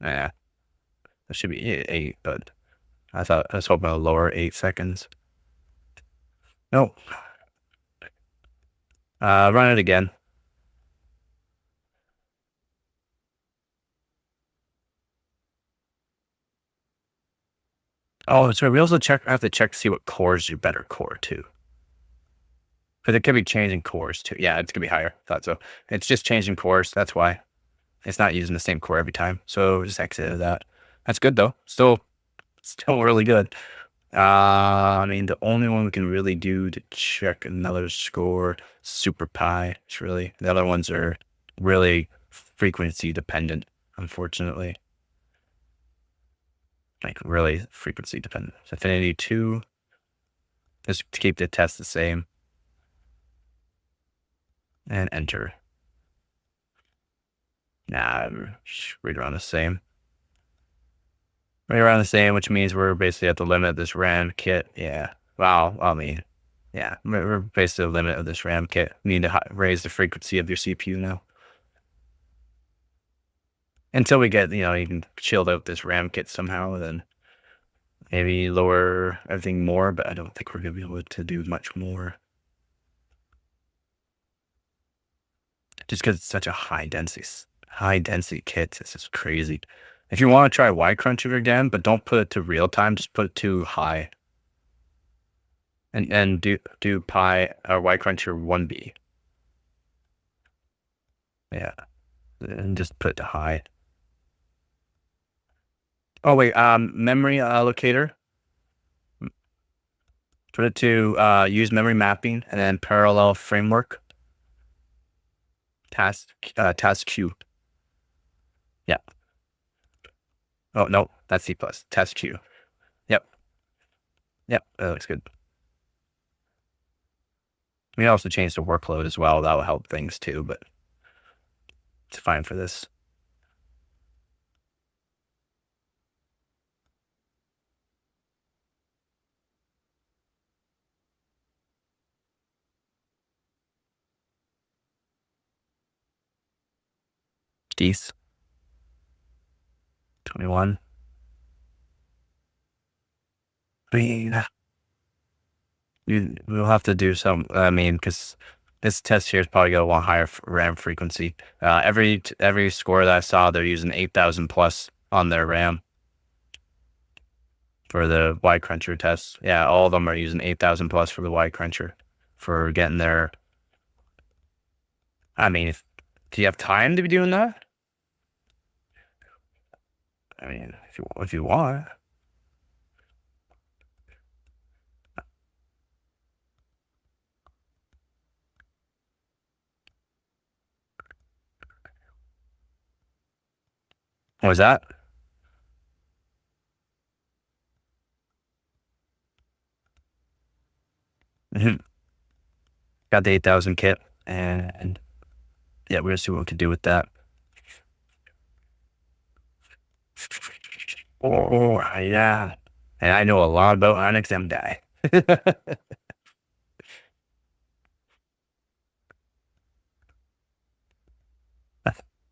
Yeah. That should be 8, but I was hoping a lower 8 seconds. No. Run it again. Oh, sorry. We also have to check to see what cores you better core too. Because it could be changing cores too. Yeah, it's gonna be higher. Thought so. It's just changing cores. That's why it's not using the same core every time. So just exit that. That's good though. Still really good. I mean, the only one we can really do to check another score, Super Pi. It's really the other ones are really frequency dependent, unfortunately. Like really frequency dependent. Affinity 2. Just to keep the test the same. And enter. Nah, right around the same. Right around the same, which means we're basically at the limit of this RAM kit. Yeah. Wow. I mean, yeah, we're basically at the limit of this RAM kit. We need to raise the frequency of your CPU now. Until we get, you can shield out this RAM kit somehow, then maybe lower everything more, but I don't think we're going to be able to do much more. Just because it's such a high density kit. This is crazy. If you want to try Y cruncher again, but don't put it to real time, just put it to high. And do Pi or Y cruncher 1B. Yeah. And just put it to high. Oh wait, memory allocator. Put it to use memory mapping and then parallel framework. Task queue. Yeah. Oh no, that's C+. Task queue. Yep. Yep, that looks good. We also change the workload as well. That will help things too, but it's fine for this. Geese. 21. We'll have to do some, because this test here is probably going to want higher RAM frequency. Every score that I saw, they're using 8,000 plus on their RAM for the Y cruncher test. Yeah, all of them are using 8,000 plus for the Y cruncher for getting their. I mean, do you have time to be doing that? I mean, if you want. What was that? Got the 8,000 kit, and yeah, we're gonna see what we can do with that. Oh yeah, and I know a lot about Onyx MDI.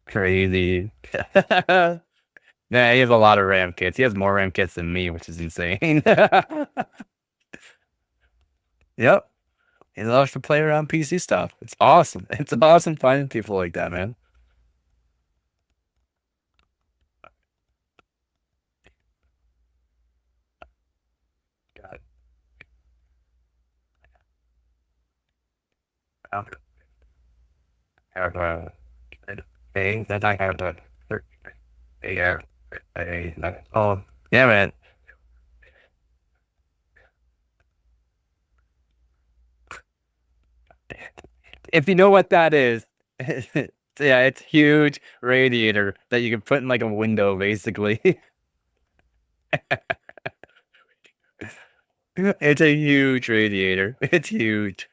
Crazy. Yeah, he has a lot of RAM kits. He has more RAM kits than me, which is insane. Yep. He loves to play around PC stuff. It's awesome. It's awesome finding people like that, man. God. I have a that I have a oh yeah, man. If you know what that is, yeah, it's huge radiator that you can put in like a window, basically. It's a huge radiator. It's huge.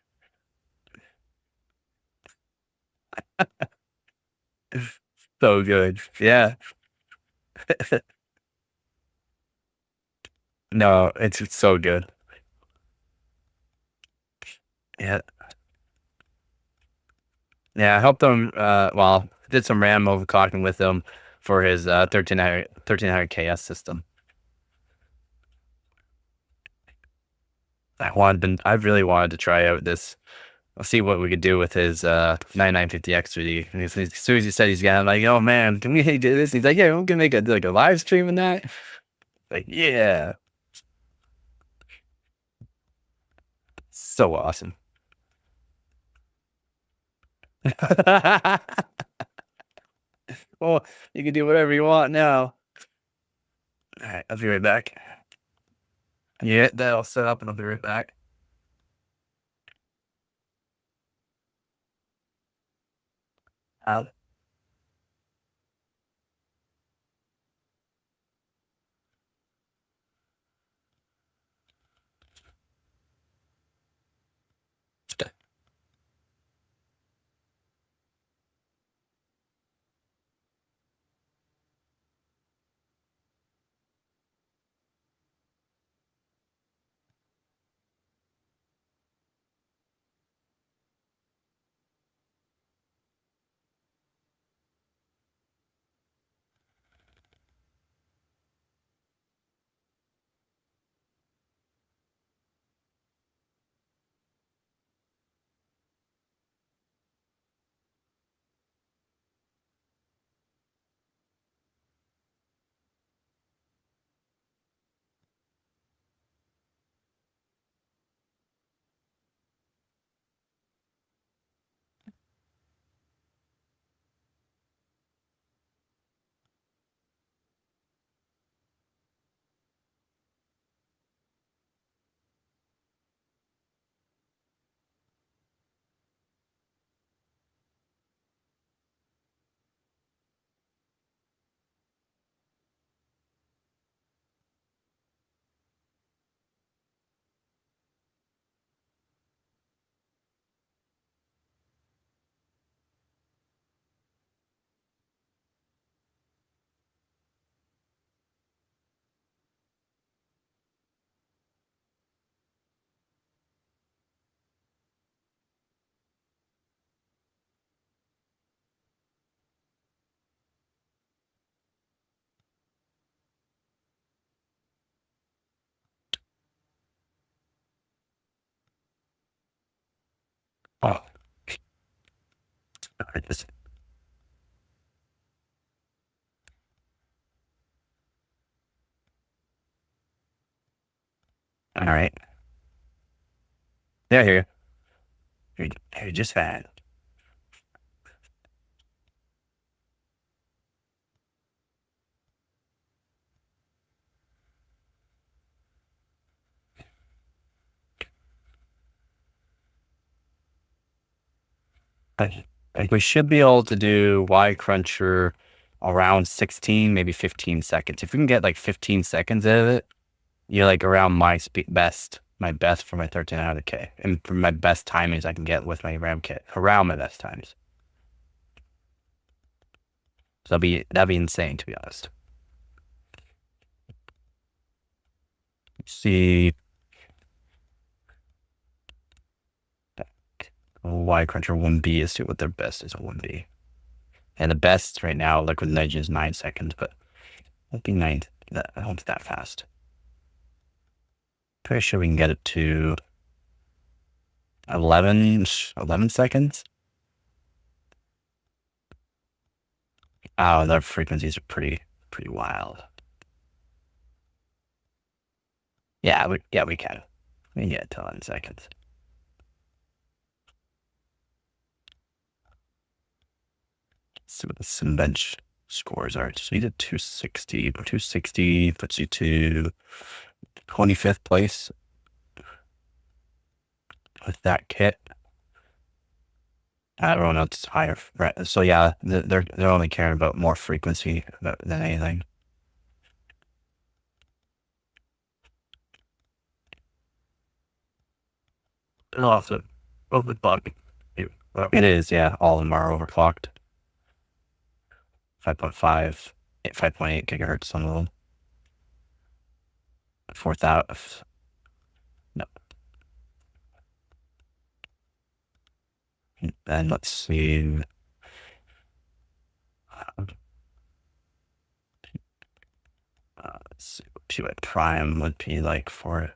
So good. Yeah. No, it's so good. Yeah. Yeah, I helped him, did some RAM overclocking with him for his 1300 KS system. I really wanted to try out this. I'll see what we could do with his 9950X3D. And as soon as he said he's got, I'm like, oh man, can we do this? He's like, yeah, we're gonna make a live stream in that. Like, yeah. so awesome. Well, you can do whatever you want now. All right, I'll be right back. Yeah, that'll set up and I'll be right back. Out. Oh, I just. All right. Yeah, I hear you. You're just fine. Like we should be able to do Y cruncher around 16, maybe 15 seconds. If we can get like 15 seconds out of it, you're like around my best, my best for my 1300K. And for my best timings I can get with my RAM kit, around my best times. So that'd be insane, to be honest. See, Y cruncher 1B is to what their best is a 1B. And the best right now, Liquid Legend, is 9 seconds, but it won't be 9. I won't be that fast. Pretty sure we can get it to 11 seconds. Oh, their frequencies are pretty wild. Yeah, we can. We can get it to 11 seconds. Let's see what the sim bench scores are. So you did 260. 260 puts you to 25th place with that kit. Everyone else is higher. Right. So yeah, they're only caring about more frequency than anything. Awesome. Overclocking. It is, yeah. All of them are overclocked. 5.5, 5.8 gigahertz, some of them. 4,000. No. And let's see. Let's see what prime would be like for it.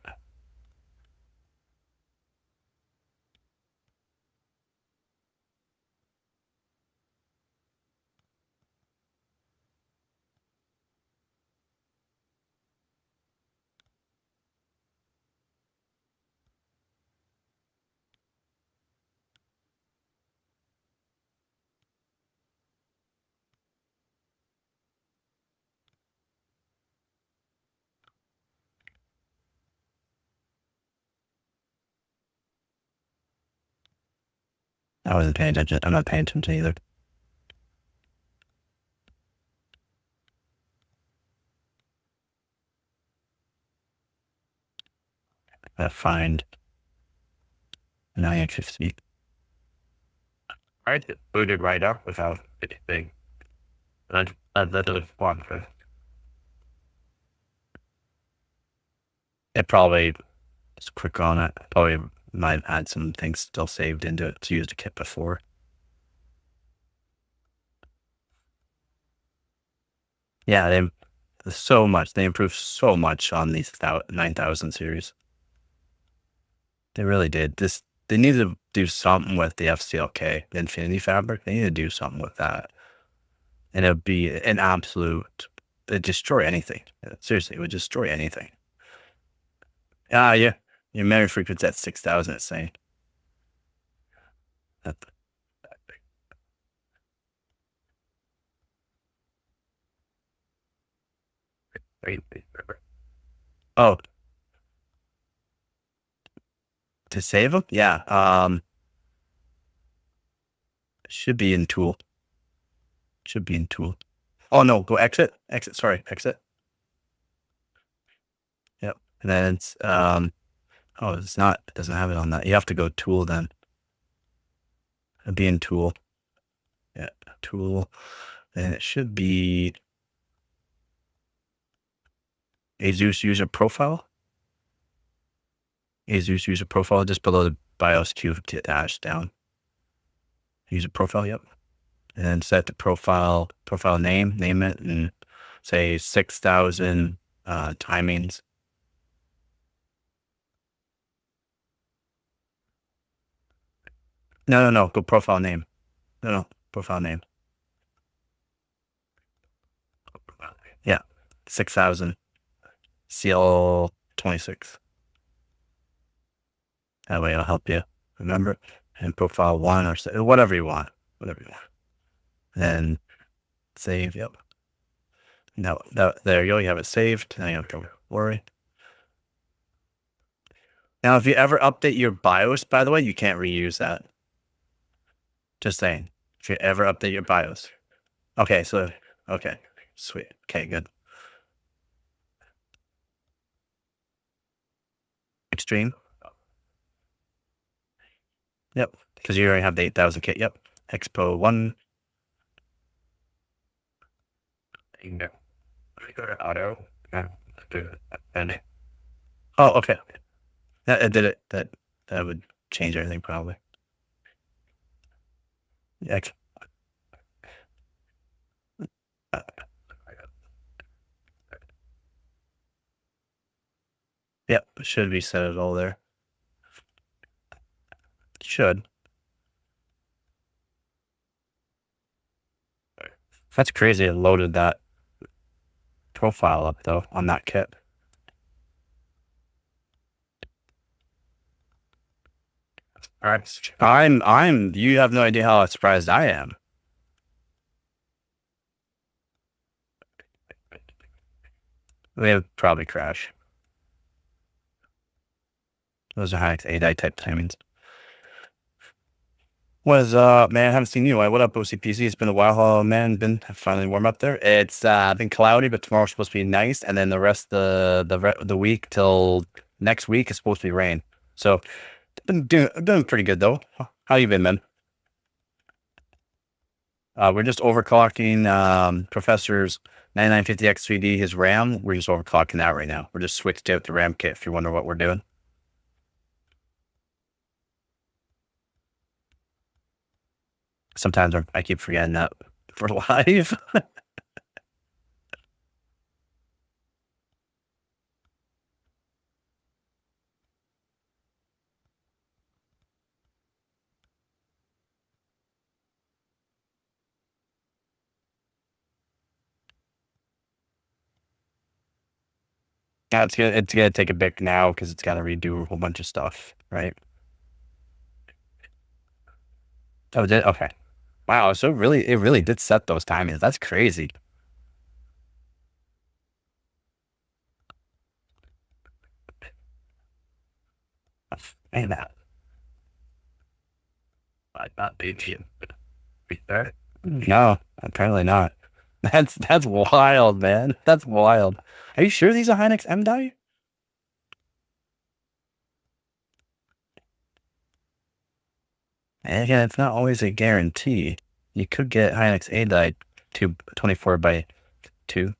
I wasn't paying attention. I'm not paying attention either. Find 950. Right, it booted right up without anything. That was fun. It probably just quick on it. Probably might have had some things still saved into it to use the kit before. Yeah, they so much. They improved so much on these 9000 series. They really did. They need to do something with the FCLK, the Infinity Fabric. They need to do something with that, and it'd be an absolute. It'd destroy anything. Seriously, it would destroy anything. Ah, yeah. Your memory frequency at 6000. It's saying. Oh, to save them? Yeah. Should be in tool. Should be in tool. Oh no, go exit. Exit. Sorry, exit. Yep. And then it's oh, it's not. It doesn't have it on that. You have to go tool then. It'd be in tool. Yeah, tool. And it should be ASUS user profile. ASUS user profile just below the BIOS cube dash down. User profile, yep. And then set the profile name, name it, and say 6000 timings. No. Go profile name. No. Profile name. Yeah. 6000 CL26. That way it'll help you remember. And profile 1 or whatever you want. Whatever you want. Then save, yep. Now, there you go. You have it saved. Now you don't have to worry. Now, if you ever update your BIOS, by the way, you can't reuse that. Just saying. If you ever update your BIOS. Okay, so, okay. Sweet. Okay, good. Extreme. Yep. Because you already have the 8000 kit. Yep. Expo 1. No. I go to auto. And Oh, okay. That did it. That would change everything probably. Yeah. Yep. Should be set it all there. Should. That's crazy. It loaded that profile up though on that kit. all right. You have no idea how surprised I am. We have probably crash. Those are high ADI type timings. Was man, I haven't seen you. What up, OCPC? It's been a while, man. Been finally warm up there. It's been cloudy, but tomorrow's supposed to be nice, and then the rest of the week till next week is supposed to be rain. So been doing pretty good though. How you been, man? We're just overclocking Professor's 9950X3D, his RAM. We're just overclocking that right now. We're just switched out the RAM kit if you wonder what we're doing. Sometimes I keep forgetting that we're live. Yeah, it's gonna take a bit now because it's got to redo a whole bunch of stuff, right? Oh, did okay. Wow, so it really did set those timings. That's crazy. Man, that Might not be you. No, apparently not. That's wild, man. That's wild. Are you sure these are Hynix M die? And again, it's not always a guarantee. You could get Hynix A die 24 by 2.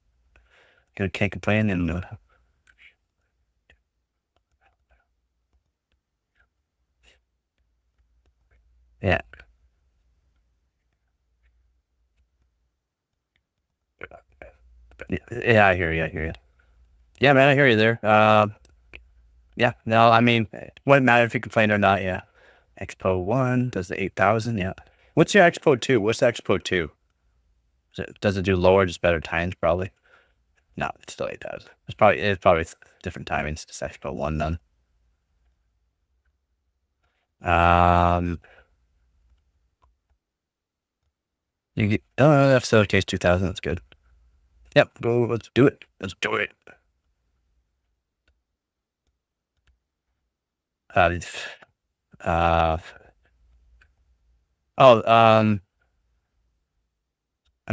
You can't complain. And yeah, yeah, I hear you. I hear you. Yeah, man, I hear you there. Yeah, no, I mean, wouldn't matter if you complain or not. Yeah, Expo 1 does the 8,000. Yeah. What's your Expo 2? What's the Expo 2? Does it do lower, just better times? Probably. No, it's still 8,000. It's probably different timings. Just Expo 1 then. You get episode case 2000. That's good. Yep, go. Let's do it. Let's do it. I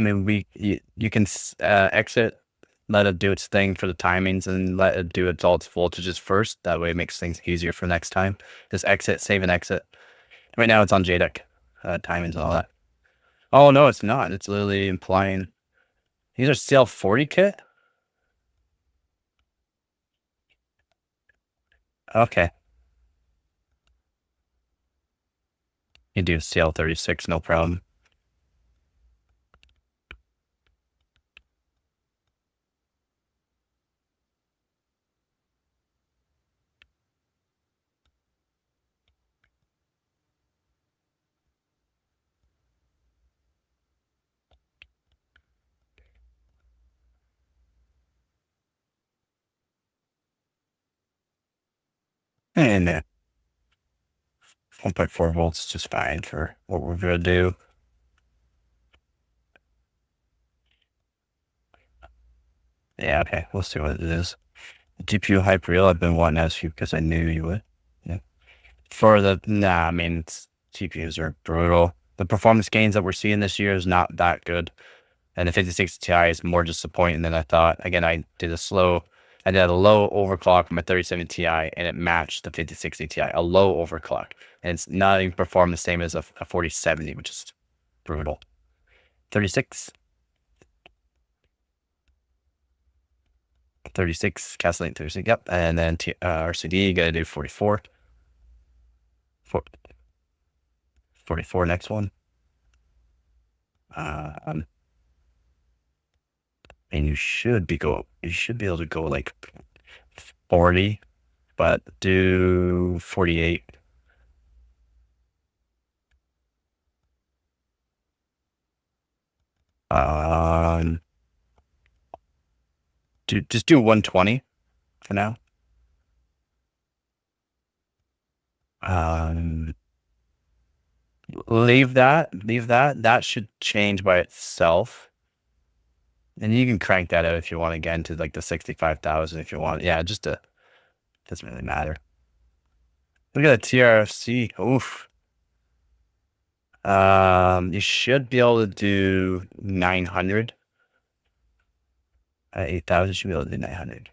mean, you can exit, let it do its thing for the timings, and let it do its all its voltages first. That way, it makes things easier for next time. Just exit, save, and exit. Right now, it's on JDEC timings and all that. Oh no, it's not. It's literally implying these are CL40 kit. Okay, you do CL36, no problem. And 1.4 volts is just fine for what we're gonna do. Yeah, okay, we'll see what it is. GPU hype real. I've been wanting to ask you because I knew you would. Yeah. I mean, GPUs are brutal. The performance gains that we're seeing this year is not that good. And the 5060 Ti is more disappointing than I thought. Again, I did a low overclock from my 3070 Ti, and it matched the 5060 Ti, a low overclock. And it's not even performed the same as a 4070, which is brutal. 36. 36, Castellane 36, yep. And then RCD, gotta do 44. 44 next one. And you should be able to go like 40, but do 48. Just do 120 for now. Leave that. That should change by itself. And you can crank that out if you want again to like the 65,000 if you want. Yeah, doesn't really matter. Look at the TRFC. Oof. You should be able to do 900. 8,000 should be able to do 900.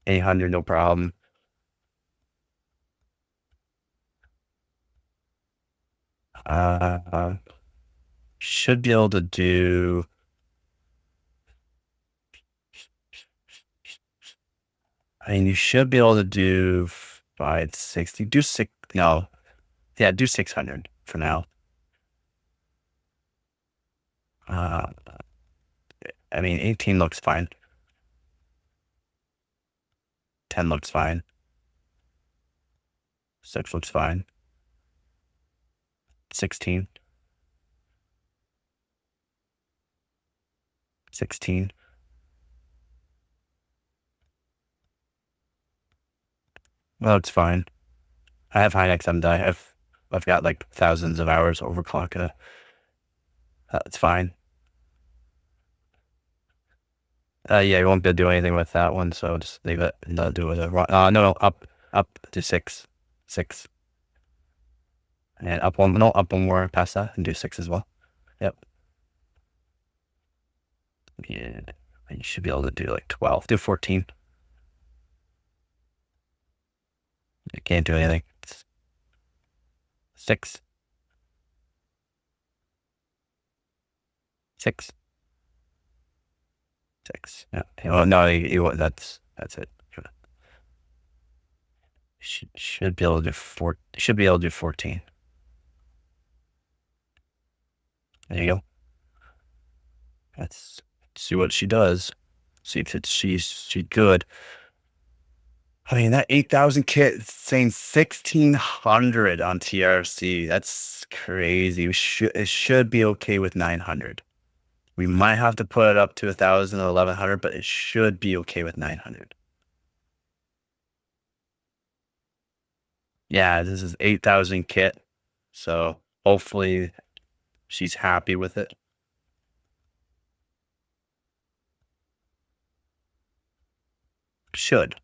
800, no problem. Should be able to do. I mean, you should be able to do 560. Do 6. No. Yeah, do 600 for now. I mean, 18 looks fine. 10 looks fine. 6 looks fine. 16. 16. Well, it's fine. I have Hynix M die. I've got like thousands of hours overclock. It's fine. Yeah, you won't be able to do anything with that one, so just leave it and not do it. No, up to 6. 6. And up one, no, up one more past that and do 6 as well. Yep. Yeah, you should be able to do like 12. Do 14. You can't do anything. 6. 6. 6. Yeah. Well, no, that's it. Should be able to do 4. Should be able to do 14. There you go. Let's see what she does. See if she's good. I mean, that 8,000 kit is saying 1,600 on TRC. That's crazy. It should be okay with 900. We might have to put it up to 1,000 or 1,100, but it should be okay with 900. Yeah, this is 8,000 kit. So hopefully she's happy with it. Should.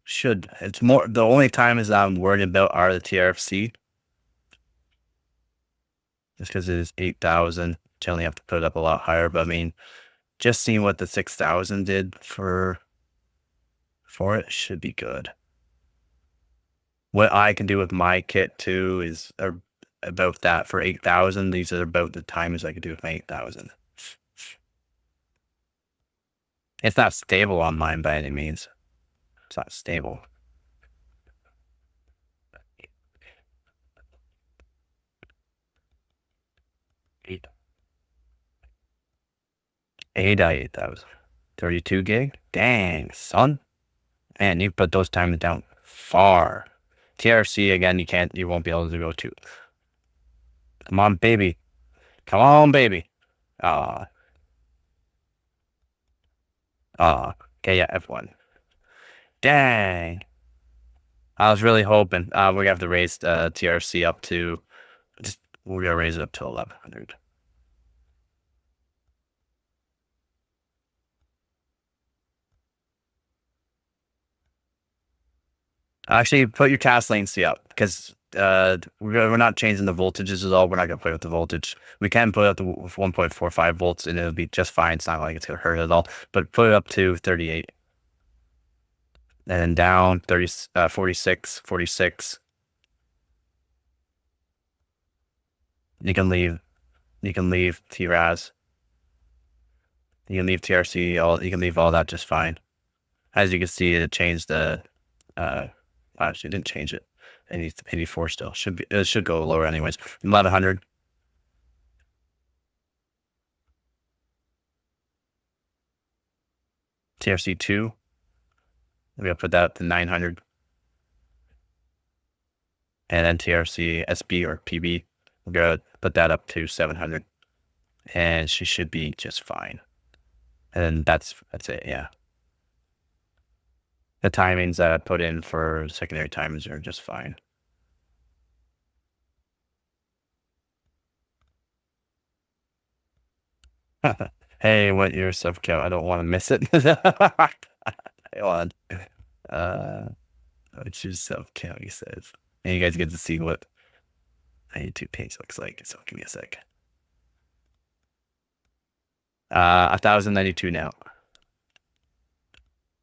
It's more, the only time is I'm worried about are the TRFC. Just because it is 8,000. Generally have to put it up a lot higher, but I mean, just seeing what the 6,000 did for it should be good. What I can do with my kit too is about that for 8,000. These are about the times I could do with my 8,000. It's not stable on mine by any means. It's not stable. ADI 8,000. 32 gig? Dang, son. Man, you put those times down far. TRC, again, you won't be able to go to. Come on, baby. Come on, baby. Okay, yeah, F1. Dang. I was really hoping. We're going to have to raise TRC up to, we're going to raise it up to 1,100. Actually, put your cast latency up because we're not changing the voltages at all. We're not going to play with the voltage. We can put it up to 1.45 volts and it'll be just fine. It's not like it's going to hurt at all. But put it up to 38. And then down 46, 46. You can leave TRAS. You can leave TRC. You can leave all that just fine. As you can see, it changed the. Actually, didn't change it. 84 still it should go lower anyways. 1,100. TRC 2. We're gonna put that up to 900. And then TRC SB or PB, we're gonna put that up to 700. And she should be just fine. And that's it, yeah. The timings that I put in for secondary timings are just fine. Hey, what your sub count? I don't want to miss it. Hold on. What's your sub count? He says, and you guys get to see what my YouTube page looks like. So give me a sec. 1,092 now.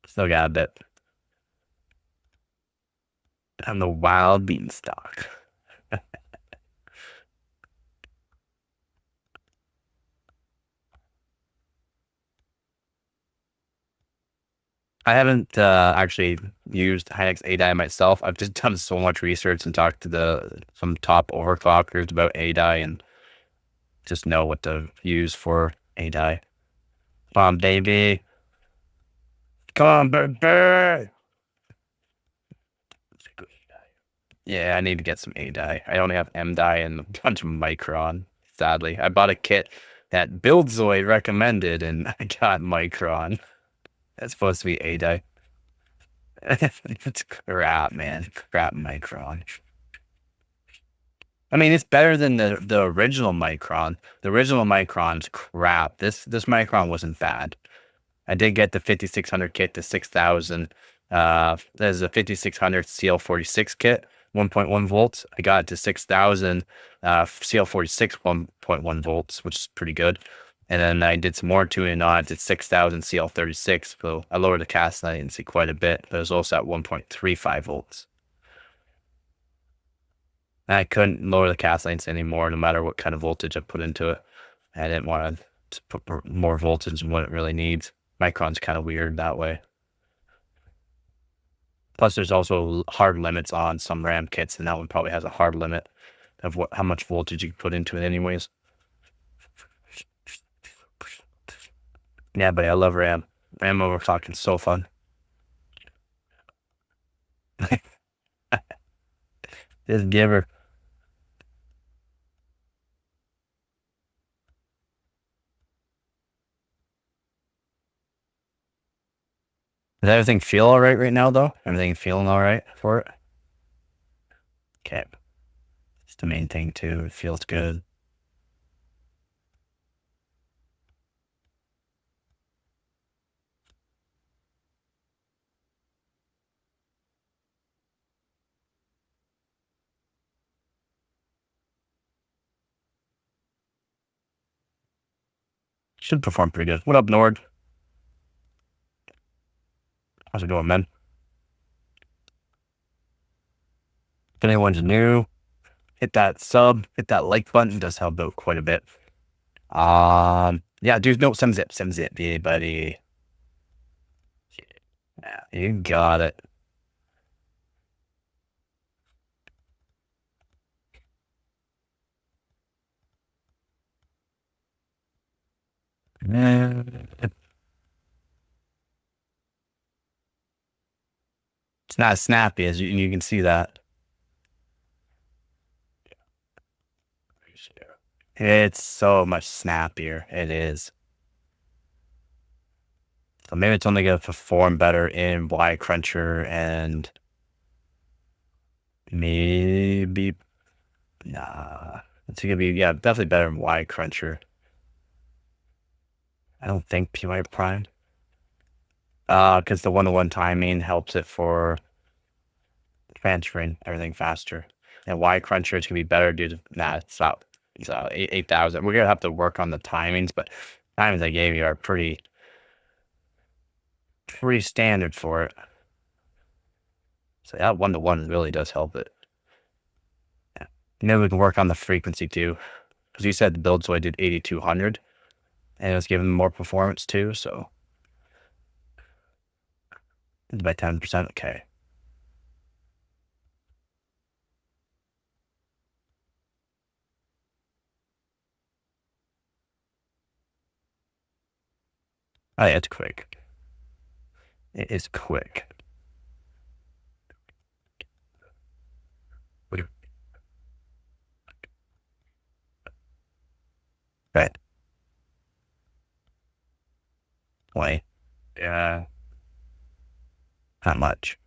Still got a bit. I'm the wild beanstalk. I haven't actually used Hynix ADI myself. I've just done so much research and talked to some top overclockers about ADI and just know what to use for ADI. Come on, baby. Come on, baby. Yeah, I need to get some ADI. I only have MDI and a bunch of Micron, sadly. I bought a kit that BuildZoid recommended and I got Micron. That's supposed to be ADI. It's crap, man. Crap Micron. I mean, it's better than the original Micron. The original Micron's crap. This Micron wasn't bad. I did get the 5600 kit to 6,000. There's a 5600 CL46 kit, 1.1 volts. I got it to 6,000 CL46 1.1 volts, which is pretty good. And then I did some more tuning on it to 6,000 CL36. So I lowered the cast latency quite a bit, but it was also at 1.35 volts. And I couldn't lower the cast latency anymore, no matter what kind of voltage I put into it. I didn't want to put more voltage than what it really needs. Micron's kind of weird that way. Plus, there's also hard limits on some RAM kits, and that one probably has a hard limit of how much voltage you can put into it anyways. Yeah, but I love RAM. RAM overclocking is so fun. Just give her. Does everything feel all right now, though? Everything feeling all right for it? Okay. It's the main thing, too. It feels good. Should perform pretty good. What up, Nord? How's it going, man? If anyone's new, hit that sub, hit that like button. It does help out quite a bit. Yeah, dude, no, some zip, yeah, buddy. Yeah, you got it. It's not as snappy as you can see that. It's so much snappier. It is. So maybe it's only going to perform better in Y Cruncher and maybe, nah, it's going to be, yeah, definitely better in Y Cruncher. I don't think PY Prime. Because the one-to-one timing helps it for transferring everything faster. And Y Cruncher is going to be better due to, nah, it's not. It's 8,000. We're going to have to work on the timings, but timings I gave you are pretty standard for it. So that one-to-one really does help it. Yeah. Maybe we can work on the frequency too. Because you said the build, so I did 8,200. And it was giving more performance too, so. It's by 10%, okay. Oh yeah, it's quick. It is quick. Right. Wait. Yeah. Not much.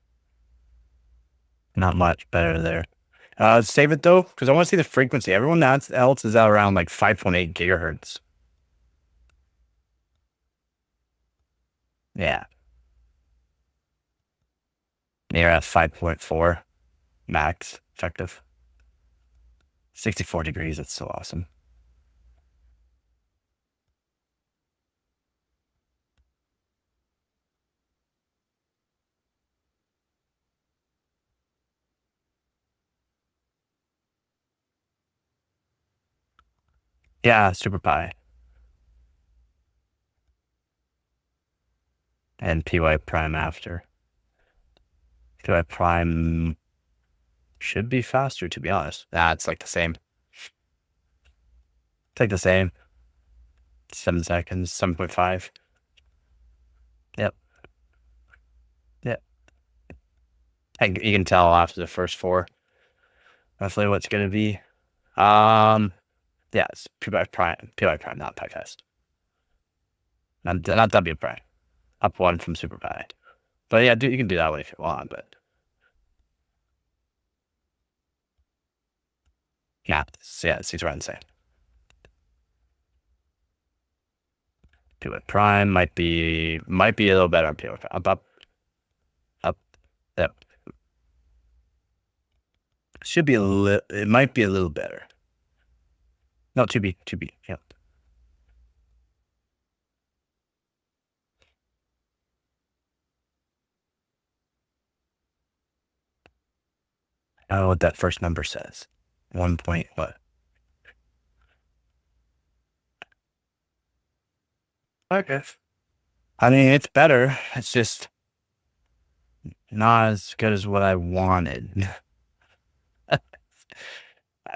Not much better there. Save it though, because I want to see the frequency. Everyone else is at around like 5.8 gigahertz. Yeah. You're at 5.4 max effective. 64 degrees. That's so awesome. Yeah, Super Pi. And PY Prime after. PY Prime should be faster, to be honest. Nah, it's like the same. It's like the same. 7 seconds, 7.5. Yep. Yep. You can tell after the first 4 roughly what's going to be. Yeah, it's PY Prime, not Pi Fast. Not W Prime. Up 1 from Super Pi. But yeah, you can do that one if you want, but. Yeah, it's around the same. PY Prime might be a little better on PY Prime. Up. Yep. Should be a little, it might be a little better. No, 2B, yeah. I don't know what that first number says. 1 point what? Okay. I mean, it's better. It's just not as good as what I wanted.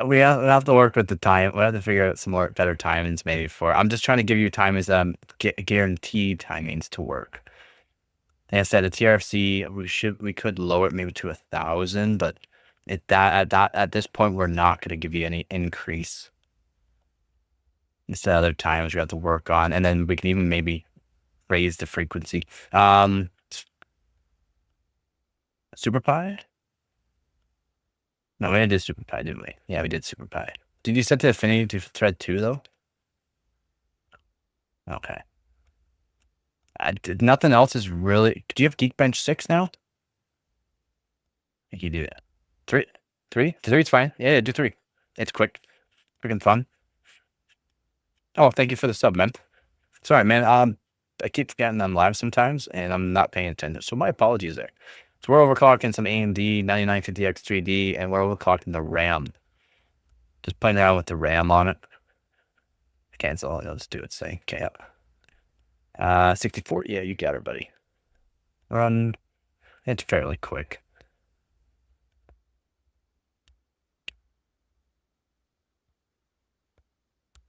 We have to work with the time. We have to figure out some more better timings maybe for. I'm just trying to give you timings, guaranteed timings to work. Like I said, the TRFC we could lower it maybe to 1,000, but at this point we're not going to give you any increase. Instead, other times we have to work on, and then we can even maybe raise the frequency. Super Pi? No, we did Super Pi, didn't we? Yeah, we did Super Pi. Did you set the affinity to thread 2 though? Okay. Nothing else is really. Do you have Geekbench 6 now? I think you do. 3? 3? 3's fine. Yeah, do 3. It's quick. Freaking fun. Oh, thank you for the sub, man. Sorry, man. I keep forgetting I'm live sometimes, and I'm not paying attention. So my apologies there. So we're overclocking some AMD 9950X 3D, and we're overclocking the RAM. Just playing around with the RAM on it. Cancel. I'll just do its thing. Okay, up. 64. Yeah, you got her, buddy. Run. It's fairly quick.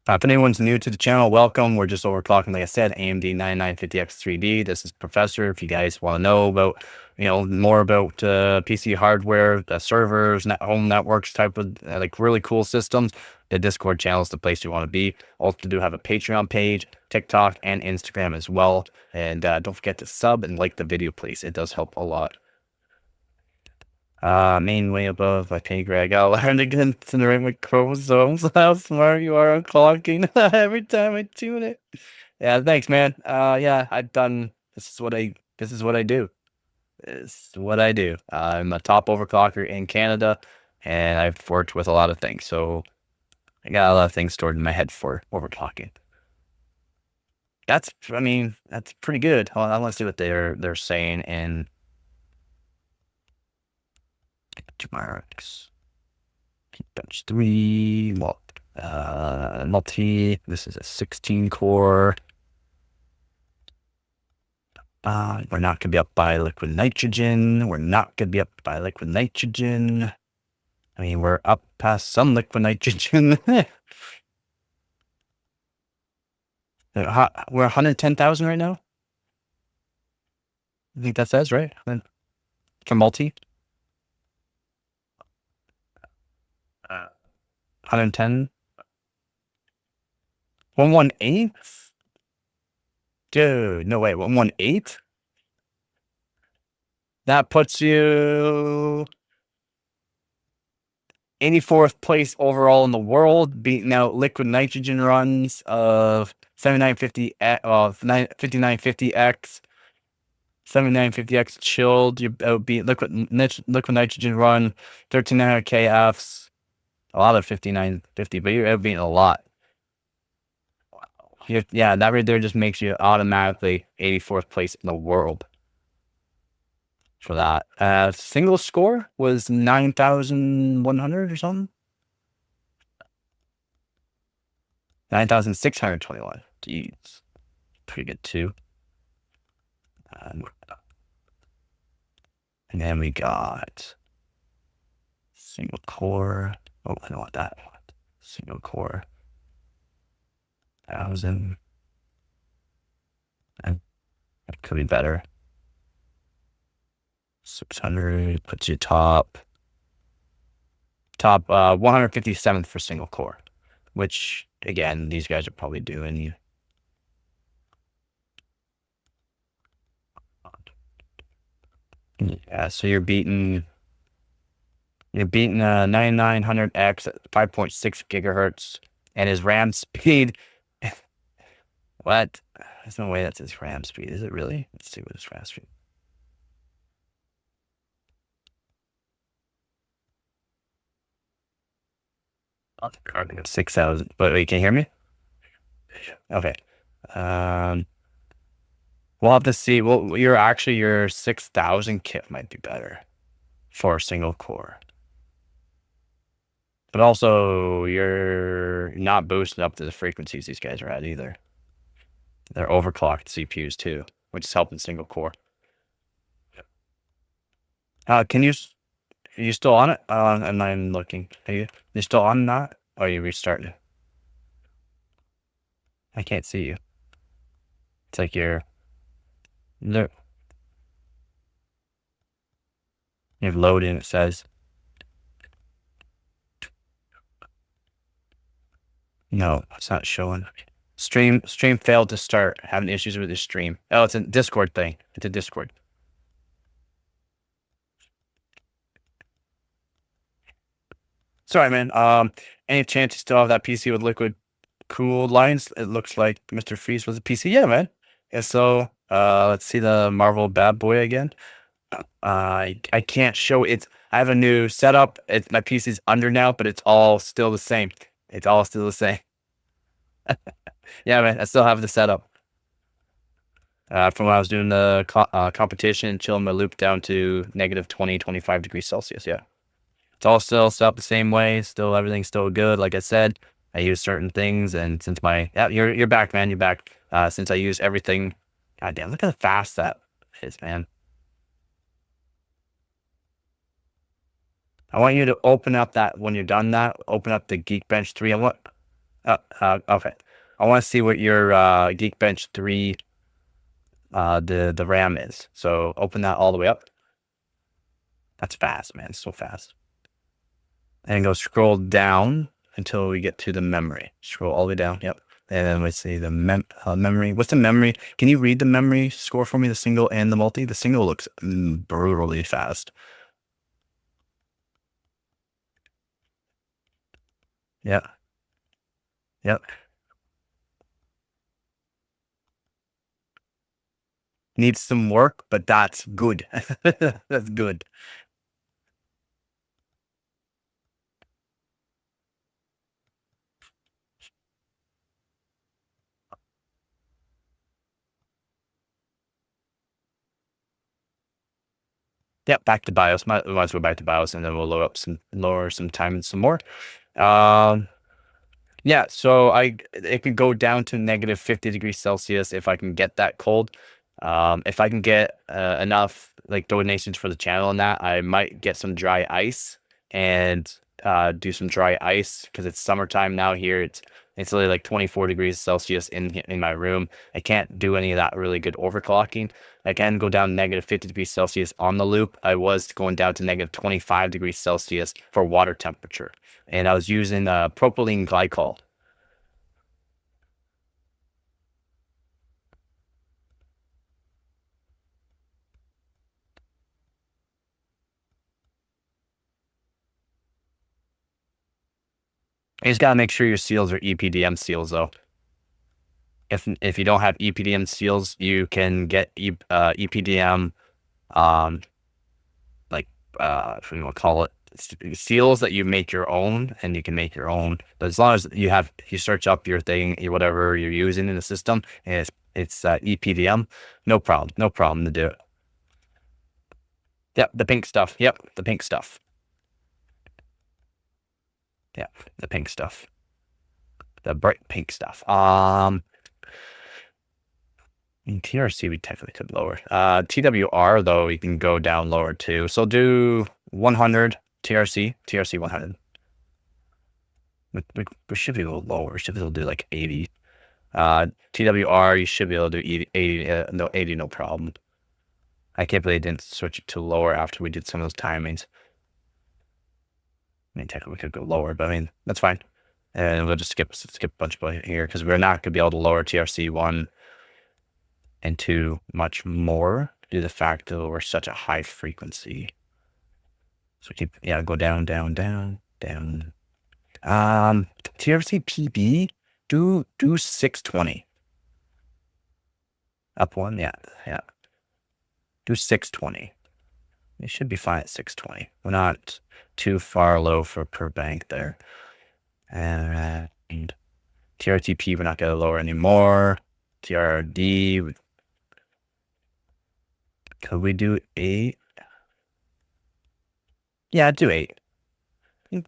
If anyone's new to the channel, welcome. We're just overclocking, like I said, AMD 9950X 3D. This is Professor. If you guys want to know about, more about PC hardware, the servers, home networks type of like really cool systems, the Discord channel is the place you want to be. Also do have a Patreon page, TikTok, and Instagram as well. And don't forget to sub and like the video, please. It does help a lot. Main way above my pay grade. I learned again to narrate my chromosomes. How smart you are on clocking every time I tune it. Yeah, thanks, man. Yeah, this is what I do. This is what I do. I'm a top overclocker in Canada, and I've worked with a lot of things, so I got a lot of things stored in my head for overclocking. That's pretty good. Hold on, I want to see what they're saying in Marks. Bench 3, multi. This is a 16 core. We're not gonna be up by liquid nitrogen. We're not gonna be up by liquid nitrogen. I mean, we're up past some liquid nitrogen. We're 110,000 right now. I think that says right for multi. 110. 118? Dude, no way. 118? That puts you 84th place overall in the world, beating out liquid nitrogen runs of 7950 of 5950X. 7950X chilled. You beat liquid nitrogen run 1300 KFs. A lot of 5950, but you're beating a lot. Yeah, that right there just makes you automatically 84th place in the world for that. Single score was 9,100 or something. 9,621. Jeez, pretty good too. And then we got single core. Oh, I don't want that. Single core. 1,000. And that could be better. 600 puts you top 157th for single core, which again, these guys are probably doing you. Yeah, so you're beating 9900X at 5.6 gigahertz, and his RAM speed. What? There's no way that's his RAM speed. Is it really? Let's see what his RAM speed. 6,000. But wait, can you hear me? Okay. We'll have to see. Well, your 6,000 kit might be better for a single core. But also, you're not boosted up to the frequencies these guys are at either. They're overclocked CPUs too, which is helping single core. Can you? Are you still on it? And I'm looking. Are you still on that? Or are you restarting? I can't see you. It's like you're loading. It says. No, it's not showing. Stream failed to start. Having issues with the stream. Oh, it's a Discord thing. It's a Discord. Sorry, man. Any chance you still have that PC with liquid cooled lines? It looks like Mr. Freeze was a PC. Yeah, man. Yeah, so let's see the Marvel bad boy again. I can't show it. I have a new setup. My PC's under now, but it's all still the same. It's all still the same. Yeah, man. I still have the setup. From when I was doing the competition, chilling my loop down to negative 20, 25 degrees Celsius. Yeah. It's all still set up the same way. Still, everything's still good. Like I said, I use certain things, and since you're back, man. You're back. Since I use everything, goddamn, look how fast that is, man. I want you to open up that when you're done. Open up the Geekbench 3. Okay. I want to see what your Geekbench 3 the RAM is. So open that all the way up. That's fast, man. So fast. And go scroll down until we get to the memory. Scroll all the way down. Yep. And then we see the memory. What's the memory? Can you read the memory score for me? The single and the multi? The single looks brutally fast. Yeah. Yep. Needs some work, but that's good. That's good. Yep, back to BIOS. Might as well go back to BIOS, and then we'll lower some time and some more. Yeah, so it could go down to negative 50 degrees Celsius if I can get that cold. If I can get enough like donations for the channel and that, I might get some dry ice and do some dry ice because it's summertime now here. It's only like 24 degrees Celsius in my room. I can't do any of that really good overclocking. I can go down negative 50 degrees Celsius on the loop. I was going down to negative 25 degrees Celsius for water temperature. And I was using propylene glycol. You just gotta make sure your seals are EPDM seals, though. If you don't have EPDM seals, you can get EPDM, like if you want to call it seals that you make your own, and you can make your own. But as long as you search up your thing, whatever you're using in the system, and it's EPDM, no problem to do it. Yep, the pink stuff. Yep, the pink stuff. Yeah, the pink stuff. The bright pink stuff. In TRC, we technically could lower. TWR, though, we can go down lower too. So do 100 TRC 100. We should be able to lower. We should be able to do like 80. TWR, you should be able to do 80. No, 80, no problem. I can't believe I didn't switch it to lower after we did some of those timings. I mean, technically we could go lower, but I mean, that's fine. And we'll just skip a bunch of here because we're not going to be able to lower TRC 1 and 2 much more due to the fact that we're such a high frequency. So go down. TRC PB, do 620. Up one, yeah. Do 620. It should be fine at 620. We're not too far low for per bank there. And TRTP, we're not going to lower anymore. TRD, could we do 8? Yeah, do 8.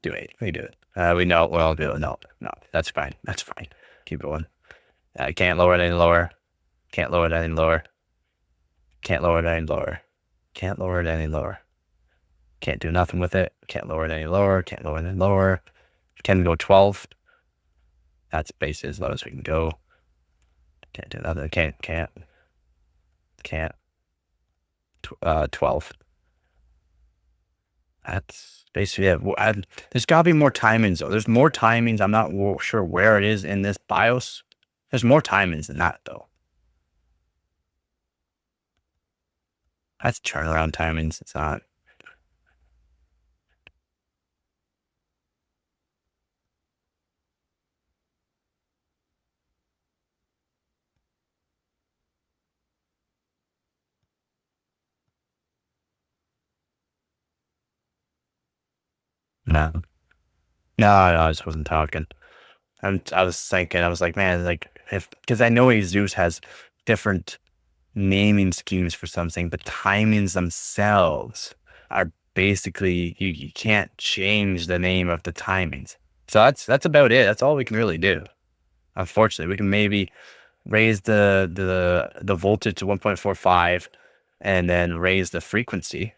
Do 8. We do it. We know. Well, do it. No, that's fine. That's fine. Keep going. Can't lower it any lower. Can't lower it any lower. Can't lower it any lower. Can't lower it any lower. Can't do nothing with it. Can't lower it any lower. Can't lower it any lower. Can go 12. That's basically as low as we can go. Can't do nothing. Can't. 12. That's basically it. There's got to be more timings, though. There's more timings. I'm not sure where it is in this BIOS. There's more timings than that, though. That's turnaround timings. It's not. No. No, I just wasn't talking. I was thinking, I was like, man, like, because I know Zeus has different naming schemes for something, but timings themselves are basically, you can't change the name of the timings. So that's about it. That's all we can really do. Unfortunately, we can maybe raise the voltage to 1.45 and then raise the frequency.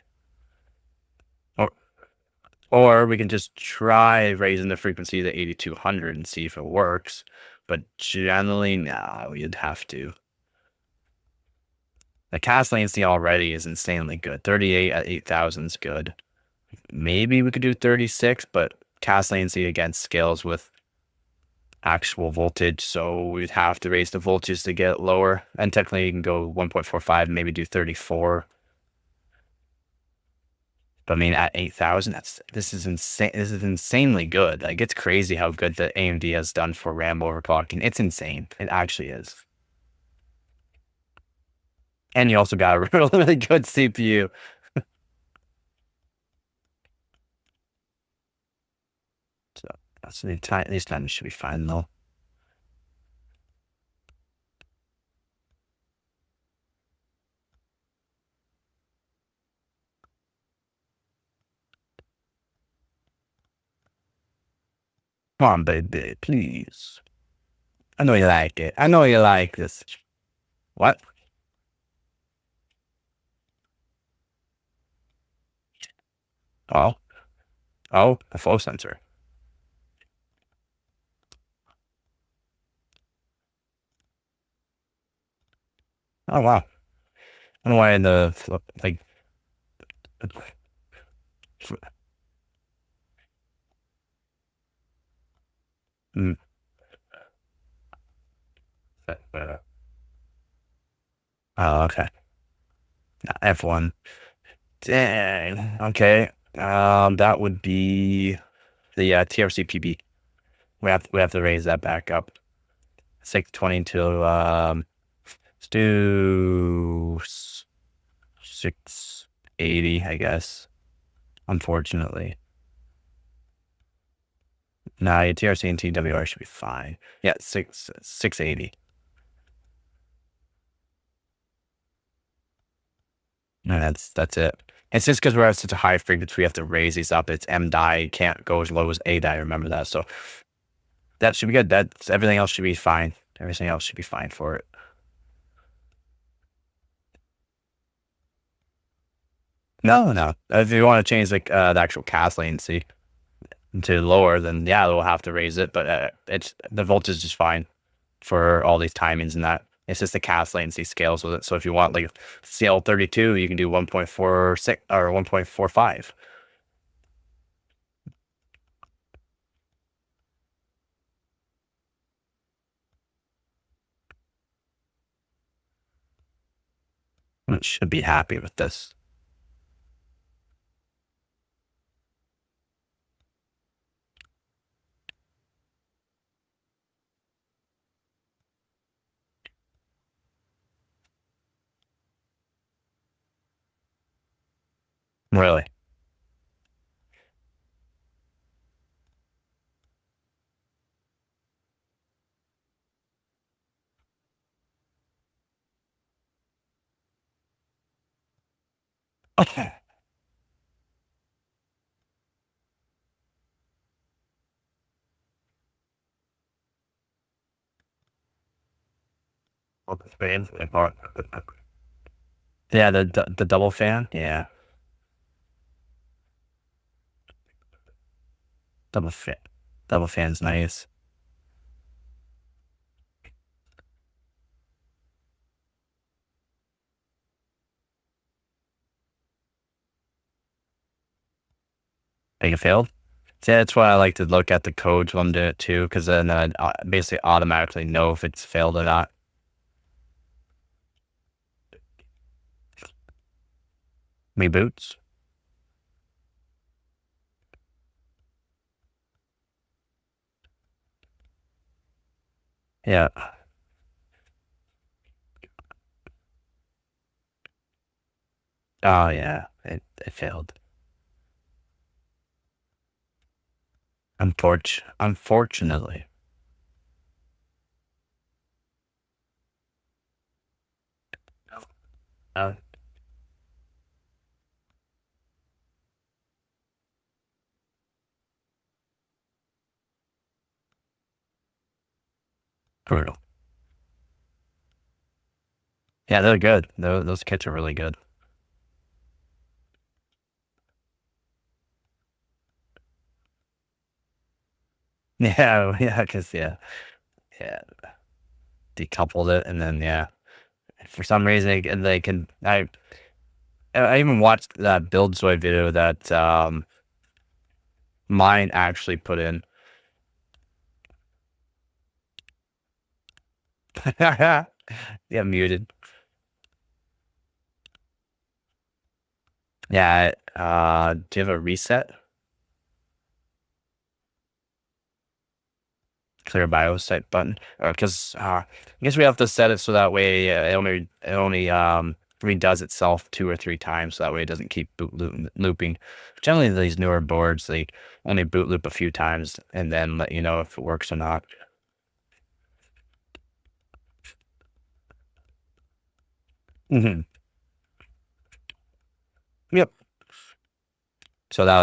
Or we can just try raising the frequency to 8200 and see if it works. But generally, no, you'd have to. The cast latency already is insanely good. 38 at 8000 is good. Maybe we could do 36, but cast latency again scales with actual voltage, so we'd have to raise the voltage to get lower. And technically, you can go 1.45, maybe do 34. But I mean, at 8000, this is insane. This is insanely good. Like, it's crazy how good the AMD has done for RAM overclocking. It's insane. It actually is. And you also got a really good CPU. So that's these times should be fine though. Come on, baby, please. I know you like it. I know you like this. What? Oh, a flow sensor. Oh wow. I don't know why in the like. Mm, oh, okay. F1. Dang. Okay. That would be the TRCPB. We have to raise that back up. 620 to let's do 680, I guess. Unfortunately. Nah, your TRC and TWR should be fine. Yeah, 680. No, that's it. It's just because we're at such a high frequency, we have to raise these up. It's M die, can't go as low as A die. Remember that. So that should be good. That's everything else should be fine. Everything else should be fine for it. No. If you want to change like the actual cast latency to lower, then yeah, we'll have to raise it. But it's the voltage is fine for all these timings and that. It's just the cast latency scales with it. So if you want like CL32, you can do 1.46 or 1.45. It should be happy with this. Really. Yeah, the double fan. Yeah, double fan. Double fan's nice. Think it failed. See, that's why I like to look at the codes when I'm doing it too, because then I basically automatically know if it's failed or not. Reboots. Yeah. Oh yeah, it failed. Unfortunately. Uh, Brutal. Yeah, they're good. Those kits are really good. Yeah, yeah, because yeah, decoupled it, and then yeah, for some reason they can. I even watched that Buildzoid video that mine actually put in. Yeah, muted. Yeah. Do you have a reset? Clear BIOS type button, because I guess we have to set it so that way it only redoes itself 2 or 3 times, so that way it doesn't keep looping. Generally, these newer boards they only boot loop a few times and then let you know if it works or not. Hmm. Yep. So that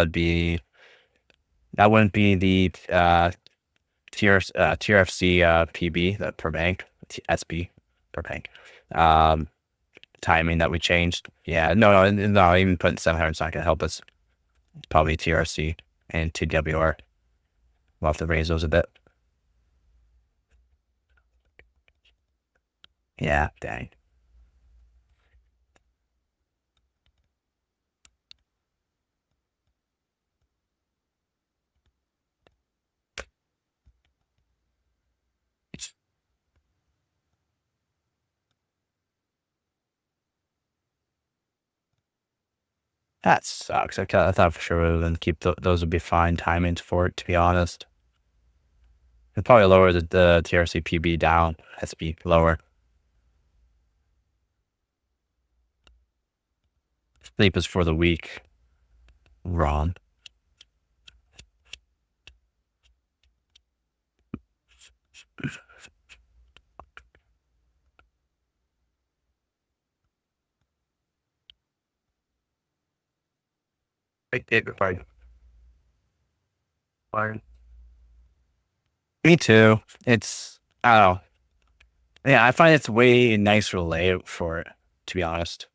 wouldn't be the TRFC PB that per bank SB per bank. Um, Timing that we changed. Yeah, no, even putting 700 is not gonna help us. Probably TRC and TWR. We'll have to raise those a bit. Yeah, dang. That sucks. I thought for sure we would then keep those would be fine timings for it, to be honest. It'd probably lower the TRC PB down. Has to be lower. Sleep is for the weak. Wrong. Fine. Fine. Me too. I don't know. Yeah, I find it's way nicer layout for it, to be honest.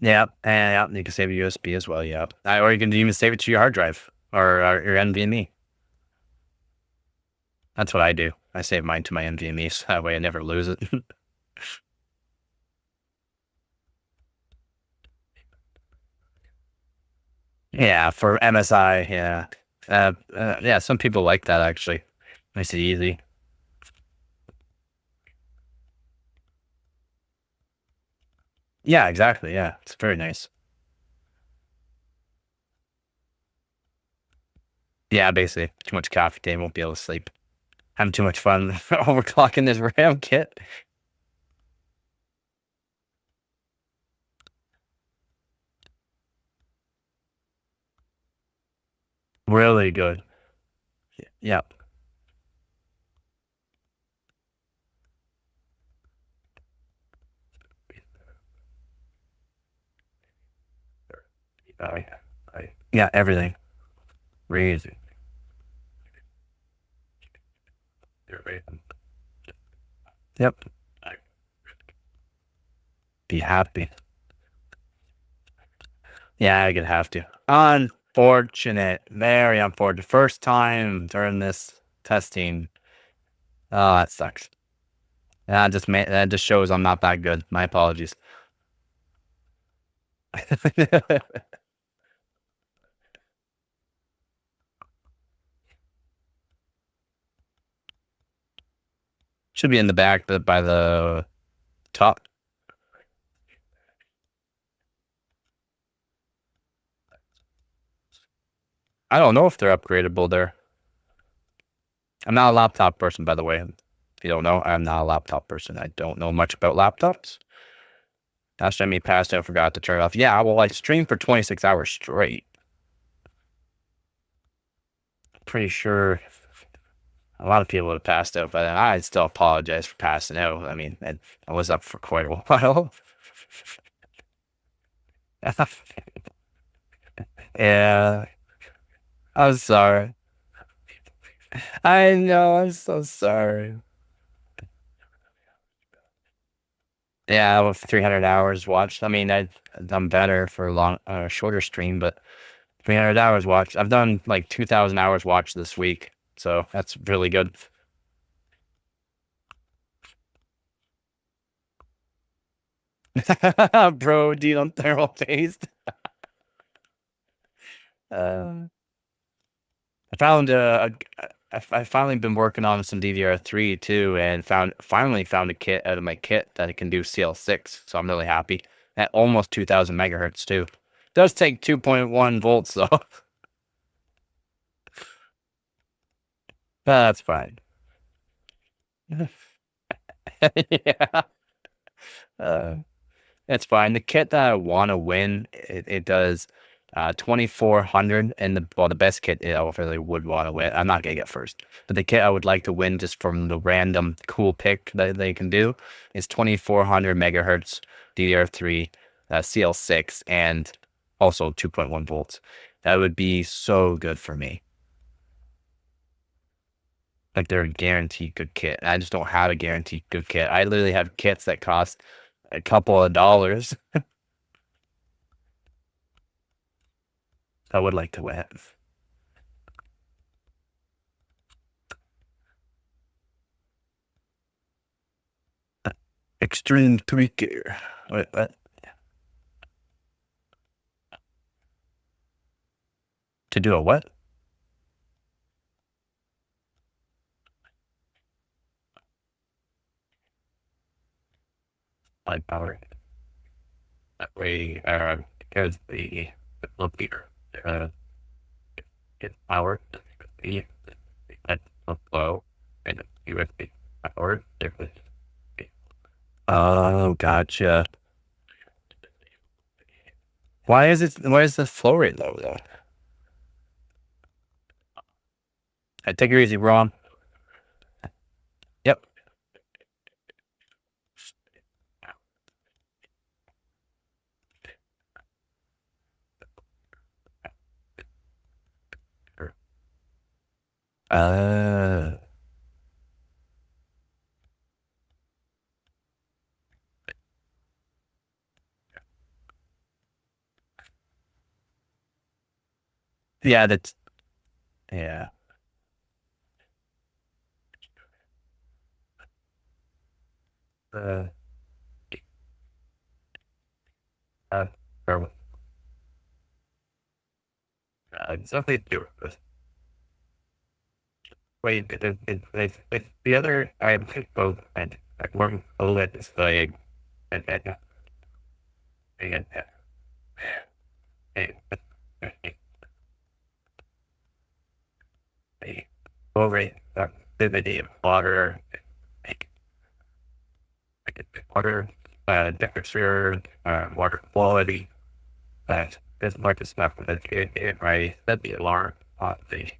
Yeah, and yeah, you can save a USB as well. Yeah, or you can even save it to your hard drive or your NVMe. That's what I do. I save mine to my NVMe, so that way I never lose it. Yeah, for MSI. Yeah, yeah. Some people like that actually. Makes it easy. Yeah, exactly. Yeah, it's very nice. Yeah, basically, too much coffee day, won't be able to sleep. Having too much fun overclocking this RAM kit. Really good. Yeah. Yeah, everything. Crazy. Yep. Be happy. Yeah, I could have to. Unfortunate. Very unfortunate. First time during this testing. Oh, that sucks. That just shows I'm not that good. My apologies. Should be in the back, but by the top. I don't know if they're upgradable there. I'm not a laptop person, by the way. If you don't know, I'm not a laptop person. I don't know much about laptops. Last time he passed out, forgot to turn it off. Yeah, well, I streamed for 26 hours straight. Pretty sure a lot of people would have passed out, but I still apologize for passing out. I mean, I was up for quite a while. Yeah, I'm sorry. I know, I'm so sorry. Yeah, with 300 hours watched. I mean, I've done better for a shorter stream, but 300 hours watched. I've done like 2,000 hours watched this week, so that's really good. Bro, do you don't thermal paste? Uh, I found I finally been working on some DDR3 too, and finally found a kit out of my kit that it can do CL6. So I'm really happy. At almost 2,000 megahertz too. Does take 2.1 volts though. That's fine. Yeah. Uh, It's fine. The kit that I want to win, it does 2,400, and the best kit I really would want to win. I'm not gonna get first, but the kit I would like to win just from the random cool pick that they can do is 2,400 megahertz DDR3, CL6, and also 2.1 volts. That would be so good for me. Like they're a guaranteed good kit. I just don't have a guaranteed good kit. I literally have kits that cost a couple of dollars. I would like to win. Extreme tweaker. Wait, what? To do a what? Light power. That way, because the locator get power, the at low and USB power difference. Oh, gotcha. Why is the flow rate low though? I take it easy, Ron. Yep. Uh, yeah, yeah. Uh, uh, bear with- something to do with this. Wait, the other I am both and like one OLED display and and a flow rate, vividity of water, like water temperature, water quality. This part is not that it right. Set the alarm on the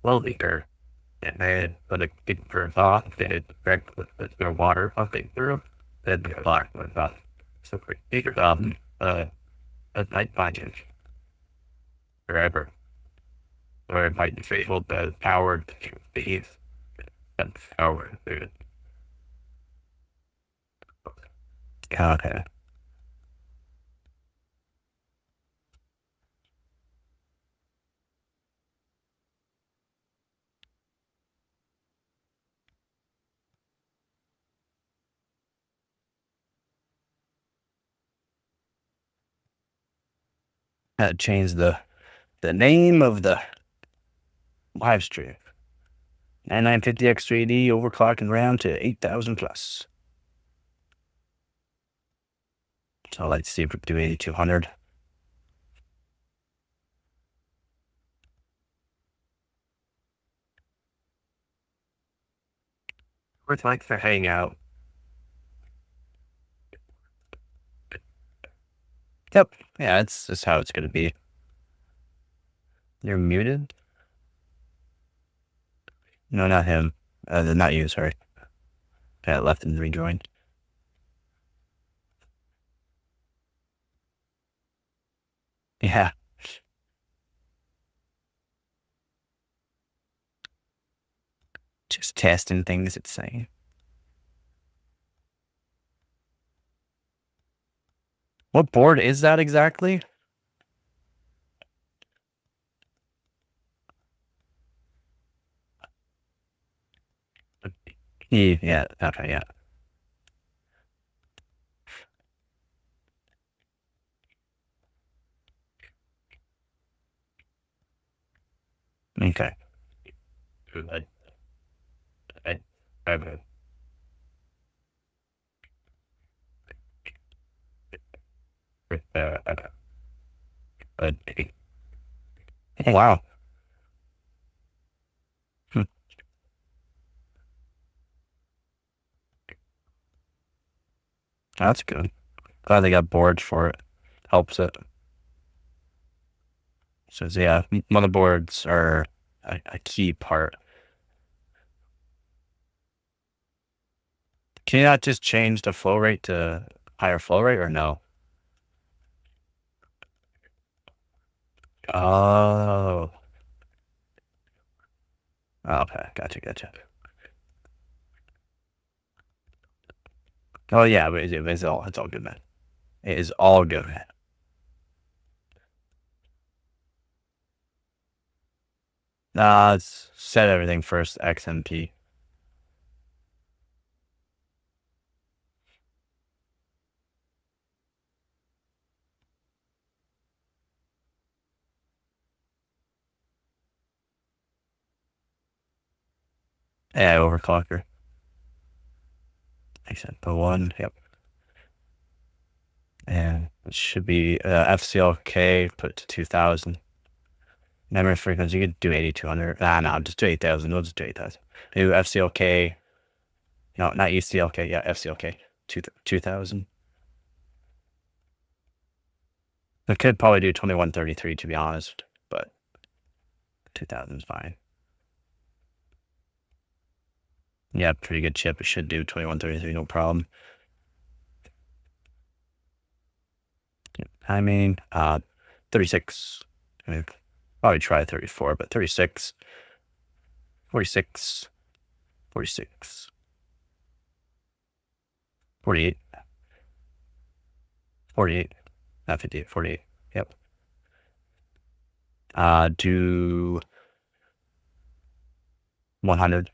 flow leader, and then put a for off, then it direct with the water pumping through, then the alarm was off. So for figured at night budget, forever. Or it might disable the power to be and power to okay. Had to change the name of the live stream. 9950X3D overclocking RAM to 8,000 plus. So let's see if we can do 8200. Worth like for hangout. Yep. Yeah, that's how it's gonna be. You're muted? No, not him. Not you, sorry. Yeah, left and rejoined. Yeah. Just testing things it's saying. What board is that exactly? Yeah, okay, yeah. Okay. Okay. Oh, wow. Hmm. That's good. Glad they got boards for it. Helps it. So yeah, motherboards are a key part. Can you not just change the flow rate to higher flow rate or no? Oh. Okay, gotcha. Oh yeah, but it's all good, man. It is all good, man. Let's set everything first, XMP. Yeah, overclocker. Example 1, yep. And it should be FCLK, put to 2000. Memory frequency, you could do 8200. No, just do 8000. We'll just do 8000. Do FCLK. No, not ECLK. Yeah, FCLK. 2000. I could probably do 2133 to be honest, but 2000 is fine. Yeah, pretty good chip. It should do 2133, no problem. Timing, 36. I mean, probably try 34, but 36, 46, 46, 48, 48, not 58, 48. Yep. Do 100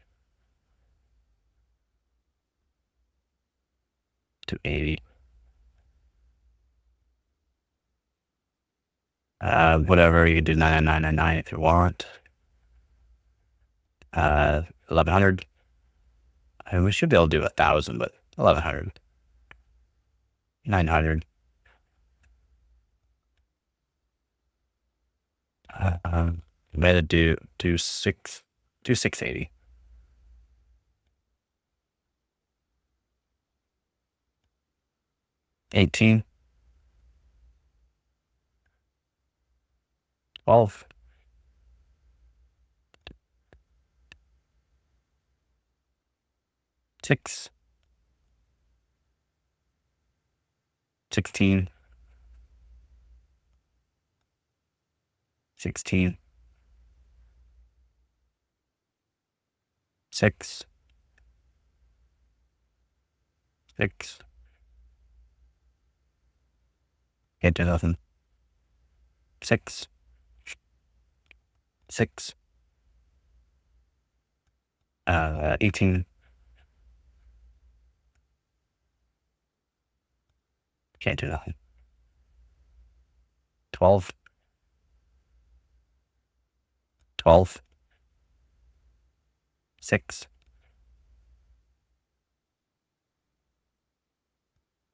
to 80. Whatever, you can do 9999 if you want. 1100. I mean, we should be able to do 1000, but 1100. 900. I'm gonna do 680. 18. 12. 6. 16. 16. 6. 6. Can't do nothing. 6. 6. 18. Can't do nothing. 12. 12. 6.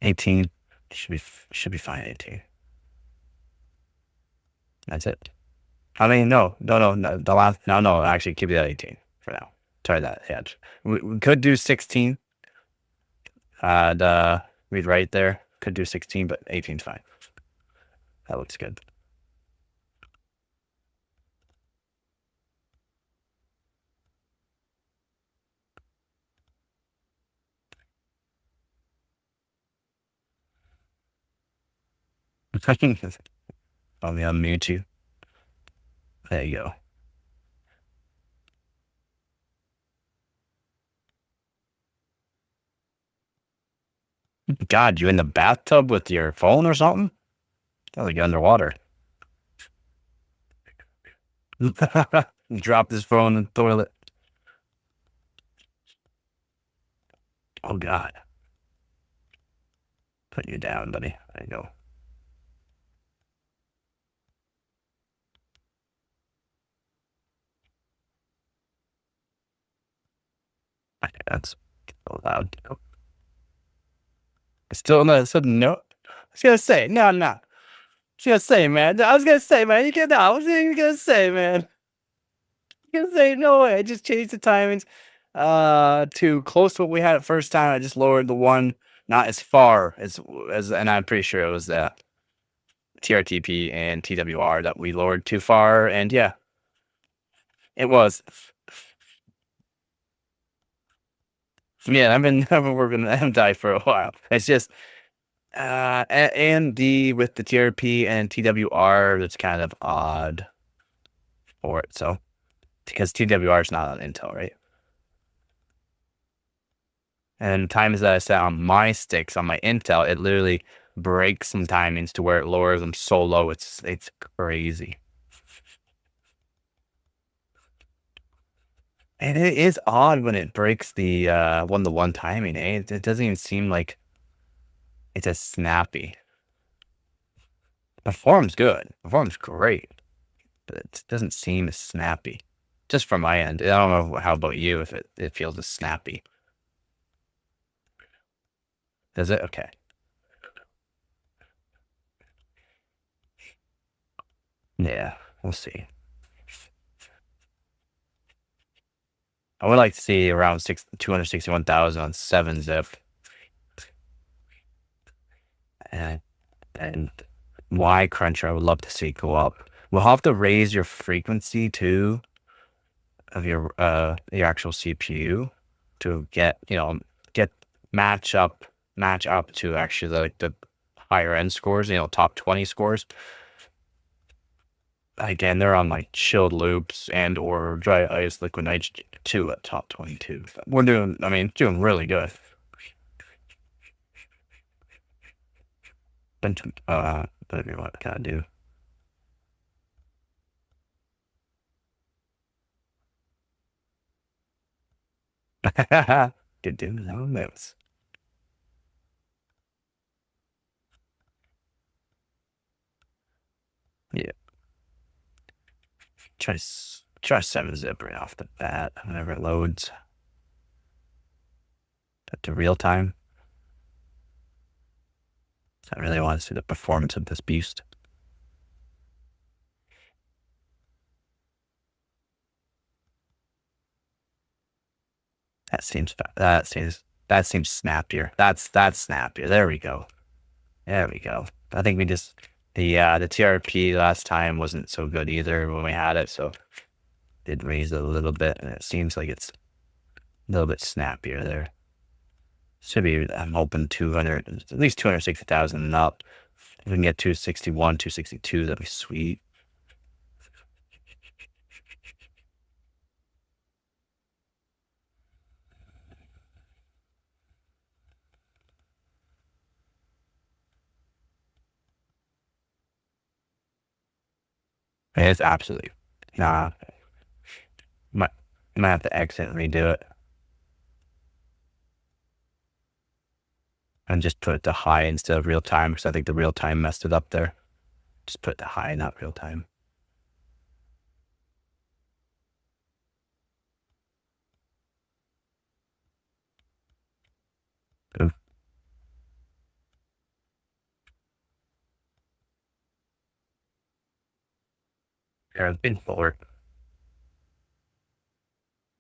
18. Should be fine. 18. That's it. I mean, no. The last, no. Actually, keep it at 18 for now. Try that hedge. We could do 16. We'd right there. Could do 16, but 18's fine. That looks good. Let me unmute you. There you go. God, you in the bathtub with your phone or something? Sounds like you're underwater. Drop this phone in the toilet. Oh, God. Put you down, buddy. There you go. That's so loud. Still no. So no. I was gonna say no. I was gonna say, man. You can't. I was gonna say, man. You gonna say no way. I just changed the timings to close to what we had at first time. I just lowered the one, not as far as, and I'm pretty sure it was TRTP and TWR that we lowered too far. And yeah, it was. Yeah, I've been working on AMD for a while. It's just AMD with the TRP and TWR. That's kind of odd for it. So because TWR is not on Intel, right? And times that I set on my sticks on my Intel, it literally breaks some timings to where it lowers them so low. It's crazy. And it is odd when it breaks the one-to-one timing. Eh? It doesn't even seem like it's as snappy. Performs good. Performs great. But it doesn't seem as snappy. Just from my end. I don't know how about you if it feels as snappy. Does it? Okay. Yeah, we'll see. I would like to see around 261,000 on 7-zip. And Y cruncher, I would love to see go up. We'll have to raise your frequency too of your actual CPU to get match up to actually like the higher end scores, top 20 scores. Again, they're on like chilled loops and or dry ice liquid nitrogen 2 at top 22. We're doing really good. But what can I do? Good doing no moves. Yeah. Try 7-zip right off the bat whenever it loads. Up to real time. I really want to see the performance of this beast. That seems snappier. That's snappier. There we go. I think we just the TRP last time wasn't so good either when we had it, so did raise it a little bit, and it seems like it's a little bit snappier there. Should be. I'm hoping 200, at least 260,000 and up. If we can get 261, 262, that'd be sweet. It's absolutely nah. Might might have to exit and redo it. And just put it to high instead of real time because I think the real time messed it up there. Just put it to high, not real time. Oof. There's been forward.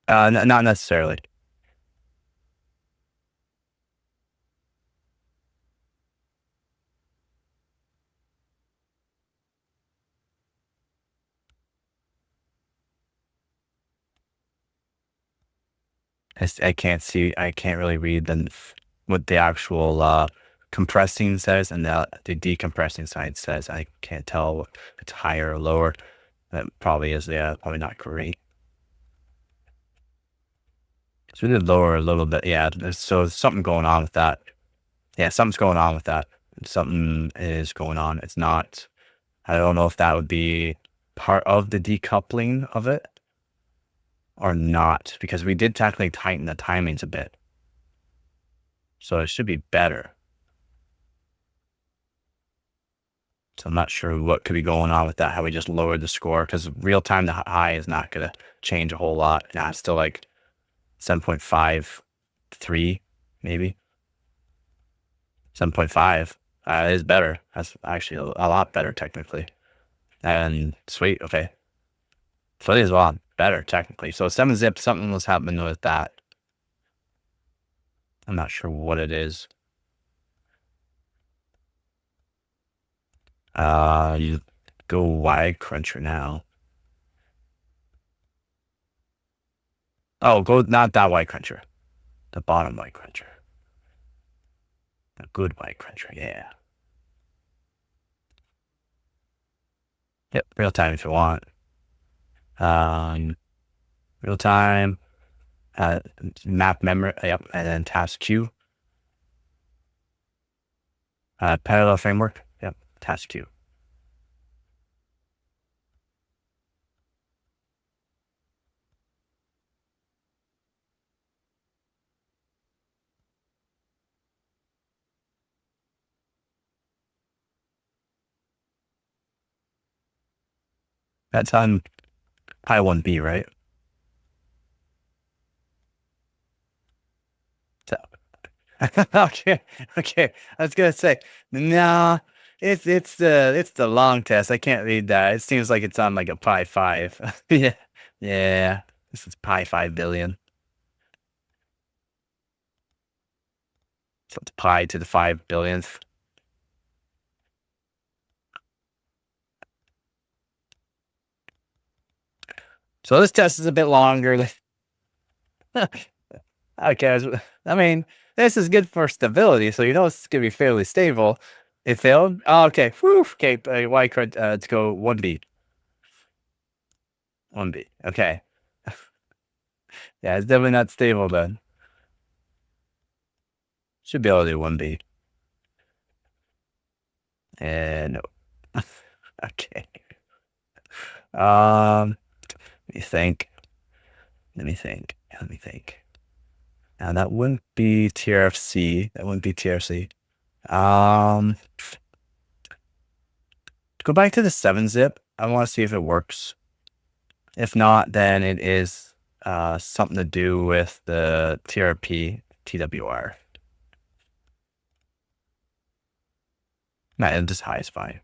Not necessarily. I can't see. I can't really read what the actual compressing says and the decompressing side says. I can't tell if it's higher or lower. That probably is. Yeah, probably not great. It's really lower a little bit. Yeah. So there's something going on with that. Yeah, something's going on with that. Something is going on. It's not. I don't know if that would be part of the decoupling of it or not, because we did technically tighten the timings a bit. So it should be better. So I'm not sure what could be going on with that, how we just lowered the score, because real time to high is not going to change a whole lot. Nah, it's still like 7.53, maybe. 7.5 is better. That's actually a lot better technically. And sweet, okay. So it is a lot better technically. So 7-zip, something was happening with that. I'm not sure what it is. You go wide cruncher now. Oh, go not that wide cruncher. The bottom wide cruncher. A good wide cruncher, yeah. Yep, real time if you want. Real time, map memory, yep, and then task queue. Parallel framework, yep, task queue. That's on Pi 1B, right? So, okay, okay. I was gonna say, nah, it's the long test. I can't read that. It seems like it's on like a Pi 5. Yeah, yeah. This is Pi 5 billion. So it's pi to the 5 billionth. So this test is a bit longer. Okay, I mean, this is good for stability, so you know it's gonna be fairly stable. It failed. Oh, okay. Whew. Okay, why could let's go 1B. 1B. Okay. Yeah, it's definitely not stable then. Should be able to do 1B. And no. Okay. Let me think. Let me think. Let me think. Now that wouldn't be TRFC. That wouldn't be TRC. Go back to the 7-zip. I want to see if it works. If not, then it is something to do with the TRP TWR. Nah, just high is fine.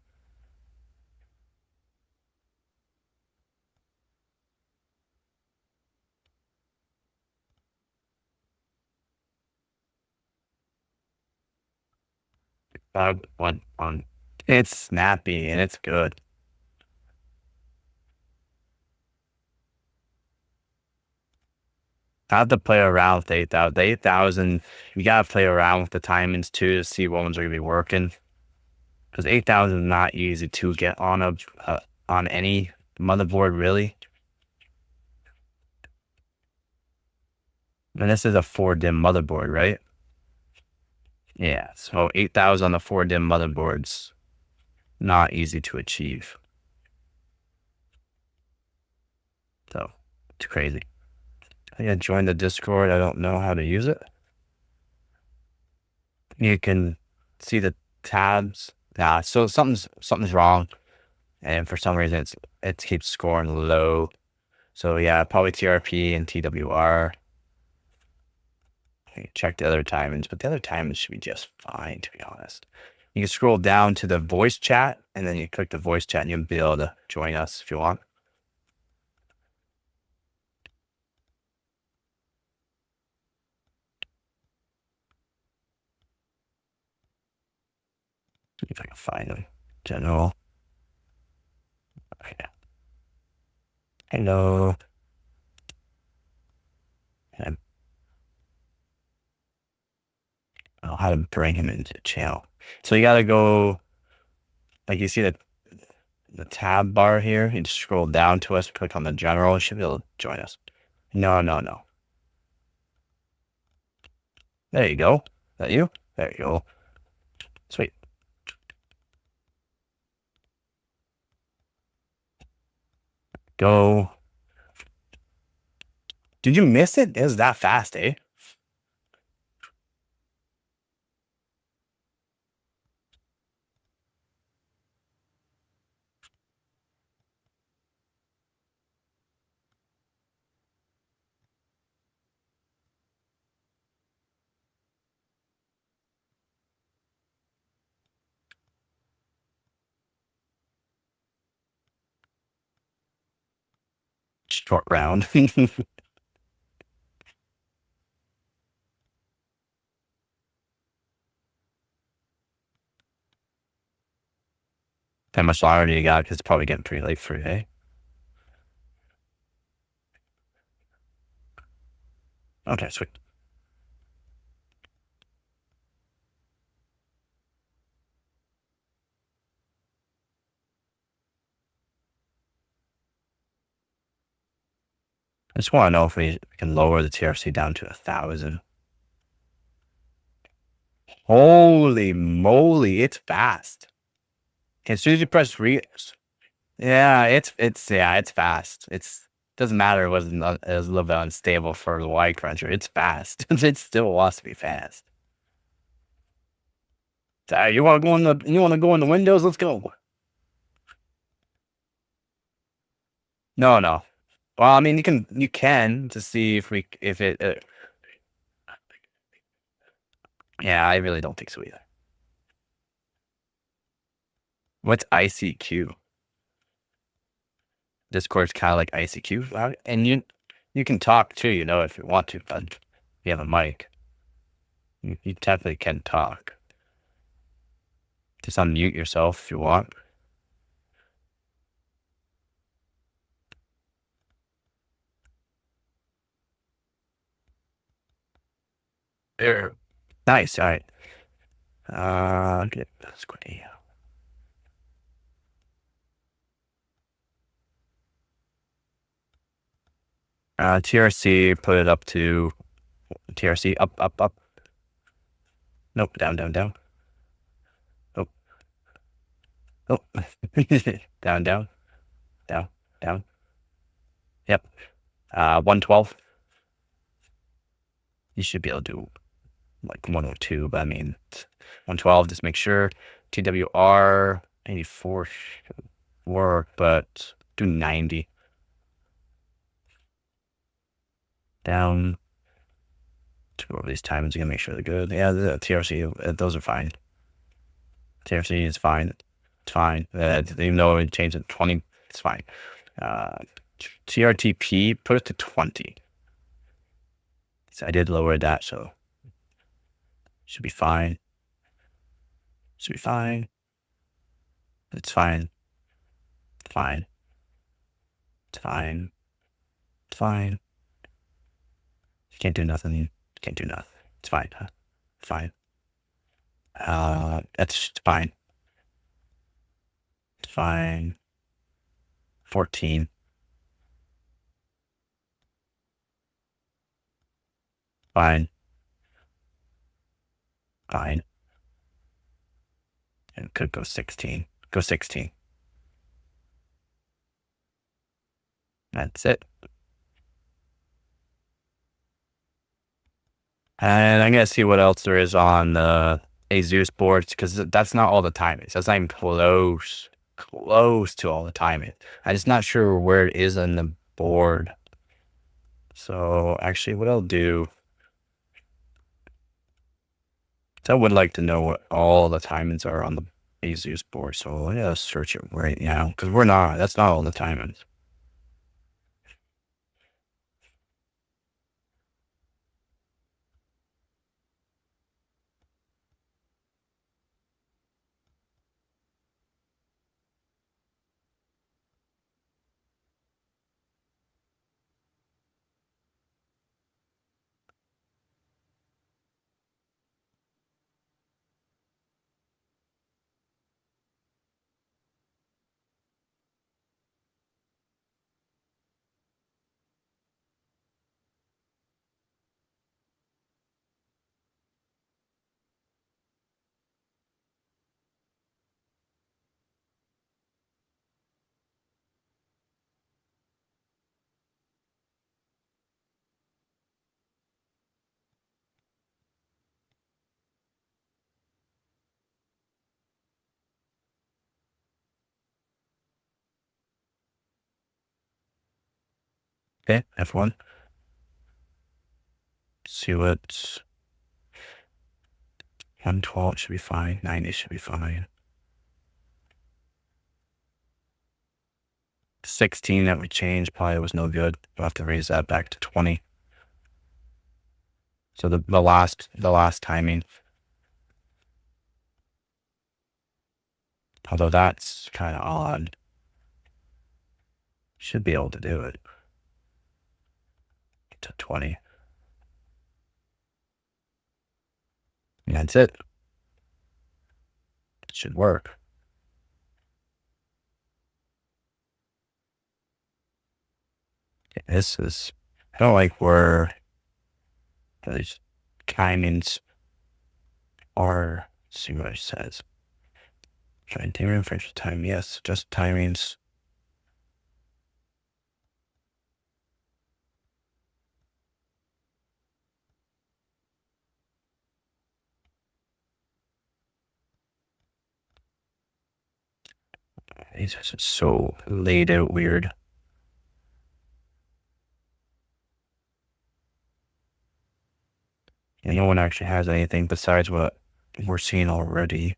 One. It's snappy and it's good. I have to play around with 8,000. The 8,000, you gotta play around with the timings too to see what ones are gonna be working. Because 8,000 is not easy to get on any motherboard really. And this is a 4-DIMM motherboard, right? Yeah, so 8,000 on the 4-DIMM motherboards, not easy to achieve. It's crazy. Yeah, join the Discord. I don't know how to use it. You can see the tabs. Yeah, so something's wrong, and for some reason it keeps scoring low. So yeah, probably TRP and TWR. Check the other timings, but the other timings should be just fine, to be honest. You can scroll down to the voice chat, and then you click the voice chat, and you'll be able to join us if you want. See if I can find them. General. Okay. Hello. And I'll how to bring him into the channel. So you gotta go, like you see the tab bar here. You just scroll down to us, click on the general. You should be able to join us. No. There you go. Is that you? There you go. Sweet. Go. Did you miss it? It was that fast, eh? Short round. How much longer do you got? Because it's probably getting pretty late for you, eh? Okay, sweet. I just want to know if we can lower the TRC down to 1,000. Holy moly, it's fast. As soon as you press yeah, it's fast. It's doesn't matter it was a little bit unstable for the Y cruncher. It's fast. It still wants to be fast. You want to go in the windows? Let's go. No. Well, I mean, you can to see if it. Yeah, I really don't think so either. What's ICQ? Discord's kind of like ICQ, and you can talk too, if you want to, but if you have a mic, you definitely can talk. Just unmute yourself if you want. There. Nice. All right. Get squiddy. TRC, put it up to TRC, up. Nope, down. Oh, down. Yep. 112. You should be able to do like 102, but I mean, 112, just make sure. TWR 84 should work, but do 90. Down. To go over these times again, make sure they're good. Yeah, the TRC, those are fine. TRC is fine. It's fine. Even though we changed it to 20, it's fine. TRTP, put it to 20. So I did lower that, so should be fine. It's fine. You can't do nothing. It's fine. Huh? Fine. That's fine. It's fine. 14. Fine. And it could go 16. Go 16. That's it. And I'm gonna see what else there is on the Asus boards because that's not all the timings. That's not even close to all the timing. I'm just not sure where it is on the board. So actually, what I'll do, I would like to know what all the timings are on the Asus board. So let's search it right now because we're not. That's not all the timings. Okay, F1. See what 112 should be fine. 90 should be fine. 16 that we changed probably was no good. We'll have to raise that back to 20. So the last timing. Although that's kind of odd. Should be able to do it. To 20. And that's it. It should work. Okay, this is, I don't like where these timings are. Let's see what it says. Trying to refresh time. Yes, just timings. These are just so laid out weird. And no one actually has anything besides what we're seeing already.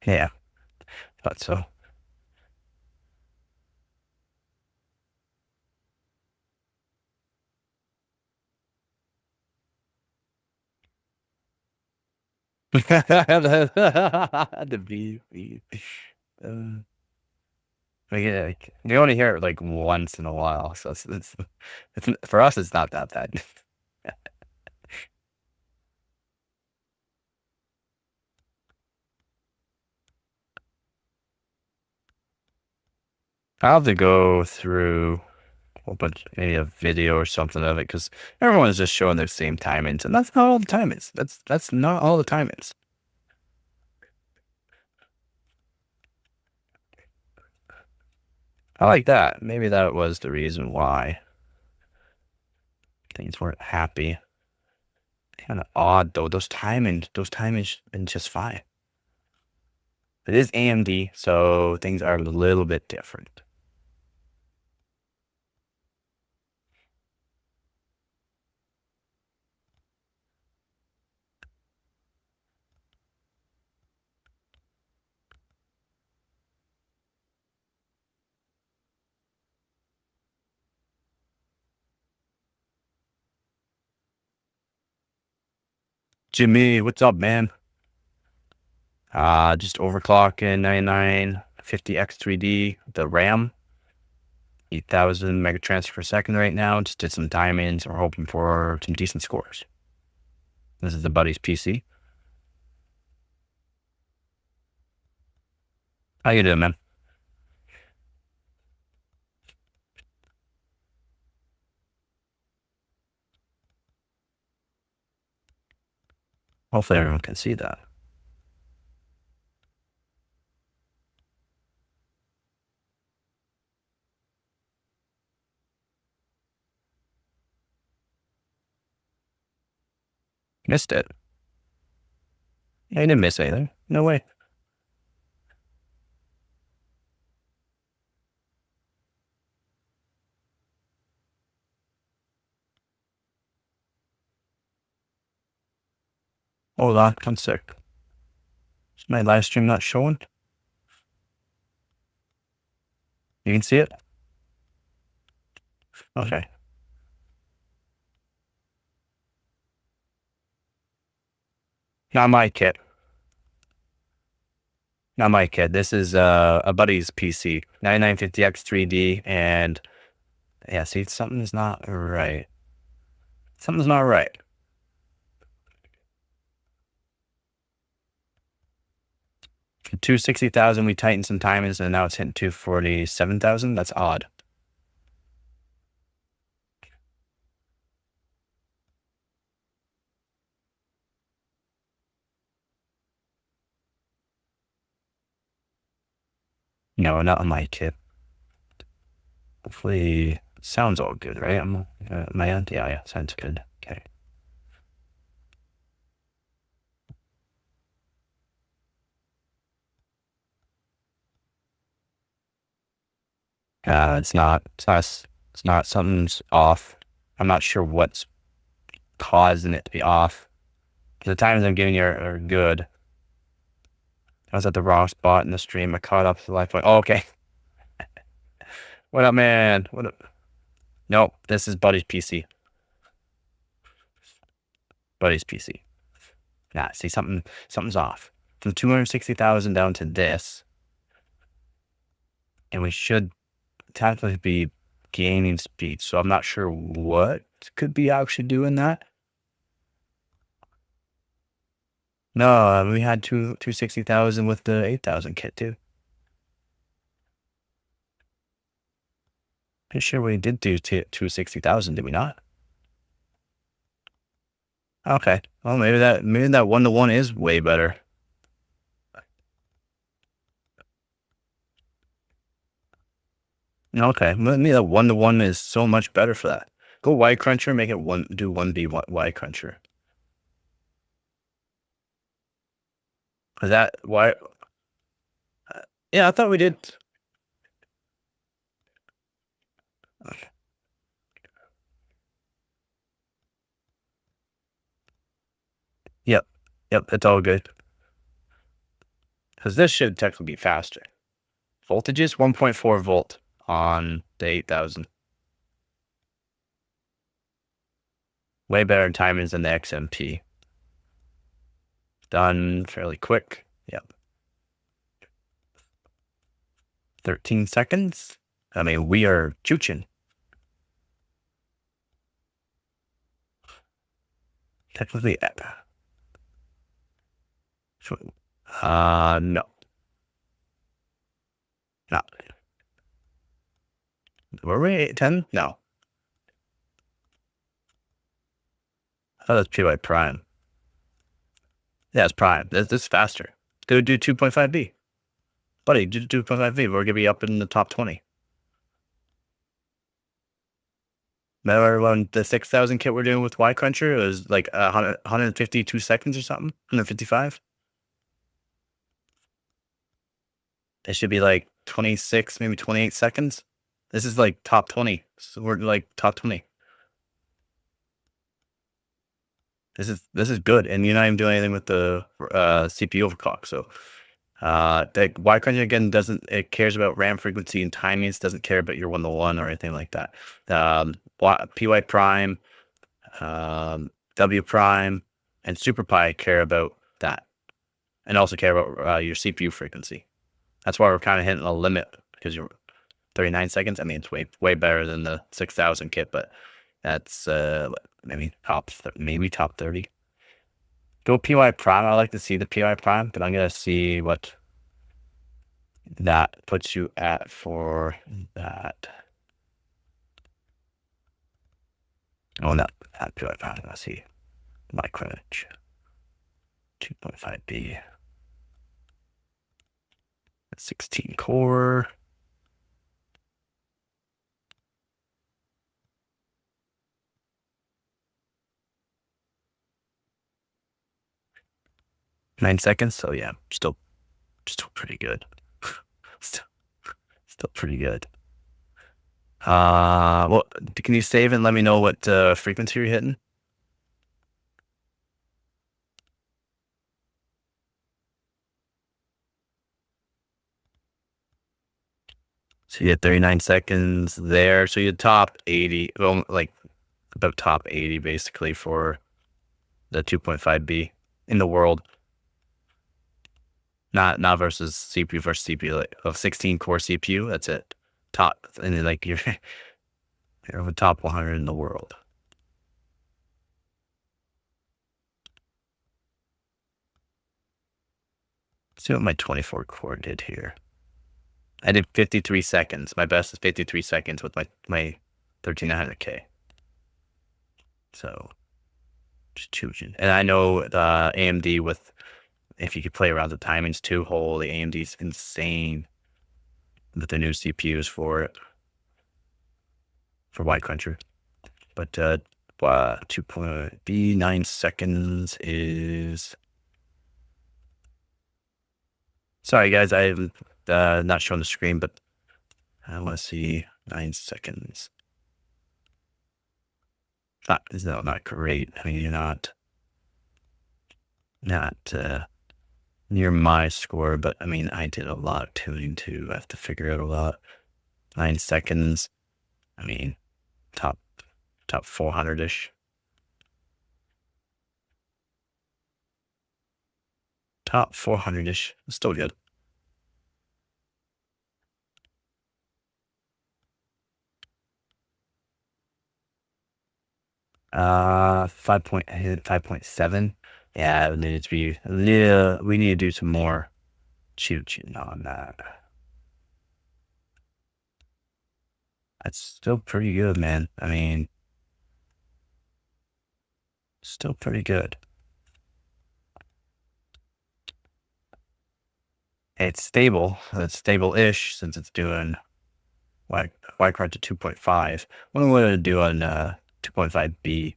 Yeah, thought so. The beef. Uh, but yeah, you only hear it like once in a while, so it's for us. It's not that bad. I'll have to go through a whole bunch, maybe a video or something of it, because everyone's just showing their same timings, and that's not all the timings. That's not all the timings. I like that. Maybe that was the reason why things weren't happy. Kind of odd though. Those timings been just fine. It is AMD, so things are a little bit different. Jimmy, what's up, man? Just overclocking 9950X3D, the RAM, 8,000 megatransfer per second right now. Just did some timings. We're hoping for some decent scores. This is the buddy's PC. How you doing, man? Hopefully everyone can see that. Missed it. I didn't miss anything. No way. Hold on, one sec. Is my live stream not showing? You can see it? Okay. Not my kit. Not my kit. This is a buddy's PC. 9950X 3D, and yeah, see, something's not right. Something's not right. For 260,000, we tightened some timings, and now it's hitting 247,000. That's odd. No, not on my kit. Hopefully, sounds all good, right? My end? Yeah, sounds good. Okay. It's not, something's off. I'm not sure what's causing it to be off. The times I'm giving you are good. I was at the wrong spot in the stream. I caught up to the life point. Oh, okay. What up, man? What up? Nope, this is Buddy's PC. Buddy's PC. Nah, see, something's off. From 260,000 down to this. And we should technically be gaining speed. So I'm not sure what could be actually doing that. No, we had 260,000 with the 8,000 kit too. Pretty sure we did do 260,000, did we not? Okay. Well, maybe that 1-to-1 is way better. Okay, maybe that 1-to-1 is so much better for that. Go Y cruncher, make it do 1B Y cruncher. Is that why? Yeah, I thought we did. Okay. Yep, it's all good. Because this should technically be faster. Voltages 1.4 volt on the 8,000. Way better timings than the XMP. Done fairly quick. Yep. 13 seconds. I mean, we are chooching. Technically, no. No. Were we 10? No. I thought that's PY prime. Yeah, it's prime. This is faster. Do 2.5B. Buddy, do 2.5B. We're going to be up in the top 20. Remember when the 6,000 kit we're doing with Y Cruncher, it was like 152 seconds or something? 155? It should be like 26, maybe 28 seconds. This is like top 20. So we're like top 20. This is good, and you're not even doing anything with the CPU overclock. So the Y cruncher again it cares about RAM frequency and timings. Doesn't care about your 1-to-1 or anything like that. PY prime, W prime, and Super Pi care about that, and also care about your CPU frequency. That's why we're kind of hitting a limit, because you're 39 seconds. I mean, it's way better than the 6,000 kit, but that's maybe top 30. Go PY prime. I like to see the PY prime, but I'm gonna see what that puts you at for that. Oh, not PY prime. Let's see my crunch. 2.5B. 16 core. Nine seconds. So yeah, still pretty good. still, still pretty good. Well, can you save and let me know what frequency you're hitting? So you had 39 seconds there. So you top 80, well, like about top 80 basically for the 2.5B in the world. Not versus CPU versus CPU, like of 16 core CPU. That's it. Top, and then like you're the top 100 in the world. Let's see what my 24 core did here. I did 53 seconds. My best is 53 seconds with my 13900K. So just choosing. And I know the AMD with, if you could play around the timings too, holy, AMD's insane with the new CPUs for wide country. But 2.B 9 seconds is. Sorry guys, I'm not showing the screen, but I want to see 9 seconds. Not great. I mean, you're not near my score, but I mean, I did a lot of tuning too. I have to figure out a lot. 9 seconds. I mean, top 400-ish. Top 400-ish. Still good. 5.7. Yeah, it needed to be a little, we need to do some more tuning on that. That's still pretty good, man. I mean, still pretty good. It's stable. It's stable-ish since it's doing Y-Card to 2.5. What am I going to do on 2.5B?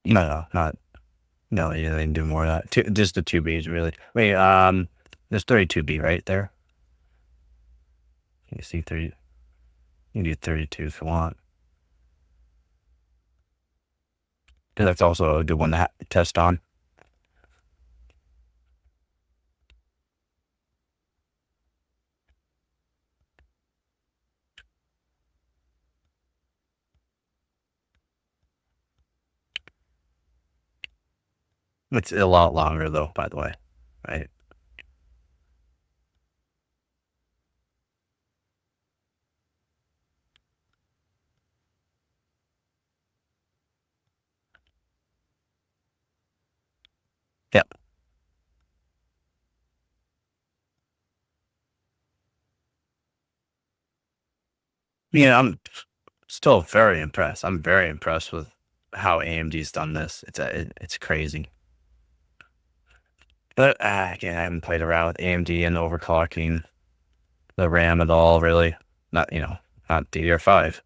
No, you didn't do more of that. Just the 2Bs, really. Wait, there's 32B right there. You see 30. You can do 32 if you want. Because that's also a good one to test on. It's a lot longer though, by the way, right? Yep. Yeah, I'm still very impressed. I'm very impressed with how AMD's done this. It's crazy. But again, I haven't played around with AMD and overclocking the RAM at all, really. Not not DDR5.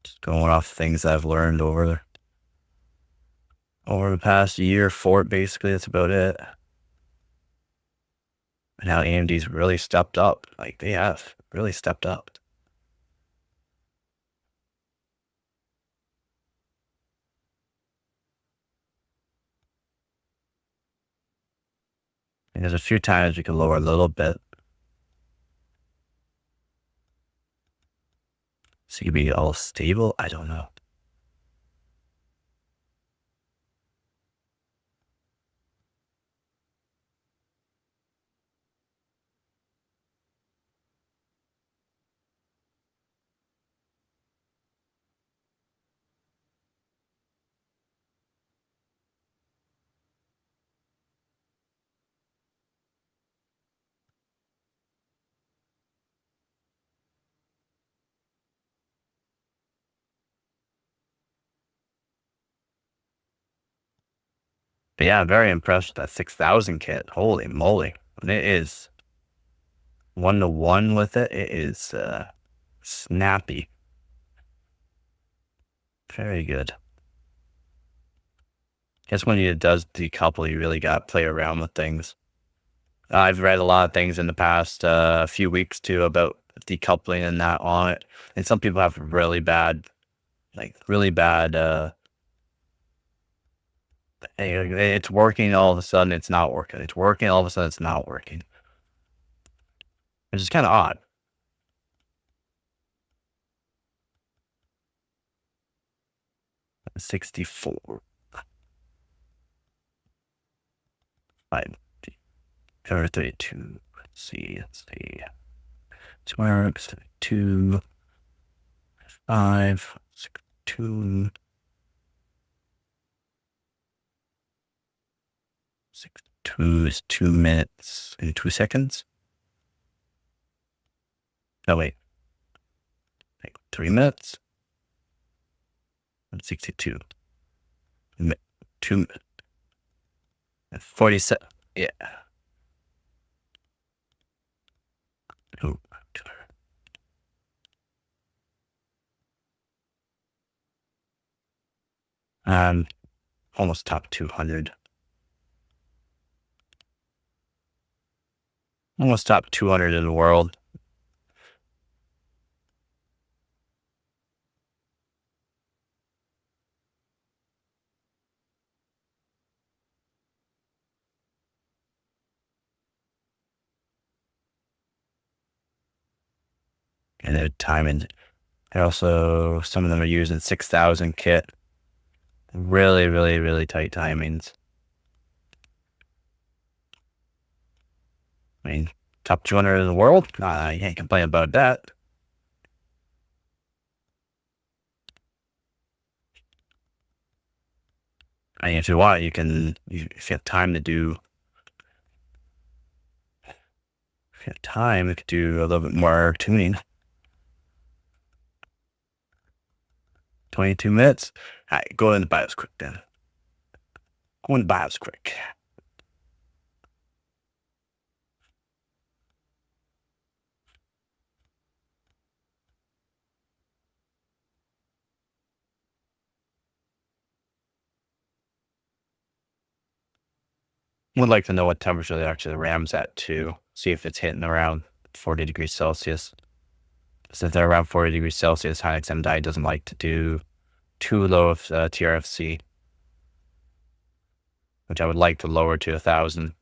Just going off things I've learned over the past year for it, basically. That's about it. And now AMD's really stepped up. Like they have really stepped up. And there's a few times we can lower a little bit. So you can be all stable. I don't know. But yeah, I'm very impressed with that 6000 kit. Holy moly. And it is 1-to-1 with it. It is snappy. Very good. Guess when it does decouple, you really got to play around with things. I've read a lot of things in the past few weeks too about decoupling and that on it. And some people have really bad, it's working all of a sudden it's not working. It's working all of a sudden it's not working. Which is kind of odd. 64. 5. 32. Let's see. 2, 5, 6, 2, 6, 2 is 2 minutes and 2 seconds. No, wait. 3 minutes. 62. 2 47. Yeah. Oh. Almost top 200. Almost top 200 in the world. And they're timing. They're also, some of them are using 6000 kit. Really, really, really tight timings. I mean, top 200 in the world? Nah, you can't complain about that. I mean, if you want, if you have time to do, if you have time, you could do a little bit more tuning. 22 minutes. All right, go in the BIOS quick then. Go in the BIOS quick. Would like to know what temperature the RAM's at too. See if it's hitting around 40 degrees Celsius. So if they're around 40 degrees Celsius, Hynix AMD doesn't like to do too low of TRFC, which I would like to lower to 1000.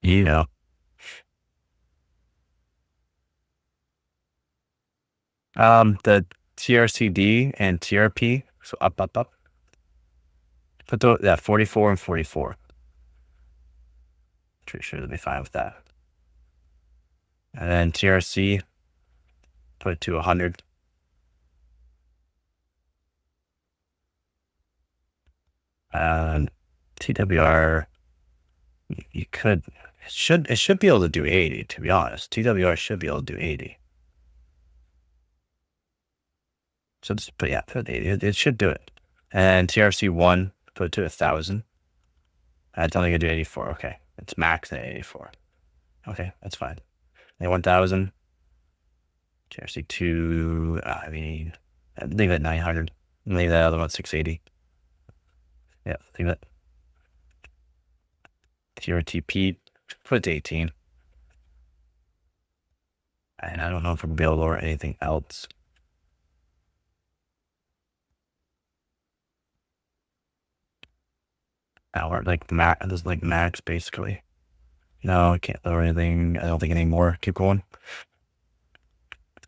You know. The TRCD and TRP, so up. Put those, 44 and 44. Pretty sure they'll be fine with that. And then TRC, put it to 100. And TWR, you could, it should be able to do 80, to be honest. TWR should be able to do 80. So just put, put 80. It should do it. And TRC1, put it to 1000. I don't think I do 84. Okay. It's max at 84. Okay, that's fine. And 1000. TRC2, I mean, leave it at 900. Leave that other one at 680. Yeah, leave it. TRTP, put it to 18. And I don't know if we'll be able to lower anything else. Or like max, this is like max basically. No, I can't lower anything. I don't think anymore. Keep going.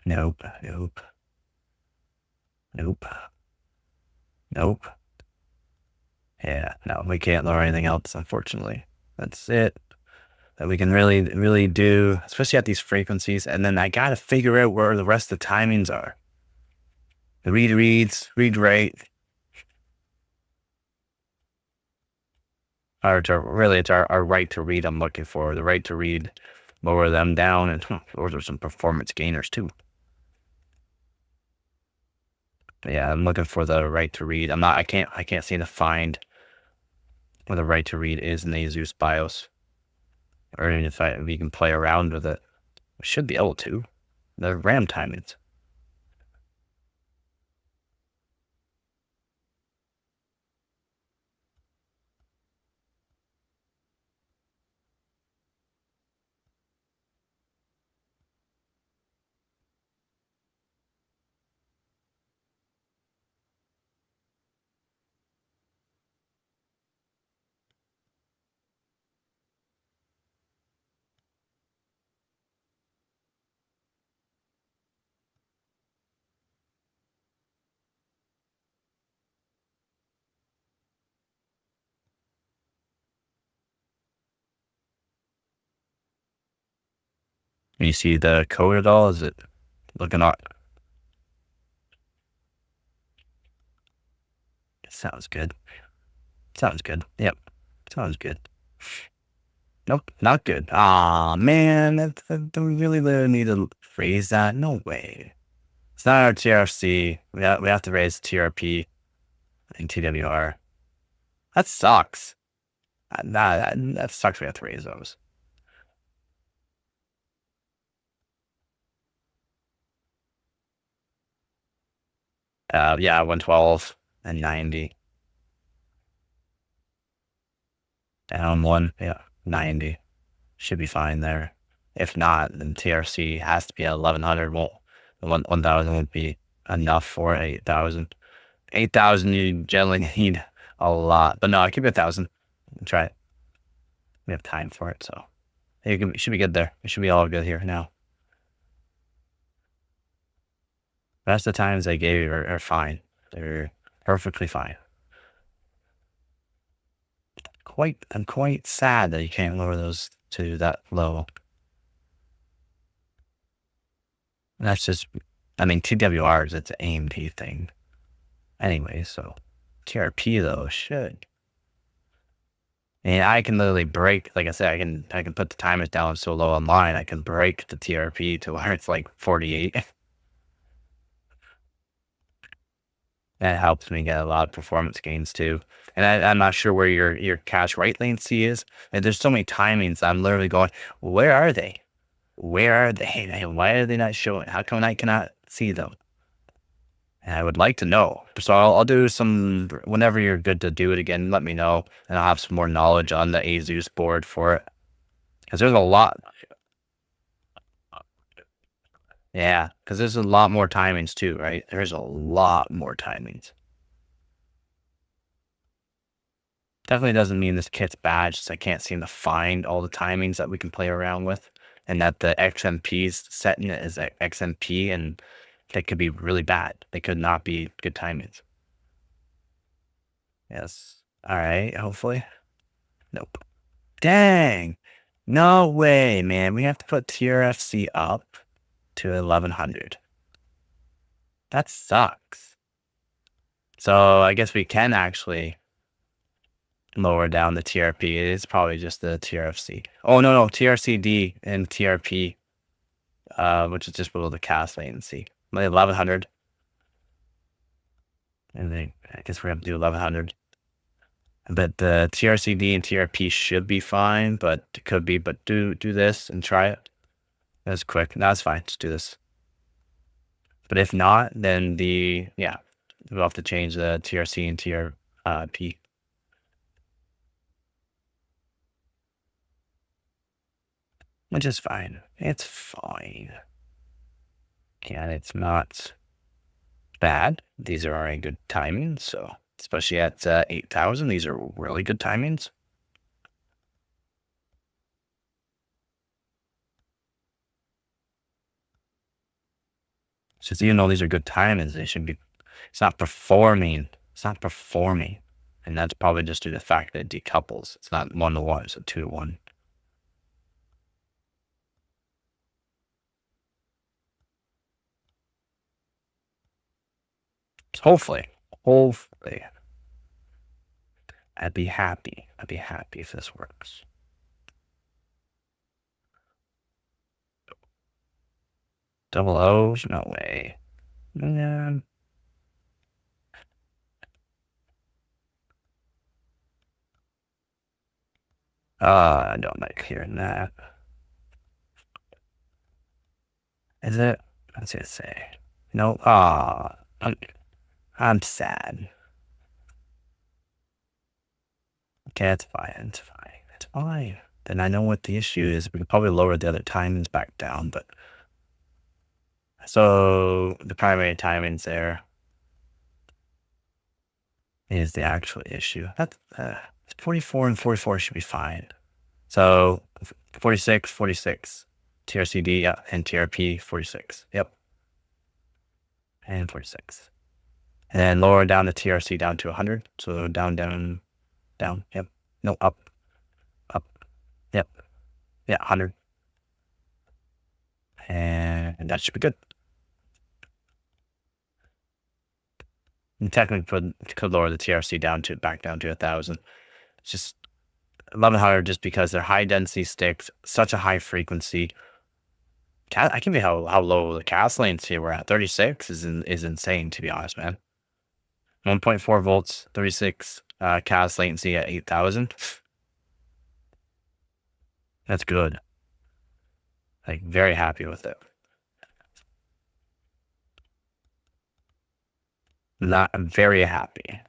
Nope. Nope. Nope. Yeah, no, we can't lower anything else, unfortunately. That's it that we can really do, especially at these frequencies. And then I got to figure out where the rest of the timings are. The read reads, read write. Really, it's our right to read I'm looking for. The right to read, lower them down, and those are some performance gainers too. But yeah, I'm looking for the right to read. I can't seem to find where the right to read is in the Asus BIOS. Or even if we can play around with it. We should be able to. The RAM timings. Can you see the code at all? Is it looking out? Sounds good. Sounds good. Yep. Sounds good. Nope, not good. Aw, man, do we really need to raise that? No way. It's not our TRC. We have to raise TRP and TWR. That sucks. That sucks. We have to raise those. Yeah, 112 and 90. Down one, yeah, 90. Should be fine there. If not, then TRC has to be at 1100. Well, 1000 would be enough for 8000. 8000, you generally need a lot. But no, I keep it 1000. Try it. We have time for it, so it should be good there. It should be all good here now. The rest of the times I gave you are fine. They're perfectly fine. I'm quite sad that you can't lower those to that low. And that's just, I mean, TWRs, it's an AMD thing. Anyway, so TRP though should. And I can literally break, like I said, I can put the timers down so low online, I can break the TRP to where it's like 48. That helps me get a lot of performance gains too. And I'm not sure where your cache write latency is. And there's so many timings. I'm literally going, where are they? Where are they? Why are they not showing? How come I cannot see them? And I would like to know. So I'll do some, whenever you're good to do it again, let me know. And I'll have some more knowledge on the Asus board for it. Because there's a lot. Yeah, because there's a lot more timings too, right? There's a lot more timings. Definitely doesn't mean this kit's bad, just I can't seem to find all the timings that we can play around with. And that the XMP's setting it as XMP, and they could be really bad. They could not be good timings. Yes. All right, hopefully. Nope. Dang. No way, man. We have to put TRFC up to 1100. That sucks. So I guess we can actually lower down the TRP. It is probably just the TRFC. Oh, no, TRCD and TRP, which is just below the cache latency. 1100. And then I guess we're going to do 1100. But the TRCD and TRP should be fine, but it could be. But do this and try it. That's quick. That's fine. Just do this. But if not, then we'll have to change the TRC and TRP. Which is fine. It's fine. Yeah, it's not bad. These are already good timings, so especially at 8000, these are really good timings. So even though these are good timings, they should be It's not performing. It's not performing. And that's probably just due to the fact that it decouples. It's not 1-to-1, it's a 2-to-1. So hopefully, I'd be happy if this works. Double O's? No way. Man. I don't like hearing that. Is it? What's it say? No. I'm sad. Okay, it's fine. It's fine. It's fine. Then I know what the issue is. We could probably lower the other timings back down, but so the primary timings there is the actual issue. That's 44 and 44 should be fine. So 46, TRCD, yeah, and TRP 46. Yep. And 46. And then lower down the TRC down to 100. So down. Yep. No, up. Yep. Yeah, 100. And that should be good. And technically could lower the TRC back down to 1,000. It's just 1,100 just because they're high density sticks, such a high frequency. I can be how low the cast latency we're at. 36 is insane, to be honest, man. 1.4 volts, 36 cast latency at 8,000. That's good. Like, very happy with it. I'm very happy.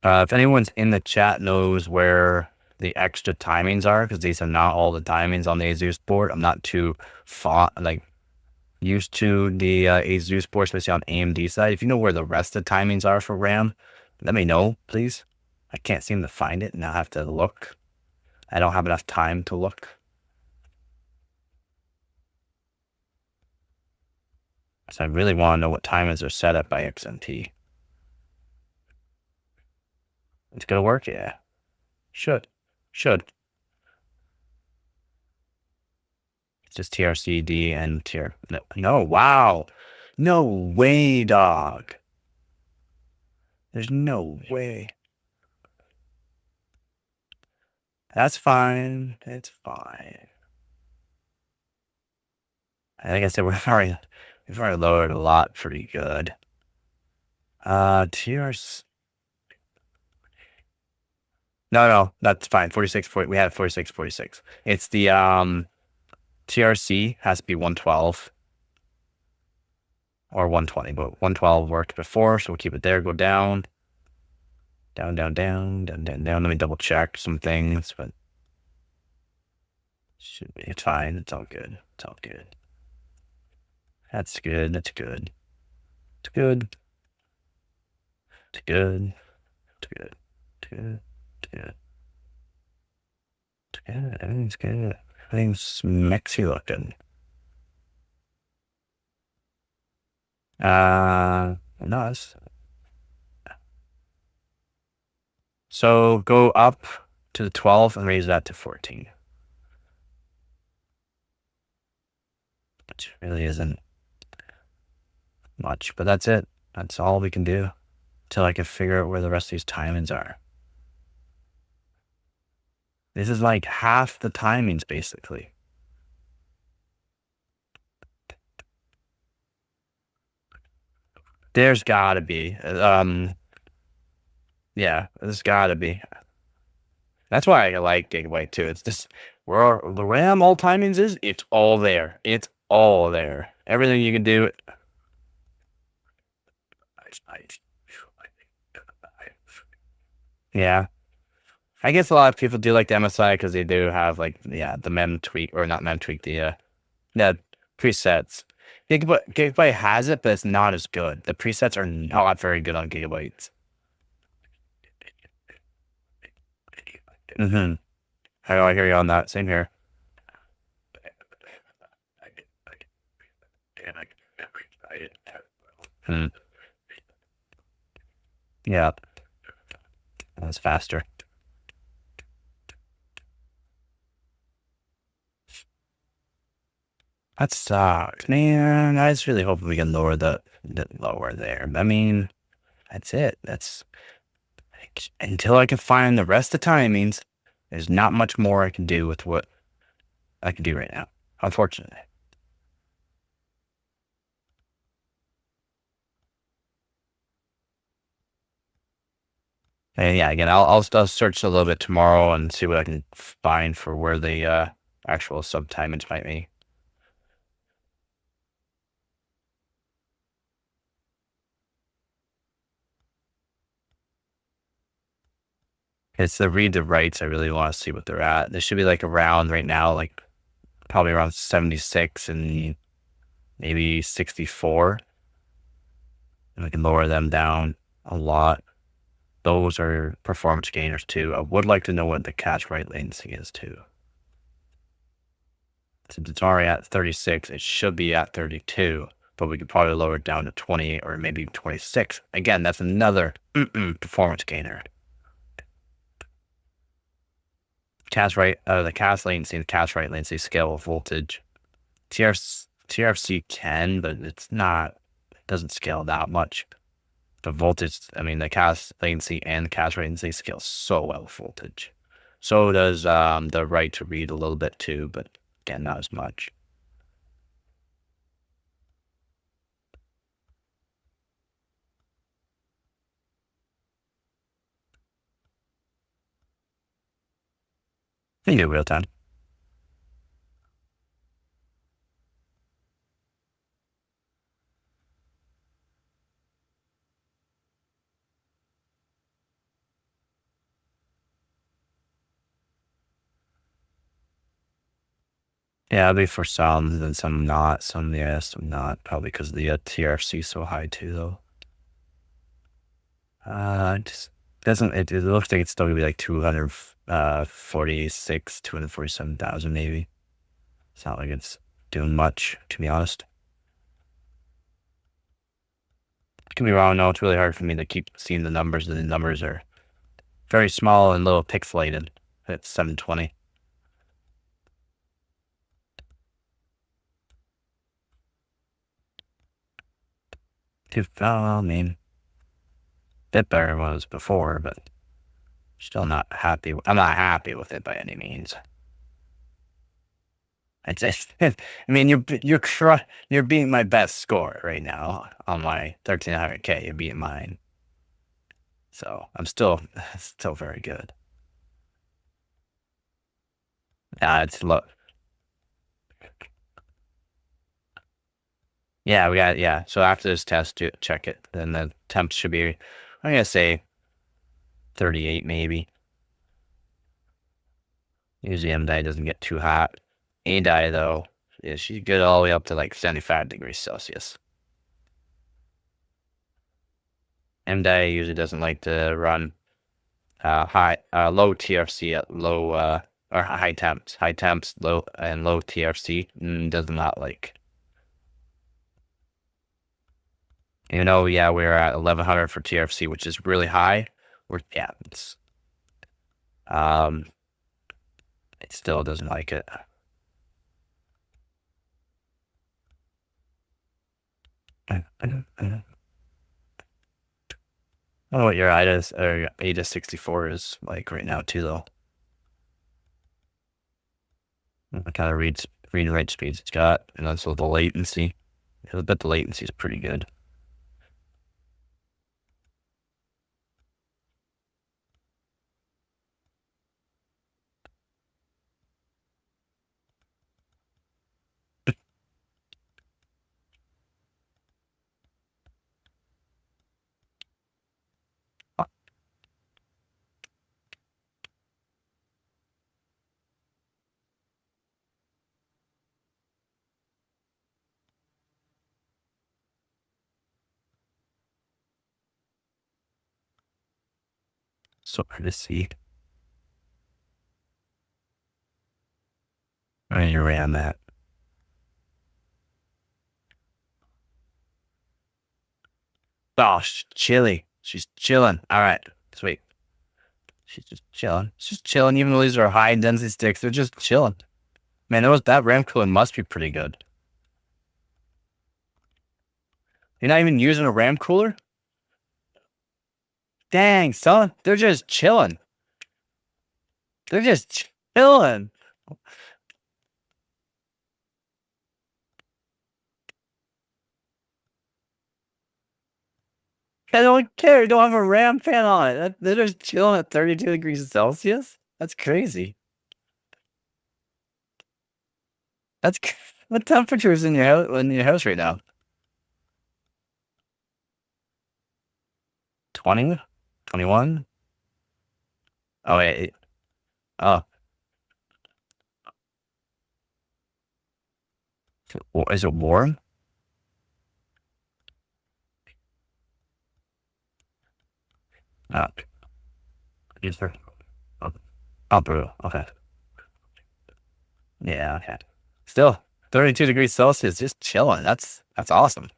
If anyone's in the chat knows where the extra timings are, because these are not all the timings on the Asus board. I'm not too used to the Asus board, especially on AMD side. If you know where the rest of the timings are for RAM, let me know, please. I can't seem to find it, and I have to look. I don't have enough time to look. So I really want to know what timings are set up by XMT. It's gonna work, yeah. Should. It's just TRCD and TR. No, wow. No way, dog. There's no way. That's fine. It's fine. Like I said, we've already lowered a lot pretty good. TRC. No, that's fine. 46, 40, we had 46, 46. It's the TRC has to be 112 or 120, but 112 worked before, so we'll keep it there. Go down. Down. Let me double check some things, but should be. It's fine. It's all good. That's good. Everything's good. Everything's mexy looking. Nice. So go up to the 12 and raise that to 14. Which really isn't much, but that's it. That's all we can do until I can figure out where the rest of these timings are. This is like half the timings, basically. There's gotta be. Yeah, there's gotta be. That's why I like Gigabyte too. It's just where the RAM all timings is, it's all there. It's all there. Everything you can do. Yeah. I guess a lot of people do like the MSI because they do have the mem tweak, or not mem tweak, the presets. Gigabyte has it, but it's not as good. The presets are not very good on Gigabytes. I hear you on that. Same here. Hmm. Yeah, that's faster. That sucks, man. I was really hoping we can lower the lower there. I mean, that's it. That's until I can find the rest of the timings. There's not much more I can do with what I can do right now, unfortunately. And yeah, again, I'll search a little bit tomorrow and see what I can find for where the actual subtimings might be. It's the read to writes. I really want to see what they're at. They should be like around right now, like probably around 76 and maybe 64. And we can lower them down a lot. Those are performance gainers too. I would like to know what the cache write latency is too. Since it's already at 36, it should be at 32, but we could probably lower it down to 20 or maybe 26. Again, that's another performance gainer. Cache write, the cache latency, the cache write latency scale of voltage. TRC can, but it's not, it doesn't scale that much. The voltage, I mean, the cache latency and the cache latency scale so well with voltage. So does the write to read a little bit too, but again, not as much. You do real time. Yeah, it'll be for some, then some not. Some yes, some not. Probably because the TRC is so high too, though. It just doesn't. It looks like it's still gonna be like 246, 247,000 maybe. It's not like it's doing much, to be honest. I can be wrong. No, it's really hard for me to keep seeing the numbers, and the numbers are very small and little pixelated. It's 720. I mean, a bit better than it was before, but still not happy. I'm not happy with it by any means. It's just, I mean, you're beating my best score right now on my 1300K. You're beating mine, so I'm still very good. It's low. Yeah, we got yeah. So after this test, check it. Then the temp should be, I'm gonna say 38 maybe. Usually MDI doesn't get too hot. ADI though, yeah, she's good all the way up to like 75 degrees Celsius. MDI usually doesn't like to run low TRC at low or high temps. High temps, low and low TRC does not like. You know, yeah, we're at 1100 for TRC, which is really high. Yeah, um, it still doesn't like it. I don't know what your AIDA or AIDA 64 is like right now too, though. What kind of read and write speeds it's got, and also the latency. I bet the latency is pretty good. So hard to see. I mean, ran that. Oh, chilly. She's chilling. All right, sweet. She's just chilling. She's just chilling. Even though these are high density sticks, they're just chilling. Man, that RAM cooler must be pretty good. You're not even using a RAM cooler? Dang, son. They're just chilling. They're just chilling. I don't care. You don't have a RAM fan on it. They're just chilling at 32 degrees Celsius. That's crazy. What temperature is in your house right now? 20? 21? Oh wait. Oh, is it warm? Oh, yes, sir. Oh, brutal. Okay. Yeah. Okay. Still, 32 degrees Celsius, just chilling. That's awesome.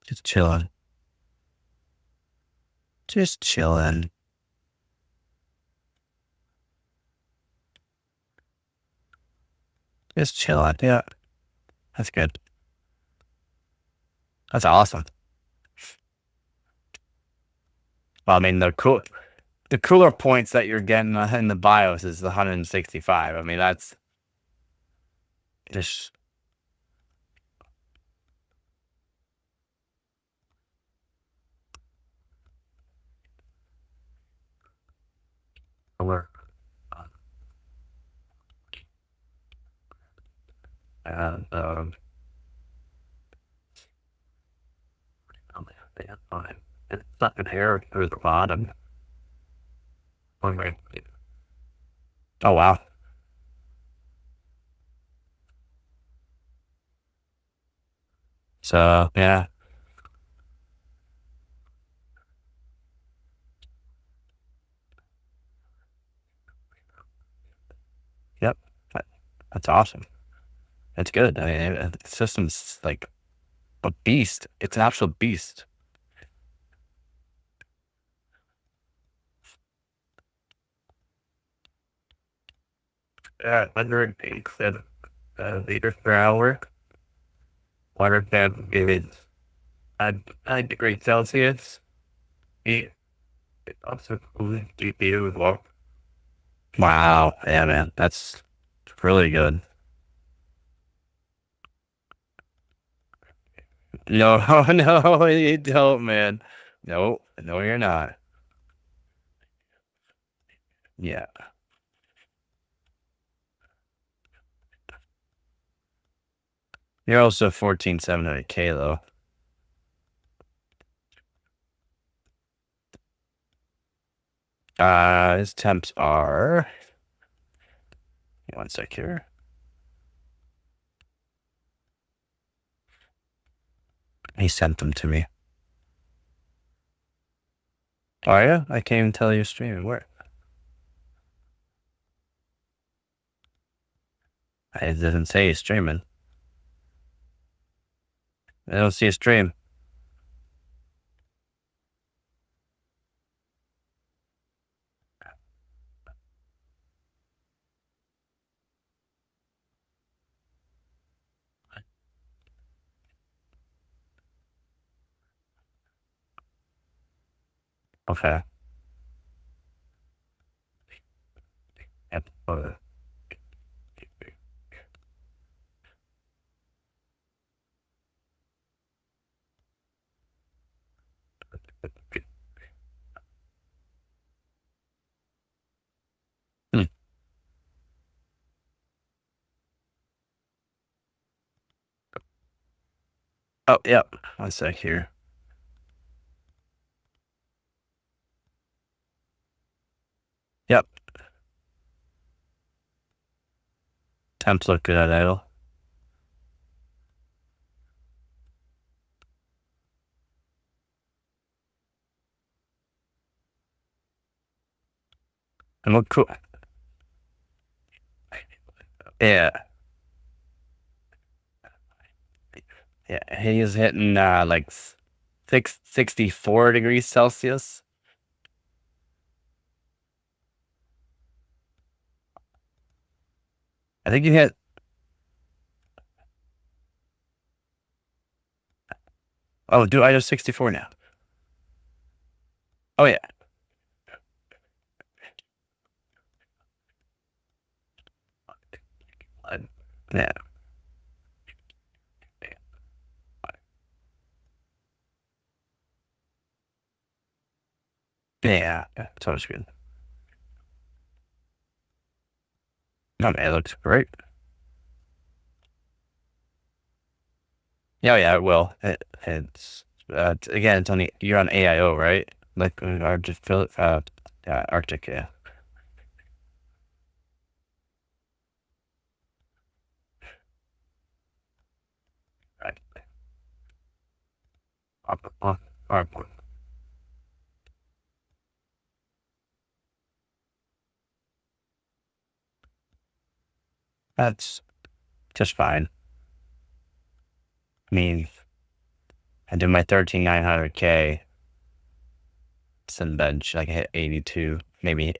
Just chilling. Just chilling. Just chilling. Yeah. That's good. That's awesome. Well, I mean, the cooler points that you're getting in the BIOS is 165. I mean, that's just cooler. And it's not in here through the bottom. Oh wow. So yeah. Yep. That's awesome. That's good. I mean, the system's like a beast. It's an actual beast. Yeah, 108 liters per hour. Water temp is at 9 degrees Celsius. It also cools GPU as well. Wow. Yeah, man. That's really good. No, no, you don't, man. No, no, you're not. Yeah. You're also 14700K though. His temps are. One sec here. He sent them to me. Oh yeah, I can't even tell you're streaming. Where? It doesn't say he's streaming. I don't see a stream. Okay. Yep. Hmm. Oh, yep. One sec here. Yep. Temps look good at idle. And look cool. Yeah. Yeah, he's hitting like 64 degrees Celsius. I think you hit. Oh, dude, I just 64 now. Oh, yeah. Yeah. Yeah. It's always good. No, man, it looks great. Yeah, yeah, it will. It's again, it's on you're on AIO, right? Like Arctic, yeah. Right. Up. That's just fine. I mean, I did my 13900K sun bench. Like I hit 82, maybe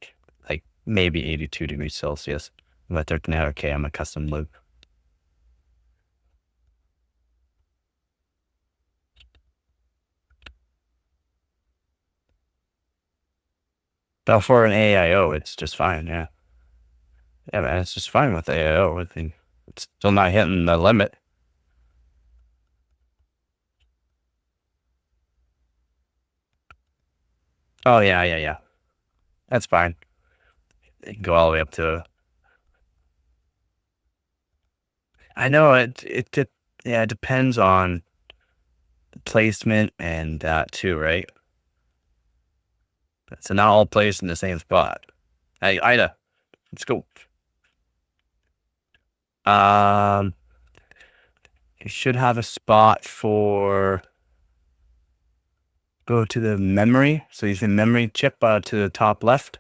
82 degrees Celsius. My 13900K on my custom loop. But for an AIO, it's just fine. Yeah. Yeah, man, it's just fine with AIO. I think it's still not hitting the limit. Oh, yeah, yeah, yeah. That's fine. It can go all the way up to. I know yeah, it depends on placement and that too, right? So not all placed in the same spot. Hey, Ida, let's go. Um, you should have a spot for go to the memory. So you see memory chip to the top left.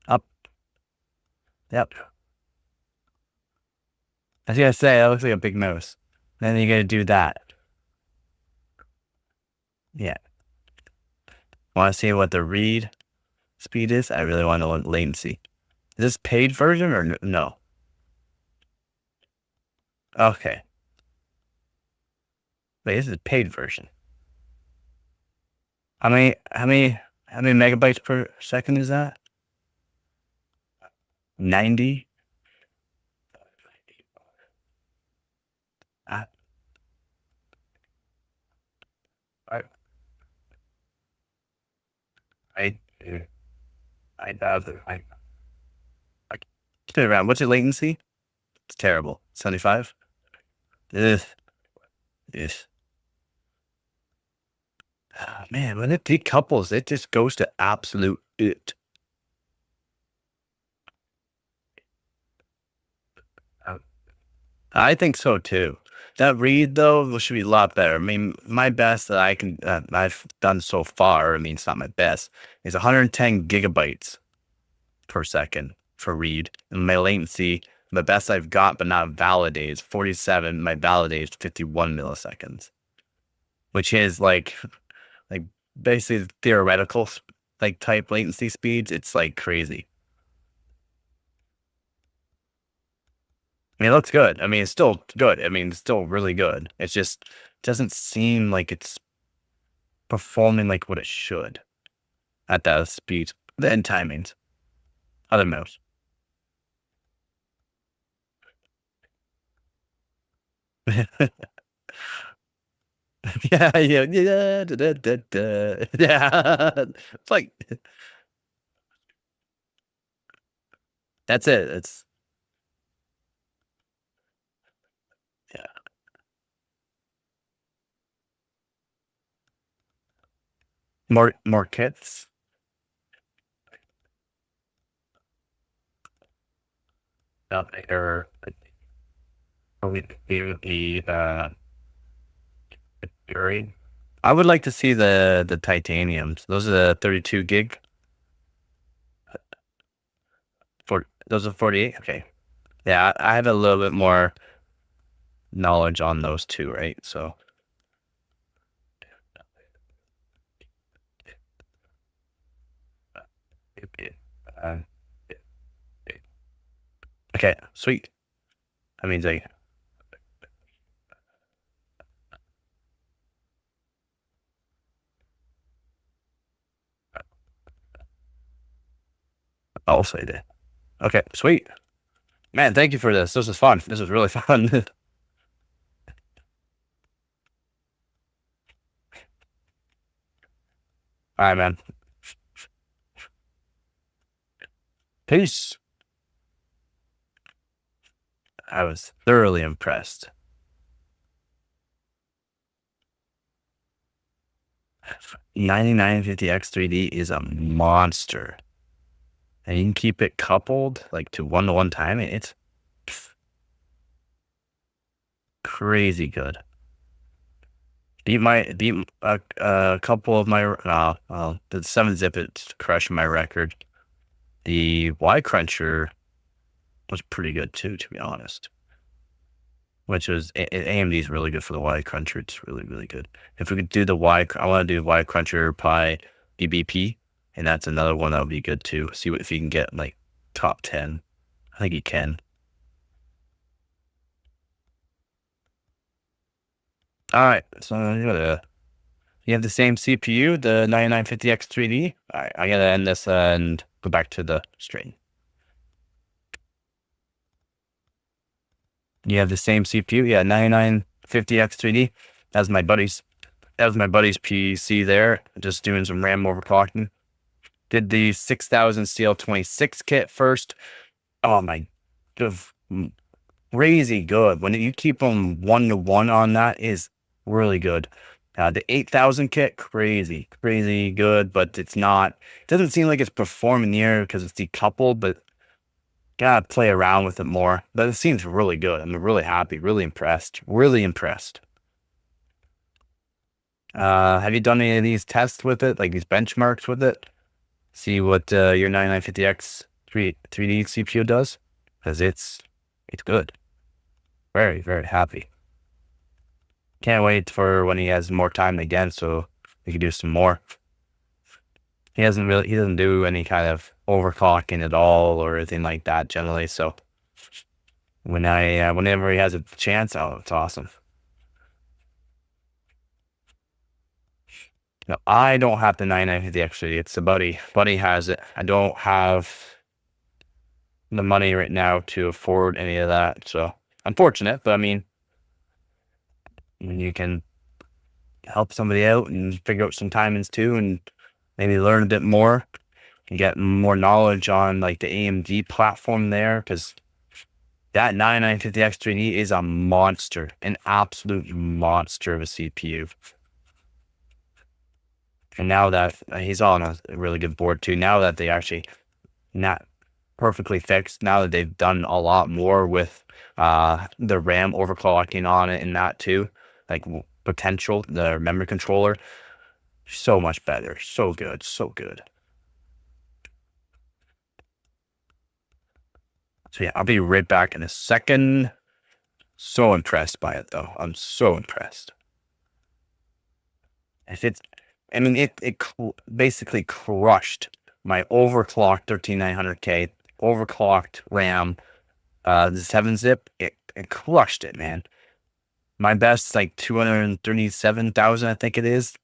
Up. Yep. I was gonna say that looks like a big mouse. Then you gotta do that. Yeah. Want to see what the read speed is? I really want to know latency. Is this paid version or no? Okay. Wait, this is a paid version. How many megabytes per second is that? 90? I, I, I, I doubt it. I get it around. What's your latency? It's terrible. 75? Ugh. Yes. Ah, man, when it decouples, it just goes to absolute it. I think so too. That read though should be a lot better. I mean, my best that I've done so far. I mean, it's not my best. Is 110 gigabytes per second for read, and my latency, the best I've got, but not validate, is 47. My validate is 51 milliseconds, which is like basically theoretical like type latency speeds. It's like crazy. I mean, it looks good. I mean, it's still good. I mean, it's still really good. It just doesn't seem like it's performing like what it should at that speed and timings. Other mouse. Yeah, yeah, yeah, yeah. It's like that's it. It's yeah. More kits. or probably the Fury. I would like to see the titaniums. Those are the 32 gig. Those are 48. Okay. Yeah, I have a little bit more knowledge on those two, right? So uh, okay, sweet. That means I'll say that. Okay, sweet. Man, thank you for this. This was fun. This was really fun. All right, man. Peace. I was thoroughly impressed. 9950X 3D is a monster. And you can keep it coupled like to one-to-one timing. It's crazy good. Beat a couple of my the 7-zip. It's crushing my record. The Y cruncher was pretty good too, to be honest. Which was AMD is really good for the Y cruncher. It's really, really good. If we could do I want to do Y cruncher Pi BBP, and that's another one that would be good too. See if you can get like top 10. I think you can. All right, so you have the same CPU, the 9950X 3D. All right, I gotta end this and go back to the stream. You have the same CPU, yeah, 9950X 3D. That's my buddy's. That was my buddy's PC there. Just doing some RAM overclocking. Did the 6000 CL26 kit first. Oh my, crazy good. When you keep them 1-to-1 on that is really good. The 8000 kit, crazy good, but it's not. It doesn't seem like it's performing near because it's decoupled, but gotta play around with it more. But it seems really good. I'm really happy, really impressed, really impressed. Have you done any of these tests with it, like these benchmarks with it? See what your 9950X 3D CPU does, because it's good. Very, very happy. Can't wait for when he has more time again, so we can do some more. He doesn't do any kind of overclocking at all or anything like that generally. So whenever he has a chance, oh, it's awesome. No, I don't have the 9950 actually. It's the buddy. Buddy has it. I don't have the money right now to afford any of that. So unfortunate, but I mean, you can help somebody out and figure out some timings too, and maybe learn a bit more and get more knowledge on like the AMD platform there, because that 9950X 3D is a monster, an absolute monster of a CPU. And now that he's on a really good board too, now that they actually not perfectly fixed, now that they've done a lot more with the RAM overclocking on it and that too, like potential, the memory controller, so much better, so good, so good. So yeah, I'll be right back in a second. So impressed by it though. I'm so impressed. If it's, I mean, it basically crushed my overclocked 13900K, overclocked RAM, the 7-zip. It crushed it, man. My best like 237,000, I think it is.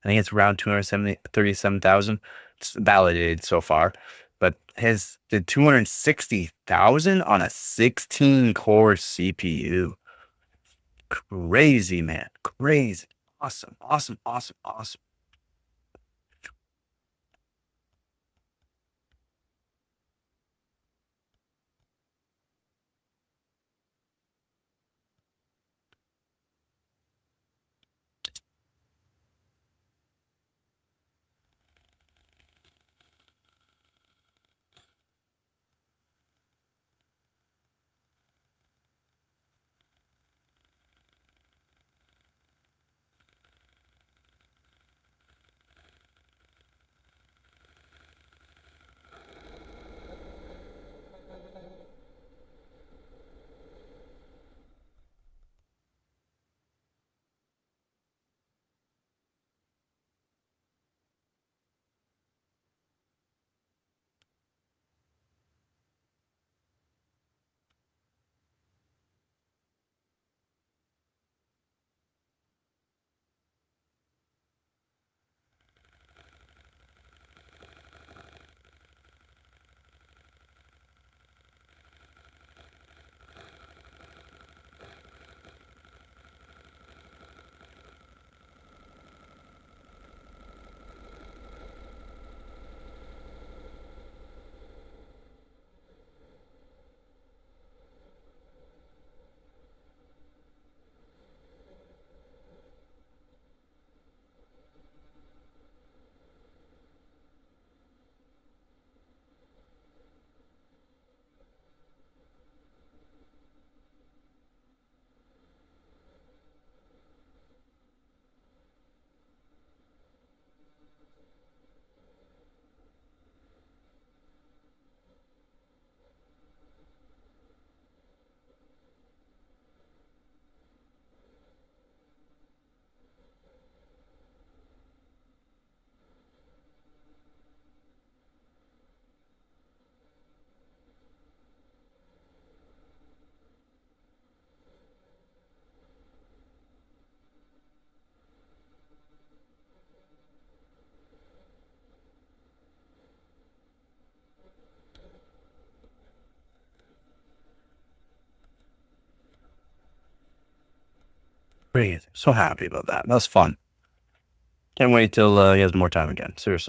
I think it's around 237,000. It's validated so far, but his did 260,000 on a 16 core CPU. Crazy, man. Crazy. Awesome. Awesome. Awesome. Awesome. Great. So happy about that. That's fun. Can't wait till he has more time again. Seriously.